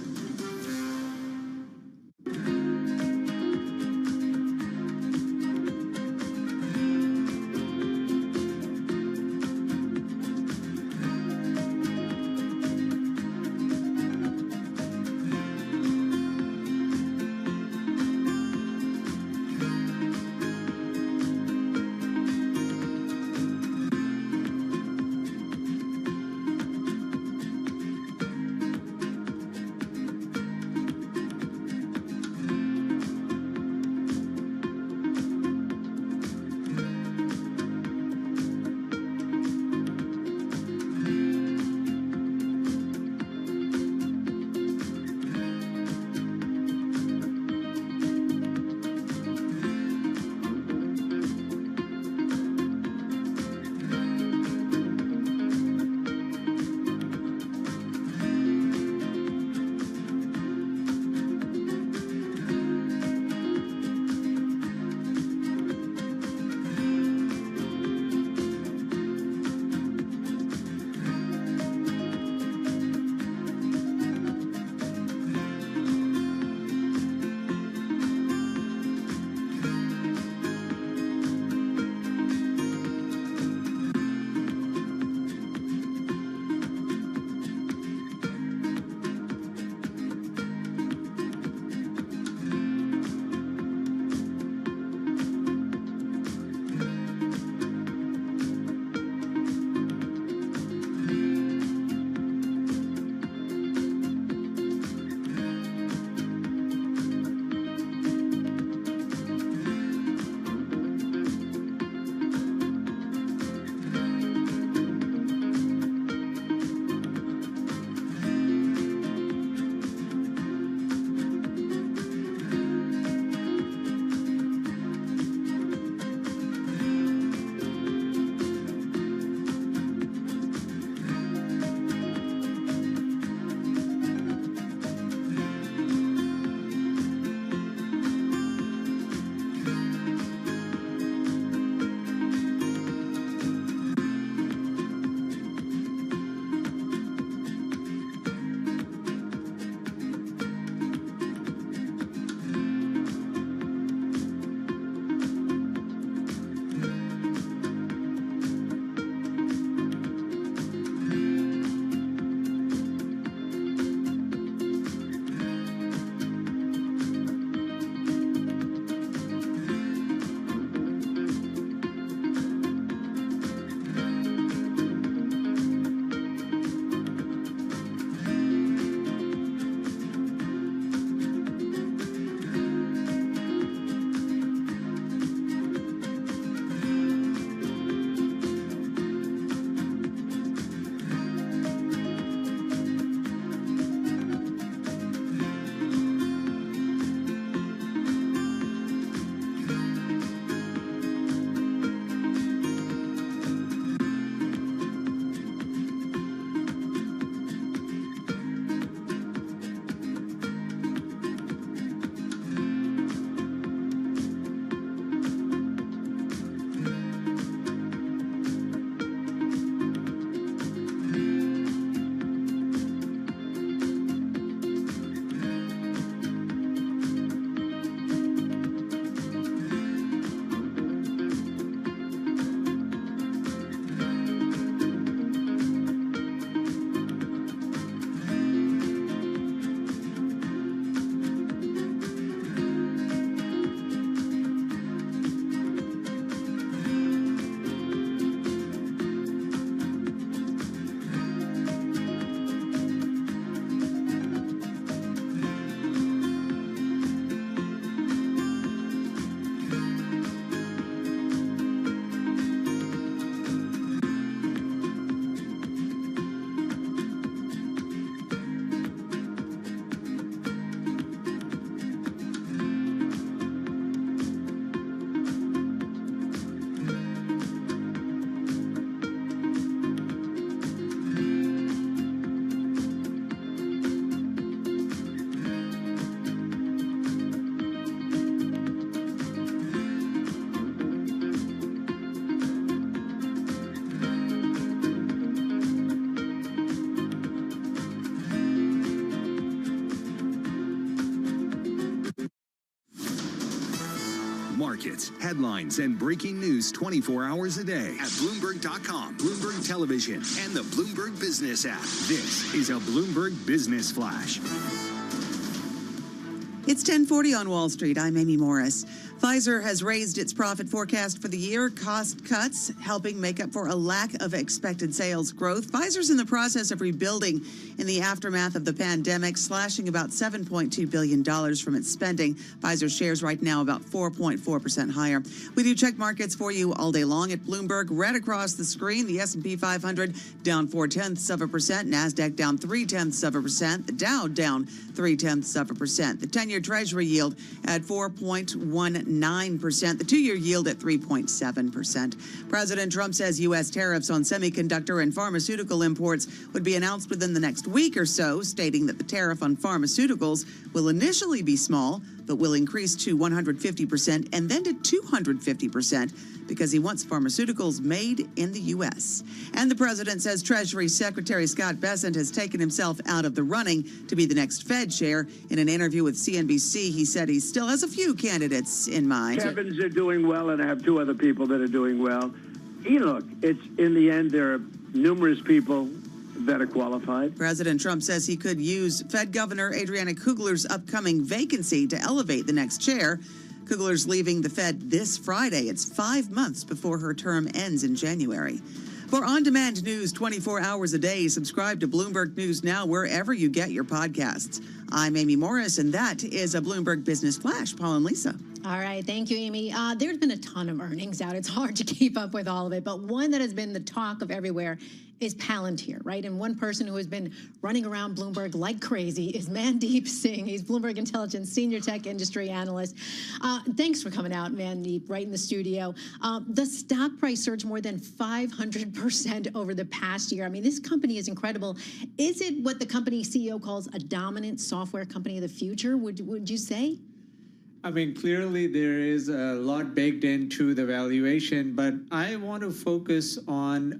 S5: markets, headlines, and breaking news 24 hours a day at Bloomberg.com, Bloomberg Television, and the Bloomberg Business app. This is a Bloomberg Business Flash.
S3: It's 10:40 on Wall Street. I'm Amy Morris. Pfizer has raised its profit forecast for the year. Cost cuts helping make up for a lack of expected sales growth. Pfizer's in the process of rebuilding in the aftermath of the pandemic, slashing about $7.2 billion from its spending. Pfizer shares right now about 4.4% higher. We do check markets for you all day long at Bloomberg. Red across the screen, the S&P 500 down 0.4%. NASDAQ down 0.3%. The Dow down 0.3%. The 10-year Treasury yield at 4.19%. The two-year yield at 3.7%. President Trump says U.S. tariffs on semiconductor and pharmaceutical imports would be announced within the next week or so, stating that the tariff on pharmaceuticals will initially be small, but will increase to 150% and then to 250% because he wants pharmaceuticals made in the U.S. And the president says Treasury Secretary Scott Bessent has taken himself out of the running to be the next Fed chair. In an interview with CNBC, he said he still has a few candidates in mind.
S12: Kevin's are doing well, and I have two other people that are doing well. Look, it's in the end, there are numerous people that are qualified.
S3: President Trump says he could use Fed Governor Adriana Kugler's upcoming vacancy to elevate the next chair. Kugler's leaving the Fed this Friday. It's 5 months before her term ends in January. For on-demand news 24 hours a day, subscribe to Bloomberg News Now wherever you get your podcasts. I'm Amy Morris, and that is a Bloomberg Business Flash. Paul and Lisa.
S21: All right. Thank you, Amy. There's been a ton of earnings out. It's hard to keep up with all of it, but one that has been the talk of everywhere is Palantir, right? And one person who has been running around Bloomberg like crazy is Mandeep Singh. He's Bloomberg Intelligence Senior Tech Industry Analyst. Thanks for coming out, Mandeep, right in the studio. The stock price surged more than 500% over the past year. I mean, this company is incredible. Is it what the company CEO calls a dominant software company of the future, would you say?
S14: I mean, clearly there is a lot baked into the valuation, but I want to focus on,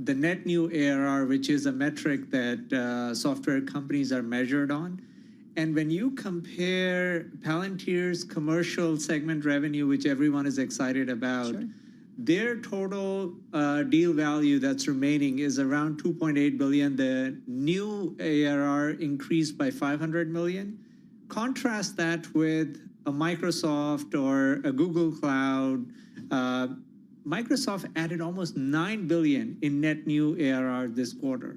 S14: the net new ARR, which is a metric that software companies are measured on. And when you compare Palantir's commercial segment revenue, which everyone is excited about, sure, their total deal value that's remaining is around $2.8 billion. The new ARR increased by $500 million. Contrast that with a Microsoft or a Google Cloud. Microsoft added almost $9 billion in net new ARR this quarter.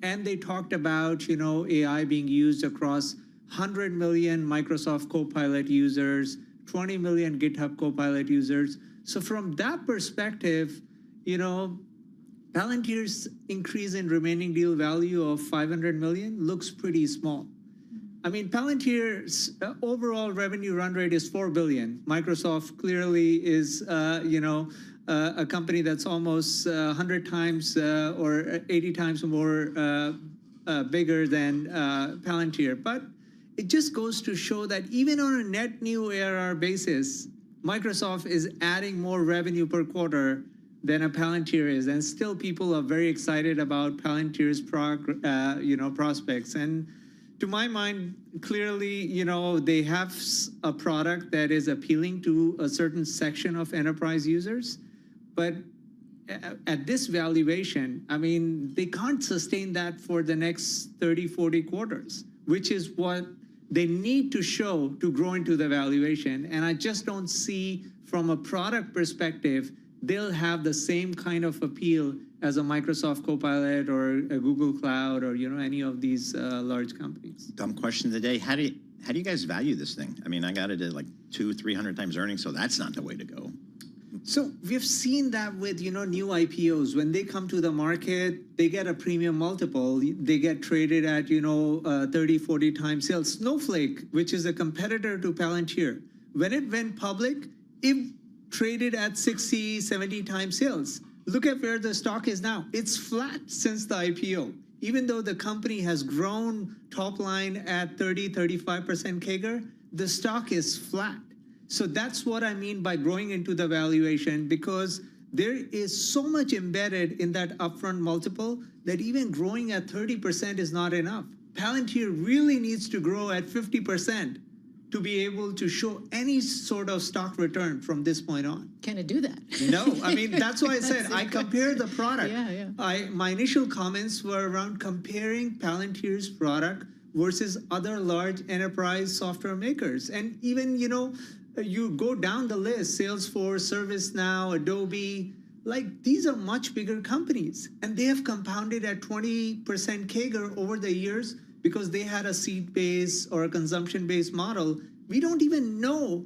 S14: And they talked about, AI being used across 100 million Microsoft Copilot users, 20 million GitHub Copilot users. So from that perspective, Palantir's increase in remaining deal value of $500 million looks pretty small. I mean, Palantir's overall revenue run rate is $4 billion. Microsoft clearly is, a company that's almost 100 times or 80 times more bigger than Palantir. But it just goes to show that even on a net new ARR basis, Microsoft is adding more revenue per quarter than a Palantir is, and still people are very excited about Palantir's prospects. And to my mind, clearly, they have a product that is appealing to a certain section of enterprise users. But at this valuation, I mean, they can't sustain that for the next 30, 40 quarters, which is what they need to show to grow into the valuation. And I just don't see from a product perspective, they'll have the same kind of appeal as a Microsoft Copilot or a Google Cloud or, any of these large companies.
S9: Dumb question of the day. How do you guys value this thing? I mean, I got it at like 200-300 times earnings, so that's not the way to go.
S14: So we've seen that with, new IPOs. When they come to the market, they get a premium multiple. They get traded at, 30, 40 times sales. Snowflake, which is a competitor to Palantir, when it went public, it traded at 60, 70 times sales. Look at where the stock is now. It's flat since the IPO. Even though the company has grown top line at 30, 35% CAGR, the stock is flat. So that's what I mean by growing into the valuation, because there is so much embedded in that upfront multiple that even growing at 30% is not enough. Palantir really needs to grow at 50% to be able to show any sort of stock return from this point on.
S21: Can it do that?
S14: No, I mean, that's why I said I compare the product.
S21: Yeah, yeah.
S14: My initial comments were around comparing Palantir's product versus other large enterprise software makers. And even, you go down the list, Salesforce, ServiceNow, Adobe, like these are much bigger companies. And they have compounded at 20% CAGR over the years because they had a seat-based or a consumption-based model. We don't even know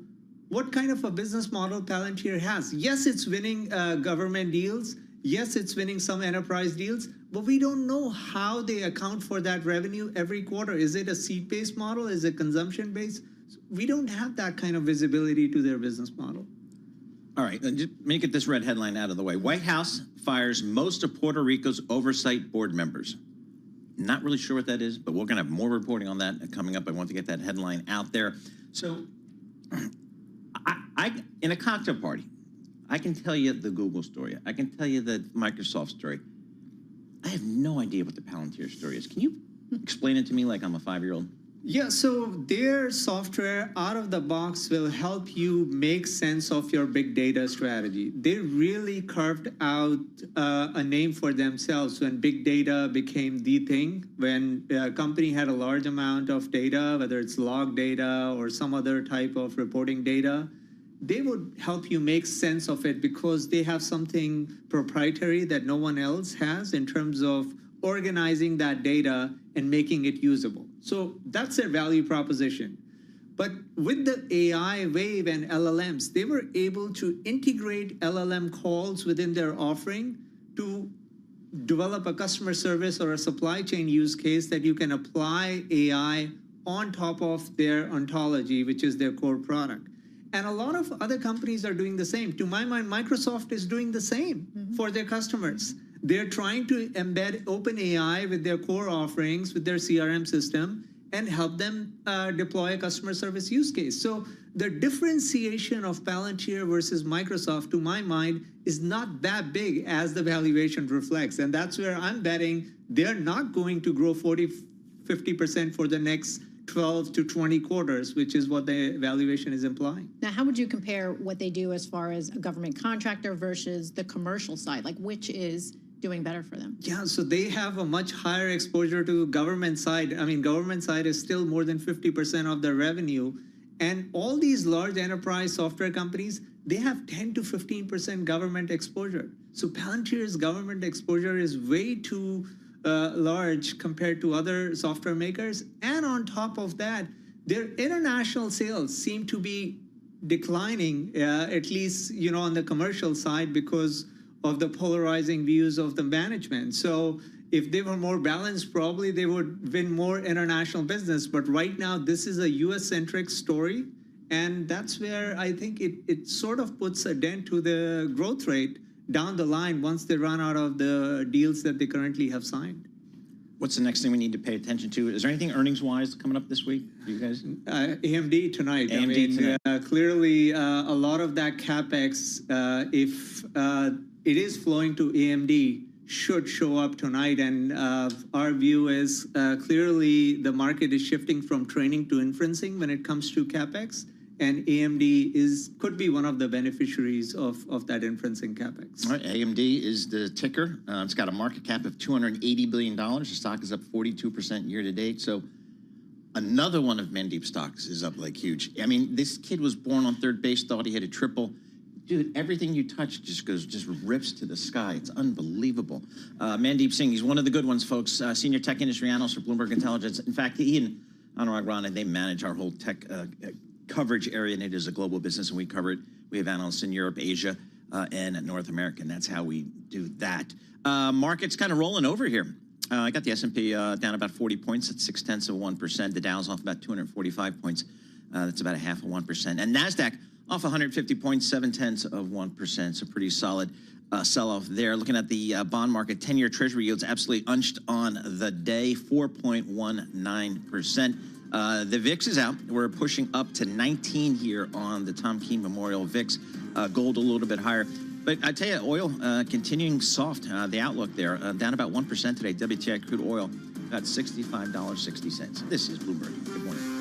S14: what kind of a business model Palantir has. Yes, it's winning government deals. Yes, it's winning some enterprise deals, but we don't know how they account for that revenue every quarter. Is it a seat-based model? Is it consumption-based? We don't have that kind of visibility to their business model.
S9: All right, just let me get this red headline out of the way. White House fires most of Puerto Rico's oversight board members. Not really sure what that is, but we're going to have more reporting on that coming up. I want to get that headline out there. So I in a cocktail party, I can tell you the Google story. I can tell you the Microsoft story. I have no idea what the Palantir story is. Can you explain it to me like I'm a 5-year-old?
S14: Yeah, so their software out of the box will help you make sense of your big data strategy. They really carved out a name for themselves when big data became the thing. When a company had a large amount of data, whether it's log data or some other type of reporting data, they would help you make sense of it because they have something proprietary that no one else has in terms of organizing that data and making it usable. So that's their value proposition. But with the AI wave and LLMs, they were able to integrate LLM calls within their offering to develop a customer service or a supply chain use case that you can apply AI on top of their ontology, which is their core product. And a lot of other companies are doing the same. To my mind, Microsoft is doing the same for their customers. They're trying to embed OpenAI with their core offerings, with their CRM system, and help them deploy a customer service use case. So the differentiation of Palantir versus Microsoft, to my mind, is not that big as the valuation reflects. And that's where I'm betting they're not going to grow 40-50% for the next 12 to 20 quarters, which is what the valuation is implying.
S21: Now, how would you compare what they do as far as a government contractor versus the commercial side? Like, which is doing better for them?
S14: Yeah, so they have a much higher exposure to government side. I mean, government side is still more than 50% of their revenue. And all these large enterprise software companies, they have 10 to 15% government exposure. So Palantir's government exposure is way too large compared to other software makers. And on top of that, their international sales seem to be declining, at least, on the commercial side because of the polarizing views of the management. So if they were more balanced, probably they would win more international business. But right now, this is a US-centric story. And that's where I think it sort of puts a dent to the growth rate down the line once they run out of the deals that they currently have signed.
S9: What's the next thing we need to pay attention to? Is there anything earnings-wise coming up this week for you guys?
S14: AMD tonight.
S9: AMD tonight.
S14: Clearly, a lot of that CapEx, if it is flowing to AMD, should show up tonight. And our view is clearly the market is shifting from training to inferencing when it comes to CapEx. And AMD could be one of the beneficiaries of that inferencing CapEx.
S9: All right, AMD is the ticker. It's got a market cap of $280 billion. The stock is up 42% year to date. So another one of Mandeep's stocks is up like huge. I mean, this kid was born on third base, thought he had a triple. Dude, everything you touch just rips to the sky. It's unbelievable. Mandeep Singh, he's one of the good ones, folks. Senior tech industry analyst for Bloomberg Intelligence. In fact, he and Anurag Rana, they manage our whole tech coverage area, and it is a global business, and we cover it. We have analysts in Europe, Asia, and North America, and that's how we do that. Market's kind of rolling over here. I got the S&P down about 40 points at 0.6%. The Dow's off about 245 points. That's about 0.5%. And NASDAQ off 150 points, 0.7%. So pretty solid sell-off there. Looking at the bond market, 10-year Treasury yields absolutely unched on the day, 4.19%. The VIX is out. We're pushing up to 19 here on the Tom Keene Memorial VIX. Gold a little bit higher. But I tell you, oil continuing soft. The outlook there, down about 1% today. WTI crude oil got $65.60. This is Bloomberg. Good morning.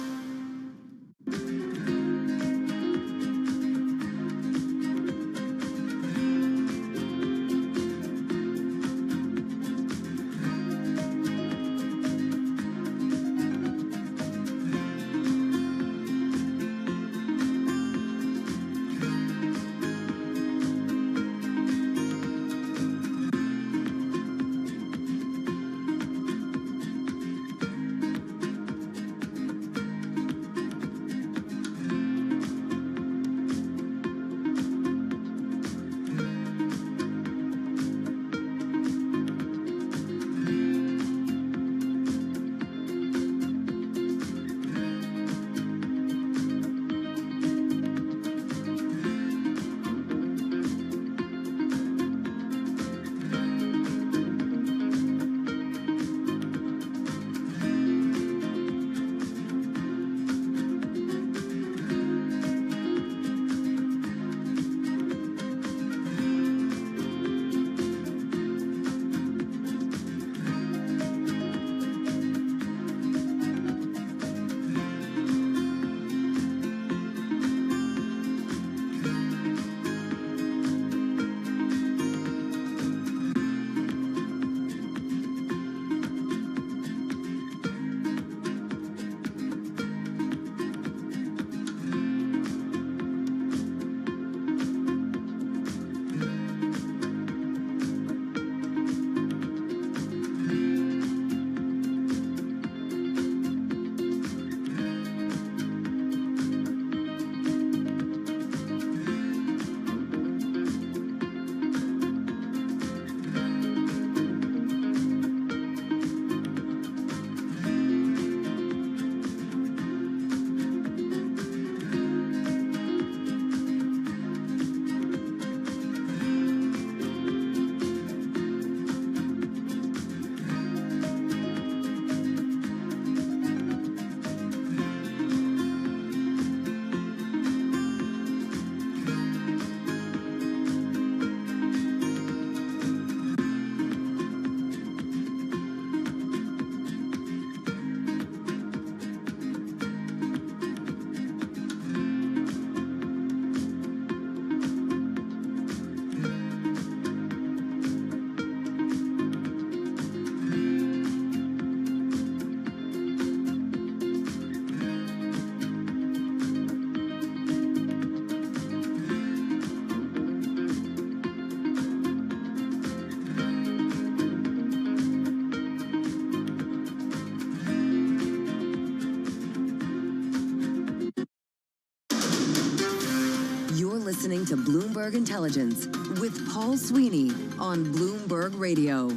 S7: to Bloomberg Intelligence with Paul Sweeney on Bloomberg Radio.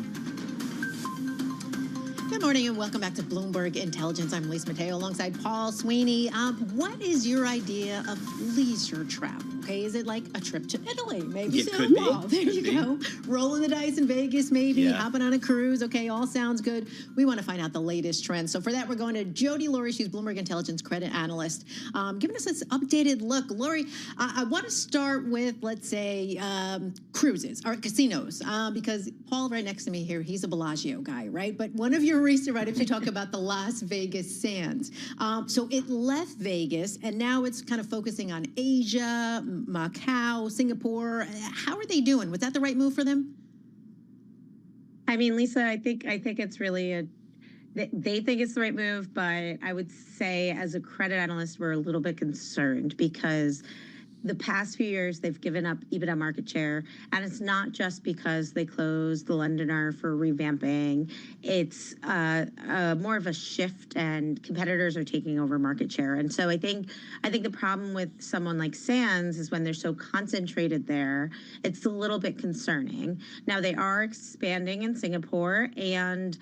S21: Good morning and welcome back to Bloomberg Intelligence. I'm Lisa Mateo alongside Paul Sweeney. What is your idea of leisure travel? Okay, is it like a trip to Italy? Maybe
S9: It could be.
S21: There you go. Rolling the dice in Vegas, maybe. Hopping on a cruise. Okay, all sounds good. We want to find out the latest trends. So for that, we're going to Jody Laurie. She's Bloomberg Intelligence credit analyst, giving us this updated look. Laurie, I want to start with, let's say, cruises or casinos, because Paul right next to me here, he's a Bellagio guy, right? But one of your recent write-ups, you talk about the Las Vegas Sands. So it left Vegas, and now it's kind of focusing on Asia, Macau, Singapore. How are they doing? Was that the right move for them?
S19: I mean, Lisa, I think it's really they think it's the right move, but I would say as a credit analyst, we're a little bit concerned because the past few years they've given up EBITDA market share, and it's not just because they closed the Londoner for revamping. It's more of a shift, and competitors are taking over market share. And so I think the problem with someone like Sands is when they're so concentrated there, it's a little bit concerning. Now they are expanding in Singapore, and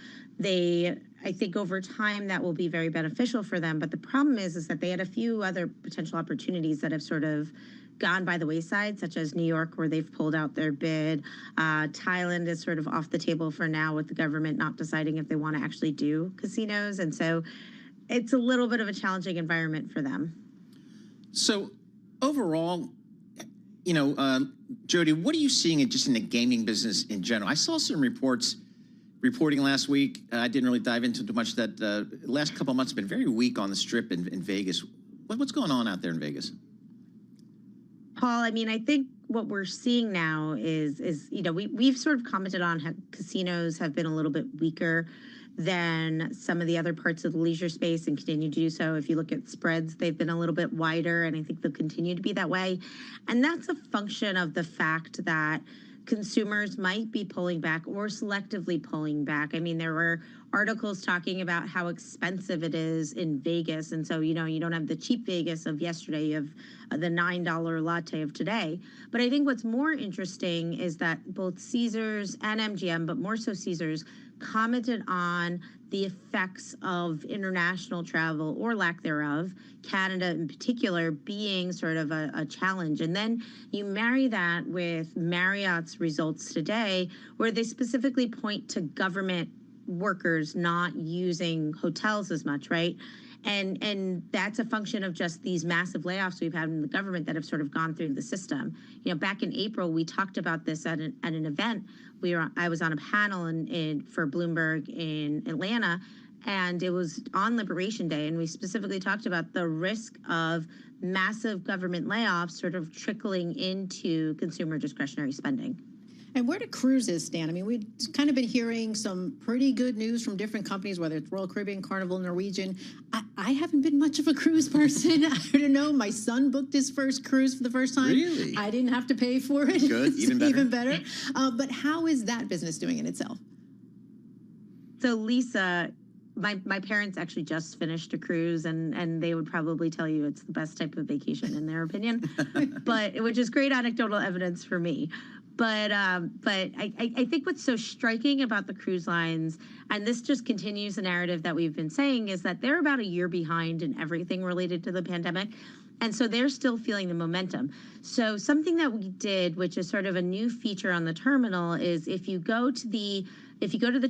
S19: I think over time that will be very beneficial for them. But the problem is that they had a few other potential opportunities that have sort of gone by the wayside, such as New York, where they've pulled out their bid. Thailand is sort of off the table for now, with the government not deciding if they want to actually do casinos. And so it's a little bit of a challenging environment for them.
S9: So overall, Jody, what are you seeing just in the gaming business in general? I saw some reporting last week. I didn't really dive into too much. That last couple of months have been very weak on the Strip in Vegas. What's going on out there in Vegas?
S19: Paul, I mean, I think what we're seeing now is we've sort of commented on how casinos have been a little bit weaker than some of the other parts of the leisure space and continue to do so. If you look at spreads, they've been a little bit wider, and I think they'll continue to be that way. And that's a function of the fact that consumers might be pulling back or selectively pulling back. I mean, there were articles talking about how expensive it is in Vegas. And so, you don't have the cheap Vegas of yesterday, you have the $9 latte of today. But I think what's more interesting is that both Caesars and MGM, but more so Caesars, commented on the effects of international travel or lack thereof, Canada in particular being sort of a challenge. And then you marry that with Marriott's results today, where they specifically point to government workers not using hotels as much, right? And that's a function of just these massive layoffs we've had in the government that have sort of gone through the system. Back in April, we talked about this at an event. I was on a panel for Bloomberg in Atlanta, and it was on Liberation Day, and we specifically talked about the risk of massive government layoffs sort of trickling into consumer discretionary spending.
S21: And where do cruises stand? I mean, we've kind of been hearing some pretty good news from different companies, whether it's Royal Caribbean, Carnival, Norwegian. I haven't been much of a cruise person. I don't know. My son booked his first cruise for the first time.
S9: Really?
S21: I didn't have to pay for it.
S9: Good, even better.
S21: Even better. But how is that business doing in itself?
S19: So, Lisa, my parents actually just finished a cruise, and they would probably tell you it's the best type of vacation in their opinion, which is great anecdotal evidence for me. But I think what's so striking about the cruise lines, and this just continues the narrative that we've been saying, is that they're about a year behind in everything related to the pandemic. And so they're still feeling the momentum. So something that we did, which is sort of a new feature on the terminal, is if you go to the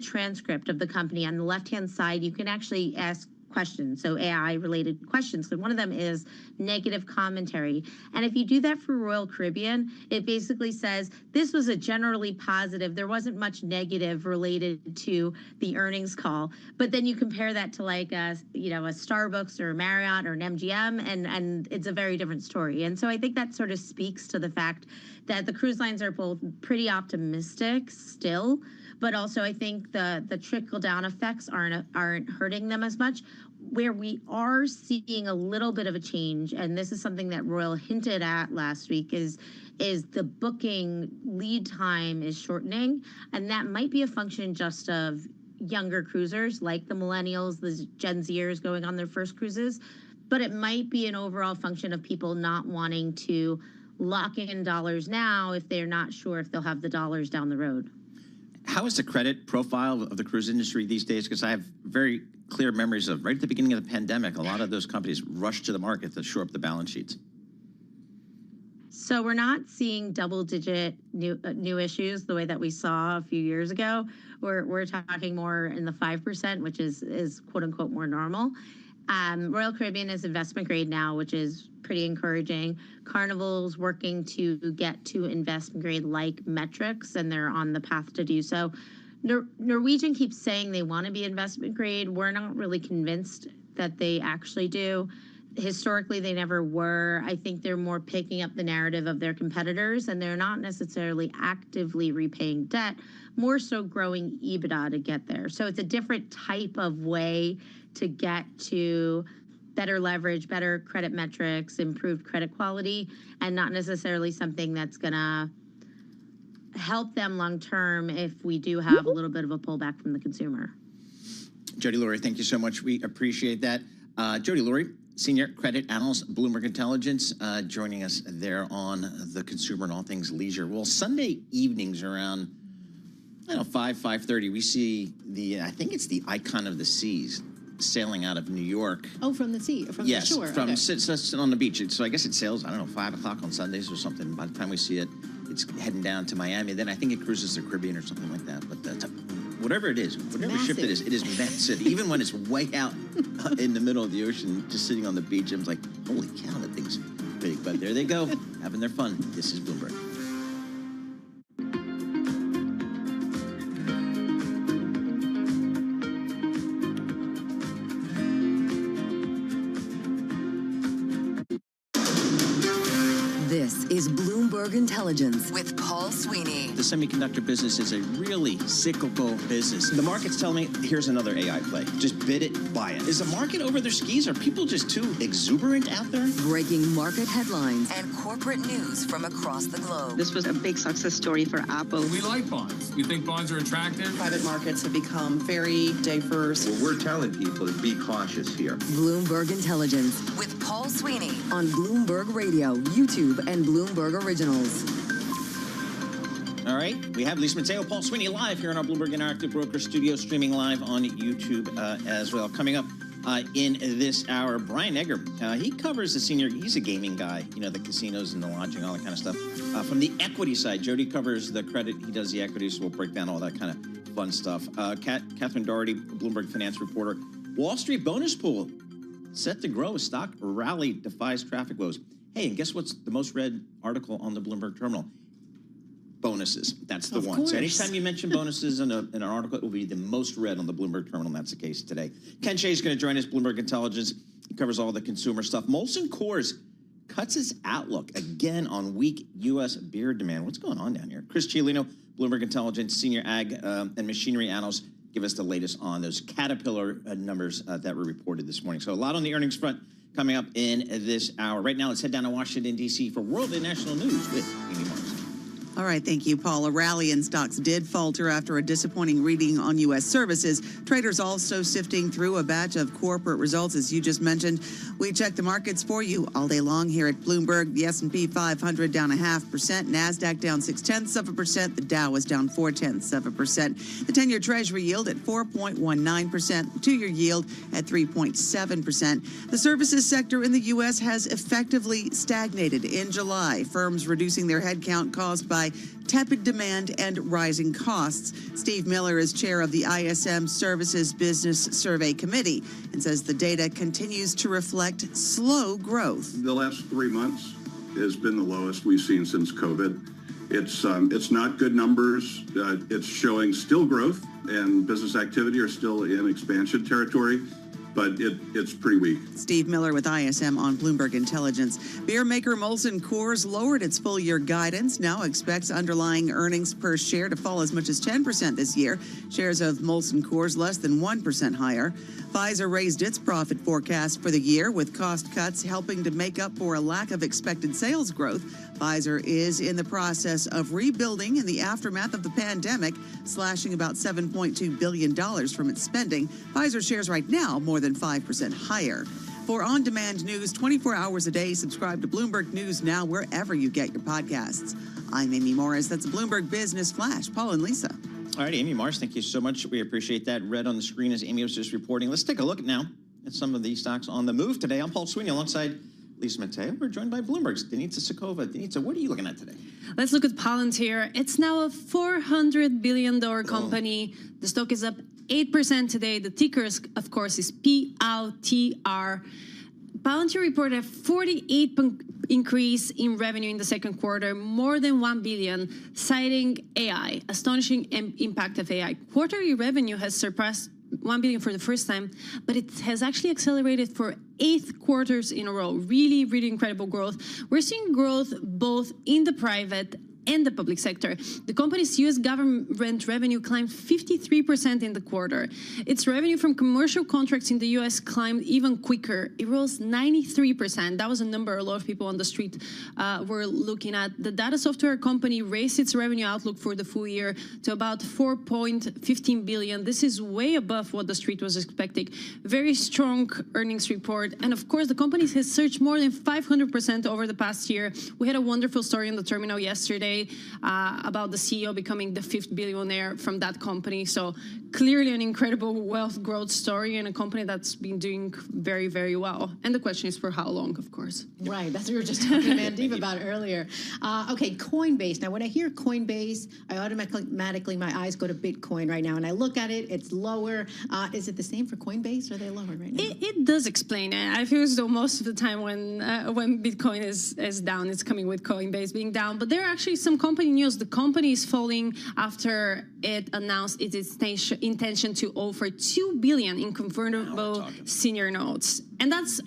S19: transcript of the company on the left-hand side, you can actually ask questions, so AI-related questions. So one of them is negative commentary. And if you do that for Royal Caribbean, it basically says, this was a generally positive. There wasn't much negative related to the earnings call. But then you compare that to like a Starbucks or a Marriott or an MGM, and it's a very different story. And so I think that sort of speaks to the fact that the cruise lines are both pretty optimistic still, but also I think the trickle-down effects aren't hurting them as much. Where we are seeing a little bit of a change, and this is something that Royal hinted at last week, is the booking lead time is shortening, and that might be a function just of younger cruisers like the millennials, the Gen Zers going on their first cruises, but it might be an overall function of people not wanting to lock in dollars now if they're not sure if they'll have the dollars down the road.
S9: How is the credit profile of the cruise industry these days? Because I have very clear memories of right at the beginning of the pandemic, a lot of those companies rushed to the market to shore up the balance sheets.
S19: So we're not seeing double-digit new issues the way that we saw a few years ago. We're talking more in the 5%, which is quote unquote more normal. Royal Caribbean is investment grade now, which is pretty encouraging. Carnival's working to get to investment grade like metrics, and they're on the path to do so. Norwegian keeps saying they want to be investment grade. We're not really convinced that they actually do. Historically, they never were. I think they're more picking up the narrative of their competitors, and they're not necessarily actively repaying debt, more so growing EBITDA to get there. So it's a different type of way to get to better leverage, better credit metrics, improved credit quality, and not necessarily something that's going to help them long term if we do have a little bit of a pullback from the consumer.
S9: Jody Lurie, thank you so much. We appreciate that. Jody Lurie, Senior Credit Analyst, Bloomberg Intelligence, joining us there on the consumer and all things leisure. Well, Sunday evenings around, 5:30, we see I think it's the Icon of the Seas sailing out of New York.
S21: Oh, from the sea, from
S9: the
S21: shore.
S9: Yes, from sits on the beach. So I guess it sails, 5 o'clock on Sundays or something. By the time we see it, it's heading down to Miami. Then I think it cruises the Caribbean or something like that. But whatever it is, whatever ship it is massive. Even when it's way out in the middle of the ocean, just sitting on the beach, I'm like, holy cow, that thing's big. But there they go, having their fun. This is Bloomberg.
S7: This is Bloomberg Intelligence with Paul Sweeney.
S9: The semiconductor business is a really cyclical business. The market's telling me, here's another AI play. Just bid it, buy it. Is the market over their skis? Are people just too exuberant out there?
S7: Breaking market headlines and corporate news from across the globe.
S15: This was a big success story for Apple.
S8: We like bonds. We think bonds are attractive.
S3: Private markets have become very diverse.
S11: What we're telling people is be cautious here.
S7: Bloomberg Intelligence with Paul Sweeney on Bloomberg Radio, YouTube, and Bloomberg Originals.
S9: All right, we have Lisa Mateo, Paul Sweeney live here in our Bloomberg Interactive Broker Studio, streaming live on YouTube as well. Coming up in this hour, Brian Egger. He covers he's a gaming guy, the casinos and the lodging, all that kind of stuff. From the equity side, Jody covers the credit, he does the equity, so we'll break down all that kind of fun stuff. Catherine Doherty, Bloomberg finance reporter. Wall Street bonus pool set to grow. Stock rally defies traffic woes. Hey, and guess what's the most read article on the Bloomberg terminal? Bonuses. That's the one. So anytime you mention bonuses in an article, it will be the most read on the Bloomberg terminal, and that's the case today. Ken Shea is going to join us, Bloomberg Intelligence. He covers all the consumer stuff. Molson Coors cuts its outlook again on weak U.S. beer demand. What's going on down here? Chris Ciolino, Bloomberg Intelligence, Senior Ag and Machinery Analyst, give us the latest on those Caterpillar numbers that were reported this morning. So a lot on the earnings front coming up in this hour. Right now, let's head down to Washington, D.C. for World and National News with Amy Marks.
S3: All right, thank you, Paul. A rally in stocks did falter after a disappointing reading on U.S. services. Traders also sifting through a batch of corporate results, as you just mentioned. We check the markets for you all day long here at Bloomberg. The S&P 500 down 0.5%, NASDAQ down 0.6%, the Dow was down 0.4%. The 10-year Treasury yield at 4.19%, the 2-year yield at 3.7%. The services sector in the U.S. has effectively stagnated in July. Firms reducing their headcount caused by tepid demand and rising costs. Steve Miller is chair of the ISM Services Business Survey Committee and says the data continues to reflect slow growth.
S20: The last 3 months has been the lowest we've seen since COVID. It's not good numbers. It's showing still growth, and business activity are still in expansion territory, but it's pretty weak.
S3: Steve Miller with ISM on Bloomberg Intelligence. Beer maker Molson Coors lowered its full-year guidance, now expects underlying earnings per share to fall as much as 10% this year. Shares of Molson Coors less than 1% higher. Pfizer raised its profit forecast for the year, with cost cuts helping to make up for a lack of expected sales growth. Pfizer is in the process of rebuilding in the aftermath of the pandemic, slashing about $7.2 billion from its spending. Pfizer shares right now more than 5% higher. For on-demand news 24 hours a day, subscribe to Bloomberg News Now wherever you get your podcasts. I'm Amy Morris. That's a Bloomberg Business Flash. Paul and Lisa.
S9: All right, Amy Morris, thank you so much. We appreciate that. Red on the screen as Amy was just reporting. Let's take a look now at some of these stocks on the move today. I'm Paul Sweeney alongside Lisa Mateo. We're joined by Bloomberg's Denitza Sokova. Denitza, what are you looking at today?
S16: Let's look at Palantir. It's now a $400 billion company. The stock is up 8% today. The ticker, of course, is PLTR. Palantir reported a 48% increase in revenue in the second quarter, more than $1 billion, citing AI, astonishing impact of AI. Quarterly revenue has surpassed $1 billion for the first time, but it has actually accelerated for 8 quarters in a row. Really, really incredible growth. We're seeing growth both in the private and the public sector. The company's U.S. government revenue climbed 53% in the quarter. Its revenue from commercial contracts in the U.S. climbed even quicker. It rose 93%. That was a number a lot of people on the street were looking at. The data software company raised its revenue outlook for the full year to about $4.15 billion. This is way above what the street was expecting. Very strong earnings report. And of course, the company has surged more than 500% over the past year. We had a wonderful story in the terminal yesterday about the CEO becoming the 5th billionaire from that company. So clearly an incredible wealth growth story and a company that's been doing very, very well. And the question is for how long, of course.
S21: Right, that's what we were just talking to Mandeep about earlier. Okay, Coinbase. Now, when I hear Coinbase, I automatically, my eyes go to Bitcoin right now. And I look at it, it's lower. Is it the same for Coinbase, or are they lower right now?
S16: It does explain it. I feel as though most of the time when Bitcoin is down, it's coming with Coinbase being down. But there are actually some company news. The company is falling after it announced its intention to offer $2 billion in convertible senior notes. And that's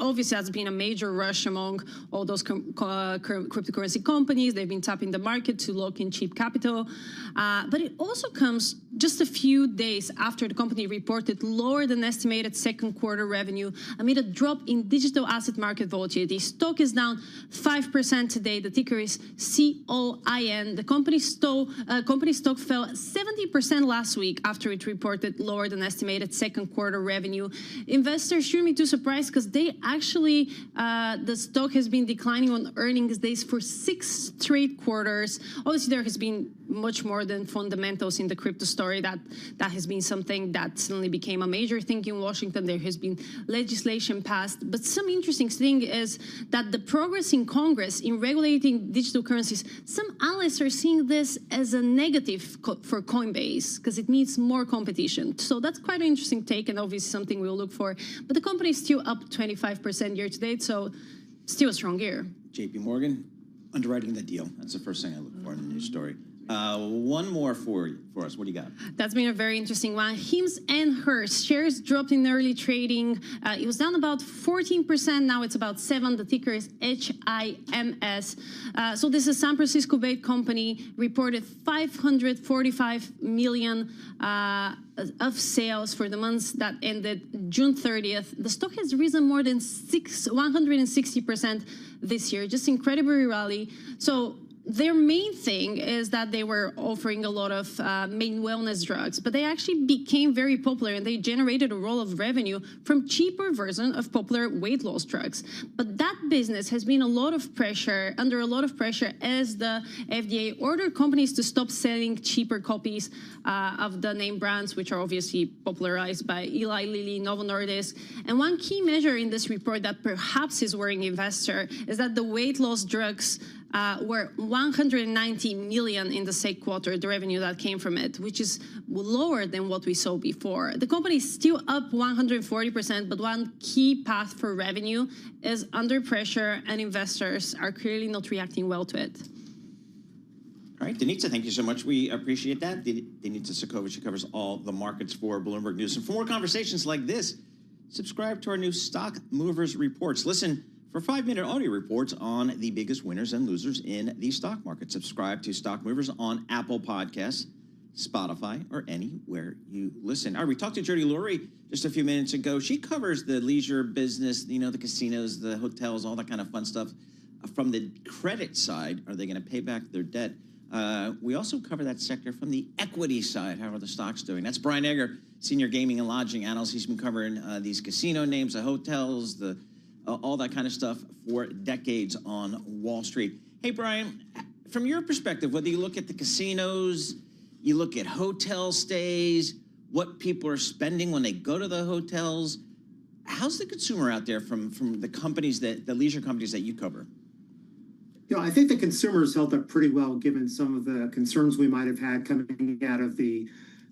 S16: been a major rush among all those cryptocurrency companies. They've been tapping the market to lock in cheap capital. But it also comes just a few days after the company reported lower than estimated second quarter revenue amid a drop in digital asset market volatility. Stock is down 5% today. The ticker is COIN. The company's stock fell 70% last week after it reported lower than estimated second quarter revenue. Investors shouldn't be too surprised because they actually, the stock has been declining on earnings days for 6 straight quarters. Obviously, there has been much more than fundamentals in the crypto story. That has been something that suddenly became a major thing in Washington. There has been legislation passed. But some interesting thing is that the progress in Congress in regulating digital currencies, some analysts are seeing this as a negative for Coinbase because it means more competition. So that's quite an interesting take and obviously something we'll look for. But the company is still up 25% year to date, so still a strong year.
S9: JP Morgan, underwriting the deal. That's the first thing I look for in the news story. One more for us. What do you got?
S16: That's been a very interesting one. Hims and Hers shares dropped in early trading. It was down about 14%. Now it's about 7%. The ticker is HIMS. So this is a San Francisco-based company, reported $545 million of sales for the months that ended June 30th. The stock has risen more than 160% this year. Just incredibly rally. So their main thing is that they were offering a lot of main wellness drugs, but they actually became very popular and they generated a roll of revenue from cheaper version of popular weight loss drugs. But that business has been under a lot of pressure as the FDA ordered companies to stop selling cheaper copies of the name brands, which are obviously popularized by Eli Lilly, Novo Nordisk. And one key measure in this report that perhaps is worrying investor is that the weight loss drugs were $190 million in the second quarter, the revenue that came from it, which is lower than what we saw before. The company is still up 140%, but one key path for revenue is under pressure, and investors are clearly not reacting well to it.
S9: All right, Denitza, thank you so much. We appreciate that. Denitza Sokova, she covers all the markets for Bloomberg News. And for more conversations like this, subscribe to our new Stock Movers Reports. Listen for 5-minute audio reports on the biggest winners and losers in the stock market. Subscribe to Stock Movers on Apple Podcasts, Spotify, or anywhere you listen. All right, we talked to Jody Lurie just a few minutes ago. She covers the leisure business, you know, the casinos, the hotels, all that kind of fun stuff. From the credit side, are they going to pay back their debt? We also cover that sector from the equity side. How are the stocks doing? That's Brian Egger, Senior Gaming and Lodging Analyst. He's been covering these casino names, the hotels, the all that kind of stuff for decades on Wall Street. Hey, Brian, from your perspective, whether you look at the casinos, you look at hotel stays, what people are spending when they go to the hotels, how's the consumer out there from the companies the leisure companies that you cover?
S13: I think the consumers held up pretty well given some of the concerns we might have had coming out of the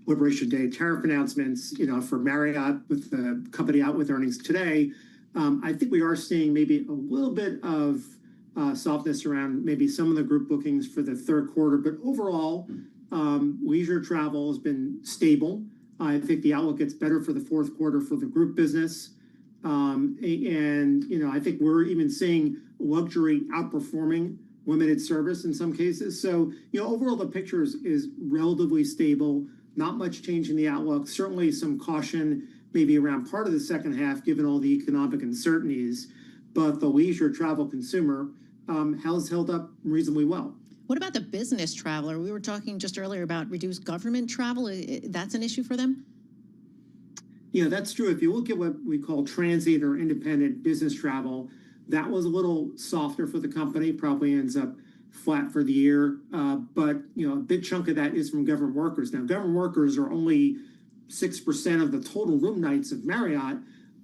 S13: Liberation Day tariff announcements. For Marriott, with the company out with earnings today, I think we are seeing maybe a little bit of softness around maybe some of the group bookings for the third quarter, but overall, leisure travel has been stable. I think the outlook gets better for the fourth quarter for the group business. I think we're even seeing luxury outperforming limited service in some cases. So, overall, the picture is relatively stable, not much change in the outlook, certainly some caution maybe around part of the second half, given all the economic uncertainties. But the leisure travel consumer has held up reasonably well.
S21: What about the business traveler? We were talking just earlier about reduced government travel. That's an issue for them?
S13: Yeah, that's true. If you look at what we call transient or independent business travel, that was a little softer for the company, probably ends up flat for the year. But a big chunk of that is from government workers. Now, government workers are only 6% of the total room nights of Marriott,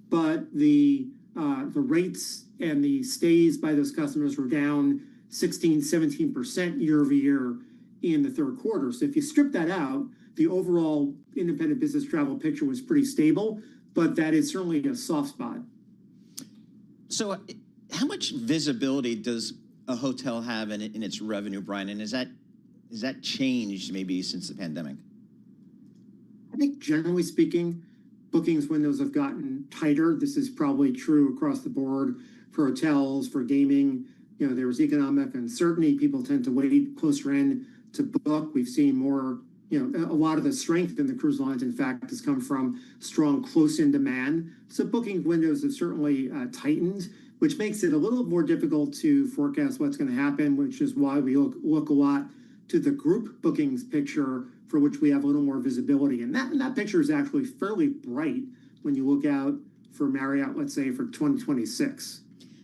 S13: but the rates and the stays by those customers were down 16-17% year over year in the third quarter. So if you strip that out, the overall independent business travel picture was pretty stable, but that is certainly a soft spot.
S9: So how much visibility does a hotel have in its revenue, Brian? And is that changed maybe since the pandemic?
S13: I think generally speaking, bookings windows have gotten tighter. This is probably true across the board for hotels, for gaming. There was economic uncertainty. People tend to wait closer in to book. We've seen more, a lot of the strength in the cruise lines, in fact, has come from strong close-in demand. So booking windows have certainly tightened, which makes it a little more difficult to forecast what's going to happen, which is why we look a lot to the group bookings picture, for which we have a little more visibility. And that picture is actually fairly bright when you look out for Marriott, let's say, for 2026.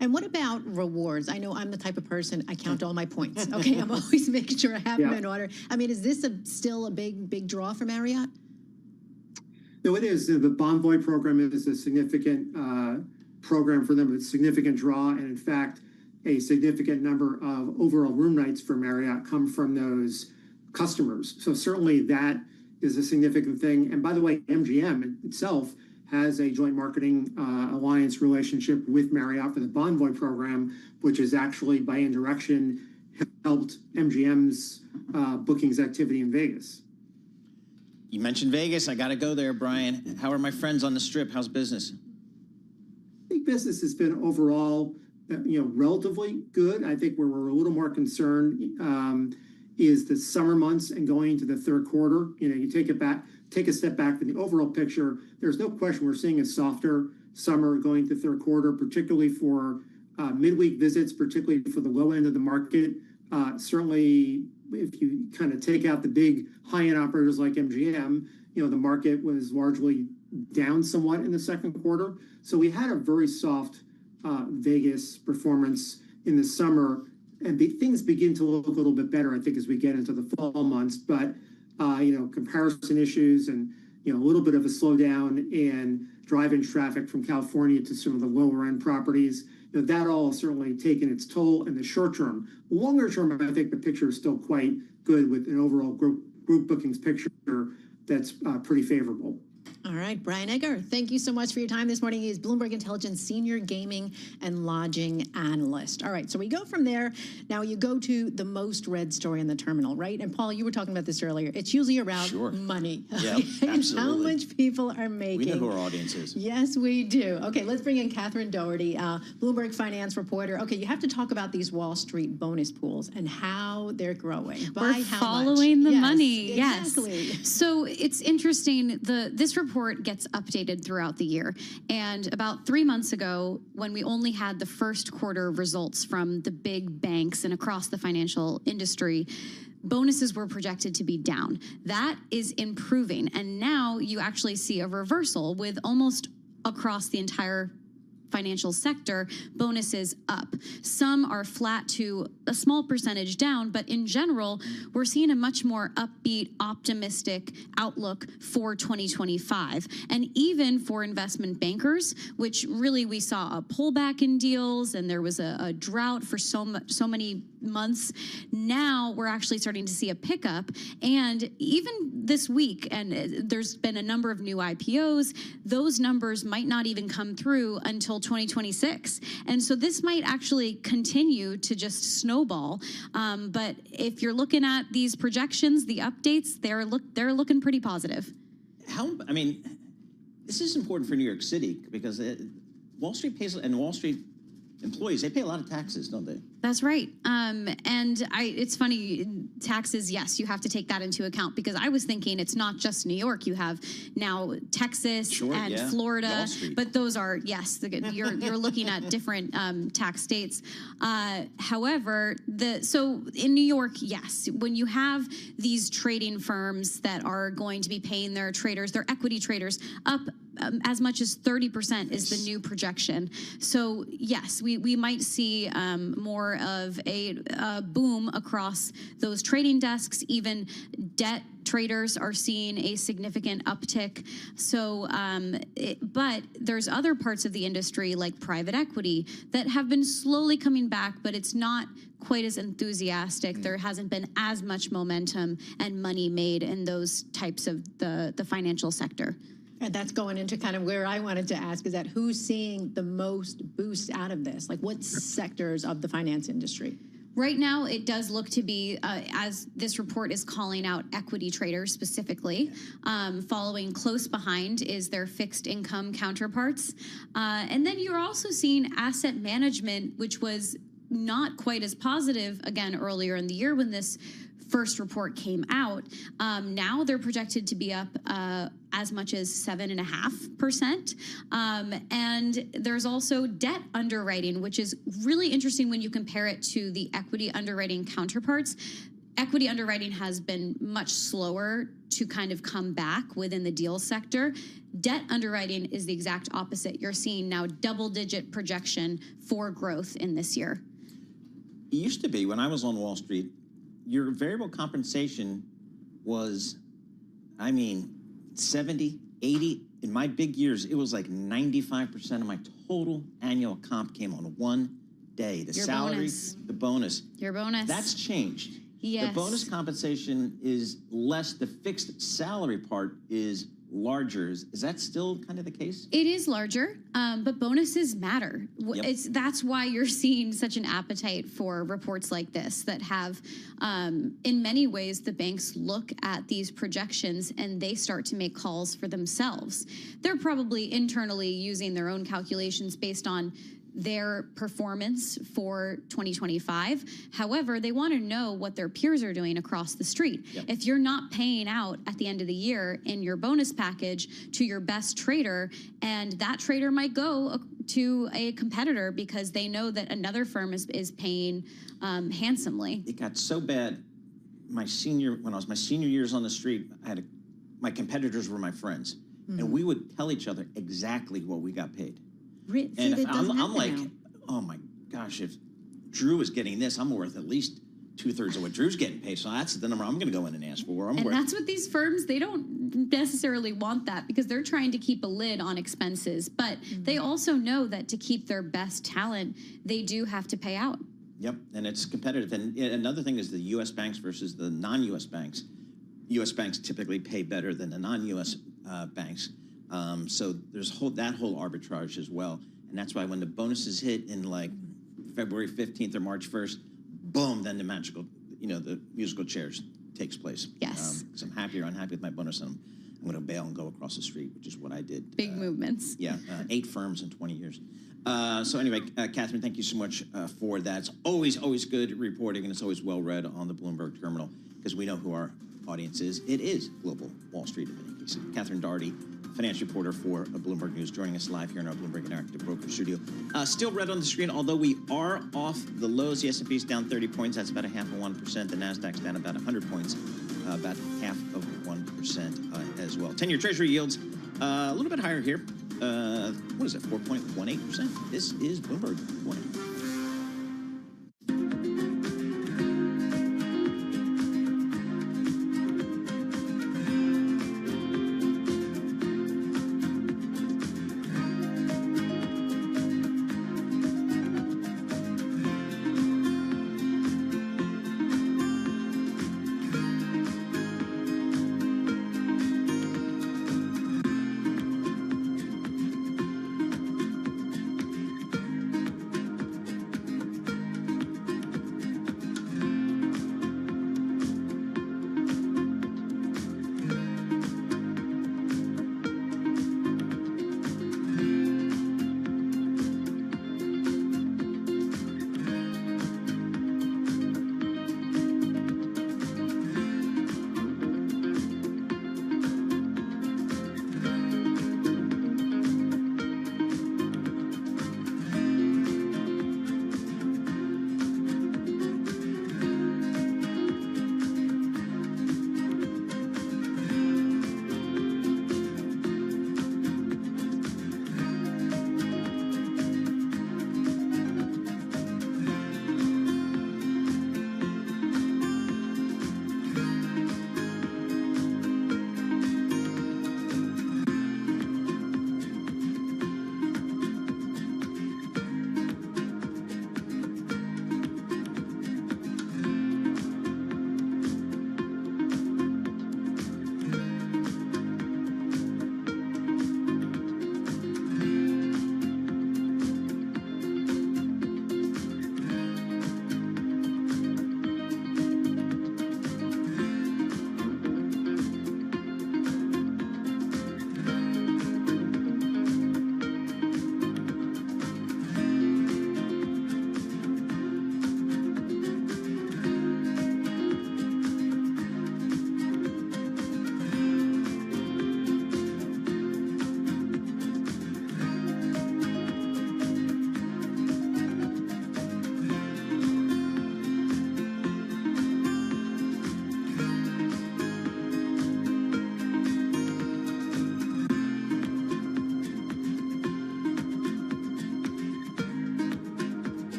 S21: And what about rewards? I know I'm the type of person, I count all my points. Okay, I'm always making sure I have them in order. I mean, is this still a big draw for Marriott?
S13: No, it is. The Bonvoy program is a significant program for them. It's a significant draw. And in fact, a significant number of overall room nights for Marriott come from those customers. So certainly that is a significant thing. And by the way, MGM itself has a joint marketing alliance relationship with Marriott for the Bonvoy program, which has actually, by indirection, helped MGM's bookings activity in Vegas.
S9: You mentioned Vegas. I got to go there, Brian. How are my friends on the Strip? How's business?
S13: I think business has been overall, relatively good. I think where we're a little more concerned is the summer months and going into the third quarter. You take a step back from the overall picture. There's no question we're seeing a softer summer going to third quarter, particularly for midweek visits, particularly for the low end of the market. Certainly, if you kind of take out the big high-end operators like MGM, the market was largely down somewhat in the second quarter. So we had a very soft Vegas performance in the summer, and things begin to look a little bit better, I think, as we get into the fall months. But comparison issues and a little bit of a slowdown in drive-in traffic from California to some of the lower-end properties, that all certainly taken its toll in the short term. Longer term, I think the picture is still quite good with an overall group bookings picture that's pretty favorable.
S21: All right, Brian Egger, thank you so much for your time this morning. He is Bloomberg Intelligence Senior Gaming and Lodging Analyst. All right, so we go from there. Now you go to the most read story in the terminal, right? And Paul, you were talking about this earlier. It's usually around money.
S9: Yeah, absolutely.
S21: How much people are making.
S9: We know who our audience is.
S21: Yes, we do. Okay, let's bring in Catherine Doherty, Bloomberg finance reporter. Okay, you have to talk about these Wall Street bonus pools and how they're growing.
S17: We're following the money.
S21: Exactly.
S17: Yes. So it's interesting. This report gets updated throughout the year. And about 3 months ago, when we only had the first quarter results from the big banks and across the financial industry, bonuses were projected to be down. That is improving. And now you actually see a reversal with almost across the entire financial sector, bonuses up. Some are flat to a small percentage down, but in general, we're seeing a much more upbeat, optimistic outlook for 2025. And even for investment bankers, which really we saw a pullback in deals and there was a drought for so many months. Now we're actually starting to see a pickup. And even this week, and there's been a number of new IPOs, those numbers might not even come through until 2026. And so this might actually continue to just snowball. But if you're looking at these projections, the updates, they're looking pretty positive.
S9: I mean, this is important for New York City because Wall Street pays, and Wall Street employees, they pay a lot of taxes, don't they?
S17: That's right. It's funny, taxes, yes, you have to take that into account because I was thinking it's not just New York. You have now Texas Florida, but those are, yes, you're looking at different tax states. However, so in New York, yes, when you have these trading firms that are going to be paying their traders, their equity traders up as much as 30% is the new projection. So yes, we might see more of a boom across those trading desks. Even debt traders are seeing a significant uptick. So, but there's other parts of the industry like private equity that have been slowly coming back, but it's not quite as enthusiastic. There hasn't been as much momentum and money made in those types of the financial sector.
S21: And that's going into kind of where I wanted to ask is that who's seeing the most boost out of this? Like what sectors of the finance industry?
S17: Right now, it does look to be, as this report is calling out equity traders specifically. Following close behind is their fixed income counterparts. And then you're also seeing asset management, which was not quite as positive, again, earlier in the year when this first report came out. Now they're projected to be up as much as 7.5%. And there's also debt underwriting, which is really interesting when you compare it to the equity underwriting counterparts. Equity underwriting has been much slower to kind of come back within the deal sector. Debt underwriting is the exact opposite. You're seeing now double-digit projection for growth in this year.
S9: It used to be when I was on Wall Street, your variable compensation was, 70, 80. In my big years, it was like 95% of my total annual comp came on one day. The salary, the bonus.
S17: Your bonus.
S9: That's changed.
S17: Yes.
S9: The bonus compensation is less. The fixed salary part is larger. Is that still kind of the case?
S17: It is larger, but bonuses matter.
S9: Yep.
S17: That's why you're seeing such an appetite for reports like this that have, in many ways, the banks look at these projections and they start to make calls for themselves. They're probably internally using their own calculations based on their performance for 2025. However, they want to know what their peers are doing across the street. Yep. If you're not paying out at the end of the year in your bonus package to your best trader, and that trader might go to a competitor because they know that another firm is paying handsomely.
S9: It got so bad when I was my senior years on the street, my competitors were my friends. Mm-hmm. And we would tell each other exactly what we got paid. And if I'm like, oh my gosh, if Drew is getting this, I'm worth at least 2/3 of what Drew's getting paid. So that's the number I'm going to go in and ask for.
S17: That's what these firms, they don't necessarily want that because they're trying to keep a lid on expenses. But they also know that to keep their best talent, they do have to pay out.
S9: Yep, and it's competitive. And another thing is the U.S. banks versus the non-U.S. banks. U.S. banks typically pay better than the non-U.S. Banks. So there's that whole arbitrage as well. And that's why when the bonuses hit in like February 15th or March 1st, boom, then the musical chairs takes place.
S17: Yes.
S9: Because I'm happy or unhappy with my bonus and I'm going to bail and go across the street, which is what I did.
S17: Big movements.
S9: Yeah, 8 firms in 20 years. So anyway, Catherine, thank you so much for that. It's always good reporting, and it's always well read on the Bloomberg terminal because we know who our audience is. It is Global Wall Street in any case. Catherine Daugherty, finance reporter for Bloomberg News, joining us live here in our Bloomberg Interactive Broker Studio. Still red on the screen, although we are off the lows. The S&P is down 30 points. That's about 0.5%. The NASDAQ's down about 100 points, about 0.5%, as well. 10-year Treasury yields a little bit higher here. what is it, 4.18%? This is Bloomberg. Good morning.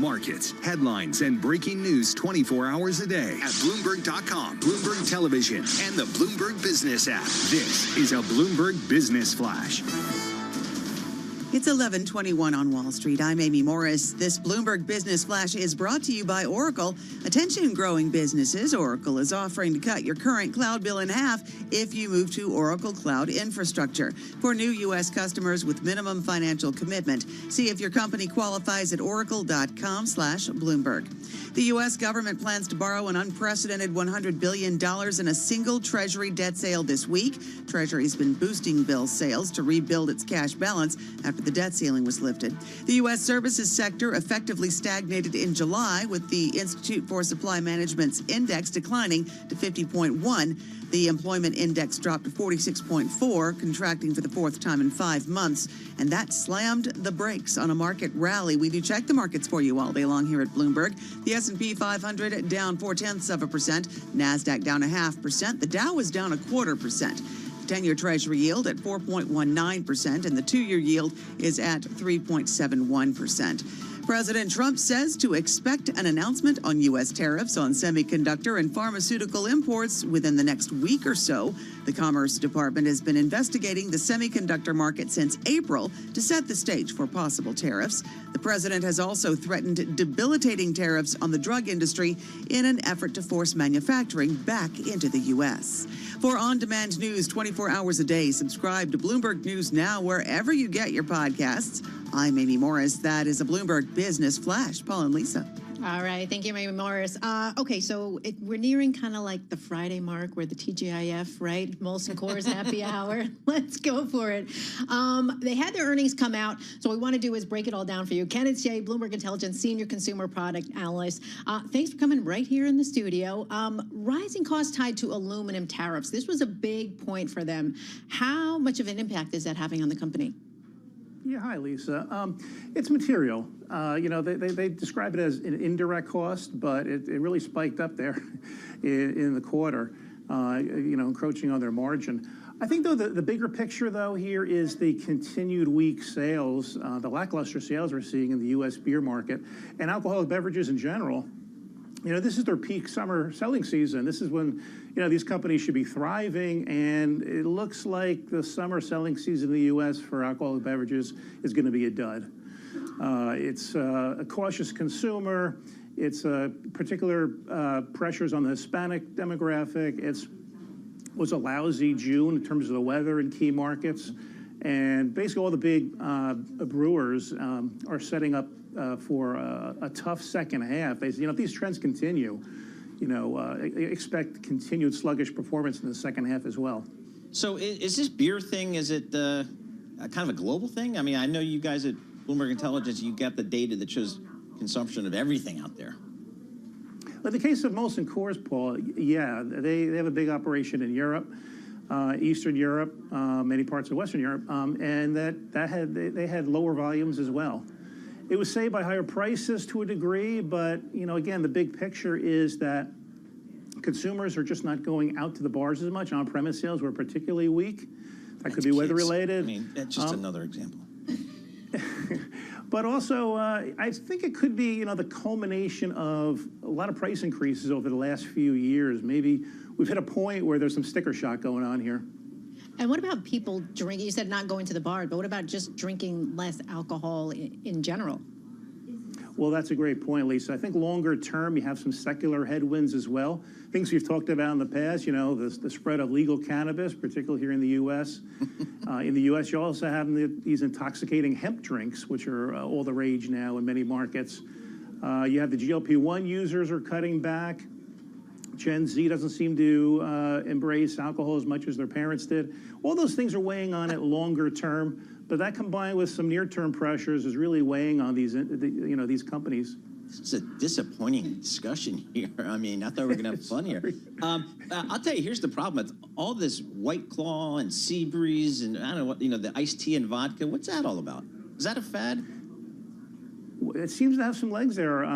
S5: Markets, headlines, and breaking news 24 hours a day at Bloomberg.com, Bloomberg Television, and the Bloomberg Business app. This is a Bloomberg Business Flash.
S3: It's 11:21 on Wall Street. I'm Amy Morris. This Bloomberg Business Flash is brought to you by Oracle. Attention growing businesses, Oracle is offering to cut your current cloud bill in half if you move to Oracle Cloud Infrastructure. For new U.S. customers with minimum financial commitment, see if your company qualifies at oracle.com/Bloomberg. The U.S. government plans to borrow an unprecedented $100 billion in a single Treasury debt sale this week. Treasury's been boosting bill sales to rebuild its cash balance after the debt ceiling was lifted. The U.S. services sector effectively stagnated in July, with the Institute for Supply Management's index declining to 50.1. The employment index dropped to 46.4, contracting for the fourth time in 5 months, and that slammed the brakes on a market rally. We do check the markets for you all day long here at Bloomberg. The S&P 500 down 0.4%, NASDAQ down 0.5%, the Dow was down 0.25%. 10-year Treasury yield at 4.19%, and the 2-year yield is at 3.71%. President Trump says to expect an announcement on U.S. tariffs on semiconductor and pharmaceutical imports within the next week or so. The Commerce Department has been investigating the semiconductor market since April to set the stage for possible tariffs. The president has also threatened debilitating tariffs on the drug industry in an effort to force manufacturing back into the U.S. For on-demand news 24 hours a day, subscribe to Bloomberg News Now wherever you get your podcasts. I'm Amy Morris. That is a Bloomberg Business Flash. Paul and Lisa.
S21: All right. Thank you, Amy Morris. Okay, so we're nearing kind of like the Friday mark where the TGIF, right? Molson Coors happy hour. Let's go for it. They had their earnings come out. So what we want to do is break it all down for you. Kenneth Shea, Bloomberg Intelligence Senior Consumer Product Analyst. Thanks for coming right here in the studio. Rising costs tied to aluminum tariffs. This was a big point for them. How much of an impact is that having on the company?
S1: Yeah, hi, Lisa. It's material. They describe it as an indirect cost, but it really spiked up there in the quarter, encroaching on their margin. I think, though, the bigger picture, though, here is the continued weak sales, the lackluster sales we're seeing in the U.S. beer market and alcoholic beverages in general. This is their peak summer selling season. This is when, these companies should be thriving, and it looks like the summer selling season in the U.S. for alcoholic beverages is going to be a dud. It's a cautious consumer. It's particular pressures on the Hispanic demographic. It was a lousy June in terms of the weather in key markets. And basically all the big brewers are setting up for a tough second half. They say, if these trends continue, expect continued sluggish performance in the second half as well.
S9: So is this beer thing, is it kind of a global thing? I mean, I know you guys at Bloomberg Intelligence, you got the data that shows consumption of everything out there.
S1: But in the case of Molson Coors, Paul, yeah, they have a big operation in Europe, Eastern Europe, many parts of Western Europe, and they had lower volumes as well. It was saved by higher prices to a degree, but again, the big picture is that consumers are just not going out to the bars as much. On-premise sales were particularly weak. That could be weather related.
S9: I mean, that's just another example.
S1: But also, I think it could be, the culmination of a lot of price increases over the last few years. Maybe we've hit a point where there's some sticker shock going on here.
S21: And what about people drinking? You said not going to the bar, but what about just drinking less alcohol in general?
S1: Well, that's a great point, Lisa. I think longer term, you have some secular headwinds as well. Things we've talked about in the past, the spread of legal cannabis, particularly here in the U.S. In the U.S., you also have these intoxicating hemp drinks, which are all the rage now in many markets. You have the GLP-1 users are cutting back. Gen Z doesn't seem to embrace alcohol as much as their parents did. All those things are weighing on it longer term. But that combined with some near-term pressures is really weighing on these companies.
S9: It's a disappointing discussion here. I mean, I thought we were going to have fun here. I'll tell you, here's the problem. With all this White Claw and Seabreeze and I don't know what, the iced tea and vodka. What's that all about? Is that a fad?
S1: It seems to have some legs there.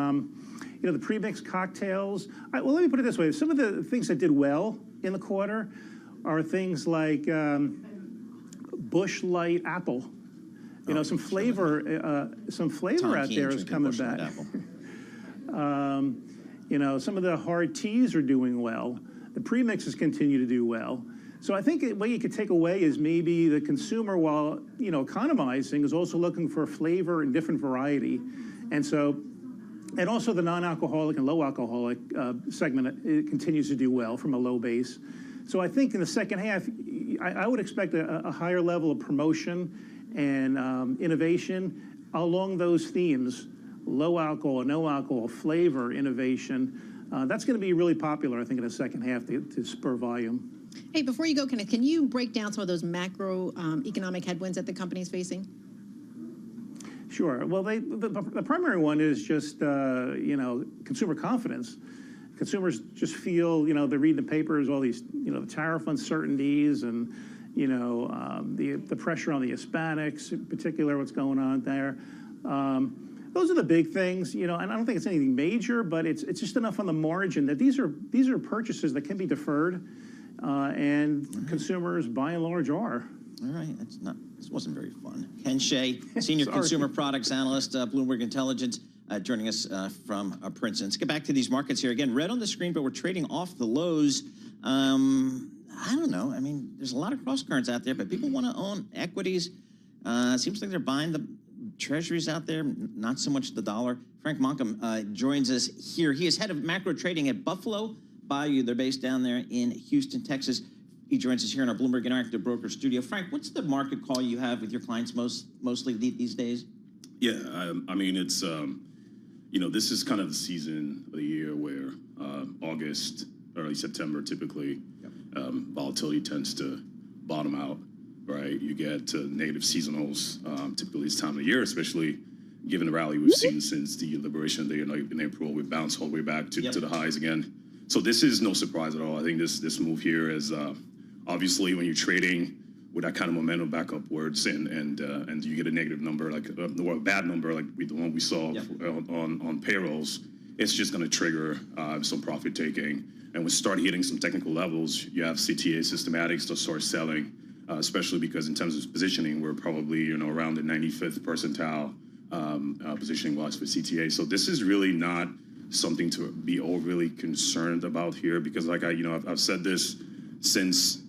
S1: The pre-mixed cocktails. Well, let me put it this way. Some of the things that did well in the quarter are things like Busch Light Apple. Some flavor out there is coming back. Some of the hard teas are doing well. The premixes continue to do well. So I think what you could take away is maybe the consumer, while economizing, is also looking for flavor and different variety, and also the non-alcoholic and low alcoholic segment it continues to do well from a low base. So I think in the second half, I would expect a higher level of promotion and innovation along those themes: low alcohol, no alcohol, flavor, innovation. That's going to be really popular, I think, in the second half to spur volume.
S21: Hey, before you go, Kenneth, can you break down some of those macro economic headwinds that the company's facing?
S1: Sure. Well, the primary one is just consumer confidence. Consumers just feel they're reading the papers, all these the tariff uncertainties and the pressure on the Hispanics, in particular, what's going on there. Those are the big things, and I don't think it's anything major, but it's just enough on the margin that these are purchases that can be deferred, and consumers by and large are.
S9: All right, this wasn't very fun. Ken Shea, Senior Consumer Products Analyst, Bloomberg Intelligence, joining us from Princeton. Let's get back to these markets here. Again, red on the screen, but we're trading off the lows. I don't know. I mean, there's a lot of cross currents out there, but people want to own equities. It seems like they're buying the treasuries out there, not so much the dollar. Frank Monkham joins us here. He is head of macro trading at Buffalo Bayou. They're based down there in Houston, Texas. He joins us here in our Bloomberg Interactive Broker studio. Frank, what's the market call you have with your clients mostly these days?
S2: Yeah, I mean, it's, this is kind of the season of the year where August, early September, typically, volatility tends to bottom out, right? You get negative seasonals typically this time of the year, especially given the rally we've seen since the Liberation Day in April. We bounced all the way back to the highs again. So this is no surprise at all. I think this move here is obviously when you're trading with that kind of momentum back upwards and you get a negative number, like or a bad number like the one we saw on payrolls, it's just going to trigger some profit taking. And we start hitting some technical levels, you have CTA systematics to start selling, especially because in terms of positioning, we're probably around the 95th percentile positioning wise for CTA. So this is really not something to be overly concerned about here, because like I've said this since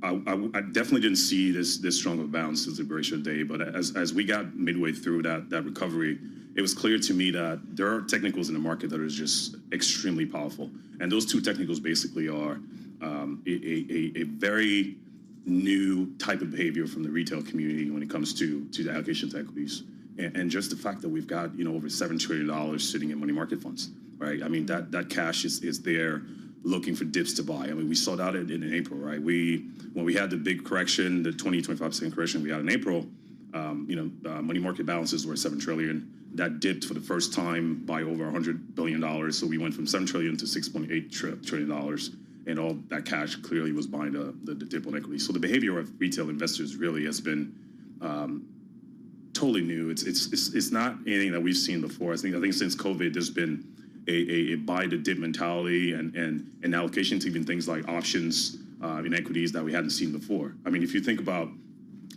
S2: I definitely didn't see this strong of a bounce since Liberation Day, but as we got midway through that recovery, it was clear to me that there are technicals in the market that are just extremely powerful, and those two technicals basically are a very new type of behavior from the retail community when it comes to the allocation to equities, and just the fact that we've got over $7 trillion sitting in money market funds, right? I mean that cash is there looking for dips to buy. I mean, we saw that in April, right? When we had the big correction, the 20-25% correction we had in April, money market balances were $7 trillion. That dipped for the first time by over $100 billion. So we went from $7 trillion to $6.8 trillion. And all that cash clearly was buying the dip on equity. So the behavior of retail investors really has been totally new. It's not anything that we've seen before. I think since COVID, there's been a buy the dip mentality and an allocation to even things like options in equities that we hadn't seen before. I mean, if you think about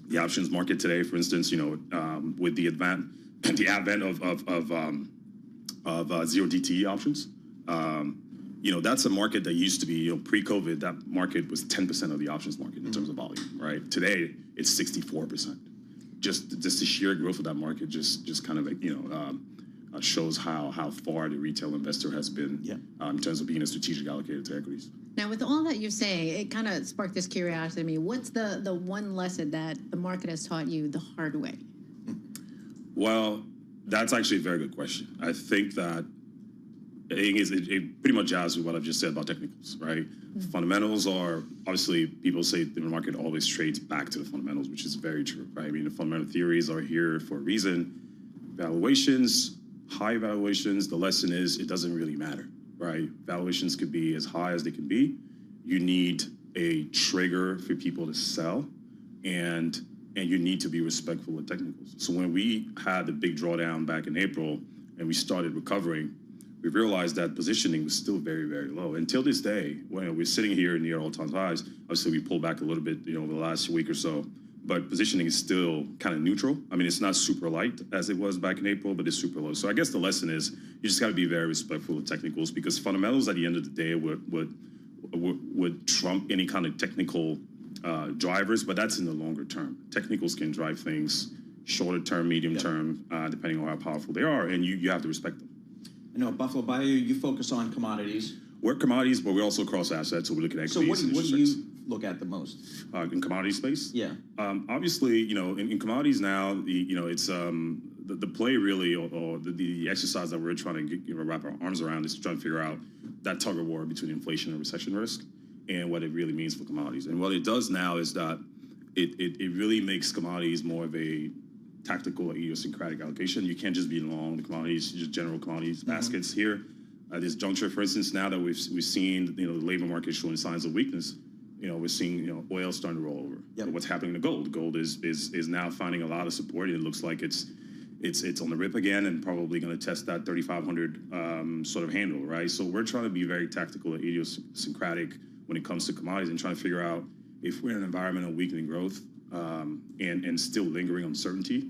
S2: the options market today, for instance, with the advent of zero DTE options, that's a market that used to be, pre-COVID, that market was 10% of the options market in terms of volume, right? Today, it's 64%. Just the sheer growth of that market just kind of shows how far the retail investor has been in terms of being a strategic allocator to equities.
S21: Now, with all that you say, it kind of sparked this curiosity in me. What's the one lesson that the market has taught you the hard way?
S2: Well, that's actually a very good question. I think it pretty much jibes with what I've just said about technicals, right? Fundamentals are, obviously, people say the market always trades back to the fundamentals, which is very true, right? I mean, the fundamental theories are here for a reason. Valuations, high valuations, the lesson is it doesn't really matter, right? Valuations could be as high as they can be. You need a trigger for people to sell, and you need to be respectful of technicals. So when we had the big drawdown back in April and we started recovering, we realized that positioning was still very, very low. Until this day, when we're sitting here near all-time highs, obviously we pulled back a little bit, the last week or so, but positioning is still kind of neutral. I mean, it's not super light as it was back in April, but it's super low. So I guess the lesson is you just got to be very respectful of technicals, because fundamentals at the end of the day would trump any kind of technical drivers, but that's in the longer term. Technicals can drive things shorter term, medium term, depending on how powerful they are, and you have to respect them.
S9: I know at Buffalo Bayou, you focus on commodities.
S2: We're commodities, but we also cross assets, so we look at equities.
S9: So what do you look at the most?
S2: In commodity space?
S9: Yeah.
S2: Obviously, in commodities now, it's the play really, or the exercise that we're trying to wrap our arms around is trying to figure out that tug of war between inflation and recession risk and what it really means for commodities. And what it does now is that it really makes commodities more of a tactical or idiosyncratic allocation. You can't just be long the commodities, just general commodities baskets here. At this juncture, for instance, now that we've seen the labor market showing signs of weakness, we're seeing oil starting to roll over. Yep. What's happening to gold? Gold is now finding a lot of support, and it looks like it's on the rip again, and probably going to test that 3,500 sort of handle, right? So we're trying to be very tactical and idiosyncratic when it comes to commodities, and trying to figure out if we're in an environment of weakening growth, and still lingering uncertainty.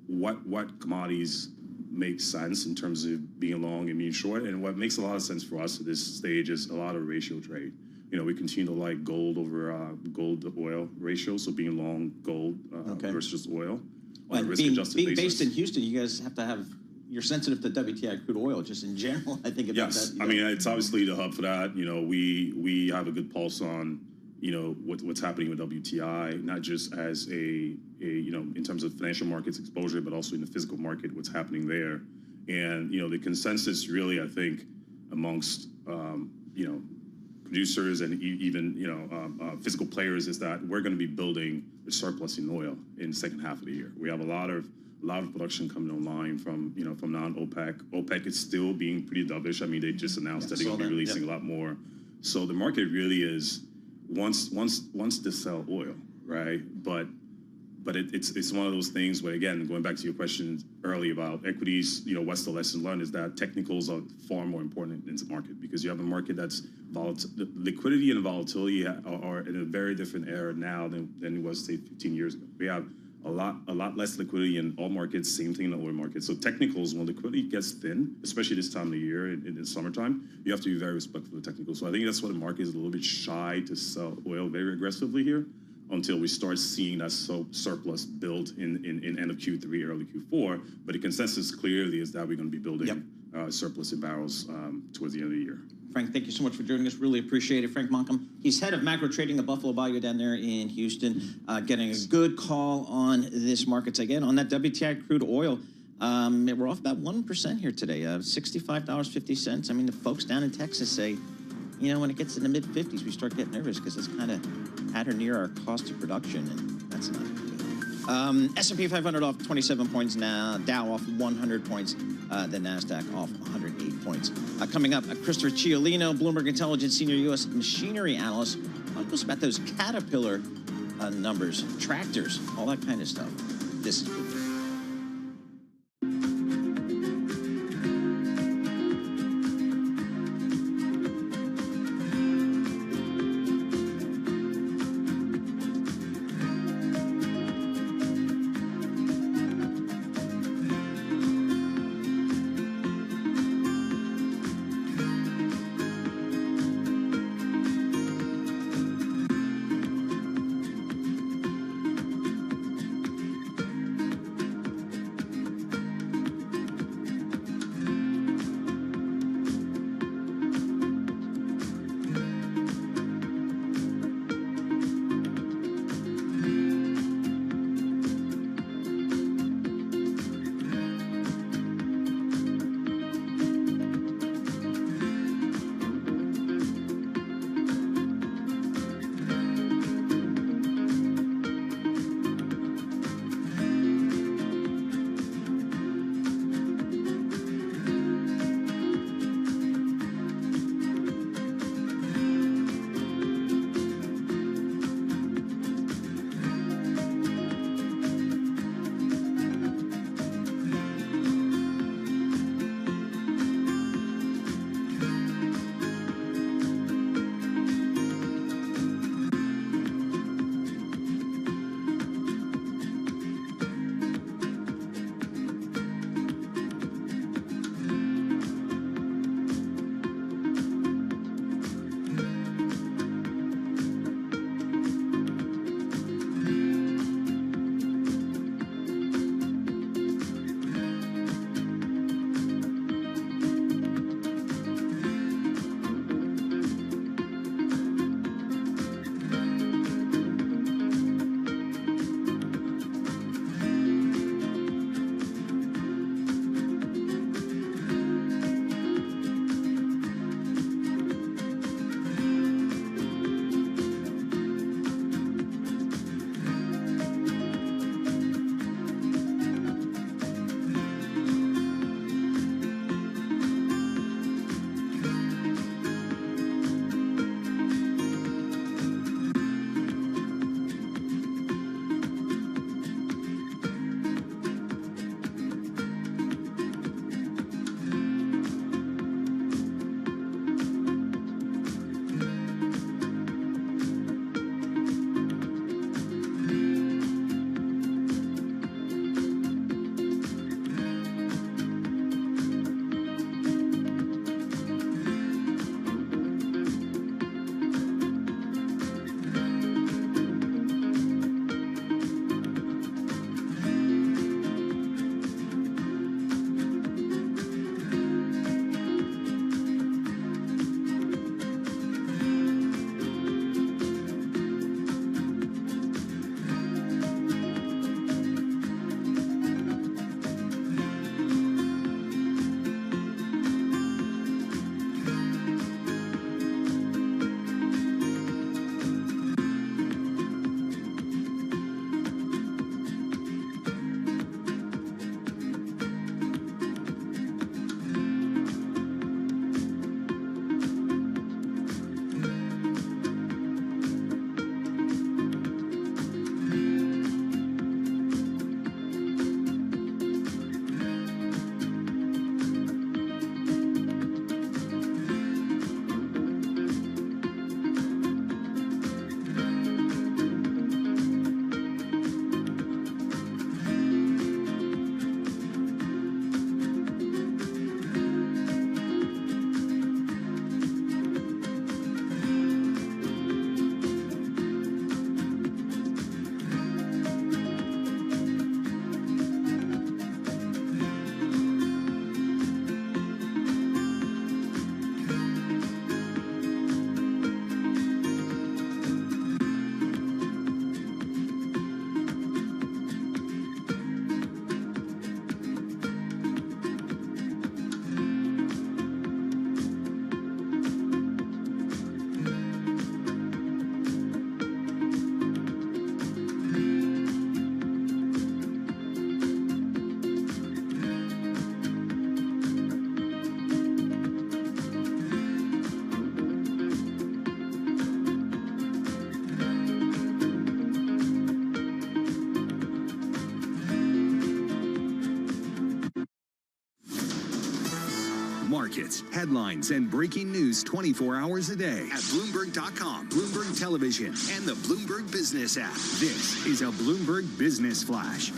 S2: What commodities make sense in terms of being long and being short, and what makes a lot of sense for us at this stage is a lot of ratio trade. We continue to like gold over gold to oil ratio, so being long gold versus oil.
S9: Well, being based in Houston, you guys have to have, you're sensitive to WTI crude oil just in general. I think about that.
S2: I mean, it's obviously the hub for that. We have a good pulse on what's happening with WTI, not just as a in terms of financial markets exposure, but also in the physical market, what's happening there. And the consensus really, I think, amongst producers and even physical players is that we're going to be building a surplus in oil in the second half of the year. We have a lot of production coming online from non-OPEC. OPEC is still being pretty dovish. I mean, they just announced that they're going to be releasing a lot more. So the market really is wants to sell oil, right? But it's one of those things where, again, going back to your question earlier about equities, what's the lesson learned is that technicals are far more important in the market, because you have a market that's liquidity and volatility are in a very different era now than it was, say, 15 years ago. We have a lot less liquidity in all markets, same thing in the oil market. So technicals, when liquidity gets thin, especially this time of the year in the summertime, you have to be very respectful of technicals. So I think that's why the market is a little bit shy to sell oil very aggressively here until we start seeing that surplus build in end of Q3, early Q4. But the consensus clearly is that we're going to be building surplus in barrels towards the end of the year.
S9: Frank, thank you so much for joining us. Really appreciate it. Frank Moncom, he's head of macro trading at Buffalo Bayou down there in Houston, getting a good call on this markets. Again, on that WTI crude oil, we're off about 1% here today, $65.50. I mean, the folks down in Texas say, when it gets in the mid-50s, we start getting nervous because it's kind of at or near our cost of production, and that's not good. S&P 500 off 27 points now, Dow off 100 points, the NASDAQ off 108 points. Coming up, Christopher Ciolino, Bloomberg Intelligence Senior U.S. Machinery Analyst. Talk to us about those Caterpillar numbers, tractors, all that kind of stuff. This is Bloomberg.
S5: markets, headlines, and breaking news 24 hours a day at Bloomberg.com, Bloomberg Television, and the Bloomberg Business app. This is a Bloomberg Business Flash.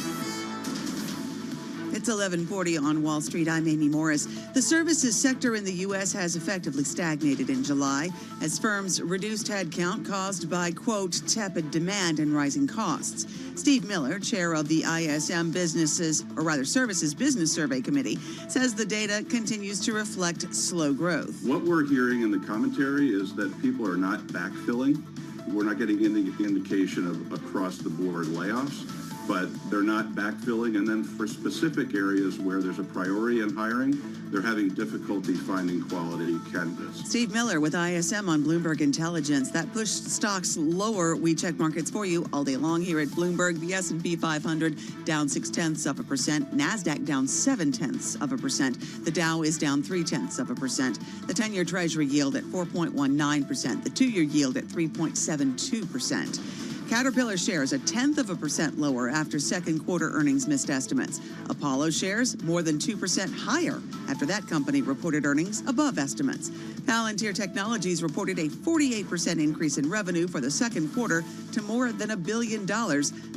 S3: It's 11:40 on Wall Street. I'm Amy Morris. The services sector in the U.S. has effectively stagnated in July as firms reduced headcount caused by, quote, tepid demand and rising costs. Steve Miller, chair of the ISM Services Business Survey Committee, says the data continues to reflect slow growth.
S20: What we're hearing in the commentary is that people are not backfilling. We're not getting any indication of across-the-board layoffs, but they're not backfilling. And then for specific areas where there's a priority in hiring, they're having difficulty finding quality candidates.
S3: Steve Miller with ISM on Bloomberg Intelligence. That pushed stocks lower. We check markets for you all day long here at Bloomberg. The S&P 500 down 0.6%. NASDAQ down 0.7%. The Dow is down 0.3%. The 10-year Treasury yield at 4.19%. The 2-year yield at 3.72%. Caterpillar shares 0.1% lower after second quarter earnings missed estimates. Apollo shares more than 2% higher after that company reported earnings above estimates. Palantir Technologies reported a 48% increase in revenue for the second quarter to more than $1 billion,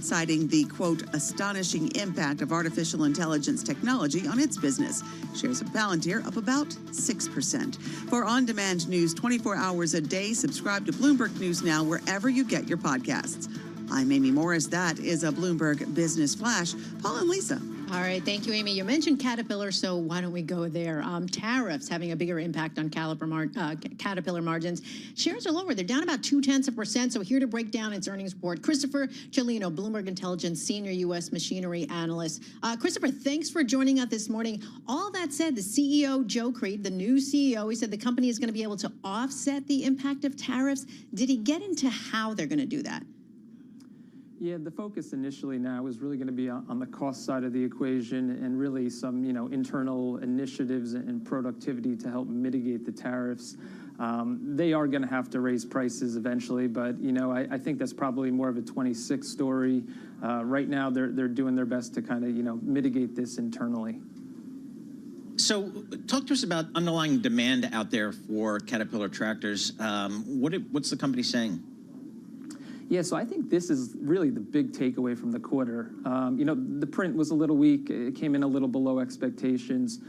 S3: citing the, quote, astonishing impact of artificial intelligence technology on its business. Shares of Palantir up about 6%. For on-demand news 24 hours a day, subscribe to Bloomberg News Now wherever you get your podcasts. I'm Amy Morris. That is a Bloomberg Business Flash. Paul and Lisa.
S21: All right, thank you, Amy. You mentioned Caterpillar, so why don't we go there? Tariffs having a bigger impact on Caterpillar margins. Shares are lower. They're down about 0.2%. So here to break down its earnings report, Christopher Cellino, Bloomberg Intelligence Senior U.S. Machinery Analyst. Christopher, thanks for joining us this morning. All that said, the CEO, Joe Creed, the new CEO, he said the company is going to be able to offset the impact of tariffs. Did he get into how they're going to do that?
S18: Yeah, the focus initially now is really going to be on the cost side of the equation and really some, internal initiatives and productivity to help mitigate the tariffs. They are going to have to raise prices eventually, but, I think that's probably more of a 26 story. Right now, they're doing their best to kind of, mitigate this internally.
S9: So talk to us about underlying demand out there for Caterpillar tractors. What's the company saying?
S18: Yeah, so I think this is really the big takeaway from the quarter. The print was a little weak. It came in a little below expectations.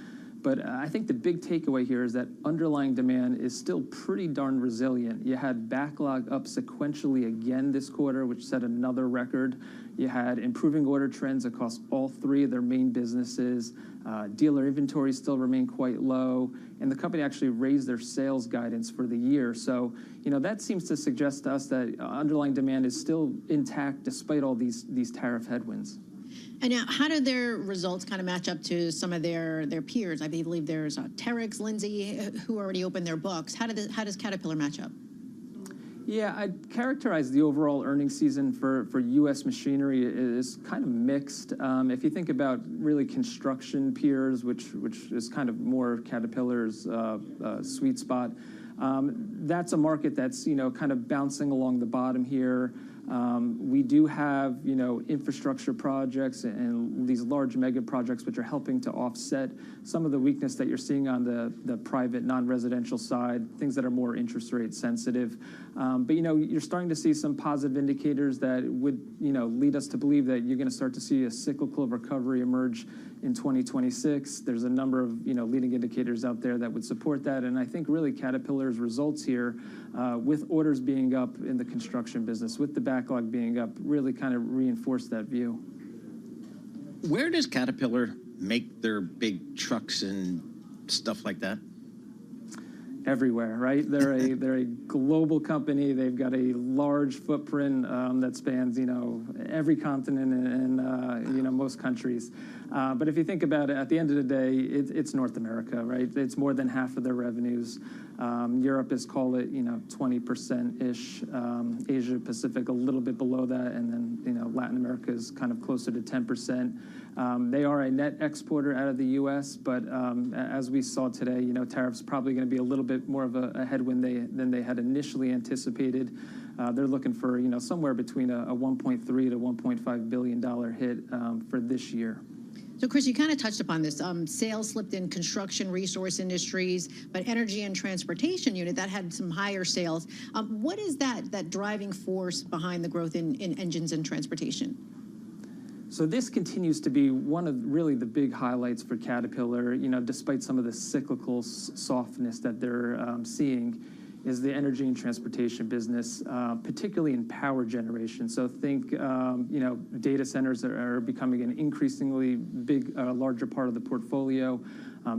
S18: But I think the big takeaway here is that underlying demand is still pretty darn resilient. You had backlog up sequentially again this quarter, which set another record. You had improving order trends across all three of their main businesses. Dealer inventories still remain quite low, and the company actually raised their sales guidance for the year. So, that seems to suggest to us that underlying demand is still intact despite all these tariff headwinds.
S21: And now, how do their results kind of match up to some of their peers? I believe there's Terex, Lindsay, who already opened their books. How does Caterpillar match up?
S18: Yeah, I'd characterize the overall earnings season for U.S. machinery is kind of mixed. If you think about really construction peers, which is kind of more Caterpillar's sweet spot, that's a market that's, kind of bouncing along the bottom here. We do have, infrastructure projects and these large mega projects which are helping to offset some of the weakness that you're seeing on the private non-residential side, things that are more interest rate sensitive. But, you're starting to see some positive indicators that would, lead us to believe that you're going to start to see a cyclical recovery emerge in 2026. There's a number of, leading indicators out there that would support that. And I think really Caterpillar's results here, with orders being up in the construction business, with the backlog being up, really kind of reinforce that view.
S9: Where does Caterpillar make their big trucks and stuff like that?
S18: Everywhere, right? They're a global company. They've got a large footprint that spans, every continent and most countries. But if you think about it, at the end of the day, it's North America, right? It's more than half of their revenues. Europe is, call it, 20%-ish. Asia Pacific a little bit below that, and then Latin America is kind of closer to 10%. They are a net exporter out of the U.S., but as we saw today, tariffs probably going to be a little bit more of a headwind than they had initially anticipated. They're looking for somewhere between a $1.3 to $1.5 billion hit for this year.
S21: So, Chris, you kind of touched upon this. Sales slipped in construction, resource industries, but energy and transportation unit, that had some higher sales. What is that driving force behind the growth in engines and transportation?
S18: So this continues to be one of really the big highlights for Caterpillar, despite some of the cyclical softness that they're seeing, is the energy and transportation business, particularly in power generation. So think, data centers are becoming an increasingly larger part of the portfolio.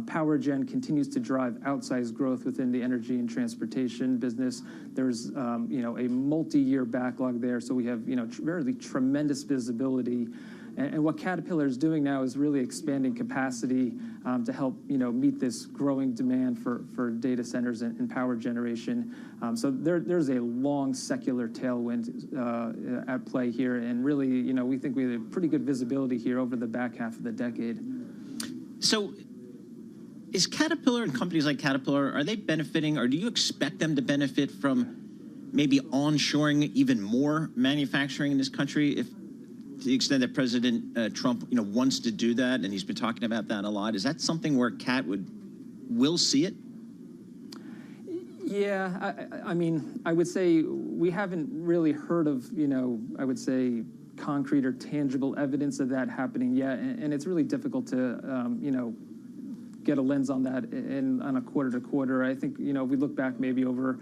S18: Power gen continues to drive outsized growth within the energy and transportation business. There's, a multi-year backlog there. So we have, really tremendous visibility. And what Caterpillar is doing now is really expanding capacity to help, meet this growing demand for data centers and power generation. So there's a long secular tailwind at play here. And really, we think we have pretty good visibility here over the back half of the decade.
S9: So is Caterpillar and companies like Caterpillar, are they benefiting, or do you expect them to benefit from maybe onshoring even more manufacturing in this country, if to the extent that President Trump, wants to do that, and he's been talking about that a lot? Is that something where Cat will see it?
S18: Yeah, I mean, I would say we haven't really heard of, I would say, concrete or tangible evidence of that happening yet, and it's really difficult to, get a lens on that on a quarter to quarter. I think, if we look back maybe over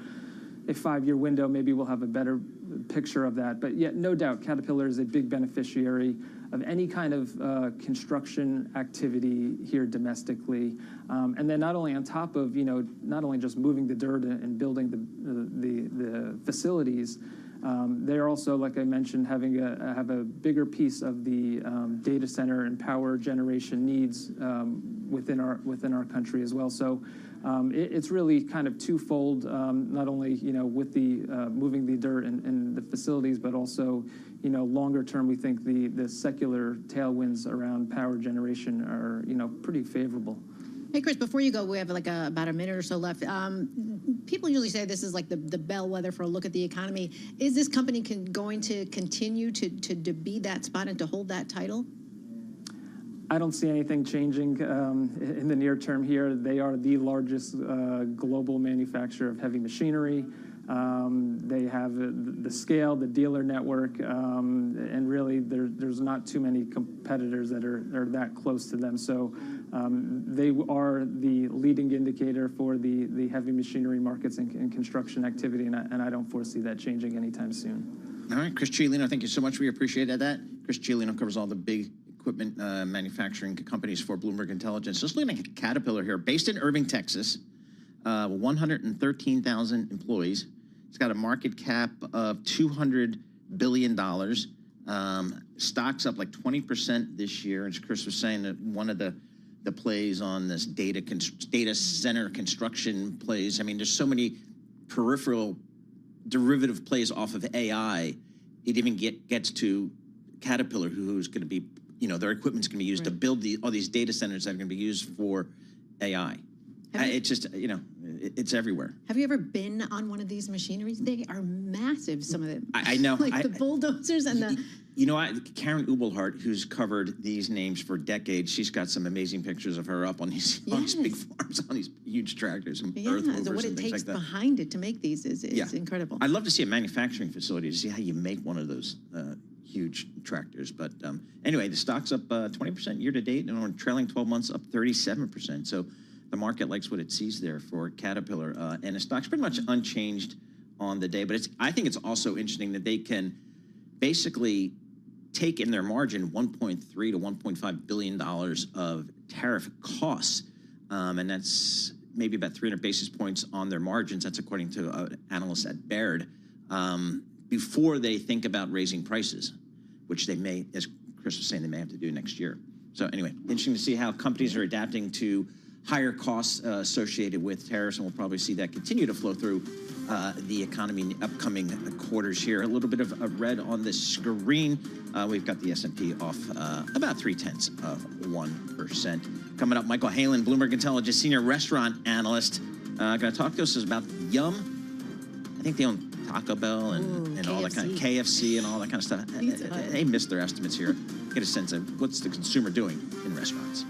S18: a 5-year window, maybe we'll have a better picture of that. But yet, no doubt, Caterpillar is a big beneficiary of any kind of construction activity here domestically. And then not only on top of, not only just moving the dirt and building the facilities, they're also, like I mentioned, have a bigger piece of the data center and power generation needs within our country as well. So it's really kind of twofold, not only with the moving the dirt and the facilities, but also longer term, we think the secular tailwinds around power generation are pretty favorable.
S21: Hey, Chris, before you go, we have about a minute or so left. People usually say this is like the bellwether for a look at the economy. Is this company going to continue to be that spot and to hold that title?
S18: I don't see anything changing in the near term here. They are the largest global manufacturer of heavy machinery. They have the scale, the dealer network, and really there's not too many competitors that are that close to them. So they are the leading indicator for the heavy machinery markets and construction activity, and I don't foresee that changing anytime soon.
S9: All right, Chris Ciolino, thank you so much. We appreciated that. Chris Ciolino covers all the big equipment manufacturing companies for Bloomberg Intelligence. Just looking at Caterpillar here, based in Irving, Texas, 113,000 employees. It's got a market cap of $200 billion. Stock's up like 20% this year. As Chris was saying, that one of the plays on this data center construction plays. I mean, there's so many peripheral derivative plays off of AI. It even gets to Caterpillar, who's going to be, their equipment's going to be used to build all these data centers that are going to be used for AI. It's just, it's everywhere.
S21: Have you ever been on one of these machineries? They are massive, some of them.
S9: I know.
S21: Like the bulldozers and the...
S9: Karen Ubelhart, who's covered these names for decades, she's got some amazing pictures of her up on these big farms, on these huge tractors and earth movers
S21: so what
S9: and
S21: it
S9: things
S21: takes
S9: like that.
S21: behind it to make these is incredible.
S9: I'd love to see a manufacturing facility to see how you make one of those huge tractors. But anyway, the stock's up 20% year to date, and on trailing 12 months up 37%. So the market likes what it sees there for Caterpillar, and the stock's pretty much unchanged on the day. But I think it's also interesting that they can basically take in their margin $1.3 to $1.5 billion of tariff costs, and that's maybe about 300 basis points on their margins. That's according to analysts at Baird, before they think about raising prices, which they may, as Chris was saying, they may have to do next year. So anyway, interesting to see how companies are adapting to higher costs associated with tariffs, and we'll probably see that continue to flow through the economy in the upcoming quarters here. A little bit of a red on the screen. We've got the S&P off about 0.3%. Coming up, Michael Halen, Bloomberg Intelligence Senior Restaurant Analyst. Going to talk to us about Yum. I think they own Taco Bell and all that kind of KFC and all that kind of stuff. They missed their estimates here. get a sense of what's the consumer doing in restaurants.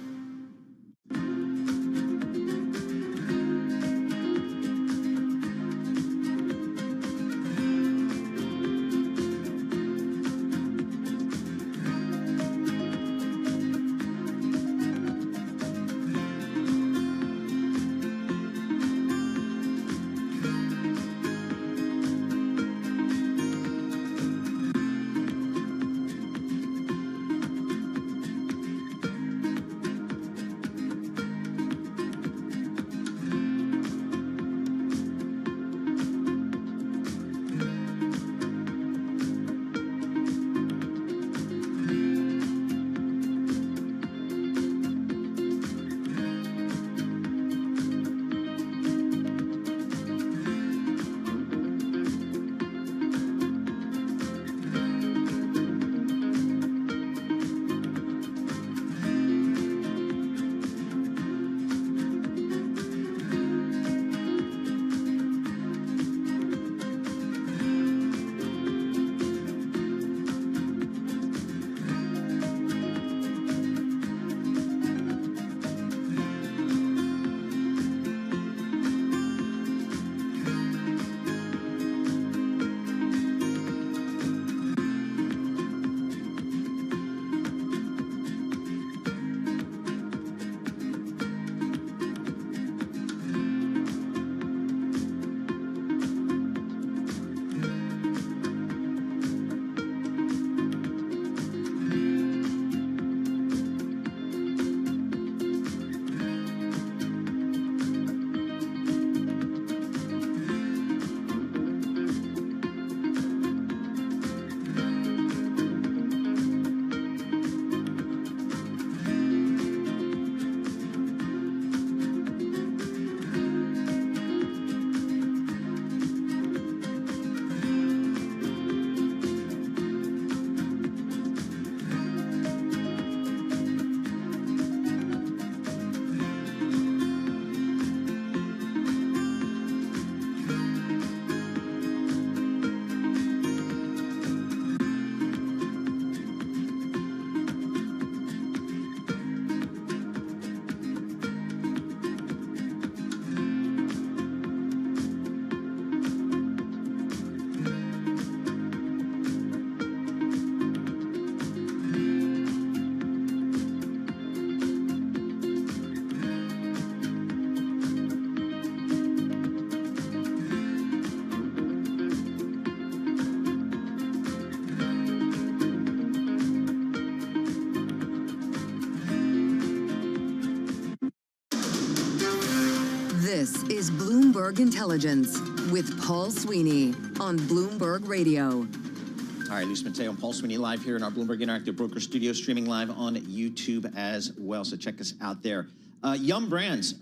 S7: This is Bloomberg Intelligence with Paul Sweeney on Bloomberg Radio.
S9: All right, Luis Mateo and Paul Sweeney live here in our Bloomberg Interactive Broker Studio, streaming live on YouTube as well. So check us out there. Yum Brands,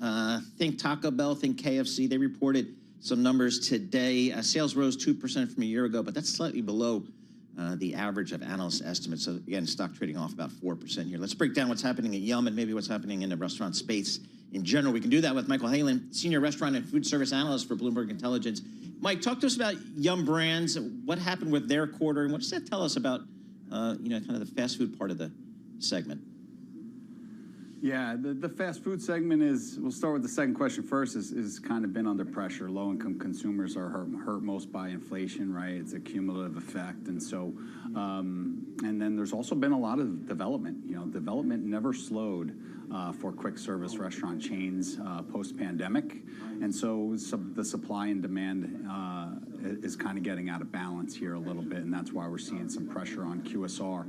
S9: think Taco Bell, think KFC. They reported some numbers today. Sales rose 2% from a year ago, but that's slightly below the average of analyst estimates. So again, stock trading off about 4% here. Let's break down what's happening at Yum and maybe what's happening in the restaurant space in general. We can do that with Michael Halen, Senior Restaurant and Food Service Analyst for Bloomberg Intelligence. Mike, talk to us about Yum Brands. What happened with their quarter, and what does that tell us about, kind of the fast food part of the segment?
S4: Yeah, the fast food segment is, we'll start with the second question first, is kind of been under pressure. Low-income consumers are hurt most by inflation, right? It's a cumulative effect. And so, and then there's also been a lot of development. Development never slowed for quick service restaurant chains post-pandemic. And so the supply and demand is kind of getting out of balance here a little bit, and that's why we're seeing some pressure on QSR.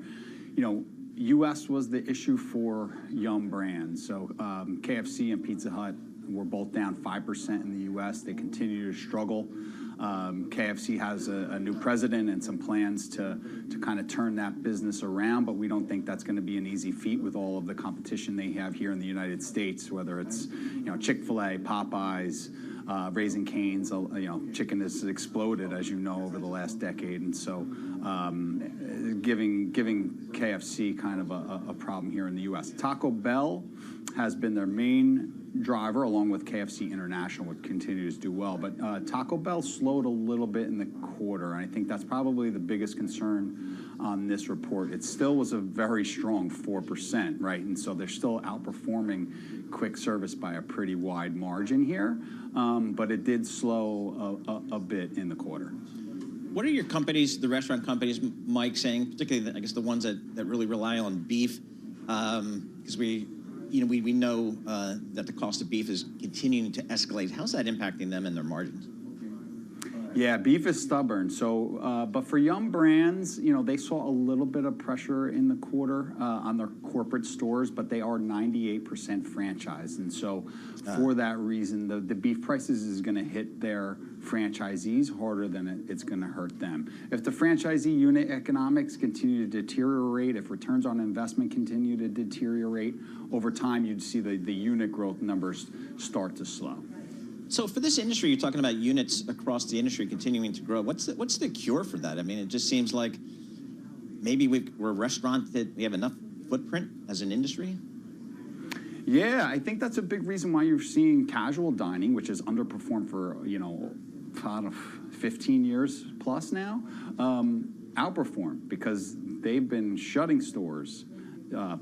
S4: U.S. was the issue for Yum Brands. So KFC and Pizza Hut were both down 5% in the U.S. They continue to struggle. KFC has a new president and some plans to kind of turn that business around, but we don't think that's going to be an easy feat with all of the competition they have here in the United States, whether it's Chick-fil-A, Popeyes, Raising Cane's, chicken has exploded, as you know, over the last decade. And so giving KFC kind of a problem here in the U.S. Taco Bell has been their main driver, along with KFC International, which continues to do well. But Taco Bell slowed a little bit in the quarter, and I think that's probably the biggest concern on this report. It still was a very strong 4%, right? And so they're still outperforming quick service by a pretty wide margin here, but it did slow a bit in the quarter.
S9: What are your companies, the restaurant companies, Mike, saying, particularly, I guess, the ones that really rely on beef? Because we know that the cost of beef is continuing to escalate. How's that impacting them and their margins?
S4: Yeah, beef is stubborn. So, but for Yum Brands, they saw a little bit of pressure in the quarter on their corporate stores, but they are 98% franchised. And so for that reason, the beef prices is going to hit their franchisees harder than it's going to hurt them. If the franchisee unit economics continue to deteriorate, if returns on investment continue to deteriorate, over time you'd see the unit growth numbers start to slow.
S9: So for this industry, you're talking about units across the industry continuing to grow. What's the cure for that? I mean, it just seems like maybe we're a restaurant that we have enough footprint as an industry.
S4: Yeah, I think that's a big reason why you're seeing casual dining, which has underperformed for 15 years plus now, outperform because they've been shutting stores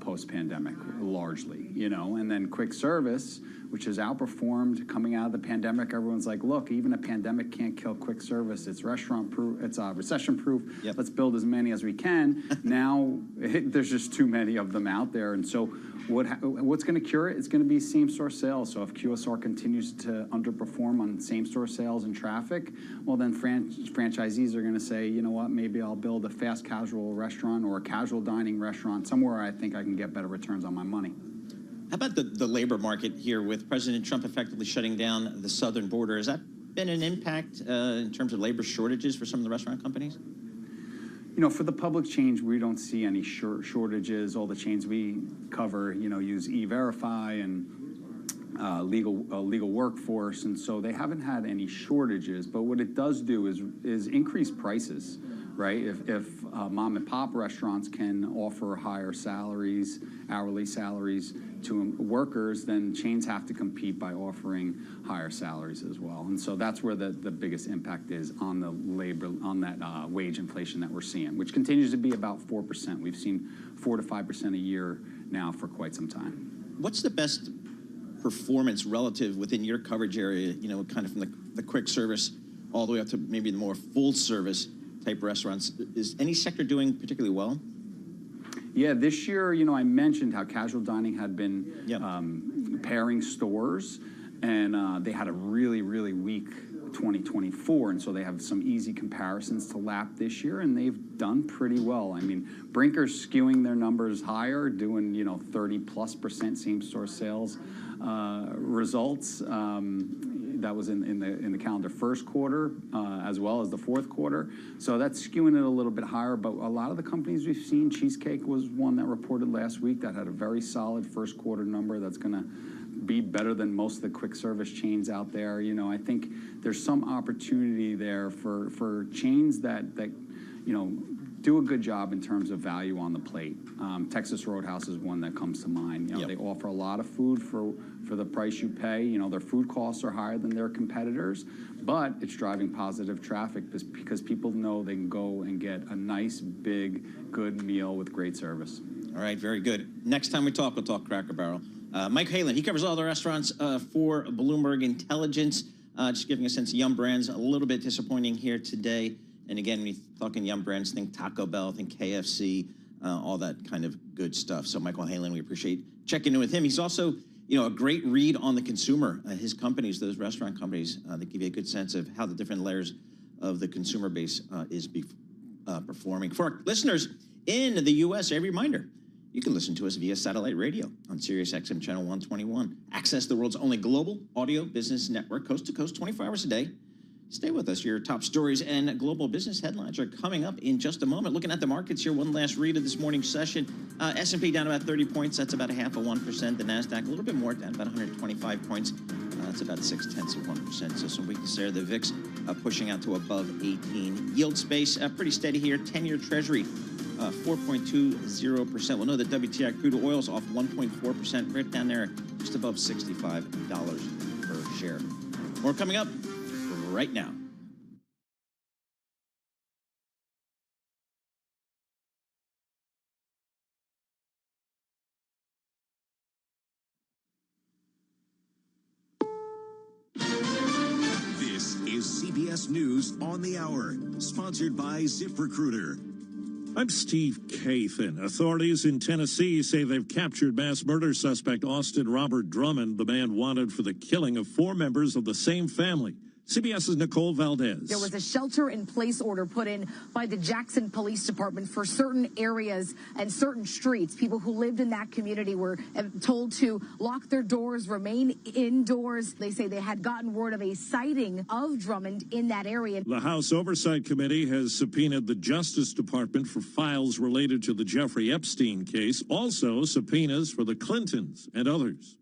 S4: post-pandemic largely, and then quick service, which has outperformed coming out of the pandemic. Everyone's like, look, even a pandemic can't kill quick service. It's restaurant-proof. It's recession-proof. Yep. Let's build as many as we can. Now, there's just too many of them out there. And so what's going to cure it? It's going to be same-store sales. So if QSR continues to underperform on same-store sales and traffic, well, then franchisees are going to say, you know what, maybe I'll build a fast casual restaurant or a casual dining restaurant somewhere I think I can get better returns on my money.
S9: How about the labor market here with President Trump effectively shutting down the southern border? Has that been an impact in terms of labor shortages for some of the restaurant companies?
S4: For the public chains, we don't see any shortages. All the chains we cover, use E-Verify and legal workforce, and so they haven't had any shortages. But what it does do is increase prices, right? If mom and pop restaurants can offer higher salaries, hourly salaries to workers, then chains have to compete by offering higher salaries as well. And so that's where the biggest impact is on the labor, on that wage inflation that we're seeing, which continues to be about 4%. We've seen 4 to 5% a year now for quite some time.
S9: What's the best performance relative within your coverage area, kind of from the quick service all the way up to maybe the more full service type restaurants? Is any sector doing particularly well?
S4: Yeah, this year, I mentioned how casual dining had been pairing stores, and they had a really, really weak 2024, and so they have some easy comparisons to lap this year, and they've done pretty well. I mean, Brinker's skewing their numbers higher, doing 30+% same-store sales results. That was in the calendar first quarter, as well as the fourth quarter. So that's skewing it a little bit higher. But a lot of the companies we've seen, Cheesecake was one that reported last week that had a very solid first quarter number that's going to be better than most of the quick service chains out there. I think there's some opportunity there for chains that do a good job in terms of value on the plate. Texas Roadhouse is one that comes to mind. They offer a lot of food for the price you pay. Their food costs are higher than their competitors, but it's driving positive traffic because people know they can go and get a nice, big, good meal with great service.
S9: All right, very good. Next time we'll talk Cracker Barrel. Mike Halen, he covers all the restaurants for Bloomberg Intelligence. Just giving a sense of Yum Brands, a little bit disappointing here today. And again, when you're talking Yum Brands, think Taco Bell, think KFC, all that kind of good stuff. So Michael Halen, we appreciate checking in with him. He's also, a great read on the consumer, his companies, those restaurant companies, that give you a good sense of how the different layers of the consumer base is performing. For our listeners in the U.S., a reminder, you can listen to us via satellite radio on Sirius XM Channel 121. Access the world's only global audio business network, coast to coast, 24 hours a day. Stay with us. Your top stories and global business headlines are coming up in just a moment. Looking at the markets here, one last read of this morning's session. S&P down about 30 points. That's about 0.5%. The NASDAQ a little bit more, down about 125 points. That's about 0.6%. So some weakness there. The VIX pushing out to above 18. Yield space pretty steady here. 10-year Treasury 4.20%. We'll know that WTI crude oil is off 1.4%, right down there, just above $65 per share. More coming up right now.
S6: This is CBS News on the Hour, sponsored by ZipRecruiter.
S22: I'm Steve Kathan. Authorities in Tennessee say they've captured mass murder suspect Austin Robert Drummond, the man wanted for the killing of 4 members of the same family. CBS's Nicole Valdez.
S23: There was a shelter-in-place order put in by the Jackson Police Department for certain areas and certain streets. People who lived in that community were told to lock their doors, remain indoors. They say they had gotten word of a sighting of Drummond in that area.
S22: The House Oversight Committee has subpoenaed the Justice Department for files related to the Jeffrey Epstein case, also subpoenas for the Clintons and others.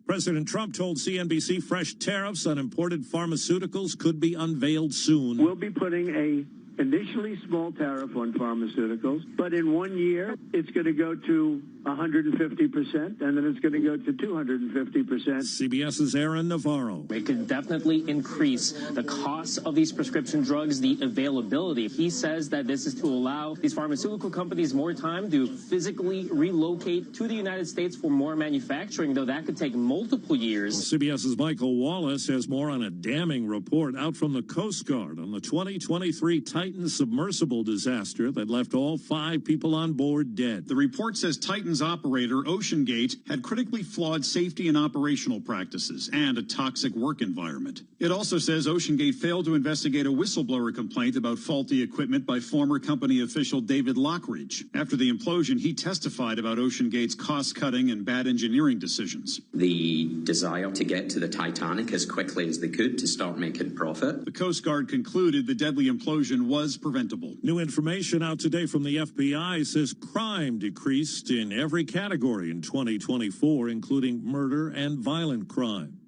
S22: President Trump told CNBC fresh tariffs on imported pharmaceuticals could be unveiled soon.
S12: We'll be putting a initially small tariff on pharmaceuticals, but in 1 year, it's going to go to 150%, and then it's going to go to 250%.
S22: CBS's Aaron Navarro.
S24: It could definitely increase the cost of these prescription drugs, the availability. He says that this is to allow these pharmaceutical companies more time to physically relocate to the United States for more manufacturing, though that could take multiple years.
S22: CBS's Michael Wallace has more on a damning report out from the Coast Guard on the 2023 Titan submersible disaster that left all 5 people on board dead.
S25: The report says Titan's operator, OceanGate, had critically flawed safety and operational practices and a toxic work environment. It also says OceanGate failed to investigate a whistleblower complaint about faulty equipment by former company official David Lockridge. After the implosion, he testified about OceanGate's cost-cutting and bad engineering decisions.
S26: The desire to get to the Titanic as quickly as they could to start making profit.
S25: The Coast Guard concluded the deadly implosion was preventable.
S22: New information out today from the FBI says crime decreased in every category in 2024, including murder and violent crime.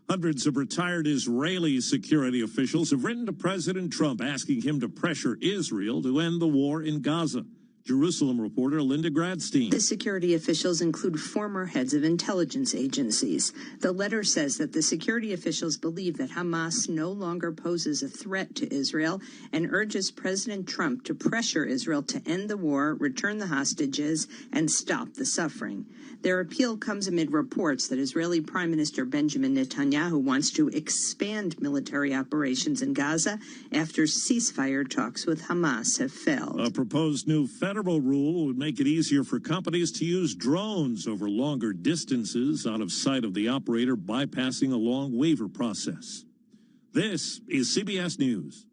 S22: Hundreds of retired Israeli security officials have written to President Trump asking him to pressure Israel to end the war in Gaza. Jerusalem reporter Linda Gradstein.
S27: The security officials include former heads of intelligence agencies. The letter says that the security officials believe that Hamas no longer poses a threat to Israel and urges President Trump to pressure Israel to end the war, return the hostages, and stop the suffering. Their appeal comes amid reports that Israeli Prime Minister Benjamin Netanyahu wants to expand military operations in Gaza after ceasefire talks with Hamas have failed.
S22: A proposed new federal rule would make it easier for companies to use drones over longer distances out of sight of the operator, bypassing a long waiver process. This is CBS News.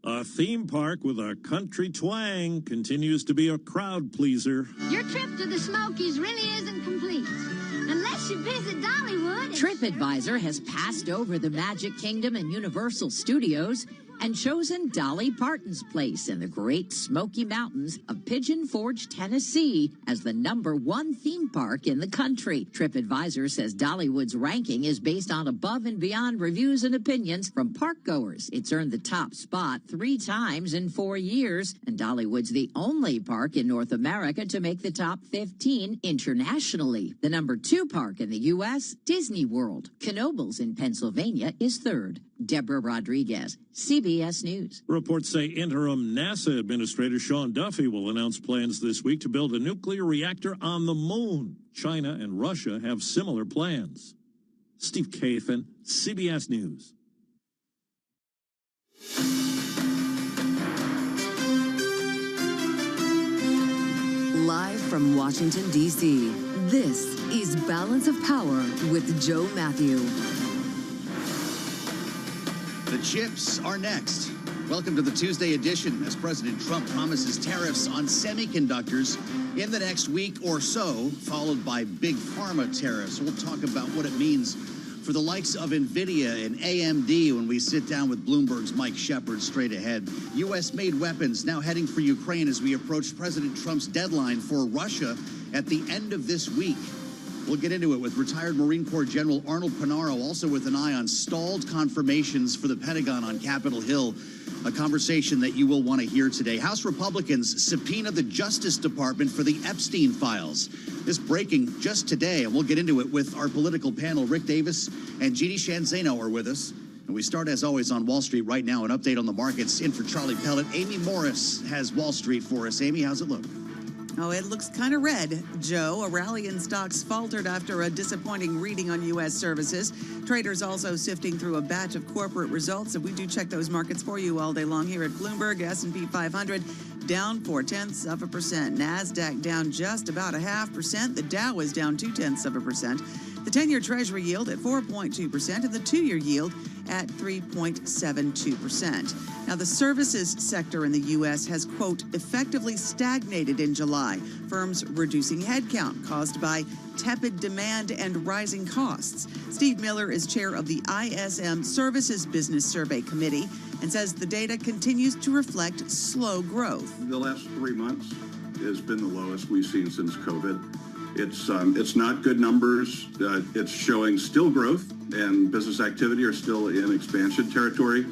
S22: A theme park with a country twang continues to be a crowd pleaser.
S28: Your trip to the Smokies really isn't complete unless you visit Dollywood.
S29: TripAdvisor has passed over the Magic Kingdom and Universal Studios
S8: and chosen Dolly Parton's place in the Great Smoky Mountains of Pigeon Forge, Tennessee, as the #1 theme park in the country. TripAdvisor says Dollywood's ranking is based on above and beyond reviews and opinions from parkgoers. It's earned the top spot 3 times in 4 years, and Dollywood's the only park in North America to make the top 15 internationally. The #2 park in the U.S., Disney World. Knoebels in Pennsylvania is 3rd. Deborah Rodriguez, CBS News.
S22: Reports say interim NASA Administrator Sean Duffy will announce plans this week to build a nuclear reactor on the moon. China and Russia have similar plans. Steve Kathan, CBS News.
S7: Live from Washington, D.C., this is Balance of Power with Joe Matthew.
S10: The chips are next. Welcome to the Tuesday edition as President Trump promises tariffs on semiconductors in the next week or so, followed by big pharma tariffs. We'll talk about what it means for the likes of NVIDIA and AMD when we sit down with Bloomberg's Mike Shepard straight ahead. U.S.-made weapons now heading for Ukraine as we approach President Trump's deadline for Russia at the end of this week. We'll get into it with retired Marine Corps General Arnold Panaro, also with an eye on stalled confirmations for the Pentagon on Capitol Hill, a conversation that you will want to hear today. House Republicans subpoena the Justice Department for the Epstein files. This breaking just today, and we'll get into it with our political panel. Rick Davis and Jeannie Shanzano are with us. And we start, as always, on Wall Street right now. An update on the markets in for Charlie Pellet. Amy Morris has Wall Street for us. Amy, how's it look?
S3: Oh, it looks kind of red, Joe. A rally in stocks faltered after a disappointing reading on U.S. services. Traders also sifting through a batch of corporate results, and we do check those markets for you all day long here at Bloomberg. S&P 500 down 0.4%. NASDAQ down just about 0.5%. The Dow is down 0.2%. The 10-year Treasury yield at 4.2% and the 2-year yield at 3.72%. Now, the services sector in the U.S. has, quote, effectively stagnated in July. Firms reducing headcount caused by tepid demand and rising costs. Steve Miller is chair of the ISM Services Business Survey Committee and says the data continues to reflect slow growth.
S20: The last 3 months has been the lowest we've seen since COVID. It's not good numbers. It's showing still growth, and business activity are still in expansion territory,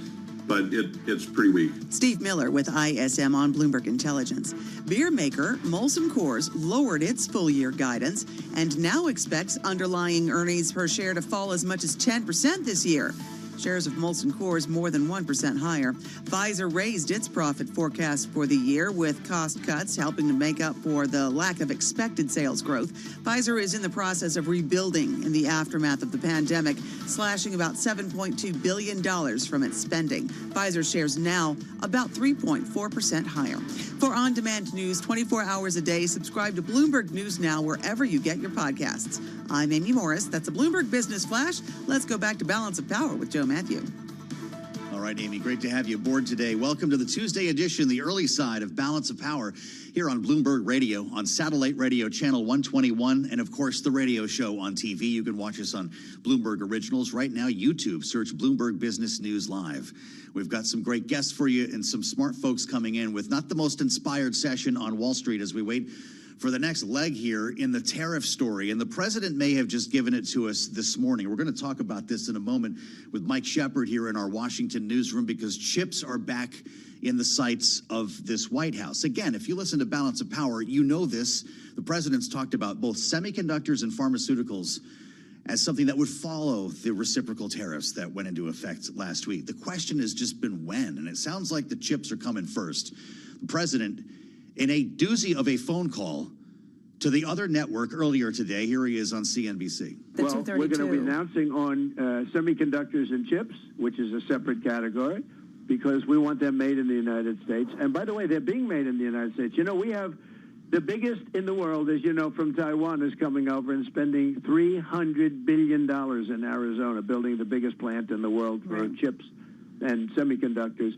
S20: but it's pretty weak.
S3: Steve Miller with ISM on Bloomberg Intelligence. Beer maker Molson Coors lowered its full-year guidance and now expects underlying earnings per share to fall as much as 10% this year. Shares of Molson Coors more than 1% higher. Pfizer raised its profit forecast for the year with cost cuts helping to make up for the lack of expected sales growth. Pfizer is in the process of rebuilding in the aftermath of the pandemic, slashing about $7.2 billion from its spending. Pfizer shares now about 3.4% higher. For on-demand news 24 hours a day, subscribe to Bloomberg News Now wherever you get your podcasts. I'm Amy Morris. That's a Bloomberg Business Flash. Let's go back to Balance of Power with Joe Matthew.
S10: All right, Amy, great to have you aboard today. Welcome to the Tuesday edition, the early side of Balance of Power here on Bloomberg Radio, on Satellite Radio Channel 121, and, of course, the radio show on TV. You can watch us on Bloomberg Originals. Right now, YouTube, search Bloomberg Business News Live. We've got some great guests for you and some smart folks coming in with not the most inspired session on Wall Street as we wait for the next leg here in the tariff story. And the president may have just given it to us this morning. We're going to talk about this in a moment with Mike Shepard here in our Washington newsroom, because chips are back in the sights of this White House. Again, if you listen to Balance of Power, you know this. The president's talked about both semiconductors and pharmaceuticals as something that would follow the reciprocal tariffs that went into effect last week. The question has just been when, and it sounds like the chips are coming first. The president, in a doozy of a phone call to the other network earlier today, here he is on CNBC.
S12: Well, we're going to be announcing on semiconductors and chips, which is a separate category, because we want them made in the United States. And by the way, they're being made in the United States. You know, we have the biggest in the world, as you know, from Taiwan is coming over and spending $300 billion in Arizona, building the biggest plant in the world for chips and semiconductors.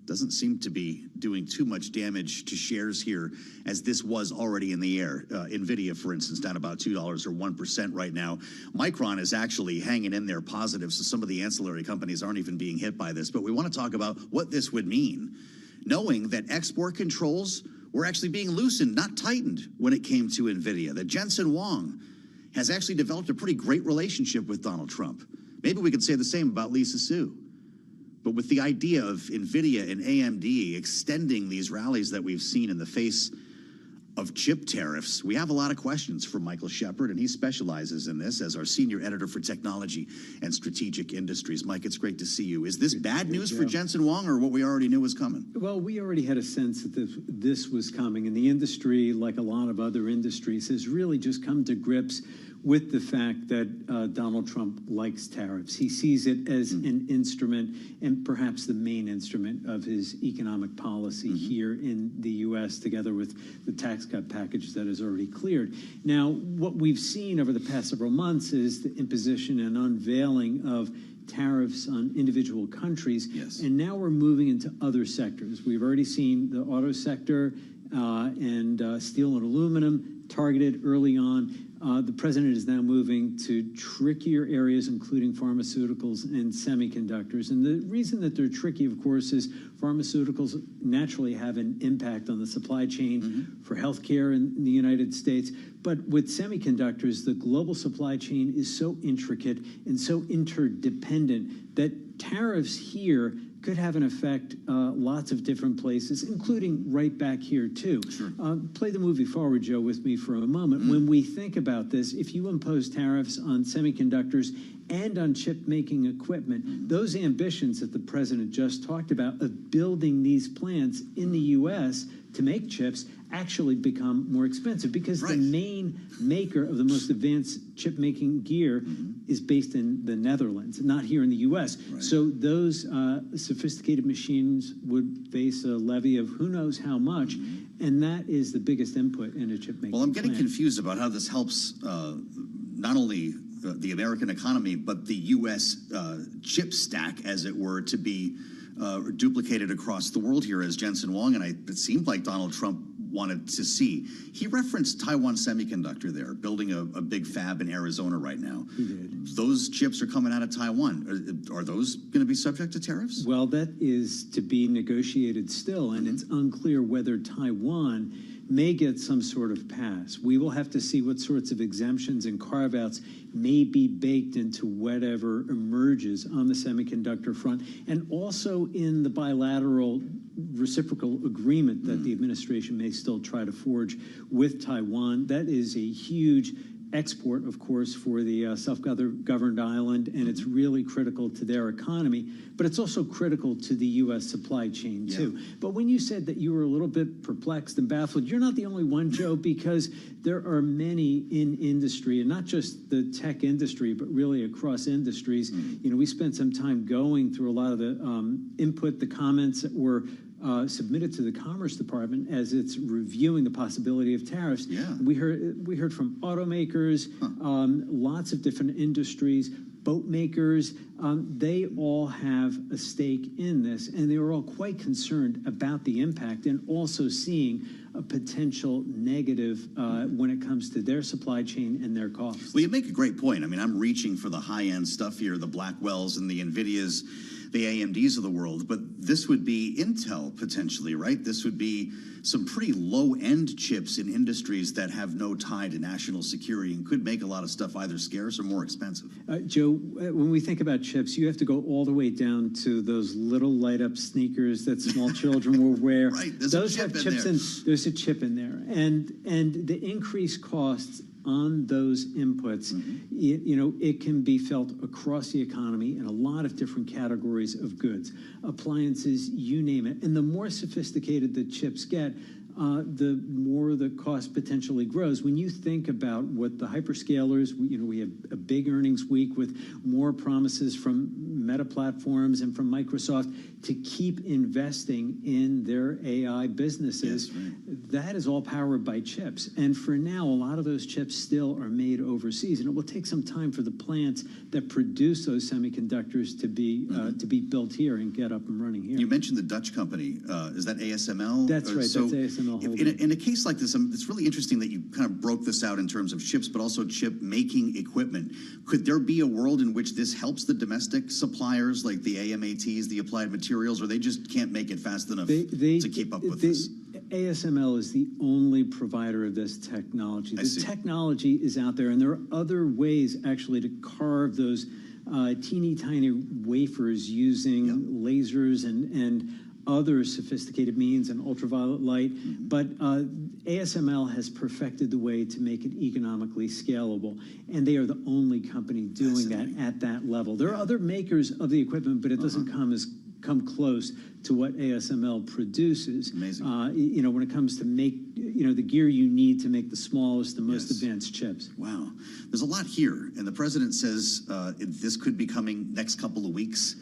S10: doesn't seem to be doing too much damage to shares here, as this was already in the air. NVIDIA, for instance, down about $2 or 1% right now. Micron is actually hanging in there positive, so some of the ancillary companies aren't even being hit by this. But we want to talk about what this would mean, knowing that export controls were actually being loosened, not tightened, when it came to NVIDIA. That Jensen Huang has actually developed a pretty great relationship with Donald Trump. Maybe we could say the same about Lisa Su. But with the idea of NVIDIA and AMD extending these rallies that we've seen in the face of chip tariffs, we have a lot of questions for Michael Shepard, and he specializes in this as our senior editor for technology and strategic industries. Mike, it's great to see you. Is this bad news for Jensen Huang, or what we already knew was coming?
S1: Well, we already had a sense that this was coming, and the industry, like a lot of other industries, has really just come to grips with the fact that Donald Trump likes tariffs. He sees it as an instrument, and perhaps the main instrument of his economic policy here in the U.S., together with the tax cut package that is already cleared. Now, what we've seen over the past several months is the imposition and unveiling of tariffs on individual countries, and now we're moving into other sectors. We've already seen the auto sector and steel and aluminum targeted early on. The president is now moving to trickier areas, including pharmaceuticals and semiconductors. And the reason that they're tricky, of course, is pharmaceuticals naturally have an impact on the supply chain for healthcare in the United States. But with semiconductors, the global supply chain is so intricate and so interdependent that tariffs here could have an effect lots of different places, including right back here, too. Play the movie forward, Joe, with me for a moment. When we think about this, if you impose tariffs on semiconductors and on chip-making equipment, those ambitions that the president just talked about of building these plants in the U.S. to make chips actually become more expensive, because the main maker of the most advanced chip-making gear is based in the Netherlands, not here in the U.S. So those sophisticated machines would face a levy of who knows how much, and that is the biggest input in a chip-making
S10: Well, I'm getting
S1: plant.
S10: confused about how this helps not only the American economy, but the U.S. Chip stack, as it were, to be duplicated across the world here, as Jensen Huang, and it seemed like Donald Trump wanted to see. He referenced Taiwan Semiconductor there, building a big fab in Arizona right now.
S1: He did.
S10: Those chips are coming out of Taiwan. Are those going to be subject to tariffs?
S1: Well, that is to be negotiated still, and it's unclear whether Taiwan may get some sort of pass. We will have to see what sorts of exemptions and carve-outs may be baked into whatever emerges on the semiconductor front, and also in the bilateral reciprocal agreement that the administration may still try to forge with Taiwan. That is a huge export, of course, for the self-governed island, and it's really critical to their economy, but it's also critical to the U.S. supply chain, too. But when you said that you were a little bit perplexed and baffled, you're not the only one, Joe, because there are many in industry, and not just the tech industry, but really across industries. You know, we spent some time going through a lot of the input, the comments that were submitted to the Commerce Department as it's reviewing the possibility of tariffs. We heard from automakers, lots of different industries, boat makers. They all have a stake in this, and they were all quite concerned about the impact and also seeing a potential negative when it comes to their supply chain and their costs.
S10: Well, you make a great point. I mean, I'm reaching for the high-end stuff here, the Blackwells and the NVIDIAs, the AMDs of the world, but this would be Intel potentially, right? This would be some pretty low-end chips in industries that have no tie to national security and could make a lot of stuff either scarce or more expensive.
S1: Joe, when we think about chips, you have to go all the way down to those little light-up sneakers that small children will wear.
S10: Right, there's
S1: those
S10: a chip
S1: have
S10: in
S1: chips
S10: there.
S1: There's a chip in there, and the increased costs on those inputs, you know, it can be felt across the economy in a lot of different categories of goods, appliances, you name it. And the more sophisticated the chips get, the more the cost potentially grows. When you think about what the hyperscalers, we have a big earnings week with more promises from Meta Platforms and from Microsoft to keep investing in their AI businesses.
S10: Yes, right.
S1: That is all powered by chips. And for now, a lot of those chips still are made overseas. And it will take some time for the plants that produce those semiconductors to be built here and get up and running here.
S10: You mentioned the Dutch company. Is that ASML?
S1: That's right.
S10: So
S1: that's ASML.
S10: in a case like this, it's really interesting that you kind of broke this out in terms of chips, but also chip making equipment. Could there be a world in which this helps the domestic suppliers like the AMATs, the Applied Materials, or they just can't make it fast enough to keep up with this?
S1: ASML is the only provider of this technology. The technology is out there, and there are other ways actually to carve those teeny tiny wafers using lasers and other sophisticated means and ultraviolet light. But ASML has perfected the way to make it economically scalable, and they are the only company doing that at that level. There are other makers of the equipment, but it doesn't come close to what ASML produces.
S10: Amazing.
S1: When it comes to make, the gear you need to make the smallest, the most advanced chips.
S10: Wow. There's a lot here, and the president says this could be coming next couple of weeks.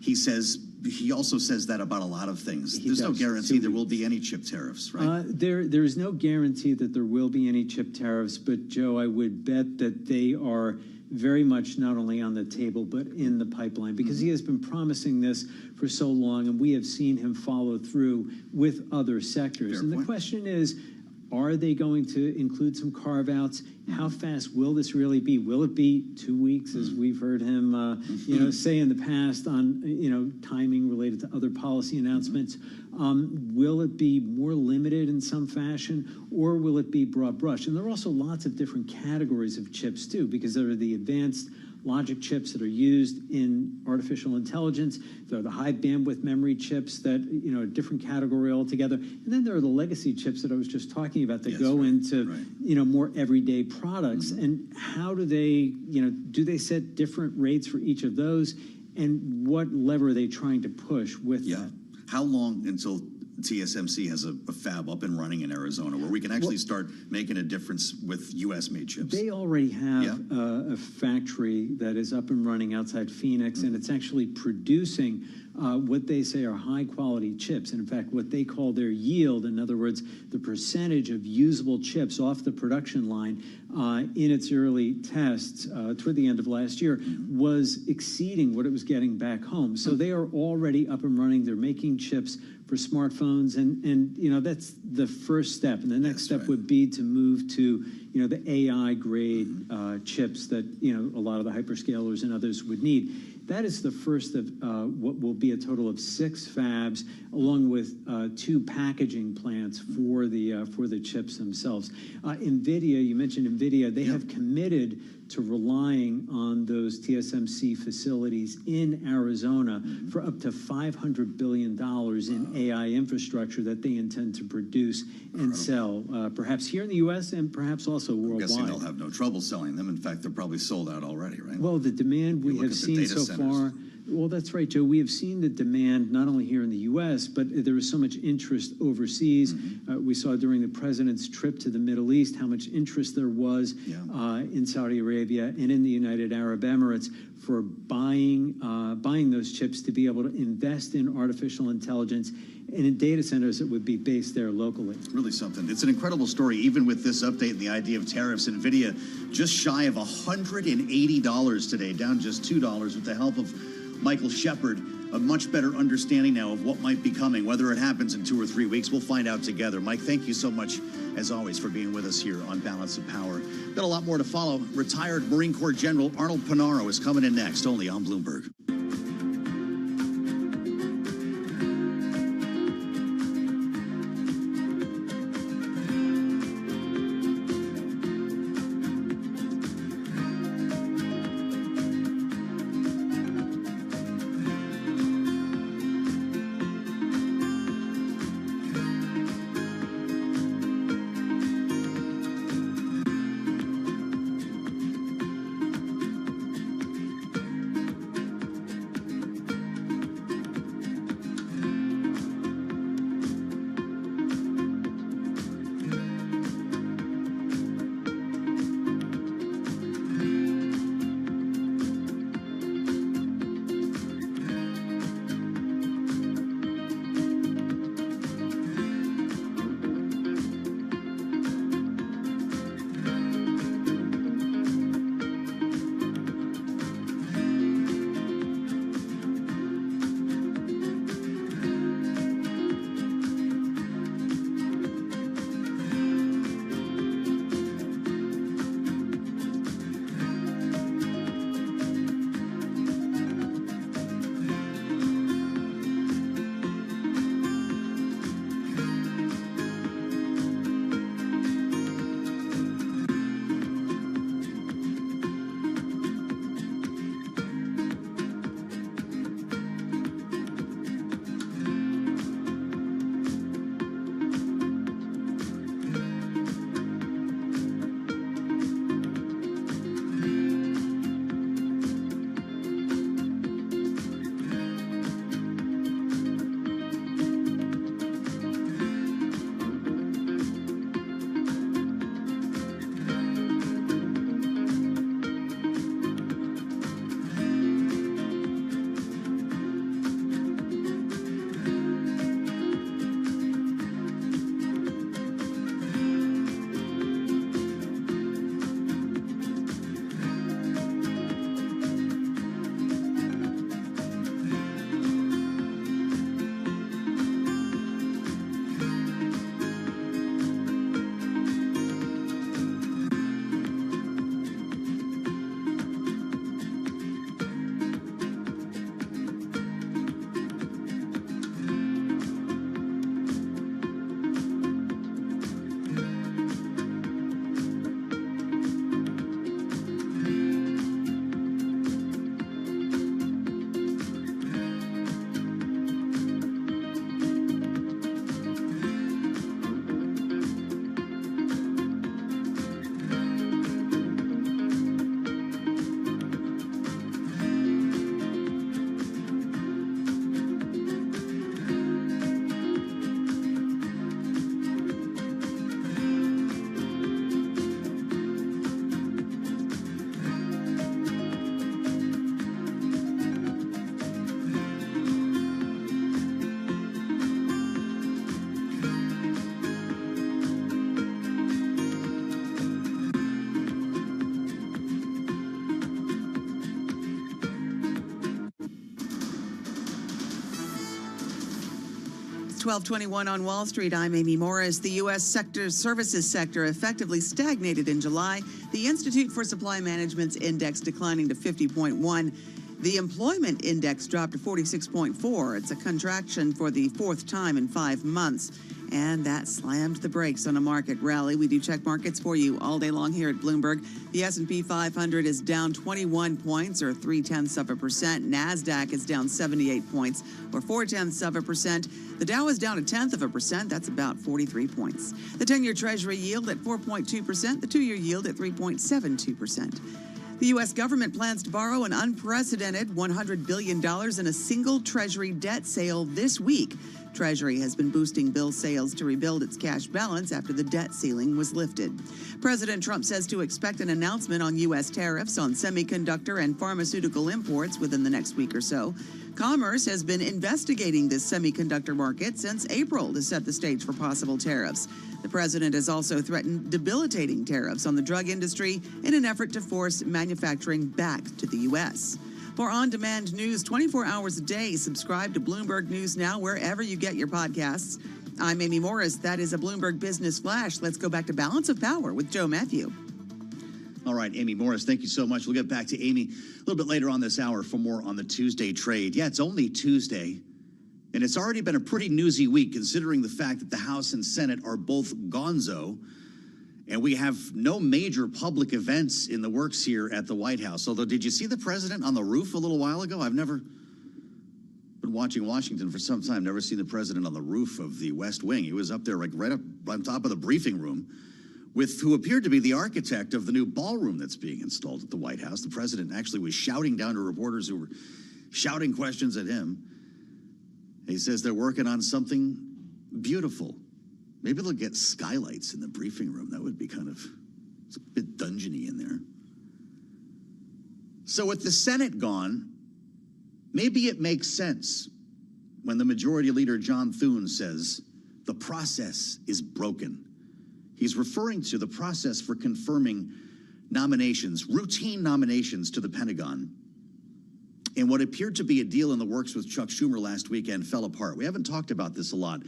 S10: He also says that about a lot of things. There's no guarantee there will be any chip tariffs, right?
S1: There is no guarantee that there will be any chip tariffs, but Joe, I would bet that they are very much not only on the table, but in the pipeline, because he has been promising this for so long, and we have seen him follow through with other sectors. The question is, are they going to include some carve-outs? How fast will this really be? Will it be 2 weeks, as we've heard him, say in the past on, timing related to other policy announcements? Will it be more limited in some fashion, or will it be broad brush? And there are also lots of different categories of chips too, because there are the advanced logic chips that are used in artificial intelligence. There are the high bandwidth memory chips that, a different category altogether. And then there are the legacy chips that I was just talking about that go into, more everyday products. And how do they set different rates for each of those? And what lever are they trying to push with that?
S10: How long until TSMC has a fab up and running in Arizona where we can actually start making a difference with U.S.-made chips?
S1: They already have a factory that is up and running outside Phoenix, and it's actually producing what they say are high-quality chips. And in fact, what they call their yield, in other words, the percentage of usable chips off the production line in its early tests toward the end of last year was exceeding what it was getting back home. So they are already up and running. They're making chips for smartphones, and that's the first step. And the next step would be to move to the AI grade chips that a lot of the hyperscalers and others would need. That is the first of what will be a total of 6 fabs, along with 2 packaging plants for the chips themselves. NVIDIA, you mentioned NVIDIA, they have committed to relying on those TSMC facilities in Arizona for up to $500 billion in AI infrastructure that they intend to produce and sell, perhaps here in the U.S. and perhaps also worldwide.
S10: I'm guessing they'll have no trouble selling them. In fact, they're probably sold out already, right?
S1: Well, the demand we have seen so far. Well, that's right, Joe. We have seen the demand not only here in the U.S., but there is so much interest overseas. We saw during the president's trip to the Middle East how much interest there was in Saudi Arabia and in the United Arab Emirates for buying those chips to be able to invest in artificial intelligence and in data centers that would be based there locally.
S10: Really something. It's an incredible story, even with this update and the idea of tariffs. NVIDIA just shy of $180 today, down just $2 with the help of Michael Shepard. A much better understanding now of what might be coming, whether it happens in 2 or 3 weeks. We'll find out together. Mike, thank you so much, as always, for being with us here on Balance of Power. Got a lot more to follow. Retired Marine Corps General Arnold Panaro is coming in next, only on Bloomberg.
S3: 1221 on Wall Street. I'm Amy Morris. The U.S. services sector effectively stagnated in July. The Institute for Supply Management's index declining to 50.1. The employment index dropped to 46.4. It's a contraction for the fourth time in 5 months. And that slammed the brakes on a market rally. We do check markets for you all day long here at Bloomberg. The S&P 500 is down 21 points, or 0.3%. NASDAQ is down 78 points, or 0.4%. The Dow is down 0.1%. That's about 43 points. The 10-year Treasury yield at 4.2%. The 2-year yield at 3.72%. The U.S. government plans to borrow an unprecedented $100 billion in a single Treasury debt sale this week. Treasury has been boosting bill sales to rebuild its cash balance after the debt ceiling was lifted. President Trump says to expect an announcement on U.S. tariffs on semiconductor and pharmaceutical imports within the next week or so. Commerce has been investigating this semiconductor market since April to set the stage for possible tariffs. The president has also threatened debilitating tariffs on the drug industry in an effort to force manufacturing back to the U.S. For on-demand news 24 hours a day, subscribe to Bloomberg News Now wherever you get your podcasts. I'm Amy Morris. That is a Bloomberg Business Flash. Let's go back to Balance of Power with Joe Matthew.
S10: All right, Amy Morris, thank you so much. We'll get back to Amy a little bit later on this hour for more on the Tuesday trade. Yeah, it's only Tuesday, and it's already been a pretty newsy week considering the fact that the House and Senate are both gonzo, and we have no major public events in the works here at the White House. Although, did you see the president on the roof a little while ago? I've never been watching Washington for some time, never seen the president on the roof of the West Wing. He was up there like right up on top of the briefing room with who appeared to be the architect of the new ballroom that's being installed at the White House. The president actually was shouting down to reporters who were shouting questions at him. He says they're working on something beautiful. Maybe they'll get skylights in the briefing room. That would be it's a bit dungeony in there. So with the Senate gone, maybe it makes sense when the Majority Leader John Thune says the process is broken. He's referring to the process for confirming nominations, routine nominations to the Pentagon. And what appeared to be a deal in the works with Chuck Schumer last weekend fell apart. We haven't talked about this a lot.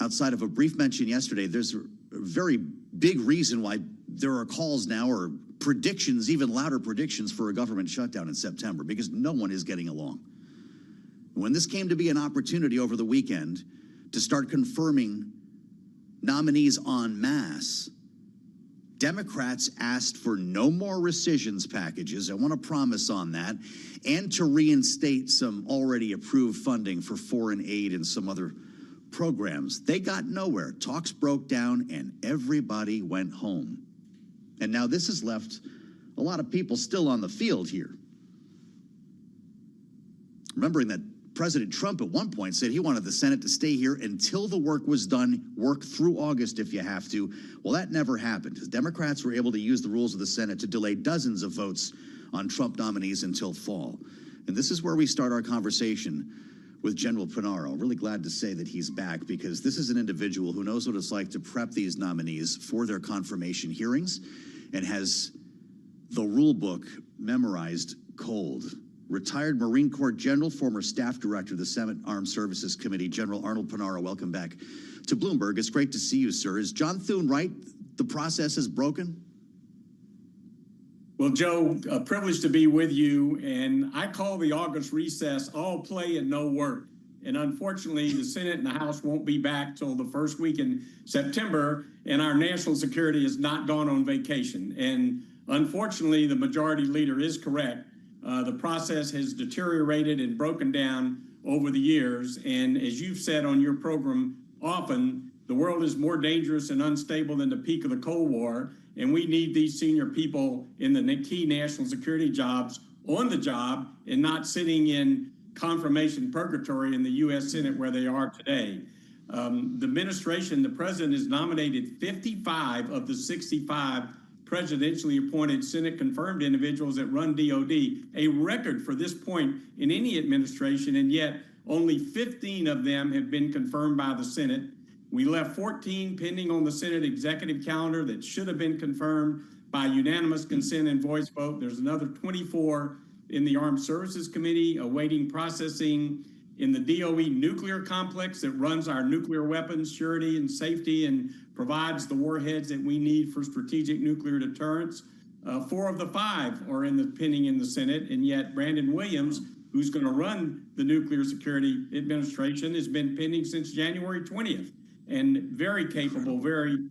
S10: Outside of a brief mention yesterday, there's a very big reason why there are calls now or predictions, even louder predictions for a government shutdown in September, because no one is getting along. When this came to be an opportunity over the weekend to start confirming nominees en masse, Democrats asked for no more rescissions packages. I want to promise on that, and to reinstate some already approved funding for foreign aid and some other programs. They got nowhere. Talks broke down and everybody went home. And now this has left a lot of people still on the field here. Remembering that President Trump at one point said he wanted the Senate to stay here until the work was done, work through August if you have to. Well, that never happened. Democrats were able to use the rules of the Senate to delay dozens of votes on Trump nominees until fall. And this is where we start our conversation with General Pinaro. Really glad to say that he's back, because this is an individual who knows what it's like to prep these nominees for their confirmation hearings and has the rule book memorized cold. Retired Marine Corps General, former staff director of the Senate Armed Services Committee, General Arnold Pinaro, welcome back to Bloomberg. It's great to see you, sir. Is John Thune right? The process is broken?
S2: Well, Joe, a privilege to be with you, and I call the August recess all play and no work. And unfortunately, the Senate and the House won't be back till the first week in September, and our national security has not gone on vacation. And unfortunately, the majority leader is correct. The process has deteriorated and broken down over the years. And as you've said on your program often, the world is more dangerous and unstable than the peak of the Cold War. And we need these senior people in the key national security jobs on the job and not sitting in confirmation purgatory in the U.S. Senate where they are today. The administration, the president has nominated 55 of the 65 presidentially appointed Senate-confirmed individuals that run DOD, a record for this point in any administration, and yet only 15 of them have been confirmed by the Senate. We left 14 pending on the Senate executive calendar that should have been confirmed by unanimous consent and voice vote. There's another 24 in the Armed Services Committee awaiting processing. in the DOE nuclear complex that runs our nuclear weapons surety and safety and provides the warheads that we need for strategic nuclear deterrence. 4 of the 5 are pending in the Senate, and yet Brandon Williams, who's going to run the Nuclear Security Administration, has been pending since January 20th, and very capable, very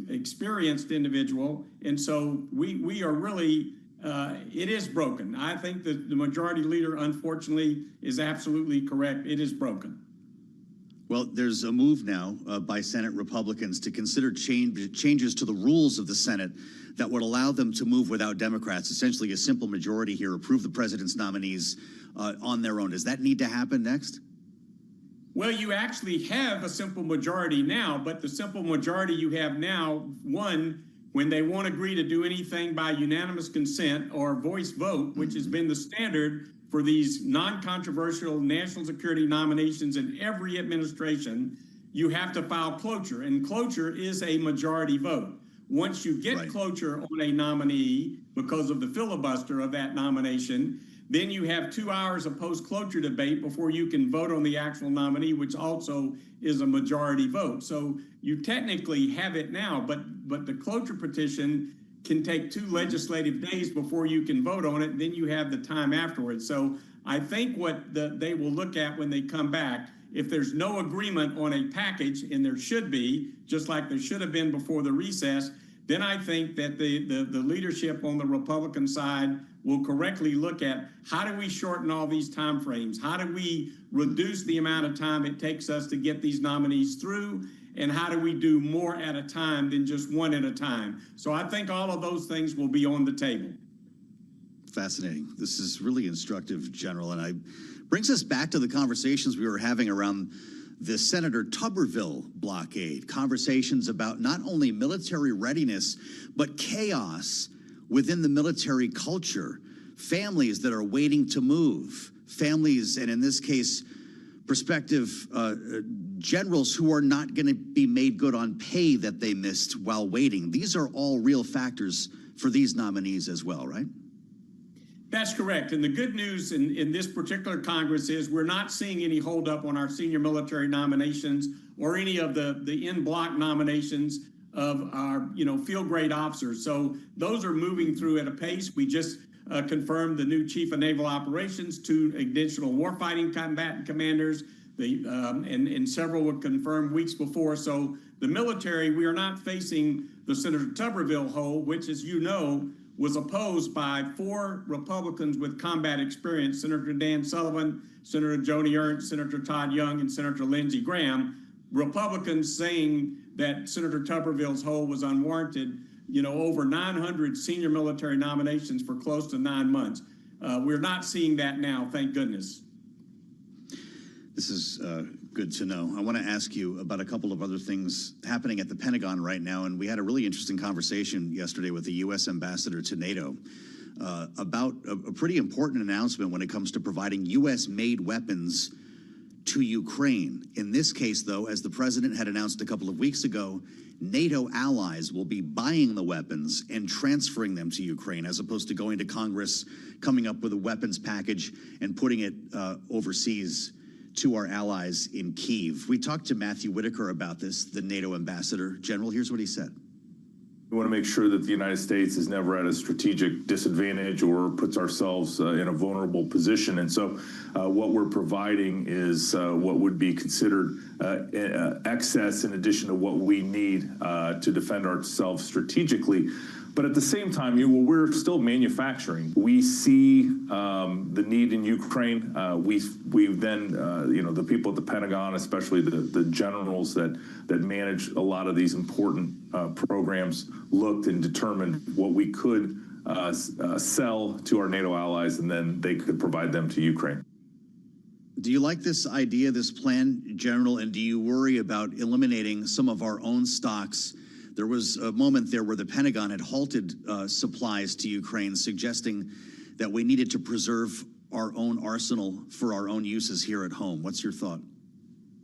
S2: experienced individual. And so we are really, it is broken. I think that the majority leader, unfortunately, is absolutely correct. It is broken.
S10: Well, there's a move now by Senate Republicans to consider changes to the rules of the Senate that would allow them to move without Democrats, essentially a simple majority here, approve the president's nominees on their own. Does that need to happen next?
S2: Well, you actually have a simple majority now, but the simple majority you have now, one, when they won't agree to do anything by unanimous consent or voice vote, which has been the standard for these non-controversial national security nominations in every administration, you have to file cloture, and cloture is a majority vote. Once you get cloture on a nominee because of the filibuster of that nomination, then you have 2 hours of post-cloture debate before you can vote on the actual nominee, which also is a majority vote. So you technically have it now, but the cloture petition can take 2 legislative days before you can vote on it, and then you have the time afterwards. So I think what they will look at when they come back, if there's no agreement on a package, and there should be, just like there should have been before the recess, then I think that the leadership on the Republican side will correctly look at how do we shorten all these time frames? How do we reduce the amount of time it takes us to get these nominees through? And how do we do more at a time than just one at a time? So I think all of those things will be on the table.
S10: Fascinating. This is really instructive, General, and brings us back to the conversations we were having around the Senator Tuberville blockade, conversations about not only military readiness, but chaos within the military culture, families that are waiting to move, families, and in this case, prospective generals who are not going to be made good on pay that they missed while waiting. These are all real factors for these nominees as well, right?
S2: That's correct. And the good news in this particular Congress is we're not seeing any holdup on our senior military nominations or any of the in-block nominations of our, field grade officers. So those are moving through at a pace. We just confirmed the new Chief of Naval Operations, 2 additional warfighting combatant commanders, and several were confirmed weeks before. So the military, we are not facing the Senator Tuberville hole, which, as you know, was opposed by 4 Republicans with combat experience, Senator Dan Sullivan, Senator Joni Ernst, Senator Todd Young, and Senator Lindsey Graham. Republicans saying that Senator Tuberville's hole was unwarranted, over 900 senior military nominations for close to 9 months. We're not seeing that now, thank goodness.
S10: This is good to know. I want to ask you about a couple of other things happening at the Pentagon right now, and we had a really interesting conversation yesterday with the U.S. ambassador to NATO about a pretty important announcement when it comes to providing U.S.-made weapons to Ukraine. In this case, though, as the president had announced a couple of weeks ago, NATO allies will be buying the weapons and transferring them to Ukraine, as opposed to going to Congress, coming up with a weapons package and putting it overseas to our allies in Kyiv. We talked to Matthew Whitaker about this, the NATO ambassador. General, here's what he said.
S5: We want to make sure that the United States is never at a strategic disadvantage or puts ourselves in a vulnerable position. And so what we're providing is what would be considered excess in addition to what we need to defend ourselves strategically. But at the same time, we're still manufacturing. We see the need in Ukraine. We've then, the people at the Pentagon, especially the generals that manage a lot of these important programs, looked and determined what we could sell to our NATO allies, and then they could provide them to Ukraine.
S10: Do you like this idea, this plan, General, and do you worry about eliminating some of our own stocks? There was a moment there where the Pentagon had halted supplies to Ukraine, suggesting that we needed to preserve our own arsenal for our own uses here at home. What's your thought?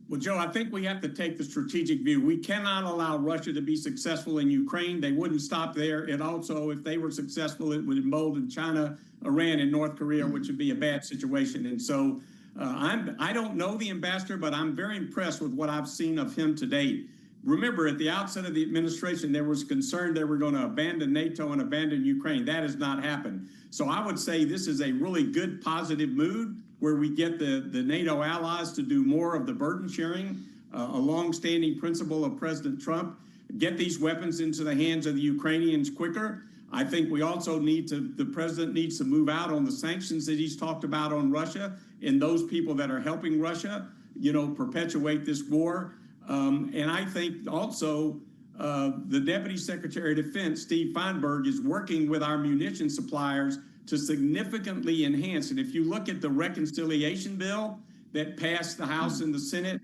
S2: Well, Joe, I think we have to take the strategic view. We cannot allow Russia to be successful in Ukraine. They wouldn't stop there. It also, if they were successful, it would embolden China, Iran, and North Korea, which would be a bad situation. And so I don't know the ambassador, but I'm very impressed with what I've seen of him to date. Remember, at the outset of the administration, there was concern they were going to abandon NATO and abandon Ukraine. That has not happened. So I would say this is a really good, positive mood where we get the NATO allies to do more of the burden sharing, a long-standing principle of President Trump, get these weapons into the hands of the Ukrainians quicker. I think we also the president needs to move out on the sanctions that he's talked about on Russia and those people that are helping Russia, perpetuate this war. And I think also the Deputy Secretary of Defense, Steve Feinberg, is working with our munition suppliers to significantly enhance. And if you look at the reconciliation bill that passed the House and the Senate,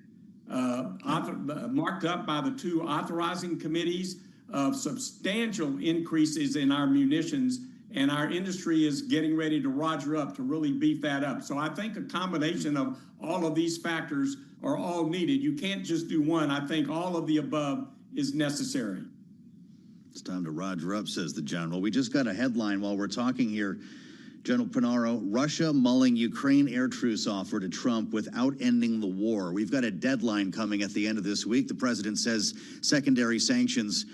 S2: marked up by the two authorizing committees, of substantial increases in our munitions, and our industry is getting ready to roger up to really beef that up. So I think a combination of all of these factors are all needed. You can't just do one. I think all of the above is necessary.
S10: It's time to roger up, says the general. We just got a headline while we're talking here. General Pinaro, Russia mulling Ukraine air truce offer to Trump without ending the war. We've got a deadline coming at the end of this week. The president says secondary sanctions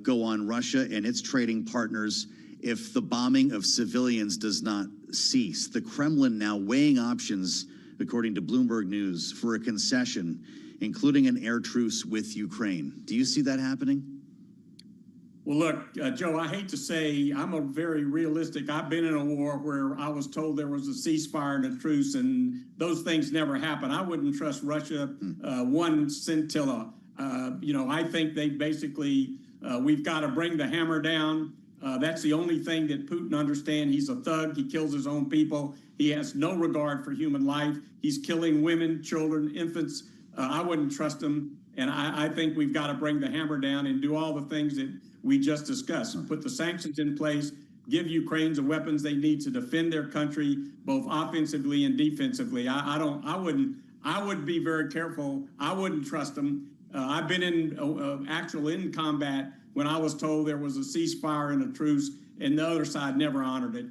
S10: go on Russia and its trading partners if the bombing of civilians does not cease. The Kremlin now weighing options, according to Bloomberg News, for a concession, including an air truce with Ukraine. Do you see that happening?
S2: Well, look, Joe, I hate to say I'm a very realistic. I've been in a war where I was told there was a ceasefire and a truce, and those things never happen. I wouldn't trust Russia one scintilla. I think they basically, we've got to bring the hammer down. That's the only thing that Putin understands. He's a thug. He kills his own people. He has no regard for human life. He's killing women, children, infants. I wouldn't trust him. And I think we've got to bring the hammer down and do all the things that we just discussed. Put the sanctions in place, give Ukraine the weapons they need to defend their country, both offensively and defensively. I would be very careful. I wouldn't trust them. I've been in combat when I was told there was a ceasefire and a truce, and the other side never honored it.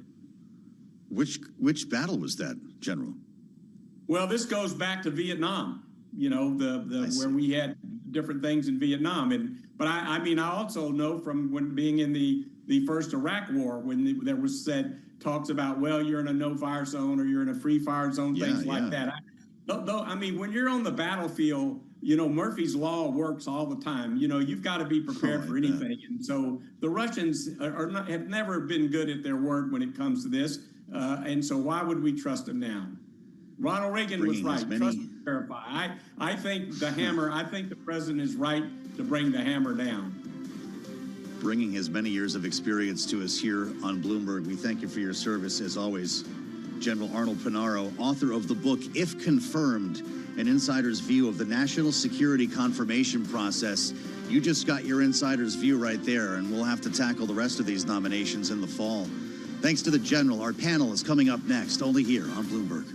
S10: Which battle was that, General?
S2: Well, this goes back to Vietnam. Where we had different things in Vietnam, but I also know from when being in the first Iraq War, when there was talks about, well, you're in a no-fire zone or you're in a free-fire zone, things like that. When you're on the battlefield, Murphy's Law works all the time. You've got to be prepared for anything. And so the Russians have never been good at their word when it comes to this. And so why would we trust them now? Ronald Reagan was right. Trust and verify. I think the hammer, I think the president is right to bring the hammer down.
S10: Bringing his many years of experience to us here on Bloomberg. We thank you for your service, as always. General Arnold Pinaro, author of the book, If Confirmed, an insider's view of the national security confirmation process. You just got your insider's view right there, and we'll have to tackle the rest of these nominations in the fall. Thanks to the General. Our panel is coming up next, only here on Bloomberg.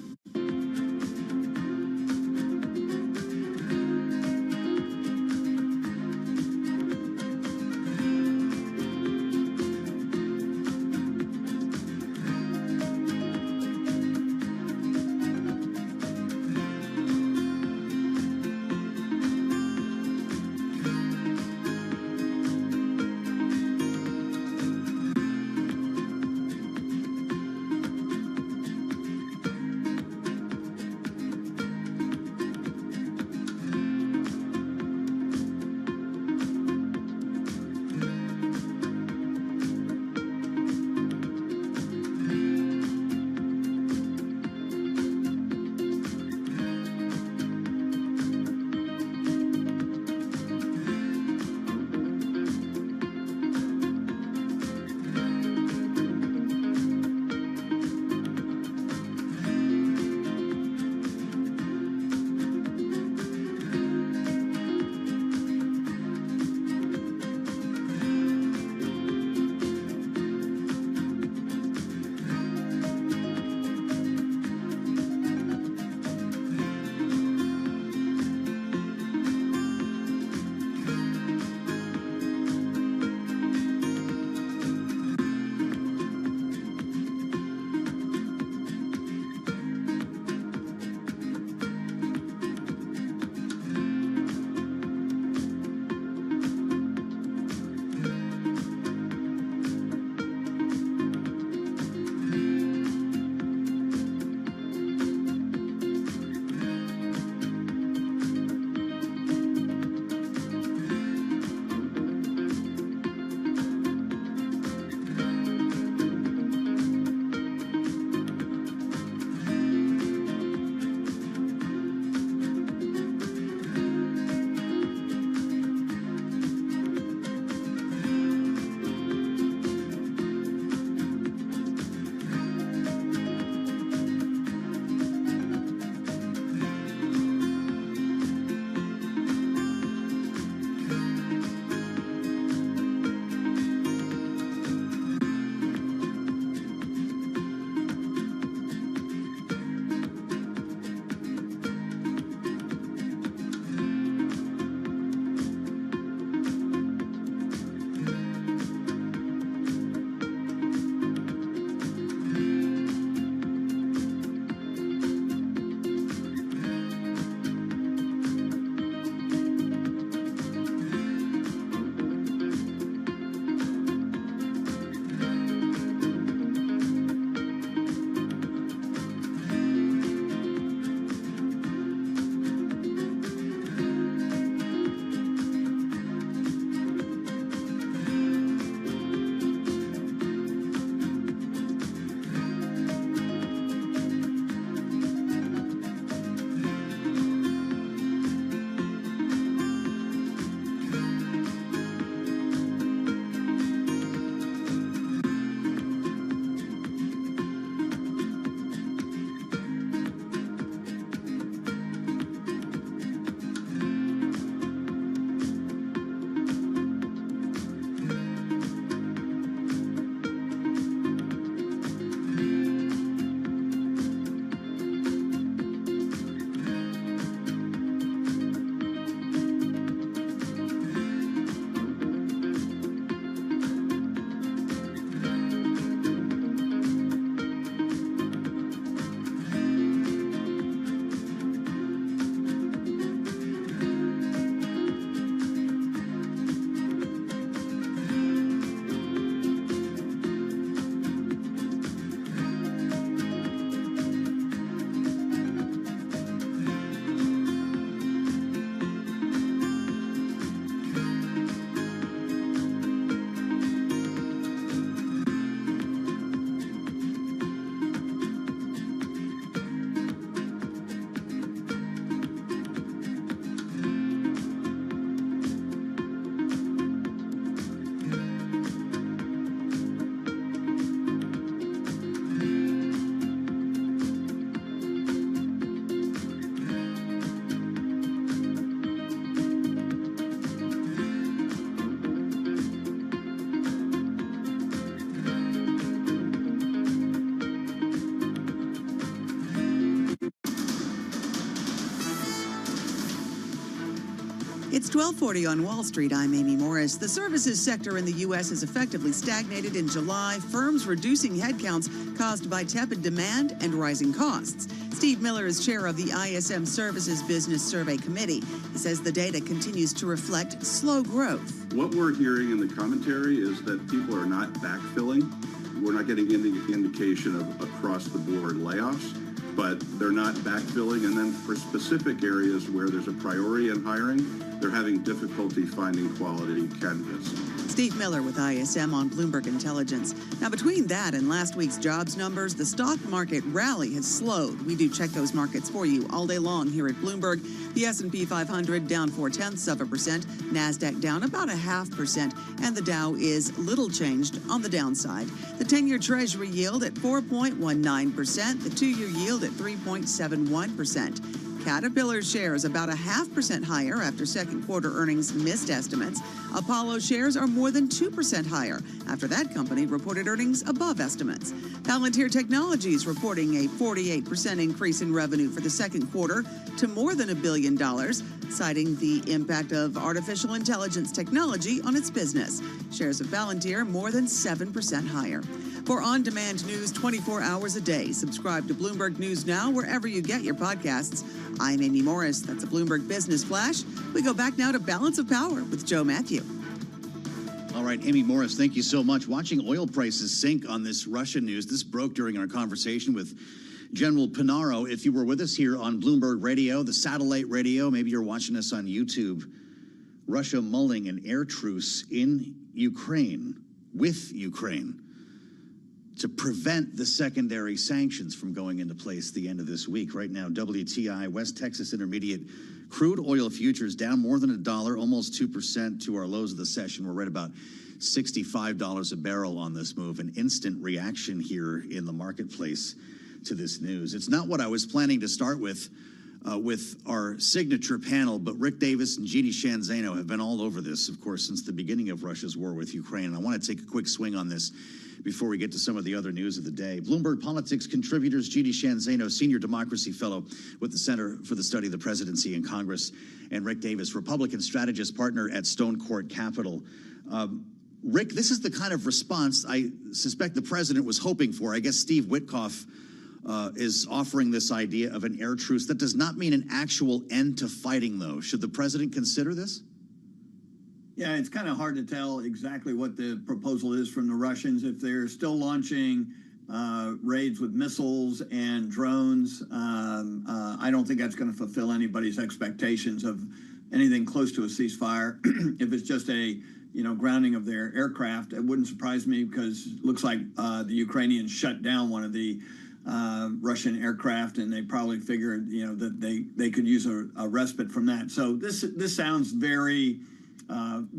S3: It's 12:40 on Wall Street. I'm Amy Morris. The services sector in the U.S. has effectively stagnated in July. Firms reducing headcounts caused by tepid demand and rising costs. Steve Miller is chair of the ISM Services Business Survey Committee. He says the data continues to reflect slow growth.
S20: What we're hearing in the commentary is that people are not backfilling. We're not getting any indication of across-the-board layoffs, but they're not backfilling. And then for specific areas where there's a priority in hiring, they're having difficulty finding quality candidates.
S3: Steve Miller with ISM on Bloomberg Intelligence. Now, between that and last week's jobs numbers, the stock market rally has slowed. We do check those markets for you all day long here at Bloomberg. The S&P 500 down 0.4%, NASDAQ down about 0.5%, and the Dow is little changed on the downside. The 10-year Treasury yield at 4.19%, the 2-year yield at 3.71%. Caterpillar shares about 0.5% higher after second quarter earnings missed estimates. Apollo shares are more than 2% higher after that company reported earnings above estimates. Palantir Technologies reporting a 48% increase in revenue for the second quarter to more than $1 billion, citing the impact of artificial intelligence technology on its business. Shares of Palantir more than 7% higher. For on-demand news 24 hours a day, subscribe to Bloomberg News Now wherever you get your podcasts. I'm Amy Morris. That's a Bloomberg Business Flash. We go back now to Balance of Power with Joe Matthew.
S10: All right, Amy Morris, thank you so much. Watching oil prices sink on this Russian news. This broke during our conversation with General Pinaro. If you were with us here on Bloomberg Radio, the satellite radio, maybe you're watching us on YouTube. Russia mulling an air truce in Ukraine, with Ukraine, to prevent the secondary sanctions from going into place at the end of this week. Right now, WTI, West Texas Intermediate crude oil futures down more than $1, almost 2% to our lows of the session. We're right about $65 a barrel on this move. An instant reaction here in the marketplace to this news. It's not what I was planning to start with our signature panel, but Rick Davis and Jeannie Sheehan Zaino have been all over this, of course, since the beginning of Russia's war with Ukraine. And I want to take a quick swing on this before we get to some of the other news of the day. Bloomberg Politics contributors Jeannie Sheehan Zaino, Senior Democracy Fellow with the Center for the Study of the Presidency and Congress, and Rick Davis, Republican Strategist Partner at Stone Court Capital. Rick, this is the kind of response I suspect the president was hoping for. I guess Steve Witkoff is offering this idea of an air truce. That does not mean an actual end to fighting, though. Should the president consider this?
S11: Yeah, it's kind of hard to tell exactly what the proposal is from the Russians. If they're still launching raids with missiles and drones, I don't think that's going to fulfill anybody's expectations of anything close to a ceasefire. If it's just a grounding of their aircraft, it wouldn't surprise me, because it looks like the Ukrainians shut down one of the Russian aircraft, and they probably figured that they could use a respite from that. So this sounds very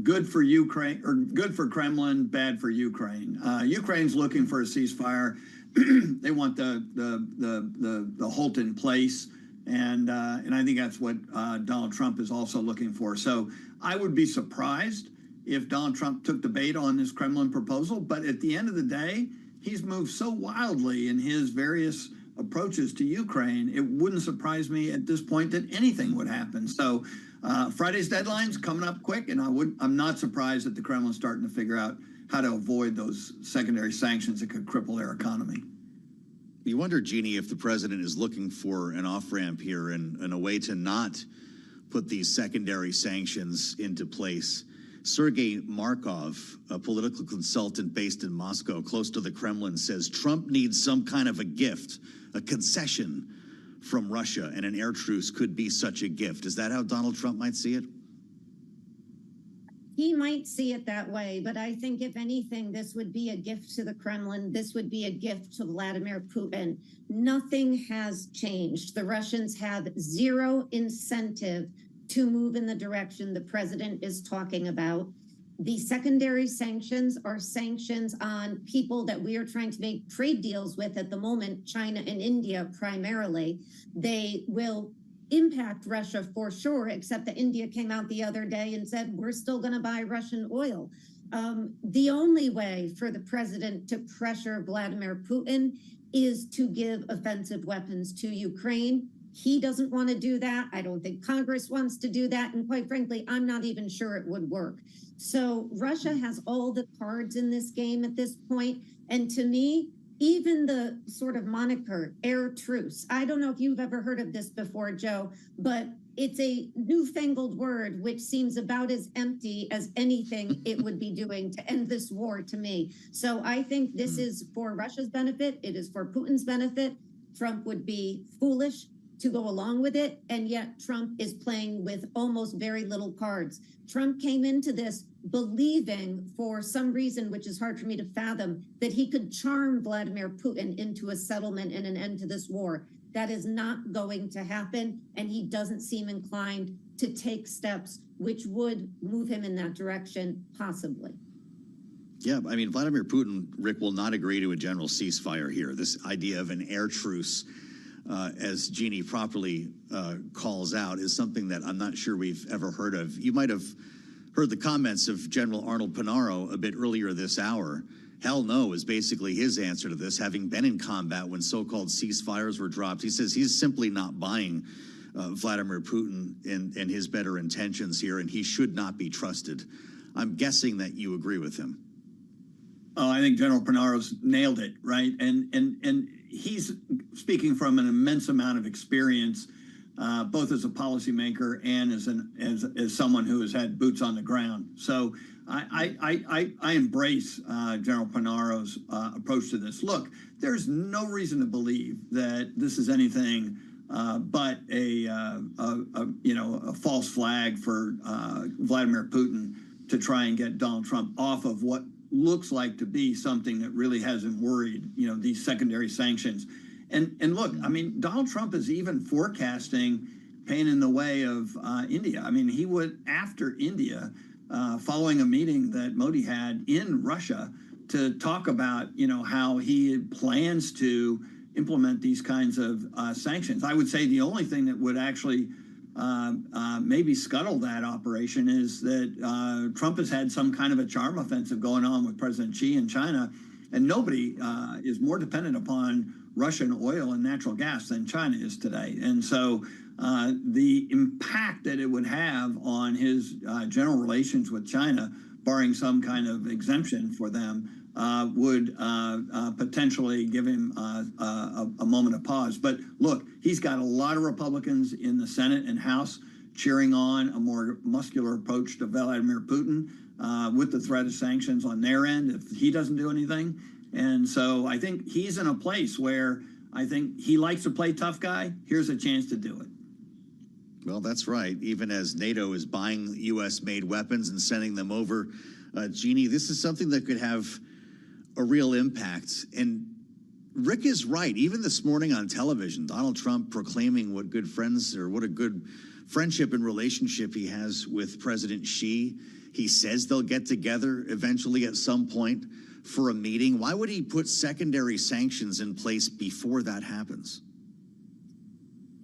S11: good for Ukraine, or good for Kremlin, bad for Ukraine. Ukraine's looking for a ceasefire. They want the halt in place, and I think that's what Donald Trump is also looking for. So I would be surprised if Donald Trump took the bait on this Kremlin proposal. But at the end of the day, he's moved so wildly in his various approaches to Ukraine, it wouldn't surprise me at this point that anything would happen. So Friday's deadline's coming up quick, and I'm not surprised that the Kremlin's starting to figure out how to avoid those secondary sanctions that could cripple their economy.
S10: You wonder, Jeannie, if the president is looking for an off-ramp here and a way to not put these secondary sanctions into place. Sergei Markov, a political consultant based in Moscow, close to the Kremlin, says Trump needs some kind of a gift, a concession from Russia, and an air truce could be such a gift. Is that how Donald Trump might see it?
S13: He might see it that way, but I think if anything, this would be a gift to the Kremlin. This would be a gift to Vladimir Putin. Nothing has changed. The Russians have zero incentive to move in the direction the president is talking about. The secondary sanctions are sanctions on people that we are trying to make trade deals with at the moment, China and India primarily. They will impact Russia for sure, except that India came out the other day and said, we're still going to buy Russian oil. The only way for the president to pressure Vladimir Putin is to give offensive weapons to Ukraine. He doesn't want to do that. I don't think Congress wants to do that. And quite frankly, I'm not even sure it would work. So Russia has all the cards in this game at this point. And to me, even the sort of moniker air truce, I don't know if you've ever heard of this before, Joe, but it's a newfangled word which seems about as empty as anything it would be doing to end this war to me. So I think this is for Russia's benefit. It is for Putin's benefit. Trump would be foolish to go along with it, and yet Trump is playing with almost very little cards. Trump came into this believing, for some reason which is hard for me to fathom, that he could charm Vladimir Putin into a settlement and an end to this war. That is not going to happen, and he doesn't seem inclined to take steps which would move him in that direction, possibly.
S10: Yeah, I mean, Vladimir Putin, Rick, will not agree to a general ceasefire here. This idea of an air truce, as Jeannie properly calls out, is something that I'm not sure we've ever heard of. You might have heard the comments of General Arnold Panaro a bit earlier this hour. Hell no is basically his answer to this, having been in combat when so-called ceasefires were dropped. He says he's simply not buying Vladimir Putin and his better intentions here, and he should not be trusted. I'm guessing that you agree with him.
S11: Oh, I think General Panaro's nailed it, right? And he's speaking from an immense amount of experience, both as a policymaker and as someone who has had boots on the ground. So I embrace General Panaro's approach to this. Look, there's no reason to believe that this is anything but a false flag for Vladimir Putin to try and get Donald Trump off of what looks like to be something that really hasn't worried, these secondary sanctions. And look, I mean, Donald Trump is even forecasting pain in the way of India. I mean, he would, after India, following a meeting that Modi had in Russia to talk about, how he plans to implement these kinds of sanctions. I would say the only thing that would actually maybe scuttle that operation is that Trump has had some kind of a charm offensive going on with President Xi in China, and nobody is more dependent upon Russian oil and natural gas than China is today. And so the impact that it would have on his general relations with China, barring some kind of exemption for them, would potentially give him a moment of pause. But look, he's got a lot of Republicans in the Senate and House cheering on a more muscular approach to Vladimir Putin with the threat of sanctions on their end if he doesn't do anything. And so I think he's in a place where I think he likes to play tough guy. Here's a chance to do it.
S10: Well, that's right. Even as NATO is buying U.S.-made weapons and sending them over, Jeannie, this is something that could have a real impact. And Rick is right. Even this morning on television, Donald Trump proclaiming what good friends or what a good friendship and relationship he has with President Xi. He says they'll get together eventually at some point for a meeting. Why would he put secondary sanctions in place before that happens?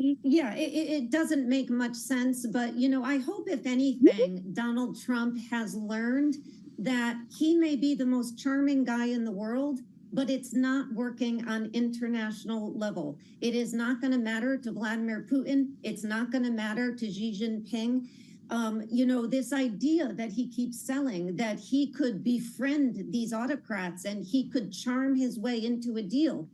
S13: Yeah, it doesn't make much sense. But, I hope, if anything, Donald Trump has learned that he may be the most charming guy in the world, but it's not working on international level. It is not going to matter to Vladimir Putin. It's not going to matter to Xi Jinping. This idea that he keeps selling, that he could befriend these autocrats and he could charm his way into a deal.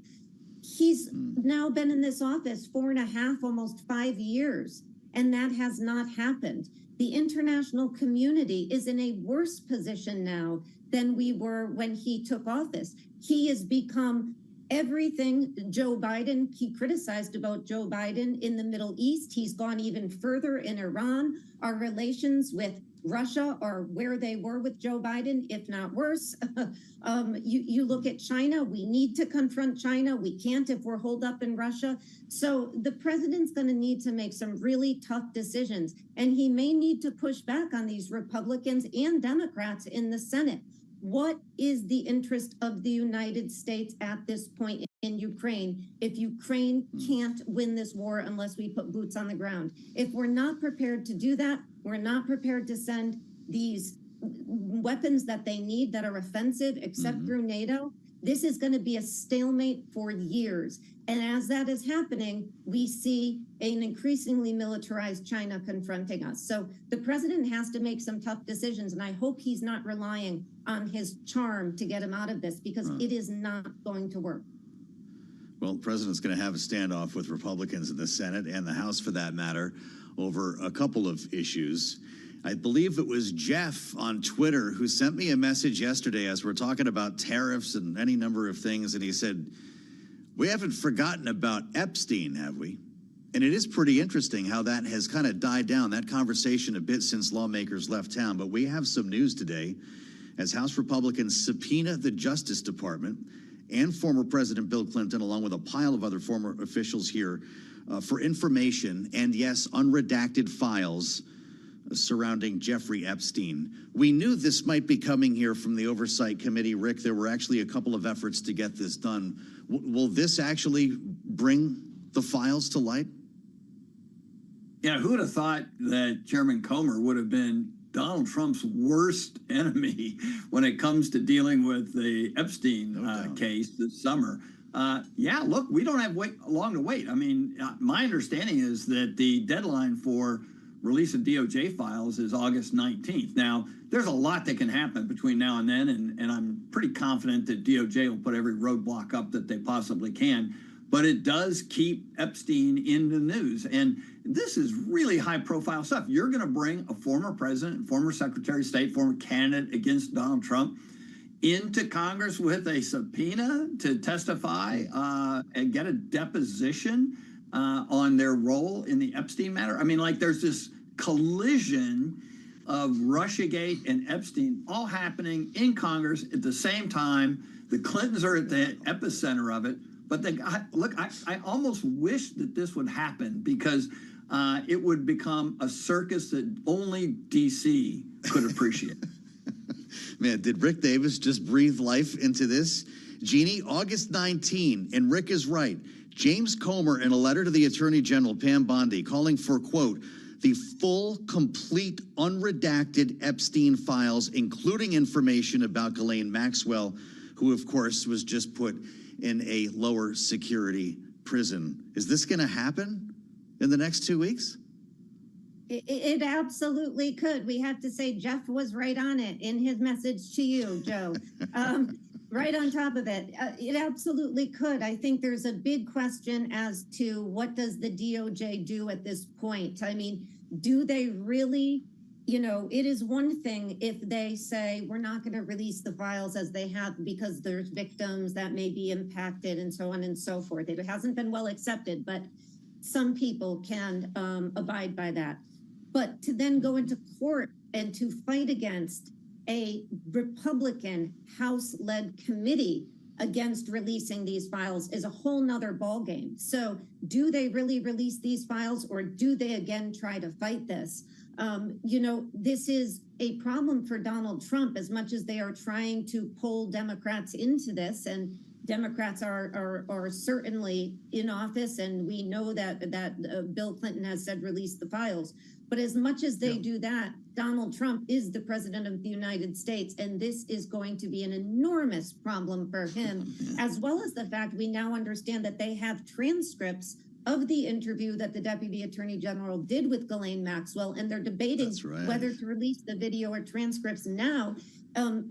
S13: He's now been in this office 4.5, almost 5 years, and that has not happened. The international community is in a worse position now than we were when he took office. He has become everything Joe Biden, he criticized about Joe Biden in the Middle East. He's gone even further in Iran. Our relations with Russia are where they were with Joe Biden, if not worse. You look at China, we need to confront China. We can't if we're holed up in Russia. So the president's going to need to make some really tough decisions, and he may need to push back on these Republicans and Democrats in the Senate. What is the interest of the United States at this point in Ukraine if Ukraine can't win this war unless we put boots on the ground? If we're not prepared to do that, we're not prepared to send these weapons that they need that are offensive, except through NATO, This is going to be a stalemate for years. And as that is happening, we see an increasingly militarized China confronting us. So the president has to make some tough decisions, and I hope he's not relying on his charm to get him out of this, because it is not going to work.
S10: Well, the president's going to have a standoff with Republicans in the Senate and the House, for that matter, over a couple of issues. I believe it was Jeff on Twitter who sent me a message yesterday as we're talking about tariffs and any number of things, and he said, we haven't forgotten about Epstein, have we? And it is pretty interesting how that has kind of died down, that conversation, a bit since lawmakers left town. But we have some news today as House Republicans subpoena the Justice Department and former President Bill Clinton, along with a pile of other former officials here, for information and, yes, unredacted files surrounding Jeffrey Epstein. We knew this might be coming here from the Oversight Committee, Rick. There were actually a couple of efforts to get this done. Will this actually bring the files to light?
S11: Yeah, who would have thought that Chairman Comer would have been Donald Trump's worst enemy when it comes to dealing with the Epstein case this summer? Yeah, look, we don't have long to wait. I mean, my understanding is that the deadline for release of DOJ files is August 19th. Now, there's a lot that can happen between now and then, and I'm pretty confident that DOJ will put every roadblock up that they possibly can. But it does keep Epstein in the news. And this is really high-profile stuff. You're going to bring a former president, former Secretary of State, former candidate against Donald Trump into Congress with a subpoena to testify and get a deposition on their role in the Epstein matter. I mean, like, there's this collision of Russiagate and Epstein all happening in Congress at the same time. The Clintons are at the epicenter of it. But I almost wish that this would happen, because it would become a circus that only D.C. could appreciate.
S10: Man, did Rick Davis just breathe life into this? Jeannie, August 19, and Rick is right. James Comer, in a letter to the Attorney General, Pam Bondi, calling for, quote, the full, complete, unredacted Epstein files, including information about Ghislaine Maxwell, who, of course, was just put in a lower security prison. Is this going to happen in the next 2 weeks?
S13: It absolutely could. We have to say Jeff was right on it in his message to you, Joe. Right on top of it. It absolutely could. I think there's a big question as to what does the DOJ do at this point? I mean, do they really, it is one thing if they say we're not going to release the files as they have because there's victims that may be impacted and so on and so forth. It hasn't been well accepted, but some people can abide by that. But to then go into court and to fight against a Republican House-led committee against releasing these files is a whole nother ballgame. So do they really release these files, or do they again try to fight this? This is a problem for Donald Trump, as much as they are trying to pull Democrats into this, and Democrats are certainly in office, and we know that Bill Clinton has said release the files. But as much as they do that, Donald Trump is the president of the United States, and this is going to be an enormous problem for him, as well as the fact we now understand that they have transcripts of the interview that the Deputy Attorney General did with Ghislaine Maxwell, and they're debating whether to release the video or transcripts now,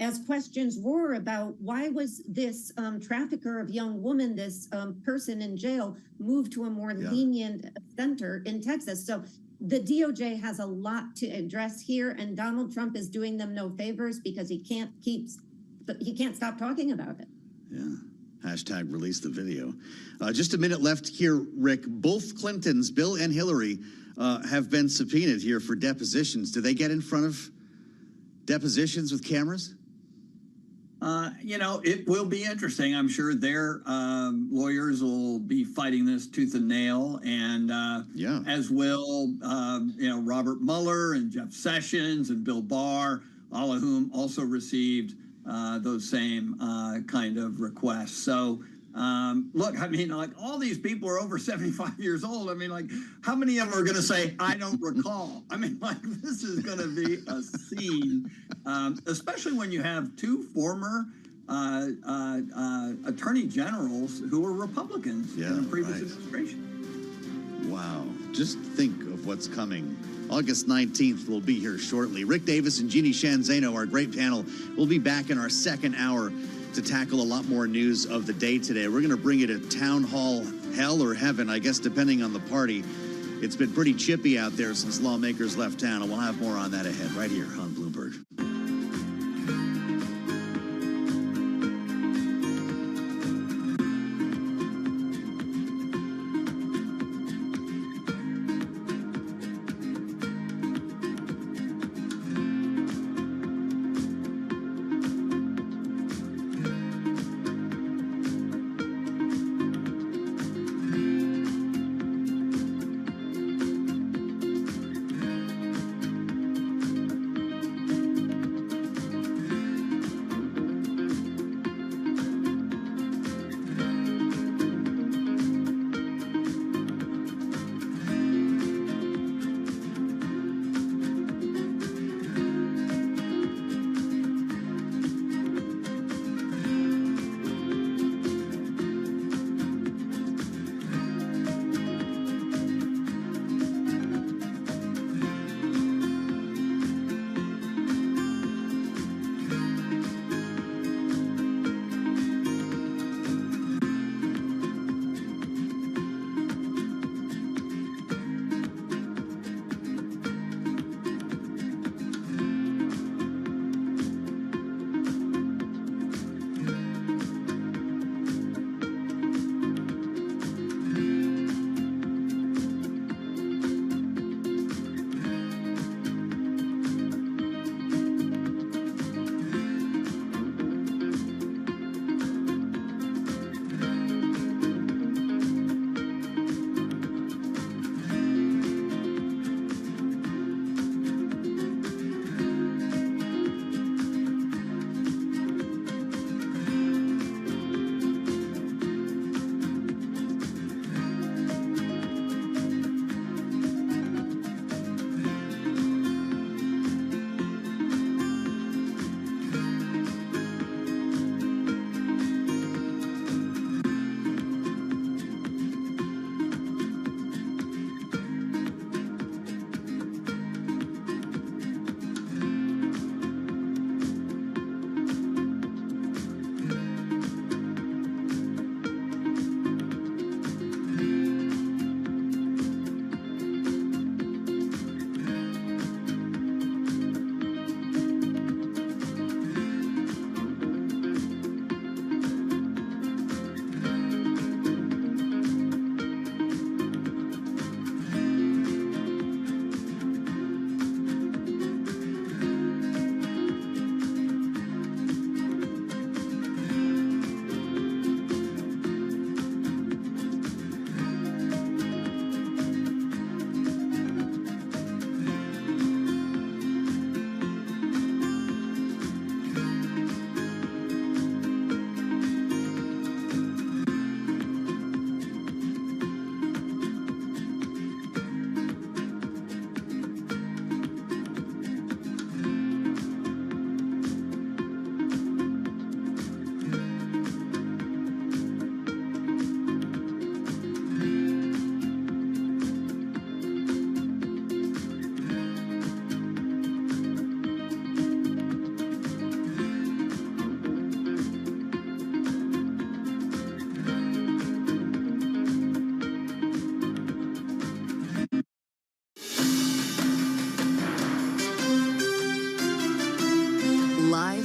S13: as questions were about why was this trafficker of young women, this person in jail, moved to a more lenient center in Texas. So the DOJ has a lot to address here, and Donald Trump is doing them no favors because he can't stop talking about it.
S10: Yeah. Hashtag release the video. Just a minute left here, Rick. Both Clintons, Bill and Hillary, have been subpoenaed here for depositions. Do they get in front of depositions with cameras?
S11: It will be interesting. I'm sure their lawyers will be fighting this tooth and nail, and as will Robert Mueller and Jeff Sessions and Bill Barr, all of whom also received those same kind of requests. So, look, I mean, like, all these people are over 75 years old. I mean, like, how many of them are going to say, I don't recall? I mean, like, this is going to be a scene, especially when you have two former attorney generals who were Republicans in the previous administration.
S10: Wow. Just think of what's coming. August 19th will be here shortly. Rick Davis and Jeannie Shanzano, our great panel, will be back in our second hour to tackle a lot more news of the day today. We're going to bring you to town hall hell or heaven, I guess, depending on the party. It's been pretty chippy out there since lawmakers left town, and we'll have more on that ahead right here on Bloomberg.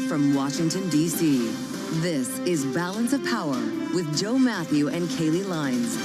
S7: From Washington, D.C., this is Balance of Power with Joe Matthew and Kaylee Lines.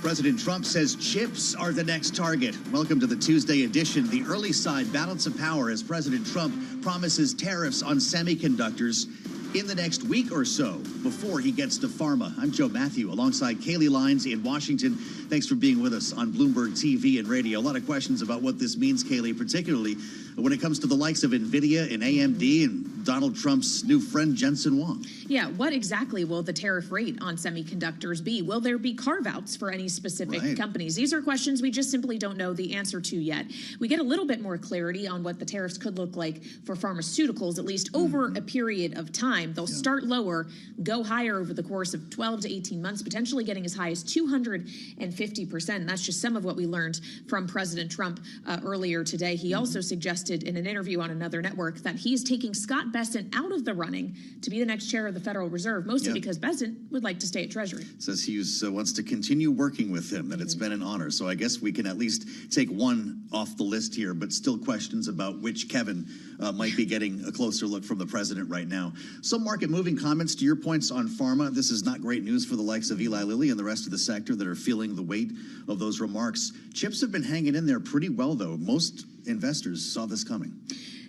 S10: President Trump says chips are the next target. Welcome to the Tuesday edition, the early side Balance of Power, as President Trump promises tariffs on semiconductors in the next week or so before he gets to pharma. I'm Joe Matthew alongside Kaylee Lines in Washington. Thanks for being with us on Bloomberg TV and radio. A lot of questions about what this means, Kaylee, particularly when it comes to the likes of NVIDIA and AMD and Donald Trump's new friend Jensen Huang.
S4: Yeah, what exactly will the tariff rate on semiconductors be? Will there be carve-outs for any specific companies? These are questions we just simply don't know the answer to yet. We get a little bit more clarity on what the tariffs could look like for pharmaceuticals, at least over a period of time. They'll start lower, go higher over the course of 12 to 18 months, potentially getting as high as 250%. And that's just some of what we learned from President Trump earlier today. He also suggested in an interview on another network that he's taking Scott Bessent out of the running to be the next chair of the Federal Reserve, mostly because Bessent would like to stay at Treasury.
S10: Says he wants to continue working with him, that it's been an honor. So I guess we can at least take one off the list here, but still questions about which Kevin might be getting a closer look from the president right now. Some market-moving comments to your points on pharma. This is not great news for the likes of Eli Lilly and the rest of the sector that are feeling the weight of those remarks. Chips have been hanging in there pretty well, though. Most investors saw this coming.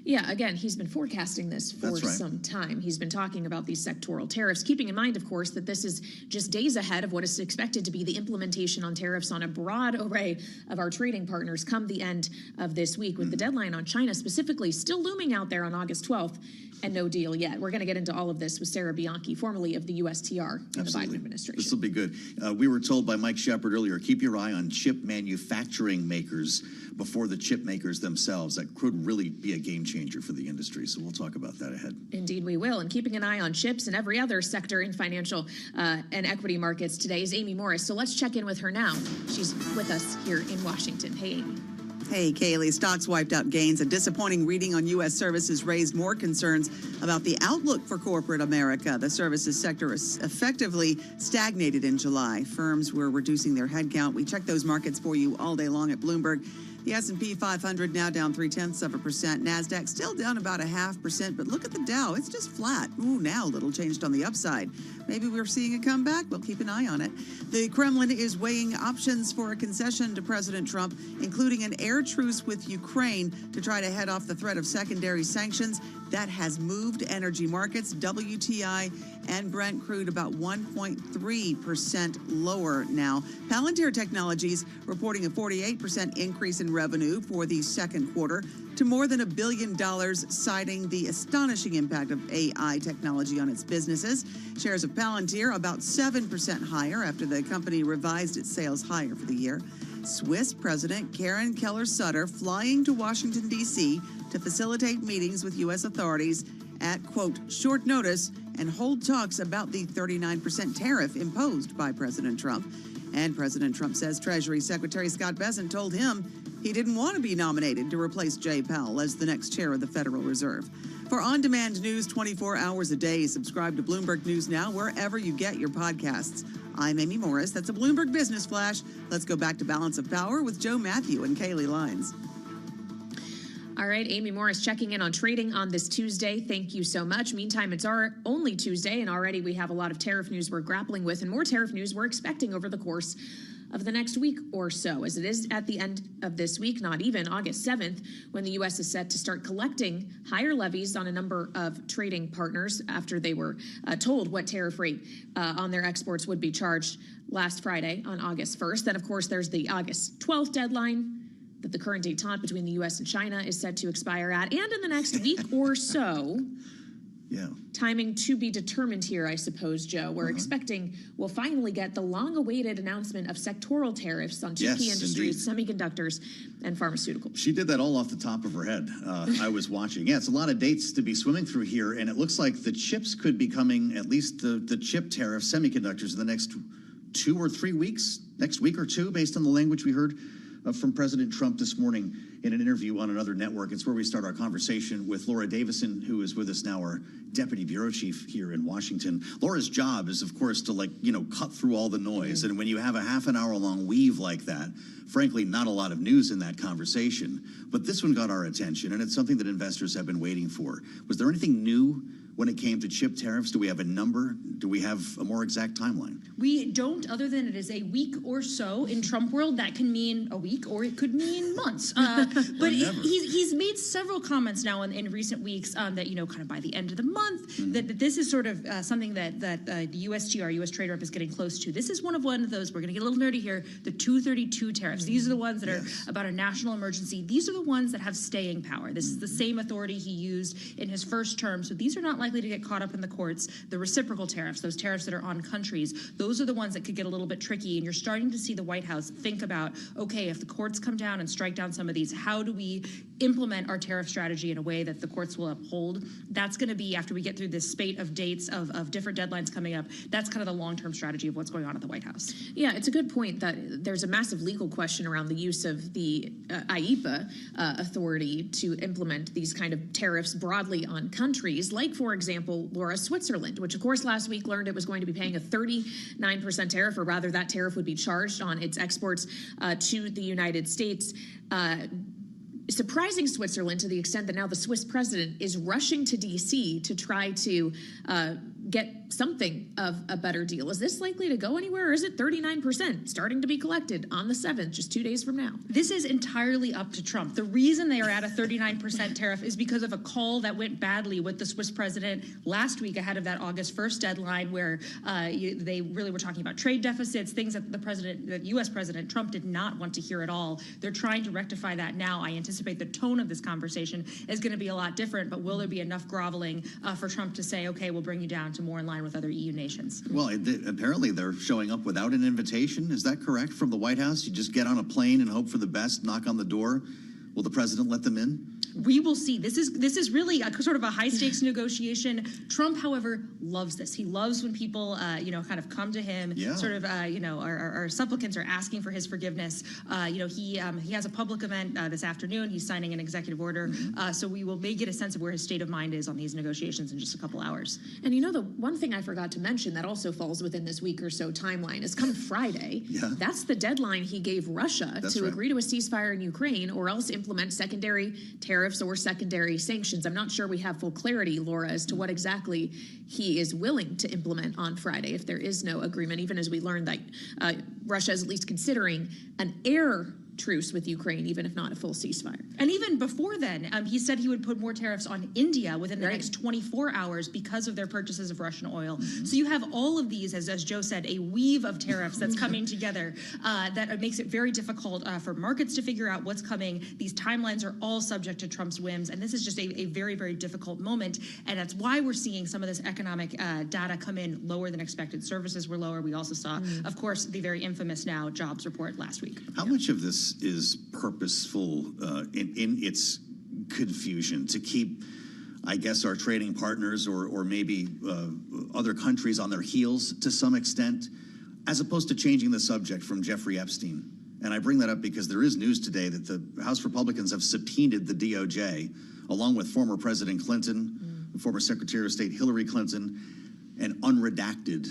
S4: Yeah, again, he's been forecasting this for some time. He's been talking about these sectoral tariffs, keeping in mind, of course, that this is just days ahead of what is expected to be the implementation on tariffs on a broad array of our trading partners come the end of this week, with the deadline on China specifically still looming out there on August 12th. And no deal yet. We're going to get into all of this with Sarah Bianchi, formerly of the USTR in the Biden administration.
S10: This will be good. We were told by Mike Shepard earlier, keep your eye on chip manufacturing makers before the chip makers themselves. That could really be a game changer for the industry. So we'll talk about that ahead.
S4: Indeed, we will. And keeping an eye on chips and every other sector in financial and equity markets today is Amy Morris. So let's check in with her now. She's with us here in Washington. Hey, Amy.
S3: Hey, Kaylee. Stocks wiped out gains. A disappointing reading on U.S. services raised more concerns about the outlook for corporate America. The services sector is effectively stagnated in July. Firms were reducing their headcount. We check those markets for you all day long at Bloomberg. The S&P 500 now down 0.3%. NASDAQ still down about 0.5%, but look at the Dow. It's just flat. Ooh, now a little changed on the upside. Maybe we're seeing a comeback. We'll keep an eye on it. The Kremlin is weighing options for a concession to President Trump, including an air truce with Ukraine to try to head off the threat of secondary sanctions. That has moved energy markets. WTI and Brent crude about 1.3% lower now. Palantir Technologies reporting a 48% increase in revenue for the second quarter to more than $1 billion, citing the astonishing impact of AI technology on its businesses. Shares of Palantir about 7% higher after the company revised its sales higher for the year. Swiss President Karen Keller-Sutter flying to Washington, D.C. to facilitate meetings with U.S. authorities at, quote, short notice and hold talks about the 39% tariff imposed by President Trump. And President Trump says Treasury Secretary Scott Bessent told him he didn't want to be nominated to replace Jay Powell as the next chair of the Federal Reserve. For on-demand news 24 hours a day, subscribe to Bloomberg News Now wherever you get your podcasts. I'm Amy Morris. That's a Bloomberg Business Flash. Let's go back to Balance of Power with Joe Matthew and Kaylee Lines.
S4: All right, Amy Morris checking in on trading on this Tuesday. Thank you so much. Meantime, it's our only Tuesday, and already we have a lot of tariff news we're grappling with, and more tariff news we're expecting over the course of the next week or so, as it is at the end of this week, not even August 7th, when the U.S. is set to start collecting higher levies on a number of trading partners after they were told what tariff rate on their exports would be charged last Friday on August 1st. Then, of course, there's the August 12th deadline that the current détente between the U.S. and China is set to expire at, and in the next week or so.
S10: Yeah.
S4: Timing to be determined here, I suppose, Joe. We're expecting we'll finally get the long-awaited announcement of sectoral tariffs on two key industries, semiconductors and pharmaceuticals.
S10: She did that all off the top of her head. I was watching. Yeah, it's a lot of dates to be swimming through here, and it looks like the chips could be coming, at least the chip tariff, semiconductors, in the next 2 or 3 weeks, next week or two, based on the language we heard from President Trump this morning in an interview on another network. It's where we start our conversation with Laura Davison, who is with us now, our Deputy Bureau Chief here in Washington. Laura's job is, of course, to cut through all the noise. And when you have a half an hour long weave like that, frankly, not a lot of news in that conversation. But this one got our attention, and it's something that investors have been waiting for. Was there anything new when it came to chip tariffs? Do we have a number? Do we have a more exact timeline?
S9: We don't, other than it is a week or so. In Trump world, that can mean a week or it could mean months. But he's made several comments now in recent weeks that, you know, kind of by the end of the month, that this is sort of something that the USTR, U.S. Trade Rep, is getting close to. This is one of those, we're going to get a little nerdy here, the 232 tariffs. These are the ones that are about a national emergency. These are the ones that have staying power. This is the same authority he used in his first term. So these are not likely to get caught up in the courts. The reciprocal tariffs, those tariffs that are on countries, those are the ones that could get a little bit tricky. And you're starting to see the White House think about, okay, if the courts come down and strike down some of these, how do we implement our tariff strategy in a way that the courts will uphold? That's going to be, after we get through this spate of dates of different deadlines coming up, that's kind of the long-term strategy of what's going on at the White House.
S4: Yeah, it's a good point that there's a massive legal question around the use of the IEPA authority to implement these kind of tariffs broadly on countries, like, for example, Laura, Switzerland, which, of course, last week learned it was going to be paying a 39% tariff, or rather that tariff would be charged on its exports to the United States. Surprising Switzerland to the extent that now the Swiss president is rushing to D.C. to try to get something of a better deal. Is this likely to go anywhere, or is it 39% starting to be collected on the 7th, just 2 days from now?
S9: This is entirely up to Trump. The reason they are at a 39% tariff is because of a call that went badly with the Swiss president last week ahead of that August 1st deadline, where they really were talking about trade deficits, things that the U.S. President Trump did not want to hear at all. They're trying to rectify that now. I anticipate the tone of this conversation is going to be a lot different, but will there be enough groveling for Trump to say, okay, we'll bring you down to more in line with other EU nations?
S10: Well, apparently they're showing up without an invitation. Is that correct, from the White House? You just get on a plane and hope for the best, knock on the door. Will the president let them in?
S9: We will see. This is really a sort of a high stakes negotiation. Trump, however, loves this. He loves when people, kind of come to him, sort of, our supplicants are asking for his forgiveness. He has a public event this afternoon. He's signing an executive order. So we may get a sense of where his state of mind is on these negotiations in just a couple hours.
S4: And the one thing I forgot to mention that also falls within this week or so timeline is come Friday. That's the deadline he gave Russia to agree to a ceasefire in Ukraine, or else implement secondary tariffs or secondary sanctions. I'm not sure we have full clarity, Laura, as to what exactly he is willing to implement on Friday if there is no agreement, even as we learned that Russia is at least considering an air truce with Ukraine, even if not a full ceasefire.
S9: And even before then, he said he would put more tariffs on India within the next 24 hours because of their purchases of Russian oil. So you have all of these, as Joe said, a weave of tariffs that's coming together that makes it very difficult for markets to figure out what's coming. These timelines are all subject to Trump's whims, and this is just a very, very difficult moment. And that's why we're seeing some of this economic data come in lower than expected. Services were lower. We also saw, of course, the very infamous now jobs report last week.
S10: How much of this is purposeful in its confusion to keep, I guess, our trading partners or maybe other countries on their heels to some extent, as opposed to changing the subject from Jeffrey Epstein? And I bring that up because there is news today that the House Republicans have subpoenaed the DOJ, along with former President Clinton, former Secretary of State Hillary Clinton, and unredacted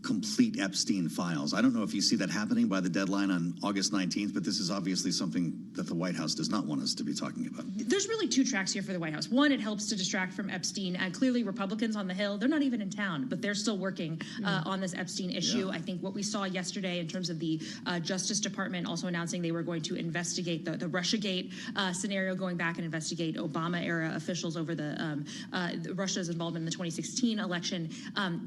S10: complete Epstein files. I don't know if you see that happening by the deadline on August 19th, but this is obviously something that the White House does not want us to be talking about.
S9: There's really two tracks here for the White House. One, it helps to distract from Epstein. Clearly, Republicans on the Hill, they're not even in town, but they're still working on this Epstein issue. I think what we saw yesterday in terms of the Justice Department also announcing they were going to investigate the Russiagate scenario, going back and investigate Obama-era officials over the Russia's involvement in the 2016 election.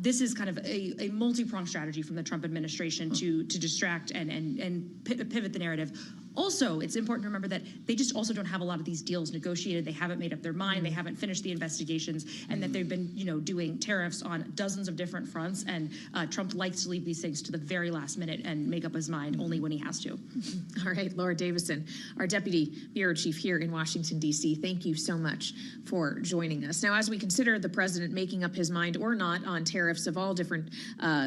S9: This is kind of a multi-pronged strategy from the Trump administration to distract and pivot the narrative. Also, it's important to remember that they just also don't have a lot of these deals negotiated. They haven't made up their mind. They haven't finished the investigations, and that they've been, doing tariffs on dozens of different fronts. And Trump likes to leave these things to the very last minute and make up his mind only when he has to.
S4: All right, Laura Davison, our deputy bureau chief here in Washington, D.C., thank you so much for joining us. Now, as we consider the president making up his mind or not on tariffs of all different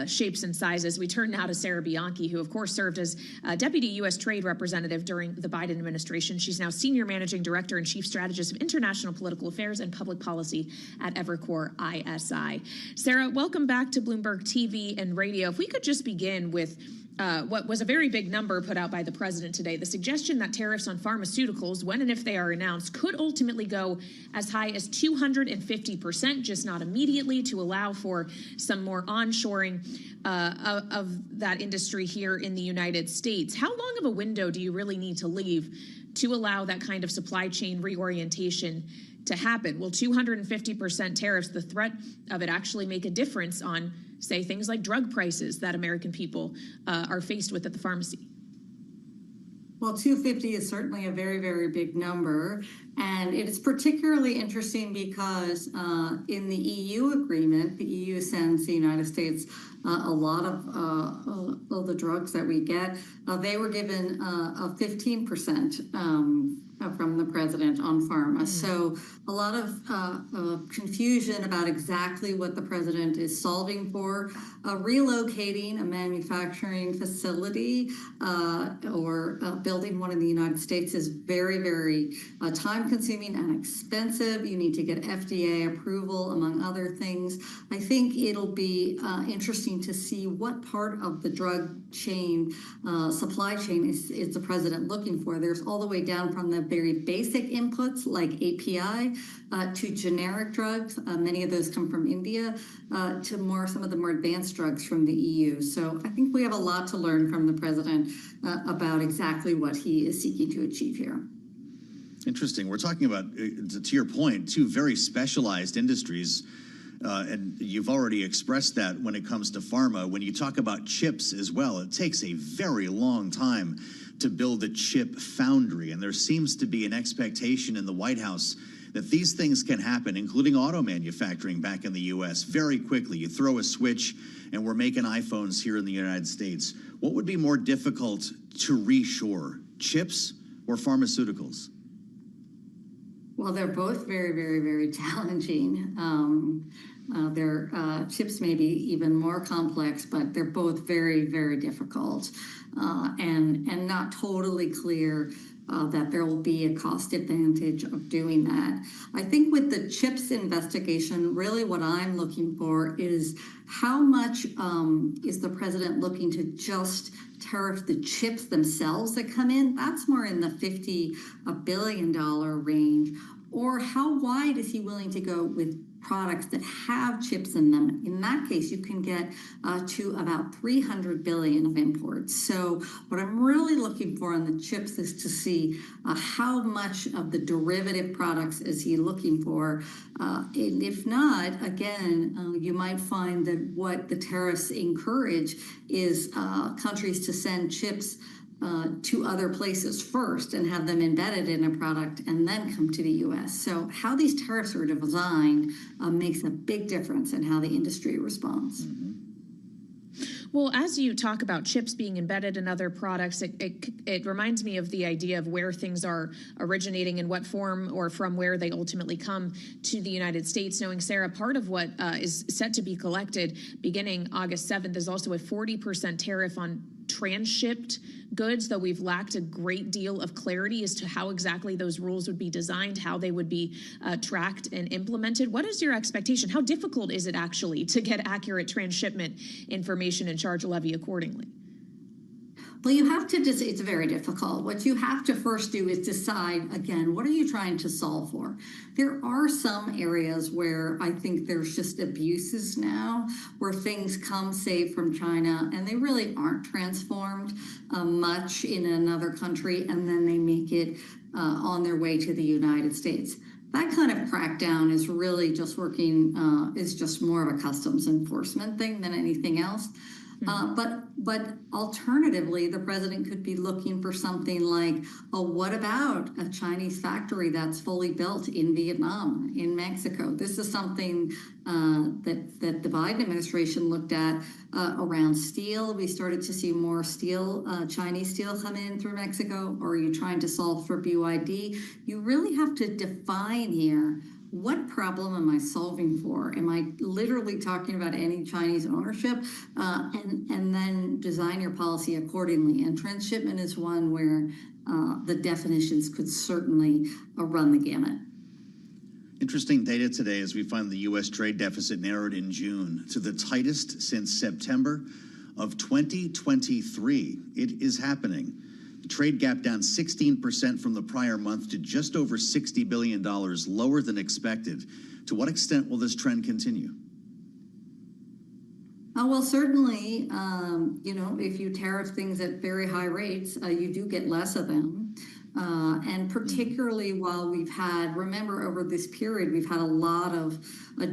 S4: shapes and sizes, we turn now to Sarah Bianchi, who, of course, served as deputy U.S. Trade Representative during the Biden administration. She's now Senior Managing Director and Chief Strategist of International Political Affairs and Public Policy at Evercore ISI. Sarah, welcome back to Bloomberg TV and Radio. If we could just begin with what was a very big number put out by the president today. The suggestion that tariffs on pharmaceuticals, when and if they are announced, could ultimately go as high as 250%, just not immediately, to allow for some more onshoring of that industry here in the United States. How long of a window do you really need to leave to allow that kind of supply chain reorientation to happen? Will 250% tariffs, the threat of it, actually make a difference on, say, things like drug prices that American people are faced with at the pharmacy?
S6: Well, 250 is certainly a very, very big number. And it is particularly interesting because in the EU agreement, the EU sends the United States a lot of the drugs that we get. They were given a 15% from the president on pharma. So a lot of confusion about exactly what the president is solving for. Relocating a manufacturing facility or building one in the United States is very, very time-consuming and expensive. You need to get FDA approval, among other things. I think it'll be interesting to see what part of the drug chain, supply chain is the president looking for. There's all the way down from the very basic inputs like API to generic drugs. Many of those come from India to some of the more advanced drugs from the EU. So I think we have a lot to learn from the president about exactly what he is seeking to achieve here.
S10: Interesting. We're talking about, to your point, two very specialized industries. And you've already expressed that when it comes to pharma. When you talk about chips as well, it takes a very long time to build a chip foundry. And there seems to be an expectation in the White House that these things can happen, including auto manufacturing back in the U.S., very quickly. You throw a switch and we're making iPhones here in the United States. What would be more difficult to reshore, chips or pharmaceuticals?
S6: Well, they're both very, very, very challenging. Their chips may be even more complex, but they're both very, very difficult and not totally clear that there will be a cost advantage of doing that. I think with the chips investigation, really what I'm looking for is how much is the president looking to just tariff the chips themselves that come in? That's more in the $50 billion range. Or how wide is he willing to go with products that have chips in them? In that case, you can get to about 300 billion of imports. So what I'm really looking for on the chips is to see how much of the derivative products is he looking for. And if not, again, you might find that what the tariffs encourage is countries to send chips to other places first and have them embedded in a product and then come to the U.S. So how these tariffs are designed makes a big difference in how the industry responds.
S4: Well, as you talk about chips being embedded in other products, it reminds me of the idea of where things are originating, in what form or from where they ultimately come to the United States. Knowing, Sarah, part of what is set to be collected beginning August 7th is also a 40% tariff on transshipped goods, though we've lacked a great deal of clarity as to how exactly those rules would be designed, how they would be tracked and implemented. What is your expectation? How difficult is it actually to get accurate transshipment information and charge a levy accordingly?
S6: Well, you have to it's very difficult. What you have to first do is decide, again, what are you trying to solve for? There are some areas where I think there's just abuses now, where things come, say, from China, and they really aren't transformed much in another country, and then they make it on their way to the United States. That kind of crackdown is really just is just more of a customs enforcement thing than anything else. But alternatively, the president could be looking for something like, what about a Chinese factory that's fully built in Vietnam, in Mexico? This is something that the Biden administration looked at around steel. We started to see more steel, Chinese steel come in through Mexico. Or are you trying to solve for BYD? You really have to define here, what problem am I solving for? Am I literally talking about any Chinese ownership? And then design your policy accordingly. And transshipment is one where the definitions could certainly run the gamut.
S10: Interesting data today as we find the U.S. trade deficit narrowed in June to the tightest since September of 2023. It is happening. The trade gap down 16% from the prior month to just over $60 billion, lower than expected. To what extent will this trend continue?
S6: Well, certainly, if you tariff things at very high rates, you do get less of them. And particularly while remember over this period, we've had a lot of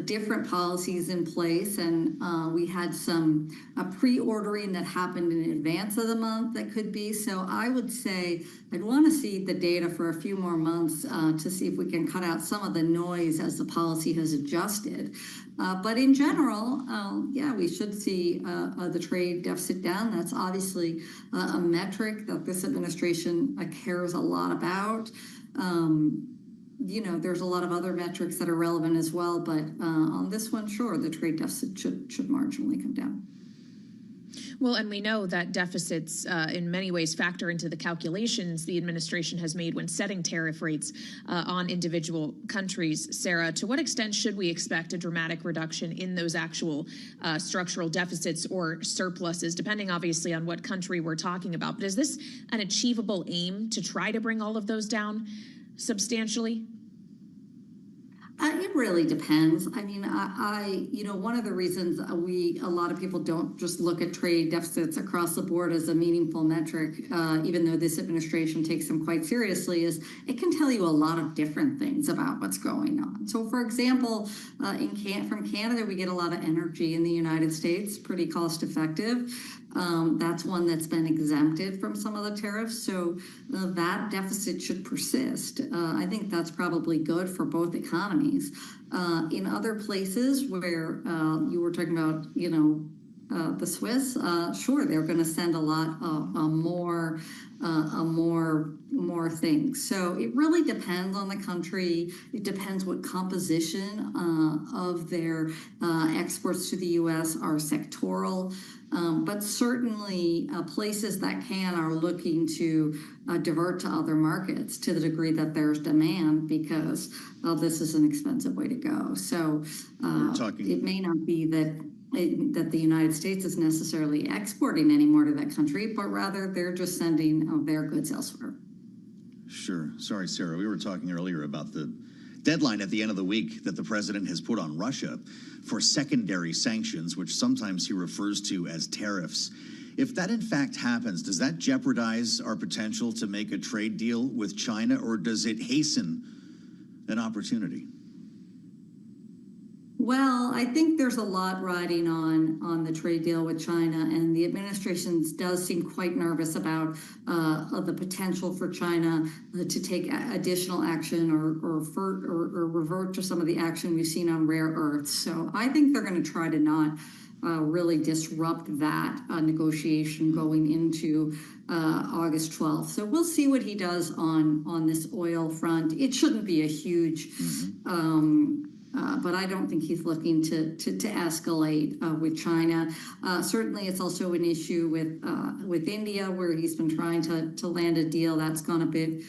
S6: different policies in place, and we had some pre-ordering that happened in advance of the month that could be. So I would say I'd want to see the data for a few more months to see if we can cut out some of the noise as the policy has adjusted. But in general, we should see the trade deficit down. That's obviously a metric that this administration cares a lot about. There's a lot of other metrics that are relevant as well, but on this one, sure, the trade deficit should marginally come down.
S4: Well, and we know that deficits in many ways factor into the calculations the administration has made when setting tariff rates on individual countries. Sarah, to what extent should we expect a dramatic reduction in those actual structural deficits or surpluses, depending obviously on what country we're talking about? But is this an achievable aim to try to bring all of those down substantially?
S6: It really depends. I mean, one of the reasons a lot of people don't just look at trade deficits across the board as a meaningful metric, even though this administration takes them quite seriously, is it can tell you a lot of different things about what's going on. So, for example, from Canada, we get a lot of energy in the United States, pretty cost effective. That's one that's been exempted from some of the tariffs. So that deficit should persist. I think that's probably good for both economies. In other places where you were talking about, the Swiss, sure, they're going to send a lot more things. So it really depends on the country. It depends what composition of their exports to the U.S. are sectoral. But certainly places that are looking to divert to other markets to the degree that there's demand, because this is an expensive way to go. So it may not be that the United States is necessarily exporting any more to that country, but rather they're just sending their goods elsewhere.
S10: Sure. Sorry, Sarah. We were talking earlier about the deadline at the end of the week that the president has put on Russia for secondary sanctions, which sometimes he refers to as tariffs. If that in fact happens, does that jeopardize our potential to make a trade deal with China, or does it hasten an opportunity?
S6: Well, I think there's a lot riding on the trade deal with China, and the administration does seem quite nervous about the potential for China to take additional action or revert to some of the action we've seen on rare earths. So I think they're going to try to not really disrupt that negotiation going into August 12th. So we'll see what he does on this oil front. It shouldn't be a huge but I don't think he's looking to escalate with China. Certainly, it's also an issue with India, where he's been trying to land a deal that's gone a bit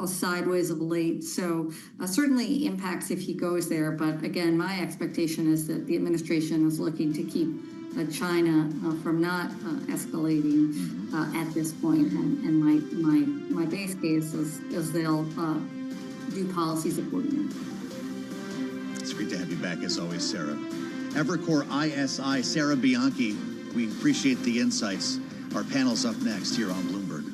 S6: sideways of late. So certainly impacts if he goes there. But again, my expectation is that the administration is looking to keep China from not escalating at this point. And my base case is they'll do policies accordingly.
S10: It's great to have you back, as always, Sarah. Evercore ISI, Sarah Bianchi, we appreciate the insights. Our panel's up next here on Bloomberg.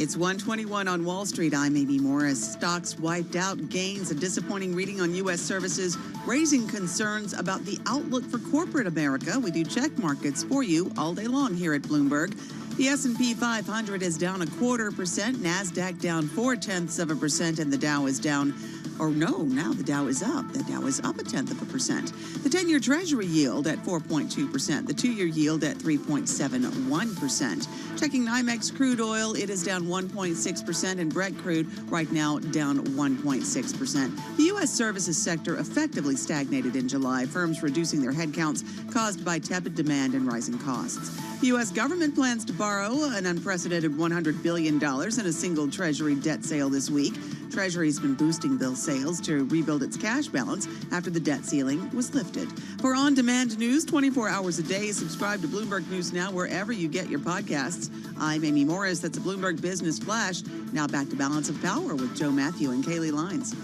S3: It's 121 on Wall Street. I'm Amy Morris. Stocks wiped out gains. A disappointing reading on U.S. services, raising concerns about the outlook for corporate America. We do check markets for you all day long here at Bloomberg. The S&P 500 is down 0.25%, NASDAQ down 0.4%, and the Dow is down, now the Dow is up. The Dow is up 0.1%. The 10-year Treasury yield at 4.2%, the 2-year yield at 3.71%. Checking NYMEX crude oil, it is down 1.6%, and Brent crude right now down 1.6%. The U.S. services sector effectively stagnated in July, firms reducing their headcounts caused by tepid demand and rising costs. The U.S. government plans to borrow an unprecedented $100 billion in a single Treasury debt sale this week. Treasury's been boosting bill sales to rebuild its cash balance after the debt ceiling was lifted. For on-demand news 24 hours a day, subscribe to Bloomberg News Now wherever you get your podcasts. I'm Amy Morris. That's a Bloomberg Business Flash. Now back to Balance of Power with Joe Matthew and Kaylee Lines.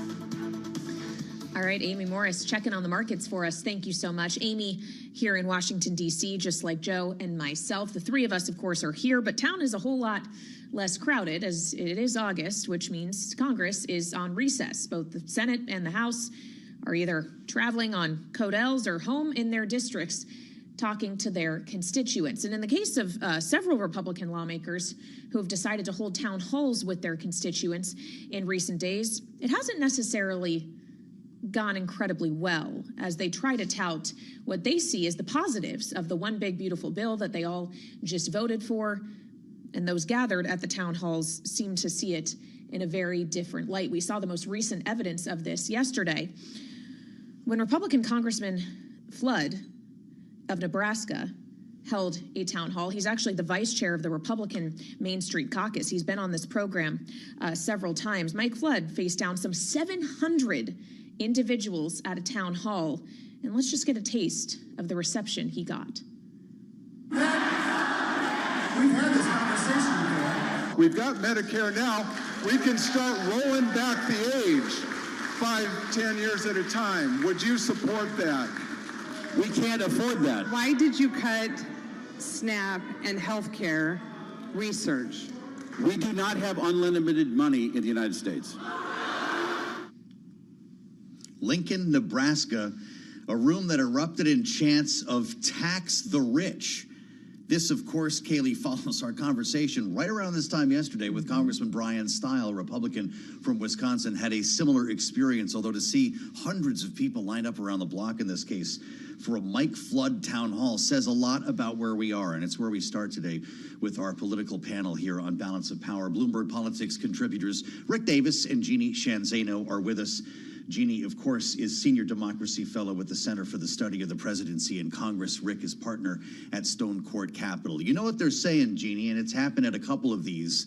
S4: All right, Amy Morris checking on the markets for us. Thank you so much. Amy here in Washington, D.C., just like Joe and myself. The three of us, of course, are here, but town is a whole lot less crowded as it is August, which means Congress is on recess. Both the Senate and the House are either traveling on Codels or home in their districts talking to their constituents. And in the case of several Republican lawmakers who have decided to hold town halls with their constituents in recent days, it hasn't necessarily gone incredibly well as they try to tout what they see as the positives of the one big beautiful bill that they all just voted for. And those gathered at the town halls seem to see it in a very different light. We saw the most recent evidence of this yesterday when Republican Congressman Flood of Nebraska held a town hall. He's actually the vice chair of the Republican Main Street Caucus. He's been on this program several times. Mike Flood faced down some 700 individuals at a town hall. And let's just get a taste of the reception he got.
S14: We've had this conversation before. We've got Medicare now. We can start rolling back the age 5, 10 years at a time. Would you support that?
S15: We can't afford that. Why did you cut SNAP and healthcare research?
S14: We do not have unlimited money in the United States.
S10: Lincoln, Nebraska, a room that erupted in chants of tax the rich. This, of course, Kaylee, follows our conversation right around this time yesterday with Congressman Brian Stile, a Republican from Wisconsin, had a similar experience, although to see hundreds of people lined up around the block in this case for a Mike Flood town hall says a lot about where we are, and it's where we start today with our political panel here on Balance of Power. Bloomberg Politics contributors Rick Davis and Jeannie Shanzano are with us. Jeannie, of course, is Senior Democracy Fellow with the Center for the Study of the Presidency and Congress. Rick is partner at Stone Court Capital. You know what they're saying, Jeannie, and it's happened at a couple of these,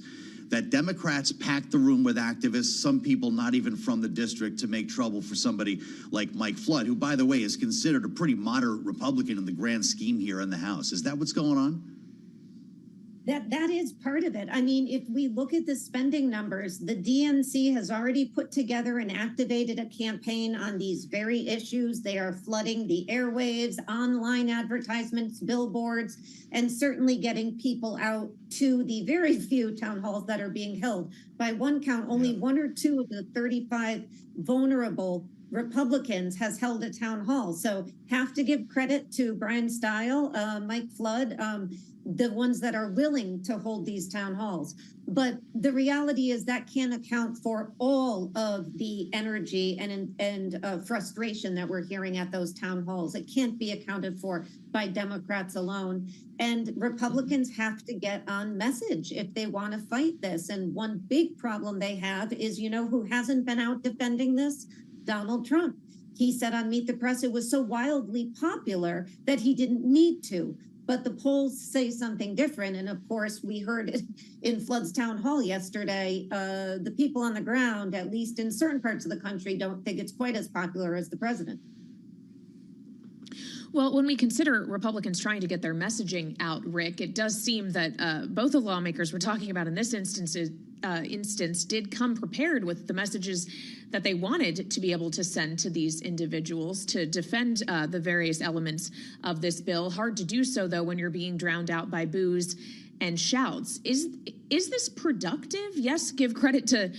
S10: that Democrats pack the room with activists, some people not even from the district, to make trouble for somebody like Mike Flood, who, by the way, is considered a pretty moderate Republican in the grand scheme here in the House. Is that what's going on?
S13: That is part of it. I mean, if we look at the spending numbers, the DNC has already put together and activated a campaign on these very issues. They are flooding the airwaves, online advertisements, billboards, and certainly getting people out to the very few town halls that are being held. By one count, only 1 or 2 of the 35 vulnerable Republicans has held a town hall. So have to give credit to Brian Stile, Mike Flood, the ones that are willing to hold these town halls. But the reality is that can't account for all of the energy and frustration that we're hearing at those town halls. It can't be accounted for by Democrats alone. And Republicans have to get on message if they want to fight this. And one big problem they have is, you know, who hasn't been out defending this? Donald Trump. He said on Meet the Press it was so wildly popular that he didn't need to. But the polls say something different. And of course, we heard it in Flood's town hall yesterday. The people on the ground, at least in certain parts of the country, don't think it's quite as popular as the president.
S4: Well, when we consider Republicans trying to get their messaging out, Rick, it does seem that both the lawmakers we're talking about in this instance did come prepared with the messages that they wanted to be able to send to these individuals to defend the various elements of this bill. Hard to do so, though, when you're being drowned out by boos and shouts. Is this productive? Yes, give credit to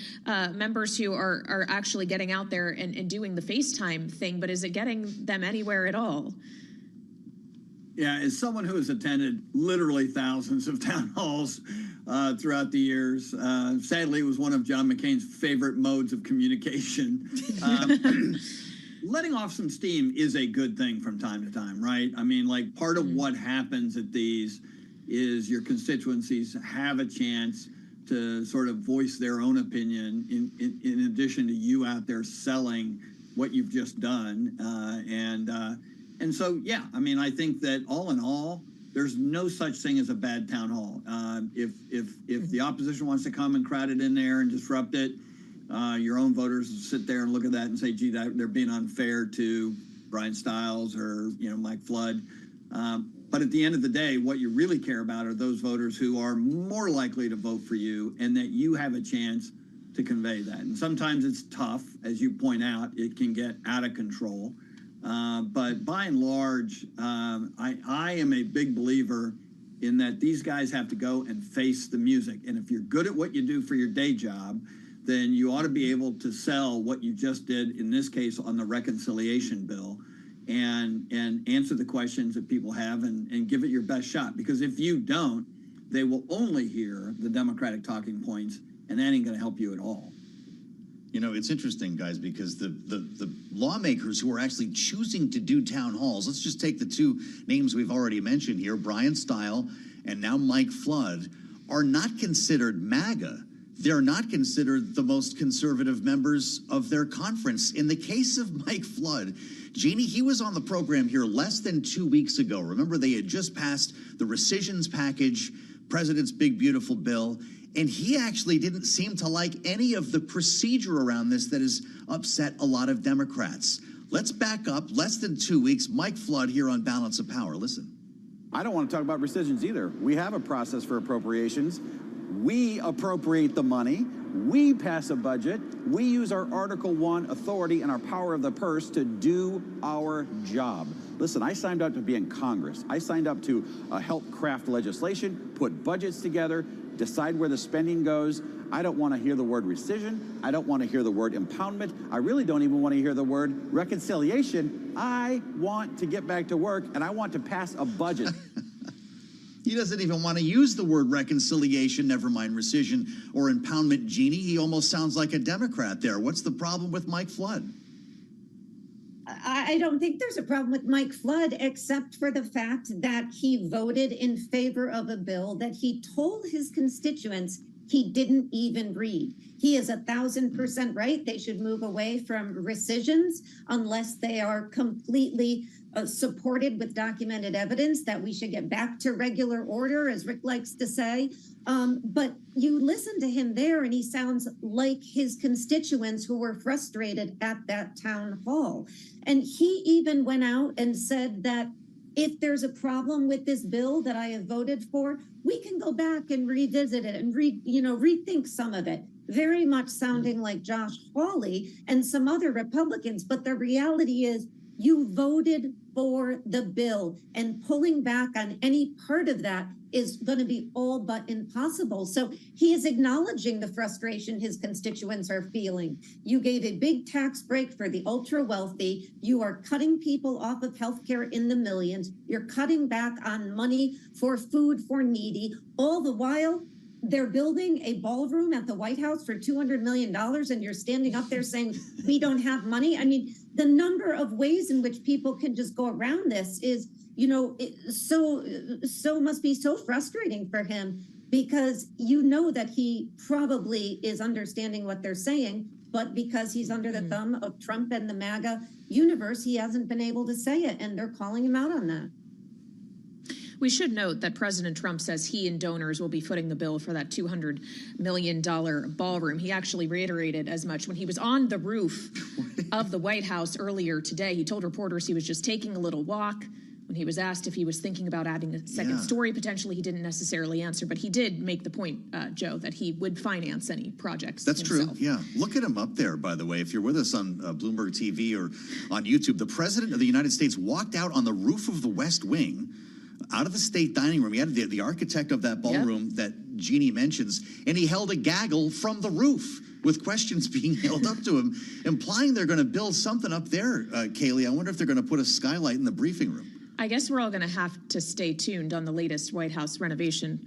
S4: members who are actually getting out there and doing the FaceTime thing, but is it getting them anywhere at all?
S11: Yeah, as someone who has attended literally thousands of town halls throughout the years, sadly, it was one of John McCain's favorite modes of communication. Letting off some steam is a good thing from time to time, right? I mean, like, part of what happens at these is your constituencies have a chance to sort of voice their own opinion in addition to you out there selling what you've just done. And so, yeah, I mean, I think that all in all, there's no such thing as a bad town hall. If the opposition wants to come and crowd it in there and disrupt it, your own voters will sit there and look at that and say, gee, they're being unfair to Brian Stiles or, Mike Flood. But at the end of the day, what you really care about are those voters who are more likely to vote for you and that you have a chance to convey that. And sometimes it's tough. As you point out, it can get out of control. But by and large, I am a big believer in that these guys have to go and face the music. And if you're good at what you do for your day job, then you ought to be able to sell what you just did, in this case, on the reconciliation bill, and answer the questions that people have and give it your best shot. Because if you don't, they will only hear the Democratic talking points, and that ain't going to help you at all.
S10: It's interesting, guys, because the lawmakers who are actually choosing to do town halls, let's just take the two names we've already mentioned here, Brian Stiles and now Mike Flood, are not considered MAGA. They're not considered the most conservative members of their conference. In the case of Mike Flood, Jeannie, he was on the program here less than 2 weeks ago. Remember, they had just passed the rescissions package, President's big, beautiful bill, and he actually didn't seem to like any of the procedure around this that has upset a lot of Democrats. Let's back up less than 2 weeks. Mike Flood here on Balance of Power. Listen.
S16: I don't want to talk about rescissions either. We have a process for appropriations. We appropriate the money. We pass a budget. We use our Article 1 authority and our power of the purse to do our job. Listen, I signed up to be in Congress. I signed up to help craft legislation, put budgets together, decide where the spending goes. I don't want to hear the word rescission. I don't want to hear the word impoundment. I really don't even want to hear the word reconciliation. I want to get back to work, and I want to pass a budget.
S10: He doesn't even want to use the word reconciliation, never mind rescission or impoundment, Jeannie. He almost sounds like a Democrat there. What's the problem with Mike Flood?
S13: I don't think there's a problem with Mike Flood, except for the fact that he voted in favor of a bill that he told his constituents he didn't even read. He is 1,000% right. They should move away from rescissions unless they are completely supported with documented evidence, that we should get back to regular order, as Rick likes to say. But you listen to him there, and he sounds like his constituents who were frustrated at that town hall. And he even went out and said that if there's a problem with this bill that I have voted for, we can go back and revisit it and rethink some of it. Very much sounding like Josh Hawley and some other Republicans. But the reality is, you voted for the bill, and pulling back on any part of that is going to be all but impossible. So he is acknowledging the frustration his constituents are feeling. You gave a big tax break for the ultra wealthy. You are cutting people off of healthcare in the millions. You're cutting back on money for food for needy. All the while, they're building a ballroom at the White House for $200 million, and you're standing up there saying, we don't have money. I mean, the number of ways in which people can just go around this is, so must be so frustrating for him, because that he probably is understanding what they're saying, but because he's under the thumb of Trump and the MAGA universe, he hasn't been able to say it, and they're calling him out on that.
S4: We should note that President Trump says he and donors will be footing the bill for that $200 million ballroom. He actually reiterated as much when he was on the roof of the White House earlier today. He told reporters he was just taking a little walk. When he was asked if he was thinking about adding a second story, potentially, he didn't necessarily answer. But he did make the point, Joe, that he would finance any projects.
S10: That's
S4: himself.
S10: true. Yeah. Look at him up there, by the way. If you're with us on Bloomberg TV or on YouTube, the President of the United States walked out on the roof of the West Wing out of the state dining room. He had the architect of that ballroom that Jeannie mentions, and he held a gaggle from the roof with questions being held up to him, implying they're going to build something up there, Kaylee. I wonder if they're going to put a skylight in the briefing room.
S4: I guess we're all going to have to stay tuned on the latest White House renovation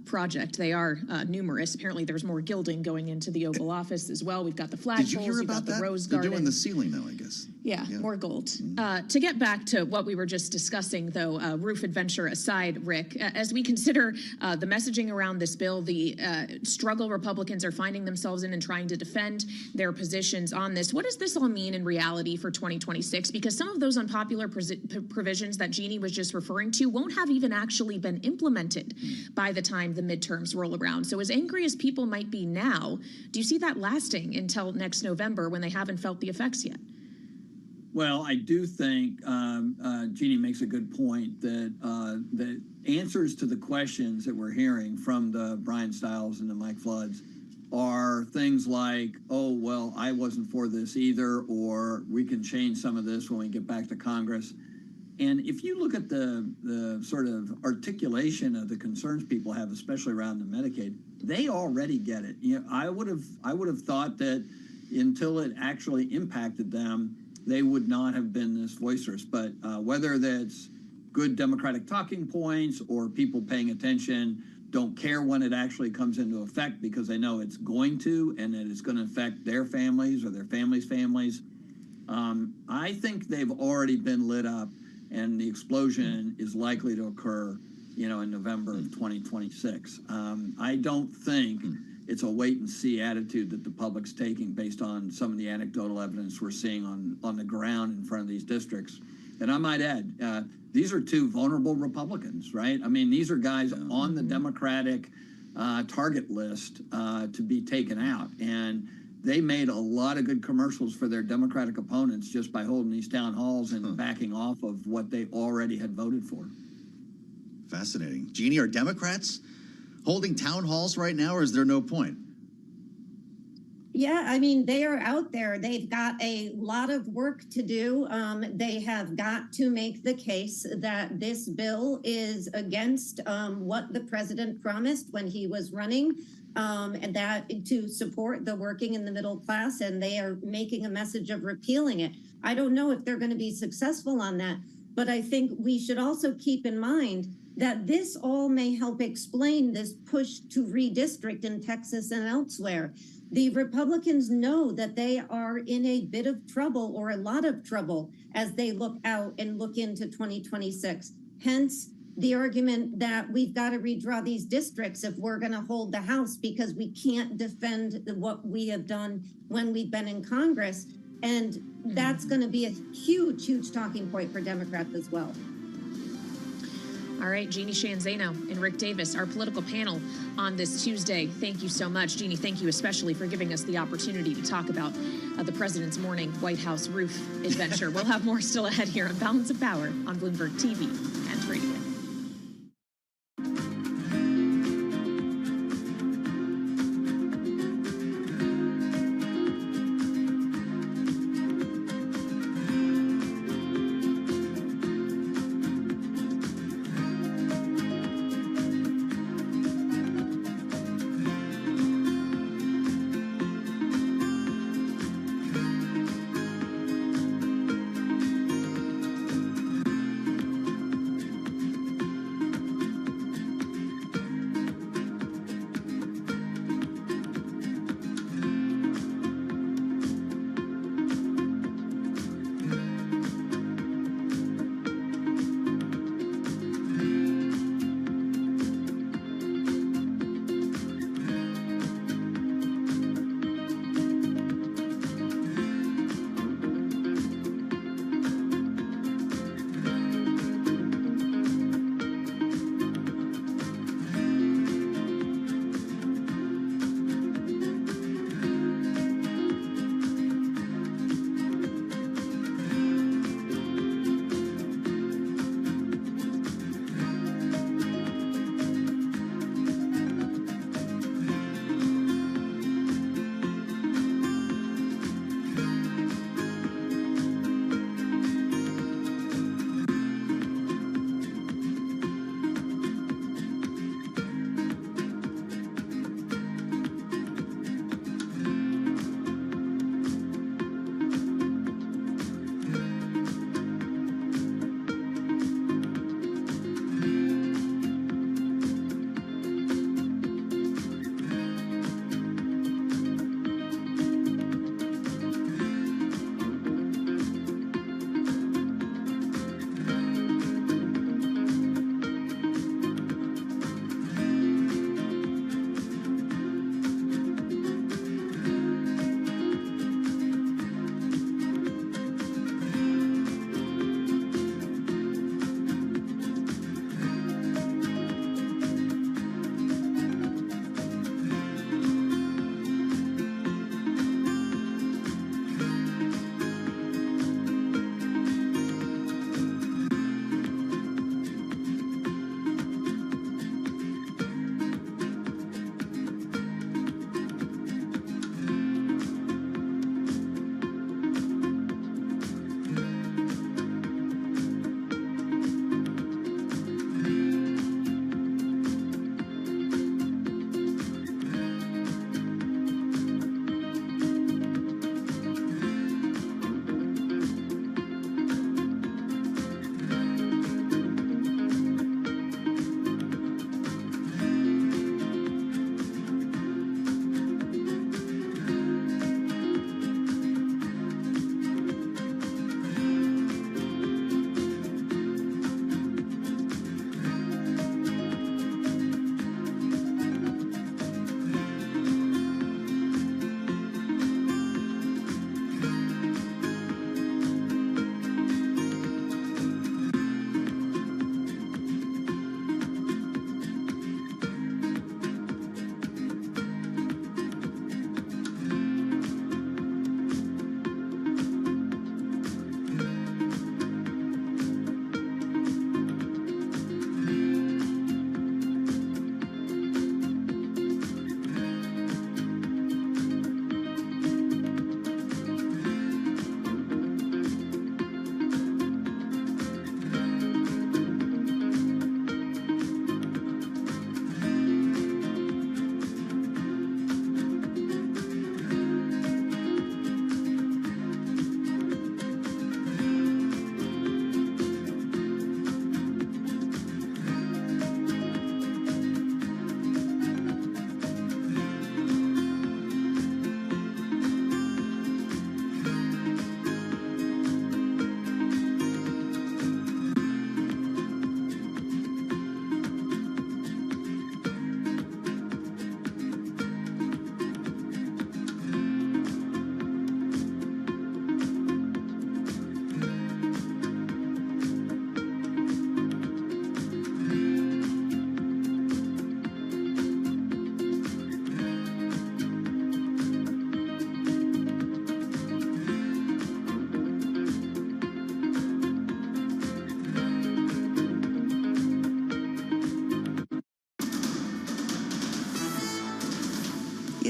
S4: project. They are numerous. Apparently, there's more gilding going into the Oval Office as well. We've got the flagpoles.
S10: Did you hear about
S4: the
S10: that?
S4: Rose
S10: They're
S4: Garden.
S10: doing the ceiling now, I guess.
S4: Yeah, more gold. To get back to what we were just discussing, though, roof adventure aside, Rick, as we consider the messaging around this bill, the struggle Republicans are finding themselves in and trying to defend their positions on this, what does this all mean in reality for 2026? Because some of those unpopular provisions that Jeannie was just referring to won't have even actually been implemented by the time the midterms roll around. So as angry as people might be now, do you see that lasting until next November when they haven't felt the effects yet?
S11: Well, I do think Jeannie makes a good point that the answers to the questions that we're hearing from the Brian Stiles and the Mike Floods are things like, oh, well, I wasn't for this either, or we can change some of this when we get back to Congress. And if you look at the sort of articulation of the concerns people have, especially around the Medicaid, they already get it. You know, I would have thought that until it actually impacted them, they would not have been this boisterous. But whether that's good Democratic talking points or people paying attention, don't care when it actually comes into effect because they know it's going to and that it's going to affect their families or their families' families. I think they've already been lit up, and the explosion is likely to occur, you know, in November of 2026. I don't think it's a wait and see attitude that the public's taking based on some of the anecdotal evidence we're seeing on the ground in front of these districts. And I might add, these are two vulnerable Republicans, right? I mean, these are guys on the Democratic target list to be taken out. And they made a lot of good commercials for their Democratic opponents just by holding these town halls and backing off of what they already had voted for.
S10: Fascinating. Jeannie, are Democrats holding town halls right now, or is there no point?
S13: Yeah, I mean, they are out there. They've got a lot of work to do. They have got to make the case that this bill is against what the president promised when he was running, and that to support the working and the middle class, and they are making a message of repealing it. I don't know if they're going to be successful on that, but I think we should also keep in mind that this all may help explain this push to redistrict in Texas and elsewhere. The Republicans know that they are in a bit of trouble or a lot of trouble as they look out and look into 2026. Hence, the argument that we've got to redraw these districts if we're going to hold the House because we can't defend what we have done when we've been in Congress. And that's going to be a huge, huge talking point for Democrats as well.
S4: All right, Jeannie Shanzano and Rick Davis, our political panel on this Tuesday. Thank you so much. Jeannie, thank you especially for giving us the opportunity to talk about the president's morning White House roof adventure. We'll have more still ahead here on Balance of Power on Bloomberg TV and radio.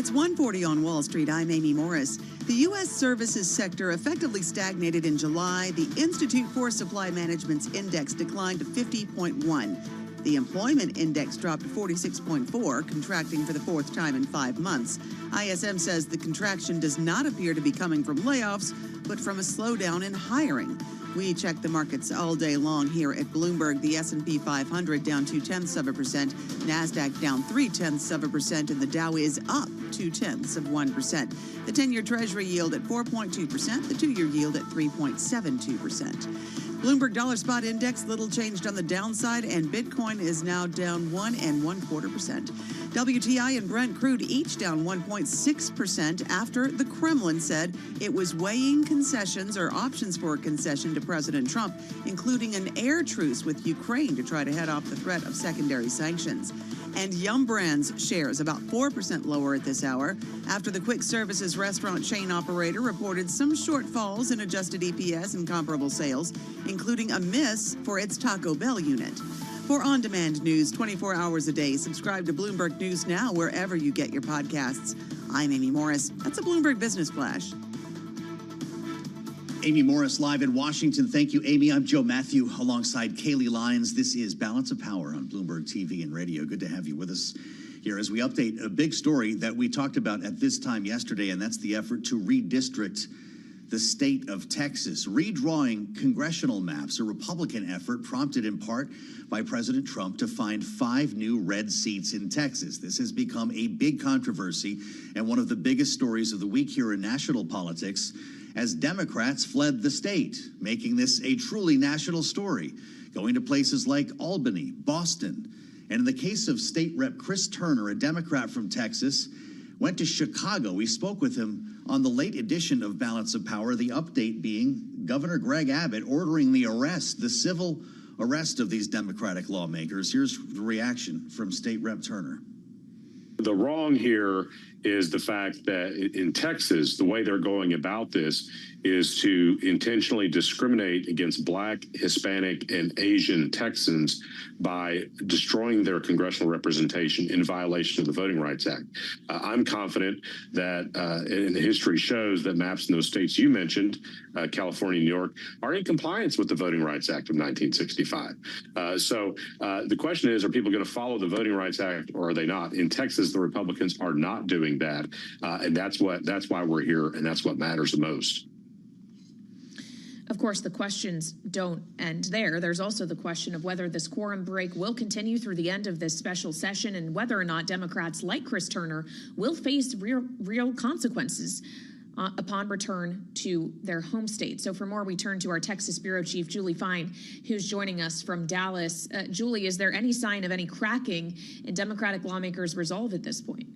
S3: It's 1:40 on Wall Street. I'm Amy Morris. The U.S. services sector effectively stagnated in July. The Institute for Supply Management's index declined to 50.1. The employment index dropped to 46.4, contracting for the fourth time in 5 months. ISM says the contraction does not appear to be coming from layoffs, but from a slowdown in hiring. We check the markets all day long here at Bloomberg. The S&P 500 down 0.2%, NASDAQ down 0.3%, and the Dow is up 0.2%. The 10-year Treasury yield at 4.2%, the 2-year yield at 3.72%. Bloomberg Dollar Spot Index, little changed on the downside, and Bitcoin is now down 1.25%. WTI and Brent crude each down 1.6% after the Kremlin said it was weighing concessions or options for a concession to President Trump, including an air truce with Ukraine to try to head off the threat of secondary sanctions. And Yum Brands shares about 4% lower at this hour after the quick services restaurant chain operator reported some shortfalls in adjusted EPS and comparable sales, including a miss for its Taco Bell unit. For on-demand news 24 hours a day, subscribe to Bloomberg News Now wherever you get your podcasts. I'm Amy Morris. That's a Bloomberg Business Flash.
S10: Amy Morris live in Washington. Thank you, Amy. I'm Joe Matthew alongside Kaylee Lyons. This is Balance of Power on Bloomberg TV and radio. Good to have you with us here as we update a big story that we talked about at this time yesterday, and that's the effort to redistrict the state of Texas. Redrawing congressional maps, a Republican effort prompted in part by President Trump to find 5 new red seats in Texas. This has become a big controversy and one of the biggest stories of the week here in national politics, as Democrats fled the state, making this a truly national story, going to places like Albany, Boston, and in the case of State Rep Chris Turner, a Democrat from Texas, went to Chicago. We spoke with him on the late edition of Balance of Power, the update being Governor Greg Abbott ordering the civil arrest of these Democratic lawmakers. Here's the reaction from State Rep Turner.
S17: The wrong here is the fact that in Texas, the way they're going about this is to intentionally discriminate against Black, Hispanic, and Asian Texans by destroying their congressional representation in violation of the Voting Rights Act. I'm confident that, and history shows that maps in those states you mentioned, California, New York, are in compliance with the Voting Rights Act of 1965. So the question is, are people going to follow the Voting Rights Act or are they not? In Texas, the Republicans are not doing that, and that's why we're here, and that's what matters the most.
S4: Of course, the questions don't end there. There's also the question of whether this quorum break will continue through the end of this special session and whether or not Democrats like Chris Turner will face real consequences upon return to their home state. So for more, we turn to our Texas Bureau Chief, Julie Fine, who's joining us from Dallas. Julie, is there any sign of any cracking in Democratic lawmakers' resolve at this point?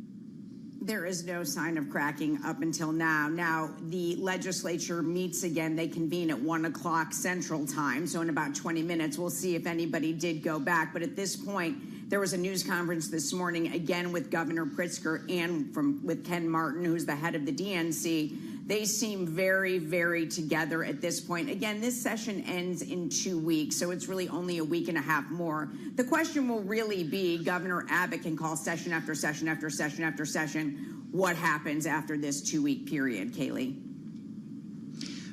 S18: There is no sign of cracking up until now. Now, the legislature meets again. They convene at 1 o'clock Central Time. So in about 20 minutes, we'll see if anybody did go back. But at this point, there was a news conference this morning, again with Governor Pritzker and with Ken Martin, who's the head of the DNC. They seem very, very together at this point. Again, this session ends in 2 weeks, so it's really only a week and a half more. The question will really be, Governor Abbott can call session after session after session after session. What happens after this 2-week period, Kaylee?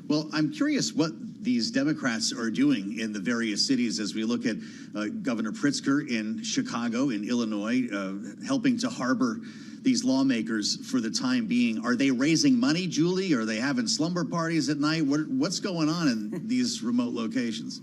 S10: Well, I'm curious what these Democrats are doing in the various cities as we look at Governor Pritzker in Chicago, in Illinois, helping to harbor these lawmakers for the time being. Are they raising money, Julie? Are they having slumber parties at night? What's going on in these remote locations?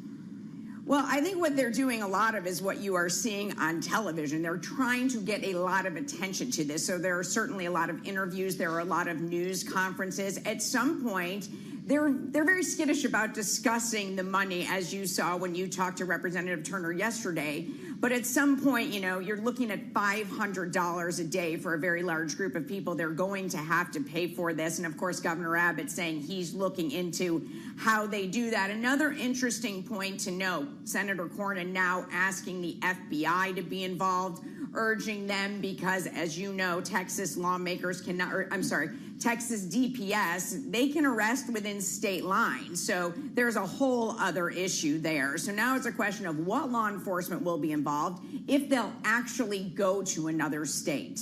S18: Well, I think what they're doing a lot of is what you are seeing on television. They're trying to get a lot of attention to this. So there are certainly a lot of interviews. There are a lot of news conferences. At some point, they're very skittish about discussing the money, as you saw when you talked to Representative Turner yesterday. But at some point, you're looking at $500 a day for a very large group of people. They're going to have to pay for this. And of course, Governor Abbott saying he's looking into how they do that. Another interesting point to note, Senator Cornyn now asking the FBI to be involved, urging them because, as you know, Texas lawmakers cannot, Texas DPS, they can arrest within state lines. So there's a whole other issue there. So now it's a question of what law enforcement will be involved if they'll actually go to another state.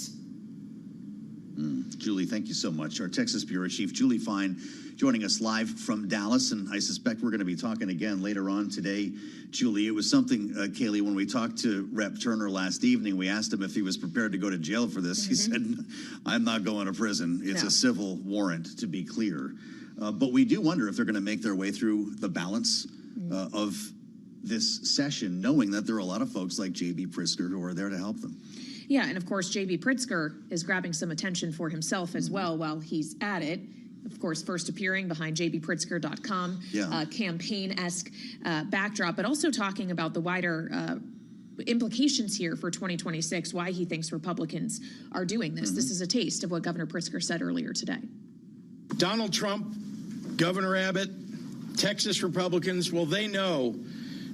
S10: Julie, thank you so much. Our Texas Bureau Chief, Julie Fine, joining us live from Dallas, and I suspect we're going to be talking again later on today. Julie, it was something, Kaylee, when we talked to Rep. Turner last evening, we asked him if he was prepared to go to jail for this. He said, I'm not going to prison. It's a civil warrant, to be clear. But we do wonder if they're going to make their way through the balance of this session, knowing that there are a lot of folks like J.B. Pritzker who are there to help them.
S4: Yeah, and of course, J.B. Pritzker is grabbing some attention for himself as well while he's at it. Of course, first appearing behind jbpritzker.com, campaign-esque backdrop, but also talking about the wider implications here for 2026, why he thinks Republicans are doing this. This is a taste of what Governor Pritzker said earlier today.
S19: Donald Trump, Governor Abbott, Texas Republicans, well, they know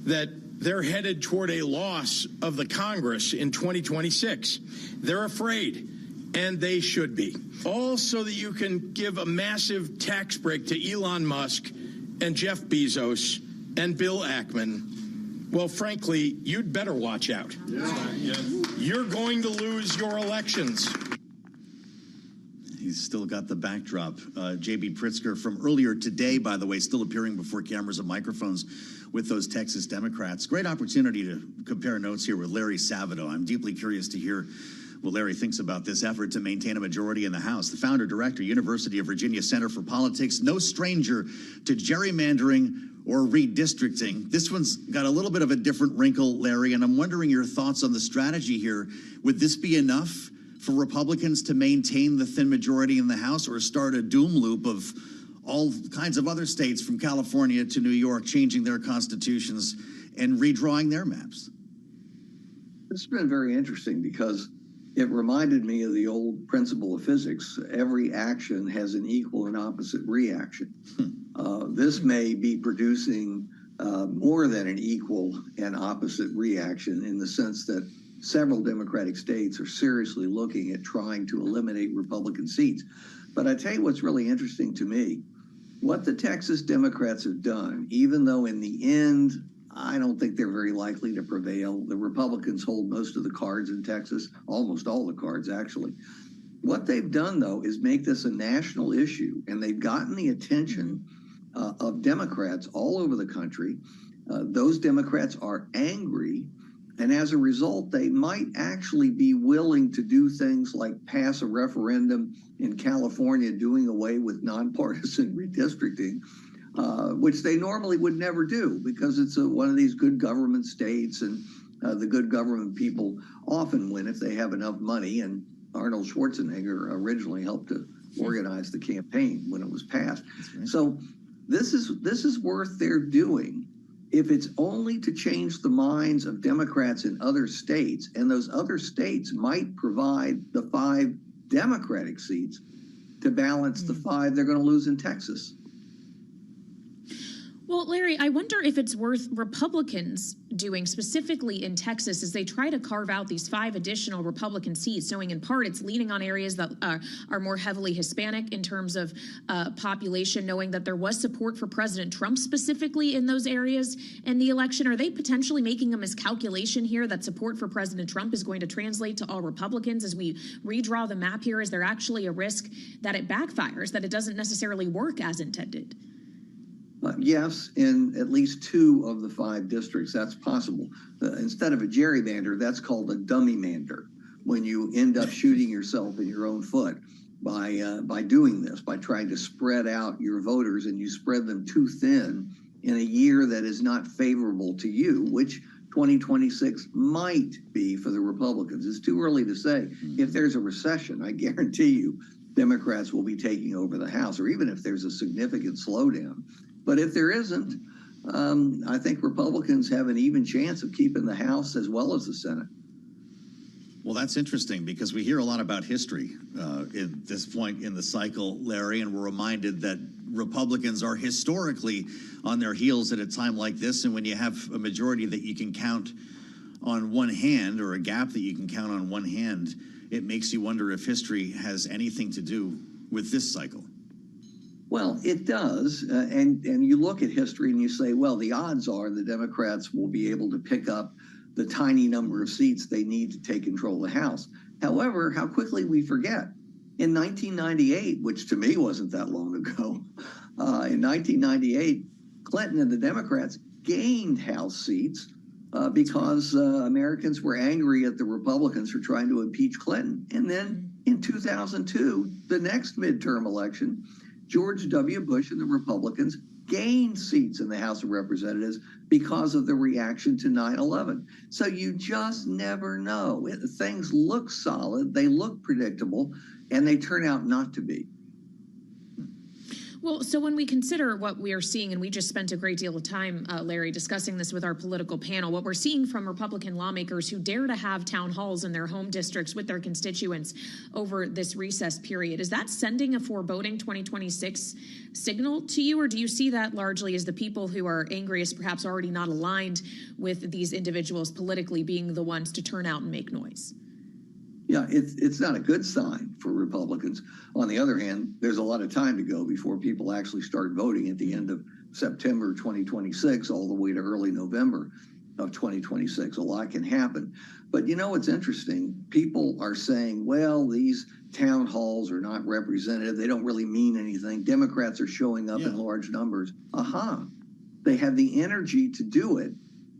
S19: that they're headed toward a loss of the Congress in 2026. They're afraid, and they should be. All so that you can give a massive tax break to Elon Musk and Jeff Bezos and Bill Ackman. Well, frankly, you'd better watch out. You're going to lose your elections.
S10: He's still got the backdrop. J.B. Pritzker from earlier today, by the way, still appearing before cameras and microphones with those Texas Democrats. Great opportunity to compare notes here with Larry Sabato. I'm deeply curious to hear what Larry thinks about this effort to maintain a majority in the House. The founder, director, University of Virginia Center for Politics, no stranger to gerrymandering or redistricting. This one's got a little bit of a different wrinkle, Larry, and I'm wondering your thoughts on the strategy here. Would this be enough for Republicans to maintain the thin majority in the House, or start a doom loop of all kinds of other states from California to New York changing their constitutions and redrawing their maps?
S21: It's been very interesting because it reminded me of the old principle of physics. Every action has an equal and opposite reaction. This may be producing more than an equal and opposite reaction, in the sense that several Democratic states are seriously looking at trying to eliminate Republican seats. But I tell you what's really interesting to me, what the Texas Democrats have done, even though in the end, I don't think they're very likely to prevail. The Republicans hold most of the cards in Texas, almost all the cards, actually. What they've done, though, is make this a national issue, and they've gotten the attention of Democrats all over the country. Those Democrats are angry, and as a result, they might actually be willing to do things like pass a referendum in California doing away with nonpartisan redistricting, which they normally would never do because it's one of these good government states, and the good government people often win if they have enough money. And Arnold Schwarzenegger originally helped to organize the campaign when it was passed. So this is worth their doing, if it's only to change the minds of Democrats in other states, and those other states might provide the 5 Democratic seats to balance the 5 they're going to lose in Texas.
S4: Well, Larry, I wonder if it's worth Republicans doing, specifically in Texas, as they try to carve out these 5 additional Republican seats, knowing in part it's leaning on areas that are more heavily Hispanic in terms of population, knowing that there was support for President Trump specifically in those areas in the election. Are they potentially making a miscalculation here that support for President Trump is going to translate to all Republicans as we redraw the map here? Is there actually a risk that it backfires, that it doesn't necessarily work as intended?
S21: Yes, in at least 2 of the 5 districts, that's possible. Instead of a gerrymander, that's called a dummy-mander, when you end up shooting yourself in your own foot by doing this, by trying to spread out your voters, and you spread them too thin in a year that is not favorable to you, which 2026 might be for the Republicans. It's too early to say. If there's a recession, I guarantee you Democrats will be taking over the House, or even if there's a significant slowdown. But if there isn't, I think Republicans have an even chance of keeping the House as well as the Senate.
S10: Well, that's interesting because we hear a lot about history at this point in the cycle, Larry, and we're reminded that Republicans are historically on their heels at a time like this. And when you have a majority that you can count on one hand, or a gap that you can count on one hand, it makes you wonder if history has anything to do with this cycle.
S21: Well, it does. And you look at history and you say, well, the odds are the Democrats will be able to pick up the tiny number of seats they need to take control of the House. However, how quickly we forget In 1998, which to me wasn't that long ago, in 1998, Clinton and the Democrats gained House seats because Americans were angry at the Republicans for trying to impeach Clinton. And then in 2002, the next midterm election, George W. Bush and the Republicans gained seats in the House of Representatives because of the reaction to 9/11. So you just never know. Things look solid, they look predictable, and they turn out not to be.
S4: Well, so when we consider what we are seeing, and we just spent a great deal of time, Larry, discussing this with our political panel, what we're seeing from Republican lawmakers who dare to have town halls in their home districts with their constituents over this recess period, is that sending a foreboding 2026 signal to you, or do you see that largely as the people who are angriest, perhaps already not aligned with these individuals politically, being the ones to turn out and make noise?
S21: Yeah, it's not a good sign for Republicans. On the other hand, there's a lot of time to go before people actually start voting at the end of September 2026 all the way to early November of 2026. A lot can happen. But you know what's interesting? People are saying, well, these town halls are not representative. They don't really mean anything. Democrats are showing up in large numbers. They have the energy to do it.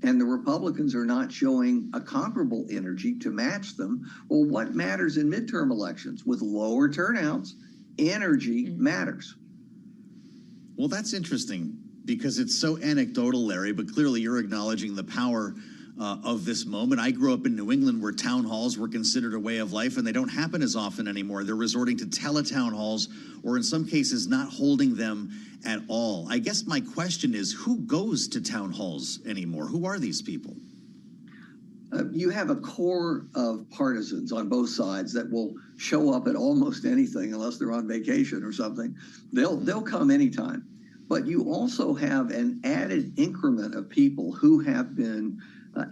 S21: And the Republicans are not showing a comparable energy to match them. Well, what matters in midterm elections? With lower turnouts, energy matters.
S10: Well, that's interesting because it's so anecdotal, Larry, but clearly you're acknowledging the power of this moment. I grew up in New England where town halls were considered a way of life, and they don't happen as often anymore. They're resorting to teletown halls, or in some cases, not holding them at all. I guess my question is, who goes to town halls anymore? Who are these people?
S21: You have a core of partisans on both sides that will show up at almost anything unless they're on vacation or something. They'll come anytime. But you also have an added increment of people who have been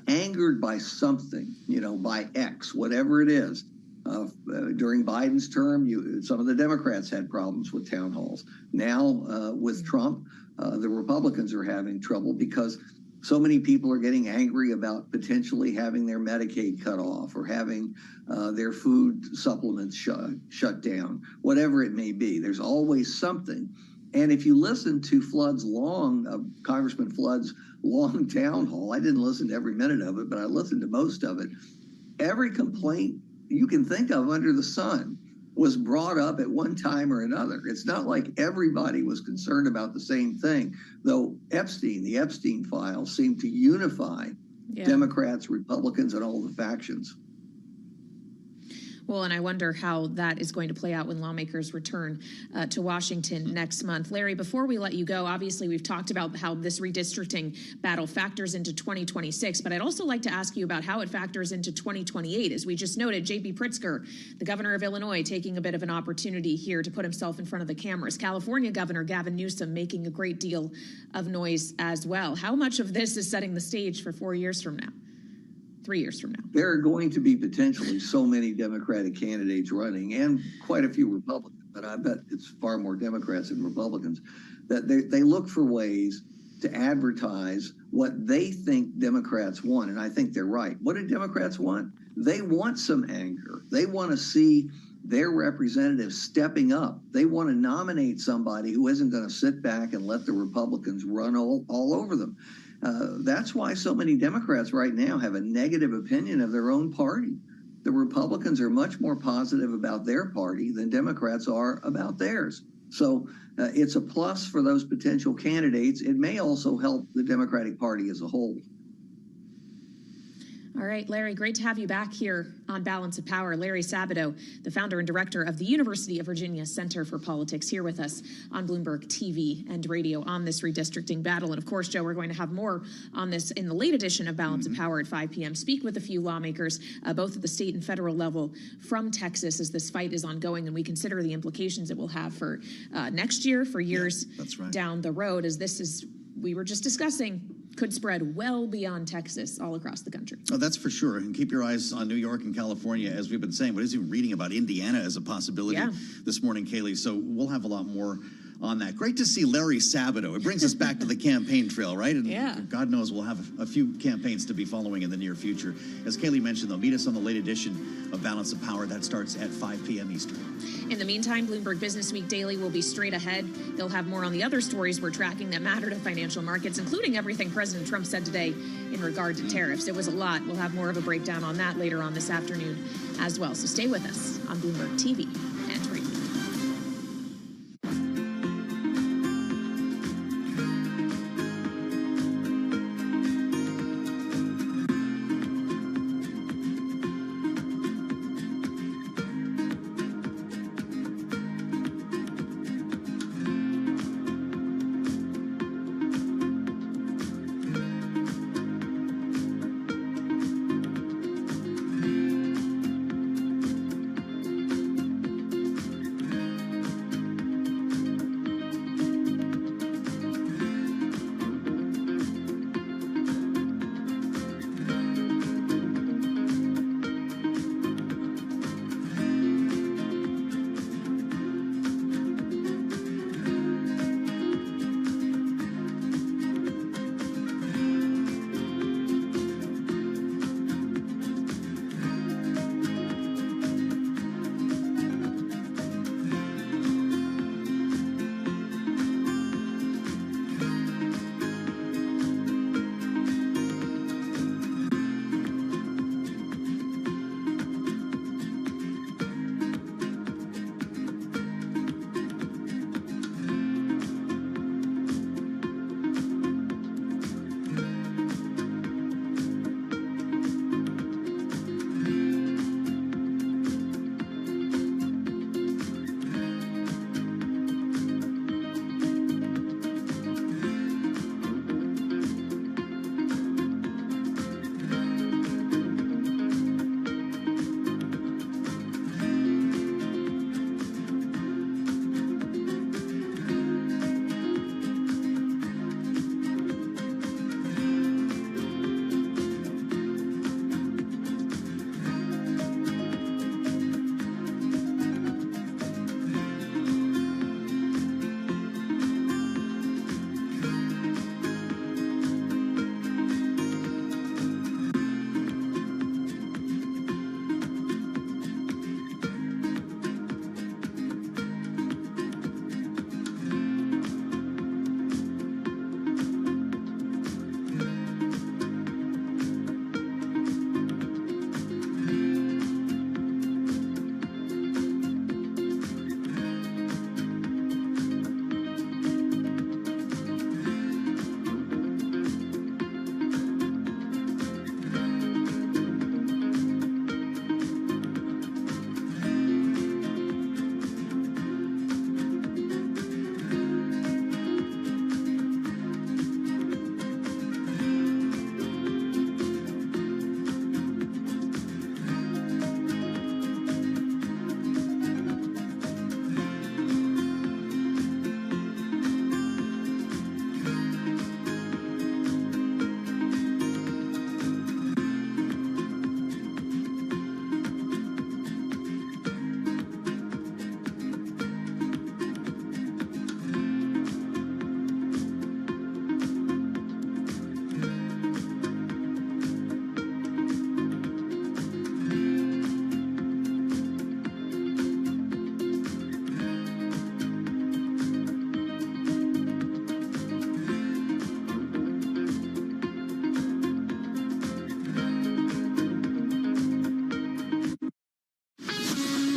S21: angered by something, by X, whatever it is. During Biden's term, some of the Democrats had problems with town halls. Now, with Trump, the Republicans are having trouble because so many people are getting angry about potentially having their Medicaid cut off or having their food supplements shut down, whatever it may be. There's always something. And if you listen to Congressman Flood's long town hall, I didn't listen to every minute of it, but I listened to most of it. Every complaint you can think of under the sun was brought up at one time or another. It's not like everybody was concerned about the same thing, though the Epstein files seemed to unify Democrats, Republicans, and all the factions.
S4: Well, and I wonder how that is going to play out when lawmakers return to Washington next month. Larry, before we let you go, obviously we've talked about how this redistricting battle factors into 2026, but I'd also like to ask you about how it factors into 2028. As we just noted, J.B. Pritzker, the governor of Illinois, taking a bit of an opportunity here to put himself in front of the cameras. California Governor Gavin Newsom making a great deal of noise as well. How much of this is setting the stage for 4 years from now? 3 years from now?
S21: There are going to be potentially so many Democratic candidates running and quite a few Republicans, but I bet it's far more Democrats than Republicans, that they look for ways to advertise what they think Democrats want. And I think they're right. What do Democrats want? They want some anger. They want to see their representatives stepping up. They want to nominate somebody who isn't going to sit back and let the Republicans run all over them. That's why so many Democrats right now have a negative opinion of their own party. The Republicans are much more positive about their party than Democrats are about theirs. So it's a plus for those potential candidates. It may also help the Democratic Party as a whole.
S4: All right, Larry, great to have you back here on Balance of Power. Larry Sabato, the founder and director of the University of Virginia Center for Politics, here with us on Bloomberg TV and radio on this redistricting battle. And of course, Joe, we're going to have more on this in the late edition of Balance of Power at 5 p.m. Speak with a few lawmakers, both at the state and federal level from Texas as this fight is ongoing, and we consider the implications it will have for next year, for years down the road, as this is, we were just discussing, could spread well beyond Texas all across the country.
S10: Oh, that's for sure. And keep your eyes on New York and California, as we've been saying. But as you're reading about Indiana as a possibility this morning, Kaylee. So we'll have a lot more on that. Great to see Larry Sabato. It brings us back to the campaign trail, right? And
S4: Yeah.
S10: God knows we'll have a few campaigns to be following in the near future. As Kaylee mentioned, though, meet us on the late edition of Balance of Power. That starts at 5 p.m. Eastern.
S4: In the meantime, Bloomberg Business Week Daily will be straight ahead. They'll have more on the other stories we're tracking that matter to financial markets, including everything President Trump said today in regard to tariffs. It was a lot. We'll have more of a breakdown on that later on this afternoon as well. So stay with us on Bloomberg TV and radio.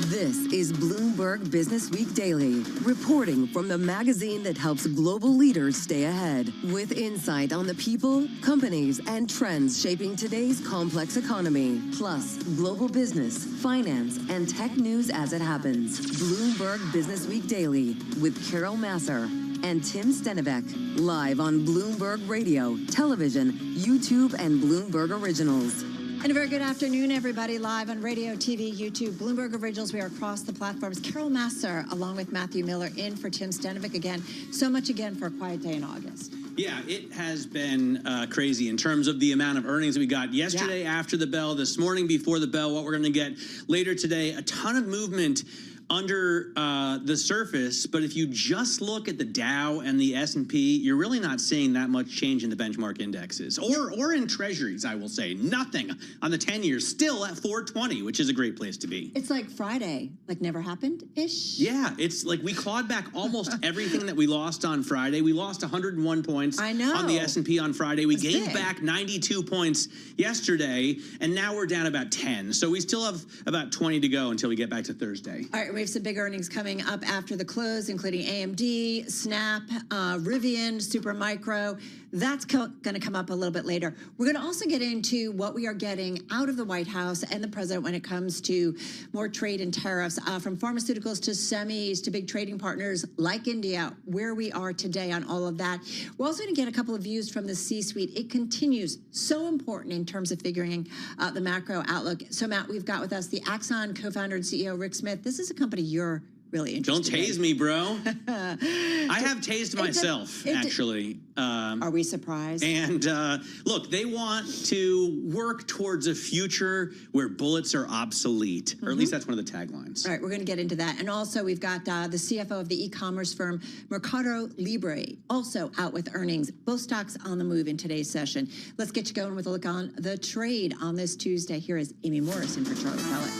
S7: This is Bloomberg Business Week Daily, reporting from the magazine that helps global leaders stay ahead, with insight on the people, companies, and trends shaping today's complex economy, plus global business, finance, and tech news as it happens. Bloomberg Business Week Daily with Carol Masser and Tim Stenivek, live on Bloomberg Radio, television, YouTube, and Bloomberg Originals.
S8: And a very good afternoon, everybody, live on radio, TV, YouTube, Bloomberg Originals. We are across the platforms. Carol Masser, along with Matthew Miller, in for Tim Stenivek again. So much again for a quiet day in August.
S22: Yeah, it has been crazy in terms of the amount of earnings that we got yesterday after the bell, this morning before the bell, what we're going to get later today. A ton of movement under the surface, but if you just look at the Dow and the S&P, you're really not seeing that much change in the benchmark indexes or in treasuries, I will say. Nothing on the 10-year, still at 420, which is a great place to be.
S8: It's like Friday, like never happened-ish.
S22: Yeah, it's like we clawed back almost everything that we lost on Friday. We lost 101 points on the S&P on Friday. We gained back 92 points yesterday, and now we're down about 10. So we still have about 20 to go until we get back to Thursday.
S8: All right, we have some big earnings coming up after the close, including AMD, Snap, Rivian, Supermicro. That's going to come up a little bit later. We're going to also get into what we are getting out of the White House and the president when it comes to more trade and tariffs, from pharmaceuticals to semis to big trading partners like India, where we are today on all of that. We're also going to get a couple of views from the C-suite. It continues so important in terms of figuring out the macro outlook. So, Matt, we've got with us the Axon co-founder and CEO, Rick Smith. This is a company you're really interested in.
S22: Don't tase me, bro. I have tased myself, actually.
S8: Are we surprised?
S22: And look, they want to work towards a future where bullets are obsolete, or at least that's one of the taglines.
S8: All right, we're going to get into that. And also, we've got the CFO of the e-commerce firm Mercado Libre, also out with earnings. Both stocks on the move in today's session. Let's get you going with a look on the trade on this Tuesday. Here is Amy Morrison for Charlie Pellet.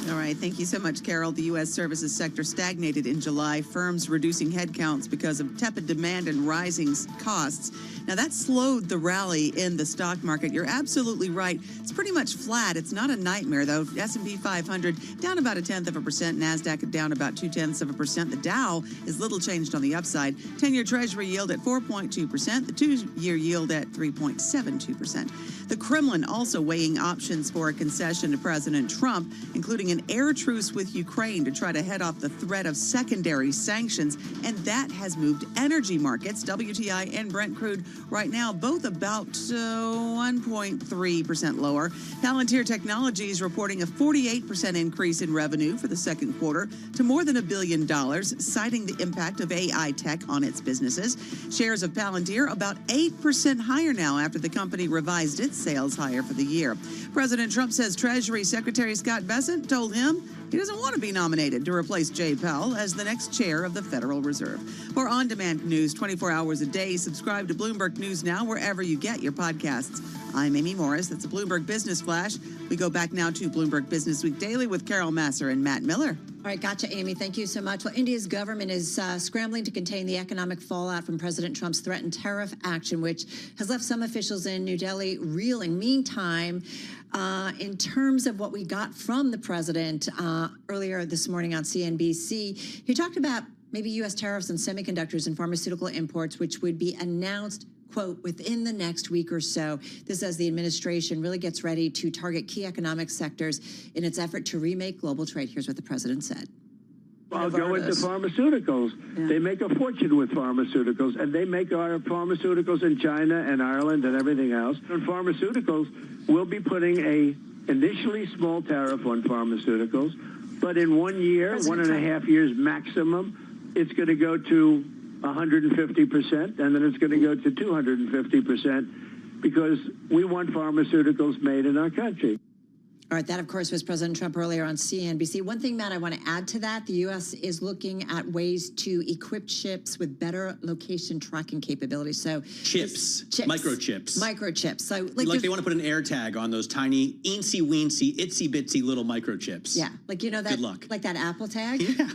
S3: All right, thank you so much, Carol. The U.S. services sector stagnated in July, firms reducing headcounts because of tepid demand and rising costs. Now, that slowed the rally in the stock market. You're absolutely right. It's pretty much flat. It's not a nightmare, though. S&P 500 down about 0.1%. NASDAQ down about 0.2%. The Dow is little changed on the upside. 10-year Treasury yield at 4.2%. The 2-year yield at 3.72%. The Kremlin also weighing options for a concession to President Trump, including an air truce with Ukraine to try to head off the threat of secondary sanctions, and that has moved energy markets. WTI and Brent crude right now both about 1.3% lower. Palantir Technologies reporting a 48% increase in revenue for the second quarter to more than $1 billion, citing the impact of AI tech on its businesses. Shares of Palantir about 8% higher now after the company revised its sales higher for the year. President Trump says Treasury Secretary Scott Bessent told him he doesn't want to be nominated to replace Jay Powell as the next chair of the Federal Reserve. For on-demand news 24 hours a day, subscribe to Bloomberg News Now wherever you get your podcasts. I'm Amy Morris. That's a Bloomberg Business Flash. We go back now to Bloomberg Business Week Daily with Carol Masser and Matt Miller.
S8: All right, gotcha, Amy. Thank you so much. Well, India's government is scrambling to contain the economic fallout from President Trump's threatened tariff action, which has left some officials in New Delhi reeling. Meantime, in terms of what we got from the president earlier this morning on CNBC, he talked about maybe U.S. tariffs on semiconductors and pharmaceutical imports, which would be announced, quote, within the next week or so. This as the administration really gets ready to target key economic sectors in its effort to remake global trade. Here's what the president said.
S1: I'll go into pharmaceuticals. Yeah. They make a fortune with pharmaceuticals, and they make our pharmaceuticals in China and Ireland and everything else. And pharmaceuticals, we'll be putting a initially small tariff on pharmaceuticals, but in 1 year, 1.5 years maximum, it's going to go to 150%, and then it's going to go to 250%, because we want pharmaceuticals made in our country.
S8: All right, that, of course, was President Trump earlier on CNBC. One thing, Matt, I want to add to that, the U.S. is looking at ways to equip ships with better location tracking capabilities. So
S22: chips. Microchips.
S8: Microchips. So
S22: like they want to put an air tag on those tiny, eensy-weensy, itsy-bitsy little microchips.
S8: Yeah, like, you know, that,
S22: good luck.
S8: Like that Apple tag?
S22: Yeah.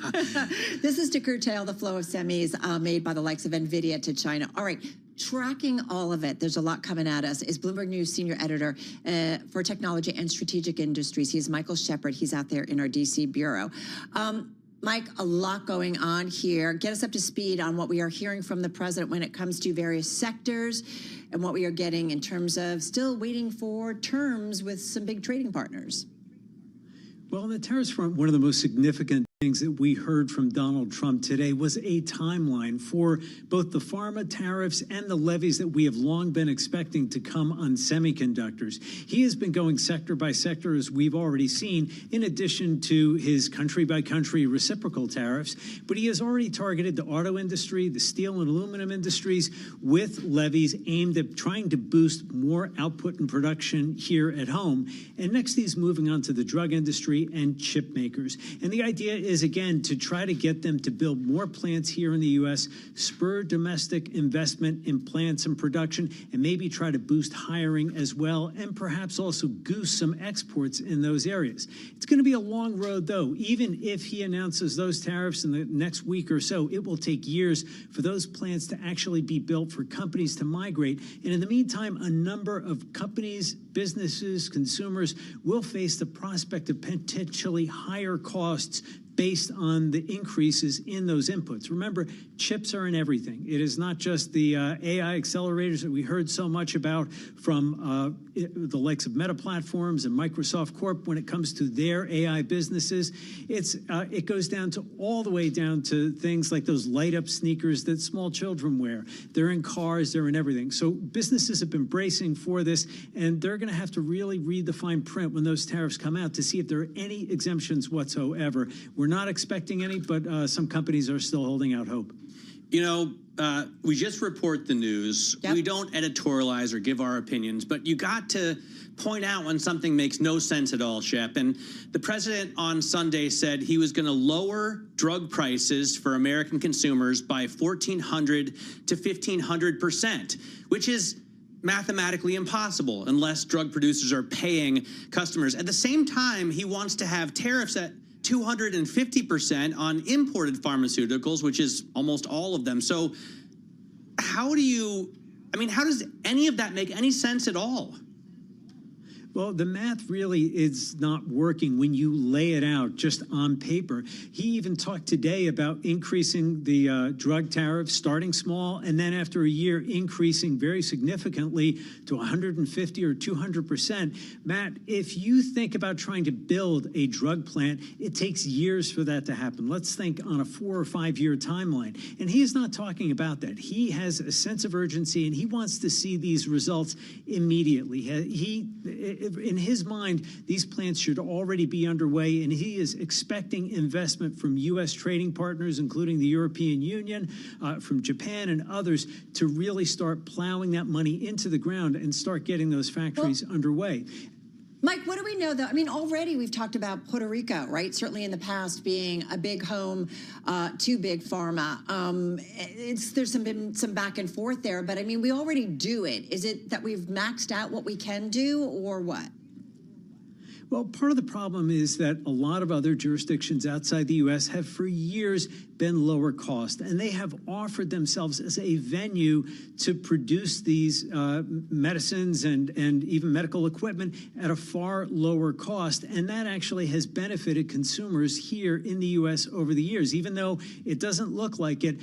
S8: This is to curtail the flow of semis made by the likes of NVIDIA to China. All right. Tracking all of it, there's a lot coming at us, is Bloomberg News senior editor for technology and strategic industries. He's Michael Shepard. He's out there in our D.C. bureau. Mike, a lot going on here. Get us up to speed on what we are hearing from the president when it comes to various sectors and what we are getting in terms of still waiting for terms with some big trading partners.
S12: Well, on the tariffs front, one of the most significant things that we heard from Donald Trump today was a timeline for both the pharma tariffs and the levies that we have long been expecting to come on semiconductors. He has been going sector by sector, as we've already seen, in addition to his country-by-country reciprocal tariffs. But he has already targeted the auto industry, the steel and aluminum industries, with levies aimed at trying to boost more output and production here at home. And next, he's moving on to the drug industry and chip makers. And the idea is, again, to try to get them to build more plants here in the U.S., spur domestic investment in plants and production, and maybe try to boost hiring as well, and perhaps also goose some exports in those areas. It's going to be a long road, though. Even if he announces those tariffs in the next week or so, it will take years for those plants to actually be built, for companies to migrate. And in the meantime, a number of companies, businesses, consumers will face the prospect of potentially higher costs based on the increases in those inputs. Remember, chips are in everything. It is not just the AI accelerators that we heard so much about from the likes of Meta Platforms and Microsoft Corp when it comes to their AI businesses. It goes down to all the way down to things like those light-up sneakers that small children wear. They're in cars, they're in everything. So businesses have been bracing for this, and they're going to have to really read the fine print when those tariffs come out to see if there are any exemptions whatsoever. We're not expecting any, but some companies are still holding out hope.
S22: You know, we just report the news. Yep. We don't editorialize or give our opinions, but you got to point out when something makes no sense at all, Shep. And the president on Sunday said he was going to lower drug prices for American consumers by 1,400 to 1,500%, which is mathematically impossible unless drug producers are paying customers. At the same time, he wants to have tariffs at 250% on imported pharmaceuticals, which is almost all of them. So how does any of that make any sense at all?
S12: Well, the math really is not working when you lay it out just on paper. He even talked today about increasing the drug tariffs, starting small, and then after a year increasing very significantly to 150 or 200%. Matt, if you think about trying to build a drug plant, it takes years for that to happen. Let's think on a 4 or 5 year timeline. And he is not talking about that. He has a sense of urgency, and he wants to see these results immediately. In his mind, these plants should already be underway, and he is expecting investment from U.S. trading partners, including the European Union, from Japan and others, to really start plowing that money into the ground and start getting those factories underway.
S8: Mike, what do we know, though? I mean, already we've talked about Puerto Rico, right? Certainly in the past being a big home to big pharma. There's been some back and forth there, but I mean, we already do it. Is it that we've maxed out what we can do, or what?
S12: Well, part of the problem is that a lot of other jurisdictions outside the U.S. have for years been lower cost, and they have offered themselves as a venue to produce these medicines and even medical equipment at a far lower cost, and that actually has benefited consumers here in the U.S. over the years. Even though it doesn't look like it,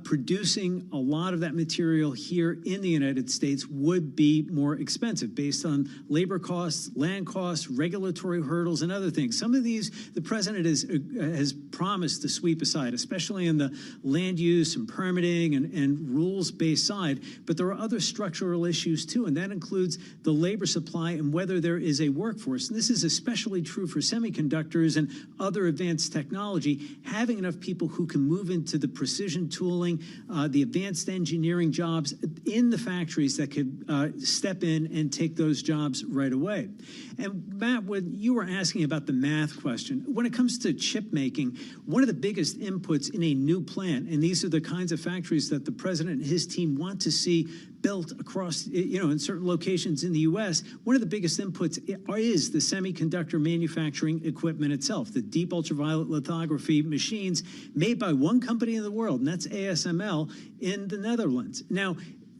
S12: producing a lot of that material here in the United States would be more expensive based on labor costs, land costs, regulatory hurdles, and other things. Some of these the president has promised to sweep aside, especially in the land use and permitting and rules-based side. But there are other structural issues, too, and that includes the labor supply and whether there is a workforce. And this is especially true for semiconductors and other advanced technology. Having enough people who can move into the precision tooling, the advanced engineering jobs in the factories that could step in and take those jobs right away. And Matt, when you were asking about the math question, when it comes to chip making, one of the biggest inputs in a new plant, and these are the kinds of factories that the president and his team want to see built across, in certain locations in the U.S., one of the biggest inputs is the semiconductor manufacturing equipment itself, the deep ultraviolet lithography machines made by one company in the world, and that's ASML in the Netherlands. Now,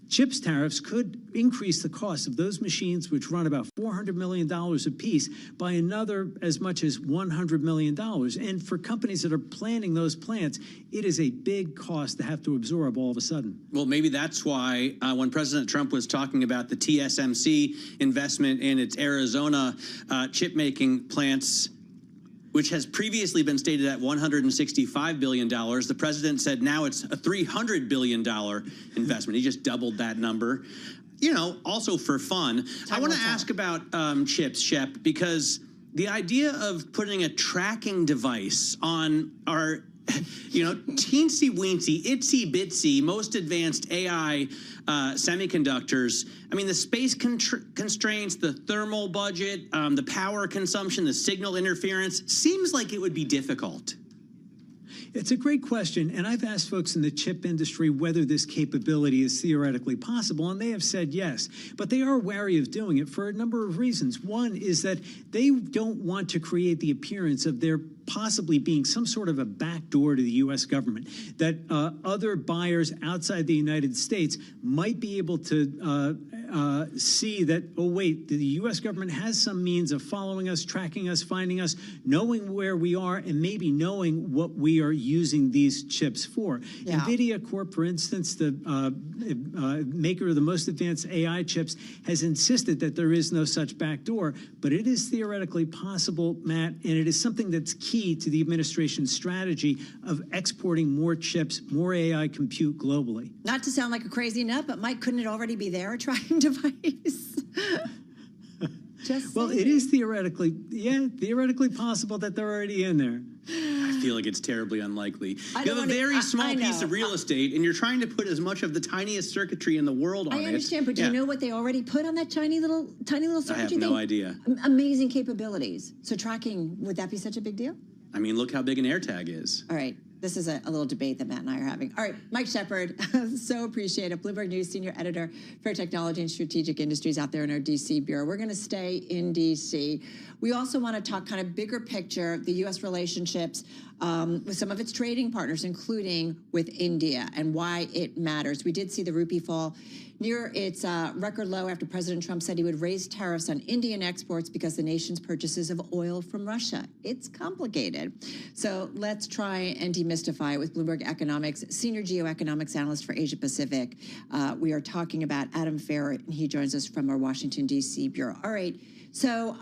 S12: CHIPS tariffs could increase the cost of those machines, which run about $400 million apiece, by another as much as $100 million. And for companies that are planning those plants, it is a big cost to have to absorb all of a sudden.
S22: Well, maybe that's why when President Trump was talking about the TSMC investment in its Arizona chip-making plants, which has previously been stated at $165 billion. The president said now it's a $300 billion investment. He just doubled that number. Also for fun, I want to ask about chips, Shep, because the idea of putting a tracking device on our teensy weensy, itsy bitsy, most advanced AI semiconductors. I mean, the space constraints, the thermal budget, the power consumption, the signal interference, seems like it would be difficult.
S12: It's a great question, and I've asked folks in the chip industry whether this capability is theoretically possible, and they have said yes. But they are wary of doing it for a number of reasons. One is that they don't want to create the appearance of there possibly being some sort of a backdoor to the U.S. government, that other buyers outside the United States might be able to see that, oh, wait, the U.S. government has some means of following us, tracking us, finding us, knowing where we are, and maybe knowing what we are using these chips for. Yeah. NVIDIA Corp, for instance, the maker of the most advanced AI chips, has insisted that there is no such backdoor, but it is theoretically possible, Matt, and it is something that's key to the administration's strategy of exporting more chips, more AI compute globally.
S8: Not to sound like a crazy nut, but Mike, couldn't it already be there, a tracking device?
S12: Well, it is theoretically possible that they're already in there.
S22: I feel like it's terribly unlikely. You have a very small piece of real estate, and you're trying to put as much of the tiniest circuitry in the world on it.
S8: I understand, but do you know what they already put on that tiny little circuitry?
S22: I have no idea.
S8: Amazing capabilities. So tracking, would that be such a big deal?
S22: I mean, look how big an AirTag is.
S8: All right. This is a little debate that Matt and I are having. All right, Mike Shepard, so appreciate it. Bloomberg News senior editor for technology and strategic industries out there in our D.C. bureau. We're going to stay in D.C. We also want to talk kind of bigger picture, the U.S. relationships with some of its trading partners, including with India, and why it matters. We did see the rupee fall near its record low after President Trump said he would raise tariffs on Indian exports because the nation's purchases of oil from Russia. It's complicated. So let's try and demystify it with Bloomberg Economics, senior geoeconomics analyst for Asia Pacific. We are talking about Adam Ferret, and he joins us from our Washington, D.C. bureau. All right. So,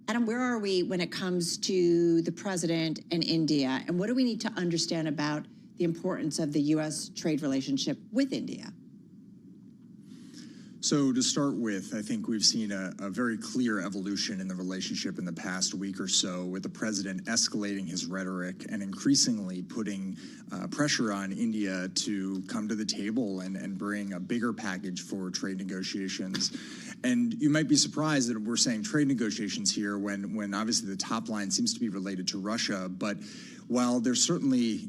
S8: Adam, where are we when it comes to the president and India? And what do we need to understand about the importance of the U.S. trade relationship with India?
S2: So to start with, I think we've seen a very clear evolution in the relationship in the past week or so, with the president escalating his rhetoric and increasingly putting pressure on India to come to the table and bring a bigger package for trade negotiations. And you might be surprised that we're saying trade negotiations here when obviously the top line seems to be related to Russia. But while there's certainly,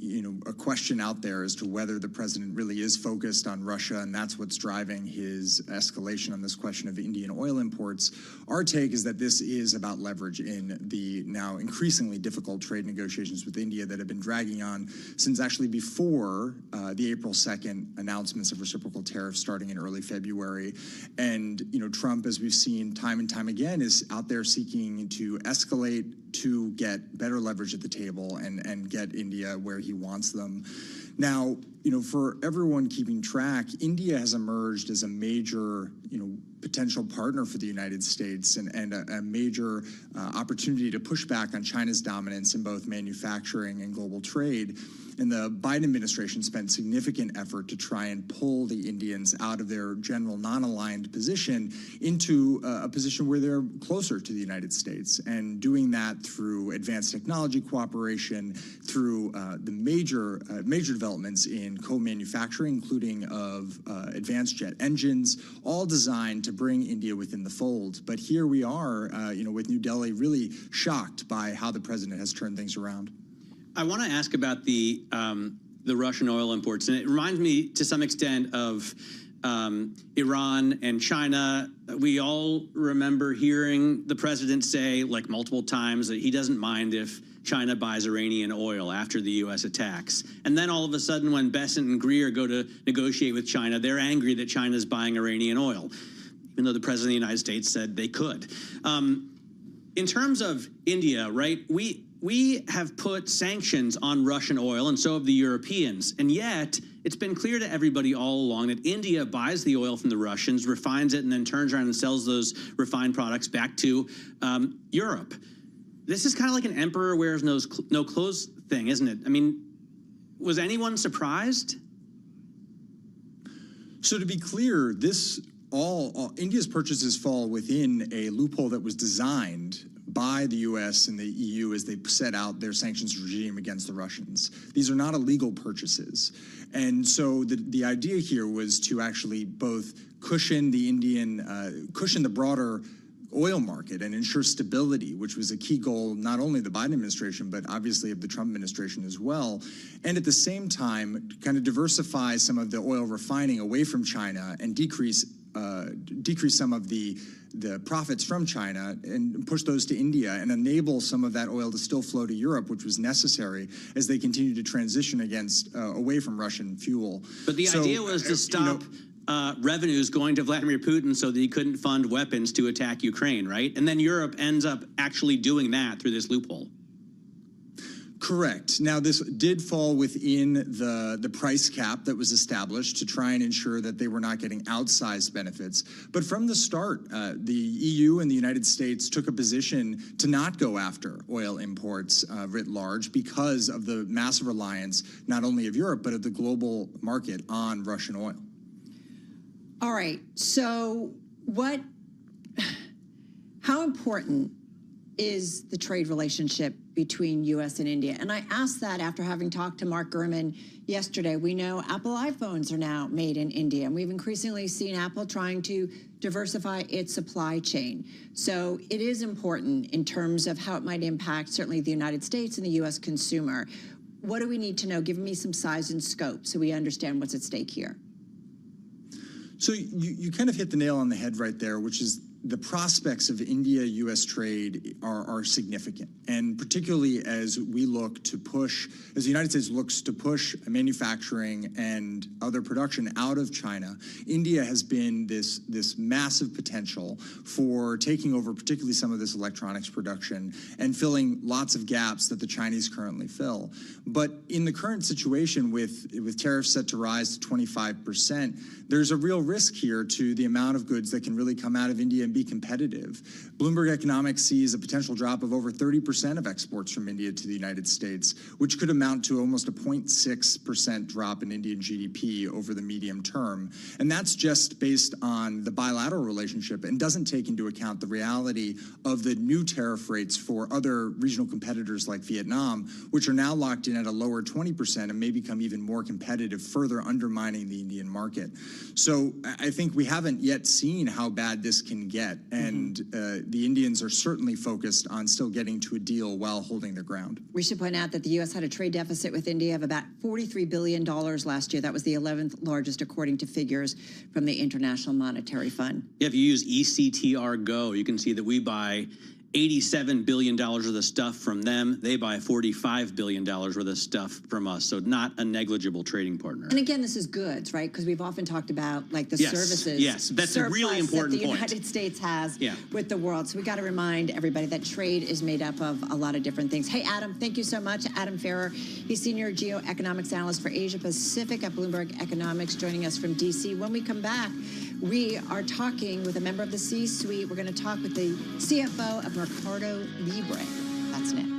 S2: a question out there as to whether the president really is focused on Russia, and that's what's driving his escalation on this question of Indian oil imports, our take is that this is about leverage in the now increasingly difficult trade negotiations with India that have been dragging on since actually before the April 2nd announcements of reciprocal tariffs starting in early February. And, Trump, as we've seen time and time again, is out there seeking to escalate to get better leverage at the table and get India where he wants them. Now, for everyone keeping track, India has emerged as a major, potential partner for the United States and a major opportunity to push back on China's dominance in both manufacturing and global trade. And the Biden administration spent significant effort to try and pull the Indians out of their general non-aligned position into a position where they're closer to the United States, and doing that through advanced technology cooperation, through the major developments in co-manufacturing, including of advanced jet engines, all designed to bring India within the fold. But here we are, with New Delhi really shocked by how the president has turned things around.
S22: I want to ask about the Russian oil imports, and it reminds me to some extent of Iran and China. We all remember hearing the president say, like multiple times, that he doesn't mind if China buys Iranian oil after the U.S. attacks. And then all of a sudden, when Bessent and Greer go to negotiate with China, they're angry that China's buying Iranian oil, even though the president of the United States said they could. In terms of India, right, we have put sanctions on Russian oil, and so have the Europeans. And yet, it's been clear to everybody all along that India buys the oil from the Russians, refines it, and then turns around and sells those refined products back to Europe. This is kind of like an emperor wears no clothes thing, isn't it? I mean, was anyone surprised?
S2: So to be clear, all India's purchases fall within a loophole that was designed by the U.S. and the EU as they set out their sanctions regime against the Russians. These are not illegal purchases. And so the idea here was to actually both cushion the broader oil market and ensure stability, which was a key goal not only of the Biden administration, but obviously of the Trump administration as well. And at the same time, kind of diversify some of the oil refining away from China and decrease some of the profits from China and push those to India and enable some of that oil to still flow to Europe, which was necessary as they continue to transition away from Russian fuel.
S22: But the idea was to stop revenues going to Vladimir Putin so that he couldn't fund weapons to attack Ukraine, right? And then Europe ends up actually doing that through this loophole.
S2: Correct. Now, this did fall within the price cap that was established to try and ensure that they were not getting outsized benefits. But from the start, the EU and the United States took a position to not go after oil imports writ large because of the massive reliance not only of Europe, but of the global market on Russian oil.
S8: All right. So how important is the trade relationship between U.S. and India? And I asked that after having talked to Mark Gurman yesterday. We know Apple iPhones are now made in India, and we've increasingly seen Apple trying to diversify its supply chain. So it is important in terms of how it might impact certainly the United States and the U.S. consumer. What do we need to know? Give me some size and scope so we understand what's at stake here.
S2: So you kind of hit the nail on the head right there, which is the prospects of India-U.S. trade are significant, and particularly as we look to push, as the United States looks to push manufacturing and other production out of China, India has been this massive potential for taking over particularly some of this electronics production and filling lots of gaps that the Chinese currently fill. But in the current situation with tariffs set to rise to 25%, there's a real risk here to the amount of goods that can really come out of India and be competitive. Bloomberg Economics sees a potential drop of over 30% of exports from India to the United States, which could amount to almost a 0.6% drop in Indian GDP over the medium term. And that's just based on the bilateral relationship and doesn't take into account the reality of the new tariff rates for other regional competitors like Vietnam, which are now locked in at a lower 20% and may become even more competitive, further undermining the Indian market. So I think we haven't yet seen how bad this can get, and the Indians are certainly focused on still getting to a deal while holding their ground.
S8: We should point out that the U.S. had a trade deficit with India of about $43 billion last year. That was the 11th largest, according to figures from the International Monetary Fund.
S22: Yeah, if you use ECTR Go, you can see that we buy $87 billion worth of stuff from them. They buy $45 billion worth of stuff from us. So not a negligible trading partner.
S8: And again, this is goods, right? Because we've often talked about like the services.
S22: Yes, that's a really important
S8: that the
S22: point.
S8: United States has with the world. So we got to remind everybody that trade is made up of a lot of different things. Hey, Adam, thank you so much. Adam Farrer, he's Senior Geoeconomics Analyst for Asia Pacific at Bloomberg Economics, joining us from D.C. When we come back, we are talking with a member of the C-suite. We're going to talk with the CFO of Mercado Libre. That's next.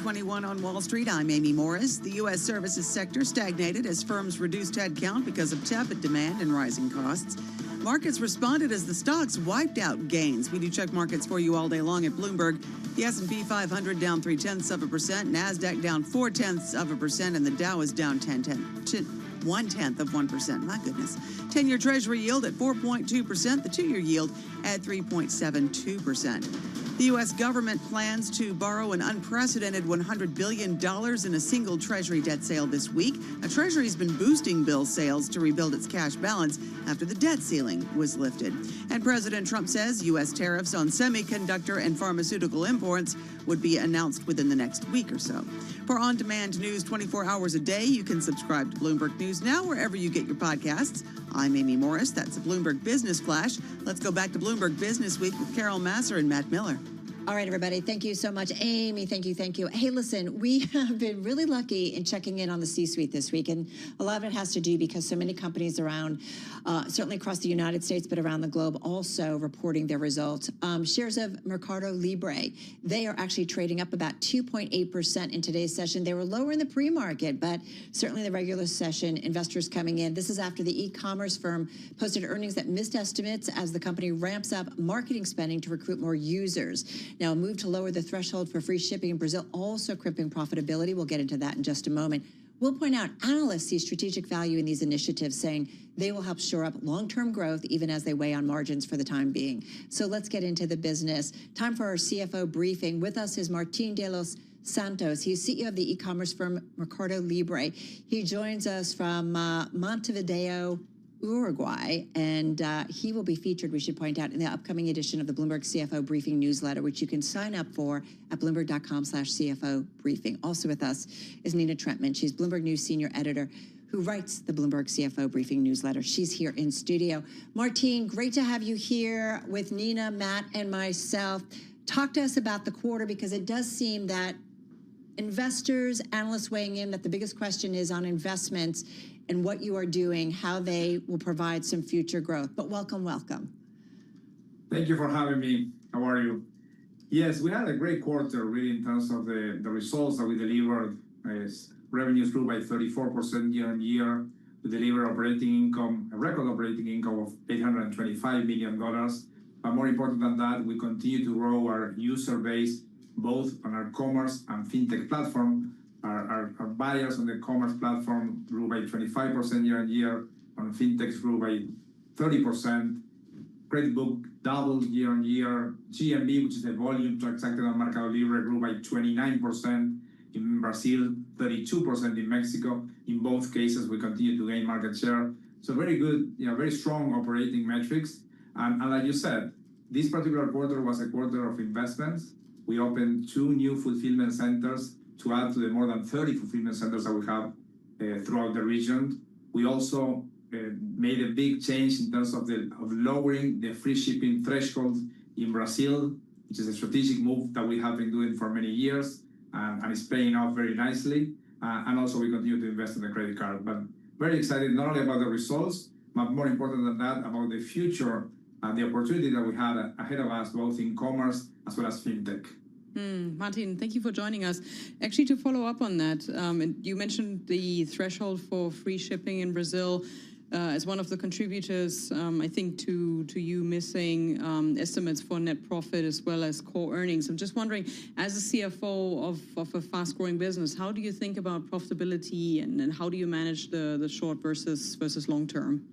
S3: 221 on Wall Street. I'm Amy Morris. The U.S. services sector stagnated as firms reduced headcount because of tepid demand and rising costs. Markets responded as the stocks wiped out gains. We do check markets for you all day long at Bloomberg. The S&P 500 down 0.3%, NASDAQ down 0.4%, and the Dow is down 0.1%. My goodness. 10-year Treasury yield at 4.2%, the 2-year yield at 3.72%. The U.S. government plans to borrow an unprecedented $100 billion in a single Treasury debt sale this week. A Treasury has been boosting bill sales to rebuild its cash balance after the debt ceiling was lifted. And President Trump says U.S. tariffs on semiconductor and pharmaceutical imports would be announced within the next week or so. For on-demand news 24 hours a day, you can subscribe to Bloomberg News Now wherever you get your podcasts. I'm Amy Morris. That's a Bloomberg Business Flash. Let's go back to Bloomberg Business Week with Carol Masser and Matt Miller.
S8: All right, everybody. Thank you so much. Amy, thank you. Hey, listen, we have been really lucky in checking in on the C-suite this week, and a lot of it has to do because so many companies around, certainly across the United States, but around the globe, also reporting their results. Shares of Mercado Libre, they are actually trading up about 2.8% in today's session. They were lower in the pre-market, but certainly the regular session, investors coming in. This is after the e-commerce firm posted earnings that missed estimates as the company ramps up marketing spending to recruit more users. Now, a move to lower the threshold for free shipping in Brazil also crippling profitability. We'll get into that in just a moment. We'll point out analysts see strategic value in these initiatives, saying they will help shore up long-term growth even as they weigh on margins for the time being. So let's get into the business. Time for our CFO briefing. With us is Martin de los Santos. He's CEO of the e-commerce firm Mercado Libre. He joins us from Montevideo, Uruguay, and he will be featured, we should point out, in the upcoming edition of the Bloomberg CFO Briefing newsletter, which you can sign up for at bloomberg.com/CFO briefing. Also with us is Nina Trentman. She's Bloomberg News Senior Editor who writes the Bloomberg CFO Briefing newsletter. She's here in studio. Martin, great to have you here with Nina, Matt, and myself. Talk to us about the quarter, because it does seem that investors, analysts weighing in, that the biggest question is on investments and what you are doing, how they will provide some future growth. But welcome.
S5: Thank you for having me. How are you? Yes, we had a great quarter, really, in terms of the results that we delivered. Revenues grew by 34% year on year. We delivered operating income, a record operating income of $825 million. But more important than that, we continue to grow our user base, both on our commerce and fintech platform. Our buyers on the commerce platform grew by 25% year on year. On fintechs grew by 30%. Credit book doubled year on year. GMV, which is the volume transacted on Mercado Libre, grew by 29% in Brazil, 32% in Mexico. In both cases, we continue to gain market share. So very good, very strong operating metrics. And like you said, this particular quarter was a quarter of investments. We opened 2 new fulfillment centers to add to the more than 30 fulfillment centers that we have throughout the region. We also made a big change in terms of lowering the free shipping threshold in Brazil, which is a strategic move that we have been doing for many years, and it's paying off very nicely. And also we continue to invest in the credit card. But very excited not only about the results, but more important than that, about the future and the opportunity that we have ahead of us, both in commerce as well as fintech.
S20: Martin, thank you for joining us. Actually, to follow up on that, you mentioned the threshold for free shipping in Brazil as one of the contributors, I think, to you missing estimates for net profit as well as core earnings. I'm just wondering, as a CFO of a fast-growing business, how do you think about profitability and how do you manage the short versus long term?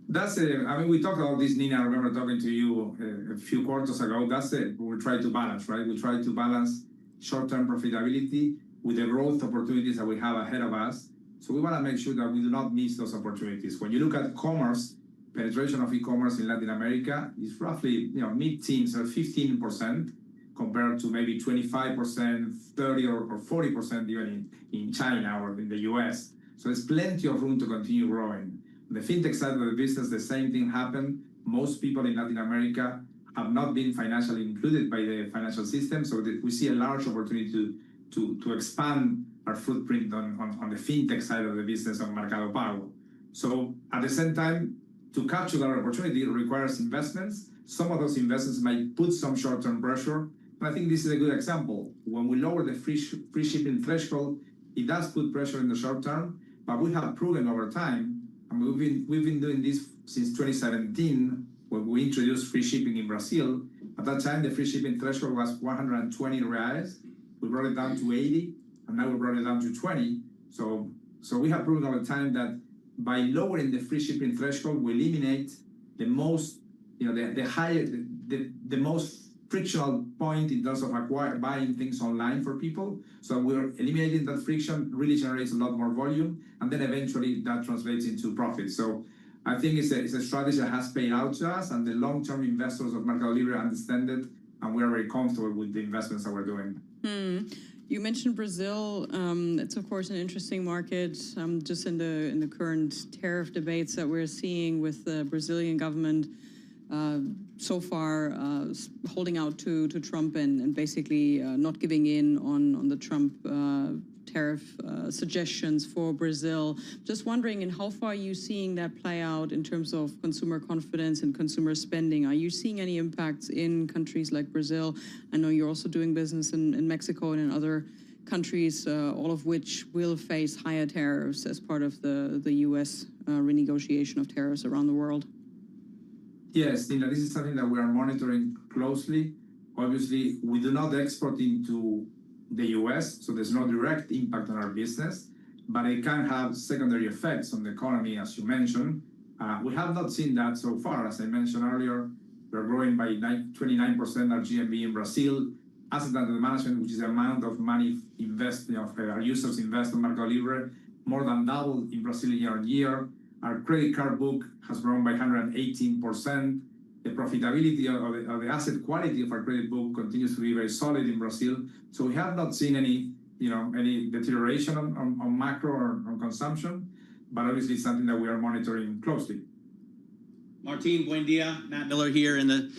S5: We talked about this, Nina. I remember talking to you a few quarters ago. That's it. We try to balance, right? We try to balance short-term profitability with the growth opportunities that we have ahead of us. So we want to make sure that we do not miss those opportunities. When you look at commerce, penetration of e-commerce in Latin America is roughly, mid-teens, or 15%, compared to maybe 25%, 30 or 40% even in China or in the US. So there's plenty of room to continue growing. On the fintech side of the business, the same thing happened. Most people in Latin America have not been financially included by the financial system, so we see a large opportunity to expand our footprint on the fintech side of the business on Mercado Pago. So at the same time, to capture that opportunity, it requires investments. Some of those investments might put some short-term pressure And I think this is a good example. When we lower the free shipping threshold, it does put pressure in the short term, but we have proven over time, and we've been doing this since 2017, when we introduced free shipping in Brazil. At that time, the free shipping threshold was 120 reais. We brought it down to 80, and now we brought it down to 20. So we have proven over time that by lowering the free shipping threshold, we eliminate the most, the most frictional point in terms of buying things online for people. So we're eliminating that friction, really generates a lot more volume, and then eventually that translates into profit. So I think it's a strategy that has paid out to us, and the long-term investors of Mercado Libre understand it, and we're very comfortable with the investments that we're doing.
S20: You mentioned Brazil. It's of course an interesting market. Just in the current tariff debates that we're seeing with the Brazilian government so far holding out to Trump and basically not giving in on the Trump tariff suggestions for Brazil. Just wondering, in how far are you seeing that play out in terms of consumer confidence and consumer spending? Are you seeing any impacts in countries like Brazil? I know you're also doing business in Mexico and in other countries, all of which will face higher tariffs as part of the U.S. renegotiation of tariffs around the world.
S5: Yes, Tina, this is something that we are monitoring closely. Obviously, we do not export into the US, so there's no direct impact on our business, but it can have secondary effects on the economy, as you mentioned. We have not seen that so far. As I mentioned earlier, we're growing by 29% our GMV in Brazil. Asset under management, which is the amount of money our users invest on Mercado Libre, more than doubled in Brazil year on year. Our credit card book has grown by 118%. The profitability of the asset quality of our credit book continues to be very solid in Brazil. So we have not seen any deterioration on macro or on consumption, but obviously it's something that we are monitoring closely.
S22: Martin, buen dia. Matt Miller here in the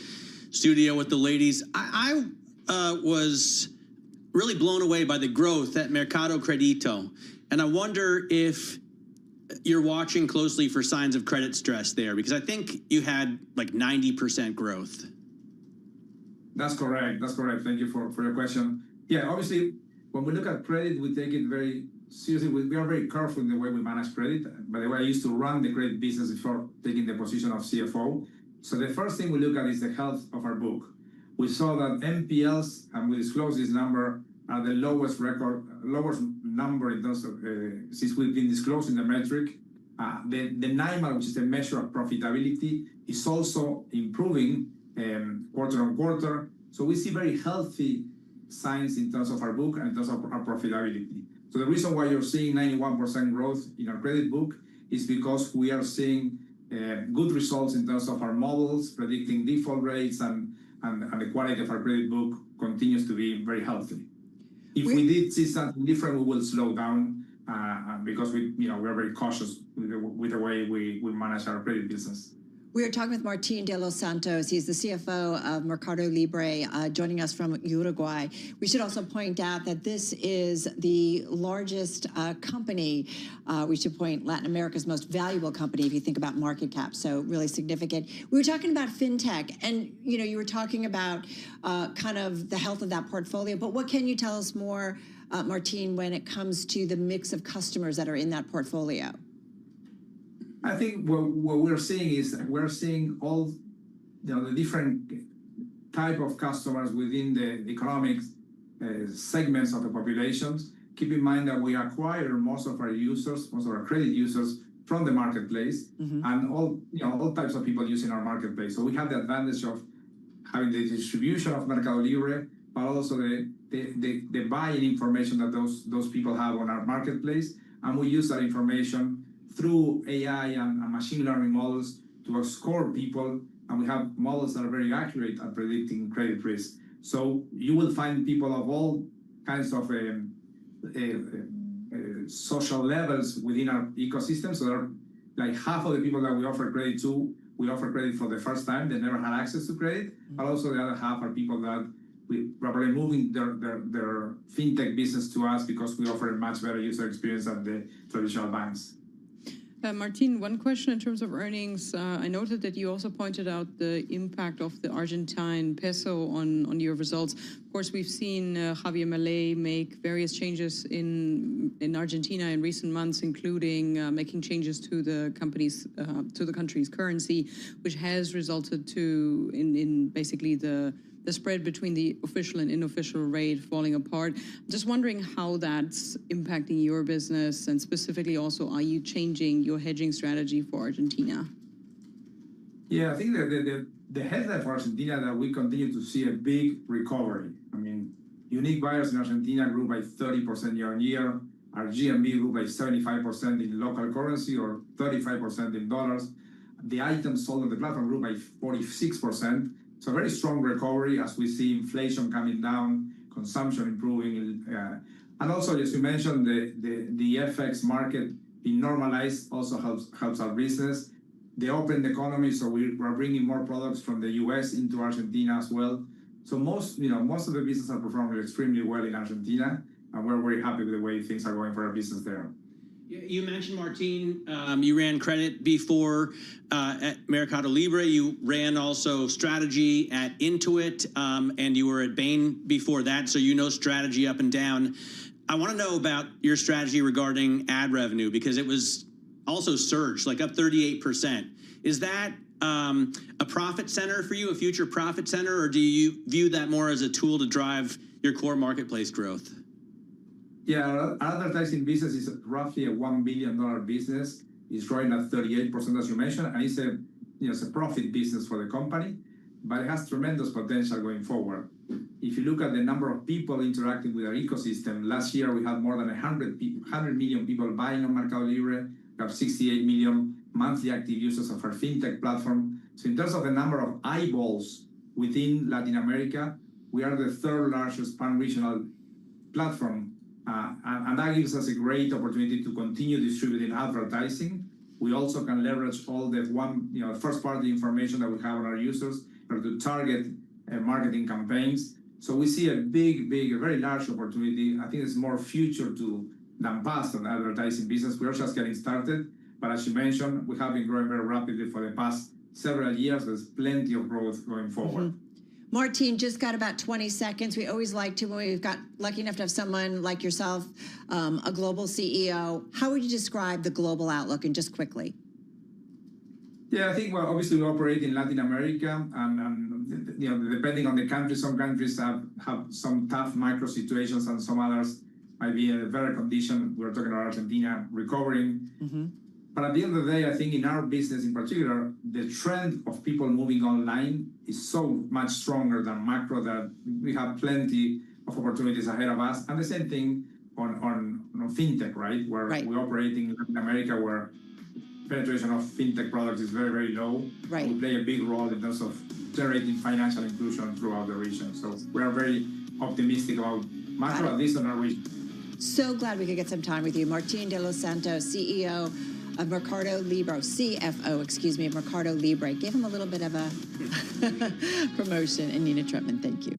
S22: studio with the ladies. I was really blown away by the growth at Mercado Crédito, and I wonder if you're watching closely for signs of credit stress there, because I think you had like 90% growth.
S5: That's correct. Thank you for your question. Yeah, obviously, when we look at credit, we take it very seriously. We are very careful in the way we manage credit. By the way, I used to run the credit business before taking the position of CFO. So the first thing we look at is the health of our book. We saw that NPLs, and we disclose this number, are the lowest number in terms of since we've been disclosing the metric. The NIMAL, which is the measure of profitability, is also improving quarter on quarter. So we see very healthy signs in terms of our book and in terms of our profitability. So the reason why you're seeing 91% growth in our credit book is because we are seeing good results in terms of our models, predicting default rates, and the quality of our credit book continues to be very healthy. If we did see something different, we will slow down because we're very cautious with the way we manage our credit business.
S8: We are talking with Martin de los Santos. He's the CFO of Mercado Libre, joining us from Uruguay. We should also point out that this is the largest company. We should point Latin America's most valuable company if you think about market cap. So really significant. We were talking about fintech, and you were talking about kind of the health of that portfolio. But what can you tell us more, Martin, when it comes to the mix of customers that are in that portfolio?
S5: I think what we're seeing is we're seeing all the different type of customers within the economic segments of the populations. Keep in mind that we acquire most of our credit users from the marketplace, and all types of people using our marketplace. So we have the advantage of having the distribution of Mercado Libre, but also the buying information that those people have on our marketplace, and we use that information through AI and machine learning models to score people, and we have models that are very accurate at predicting credit risk. So you will find people of all kinds of social levels within our ecosystem. So there are like half of the people that we offer credit to, we offer credit for the first time. They never had access to credit, but also the other half are people that we probably moving their fintech business to us because we offer a much better user experience than the traditional banks.
S20: Martin, one question in terms of earnings. I noted that you also pointed out the impact of the Argentine peso on your results. Of course, we've seen Javier Milei make various changes in Argentina in recent months, including making changes to the country's currency, which has resulted in basically the spread between the official and unofficial rate falling apart. I'm just wondering how that's impacting your business, and specifically also, are you changing your hedging strategy for Argentina?
S5: Yeah, I think that the headline for Argentina that we continue to see a big recovery. I mean, unique buyers in Argentina grew by 30% year on year. Our GMV grew by 75% in local currency or 35% in dollars. The items sold on the platform grew by 46%. So a very strong recovery as we see inflation coming down, consumption improving, and also, as you mentioned, the FX market being normalized also helps our business. The open economy, so we're bringing more products from the U.S. into Argentina as well. So most of the business are performing extremely well in Argentina, and we're very happy with the way things are going for our business there.
S22: You mentioned, Martin, you ran credit before at Mercado Libre. You ran also strategy at Intuit, and you were at Bain before that, so you know strategy up and down. I want to know about your strategy regarding ad revenue, because it was also surged, like up 38%. Is that a profit center for you, a future profit center, or do you view that more as a tool to drive your core marketplace growth?
S5: Yeah, our advertising business is roughly a $1 billion business. It's growing at 38%, as you mentioned, and it's a profit business for the company, but it has tremendous potential going forward. If you look at the number of people interacting with our ecosystem, last year we had more than 100 million people buying on Mercado Libre. We have 68 million monthly active users of our fintech platform. So in terms of the number of eyeballs within Latin America, we are the third largest pan-regional platform. And that gives us a great opportunity to continue distributing advertising. We also can leverage all the first-party information that we have on our users to target marketing campaigns. So we see a very large opportunity. I think it's more future than past on advertising business. We're just getting started. But as you mentioned, we have been growing very rapidly for the past several years. There's plenty of growth going forward.
S8: Mm-hmm. Martin, just got about 20 seconds. We always like to, when we've got lucky enough to have someone like yourself, a global CEO, how would you describe the global outlook, and just quickly?
S5: Yeah, I think, well, obviously we operate in Latin America, and depending on the country, some countries have some tough micro situations, and some others might be in a better condition. We're talking about Argentina recovering. Mm-hmm. But at the end of the day, I think in our business in particular, the trend of people moving online is so much stronger than macro that we have plenty of opportunities ahead of us. And the same thing on fintech, right? Where we operate in Latin America, where penetration of fintech products is very, very low. Right. We play a big role in terms of generating financial inclusion throughout the region. So we are very optimistic about macro, at least in our region.
S8: So glad we could get some time with you. Martin de los Santos, CEO of Mercado Libre, CFO, excuse me, of Mercado Libre. Give him a little bit of a promotion. And Nina Trutman, thank you.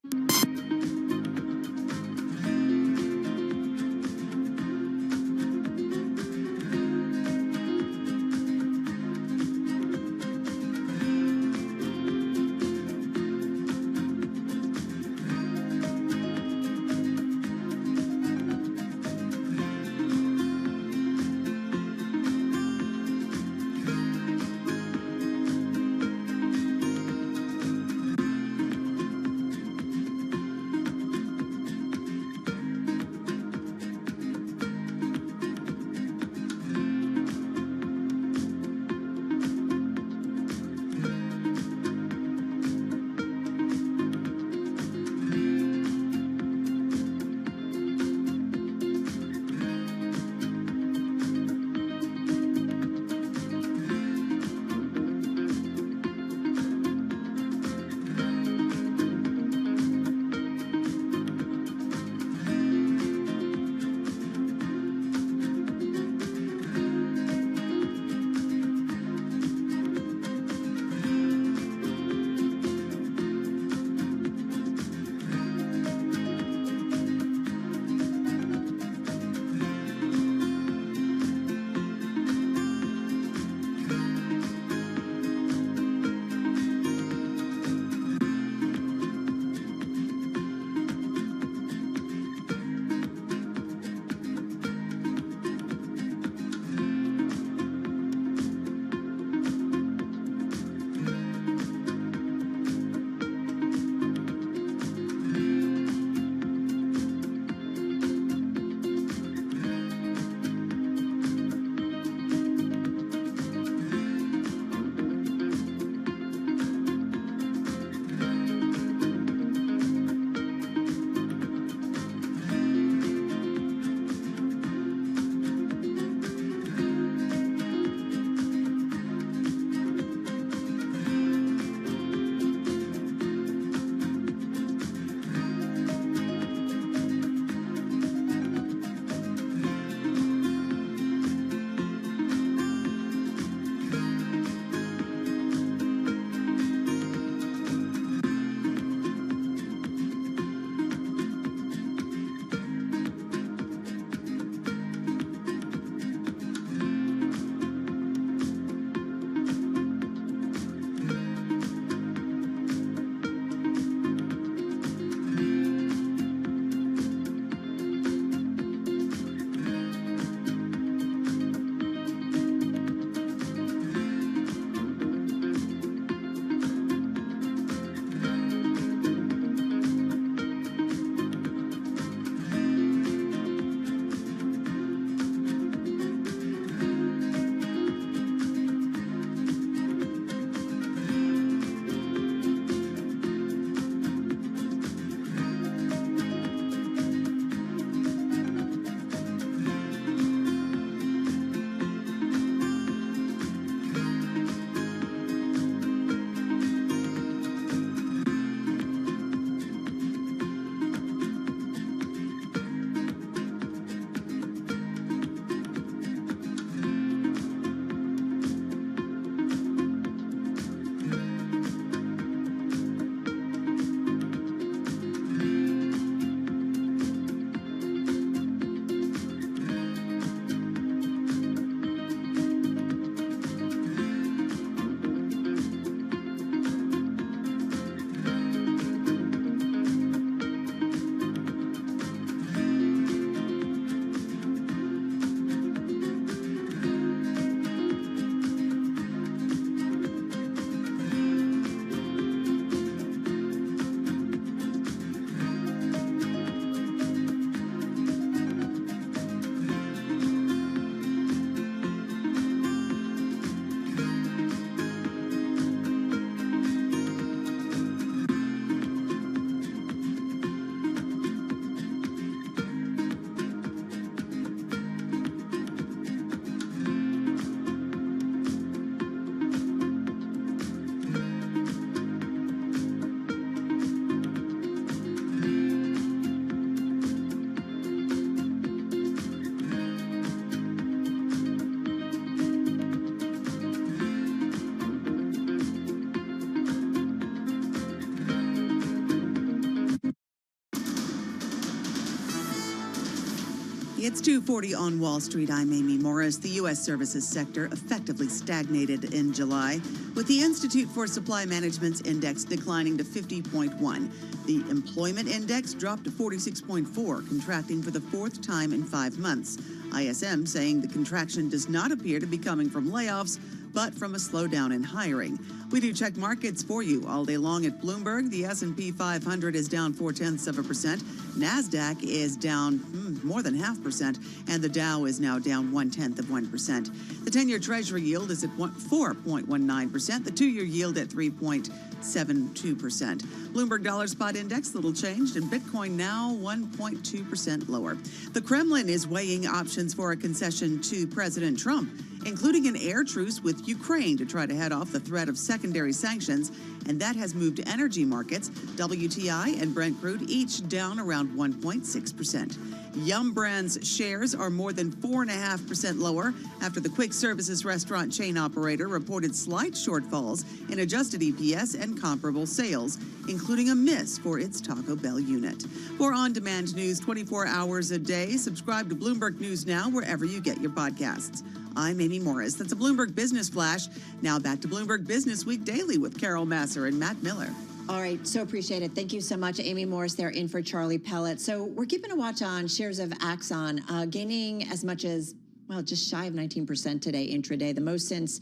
S3: It's 2:40 on Wall Street. I'm Amy Morris. The U.S. services sector effectively stagnated in July, with the Institute for Supply Management's index declining to 50.1. The employment index dropped to 46.4, contracting for the fourth time in 5 months. ISM saying the contraction does not appear to be coming from layoffs, but from a slowdown in hiring. We do check markets for you all day long at Bloomberg. The S&P 500 is down 0.4%. NASDAQ is down more than 0.5%, and the Dow is now down 0.1%. The 10-year Treasury yield is at 4.19%. The 2-year yield at 3.72%. Bloomberg Dollar Spot Index, little changed, and Bitcoin now 1.2% lower. The Kremlin is weighing options for a concession to President Trump, including an air truce with Ukraine to try to head off the threat of secondary sanctions, and that has moved energy markets. WTI and Brent crude each down around 1.6%. Yum Brands shares are more than 4.5% lower after the quick services restaurant chain operator reported slight shortfalls in adjusted EPS and comparable sales, including a miss for its Taco Bell unit. For on-demand news 24 hours a day, subscribe to Bloomberg News Now wherever you get your podcasts. I'm Amy Morris. That's a Bloomberg Business Flash. Now back to Bloomberg Business Week Daily with Carol Masser and Matt Miller.
S8: All right, so appreciate it. Thank you so much, Amy Morris there in for Charlie Pellet. So we're keeping a watch on shares of Axon, gaining as much as, well, just shy of 19% today intraday, the most since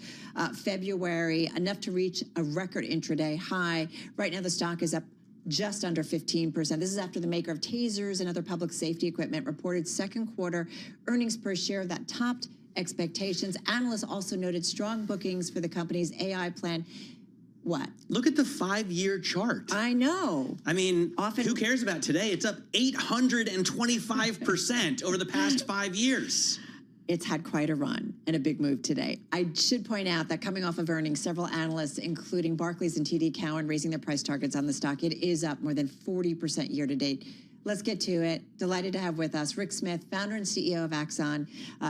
S8: February, enough to reach a record intraday high. Right now the stock is up just under 15%. This is after the maker of tasers and other public safety equipment reported second quarter earnings per share that topped expectations. Analysts also noted strong bookings for the company's AI plan. What?
S22: Look at the 5-year chart.
S8: I know.
S22: I mean, who cares about today? It's up 825% over the past 5 years.
S8: It's had quite a run and a big move today. I should point out that coming off of earnings, several analysts, including Barclays and TD Cowen, raising their price targets on the stock. It is up more than 40% year to date. Let's get to it. Delighted to have with us Rick Smith, founder and CEO of Axon,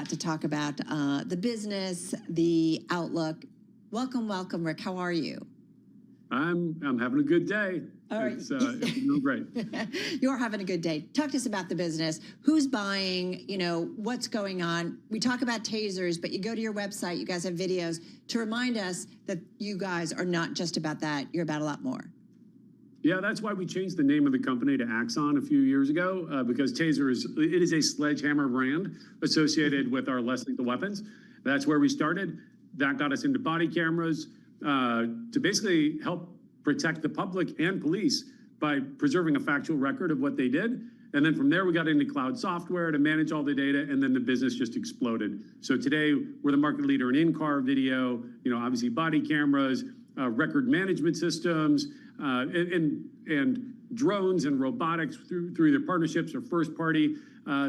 S8: to talk about the business, the outlook. Welcome, Rick. How are you?
S6: I'm having a good day.
S8: All right.
S6: It's doing great.
S8: You're having a good day. Talk to us about the business. Who's buying? What's going on? We talk about tasers, but you go to your website, you guys have videos to remind us that you guys are not just about that. You're about a lot more.
S6: Yeah, that's why we changed the name of the company to Axon a few years ago, because Taser is a sledgehammer brand associated with our less lethal weapons. That's where we started. That got us into body cameras to basically help protect the public and police by preserving a factual record of what they did. And then from there, we got into cloud software to manage all the data, and then the business just exploded. So today, we're the market leader in in-car video, obviously body cameras, record management systems, and drones and robotics through their partnerships or first-party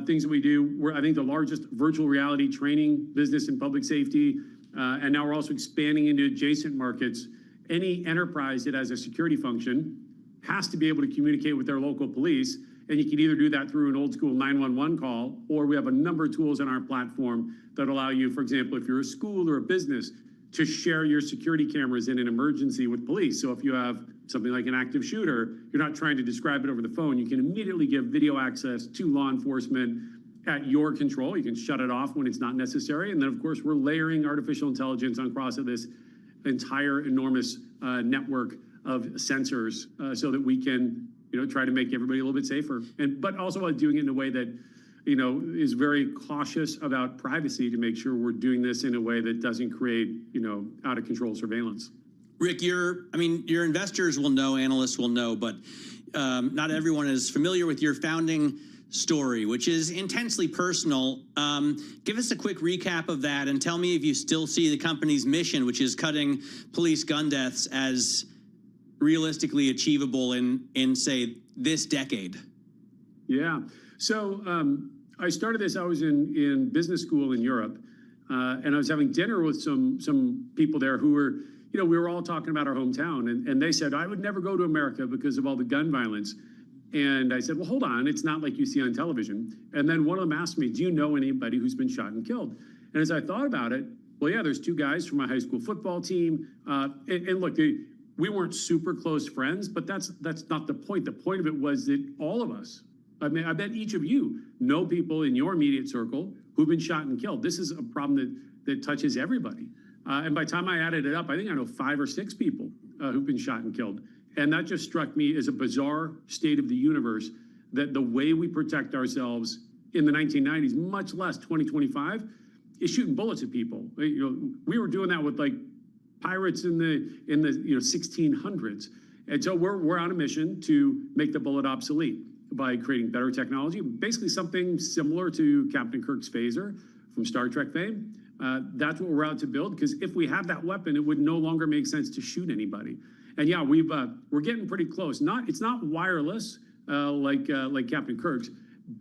S6: things that we do. We're, I think, the largest virtual reality training business in public safety. And now we're also expanding into adjacent markets. Any enterprise that has a security function has to be able to communicate with their local police. And you can either do that through an old school 911 call, or we have a number of tools on our platform that allow you, for example, if you're a school or a business, to share your security cameras in an emergency with police. So if you have something like an active shooter, you're not trying to describe it over the phone. You can immediately give video access to law enforcement at your control. You can shut it off when it's not necessary. And then, of course, we're layering artificial intelligence across this entire enormous network of sensors so that we can, try to make everybody a little bit safer. But also while doing it in a way that, is very cautious about privacy to make sure we're doing this in a way that doesn't create, out of control surveillance.
S22: Rick, your investors will know, analysts will know, but not everyone is familiar with your founding story, which is intensely personal. Give us a quick recap of that and tell me if you still see the company's mission, which is cutting police gun deaths, as realistically achievable in say, this decade.
S6: Yeah. So I started this, I was in business school in Europe, and I was having dinner with some people there who were, we were all talking about our hometown, and they said, I would never go to America because of all the gun violence. And I said, well, hold on, it's not like you see on television. And then one of them asked me, do you know anybody who's been shot and killed? And as I thought about it, well, yeah, there's 2 guys from my high school football team. And look, we weren't super close friends, but that's not the point. The point of it was that all of us I mean, I bet each of you know people in your immediate circle who've been shot and killed. This is a problem that touches everybody. And by the time I added it up, I think I know 5 or 6 people who've been shot and killed. And that just struck me as a bizarre state of the universe, that the way we protect ourselves in the 1990s, much less 2025, is shooting bullets at people. We were doing that with like pirates in the 1600s. And so we're on a mission to make the bullet obsolete by creating better technology, basically something similar to Captain Kirk's phaser from Star Trek fame. That's what we're out to build, because if we have that weapon, it would no longer make sense to shoot anybody. And yeah, we're getting pretty close. It's not wireless like Captain Kirk's,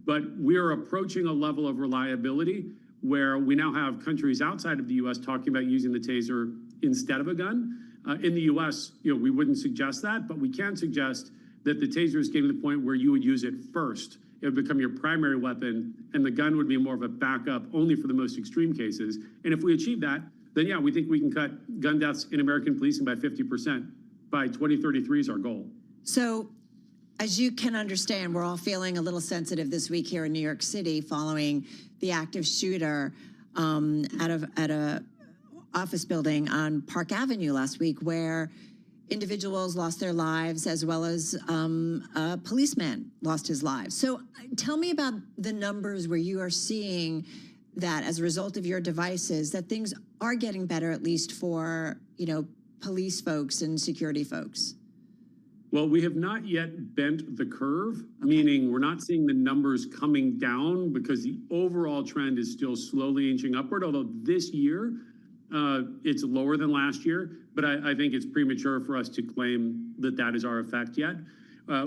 S6: but we're approaching a level of reliability where we now have countries outside of the U.S. talking about using the taser instead of a gun. In the U.S., we wouldn't suggest that, but we can suggest that the taser is getting to the point where you would use it first. It would become your primary weapon, and the gun would be more of a backup only for the most extreme cases. And if we achieve that, then yeah, we think we can cut gun deaths in American policing by 50%. By 2033 is our goal.
S8: So, as you can understand, we're all feeling a little sensitive this week here in New York City following the active shooter at a office building on Park Avenue last week, where individuals lost their lives, as well as a policeman lost his life. So tell me about the numbers where you are seeing that as a result of your devices, that things are getting better, at least for, police folks and security folks.
S6: Well, we have not yet bent the curve, meaning we're not seeing the numbers coming down, because the overall trend is still slowly inching upward, although this year it's lower than last year. But I think it's premature for us to claim that is our effect yet.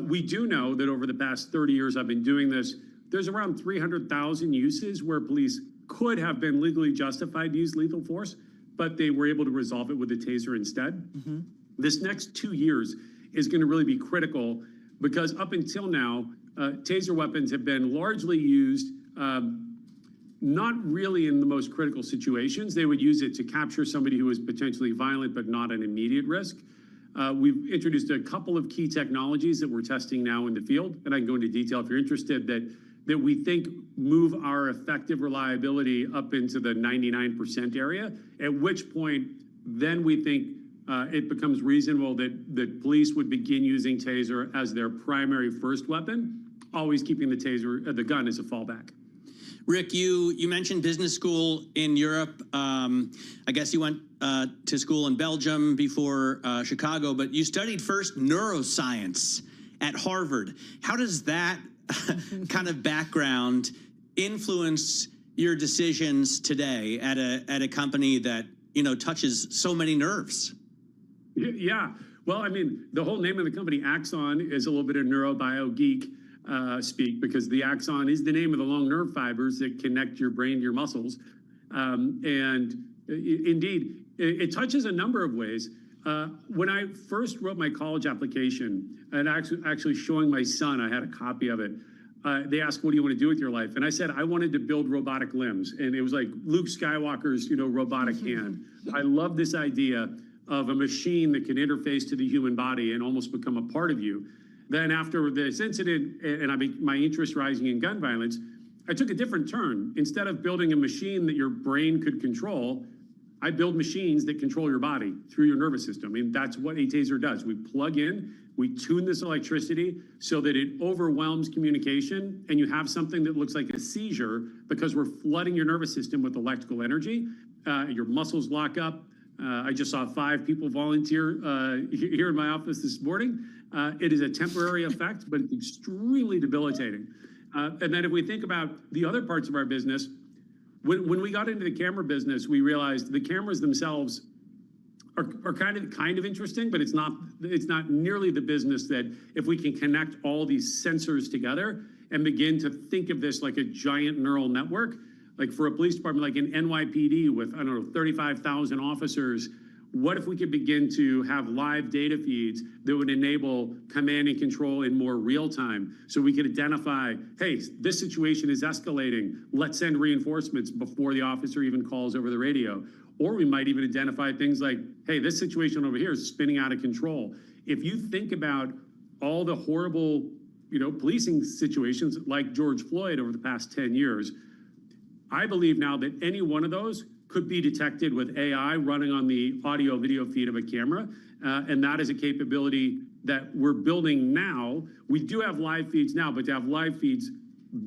S6: We do know that over the past 30 years I've been doing this, there's around 300,000 uses where police could have been legally justified to use lethal force, but they were able to resolve it with a taser instead. Mm-hmm. This next 2 years is going to really be critical, because up until now, taser weapons have been largely used not really in the most critical situations. They would use it to capture somebody who is potentially violent but not an immediate risk. We've introduced a couple of key technologies that we're testing now in the field, and I can go into detail if you're interested, that we think move our effective reliability up into the 99% area, at which point then we think it becomes reasonable that police would begin using taser as their primary first weapon, always keeping the gun as a fallback.
S22: Rick, you mentioned business school in Europe. I guess you went to school in Belgium before Chicago, but you studied first neuroscience at Harvard. How does that kind of background influence your decisions today at a company that touches so many nerves?
S6: Yeah. Well, I mean, the whole name of the company, Axon, is a little bit of neurobio geek speak, because the axon is the name of the long nerve fibers that connect your brain to your muscles. Indeed, it touches a number of ways. When I first wrote my college application, and actually showing my son, I had a copy of it. They asked, "What do you want to do with your life?" And I said, "I wanted to build robotic limbs." And it was like Luke Skywalker's, robotic hand. I love this idea of a machine that can interface to the human body and almost become a part of you. Then after this incident, and my interest rising in gun violence, I took a different turn. Instead of building a machine that your brain could control, I build machines that control your body through your nervous system. I mean, that's what a taser does. We plug in, we tune this electricity so that it overwhelms communication, and you have something that looks like a seizure because we're flooding your nervous system with electrical energy. Your muscles lock up. I just saw 5 people volunteer here in my office this morning. It is a temporary effect, but it's extremely debilitating. And then if we think about the other parts of our business, when we got into the camera business, we realized the cameras themselves are kind of interesting, but it's not nearly the business that if we can connect all these sensors together and begin to think of this like a giant neural network, like for a police department like an NYPD with, 35,000 officers, what if we could begin to have live data feeds that would enable command and control in more real time, so we could identify, hey, this situation is escalating, let's send reinforcements before the officer even calls over the radio. Or we might even identify things like, hey, this situation over here is spinning out of control. If you think about all the horrible policing situations like George Floyd over the past 10 years. I believe now that any one of those could be detected with AI running on the audio video feed of a camera. And that is a capability that we're building now. We do have live feeds now, but to have live feeds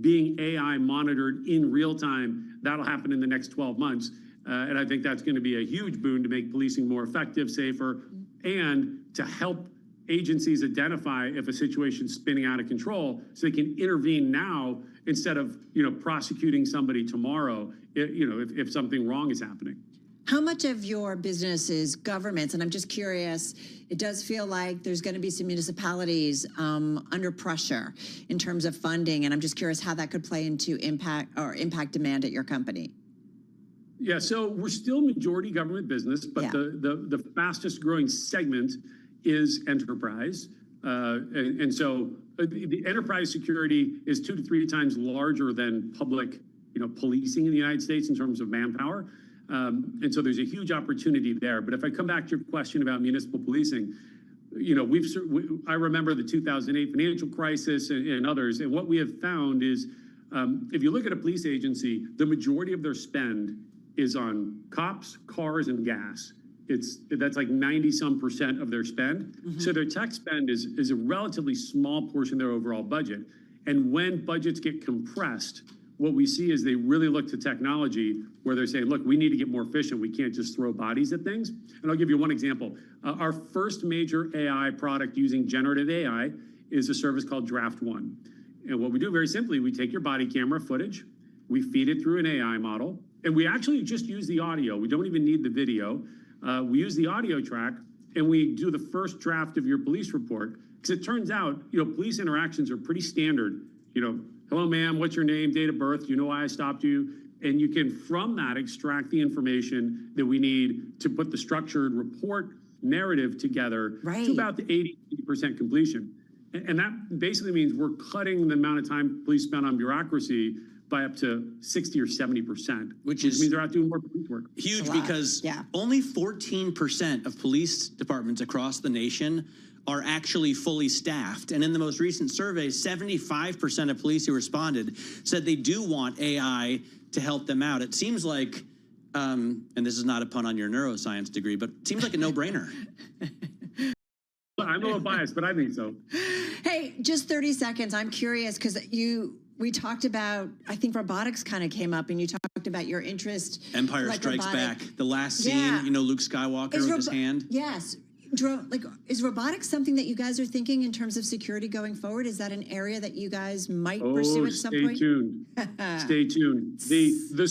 S6: being AI monitored in real time, that'll happen in the next 12 months. And I think that's going to be a huge boon to make policing more effective, safer, and to help agencies identify if a situation's spinning out of control so they can intervene now instead of, prosecuting somebody tomorrow, if something wrong is happening.
S8: How much of your business is governments? And I'm just curious, it does feel like there's going to be some municipalities under pressure in terms of funding. And I'm just curious how that could play into impact demand at your company.
S6: Yeah, so we're still majority government business, but the fastest growing segment is enterprise. And so the enterprise security is 2 to 3 times larger than public, policing in the United States in terms of manpower. And so there's a huge opportunity there. But if I come back to your question about municipal policing, I remember the 2008 financial crisis and others. And what we have found is if you look at a police agency, the majority of their spend is on cops, cars, and gas. That's like 90-some% of their spend. So their tech spend is a relatively small portion of their overall budget. And when budgets get compressed, what we see is they really look to technology where they're saying, look, we need to get more efficient. We can't just throw bodies at things. And I'll give you one example. Our first major AI product using generative AI is a service called Draft One. And what we do very simply, we take your body camera footage, we feed it through an AI model, and we actually just use the audio. We don't even need the video. We use the audio track, and we do the first draft of your police report. Because it turns out, police interactions are pretty standard. Hello, ma'am, what's your name, date of birth? Do you know why I stopped you? And you can, from that, extract the information that we need to put the structured report narrative together to about the 80% completion. And that basically means we're cutting the amount of time police spend on bureaucracy by up to 60 or 70%, which means they're out doing more police work.
S22: Huge, because only 14% of police departments across the nation are actually fully staffed. And in the most recent survey, 75% of police who responded said they do want AI to help them out. It seems like, and this is not a pun on your neuroscience degree, but it seems like a no-brainer.
S6: I'm a little biased, but I think so.
S8: Hey, just 30 seconds. I'm curious because we talked about, I think robotics kind of came up, and you talked about your interest.
S22: Empire Strikes Back. The last scene, Luke Skywalker with his hand.
S8: Yes. Is robotics something that you guys are thinking in terms of security going forward? Is that an area that you guys might pursue at some point?
S6: Stay tuned. Stay tuned. The